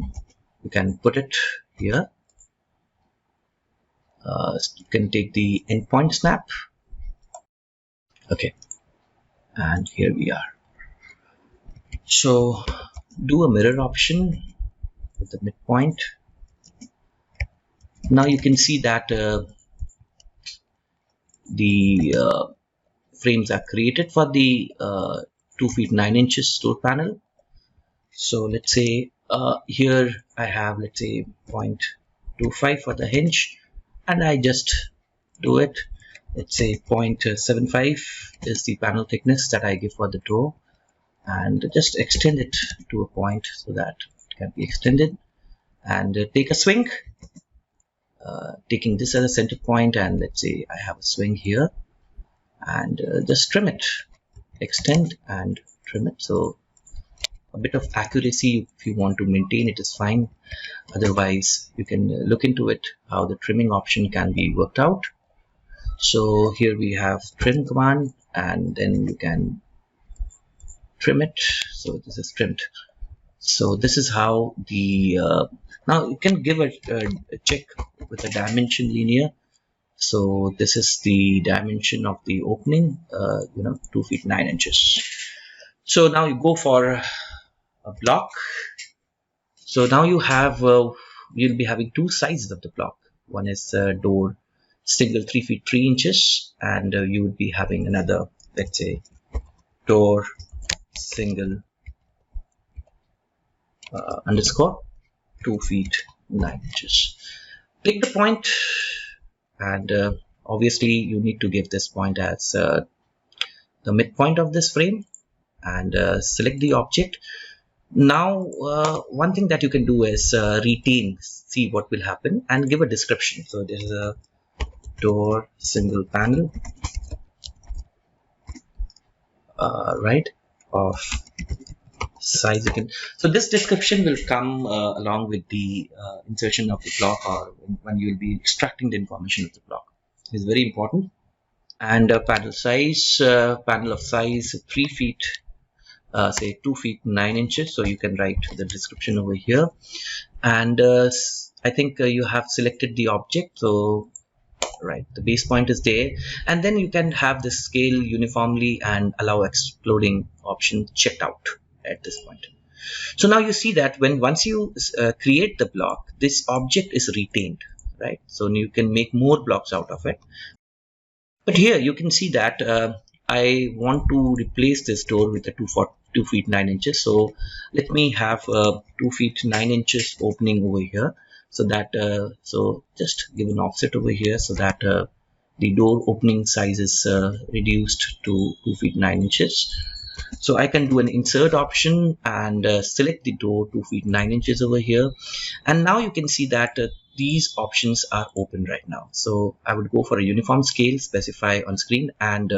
you can put it here. You can take the endpoint snap. Okay, and here we are. So do a mirror option with the midpoint. Now you can see that the frames are created for the 2 feet 9 inches door panel. So let's say here I have, let's say, 0.25 for the hinge, and I just do it. Let's say 0.75 is the panel thickness that I give for the door, and just extend it to a point so that it can be extended, and take a swing, taking this as a center point, and let's say I have a swing here, and just trim it, extend and trim it. So a bit of accuracy, if you want to maintain it, is fine. Otherwise you can look into it how the trimming option can be worked out. So here we have trim command, and then you can trim it. So this is trimmed. So this is how the now you can give a check with a dimension linear. So this is the dimension of the opening, 2 feet 9 inches. So now you go for a block. So now you have you'll be having two sizes of the block. One is door single 3 feet 3 inches, and you would be having another, let's say, door single underscore 2 feet 9 inches. Take the point, and obviously you need to give this point as the midpoint of this frame, and select the object. Now one thing that you can do is retain, see what will happen, and give a description. So there is a door single panel right of size again. So this description will come along with the insertion of the block, or when you will be extracting the information of the block. It's very important. And panel size, panel of size 3 feet, say 2 feet 9 inches. So you can write the description over here, and I think you have selected the object. So right, the base point is there, and then you can have the scale uniformly and allow exploding option checked out at this point. So now you see that once you create the block, this object is retained, right? So you can make more blocks out of it. But here you can see that I want to replace this door with a 2 feet 9 inches. So let me have 2 feet 9 inches opening over here. So that so just give an offset over here, so that the door opening size is reduced to 2 feet 9 inches. So I can do an insert option and select the door 2 feet 9 inches over here, and now you can see that these options are open right now. So I would go for a uniform scale, specify on screen, and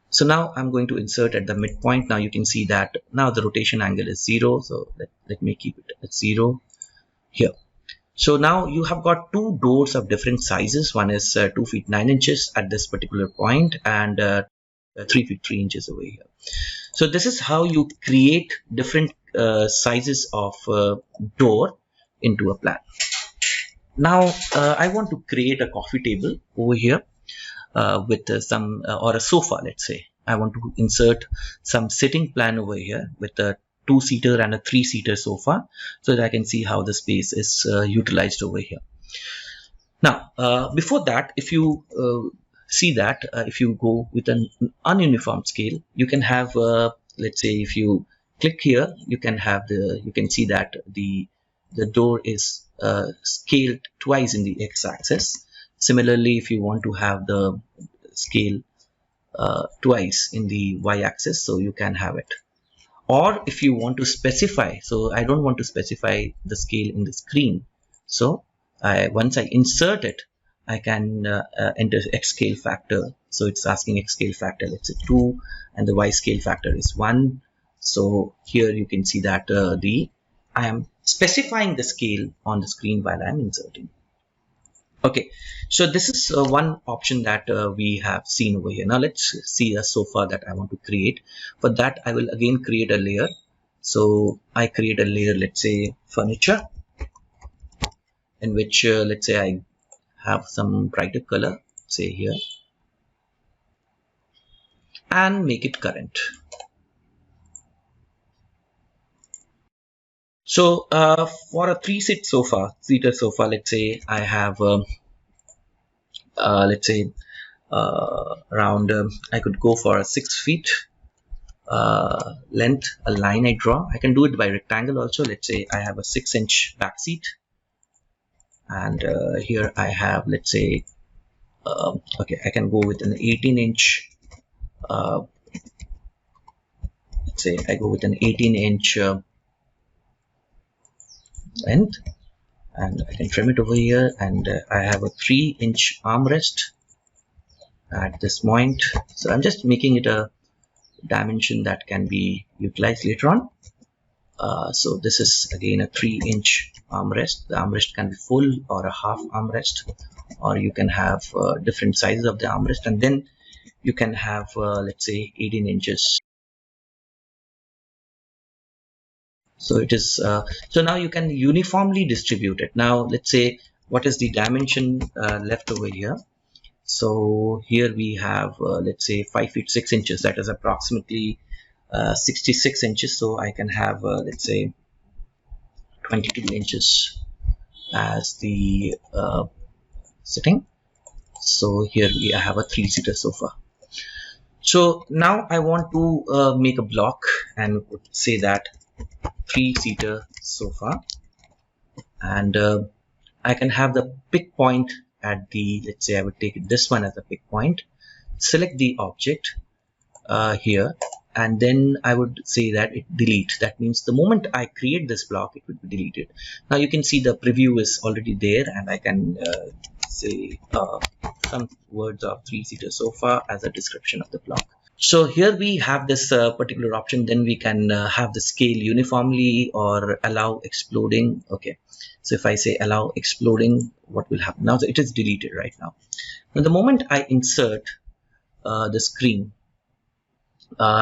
so now I'm going to insert at the midpoint. Now you can see that now the rotation angle is 0. So let me keep it at 0 here. So now you have got two doors of different sizes. One is 2 feet 9 inches at this particular point, and 3 feet 3 inches over here. So this is how you create different sizes of door into a plan. Now I want to create a coffee table over here with some or a sofa. Let's say I want to insert some sitting plan over here with a 2-seater and a 3-seater sofa, so that I can see how the space is utilized over here. Now before that, if you see that if you go with an ununiform scale, you can have let's say if you click here, you can see that the door is scaled twice in the x-axis. Similarly, if you want to have the scale twice in the y-axis, so you can have it. Or if you want to specify, so I don't want to specify the scale in the screen, so once I insert it, I can enter x scale factor. So it's asking x scale factor, let's say 2, and the y scale factor is 1. So here you can see that I am specifying the scale on the screen while I am inserting. Okay, so this is one option that we have seen over here. Now let's see a sofa that I want to create. For that, I will again create a layer. So I create a layer, let's say furniture, in which let's say I have some brighter color, say here, and make it current. So for a seater sofa, let's say I have let's say around I could go for a 6 feet length, a line I draw. I can do it by rectangle also. Let's say I have a 6-inch back seat, and here I have, let's say okay, I can go with an 18-inch let's say I go with an 18-inch length, and I can trim it over here, and I have a 3-inch armrest at this point. So I'm just making it a dimension that can be utilized later on. So this is again a 3-inch armrest. The armrest can be full or a half armrest, or you can have different sizes of the armrest, and then you can have let's say 18 inches. So it is so now you can uniformly distribute it. Now let's say what is the dimension left over here. So here we have let's say 5 feet 6 inches, that is approximately 66 inches. So I can have let's say 22 inches as the sitting. So here we have a 3-seater sofa. So now I want to make a block and say that 3-seater sofa, and I can have the pick point at the, let's say I would take this one as a pick point, select the object here, and then I would say that it delete. That means the moment I create this block, it would be deleted. Now you can see the preview is already there, and I can say some words of 3-seater sofa as a description of the block. So here we have this particular option. Then we can have the scale uniformly or allow exploding. Okay, so if I say allow exploding, what will happen now? So it is deleted right now. Now the moment I insert the screen,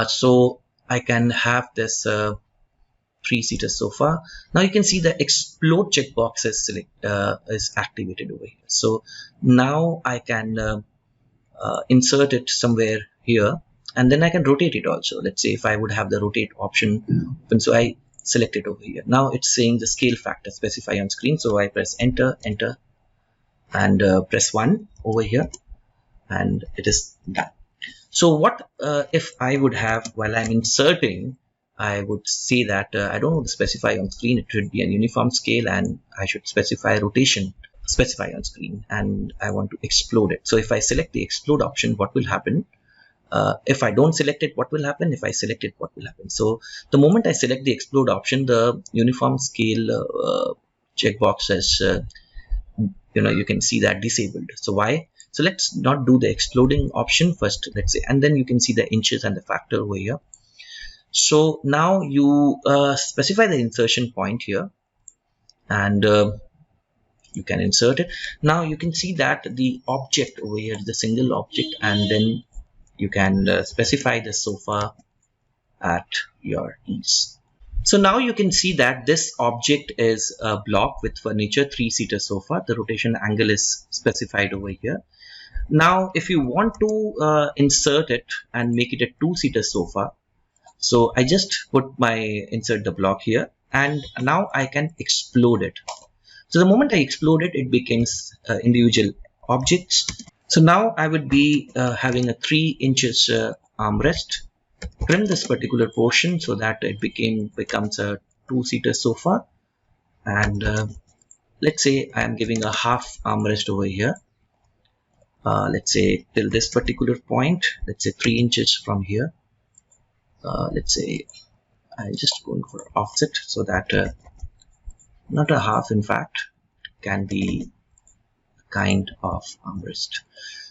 so I can have this 3-seater sofa. Now you can see the explode checkbox is activated over here. So now I can insert it somewhere here, and then I can rotate it also. Let's say if I would have the rotate option open, so I select it over here. Now it's saying the scale factor specify on screen, so I press enter, and press 1 over here, and it is done. So what if I would have, while I'm inserting, I would say that I don't want to specify on screen, it should be a uniform scale, and I should specify rotation, specify on screen, and I want to explode it. So if I select the explode option, what will happen? If I don't select it, what will happen? If I select it, what will happen? So the moment I select the explode option, the uniform scale checkbox is you can see that disabled. So why? So let's not do the exploding option first, let's say, and then you can see the inches and the factor over here. So now you specify the insertion point here, and you can insert it. Now you can see that the object over here is the single object, and then you can specify the sofa at your ease. So now you can see that this object is a block with furniture, 3-seater sofa. The rotation angle is specified over here. Now if you want to insert it and make it a 2-seater sofa, so I just put my insert the block here, and now I can explode it. So the moment I explode it, it becomes individual objects. So now I would be having a 3 inches armrest. Trim this particular portion so that it becomes a 2-seater sofa, and let's say I am giving a half armrest over here. Let's say till this particular point, let's say 3 inches from here. Let's say I'm just going for offset so that not a half, in fact, can be a kind of armrest.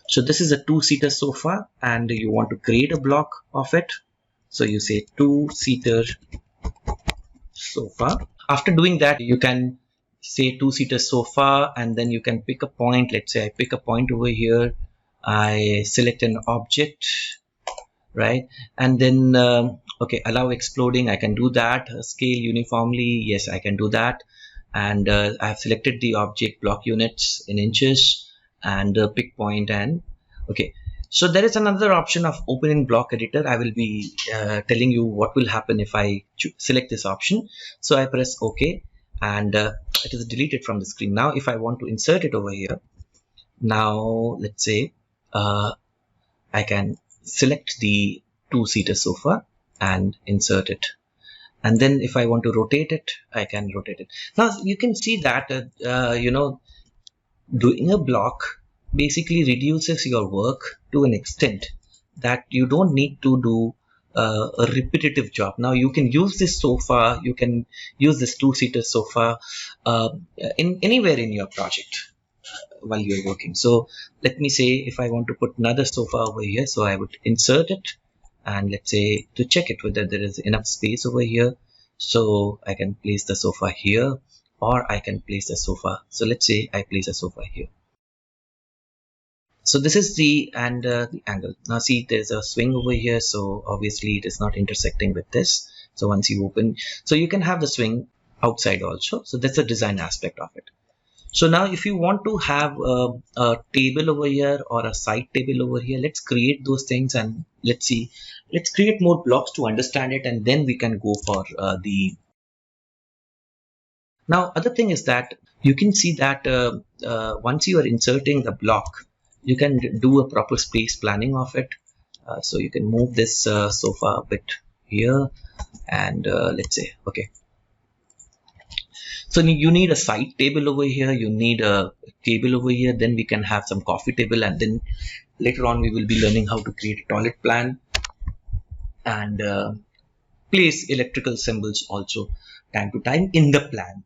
So this is a 2-seater sofa, and you want to create a block of it. So you say 2-seater sofa. After doing that, you can say 2-seater sofa, and then you can pick a point. Let's say I pick a point over here. I select an object, right? And then okay, allow exploding, I can do that. Scale uniformly, yes, I can do that. and I have selected the object block units in inches and pick point, and okay. So there is another option of opening block editor. I will be telling you what will happen if I select this option. So I press OK, and it is deleted from the screen. Now if I want to insert it over here, now let's say I can select the two-seater sofa and insert it. And then if I want to rotate it, I can rotate it. Now you can see that doing a block basically reduces your work to an extent that you don't need to do a repetitive job. Now you can use this sofa, you can use this two-seater sofa in anywhere in your project while you're working. So let me say if I want to put another sofa over here, so I would insert it, and let's say to check it whether there is enough space over here, so I can place the sofa here, or I can place the sofa. So let's say I place a sofa here. So this is the angle. Now see, there's a swing over here, so obviously it is not intersecting with this. So once you open, so you can have the swing outside also. So that's the design aspect of it. So now if you want to have a table over here or a side table over here, let's create those things, and let's create more blocks to understand it, and then we can go for the. Now other thing is that you can see that once you are inserting the block, you can do a proper space planning of it. So you can move this sofa a bit here, and let's say okay. So you need a side table over here, you need a table over here, then we can have some coffee table, and then later on we will be learning how to create a toilet plan and place electrical symbols also time to time in the plan.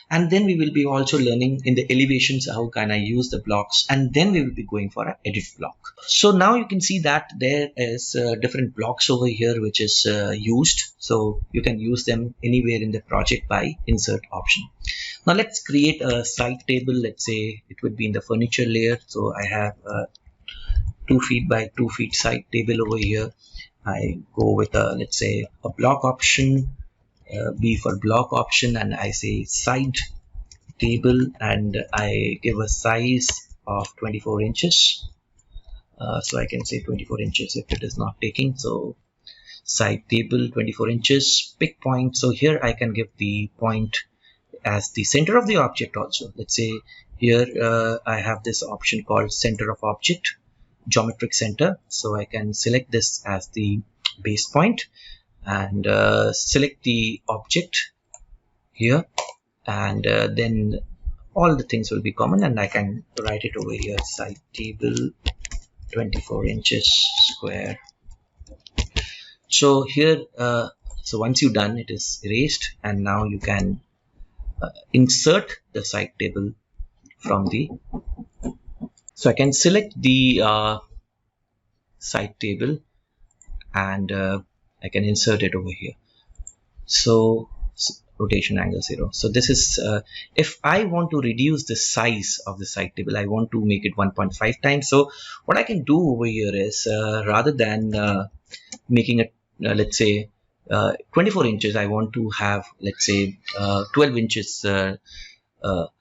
And then we will be also learning in the elevations how can I use the blocks, and then we will be going for an edit block. So now you can see that there is different blocks over here which is used, so you can use them anywhere in the project by insert option. Now let's create a side table. Let's say it would be in the furniture layer, so I have a 2 feet by 2 feet side table over here. I go with a, let's say, a block option, B for block option, and I say side table, and I give a size of 24 inches. So I can say 24 inches if it is not taking. So side table 24 inches, pick point. So here I can give the point as the center of the object also. Let's say here I have this option called center of object, geometric center. So I can select this as the base point, and select the object here, and then all the things will be common, and I can write it over here, side table 24 inches square. So here so once you've done, it is erased, and now you can insert the side table from the, so I can select the side table, and I can insert it over here. So rotation angle 0. So this is if I want to reduce the size of the side table, I want to make it 1.5 times. So what I can do over here is rather than making it let's say 24 inches, I want to have, let's say 12 inches.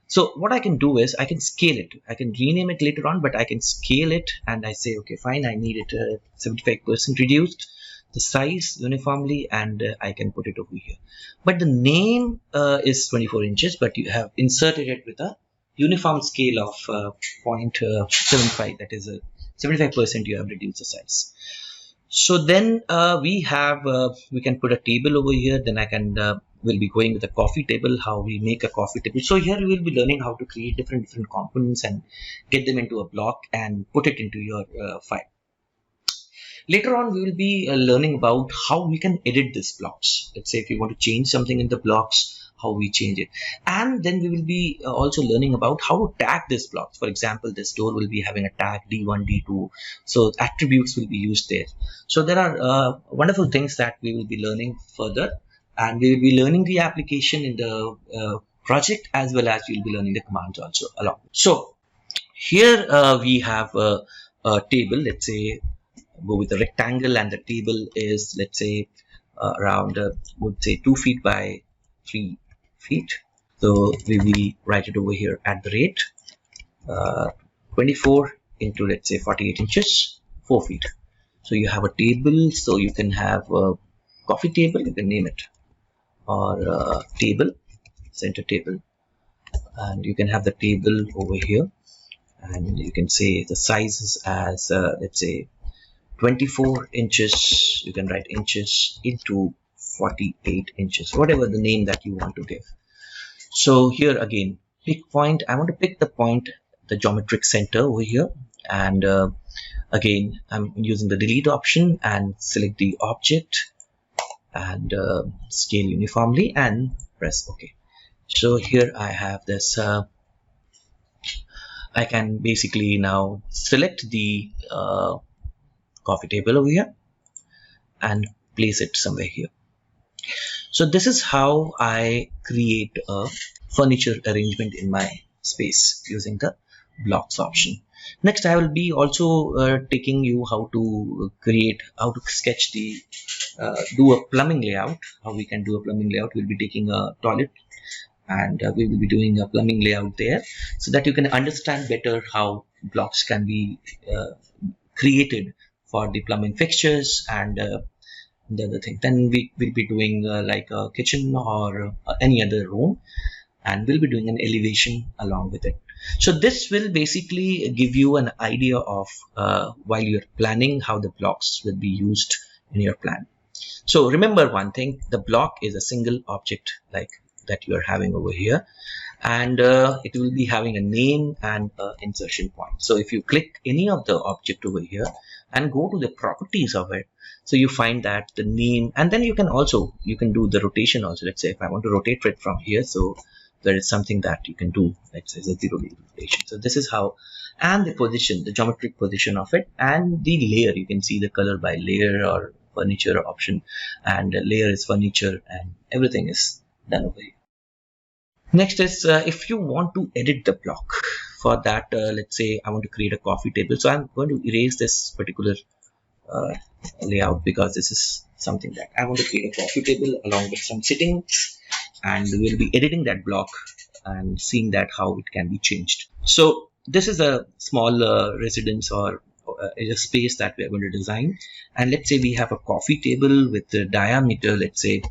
So what I can do is I can scale it. I can rename it later on, but I can scale it, and I say okay, fine, I need it 75% reduced the size uniformly, and I can put it over here. But the name is 24 inches, but you have inserted it with a uniform scale of 0.75, that is a 75% you have reduced the size. So then we can put a table over here. Then I can we'll be going with a coffee table, how we make a coffee table. So here we will be learning how to create different components and get them into a block and put it into your file. Later on, we will be learning about how we can edit these blocks. Let's say if you want to change something in the blocks, how we change it. And then we will be also learning about how to tag these blocks. For example, this door will be having a tag D1, D2. So attributes will be used there. So there are wonderful things that we will be learning further. And we will be learning the application in the project, as well as we will be learning the commands also along. So here we have a table. Let's say go with a rectangle, and the table is, let's say around would say 2 feet by 3 feet. So we write it over here at the rate 24 into, let's say, 48 inches, 4 feet. So you have a table, so you can have a coffee table, you can name it, or a table, center table, and you can have the table over here, and you can say the sizes as let's say 24 inches. You can write inches into 48 inches, whatever the name that you want to give. So here again, pick point. I want to pick the point, the geometric center over here, and again I'm using the delete option and select the object and scale uniformly and press OK. So here I have this I can basically now select the coffee table over here and place it somewhere here. So this is how I create a furniture arrangement in my space using the blocks option. Next, I will be also taking you how to sketch the do a plumbing layout. How we can do a plumbing layout. We'll be taking a toilet and we will be doing a plumbing layout there, so that you can understand better how blocks can be created for the plumbing fixtures and the other thing. Then we will be doing like a kitchen or any other room, and we'll be doing an elevation along with it. So this will basically give you an idea of while you're planning how the blocks will be used in your plan. So remember one thing, the block is a single object like that you are having over here, and it will be having a name and insertion point. So if you click any of the object over here and go to the properties of it, so you find that the name, and then you can do the rotation also. Let's say if I want to rotate it from here, so there is something that you can do, let's say the 0 degree rotation. So this is how, and the position, the geometric position of it, and the layer, you can see the color by layer or furniture option, and layer is furniture, and everything is done over here. Next is if you want to edit the block. For that, let's say I want to create a coffee table, so I'm going to erase this particular layout because this is something that I want to create a coffee table along with some settings, and we'll be editing that block and seeing that how it can be changed. So this is a small residence or a space that we are going to design, and let's say we have a coffee table with the diameter, let's say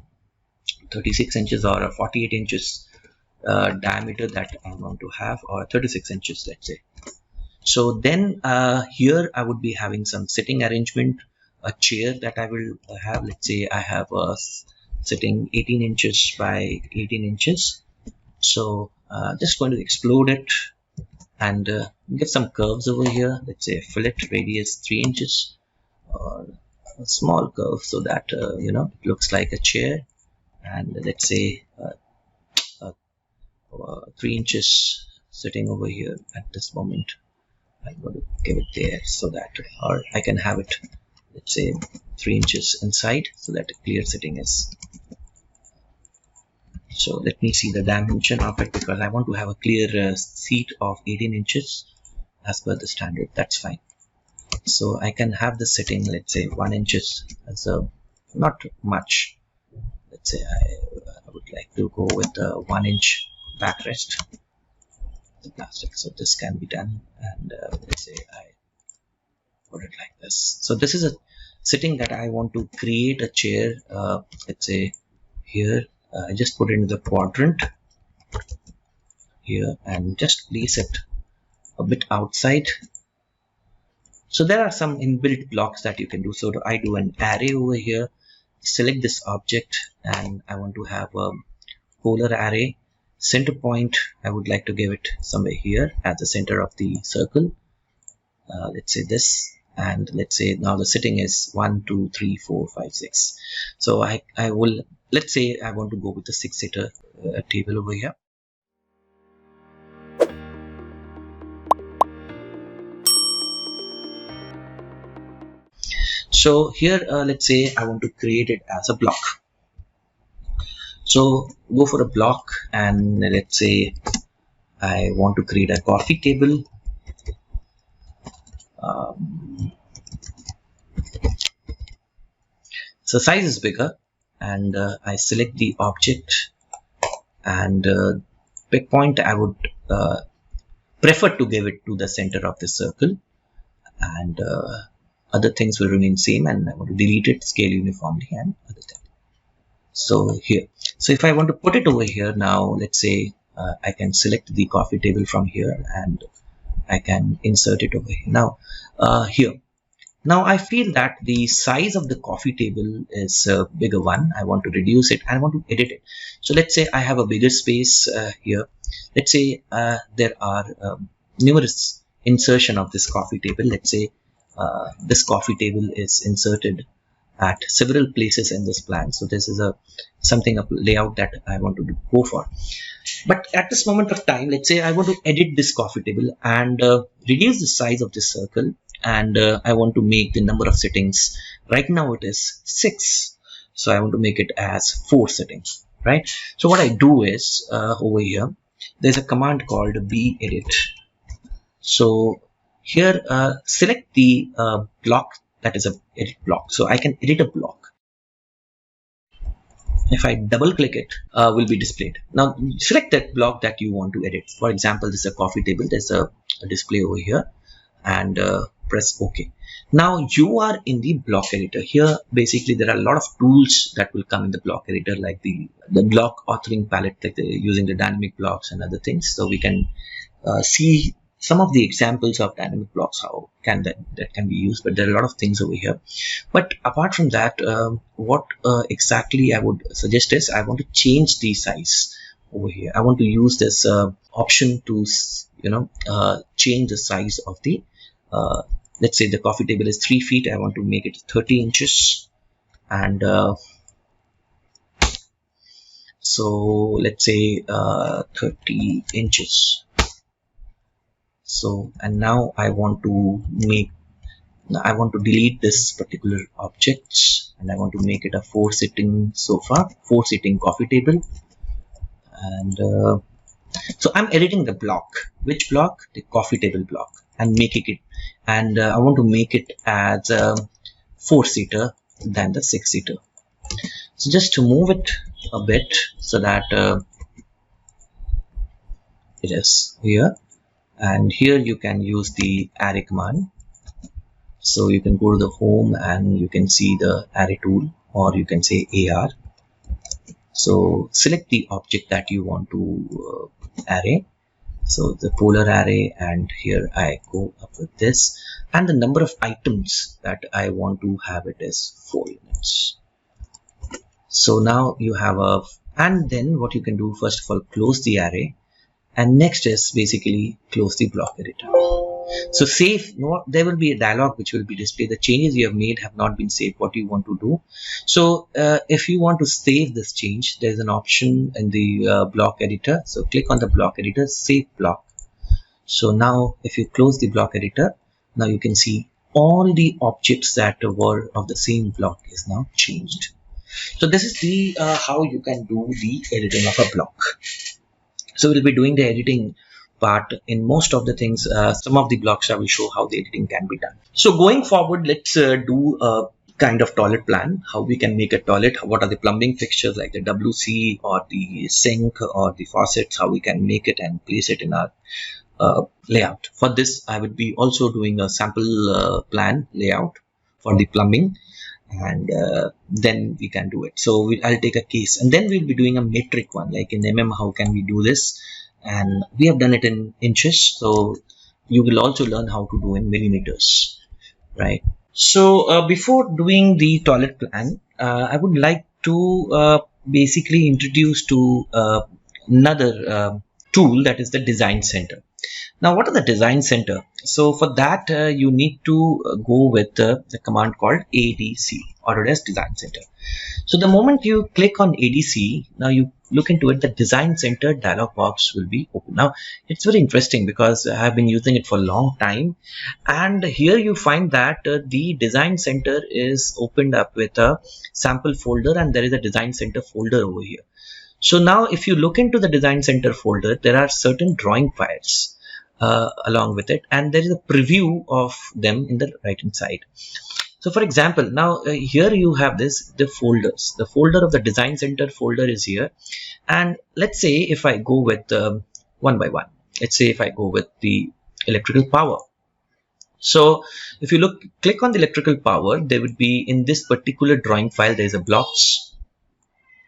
36 inches or a 48 inches diameter that I want to have, or 36 inches, let's say. So then here I would be having some sitting arrangement, a chair that I will have. Let's say I have a sitting 18 inches by 18 inches. So just going to explode it and get some curves over here. Let's say fillet radius 3 inches or a small curve, so that you know, it looks like a chair. And let's say 3 inches sitting over here at this moment. I'm going to give it there, so that, or I can have it, let's say 3 inches inside, so that clear sitting is. So let me see the dimension of it, because I want to have a clear seat of 18 inches as per the standard. That's fine. So I can have the sitting, let's say 1 inches as a, not much. Let's say I would like to go with the 1 inch backrest, the plastic. So this can be done, and let's say I put it like this. So this is a sitting that I want to create a chair. Let's say here I just put it in the quadrant here and just place it a bit outside. So there are some inbuilt blocks that you can do. So I do an array over here, select this object, and I want to have a polar array. Center point, I would like to give it somewhere here at the center of the circle. Let's say this, and let's say now the sitting is 1 2 3 4 5 6. So I will, let's say I want to go with the 6-seater table over here. So here let's say I want to create it as a block. So go for a block, and let's say I want to create a coffee table. So size is bigger, and I select the object, and pick point, I would prefer to give it to the center of the circle, and other things will remain same, and I want to delete it, scale uniformly, and other things. So here, so if I want to put it over here now, let's say I can select the coffee table from here and I can insert it over here. Now here, now I feel that the size of the coffee table is a bigger one. I want to reduce it and I want to edit it. So let's say I have a bigger space here. Let's say there are numerous insertion of this coffee table. Let's say this coffee table is inserted at several places in this plan. So this is a layout that I want to go for. But at this moment of time, let's say I want to edit this coffee table and reduce the size of this circle, and I want to make the number of settings. Right now it is 6, so I want to make it as 4 settings, right? So what I do is over here there's a command called bedit. So here select the block that is a edit block. So I can edit a block. If I double click it, will be displayed. Now select that block that you want to edit. For example, this is a coffee table. There's a display over here, and press OK. Now you are in the block editor. Here basically there are a lot of tools that will come in the block editor, like the block authoring palette, like using the dynamic blocks and other things. So we can see some of the examples of dynamic blocks, how can that can be used, but there are a lot of things over here. But apart from that, what exactly I would suggest is I want to change the size over here. I want to use this option to change the size of the let's say the coffee table is 3 feet. I want to make it 30 inches, and so let's say 30 inches. So, and now I want to delete this particular object, and I want to make it a 4-sitting sofa, 4-sitting coffee table. And so I'm editing the block. Which block? The coffee table block, and making it, and I want to make it as a 4-seater than the 6-seater. So just to move it a bit so that it is here. And here you can use the array command. So you can go to the home and you can see the array tool, or you can say AR. So select the object that you want to array. So the polar array, and here I go up with this, and the number of items that I want to have it is 4 units. So now you have a, and then what you can do, first of all, close the array. And next is basically close the block editor. So save, there will be a dialog which will be displayed. The changes you have made have not been saved. What you want to do? So if you want to save this change, there is an option in the block editor. So click on the block editor, save block. So now if you close the block editor, now you can see all the objects that were of the same block is now changed. So this is the how you can do the editing of a block. So we'll be doing the editing part in most of the things. Some of the blocks I will show how the editing can be done. So going forward, let's do a kind of toilet plan, how we can make a toilet, what are the plumbing fixtures like the WC or the sink or the faucets, how we can make it and place it in our layout. For this, I would be also doing a sample plan layout for the plumbing, and then we can do it. So I'll take a case, and then we'll be doing a metric one, like in mm, how can we do this, and we have done it in inches, so you will also learn how to do in millimeters, right? So before doing the toilet plan, I would like to basically introduce to another tool, that is the design center. Now what are the design center? So for that you need to go with the command called ADC, Autodesk Design Center. So the moment you click on ADC, now you look into it, the design center dialog box will be open. Now it's very interesting because I have been using it for a long time, and here you find that the design center is opened up with a sample folder, and there is a design center folder over here. So now if you look into the design center folder, there are certain drawing files along with it, and there is a preview of them in the right hand side. So for example, now here you have the folders. The folder of the design center folder is here, And let's say if I go with one by one, let's say if I go with the electrical power. So if you click on the electrical power, there would be in this particular drawing file, there's a blocks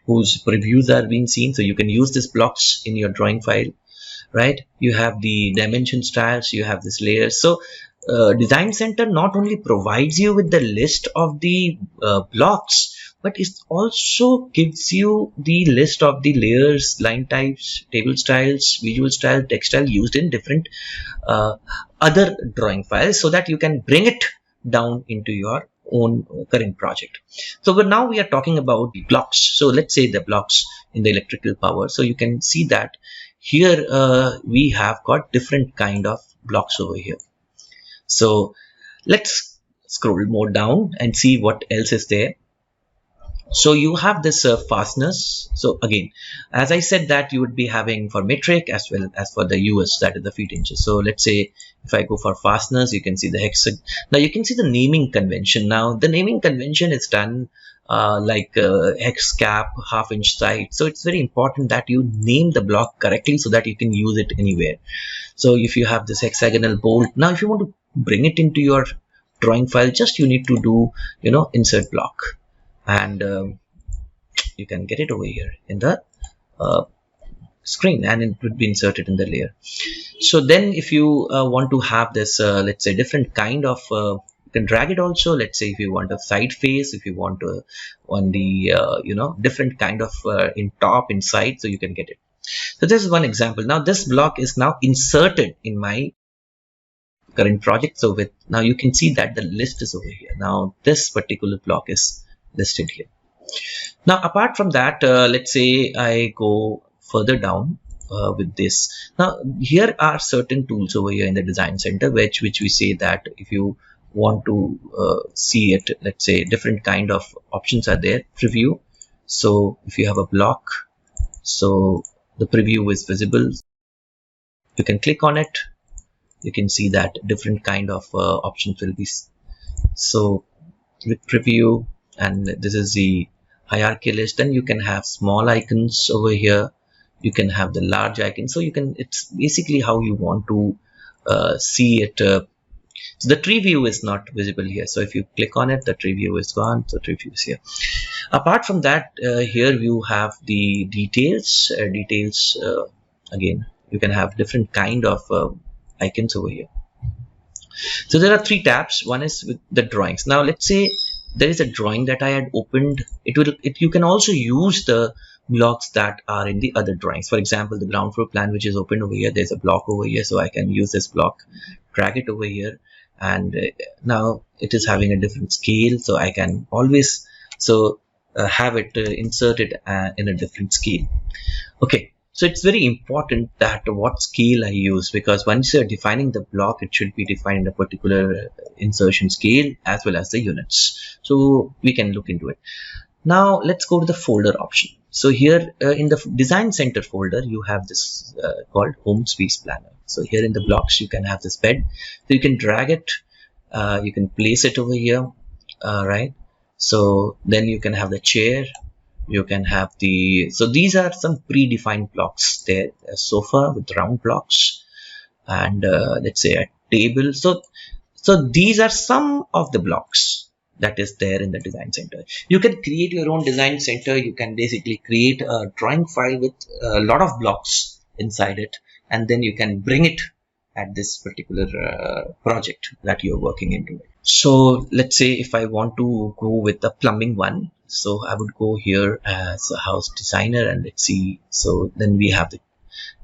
whose previews are being seen. So you can use this blocks in your drawing file, right? You have the dimension styles, you have this layers. So Design Center not only provides you with the list of the blocks, but it also gives you the list of the layers, line types, table styles, visual style, text style used in different other drawing files, so that you can bring it down into your own current project. So but now we are talking about the blocks. So let's say the blocks in the electrical power. So you can see that here we have got different kind of blocks over here. So let's scroll more down and see what else is there. So you have this fasteners. So again, as I said, that you would be having for metric as well as for the US, that is the feet inches. So let's say if I go for fasteners, you can see the hexagon. Now you can see the naming convention. Now the naming convention is done like hex cap, half-inch side. So it's very important that you name the block correctly so that you can use it anywhere. So if you have this hexagonal bolt, now if you want to bring it into your drawing file, just you need to do, insert block, and you can get it over here in the screen, and it would be inserted in the layer. So then if you want to have this let's say different kind of you can drag it also. Let's say if you want a side face, if you want to on the different kind of in top, inside, so you can get it. So this is one example. Now this block is now inserted in my current project. So with now you can see that the list is over here. Now this particular block is listed here. Now apart from that, let's say I go further down with this. Now here are certain tools over here in the Design Center which we say that if you want to see it, let's say different kind of options are there. Preview. So if you have a block, so the preview is visible, you can click on it, you can see that different kind of options will be. So with preview, and this is the hierarchy list, then you can have small icons over here, you can have the large icon. So you can, it's basically how you want to see it. So the tree view is not visible here, so if you click on it, the tree view is gone. So tree view is here. Apart from that, here you have the details. Again, you can have different kind of icons over here. So there are three tabs. One is with the drawings. Now let's say there is a drawing that I had opened. You can also use the blocks that are in the other drawings. For example, the ground floor plan which is open over here, there's a block over here, so I can use this block, drag it over here, and now it is having a different scale, so I can always have it inserted in a different scale. Okay, so it's very important that what scale I use, because once you're defining the block, it should be defined in a particular insertion scale as well as the units. So we can look into it. Now let's go to the folder option. So here in the Design Center folder, you have this called Home Space Planner. So here in the blocks, you can have this bed. So you can drag it, you can place it over here, right? So then you can have the chair, you can have the, so these are some predefined blocks there, a sofa with round blocks, and let's say a table. So these are some of the blocks that is there in the Design Center. You can create your own Design Center. You can basically create a drawing file with a lot of blocks inside it, and then you can bring it at this particular project that you're working into it. So let's say if I want to go with the plumbing one, so I would go here as a house designer, and let's see. So then we have the,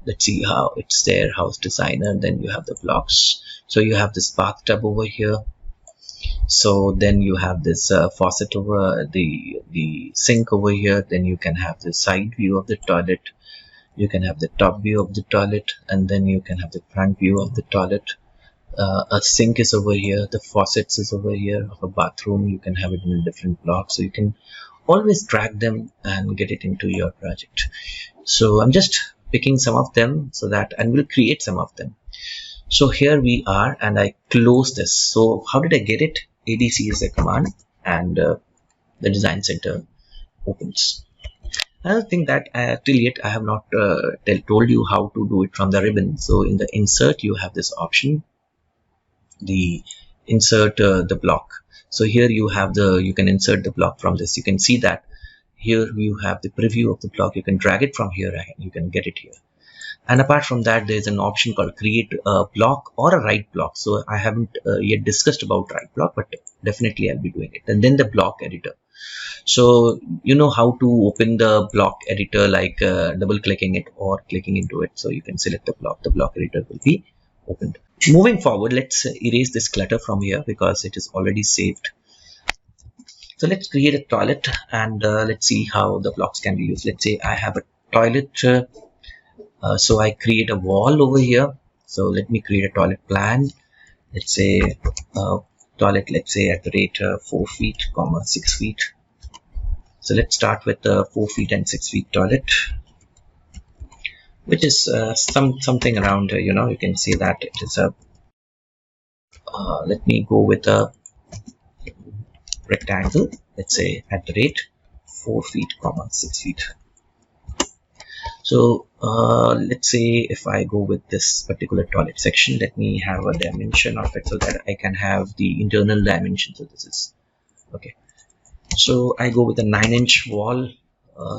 let's see how it's there, house designer. Then you have the blocks. So you have this bathtub over here. So then you have this faucet over the sink over here. Then you can have the side view of the toilet. You can have the top view of the toilet, and then you can have the front view of the toilet. A sink is over here, the faucets is over here of a bathroom. You can have it in a different block, so you can always drag them and get it into your project. So I'm just picking some of them so that, and we'll create some of them. So here we are, and I close this. So how did I get it? ADC is a command, and the Design Center opens. Another thing that till yet I have not told you how to do it from the ribbon. So in the insert, you have this option, the insert the block. So here you can insert the block from this. You can see that here you have the preview of the block. You can drag it from here and you can get it here. And apart from that, there's an option called create a block or a write block. So I haven't yet discussed about write block, but definitely I'll be doing it. And then the block editor. So you know how to open the block editor, like double clicking it or clicking into it. So you can select the block editor will be opened. Moving forward, let's erase this clutter from here because it is already saved. So let's create a toilet and let's see how the blocks can be used. Let's say I have a toilet, so I create a wall over here. So let me create a toilet plan. Let's say toilet, let's say at the rate 4 feet, 6 feet. So let's start with the 4 feet and 6 feet toilet, which is something around, you can see that it is a, let me go with a rectangle, let's say at the rate 4 feet, 6 feet. So let's say if I go with this particular toilet section, let me have a dimension of it so that I can have the internal dimension. So this is okay. So I go with a 9-inch wall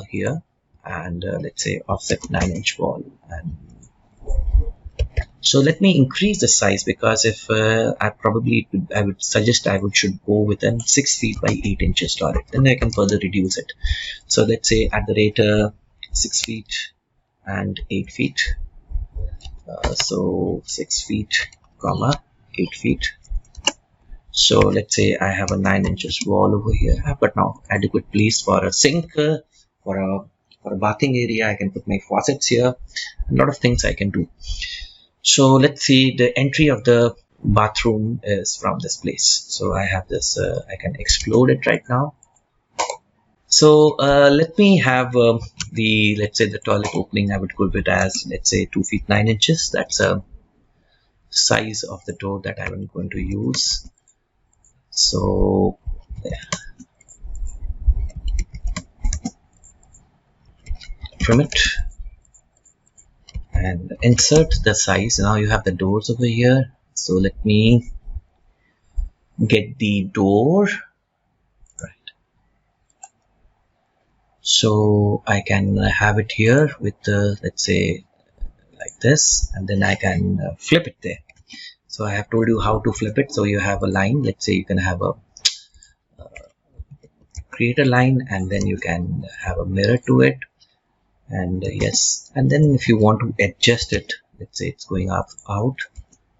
here, and let's say offset 9-inch wall. And so let me increase the size, because if I would suggest I should go with a 6 feet by 8 inches toilet. Then I can further reduce it. So let's say at the rate 6 feet and 8 feet. So 6 feet, 8 feet. So let's say I have a 9 inches wall over here. I've got now adequate place for a sink, for a bathing area. I can put my faucets here. A lot of things I can do. So let's see, the entry of the bathroom is from this place. So I have this, I can explode it right now. So let me have let's say the toilet opening, I would go with it as, let's say 2 feet 9 inches. That's a size of the door that I'm going to use. So yeah. Trim it and insert the size. Now you have the doors over here. So let me get the door. Right. So I can have it here with let's say like this, and then I can flip it there. So I have told you how to flip it. So you have a line. Let's say you can have a create a line, and then you can have a mirror to it. And yes, and then if you want to adjust it, let's say it's going up out,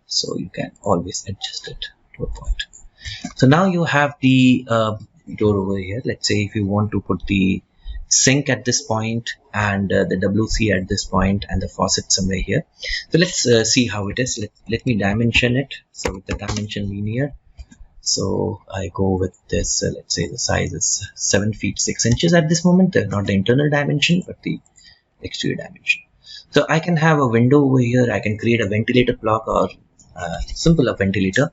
so you can always adjust it to a point. So now you have the door over here. Let's say if you want to put the sink at this point and the WC at this point and the faucet somewhere here. So let's see how it is. Let me dimension it. So with the dimension linear, so I go with this, let's say the size is 7 feet 6 inches at this moment. Not the internal dimension, but the exterior dimension. So I can have a window over here. I can create a ventilator block or simple a ventilator.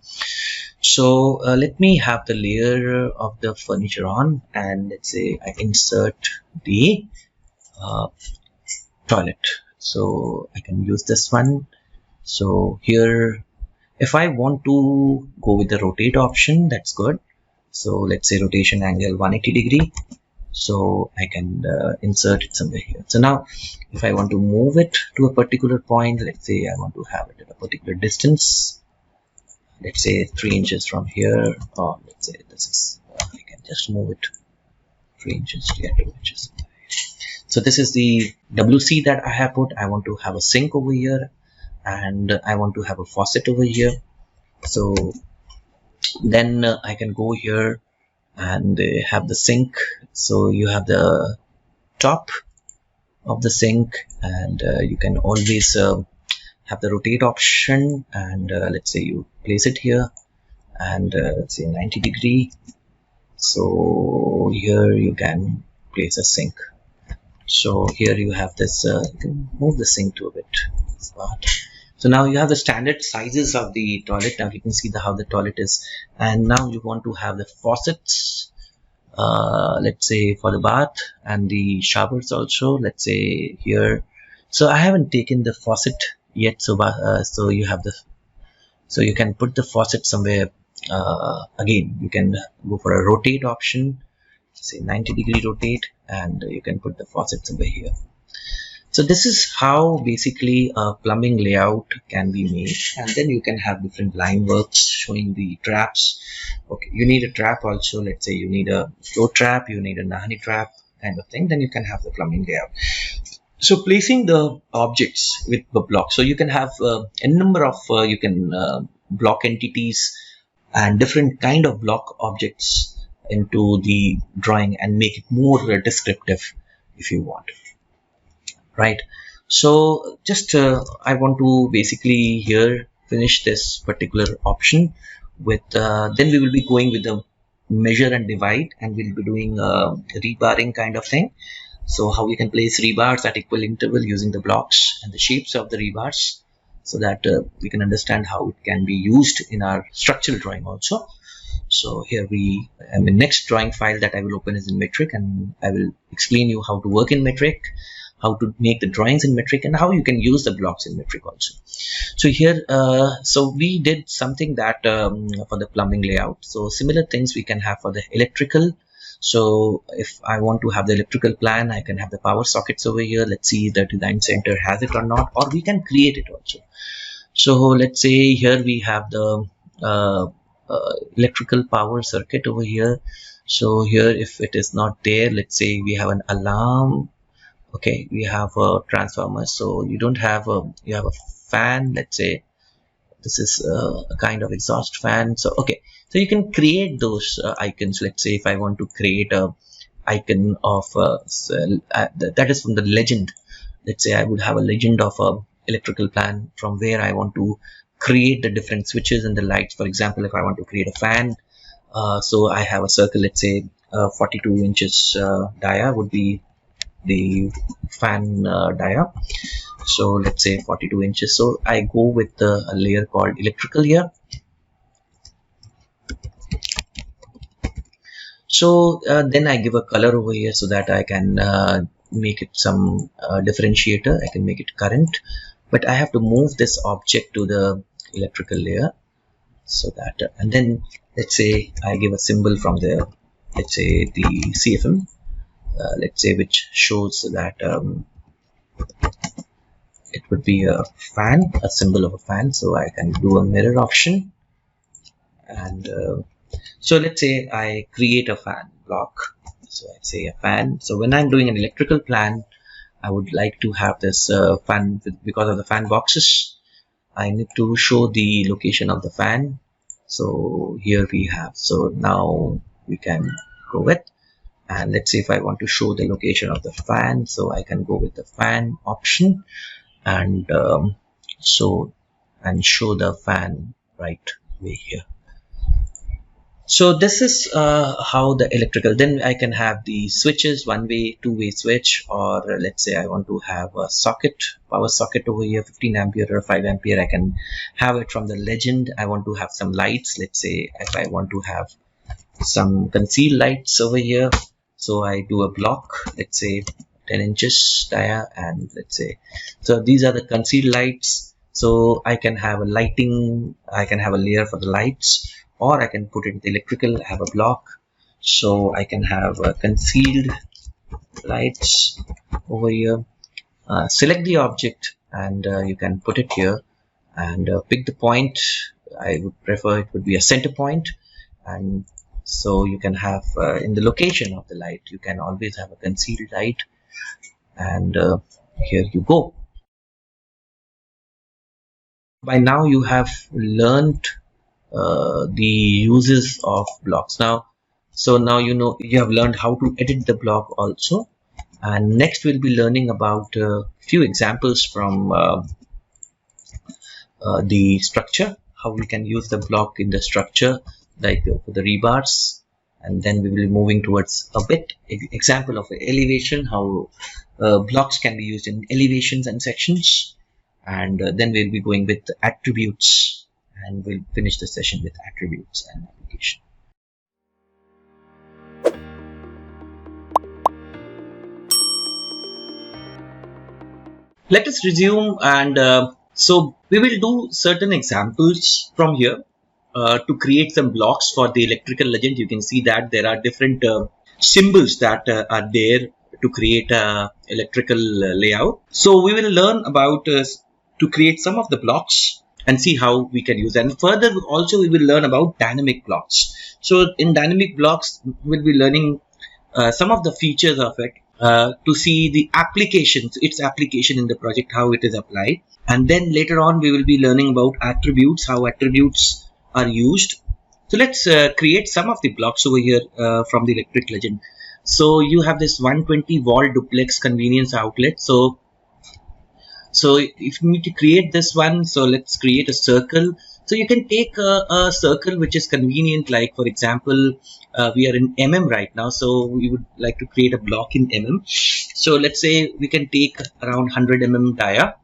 So let me have the layer of the furniture on, and let's say I insert the toilet. So I can use this one. So here, if I want to go with the rotate option, that's good. So let's say rotation angle 180 degree. So I can insert it somewhere here. So now if I want to move it to a particular point, let's say I want to have it at a particular distance, let's say 3 inches from here, or let's say this is, I can just move it 3 inches, yeah, 2 inches. So this is the WC that I have put. I want to have a sink over here, and I want to have a faucet over here. So then I can go here and have the sink. So you have the top of the sink, and you can always have the rotate option, and let's say you place it here, and let's say 90 degree. So here you can place a sink. So here you have this, you can move the sink to a bit spot. So now you have the standard sizes of the toilet. Now you can see how the toilet is, and now you want to have the faucets. let's say for the bath and the showers also, let's say here. So I haven't taken the faucet yet, so so you have the, so you can put the faucet somewhere. Again, you can go for a rotate option, say 90-degree rotate, and you can put the faucet somewhere here. So this is how basically a plumbing layout can be made, and then you can have different line works showing the traps. Okay, you need a trap also, let's say you need a flow trap, you need a Nahani trap kind of thing, then you can have the plumbing layout. So placing the objects with the block, so you can have a number of block entities and different kind of block objects into the drawing and make it more descriptive if you want, right? So just I want to basically here finish this particular option with then we will be going with the measure and divide, and we'll be doing rebarring kind of thing. So how we can place rebars at equal interval using the blocks and the shapes of the rebars, so that we can understand how it can be used in our structural drawing also. So here we, the next drawing file that I will open is in metric, and I will explain you how to work in metric, how to make the drawings in metric, and how you can use the blocks in metric also. So here, so we did something that for the plumbing layout. So similar things we can have for the electrical. So if I want to have the electrical plan, I can have the power sockets over here. Let's see if the design center has it or not, or we can create it also. So let's say here we have the electrical power circuit over here. So here, if it is not there, let's say we have an alarm. Okay, we have a transformer. So you don't have a, you have a fan. Let's say this is a kind of exhaust fan. So okay, so you can create those icons. Let's say if I want to create a icon of that is from the legend. Let's say I would have a legend of a electrical plan from where I want to create the different switches and the lights. For example, if I want to create a fan, so I have a circle. Let's say 42 inches dia would be the fan dia. So let's say 42 inches. So I go with a layer called electrical here. So then I give a color over here so that I can make it some differentiator. I can make it current, but I have to move this object to the electrical layer, so that and then let's say I give a symbol from there. Let's say the CFM. Let's say which shows that it would be a fan, a symbol of a fan. So I can do a mirror option, and so let's say I create a fan block. So I'd say a fan. So when I'm doing an electrical plan, I would like to have this fan because of the fan boxes. I need to show the location of the fan. So here we have. So now we can go with. And let's see if I want to show the location of the fan, so I can go with the fan option, and show the fan right way here. So this is how the electrical. Then I can have the switches, one-way, two-way switch, or let's say I want to have a socket, power socket over here, 15 ampere or 5 ampere. I can have it from the legend. I want to have some lights. Let's say if I want to have some concealed lights over here. So I do a block, let's say 10 inches dia, and let's say, so these are the concealed lights. So I can have a lighting, I can have a layer for the lights, or I can put it in the electrical, have a block. So I can have concealed lights over here. Select the object, and you can put it here, and pick the point. I would prefer it would be a center point, and so you can have in the location of the light, you can always have a concealed light, and here you go. By now you have learned the uses of blocks. Now, so now you know, you have learned how to edit the block also, and next we'll be learning about a few examples from the structure, how we can use the block in the structure, like for the rebars, and then we will be moving towards a bit example of elevation, how blocks can be used in elevations and sections, and then we'll be going with attributes, and we'll finish the session with attributes and application. Let us resume, and so we will do certain examples from here to create some blocks for the electrical legend. You can see that there are different symbols that are there to create a electrical layout. So we will learn about to create some of the blocks and see how we can use, and further also we will learn about dynamic blocks. So in dynamic blocks we'll be learning some of the features of it, to see the applications, its application in the project, how it is applied. And then later on we will be learning about attributes, how attributes are used. So let's create some of the blocks over here from the electric legend. So you have this 120 volt duplex convenience outlet. So if you need to create this one, so let's create a circle. So you can take a circle which is convenient, like for example, we are in mm right now, so we would like to create a block in mm. So let's say we can take around 100 mm dia,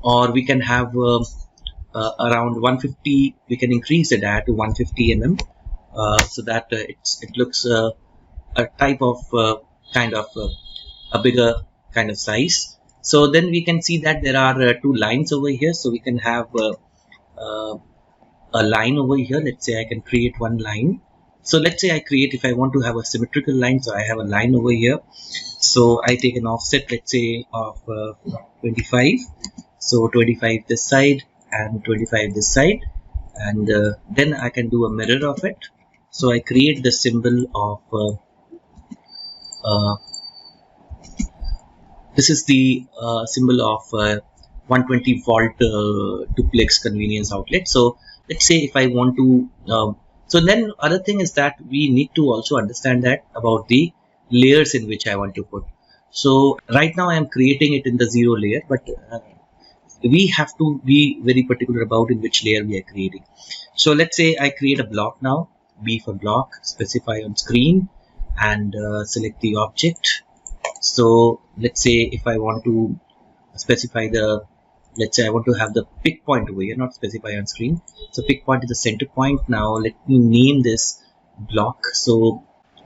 or we can have around 150, we can increase the dia to 150 mm, so that it looks a type of kind of a bigger kind of size. So then we can see that there are two lines over here, so we can have a line over here. Let's say I can create one line. So let's say I create, if I want to have a symmetrical line, so I have a line over here. So I take an offset, let's say of 25. So 25 this side and 25 this side, and then I can do a mirror of it. So I create the symbol of this is the symbol of 120 volt duplex convenience outlet. So let's say if I want to so then other thing is that we need to also understand that about the layers in which I want to put. So right now I am creating it in the 0 layer, but we have to be very particular about in which layer we are creating. So let's say I create a block now, B for block, specify on screen, and select the object. So let's say if I want to specify the, let's say I want to have the pick point over here, not specify on screen. So pick point is the center point. Now let me name this block. So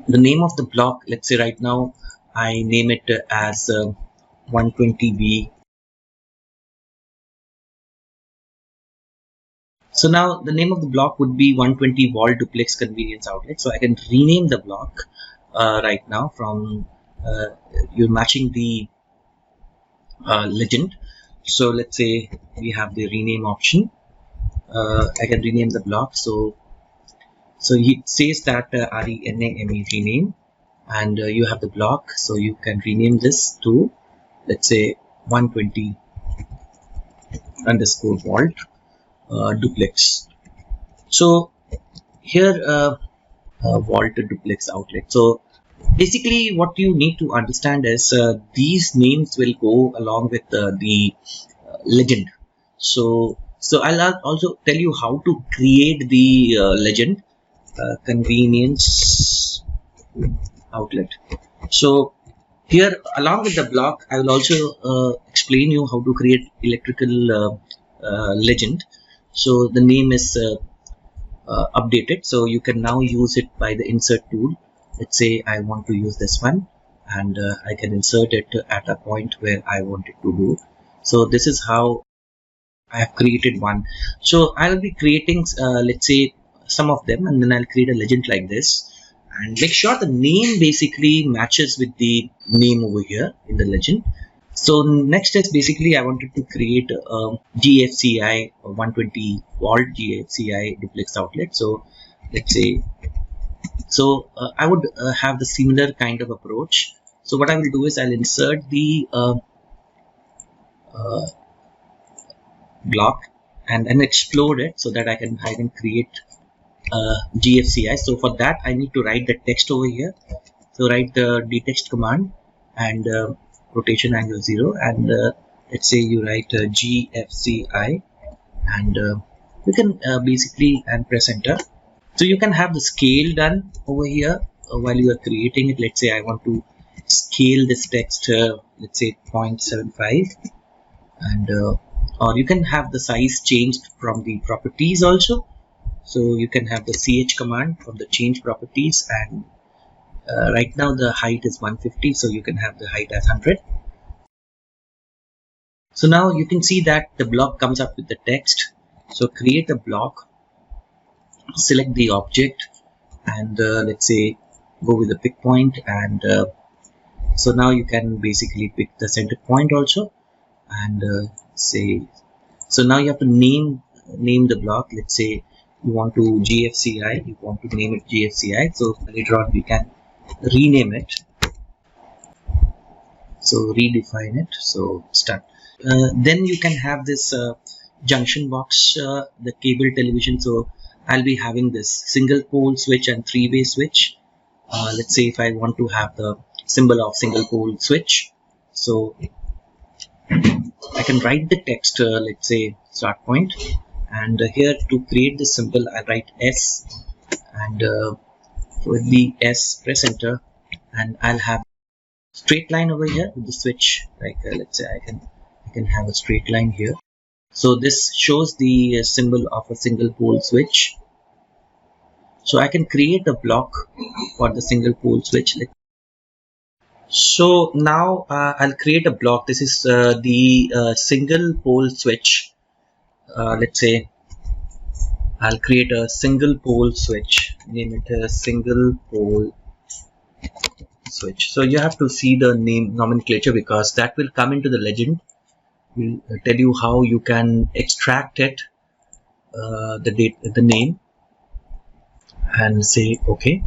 the name of the block, let's say right now I name it as 120B. So now the name of the block would be 120 volt duplex convenience outlet. So I can rename the block right now from you're matching the legend. So let's say we have the rename option. I can rename the block. So it says that rename rename, and you have the block. So you can rename this to, let's say, 120 underscore volt duplex. So here volt duplex outlet. So basically what you need to understand is these names will go along with the legend. So I'll also tell you how to create the legend convenience outlet. So here along with the block I will also explain you how to create electrical legend. So the name is updated, so you can now use it by the insert tool. Let's say I want to use this one, and I can insert it at a point where I want it to do. So this is how I have created one. So I'll be creating let's say some of them, and then I'll create a legend like this, and make sure the name basically matches with the name over here in the legend. So next is basically I wanted to create a GFCI 120 volt GFCI duplex outlet. So let's say, so I would have the similar kind of approach. So what I will do is I'll insert the block and then explode it so that I can create GFCI. So for that I need to write the text over here. So write the dtext command and rotation angle 0, and let's say you write GFCI, and you can basically and press enter. So you can have the scale done over here while you are creating it. Let's say I want to scale this text let's say 0.75, and or you can have the size changed from the properties also. So you can have the ch command from the change properties, and right now the height is 150, so you can have the height as 100. So now you can see that the block comes up with the text. So create a block, select the object, and let's say go with the pick point, and so now you can basically pick the center point also, and say, so now you have to name the block. Let's say you want to GFCI, you want to name it GFCI, so later on we can rename it, so redefine it. So start. Then you can have this junction box, the cable television. So I'll be having this single pole switch and three-way switch. Let's say if I want to have the symbol of single pole switch, so I can write the text, let's say start point, and here to create the symbol I write S, and with the S press enter, and I'll have straight line over here with the switch, like let's say I can have a straight line here. So this shows the symbol of a single pole switch. So I can create a block for the single pole switch. So now I'll create a block. This is the single pole switch. Let's say I'll create a single pole switch, name it a single pole switch. So you have to see the name nomenclature, because that will come into the legend. Will tell you how you can extract it, the name, and say okay.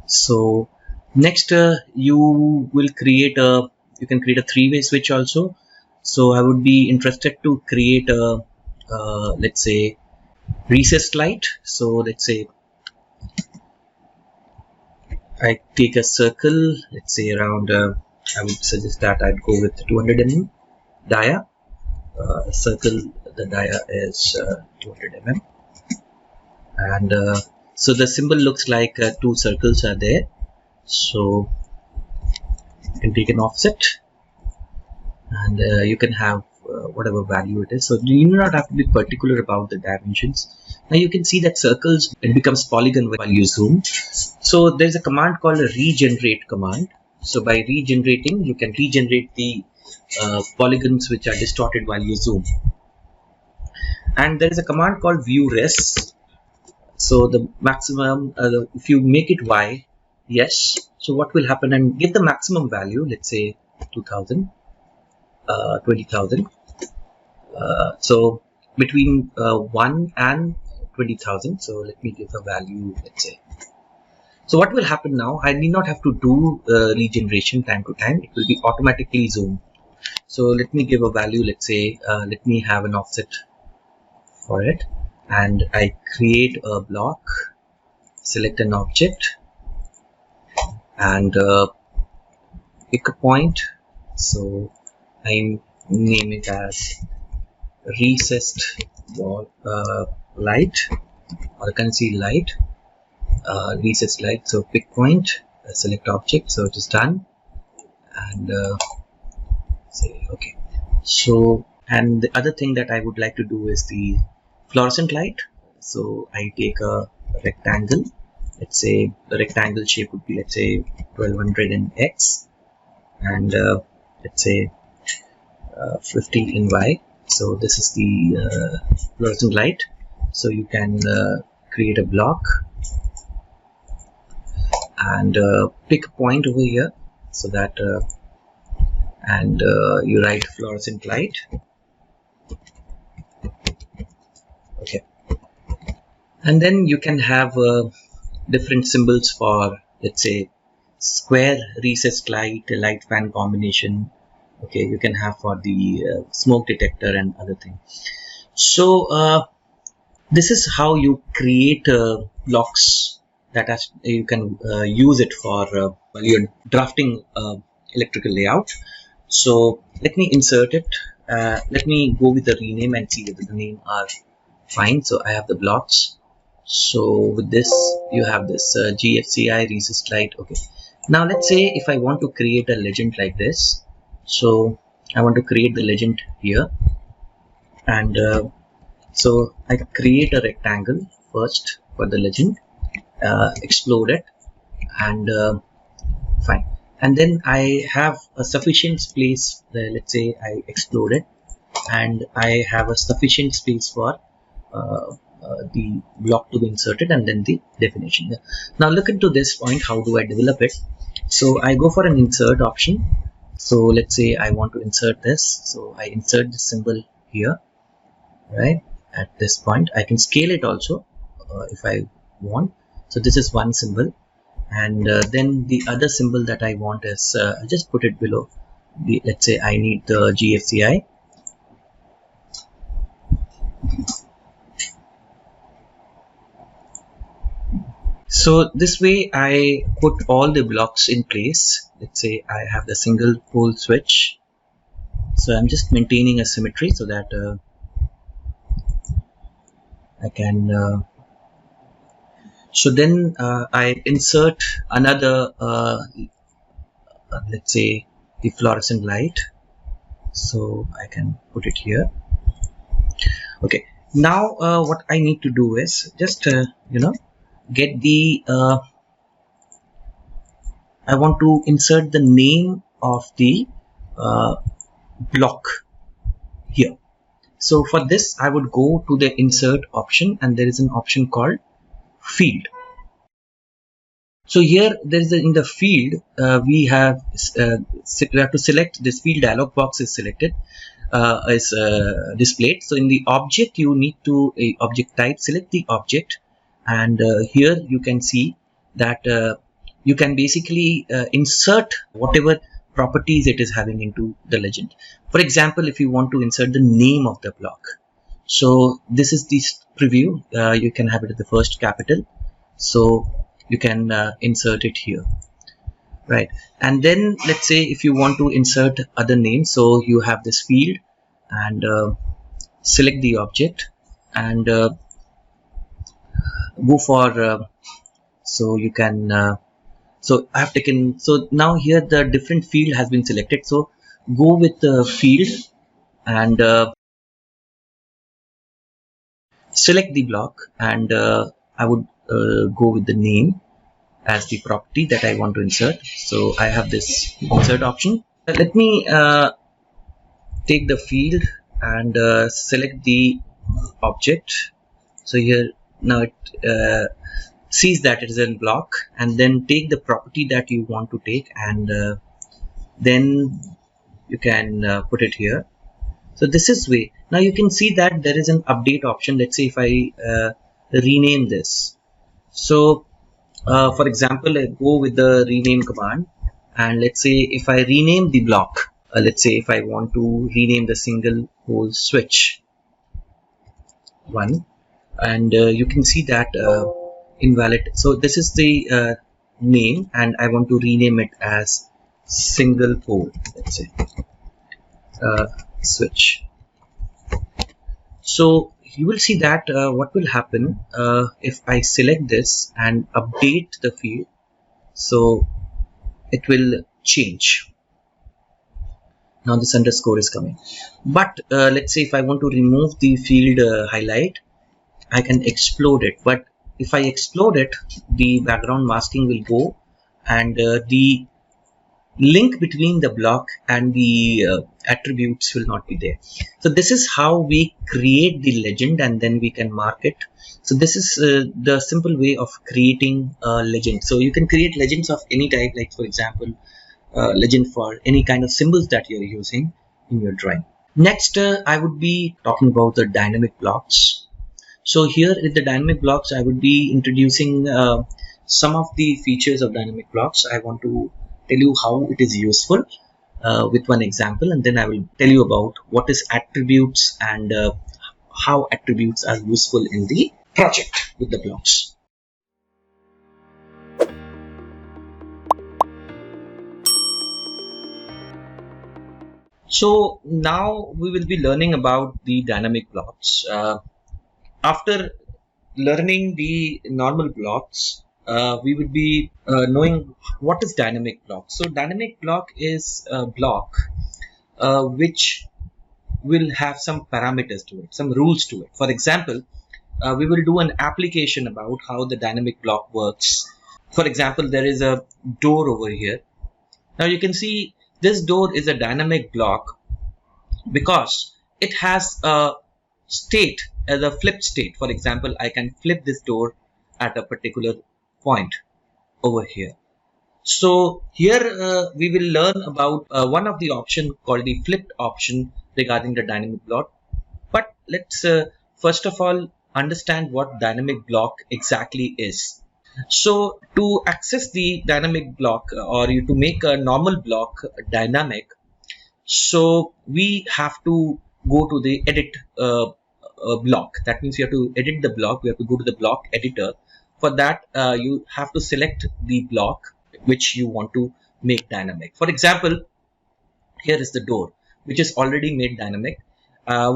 So next you will create a, you can create a three-way switch also. So I would be interested to create a let's say recessed light. So let's say I take a circle, let's say around I would suggest that I'd go with 200 mm dia. Circle, the dia is 200 mm, and so the symbol looks like two circles are there. So you can take an offset, and you can have whatever value it is. So you do not have to be particular about the dimensions. Now you can see that circles, it becomes polygon while you zoom. So there's a command called a regenerate command. So by regenerating, you can regenerate the polygons which are distorted while you zoom. And there is a command called view res. So the maximum, if you make it y, yes, so what will happen, and give the maximum value, let's say 2000, 20,000. So between 1 and 20,000. So let me give a value, let's say. So what will happen now, I need not have to do regeneration time to time, it will be automatically zoomed. So let me give a value, let's say let me have an offset for it, and I create a block, select an object, and pick a point. So I name it as recessed wall light, or you can see light, recessed light. So pick point, select object, so it is done, and say okay. So, and the other thing that I would like to do is the fluorescent light. So I take a rectangle, let's say the rectangle shape would be, let's say 1200 in X, and let's say 50 in Y. So this is the fluorescent light. So you can create a block and pick a point over here, so that and you write fluorescent light. Okay, and then you can have different symbols for, let's say, square recessed light, light fan combination. Okay, you can have for the smoke detector and other things. So this is how you create blocks that you can use it for while you're drafting electrical layout. So let me insert it. Let me go with the rename and see whether the name are fine. So I have the blocks. So with this, you have this GFCI recessed light. Okay. Now let's say if I want to create a legend like this. So I want to create the legend here, and so I create a rectangle first for the legend, explode it, and fine. And then I have a sufficient space. Let's say I explode it, and I have a sufficient space for the block to be inserted, and then the definition. Now look into this point, how do I develop it? So I go for an insert option. So let's say I want to insert this, so I insert the symbol here, right, at this point. I can scale it also if I want. So this is one symbol, and then the other symbol that I want is I'll just put it below the, let's say I need the GFCI. So this way I put all the blocks in place. Let's say I have the single pole switch, so I'm just maintaining a symmetry so that I can so then I insert another let's say the fluorescent light, so I can put it here. Okay, now what I need to do is just get the I want to insert the name of the block here. So for this I would go to the insert option, and there is an option called field. So here there is in the field we have to select this field. Dialog box is selected, is displayed. So in the object you need to object type, select the object, and here you can see that you can basically insert whatever properties it is having into the legend. For example, if you want to insert the name of the block, so this is the preview. You can have it at the first capital, so you can insert it here, right? And then let's say if you want to insert other names, so you have this field, and select the object, and go for so you can so I have taken, so now here the different field has been selected, so go with the field and select the block, and I would go with the name as the property that I want to insert. So I have this insert option. Let me take the field and select the object. So here now it sees that it is a block, and then take the property that you want to take, and then you can put it here. So this is way. Now you can see that there is an update option. Let's say if I rename this, so for example I go with the rename command, and let's say if I rename the block, let's say if I want to rename the single pole switch 1, and you can see that invalid. So this is the name, and I want to rename it as single pole, let's say switch. So you will see that what will happen if I select this and update the field, so it will change. Now this underscore is coming, but let's say if I want to remove the field highlight, I can explode it. But if I explode it, the background masking will go, and the link between the block and the attributes will not be there. So this is how we create the legend, and then we can mark it. So this is the simple way of creating a legend. So you can create legends of any type, like for example legend for any kind of symbols that you're using in your drawing. Next I would be talking about the dynamic blocks. So here with the dynamic blocks I would be introducing some of the features of dynamic blocks. I want to tell you how it is useful with one example, and then I will tell you about what is attributes and how attributes are useful in the project with the blocks. So now we will be learning about the dynamic blocks. After learning the normal blocks, we would be knowing what is dynamic block. So dynamic block is a block which will have some parameters to it, some rules to it. For example, we will do an application about how the dynamic block works. For example, there is a door over here. Now you can see this door is a dynamic block because it has a state as a flipped state. For example, I can flip this door at a particular point over here. So here we will learn about one of the option called the flipped option regarding the dynamic block. But let's first of all understand what dynamic block exactly is. So to access the dynamic block or to make a normal block dynamic, so we have to go to the edit block. That means you have to edit the block. We have to go to the block editor. For that, you have to select the block which you want to make dynamic. For example, here is the door which is already made dynamic.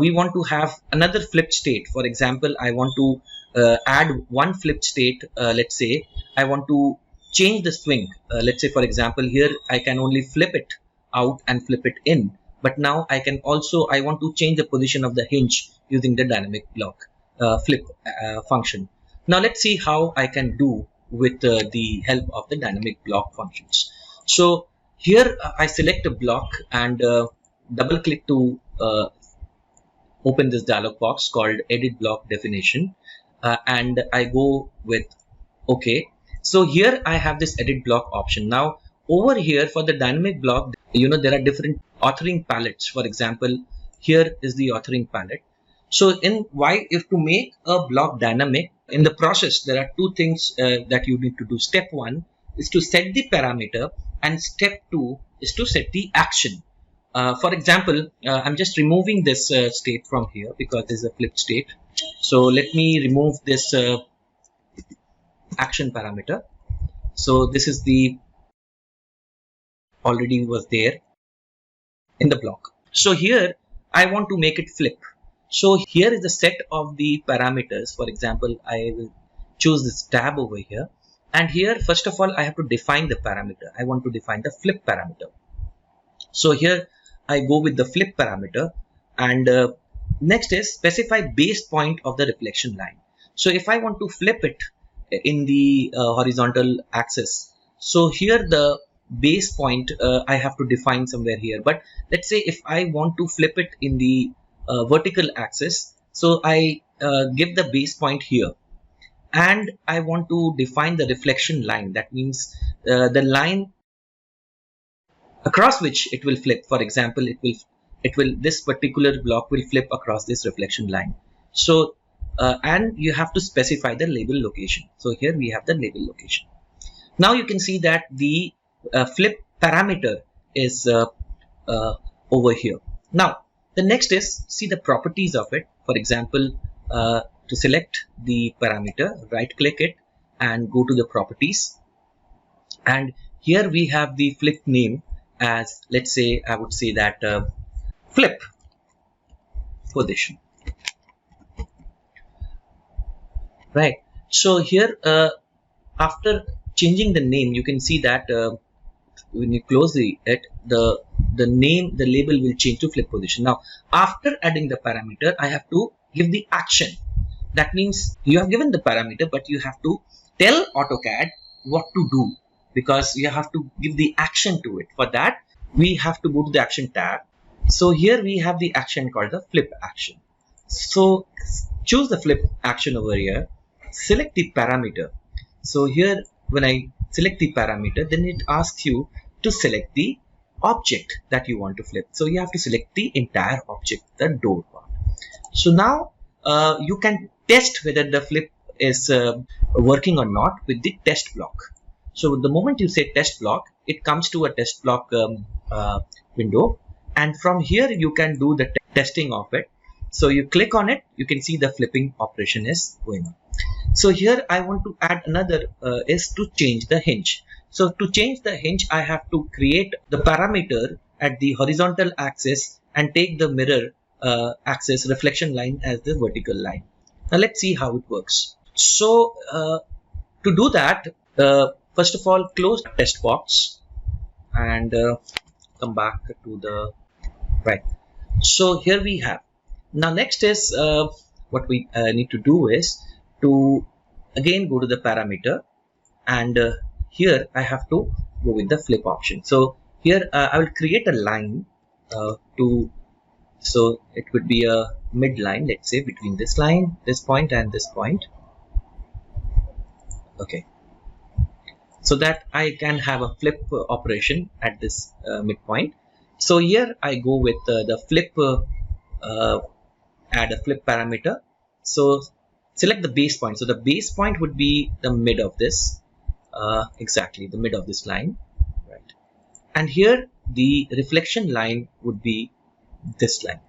We want to have another flipped state. For example, I want to add one flipped state. Let's say I want to change the swing. Let's say, for example, here I can only flip it out and flip it in, but now I want to change the position of the hinge using the dynamic block flip function. Now let's see how I can do with the help of the dynamic block functions. So here I select a block and double click to open this dialog box called edit block definition, and I go with OK. So here I have this edit block option. Now over here for the dynamic block, there are different authoring palettes. For example, here is the authoring palette. So if to make a block dynamic, in the process there are two things that you need to do. Step 1 is to set the parameter, and step 2 is to set the action. For example, I'm just removing this state from here because this is a flipped state. So let me remove this action parameter. So this is the already was there in the block. So here I want to make it flip. So here is the set of the parameters. For example, I will choose this tab over here, and here first of all I have to define the parameter. I want to define the flip parameter. So here I go with the flip parameter, and next is specify base point of the reflection line. So if I want to flip it in the horizontal axis, so here the base point I have to define somewhere here. But let's say if I want to flip it in the vertical axis, so I give the base point here, and I want to define the reflection line. That means the line across which it will flip. For example, this particular block will flip across this reflection line. So and you have to specify the label location. So here we have the label location. Now you can see that the flip parameter is over here. Now the next is see the properties of it. For example, to select the parameter, right click it and go to the properties, and here we have the flip name as, let's say, I would say that flip position, right? So here after changing the name, you can see that when you close the label will change to flip position. Now after adding the parameter, I have to give the action. That means you have given the parameter, but you have to tell AutoCAD what to do, because you have to give the action to it. For that we have to go to the action tab. So here we have the action called the flip action. So choose the flip action over here, select the parameter. So here when I select the parameter, then it asks you to select the object that you want to flip. So you have to select the entire object, the door part. So now you can test whether the flip is working or not with the test block. So the moment you say test block, it comes to a test block window, and from here you can do the testing of it. So you click on it, you can see the flipping operation is going on. So here I want to add another is to change the hinge. So to change the hinge, I have to create the parameter at the horizontal axis and take the mirror axis reflection line as the vertical line. Now let's see how it works. So to do that, first of all, close the test box and come back to the right. So here we have. Now next is what we need to do is to again go to the parameter, and here I have to go with the flip option. So here I will create a line to So it would be a midline, let's say between this line, this point and this point. Okay, so that I can have a flip operation at this midpoint. So here I go with the flip, add a flip parameter. So select the base point. So the base point would be the mid of this, exactly the mid of this line, right? And here the reflection line would be this line.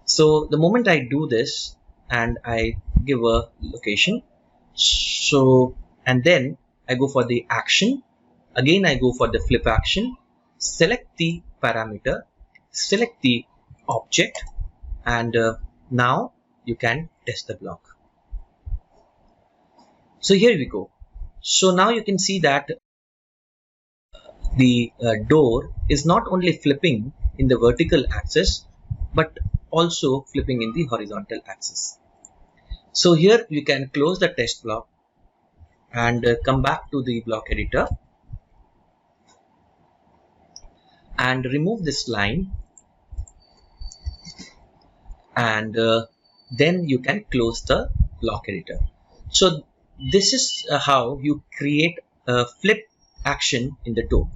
So the moment I do this and I give a location, so and then I go for the action, again I go for the flip action, select the parameter, select the object, and now you can test the block. So here we go. So now you can see that the door is not only flipping in the vertical axis but also flipping in the horizontal axis. So here you can close the test block and come back to the block editor and remove this line, and then you can close the block editor. So this is how you create a flip action in the door.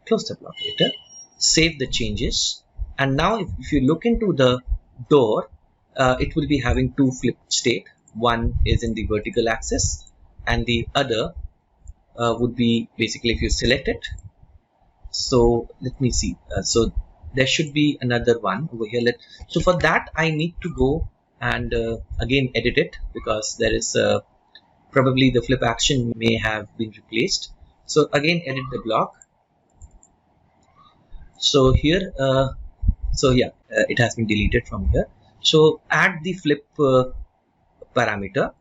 Close the block editor, save the changes, and now if you look into the door, it will be having two flip state. One is in the vertical axis and the other would be basically if you select it. So let me see, so there should be another one over here. So for that I need to go and again edit it, because there is probably the flip action may have been replaced. So again edit the block. So here it has been deleted from here. So add the flip parameter.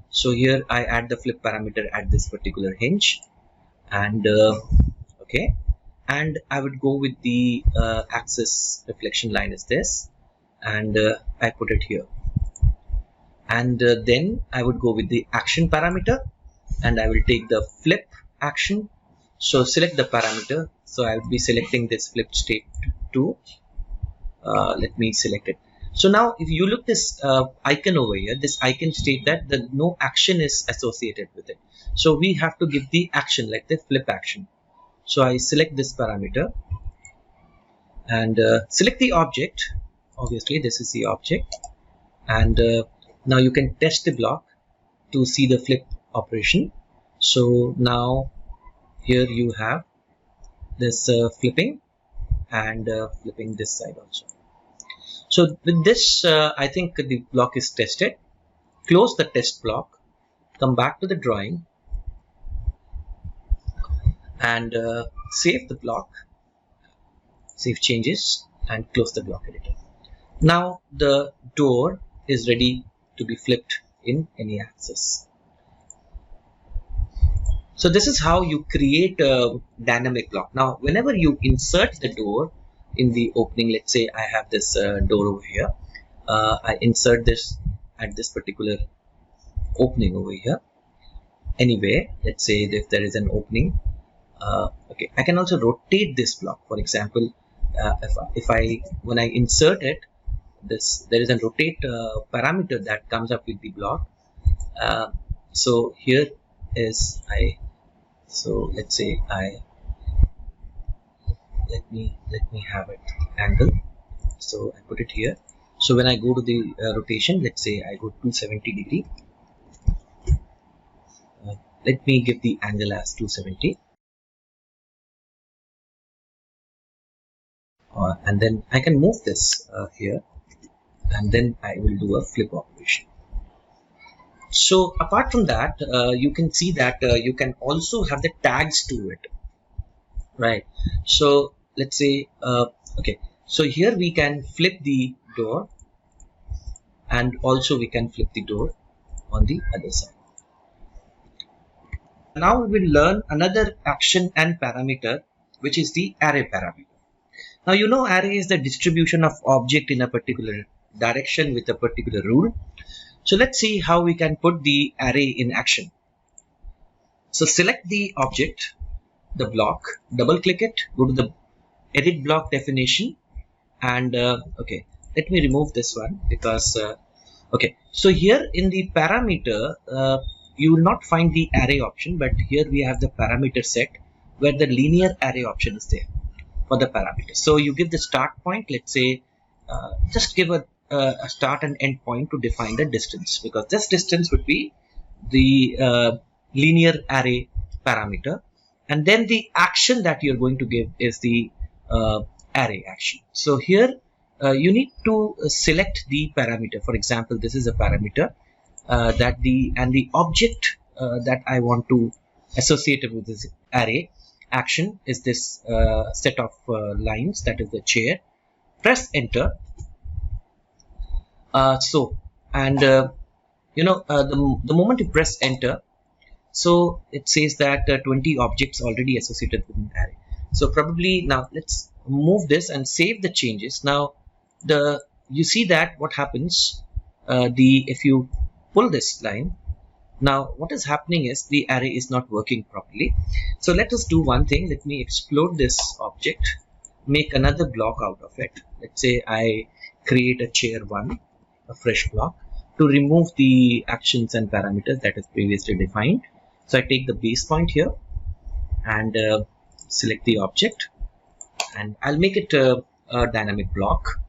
So here I add the flip parameter at this particular hinge, and okay, and I would go with the axis reflection line is this, and I put it here, and then I would go with the action parameter and I will take the flip action. So select the parameter. So I will be selecting this flip state 2. Let me select it. So now if you look this icon over here, this icon state that the no action is associated with it. So we have to give the action, like the flip action. So I select this parameter and select the object. Obviously this is the object, and now you can test the block to see the flip operation. So now here you have this flipping and flipping this side also. So with this I think the block is tested. Close the test block, come back to the drawing and save the block, save changes, and close the block editor. Now the door is ready to be flipped in any axis. So this is how you create a dynamic block. Now whenever you insert the door in the opening, let's say I have this door over here, I insert this at this particular opening over here. Anyway, let's say if there is an opening, okay, I can also rotate this block. For example, when I insert it, there is a rotate parameter that comes up with the block. So here is so let's say let me have it angle. So I put it here. So when I go to the rotation, let's say I go 270 degree. Let me give the angle as 270. And then I can move this here, and then I will do a flip operation. So apart from that, you can see that you can also have the tags to it, right? So let's say okay, so here we can flip the door, and also we can flip the door on the other side. Now we will learn another action and parameter, which is the array parameter. Now you know array is the distribution of object in a particular direction with a particular rule. So let's see how we can put the array in action. So select the object, the block, double click it, go to the edit block definition, And okay, let me remove this one because okay, so here in the parameter you will not find the array option, but here we have the parameter set where the linear array option is there for the parameter. So you give the start point, let's say just give a start and end point to define the distance, because this distance would be the linear array parameter, and then the action that you're going to give is the array action. So here you need to select the parameter. For example, this is a parameter that the object that I want to associate with this array action is this set of lines, that is the chair. Press enter. The moment you press enter, so it says that 20 objects already associated with an array. So probably now let's move this and save the changes. Now you see that what happens if you pull this line, now what is happening is the array is not working properly. So let us do one thing. Let me explode this object, make another block out of it. Let's say I create a chair 1, a fresh block, to remove the actions and parameters that is previously defined. So I take the base point here and select the object, and I'll make it a dynamic block.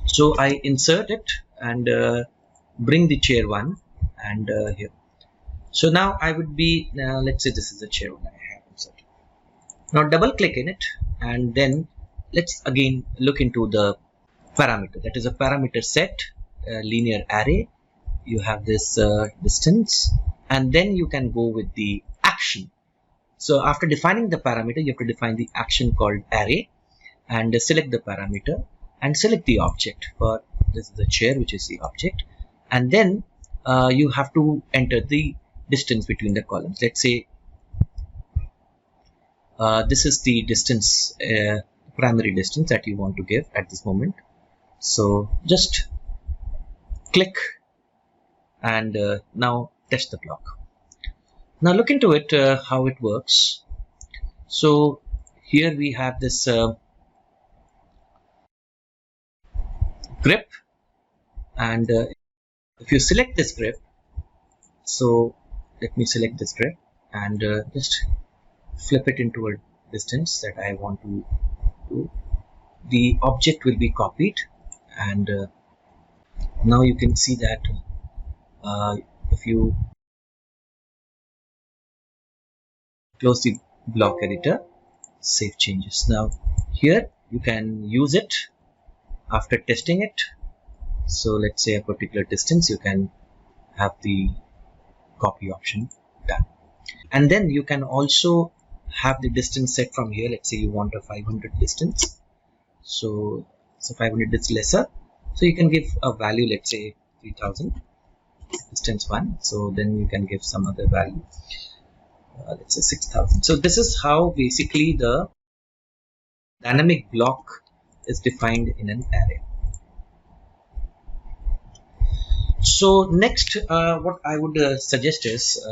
So I insert it and bring the chair 1 and here. So now I would be, let's say this is the chair 1 I have inserted. Now double click in it, and then let's again look into the parameter. That is a parameter set, linear array. You have this distance, and then you can go with the action. So after defining the parameter, you have to define the action called array, and select the parameter and select the object. For this is the chair, which is the object, and then you have to enter the distance between the columns. Let's say this is the distance, primary distance that you want to give at this moment. So just click and now test the block. Now look into it, how it works. So here we have this grip, and if you select this grip, so let me select this grip and just flip it into a distance that I want to do. The object will be copied, and now you can see that if you close the block editor, save changes. Now here you can use it after testing it. So let's say a particular distance, you can have the copy option done, and then you can also have the distance set from here. Let's say you want a 500 distance, so 500 is lesser, so you can give a value, let's say 3000 distance 1. So then you can give some other value, let's say 6000. So this is how basically the dynamic block is defined in an array. So next, what I would suggest is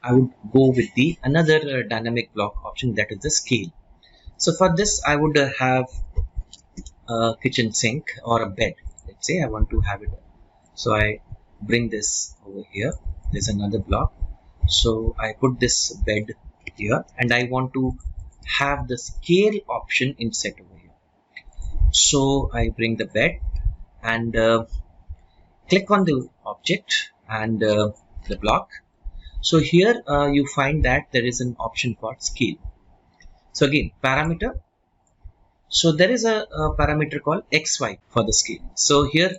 I would go with the another dynamic block option, that is the scale. So for this I would have a kitchen sink or a bed. Let's say I want to have it, so I bring this over here. There's another block, so I put this bed here, and I want to have the scale option inset over here. So I bring the bed and click on the object and the block. So here you find that there is an option for scale. So again, parameter. So there is a parameter called XY for the scale. So here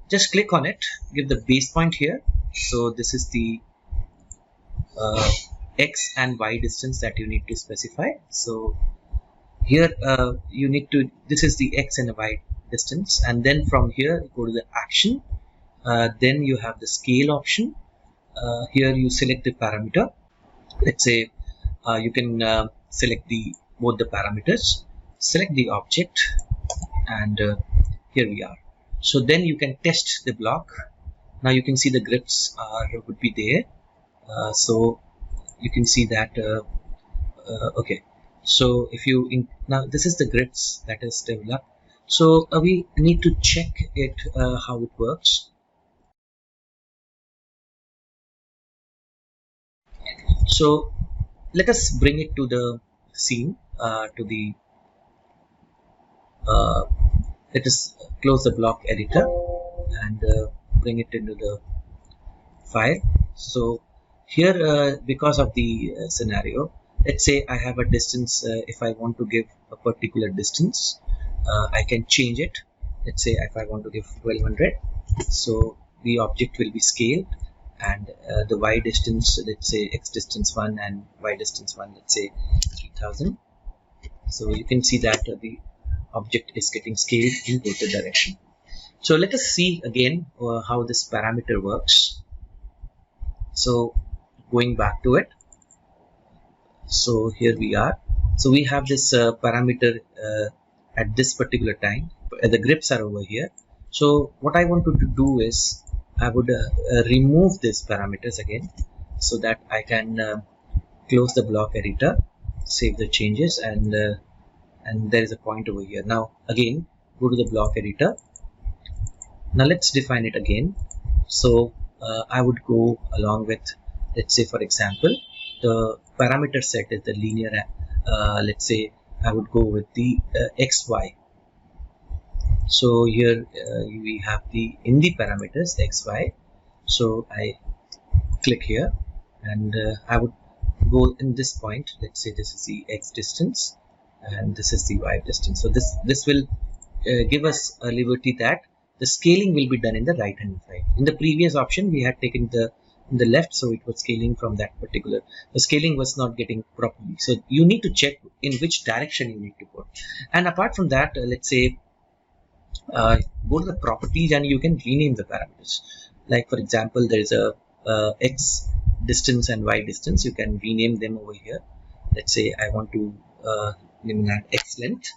just click on it, give the base point here. So this is the X and Y distance that you need to specify. So here you need to, this is the X and Y distance, and then from here go to the action, then you have the scale option. Here you select the parameter. Let's say you can select both the parameters, select the object, and here we are. So then you can test the block. Now you can see the grips would be there. So you can see that okay. So if you now this is the grids that is developed. So we need to check it how it works. So let us bring it to the scene, to the let us close the block editor and bring it into the file. So here because of the scenario, let's say I have a distance. If I want to give a particular distance, I can change it. Let's say if I want to give 1200, so the object will be scaled, and the y distance, let's say x distance 1 and y distance 1, let's say 3000. So you can see that the object is getting scaled in both the direction. So let us see again how this parameter works. So going back to it, so here we are. So we have this parameter at this particular time. The grips are over here. So what I want to do is I would remove these parameters again, so that I can close the block editor, save the changes, and there is a point over here. Now again go to the block editor. Now let's define it again. So I would go along with, let's say for example, the parameter set is the linear. Let's say I would go with the xy. So here we have the in the parameters xy. So I click here, and I would go in this point. Let's say this is the x distance and this is the y distance. So this will give us a liberty that the scaling will be done in the right hand side. In the previous option we had taken the left, so it was scaling from that particular, the scaling was not getting properly. So you need to check in which direction you need to put. And apart from that, let's say go to the properties and you can rename the parameters. Like for example, there is a x distance and y distance. You can rename them over here. Let's say I want to name that x length,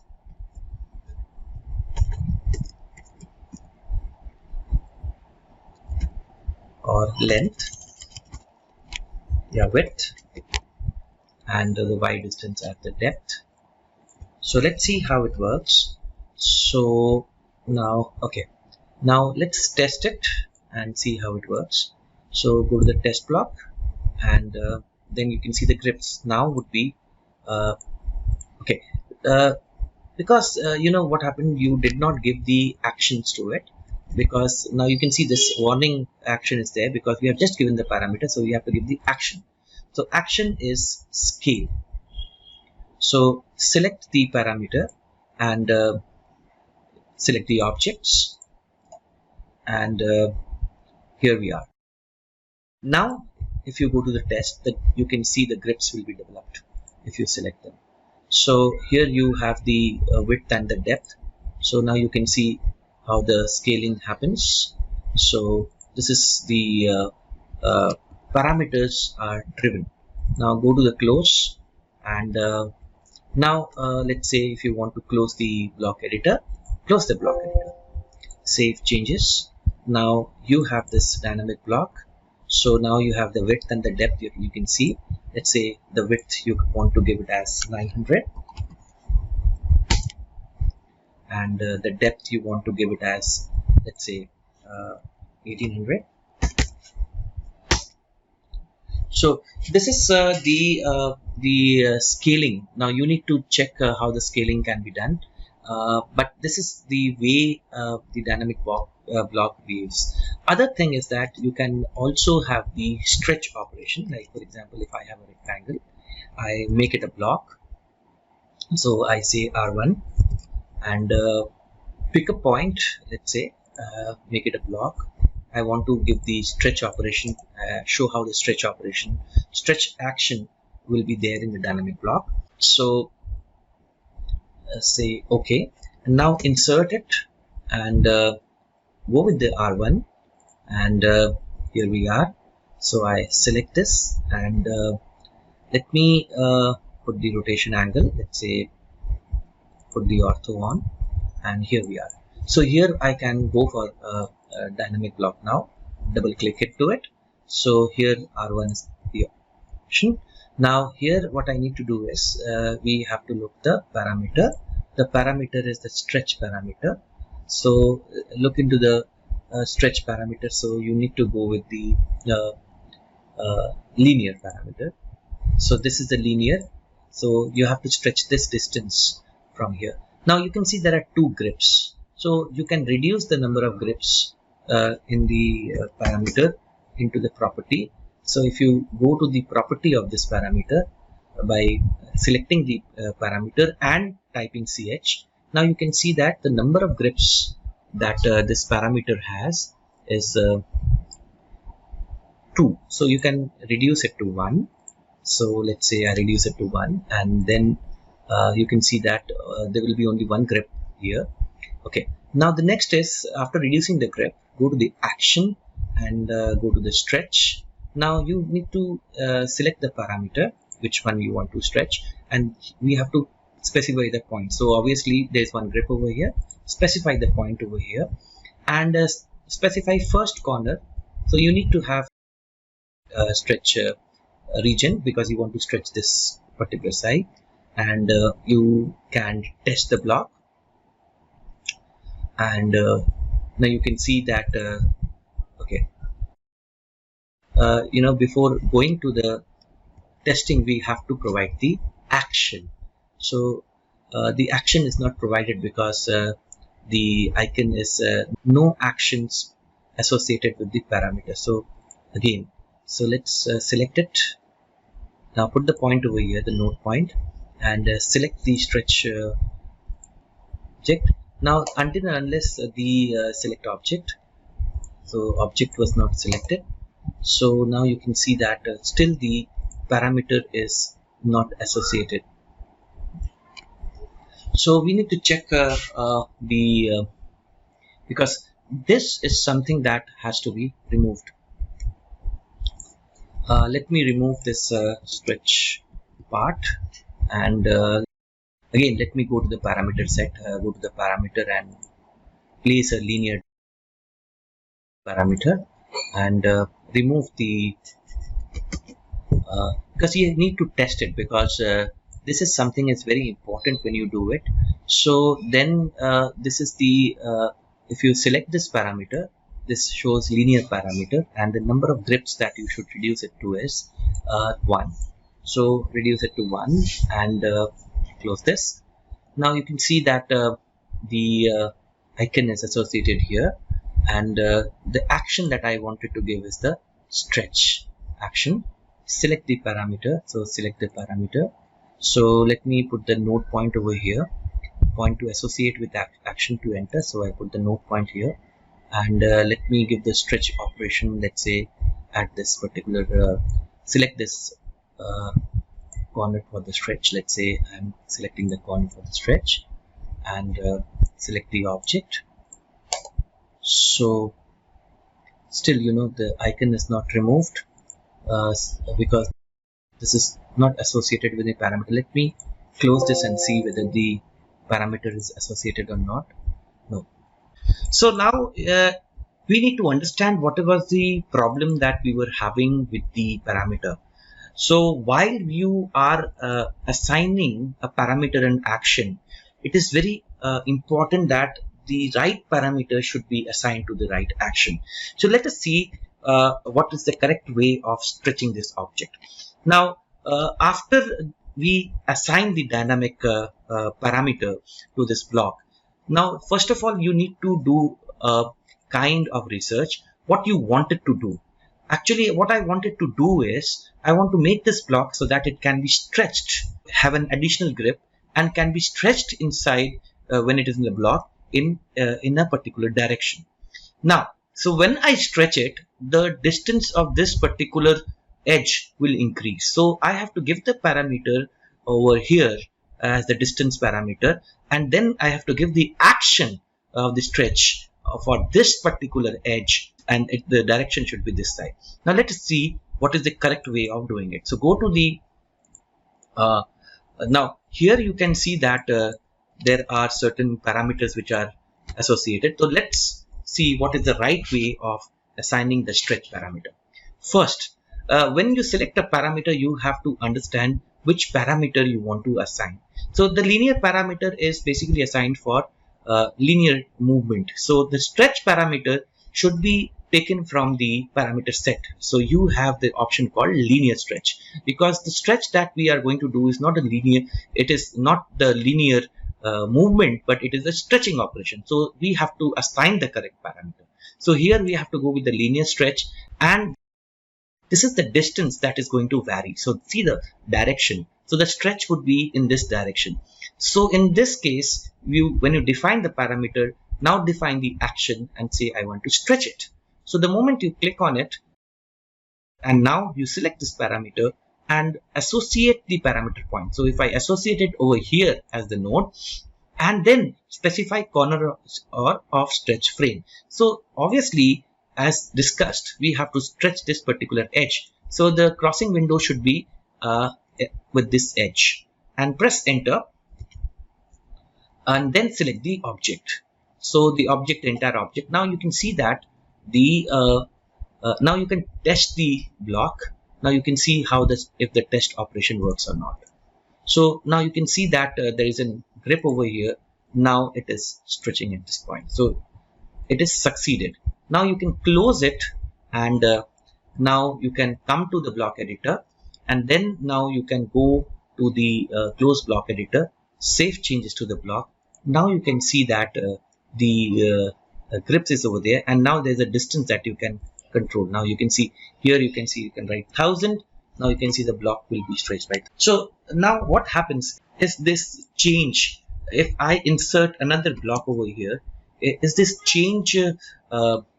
or length, yeah, width, and the y distance at the depth. So let's see how it works. So now, okay, now let's test it and see how it works. So go to the test block, and then you can see the grips now would be okay, because you know what happened, you did not give the actions to it, because now you can see this warning action is there because we have just given the parameter. So we have to give the action. So action is scale. So select the parameter and select the objects, and here we are. Now if you go to the test, that you can see the grips will be developed if you select them. So here you have the width and the depth. So now you can see how the scaling happens. So this is the parameters are driven. Now go to the close, and now let's say if you want to close the block editor, close the block editor, save changes. Now you have this dynamic block. So now you have the width and the depth. You can see, let's say the width you want to give it as 900, and the depth you want to give it as, let's say 1800. So this is the scaling. Now you need to check how the scaling can be done, but this is the way the dynamic block behaves. Other thing is that you can also have the stretch operation. Like for example, if I have a rectangle, I make it a block. So I say R1 and pick a point. Let's say make it a block. I want to give the stretch operation, show how the stretch action will be there in the dynamic block. So say OK, and now insert it and go with the R1, and here we are. So I select this, and let me put the rotation angle. Let's say put the ortho on, and here we are. So here I can go for a dynamic block now. Double click it to it. So here R1 is the option. Now here what I need to do is we have to look the parameter. The parameter is the stretch parameter. So look into the stretch parameter. So you need to go with the linear parameter. So this is the linear. So you have to stretch this distance from here. Now you can see there are two grips. So you can reduce the number of grips in the parameter into the property. So if you go to the property of this parameter by selecting the parameter and typing ch, now you can see that the number of grips that this parameter has is 2. So you can reduce it to 1. So let's say I reduce it to 1, and then you can see that there will be only one grip here. Okay, now the next is, after reducing the grip, go to the action and go to the stretch. Now you need to select the parameter, which one you want to stretch, and we have to specify the point. So obviously there's one grip over here, specify the point over here, and specify first corner. So you need to have stretch region because you want to stretch this particular side, and you can test the block, and now you can see that okay, before going to the testing we have to provide the action. So the action is not provided because the icon is no actions associated with the parameter. So again, so let's select it. Now put the point over here, the node point, and select the stretch object. Now until and unless the select object, so object was not selected, so now you can see that still the parameter is not associated. So we need to check because this is something that has to be removed. Let me remove this stretch part, and again let me go to the parameter set, go to the parameter and place a linear parameter, and remove the because you need to test it, because this is something is very important when you do it. So then this is the if you select this parameter, this shows linear parameter, and the number of grips that you should reduce it to is 1. So reduce it to 1 and close this. Now you can see that the icon is associated here, and the action that I wanted to give is the stretch action. Select the parameter, so select the parameter. So let me put the node point over here, point to associate with action to enter. So I put the node point here, and let me give the stretch operation, let's say at this particular select this corner for the stretch. Let's say I'm selecting the corner for the stretch, and select the object. So still the icon is not removed because this is not associated with a parameter. Let me close this and see whether the parameter is associated or not. No. So now we need to understand what was the problem that we were having with the parameter. So while you are assigning a parameter and action, it is very important that the right parameter should be assigned to the right action. So let us see what is the correct way of stretching this object. Now after we assign the dynamic parameter to this block, now first of all you need to do a kind of research what you wanted to do. Actually what I wanted to do is I want to make this block so that it can be stretched, have an additional grip, and can be stretched inside when it is in the block in a particular direction. Now so when I stretch it, the distance of this particular edge will increase. So I have to give the parameter over here as the distance parameter, and then I have to give the action of the stretch for this particular edge, and the direction should be this side. Now let us see what is the correct way of doing it. So go to the now here you can see that there are certain parameters which are associated. So let's see what is the right way of assigning the stretch parameter. First when you select a parameter, you have to understand which parameter you want to assign. So the linear parameter is basically assigned for linear movement. So the stretch parameter should be taken from the parameter set. So you have the option called linear stretch, because the stretch that we are going to do is not a linear, it is not the linear movement, but it is a stretching operation. So we have to assign the correct parameter. So here we have to go with the linear stretch, and this is the distance that is going to vary. So see the direction. So the stretch would be in this direction. So in this case, when you define the parameter, now define the action and say I want to stretch it. So the moment you click on it, and now you select this parameter and associate the parameter point. So if I associate it over here as the node, and then specify corner or of stretch frame. So obviously, as discussed, we have to stretch this particular edge. So the crossing window should be with this edge, and press enter, and then select the object. So the object, the entire object. Now you can see that the now you can test the block. Now you can see how this, if the test operation works or not. So now you can see that there is a grip over here. Now it is stretching at this point. So it is succeeded. Now you can close it, and now you can come to the block editor, and then now you can go to the close block editor, save changes to the block. Now you can see that the grips is over there, and now there's a distance that you can control. Now you can see here, you can see you can write 1000. Now you can see the block will be stretched, right? So now what happens is this change. If I insert another block over here, is this change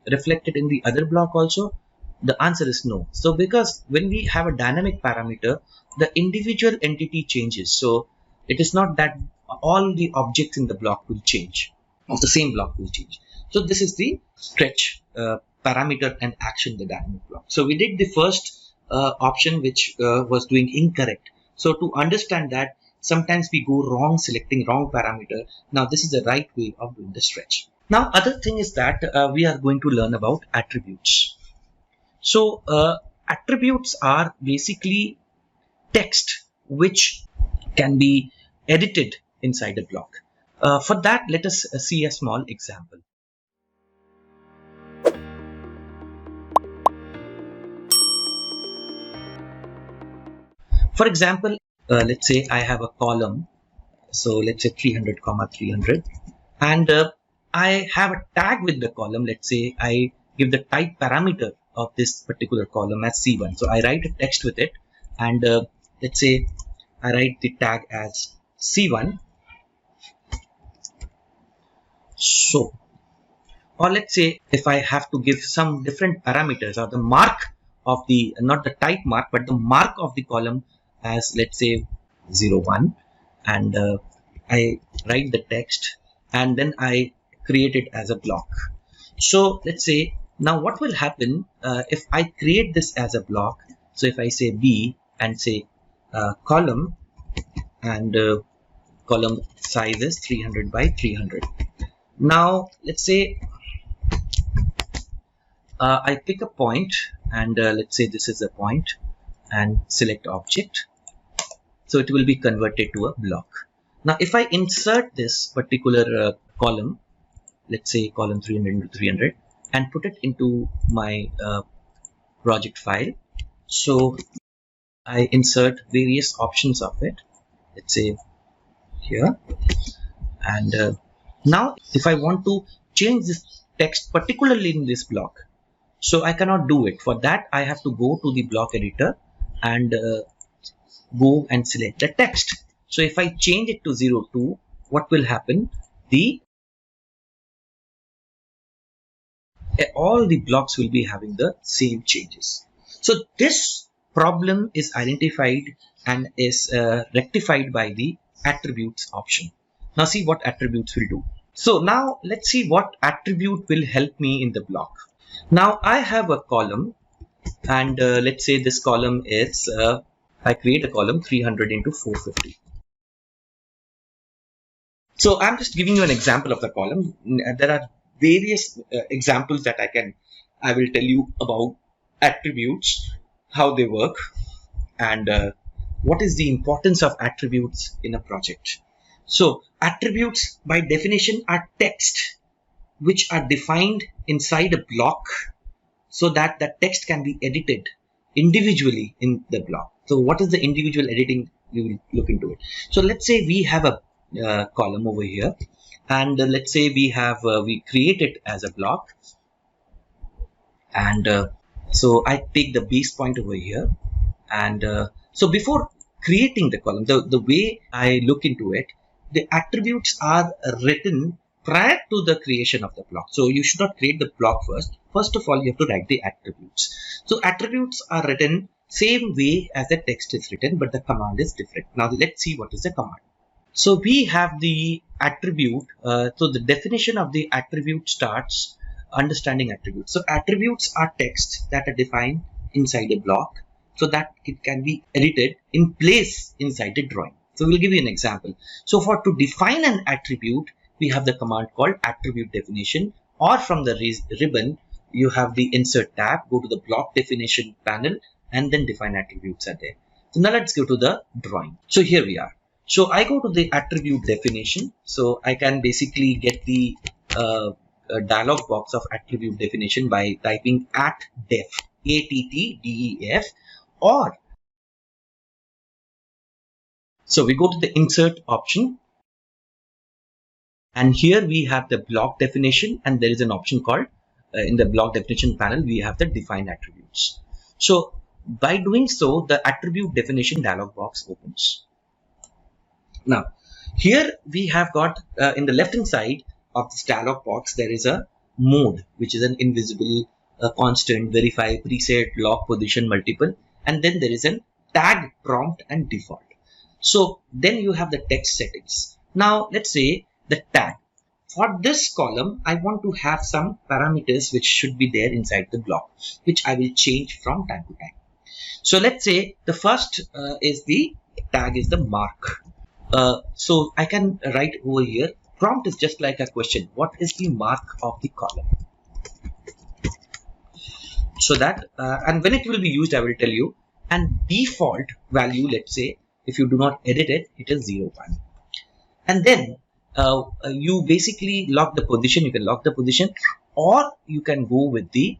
reflected in the other block also? The answer is no. So because when we have a dynamic parameter, the individual entity changes. So it is not that all the objects in the block will change, of the same block will change. So this is the stretch parameter and action, the dynamic block. So we did the first option, which was doing incorrect. So to understand that, sometimes we go wrong selecting wrong parameter. Now this is the right way of doing the stretch. Now other thing is that we are going to learn about attributes. So attributes are basically text which can be edited inside a block. For that, let us see a small example. For example, let's say I have a column. So let's say 300, 300, and I have a tag with the column. Let's say I give the type parameter of this particular column as C1. So I write a text with it, and let's say I write the tag as C1. So, or let's say if I have to give some different parameters, or the mark of the, not the type mark, but the mark of the column as, let's say 01, and I write the text, and then I create it as a block. So let's say now what will happen if I create this as a block. So if I say B and say column, and column size is 300 by 300. Now let's say I pick a point, and let's say this is a point, and select object. So it will be converted to a block. Now if I insert this particular column, let's say column 300 into 300, and put it into my project file. So I insert various options of it, let's say here, and now if I want to change this text particularly in this block, so I cannot do it. For that I have to go to the block editor and go and select the text. So if I change it to 02, what will happen? All the blocks will be having the same changes. So this problem is identified and is rectified by the attributes option. Now see what attributes will do. So now let's see what attribute will help me in the block. Now I have a column, and let's say this column is I create a column 300 into 450. So I'm just giving you an example of the column. There are various examples that I will tell you about attributes. how they work, and what is the importance of attributes in a project. So attributes by definition are text which are defined inside a block so that the text can be edited individually in the block. So what is the individual editing? We will look into it. So let's say we have a column over here, and let's say we have we create it as a block, and so I take the base point over here, and so before creating the column, the way I look into it, the attributes are written prior to the creation of the block. So you should not create the block first. First of all, you have to write the attributes. So attributes are written same way as the text is written, but the command is different. Now let's see what is the command. So we have the attribute. So the definition of the attribute starts understanding attributes. So attributes are text that are defined inside a block so that it can be edited in place inside the drawing. So we'll give you an example. So to define an attribute, we have the command called attribute definition, or from the ribbon, you have the insert tab, go to the block definition panel, and then define attributes are there. So now let's go to the drawing. So here we are. So I go to the attribute definition. So I can basically get the dialog box of attribute definition by typing @def, ATTDEF, or so we go to the insert option, and here we have the block definition, and there is an option called in the block definition panel we have the define attributes. So by doing so, the attribute definition dialog box opens. Now here we have got in the left hand side of this dialog box, there is a mode, which is an invisible, constant, verify, preset, lock, position, multiple, and then there is a tag, prompt, and default. So then you have the text settings. Now let's say the tag. For this column, I want to have some parameters which should be there inside the block, which I will change from time to time. So let's say the first is the tag is the mark. So I can write over here, prompt is just like a question. What is the mark of the column? So that, and when it will be used, I will tell you. And default value, let's say, if you do not edit it, it is 0, 1. And then you basically lock the position. You can lock the position, or you can go with the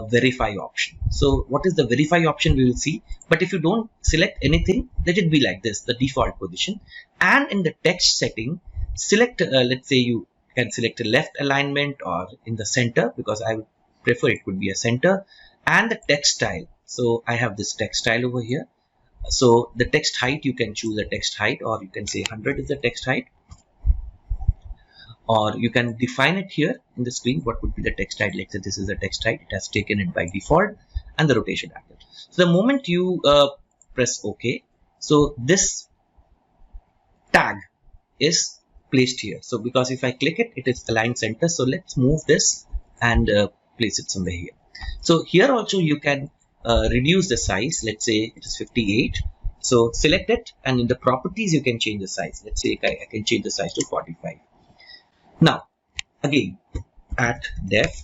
verify option. So what is the verify option, we will see. But if you don't select anything, let it be like this, the default position. And in the text setting, select, let's say you can select a left alignment or in the center, because I would prefer it would be a center, and the text style. So I have this text style over here. So the text height, you can choose a text height, or you can say 100 is the text height, or you can define it here in the screen. What would be the text height? Let's say this is the text height. It has taken it by default, and the rotation angle. So the moment you press OK, so this tag is placed here. So because if I click it, it is aligned center. So let's move this and place it somewhere here. So here also you can reduce the size. Let's say it is 58. So select it, and in the properties you can change the size. Let's say I can change the size to 45. Now again @def.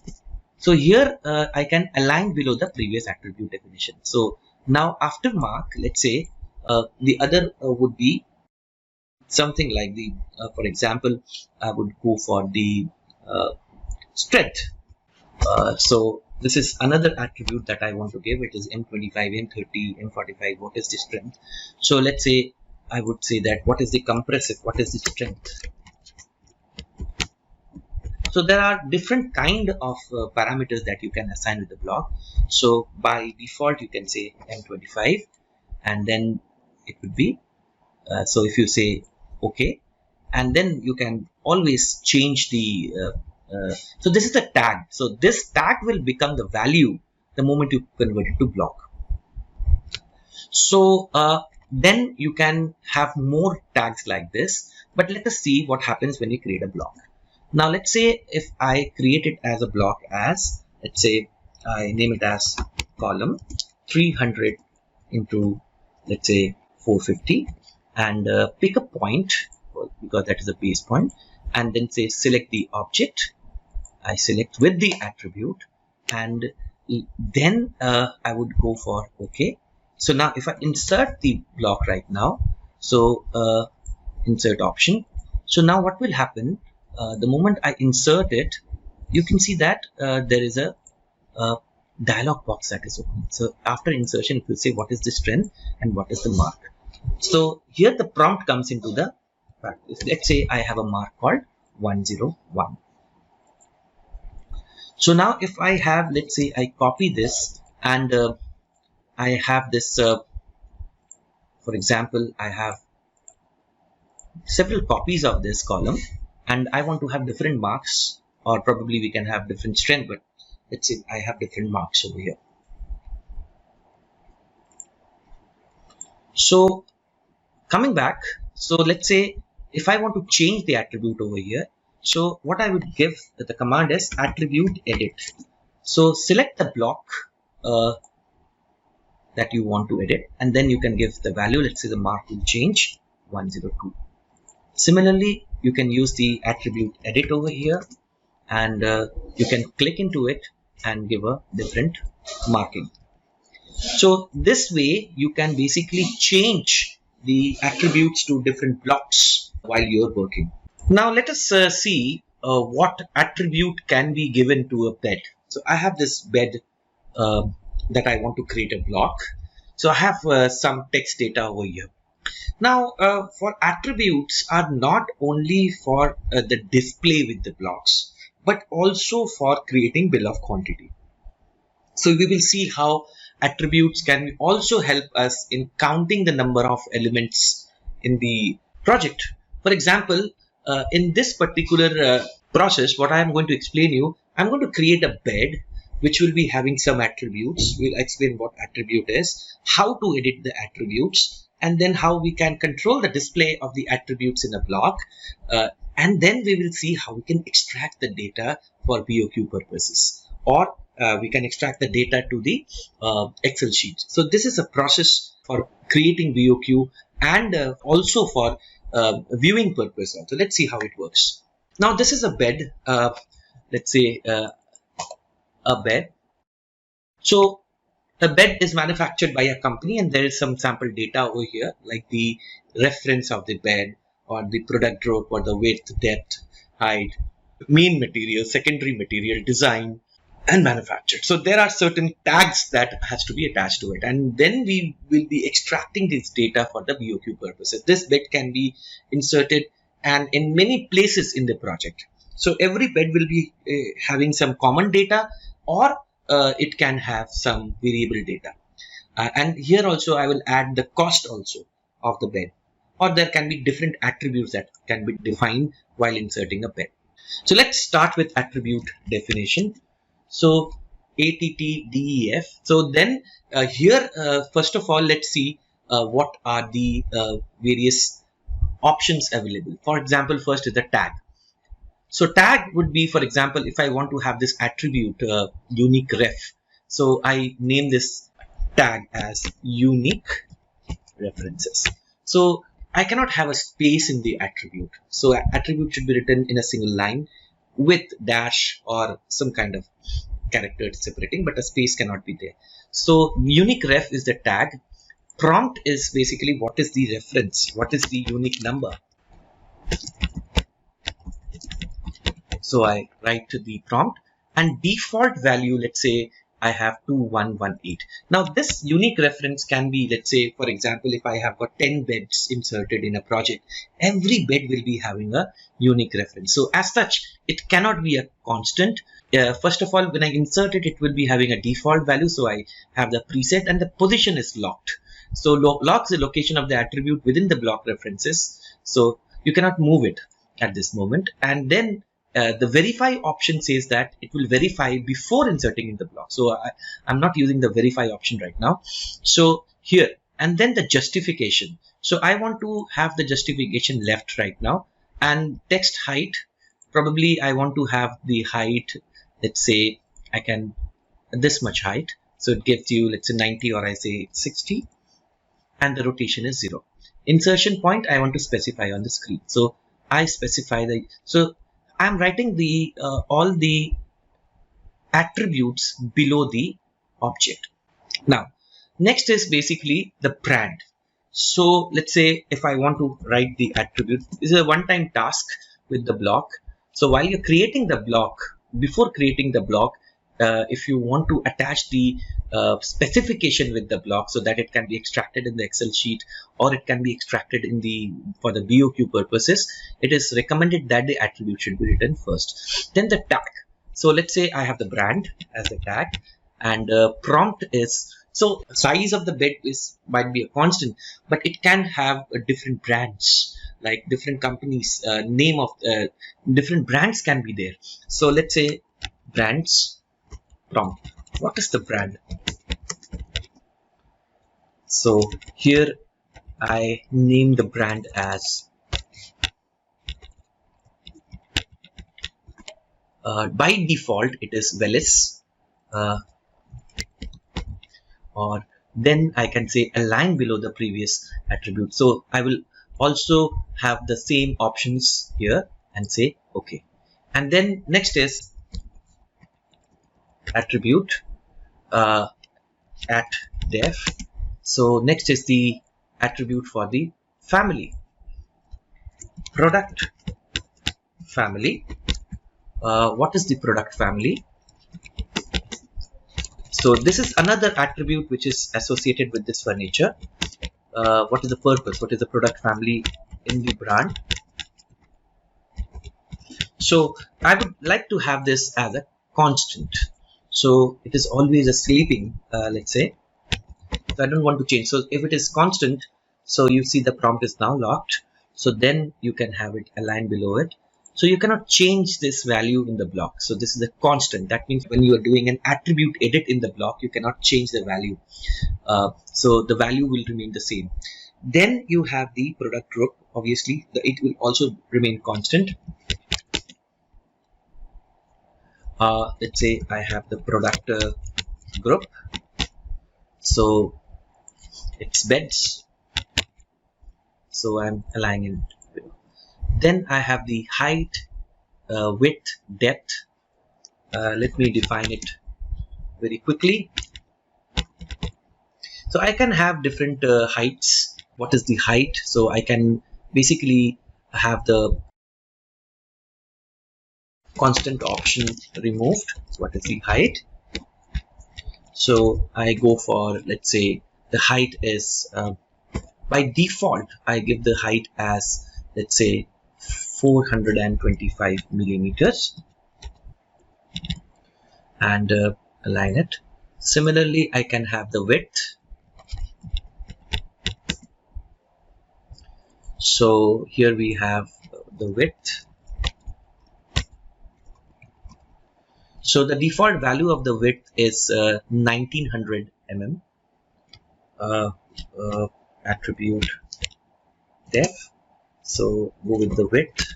So here I can align below the previous attribute definition. So now after mark, let's say the other would be something like the for example, I would go for the strength. So this is another attribute that I want to give. It is M25, M30, M45. What is the strength? So let's say I would say that what is the compressive, what is the strength. So there are different kind of parameters that you can assign with the block. So by default you can say M25, and then it would be so if you say OK, and then you can always change the so this is the tag. So this tag will become the value the moment you convert it to block. So then you can have more tags like this, but let us see what happens when you create a block. Now let's say if I create it as a block as, let's say I name it as column 300 into, let's say 450, and pick a point, because that is a base point, and then say select the object. I select with the attribute, and then I would go for OK. So now if I insert the block right now, so insert option. So now what will happen, the moment I insert it, you can see that there is a dialog box that is open. So after insertion, it will say what is the strength and what is the mark. So here the prompt comes into the practice. Let's say I have a mark called 101. So now if I have, let's say I copy this and I have this, for example, I have several copies of this column and I want to have different marks, or probably we can have different strength, but let's say I have different marks over here. So coming back, so let's say if I want to change the attribute over here, so what I would give the command is attribute edit. So select the block that you want to edit, and then you can give the value. Let's say the mark will change 102. Similarly, you can use the attribute edit over here, and you can click into it and give a different marking. So this way you can basically change the attributes to different blocks while you're working. Now let us see what attribute can be given to a bed. So I have this bed that I want to create a block. So I have some text data over here. Now for attributes are not only for the display with the blocks, but also for creating bill of quantity. So we will see how attributes can also help us in counting the number of elements in the project. For example, in this particular process, what I am going to explain you, I'm going to create a bed which will be having some attributes. We'll explain what attribute is, how to edit the attributes, and then how we can control the display of the attributes in a block. And then we will see how we can extract the data for BOQ purposes, or we can extract the data to the Excel sheet. So this is a process for creating BOQ and also for viewing purpose. So let's see how it works. Now this is a bed, let's say a bed. So the bed is manufactured by a company, and there is some sample data over here, like the reference of the bed, or the product group, or the width, depth, height, main material, secondary material, design, and manufactured. So there are certain tags that has to be attached to it, and then we will be extracting this data for the BOQ purposes. This bed can be inserted and in many places in the project. So every bed will be having some common data, or it can have some variable data. And here also I will add the cost also of the bed, or there can be different attributes that can be defined while inserting a bed. So let's start with attribute definition. So ATTDEF. So then here first of all, let's see what are the various options available. For example, first is the tag. So tag would be, for example, if I want to have this attribute unique ref, so I name this tag as unique references. So I cannot have a space in the attribute. So attribute should be written in a single line with dash or some kind of character separating, but a space cannot be there. So unique ref is the tag. Prompt is basically what is the reference, what is the unique number. So I write the prompt, and default value, let's say I have 2118. Now this unique reference can be, let's say, for example, if I have got 10 beds inserted in a project, every bed will be having a unique reference. So as such, it cannot be a constant. First of all, when I insert it, it will be having a default value. So I have the preset, and the position is locked. So locks the location of the attribute within the block references. So you cannot move it at this moment. And then the verify option says that it will verify before inserting in the block. So I'm not using the verify option right now. So here, and then the justification. So I want to have the justification left right now, and text height. Probably I want to have the height, let's say I can this much height. So it gives you, let's say 90, or I say 60, and the rotation is 0. Insertion point I want to specify on the screen. So I specify the, so I'm writing the all the attributes below the object. Now, next is basically the brand. So let's say if I want to write the attribute, this is a one-time task with the block. So while you're creating the block, before creating the block, if you want to attach the specification with the block so that it can be extracted in the Excel sheet, or it can be extracted in the for the BOQ purposes, it is recommended that the attribute should be written first. Then the tag. So let's say I have the brand as a tag, and prompt is, so size of the bed might be a constant, but it can have a different brands, like different companies, name of different brands can be there. So let's say brands prompt. What is the brand? So here I name the brand as by default it is Velis, or then I can say align below the previous attribute. So I will also have the same options here and say OK. And then next is attribute at def. So next is the attribute for the family, product family. What is the product family? So this is another attribute which is associated with this furniture. What is the purpose? What is the product family in the brand? So I would like to have this as a constant. So it is always a sleeping, let's say. So I don't want to change. So if it is constant, so you see the prompt is now locked. So then you can have it aligned below it. So you cannot change this value in the block. So this is a constant. That means when you are doing an attribute edit in the block, you cannot change the value. So the value will remain the same. Then you have the product group. Obviously, it will also remain constant. Let's say I have the product group. So it's beds. So I'm aligning it. Then I have the height, width, depth. Let me define it very quickly. So I can have different heights. What is the height? So I can basically have the constant option removed. So what is the height? So I go for, let's say the height is by default I give the height as, let's say, 425 millimeters and align it. Similarly, I can have the width. So here we have the width. So the default value of the width is 1900 mm. Attribute def. So go with the width.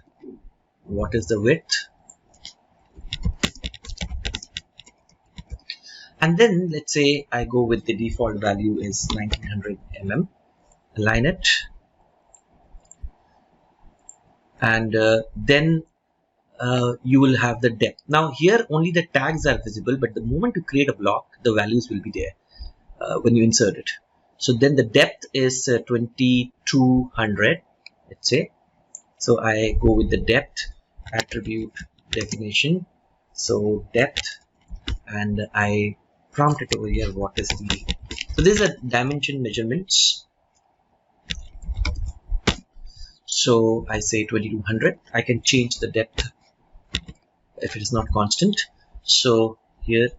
What is the width? And then let's say I go with the default value is 1900 mm. Align it. And then you will have the depth. Now here only the tags are visible, but the moment you create a block, the values will be there when you insert it. So then the depth is 2200, let's say. So I go with the depth attribute definition. So depth, and I prompt it over here. What is the, so this is a dimension measurements. So I say 2200. I can change the depth if it is not constant. So here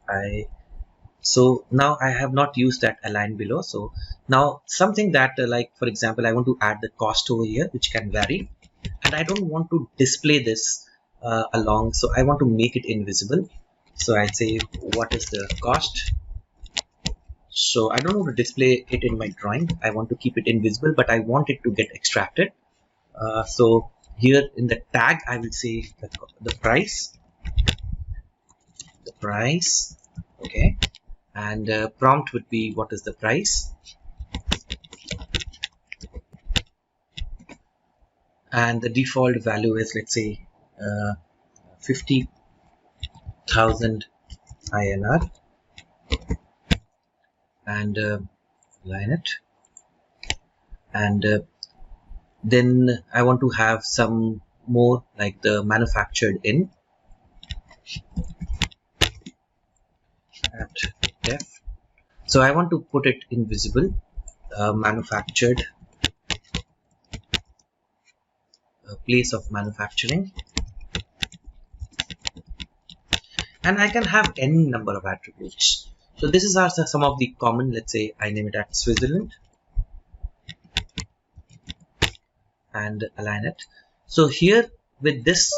so now I have not used that align below. So now something that like, for example, I want to add the cost over here, which can vary, and I don't want to display this along, so I want to make it invisible. So I say what is the cost. So I don't want to display it in my drawing. I want to keep it invisible, but I want it to get extracted. So here in the tag I will say the price, okay, and prompt would be what is the price, and the default value is, let's say, 50,000 INR and line it, and then I want to have some more like the manufactured in at def. So I want to put it invisible, manufactured, place of manufacturing, and I can have n number of attributes. So this is also some of the common, let's say I name it at Switzerland and align it. So here with this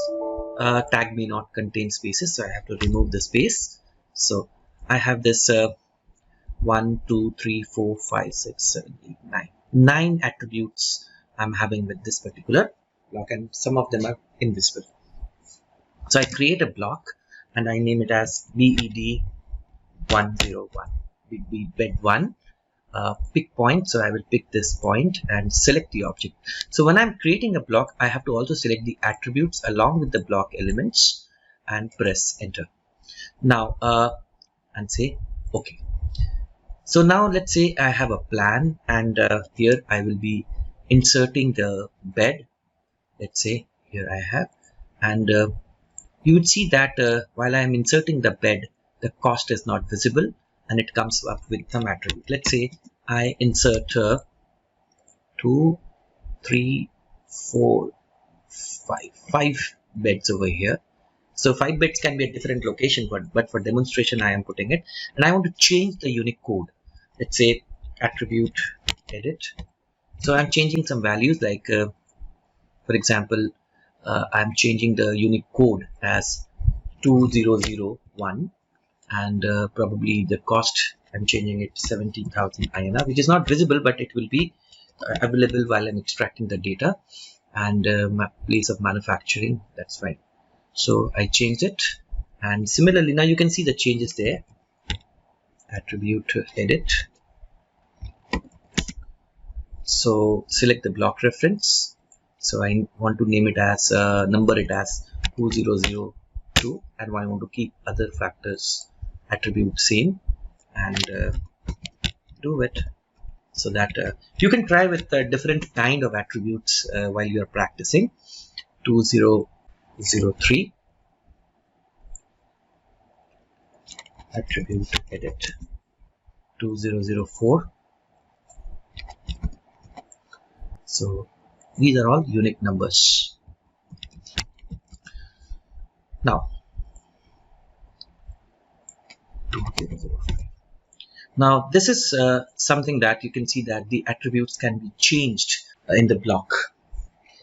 tag may not contain spaces, so I have to remove the space. So I have this 1, 2, 3, 4, 5, 6, 7, 8, 9. 9 attributes I'm having with this particular block, and some of them are invisible. So I create a block and I name it as BED101, bed1, pick point. So I will pick this point and select the object. So when I'm creating a block, I have to also select the attributes along with the block elements and press enter. Now and say okay. So now let's say I have a plan, and here I will be inserting the bed. Let's say here I have, and you would see that while I am inserting the bed, the cost is not visible and it comes up with some attribute. Let's say I insert 2, 3, 4, 5 beds over here. So 5 beds can be a different location, but for demonstration I am putting it, and I want to change the unique code. Let's say attribute edit. So I'm changing some values, like for example I'm changing the unique code as 2001, and probably the cost I'm changing it 70,000 INR, which is not visible, but it will be available while I'm extracting the data, and my place of manufacturing, that's fine. So I change it, and similarly now you can see the changes there. Attribute edit. So select the block reference. So I want to name it as number it as 2002, and I want to keep other factors attribute same, and do it so that you can try with different kind of attributes while you are practicing. 2003 attribute edit. 2004. So these are all unique numbers. Now 2005. Now this is something that you can see that the attributes can be changed in the block.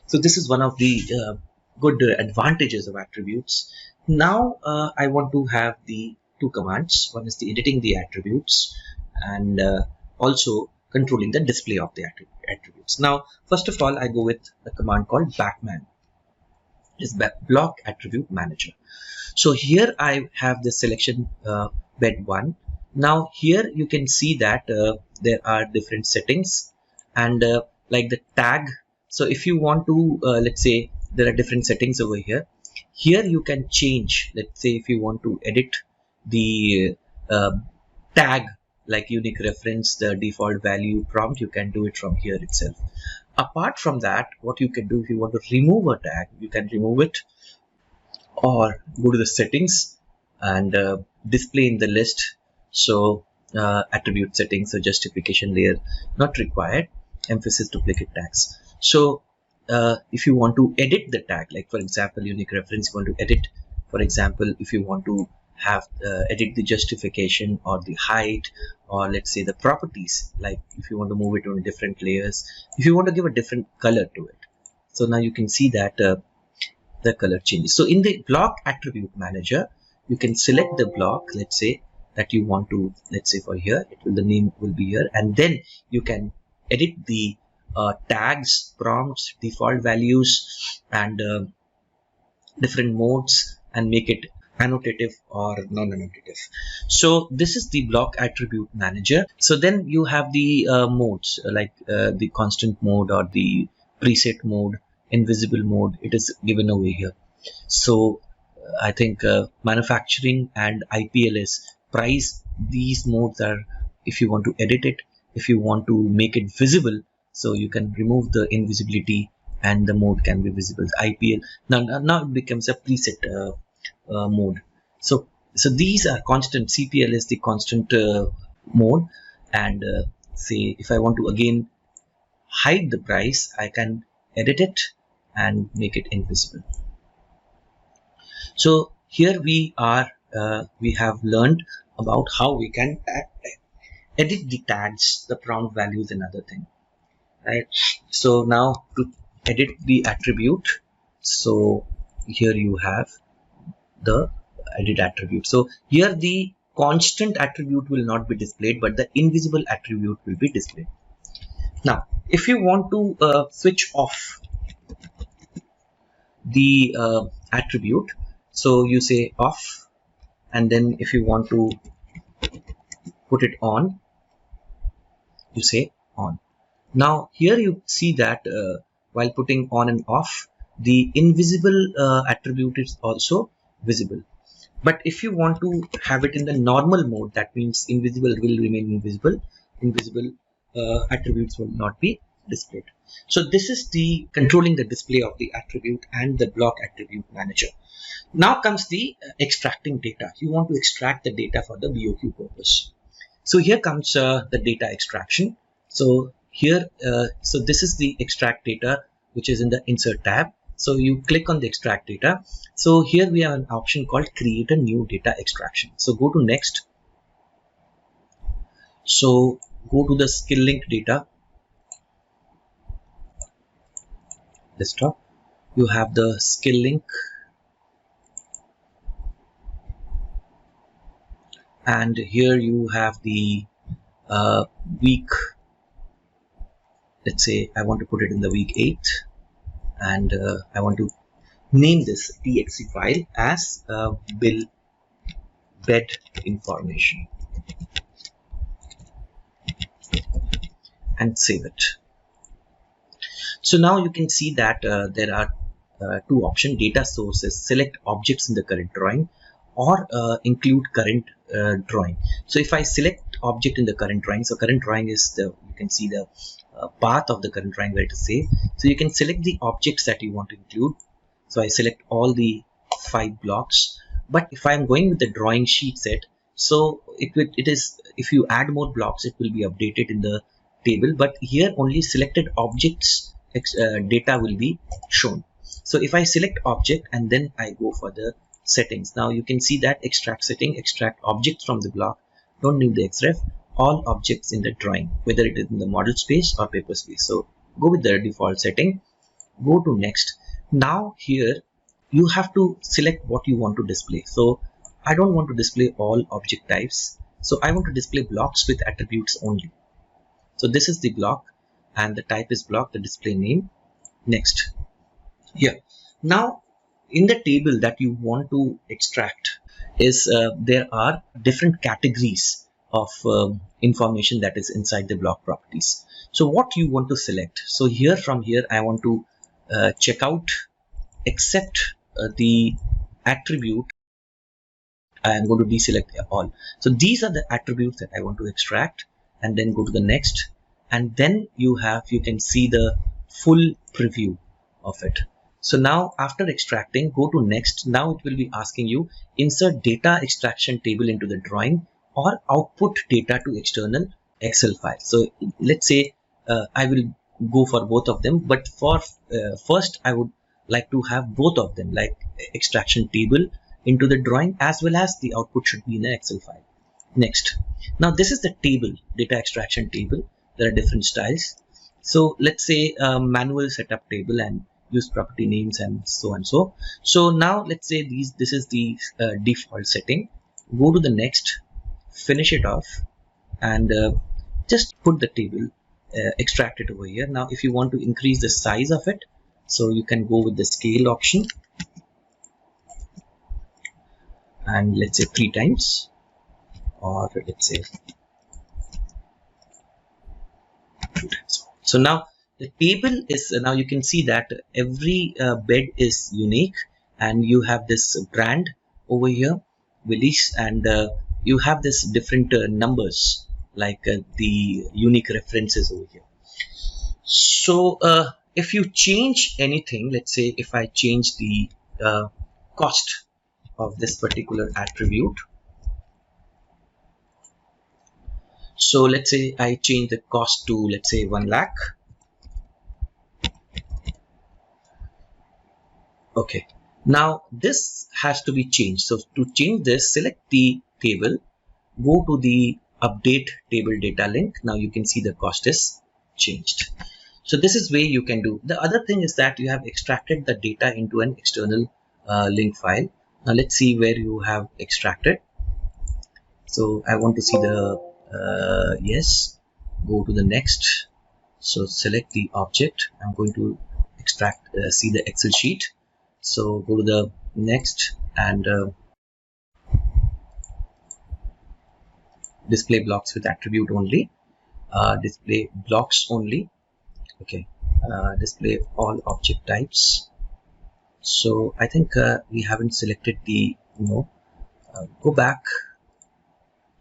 So this is one of the good advantages of attributes. Now I want to have the two commands. One is the editing the attributes, and also controlling the display of the attributes. Now first of all I go with a command called Batman. Is block attribute manager. So here I have the selection bed1. Now here you can see that there are different settings, and like the tag. So if you want to let's say there are different settings over here. Here you can change, let's say if you want to edit the tag like unique reference, the default value prompt, you can do it from here itself. Apart from that, what you can do, if you want to remove a tag, you can remove it, or go to the settings and display in the list. So attribute settings, so justification layer not required, emphasis duplicate tags. So if you want to edit the tag, like for example unique reference, you want to edit, for example if you want to have edit the justification or the height, or let's say the properties, like if you want to move it on different layers, if you want to give a different color to it. So now you can see that the color changes. So in the block attribute manager, you can select the block, let's say that you want to, let's say for here it will, the name will be here, and then you can edit the tags, prompts, default values, and different modes, and make it annotative or non-annotative. So this is the block attribute manager. So then you have the modes, like the constant mode or the preset mode, invisible mode, it is given over here. So I think manufacturing and IPLS price, these modes are, if you want to edit it, if you want to make it visible, so you can remove the invisibility and the mode can be visible. IPL now it becomes a preset mode. So these are constant. CPL is the constant mode, and say if I want to again hide the price, I can edit it and make it invisible. So here we are, we have learned about how we can edit the tags, the prompt values and other thing, right? So now to edit the attribute, so here you have the edit attribute. So here the constant attribute will not be displayed, but the invisible attribute will be displayed. Now if you want to switch off the attribute, so you say off, and then if you want to put it on, you say on. Now here you see that while putting on and off, the invisible attribute is also visible. But if you want to have it in the normal mode, that means invisible will remain invisible, invisible attributes will not be displayed. So this is the controlling the display of the attribute and the block attribute manager. Now comes the extracting data. You want to extract the data for the BOQ purpose. So here comes the data extraction. So here, so this is the extract data, which is in the insert tab. So you click on the extract data. So here we have an option called create a new data extraction. So go to next. So go to the Skill-Lync data desktop. You have the Skill-Lync, and here you have the week. Let's say I want to put it in the week 8, and I want to name this txt file as bill bed information and save it. So now you can see that there are two options: data sources, select objects in the current drawing, or include current drawing. So if I select object in the current drawing, so current drawing is the, you can see the path of the current drawing where to save. So you can select the objects that you want to include. So I select all the 5 blocks. But if I am going with the drawing sheet set, so it is, if you add more blocks, it will be updated in the table. But here only selected objects data will be shown. So if I select object and then I go for the settings, now you can see that extract setting, extract objects from the block, don't need the xref, all objects in the drawing, whether it is in the model space or paper space. So go with the default setting, go to next. Now here you have to select what you want to display. So I don't want to display all object types, so I want to display blocks with attributes only. So this is the block and the type is block, the display name. Next. Here now in the table that you want to extract is there are different categories of information that is inside the block properties. So what you want to select, so here from here I want to check out except the attribute. I am going to deselect all. So these are the attributes that I want to extract, and then go to the next, and then you can see the full preview of it. So now after extracting, go to next. Now it will be asking you insert data extraction table into the drawing or output data to external Excel file. So let's say I will go for both of them, but for first I would like to have both of them, like extraction table into the drawing as well as the output should be in an Excel file. Next. Now this is the table, data extraction table. There are different styles. So let's say manual setup table and use property names and so and so. So now let's say this is the default setting. Go to the next, finish it off, and just put the table, extract it over here. Now if you want to increase the size of it, so you can go with the scale option and let's say 3 times, or let's say 2 times. So now the table is, now you can see that every bed is unique and you have this brand over here, Willis, and you have this different numbers like the unique references over here. So if you change anything, let's say if I change the cost of this particular attribute, so let's say I change the cost to, let's say, 1 lakh. Okay, now this has to be changed. So to change this, select the table, go to the update table data link. Now you can see the cost is changed. So this is way you can do. The other thing is that you have extracted the data into an external link file. Now let's see where you have extracted. So I want to see the yes, go to the next. So select the object. I'm going to extract, see the Excel sheet. So go to the next and display blocks with attribute only, display blocks only. Okay, display all object types. So I think we haven't selected the go back.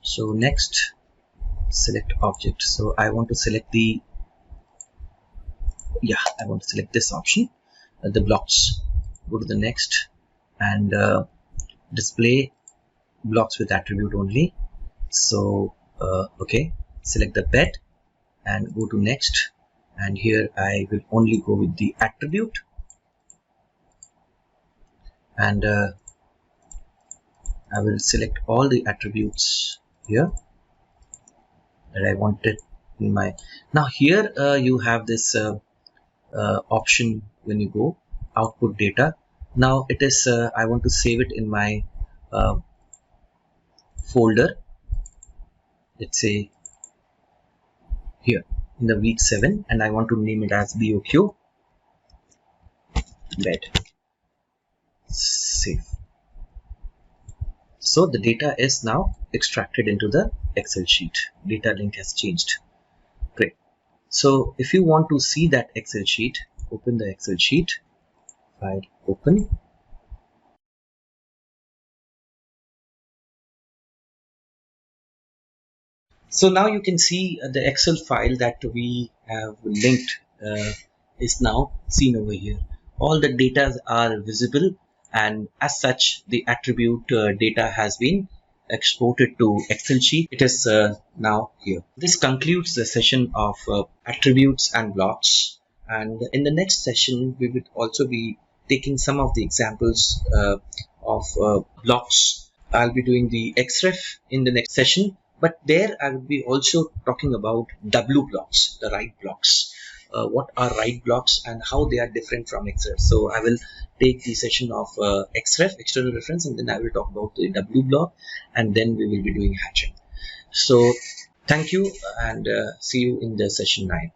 So next, select object. So I want to select the I want to select this option, the blocks. Go to the next and display blocks with attribute only. So okay, select the bed and go to next, and here I will only go with the attribute, and I will select all the attributes here that I wanted in my. Now here you have this option when you go output data. Now it is I want to save it in my folder, let's say here in the week 7, and I want to name it as BOQ bed. Save. So the data is now extracted into the Excel sheet. Data link has changed. Great. So if you want to see that Excel sheet, open the Excel sheet, file open. So now you can see the Excel file that we have linked is now seen over here. All the data are visible, and as such the attribute data has been exported to Excel sheet. It is now here. This concludes the session of attributes and blocks, and in the next session we will also be taking some of the examples of blocks. I'll be doing the XREF in the next session, but there I will be also talking about W blocks, the right blocks. What are right blocks and how they are different from XREF. So I will take the session of XREF, external reference, and then I will talk about the W block, and then we will be doing hatching. So thank you, and see you in the session 9.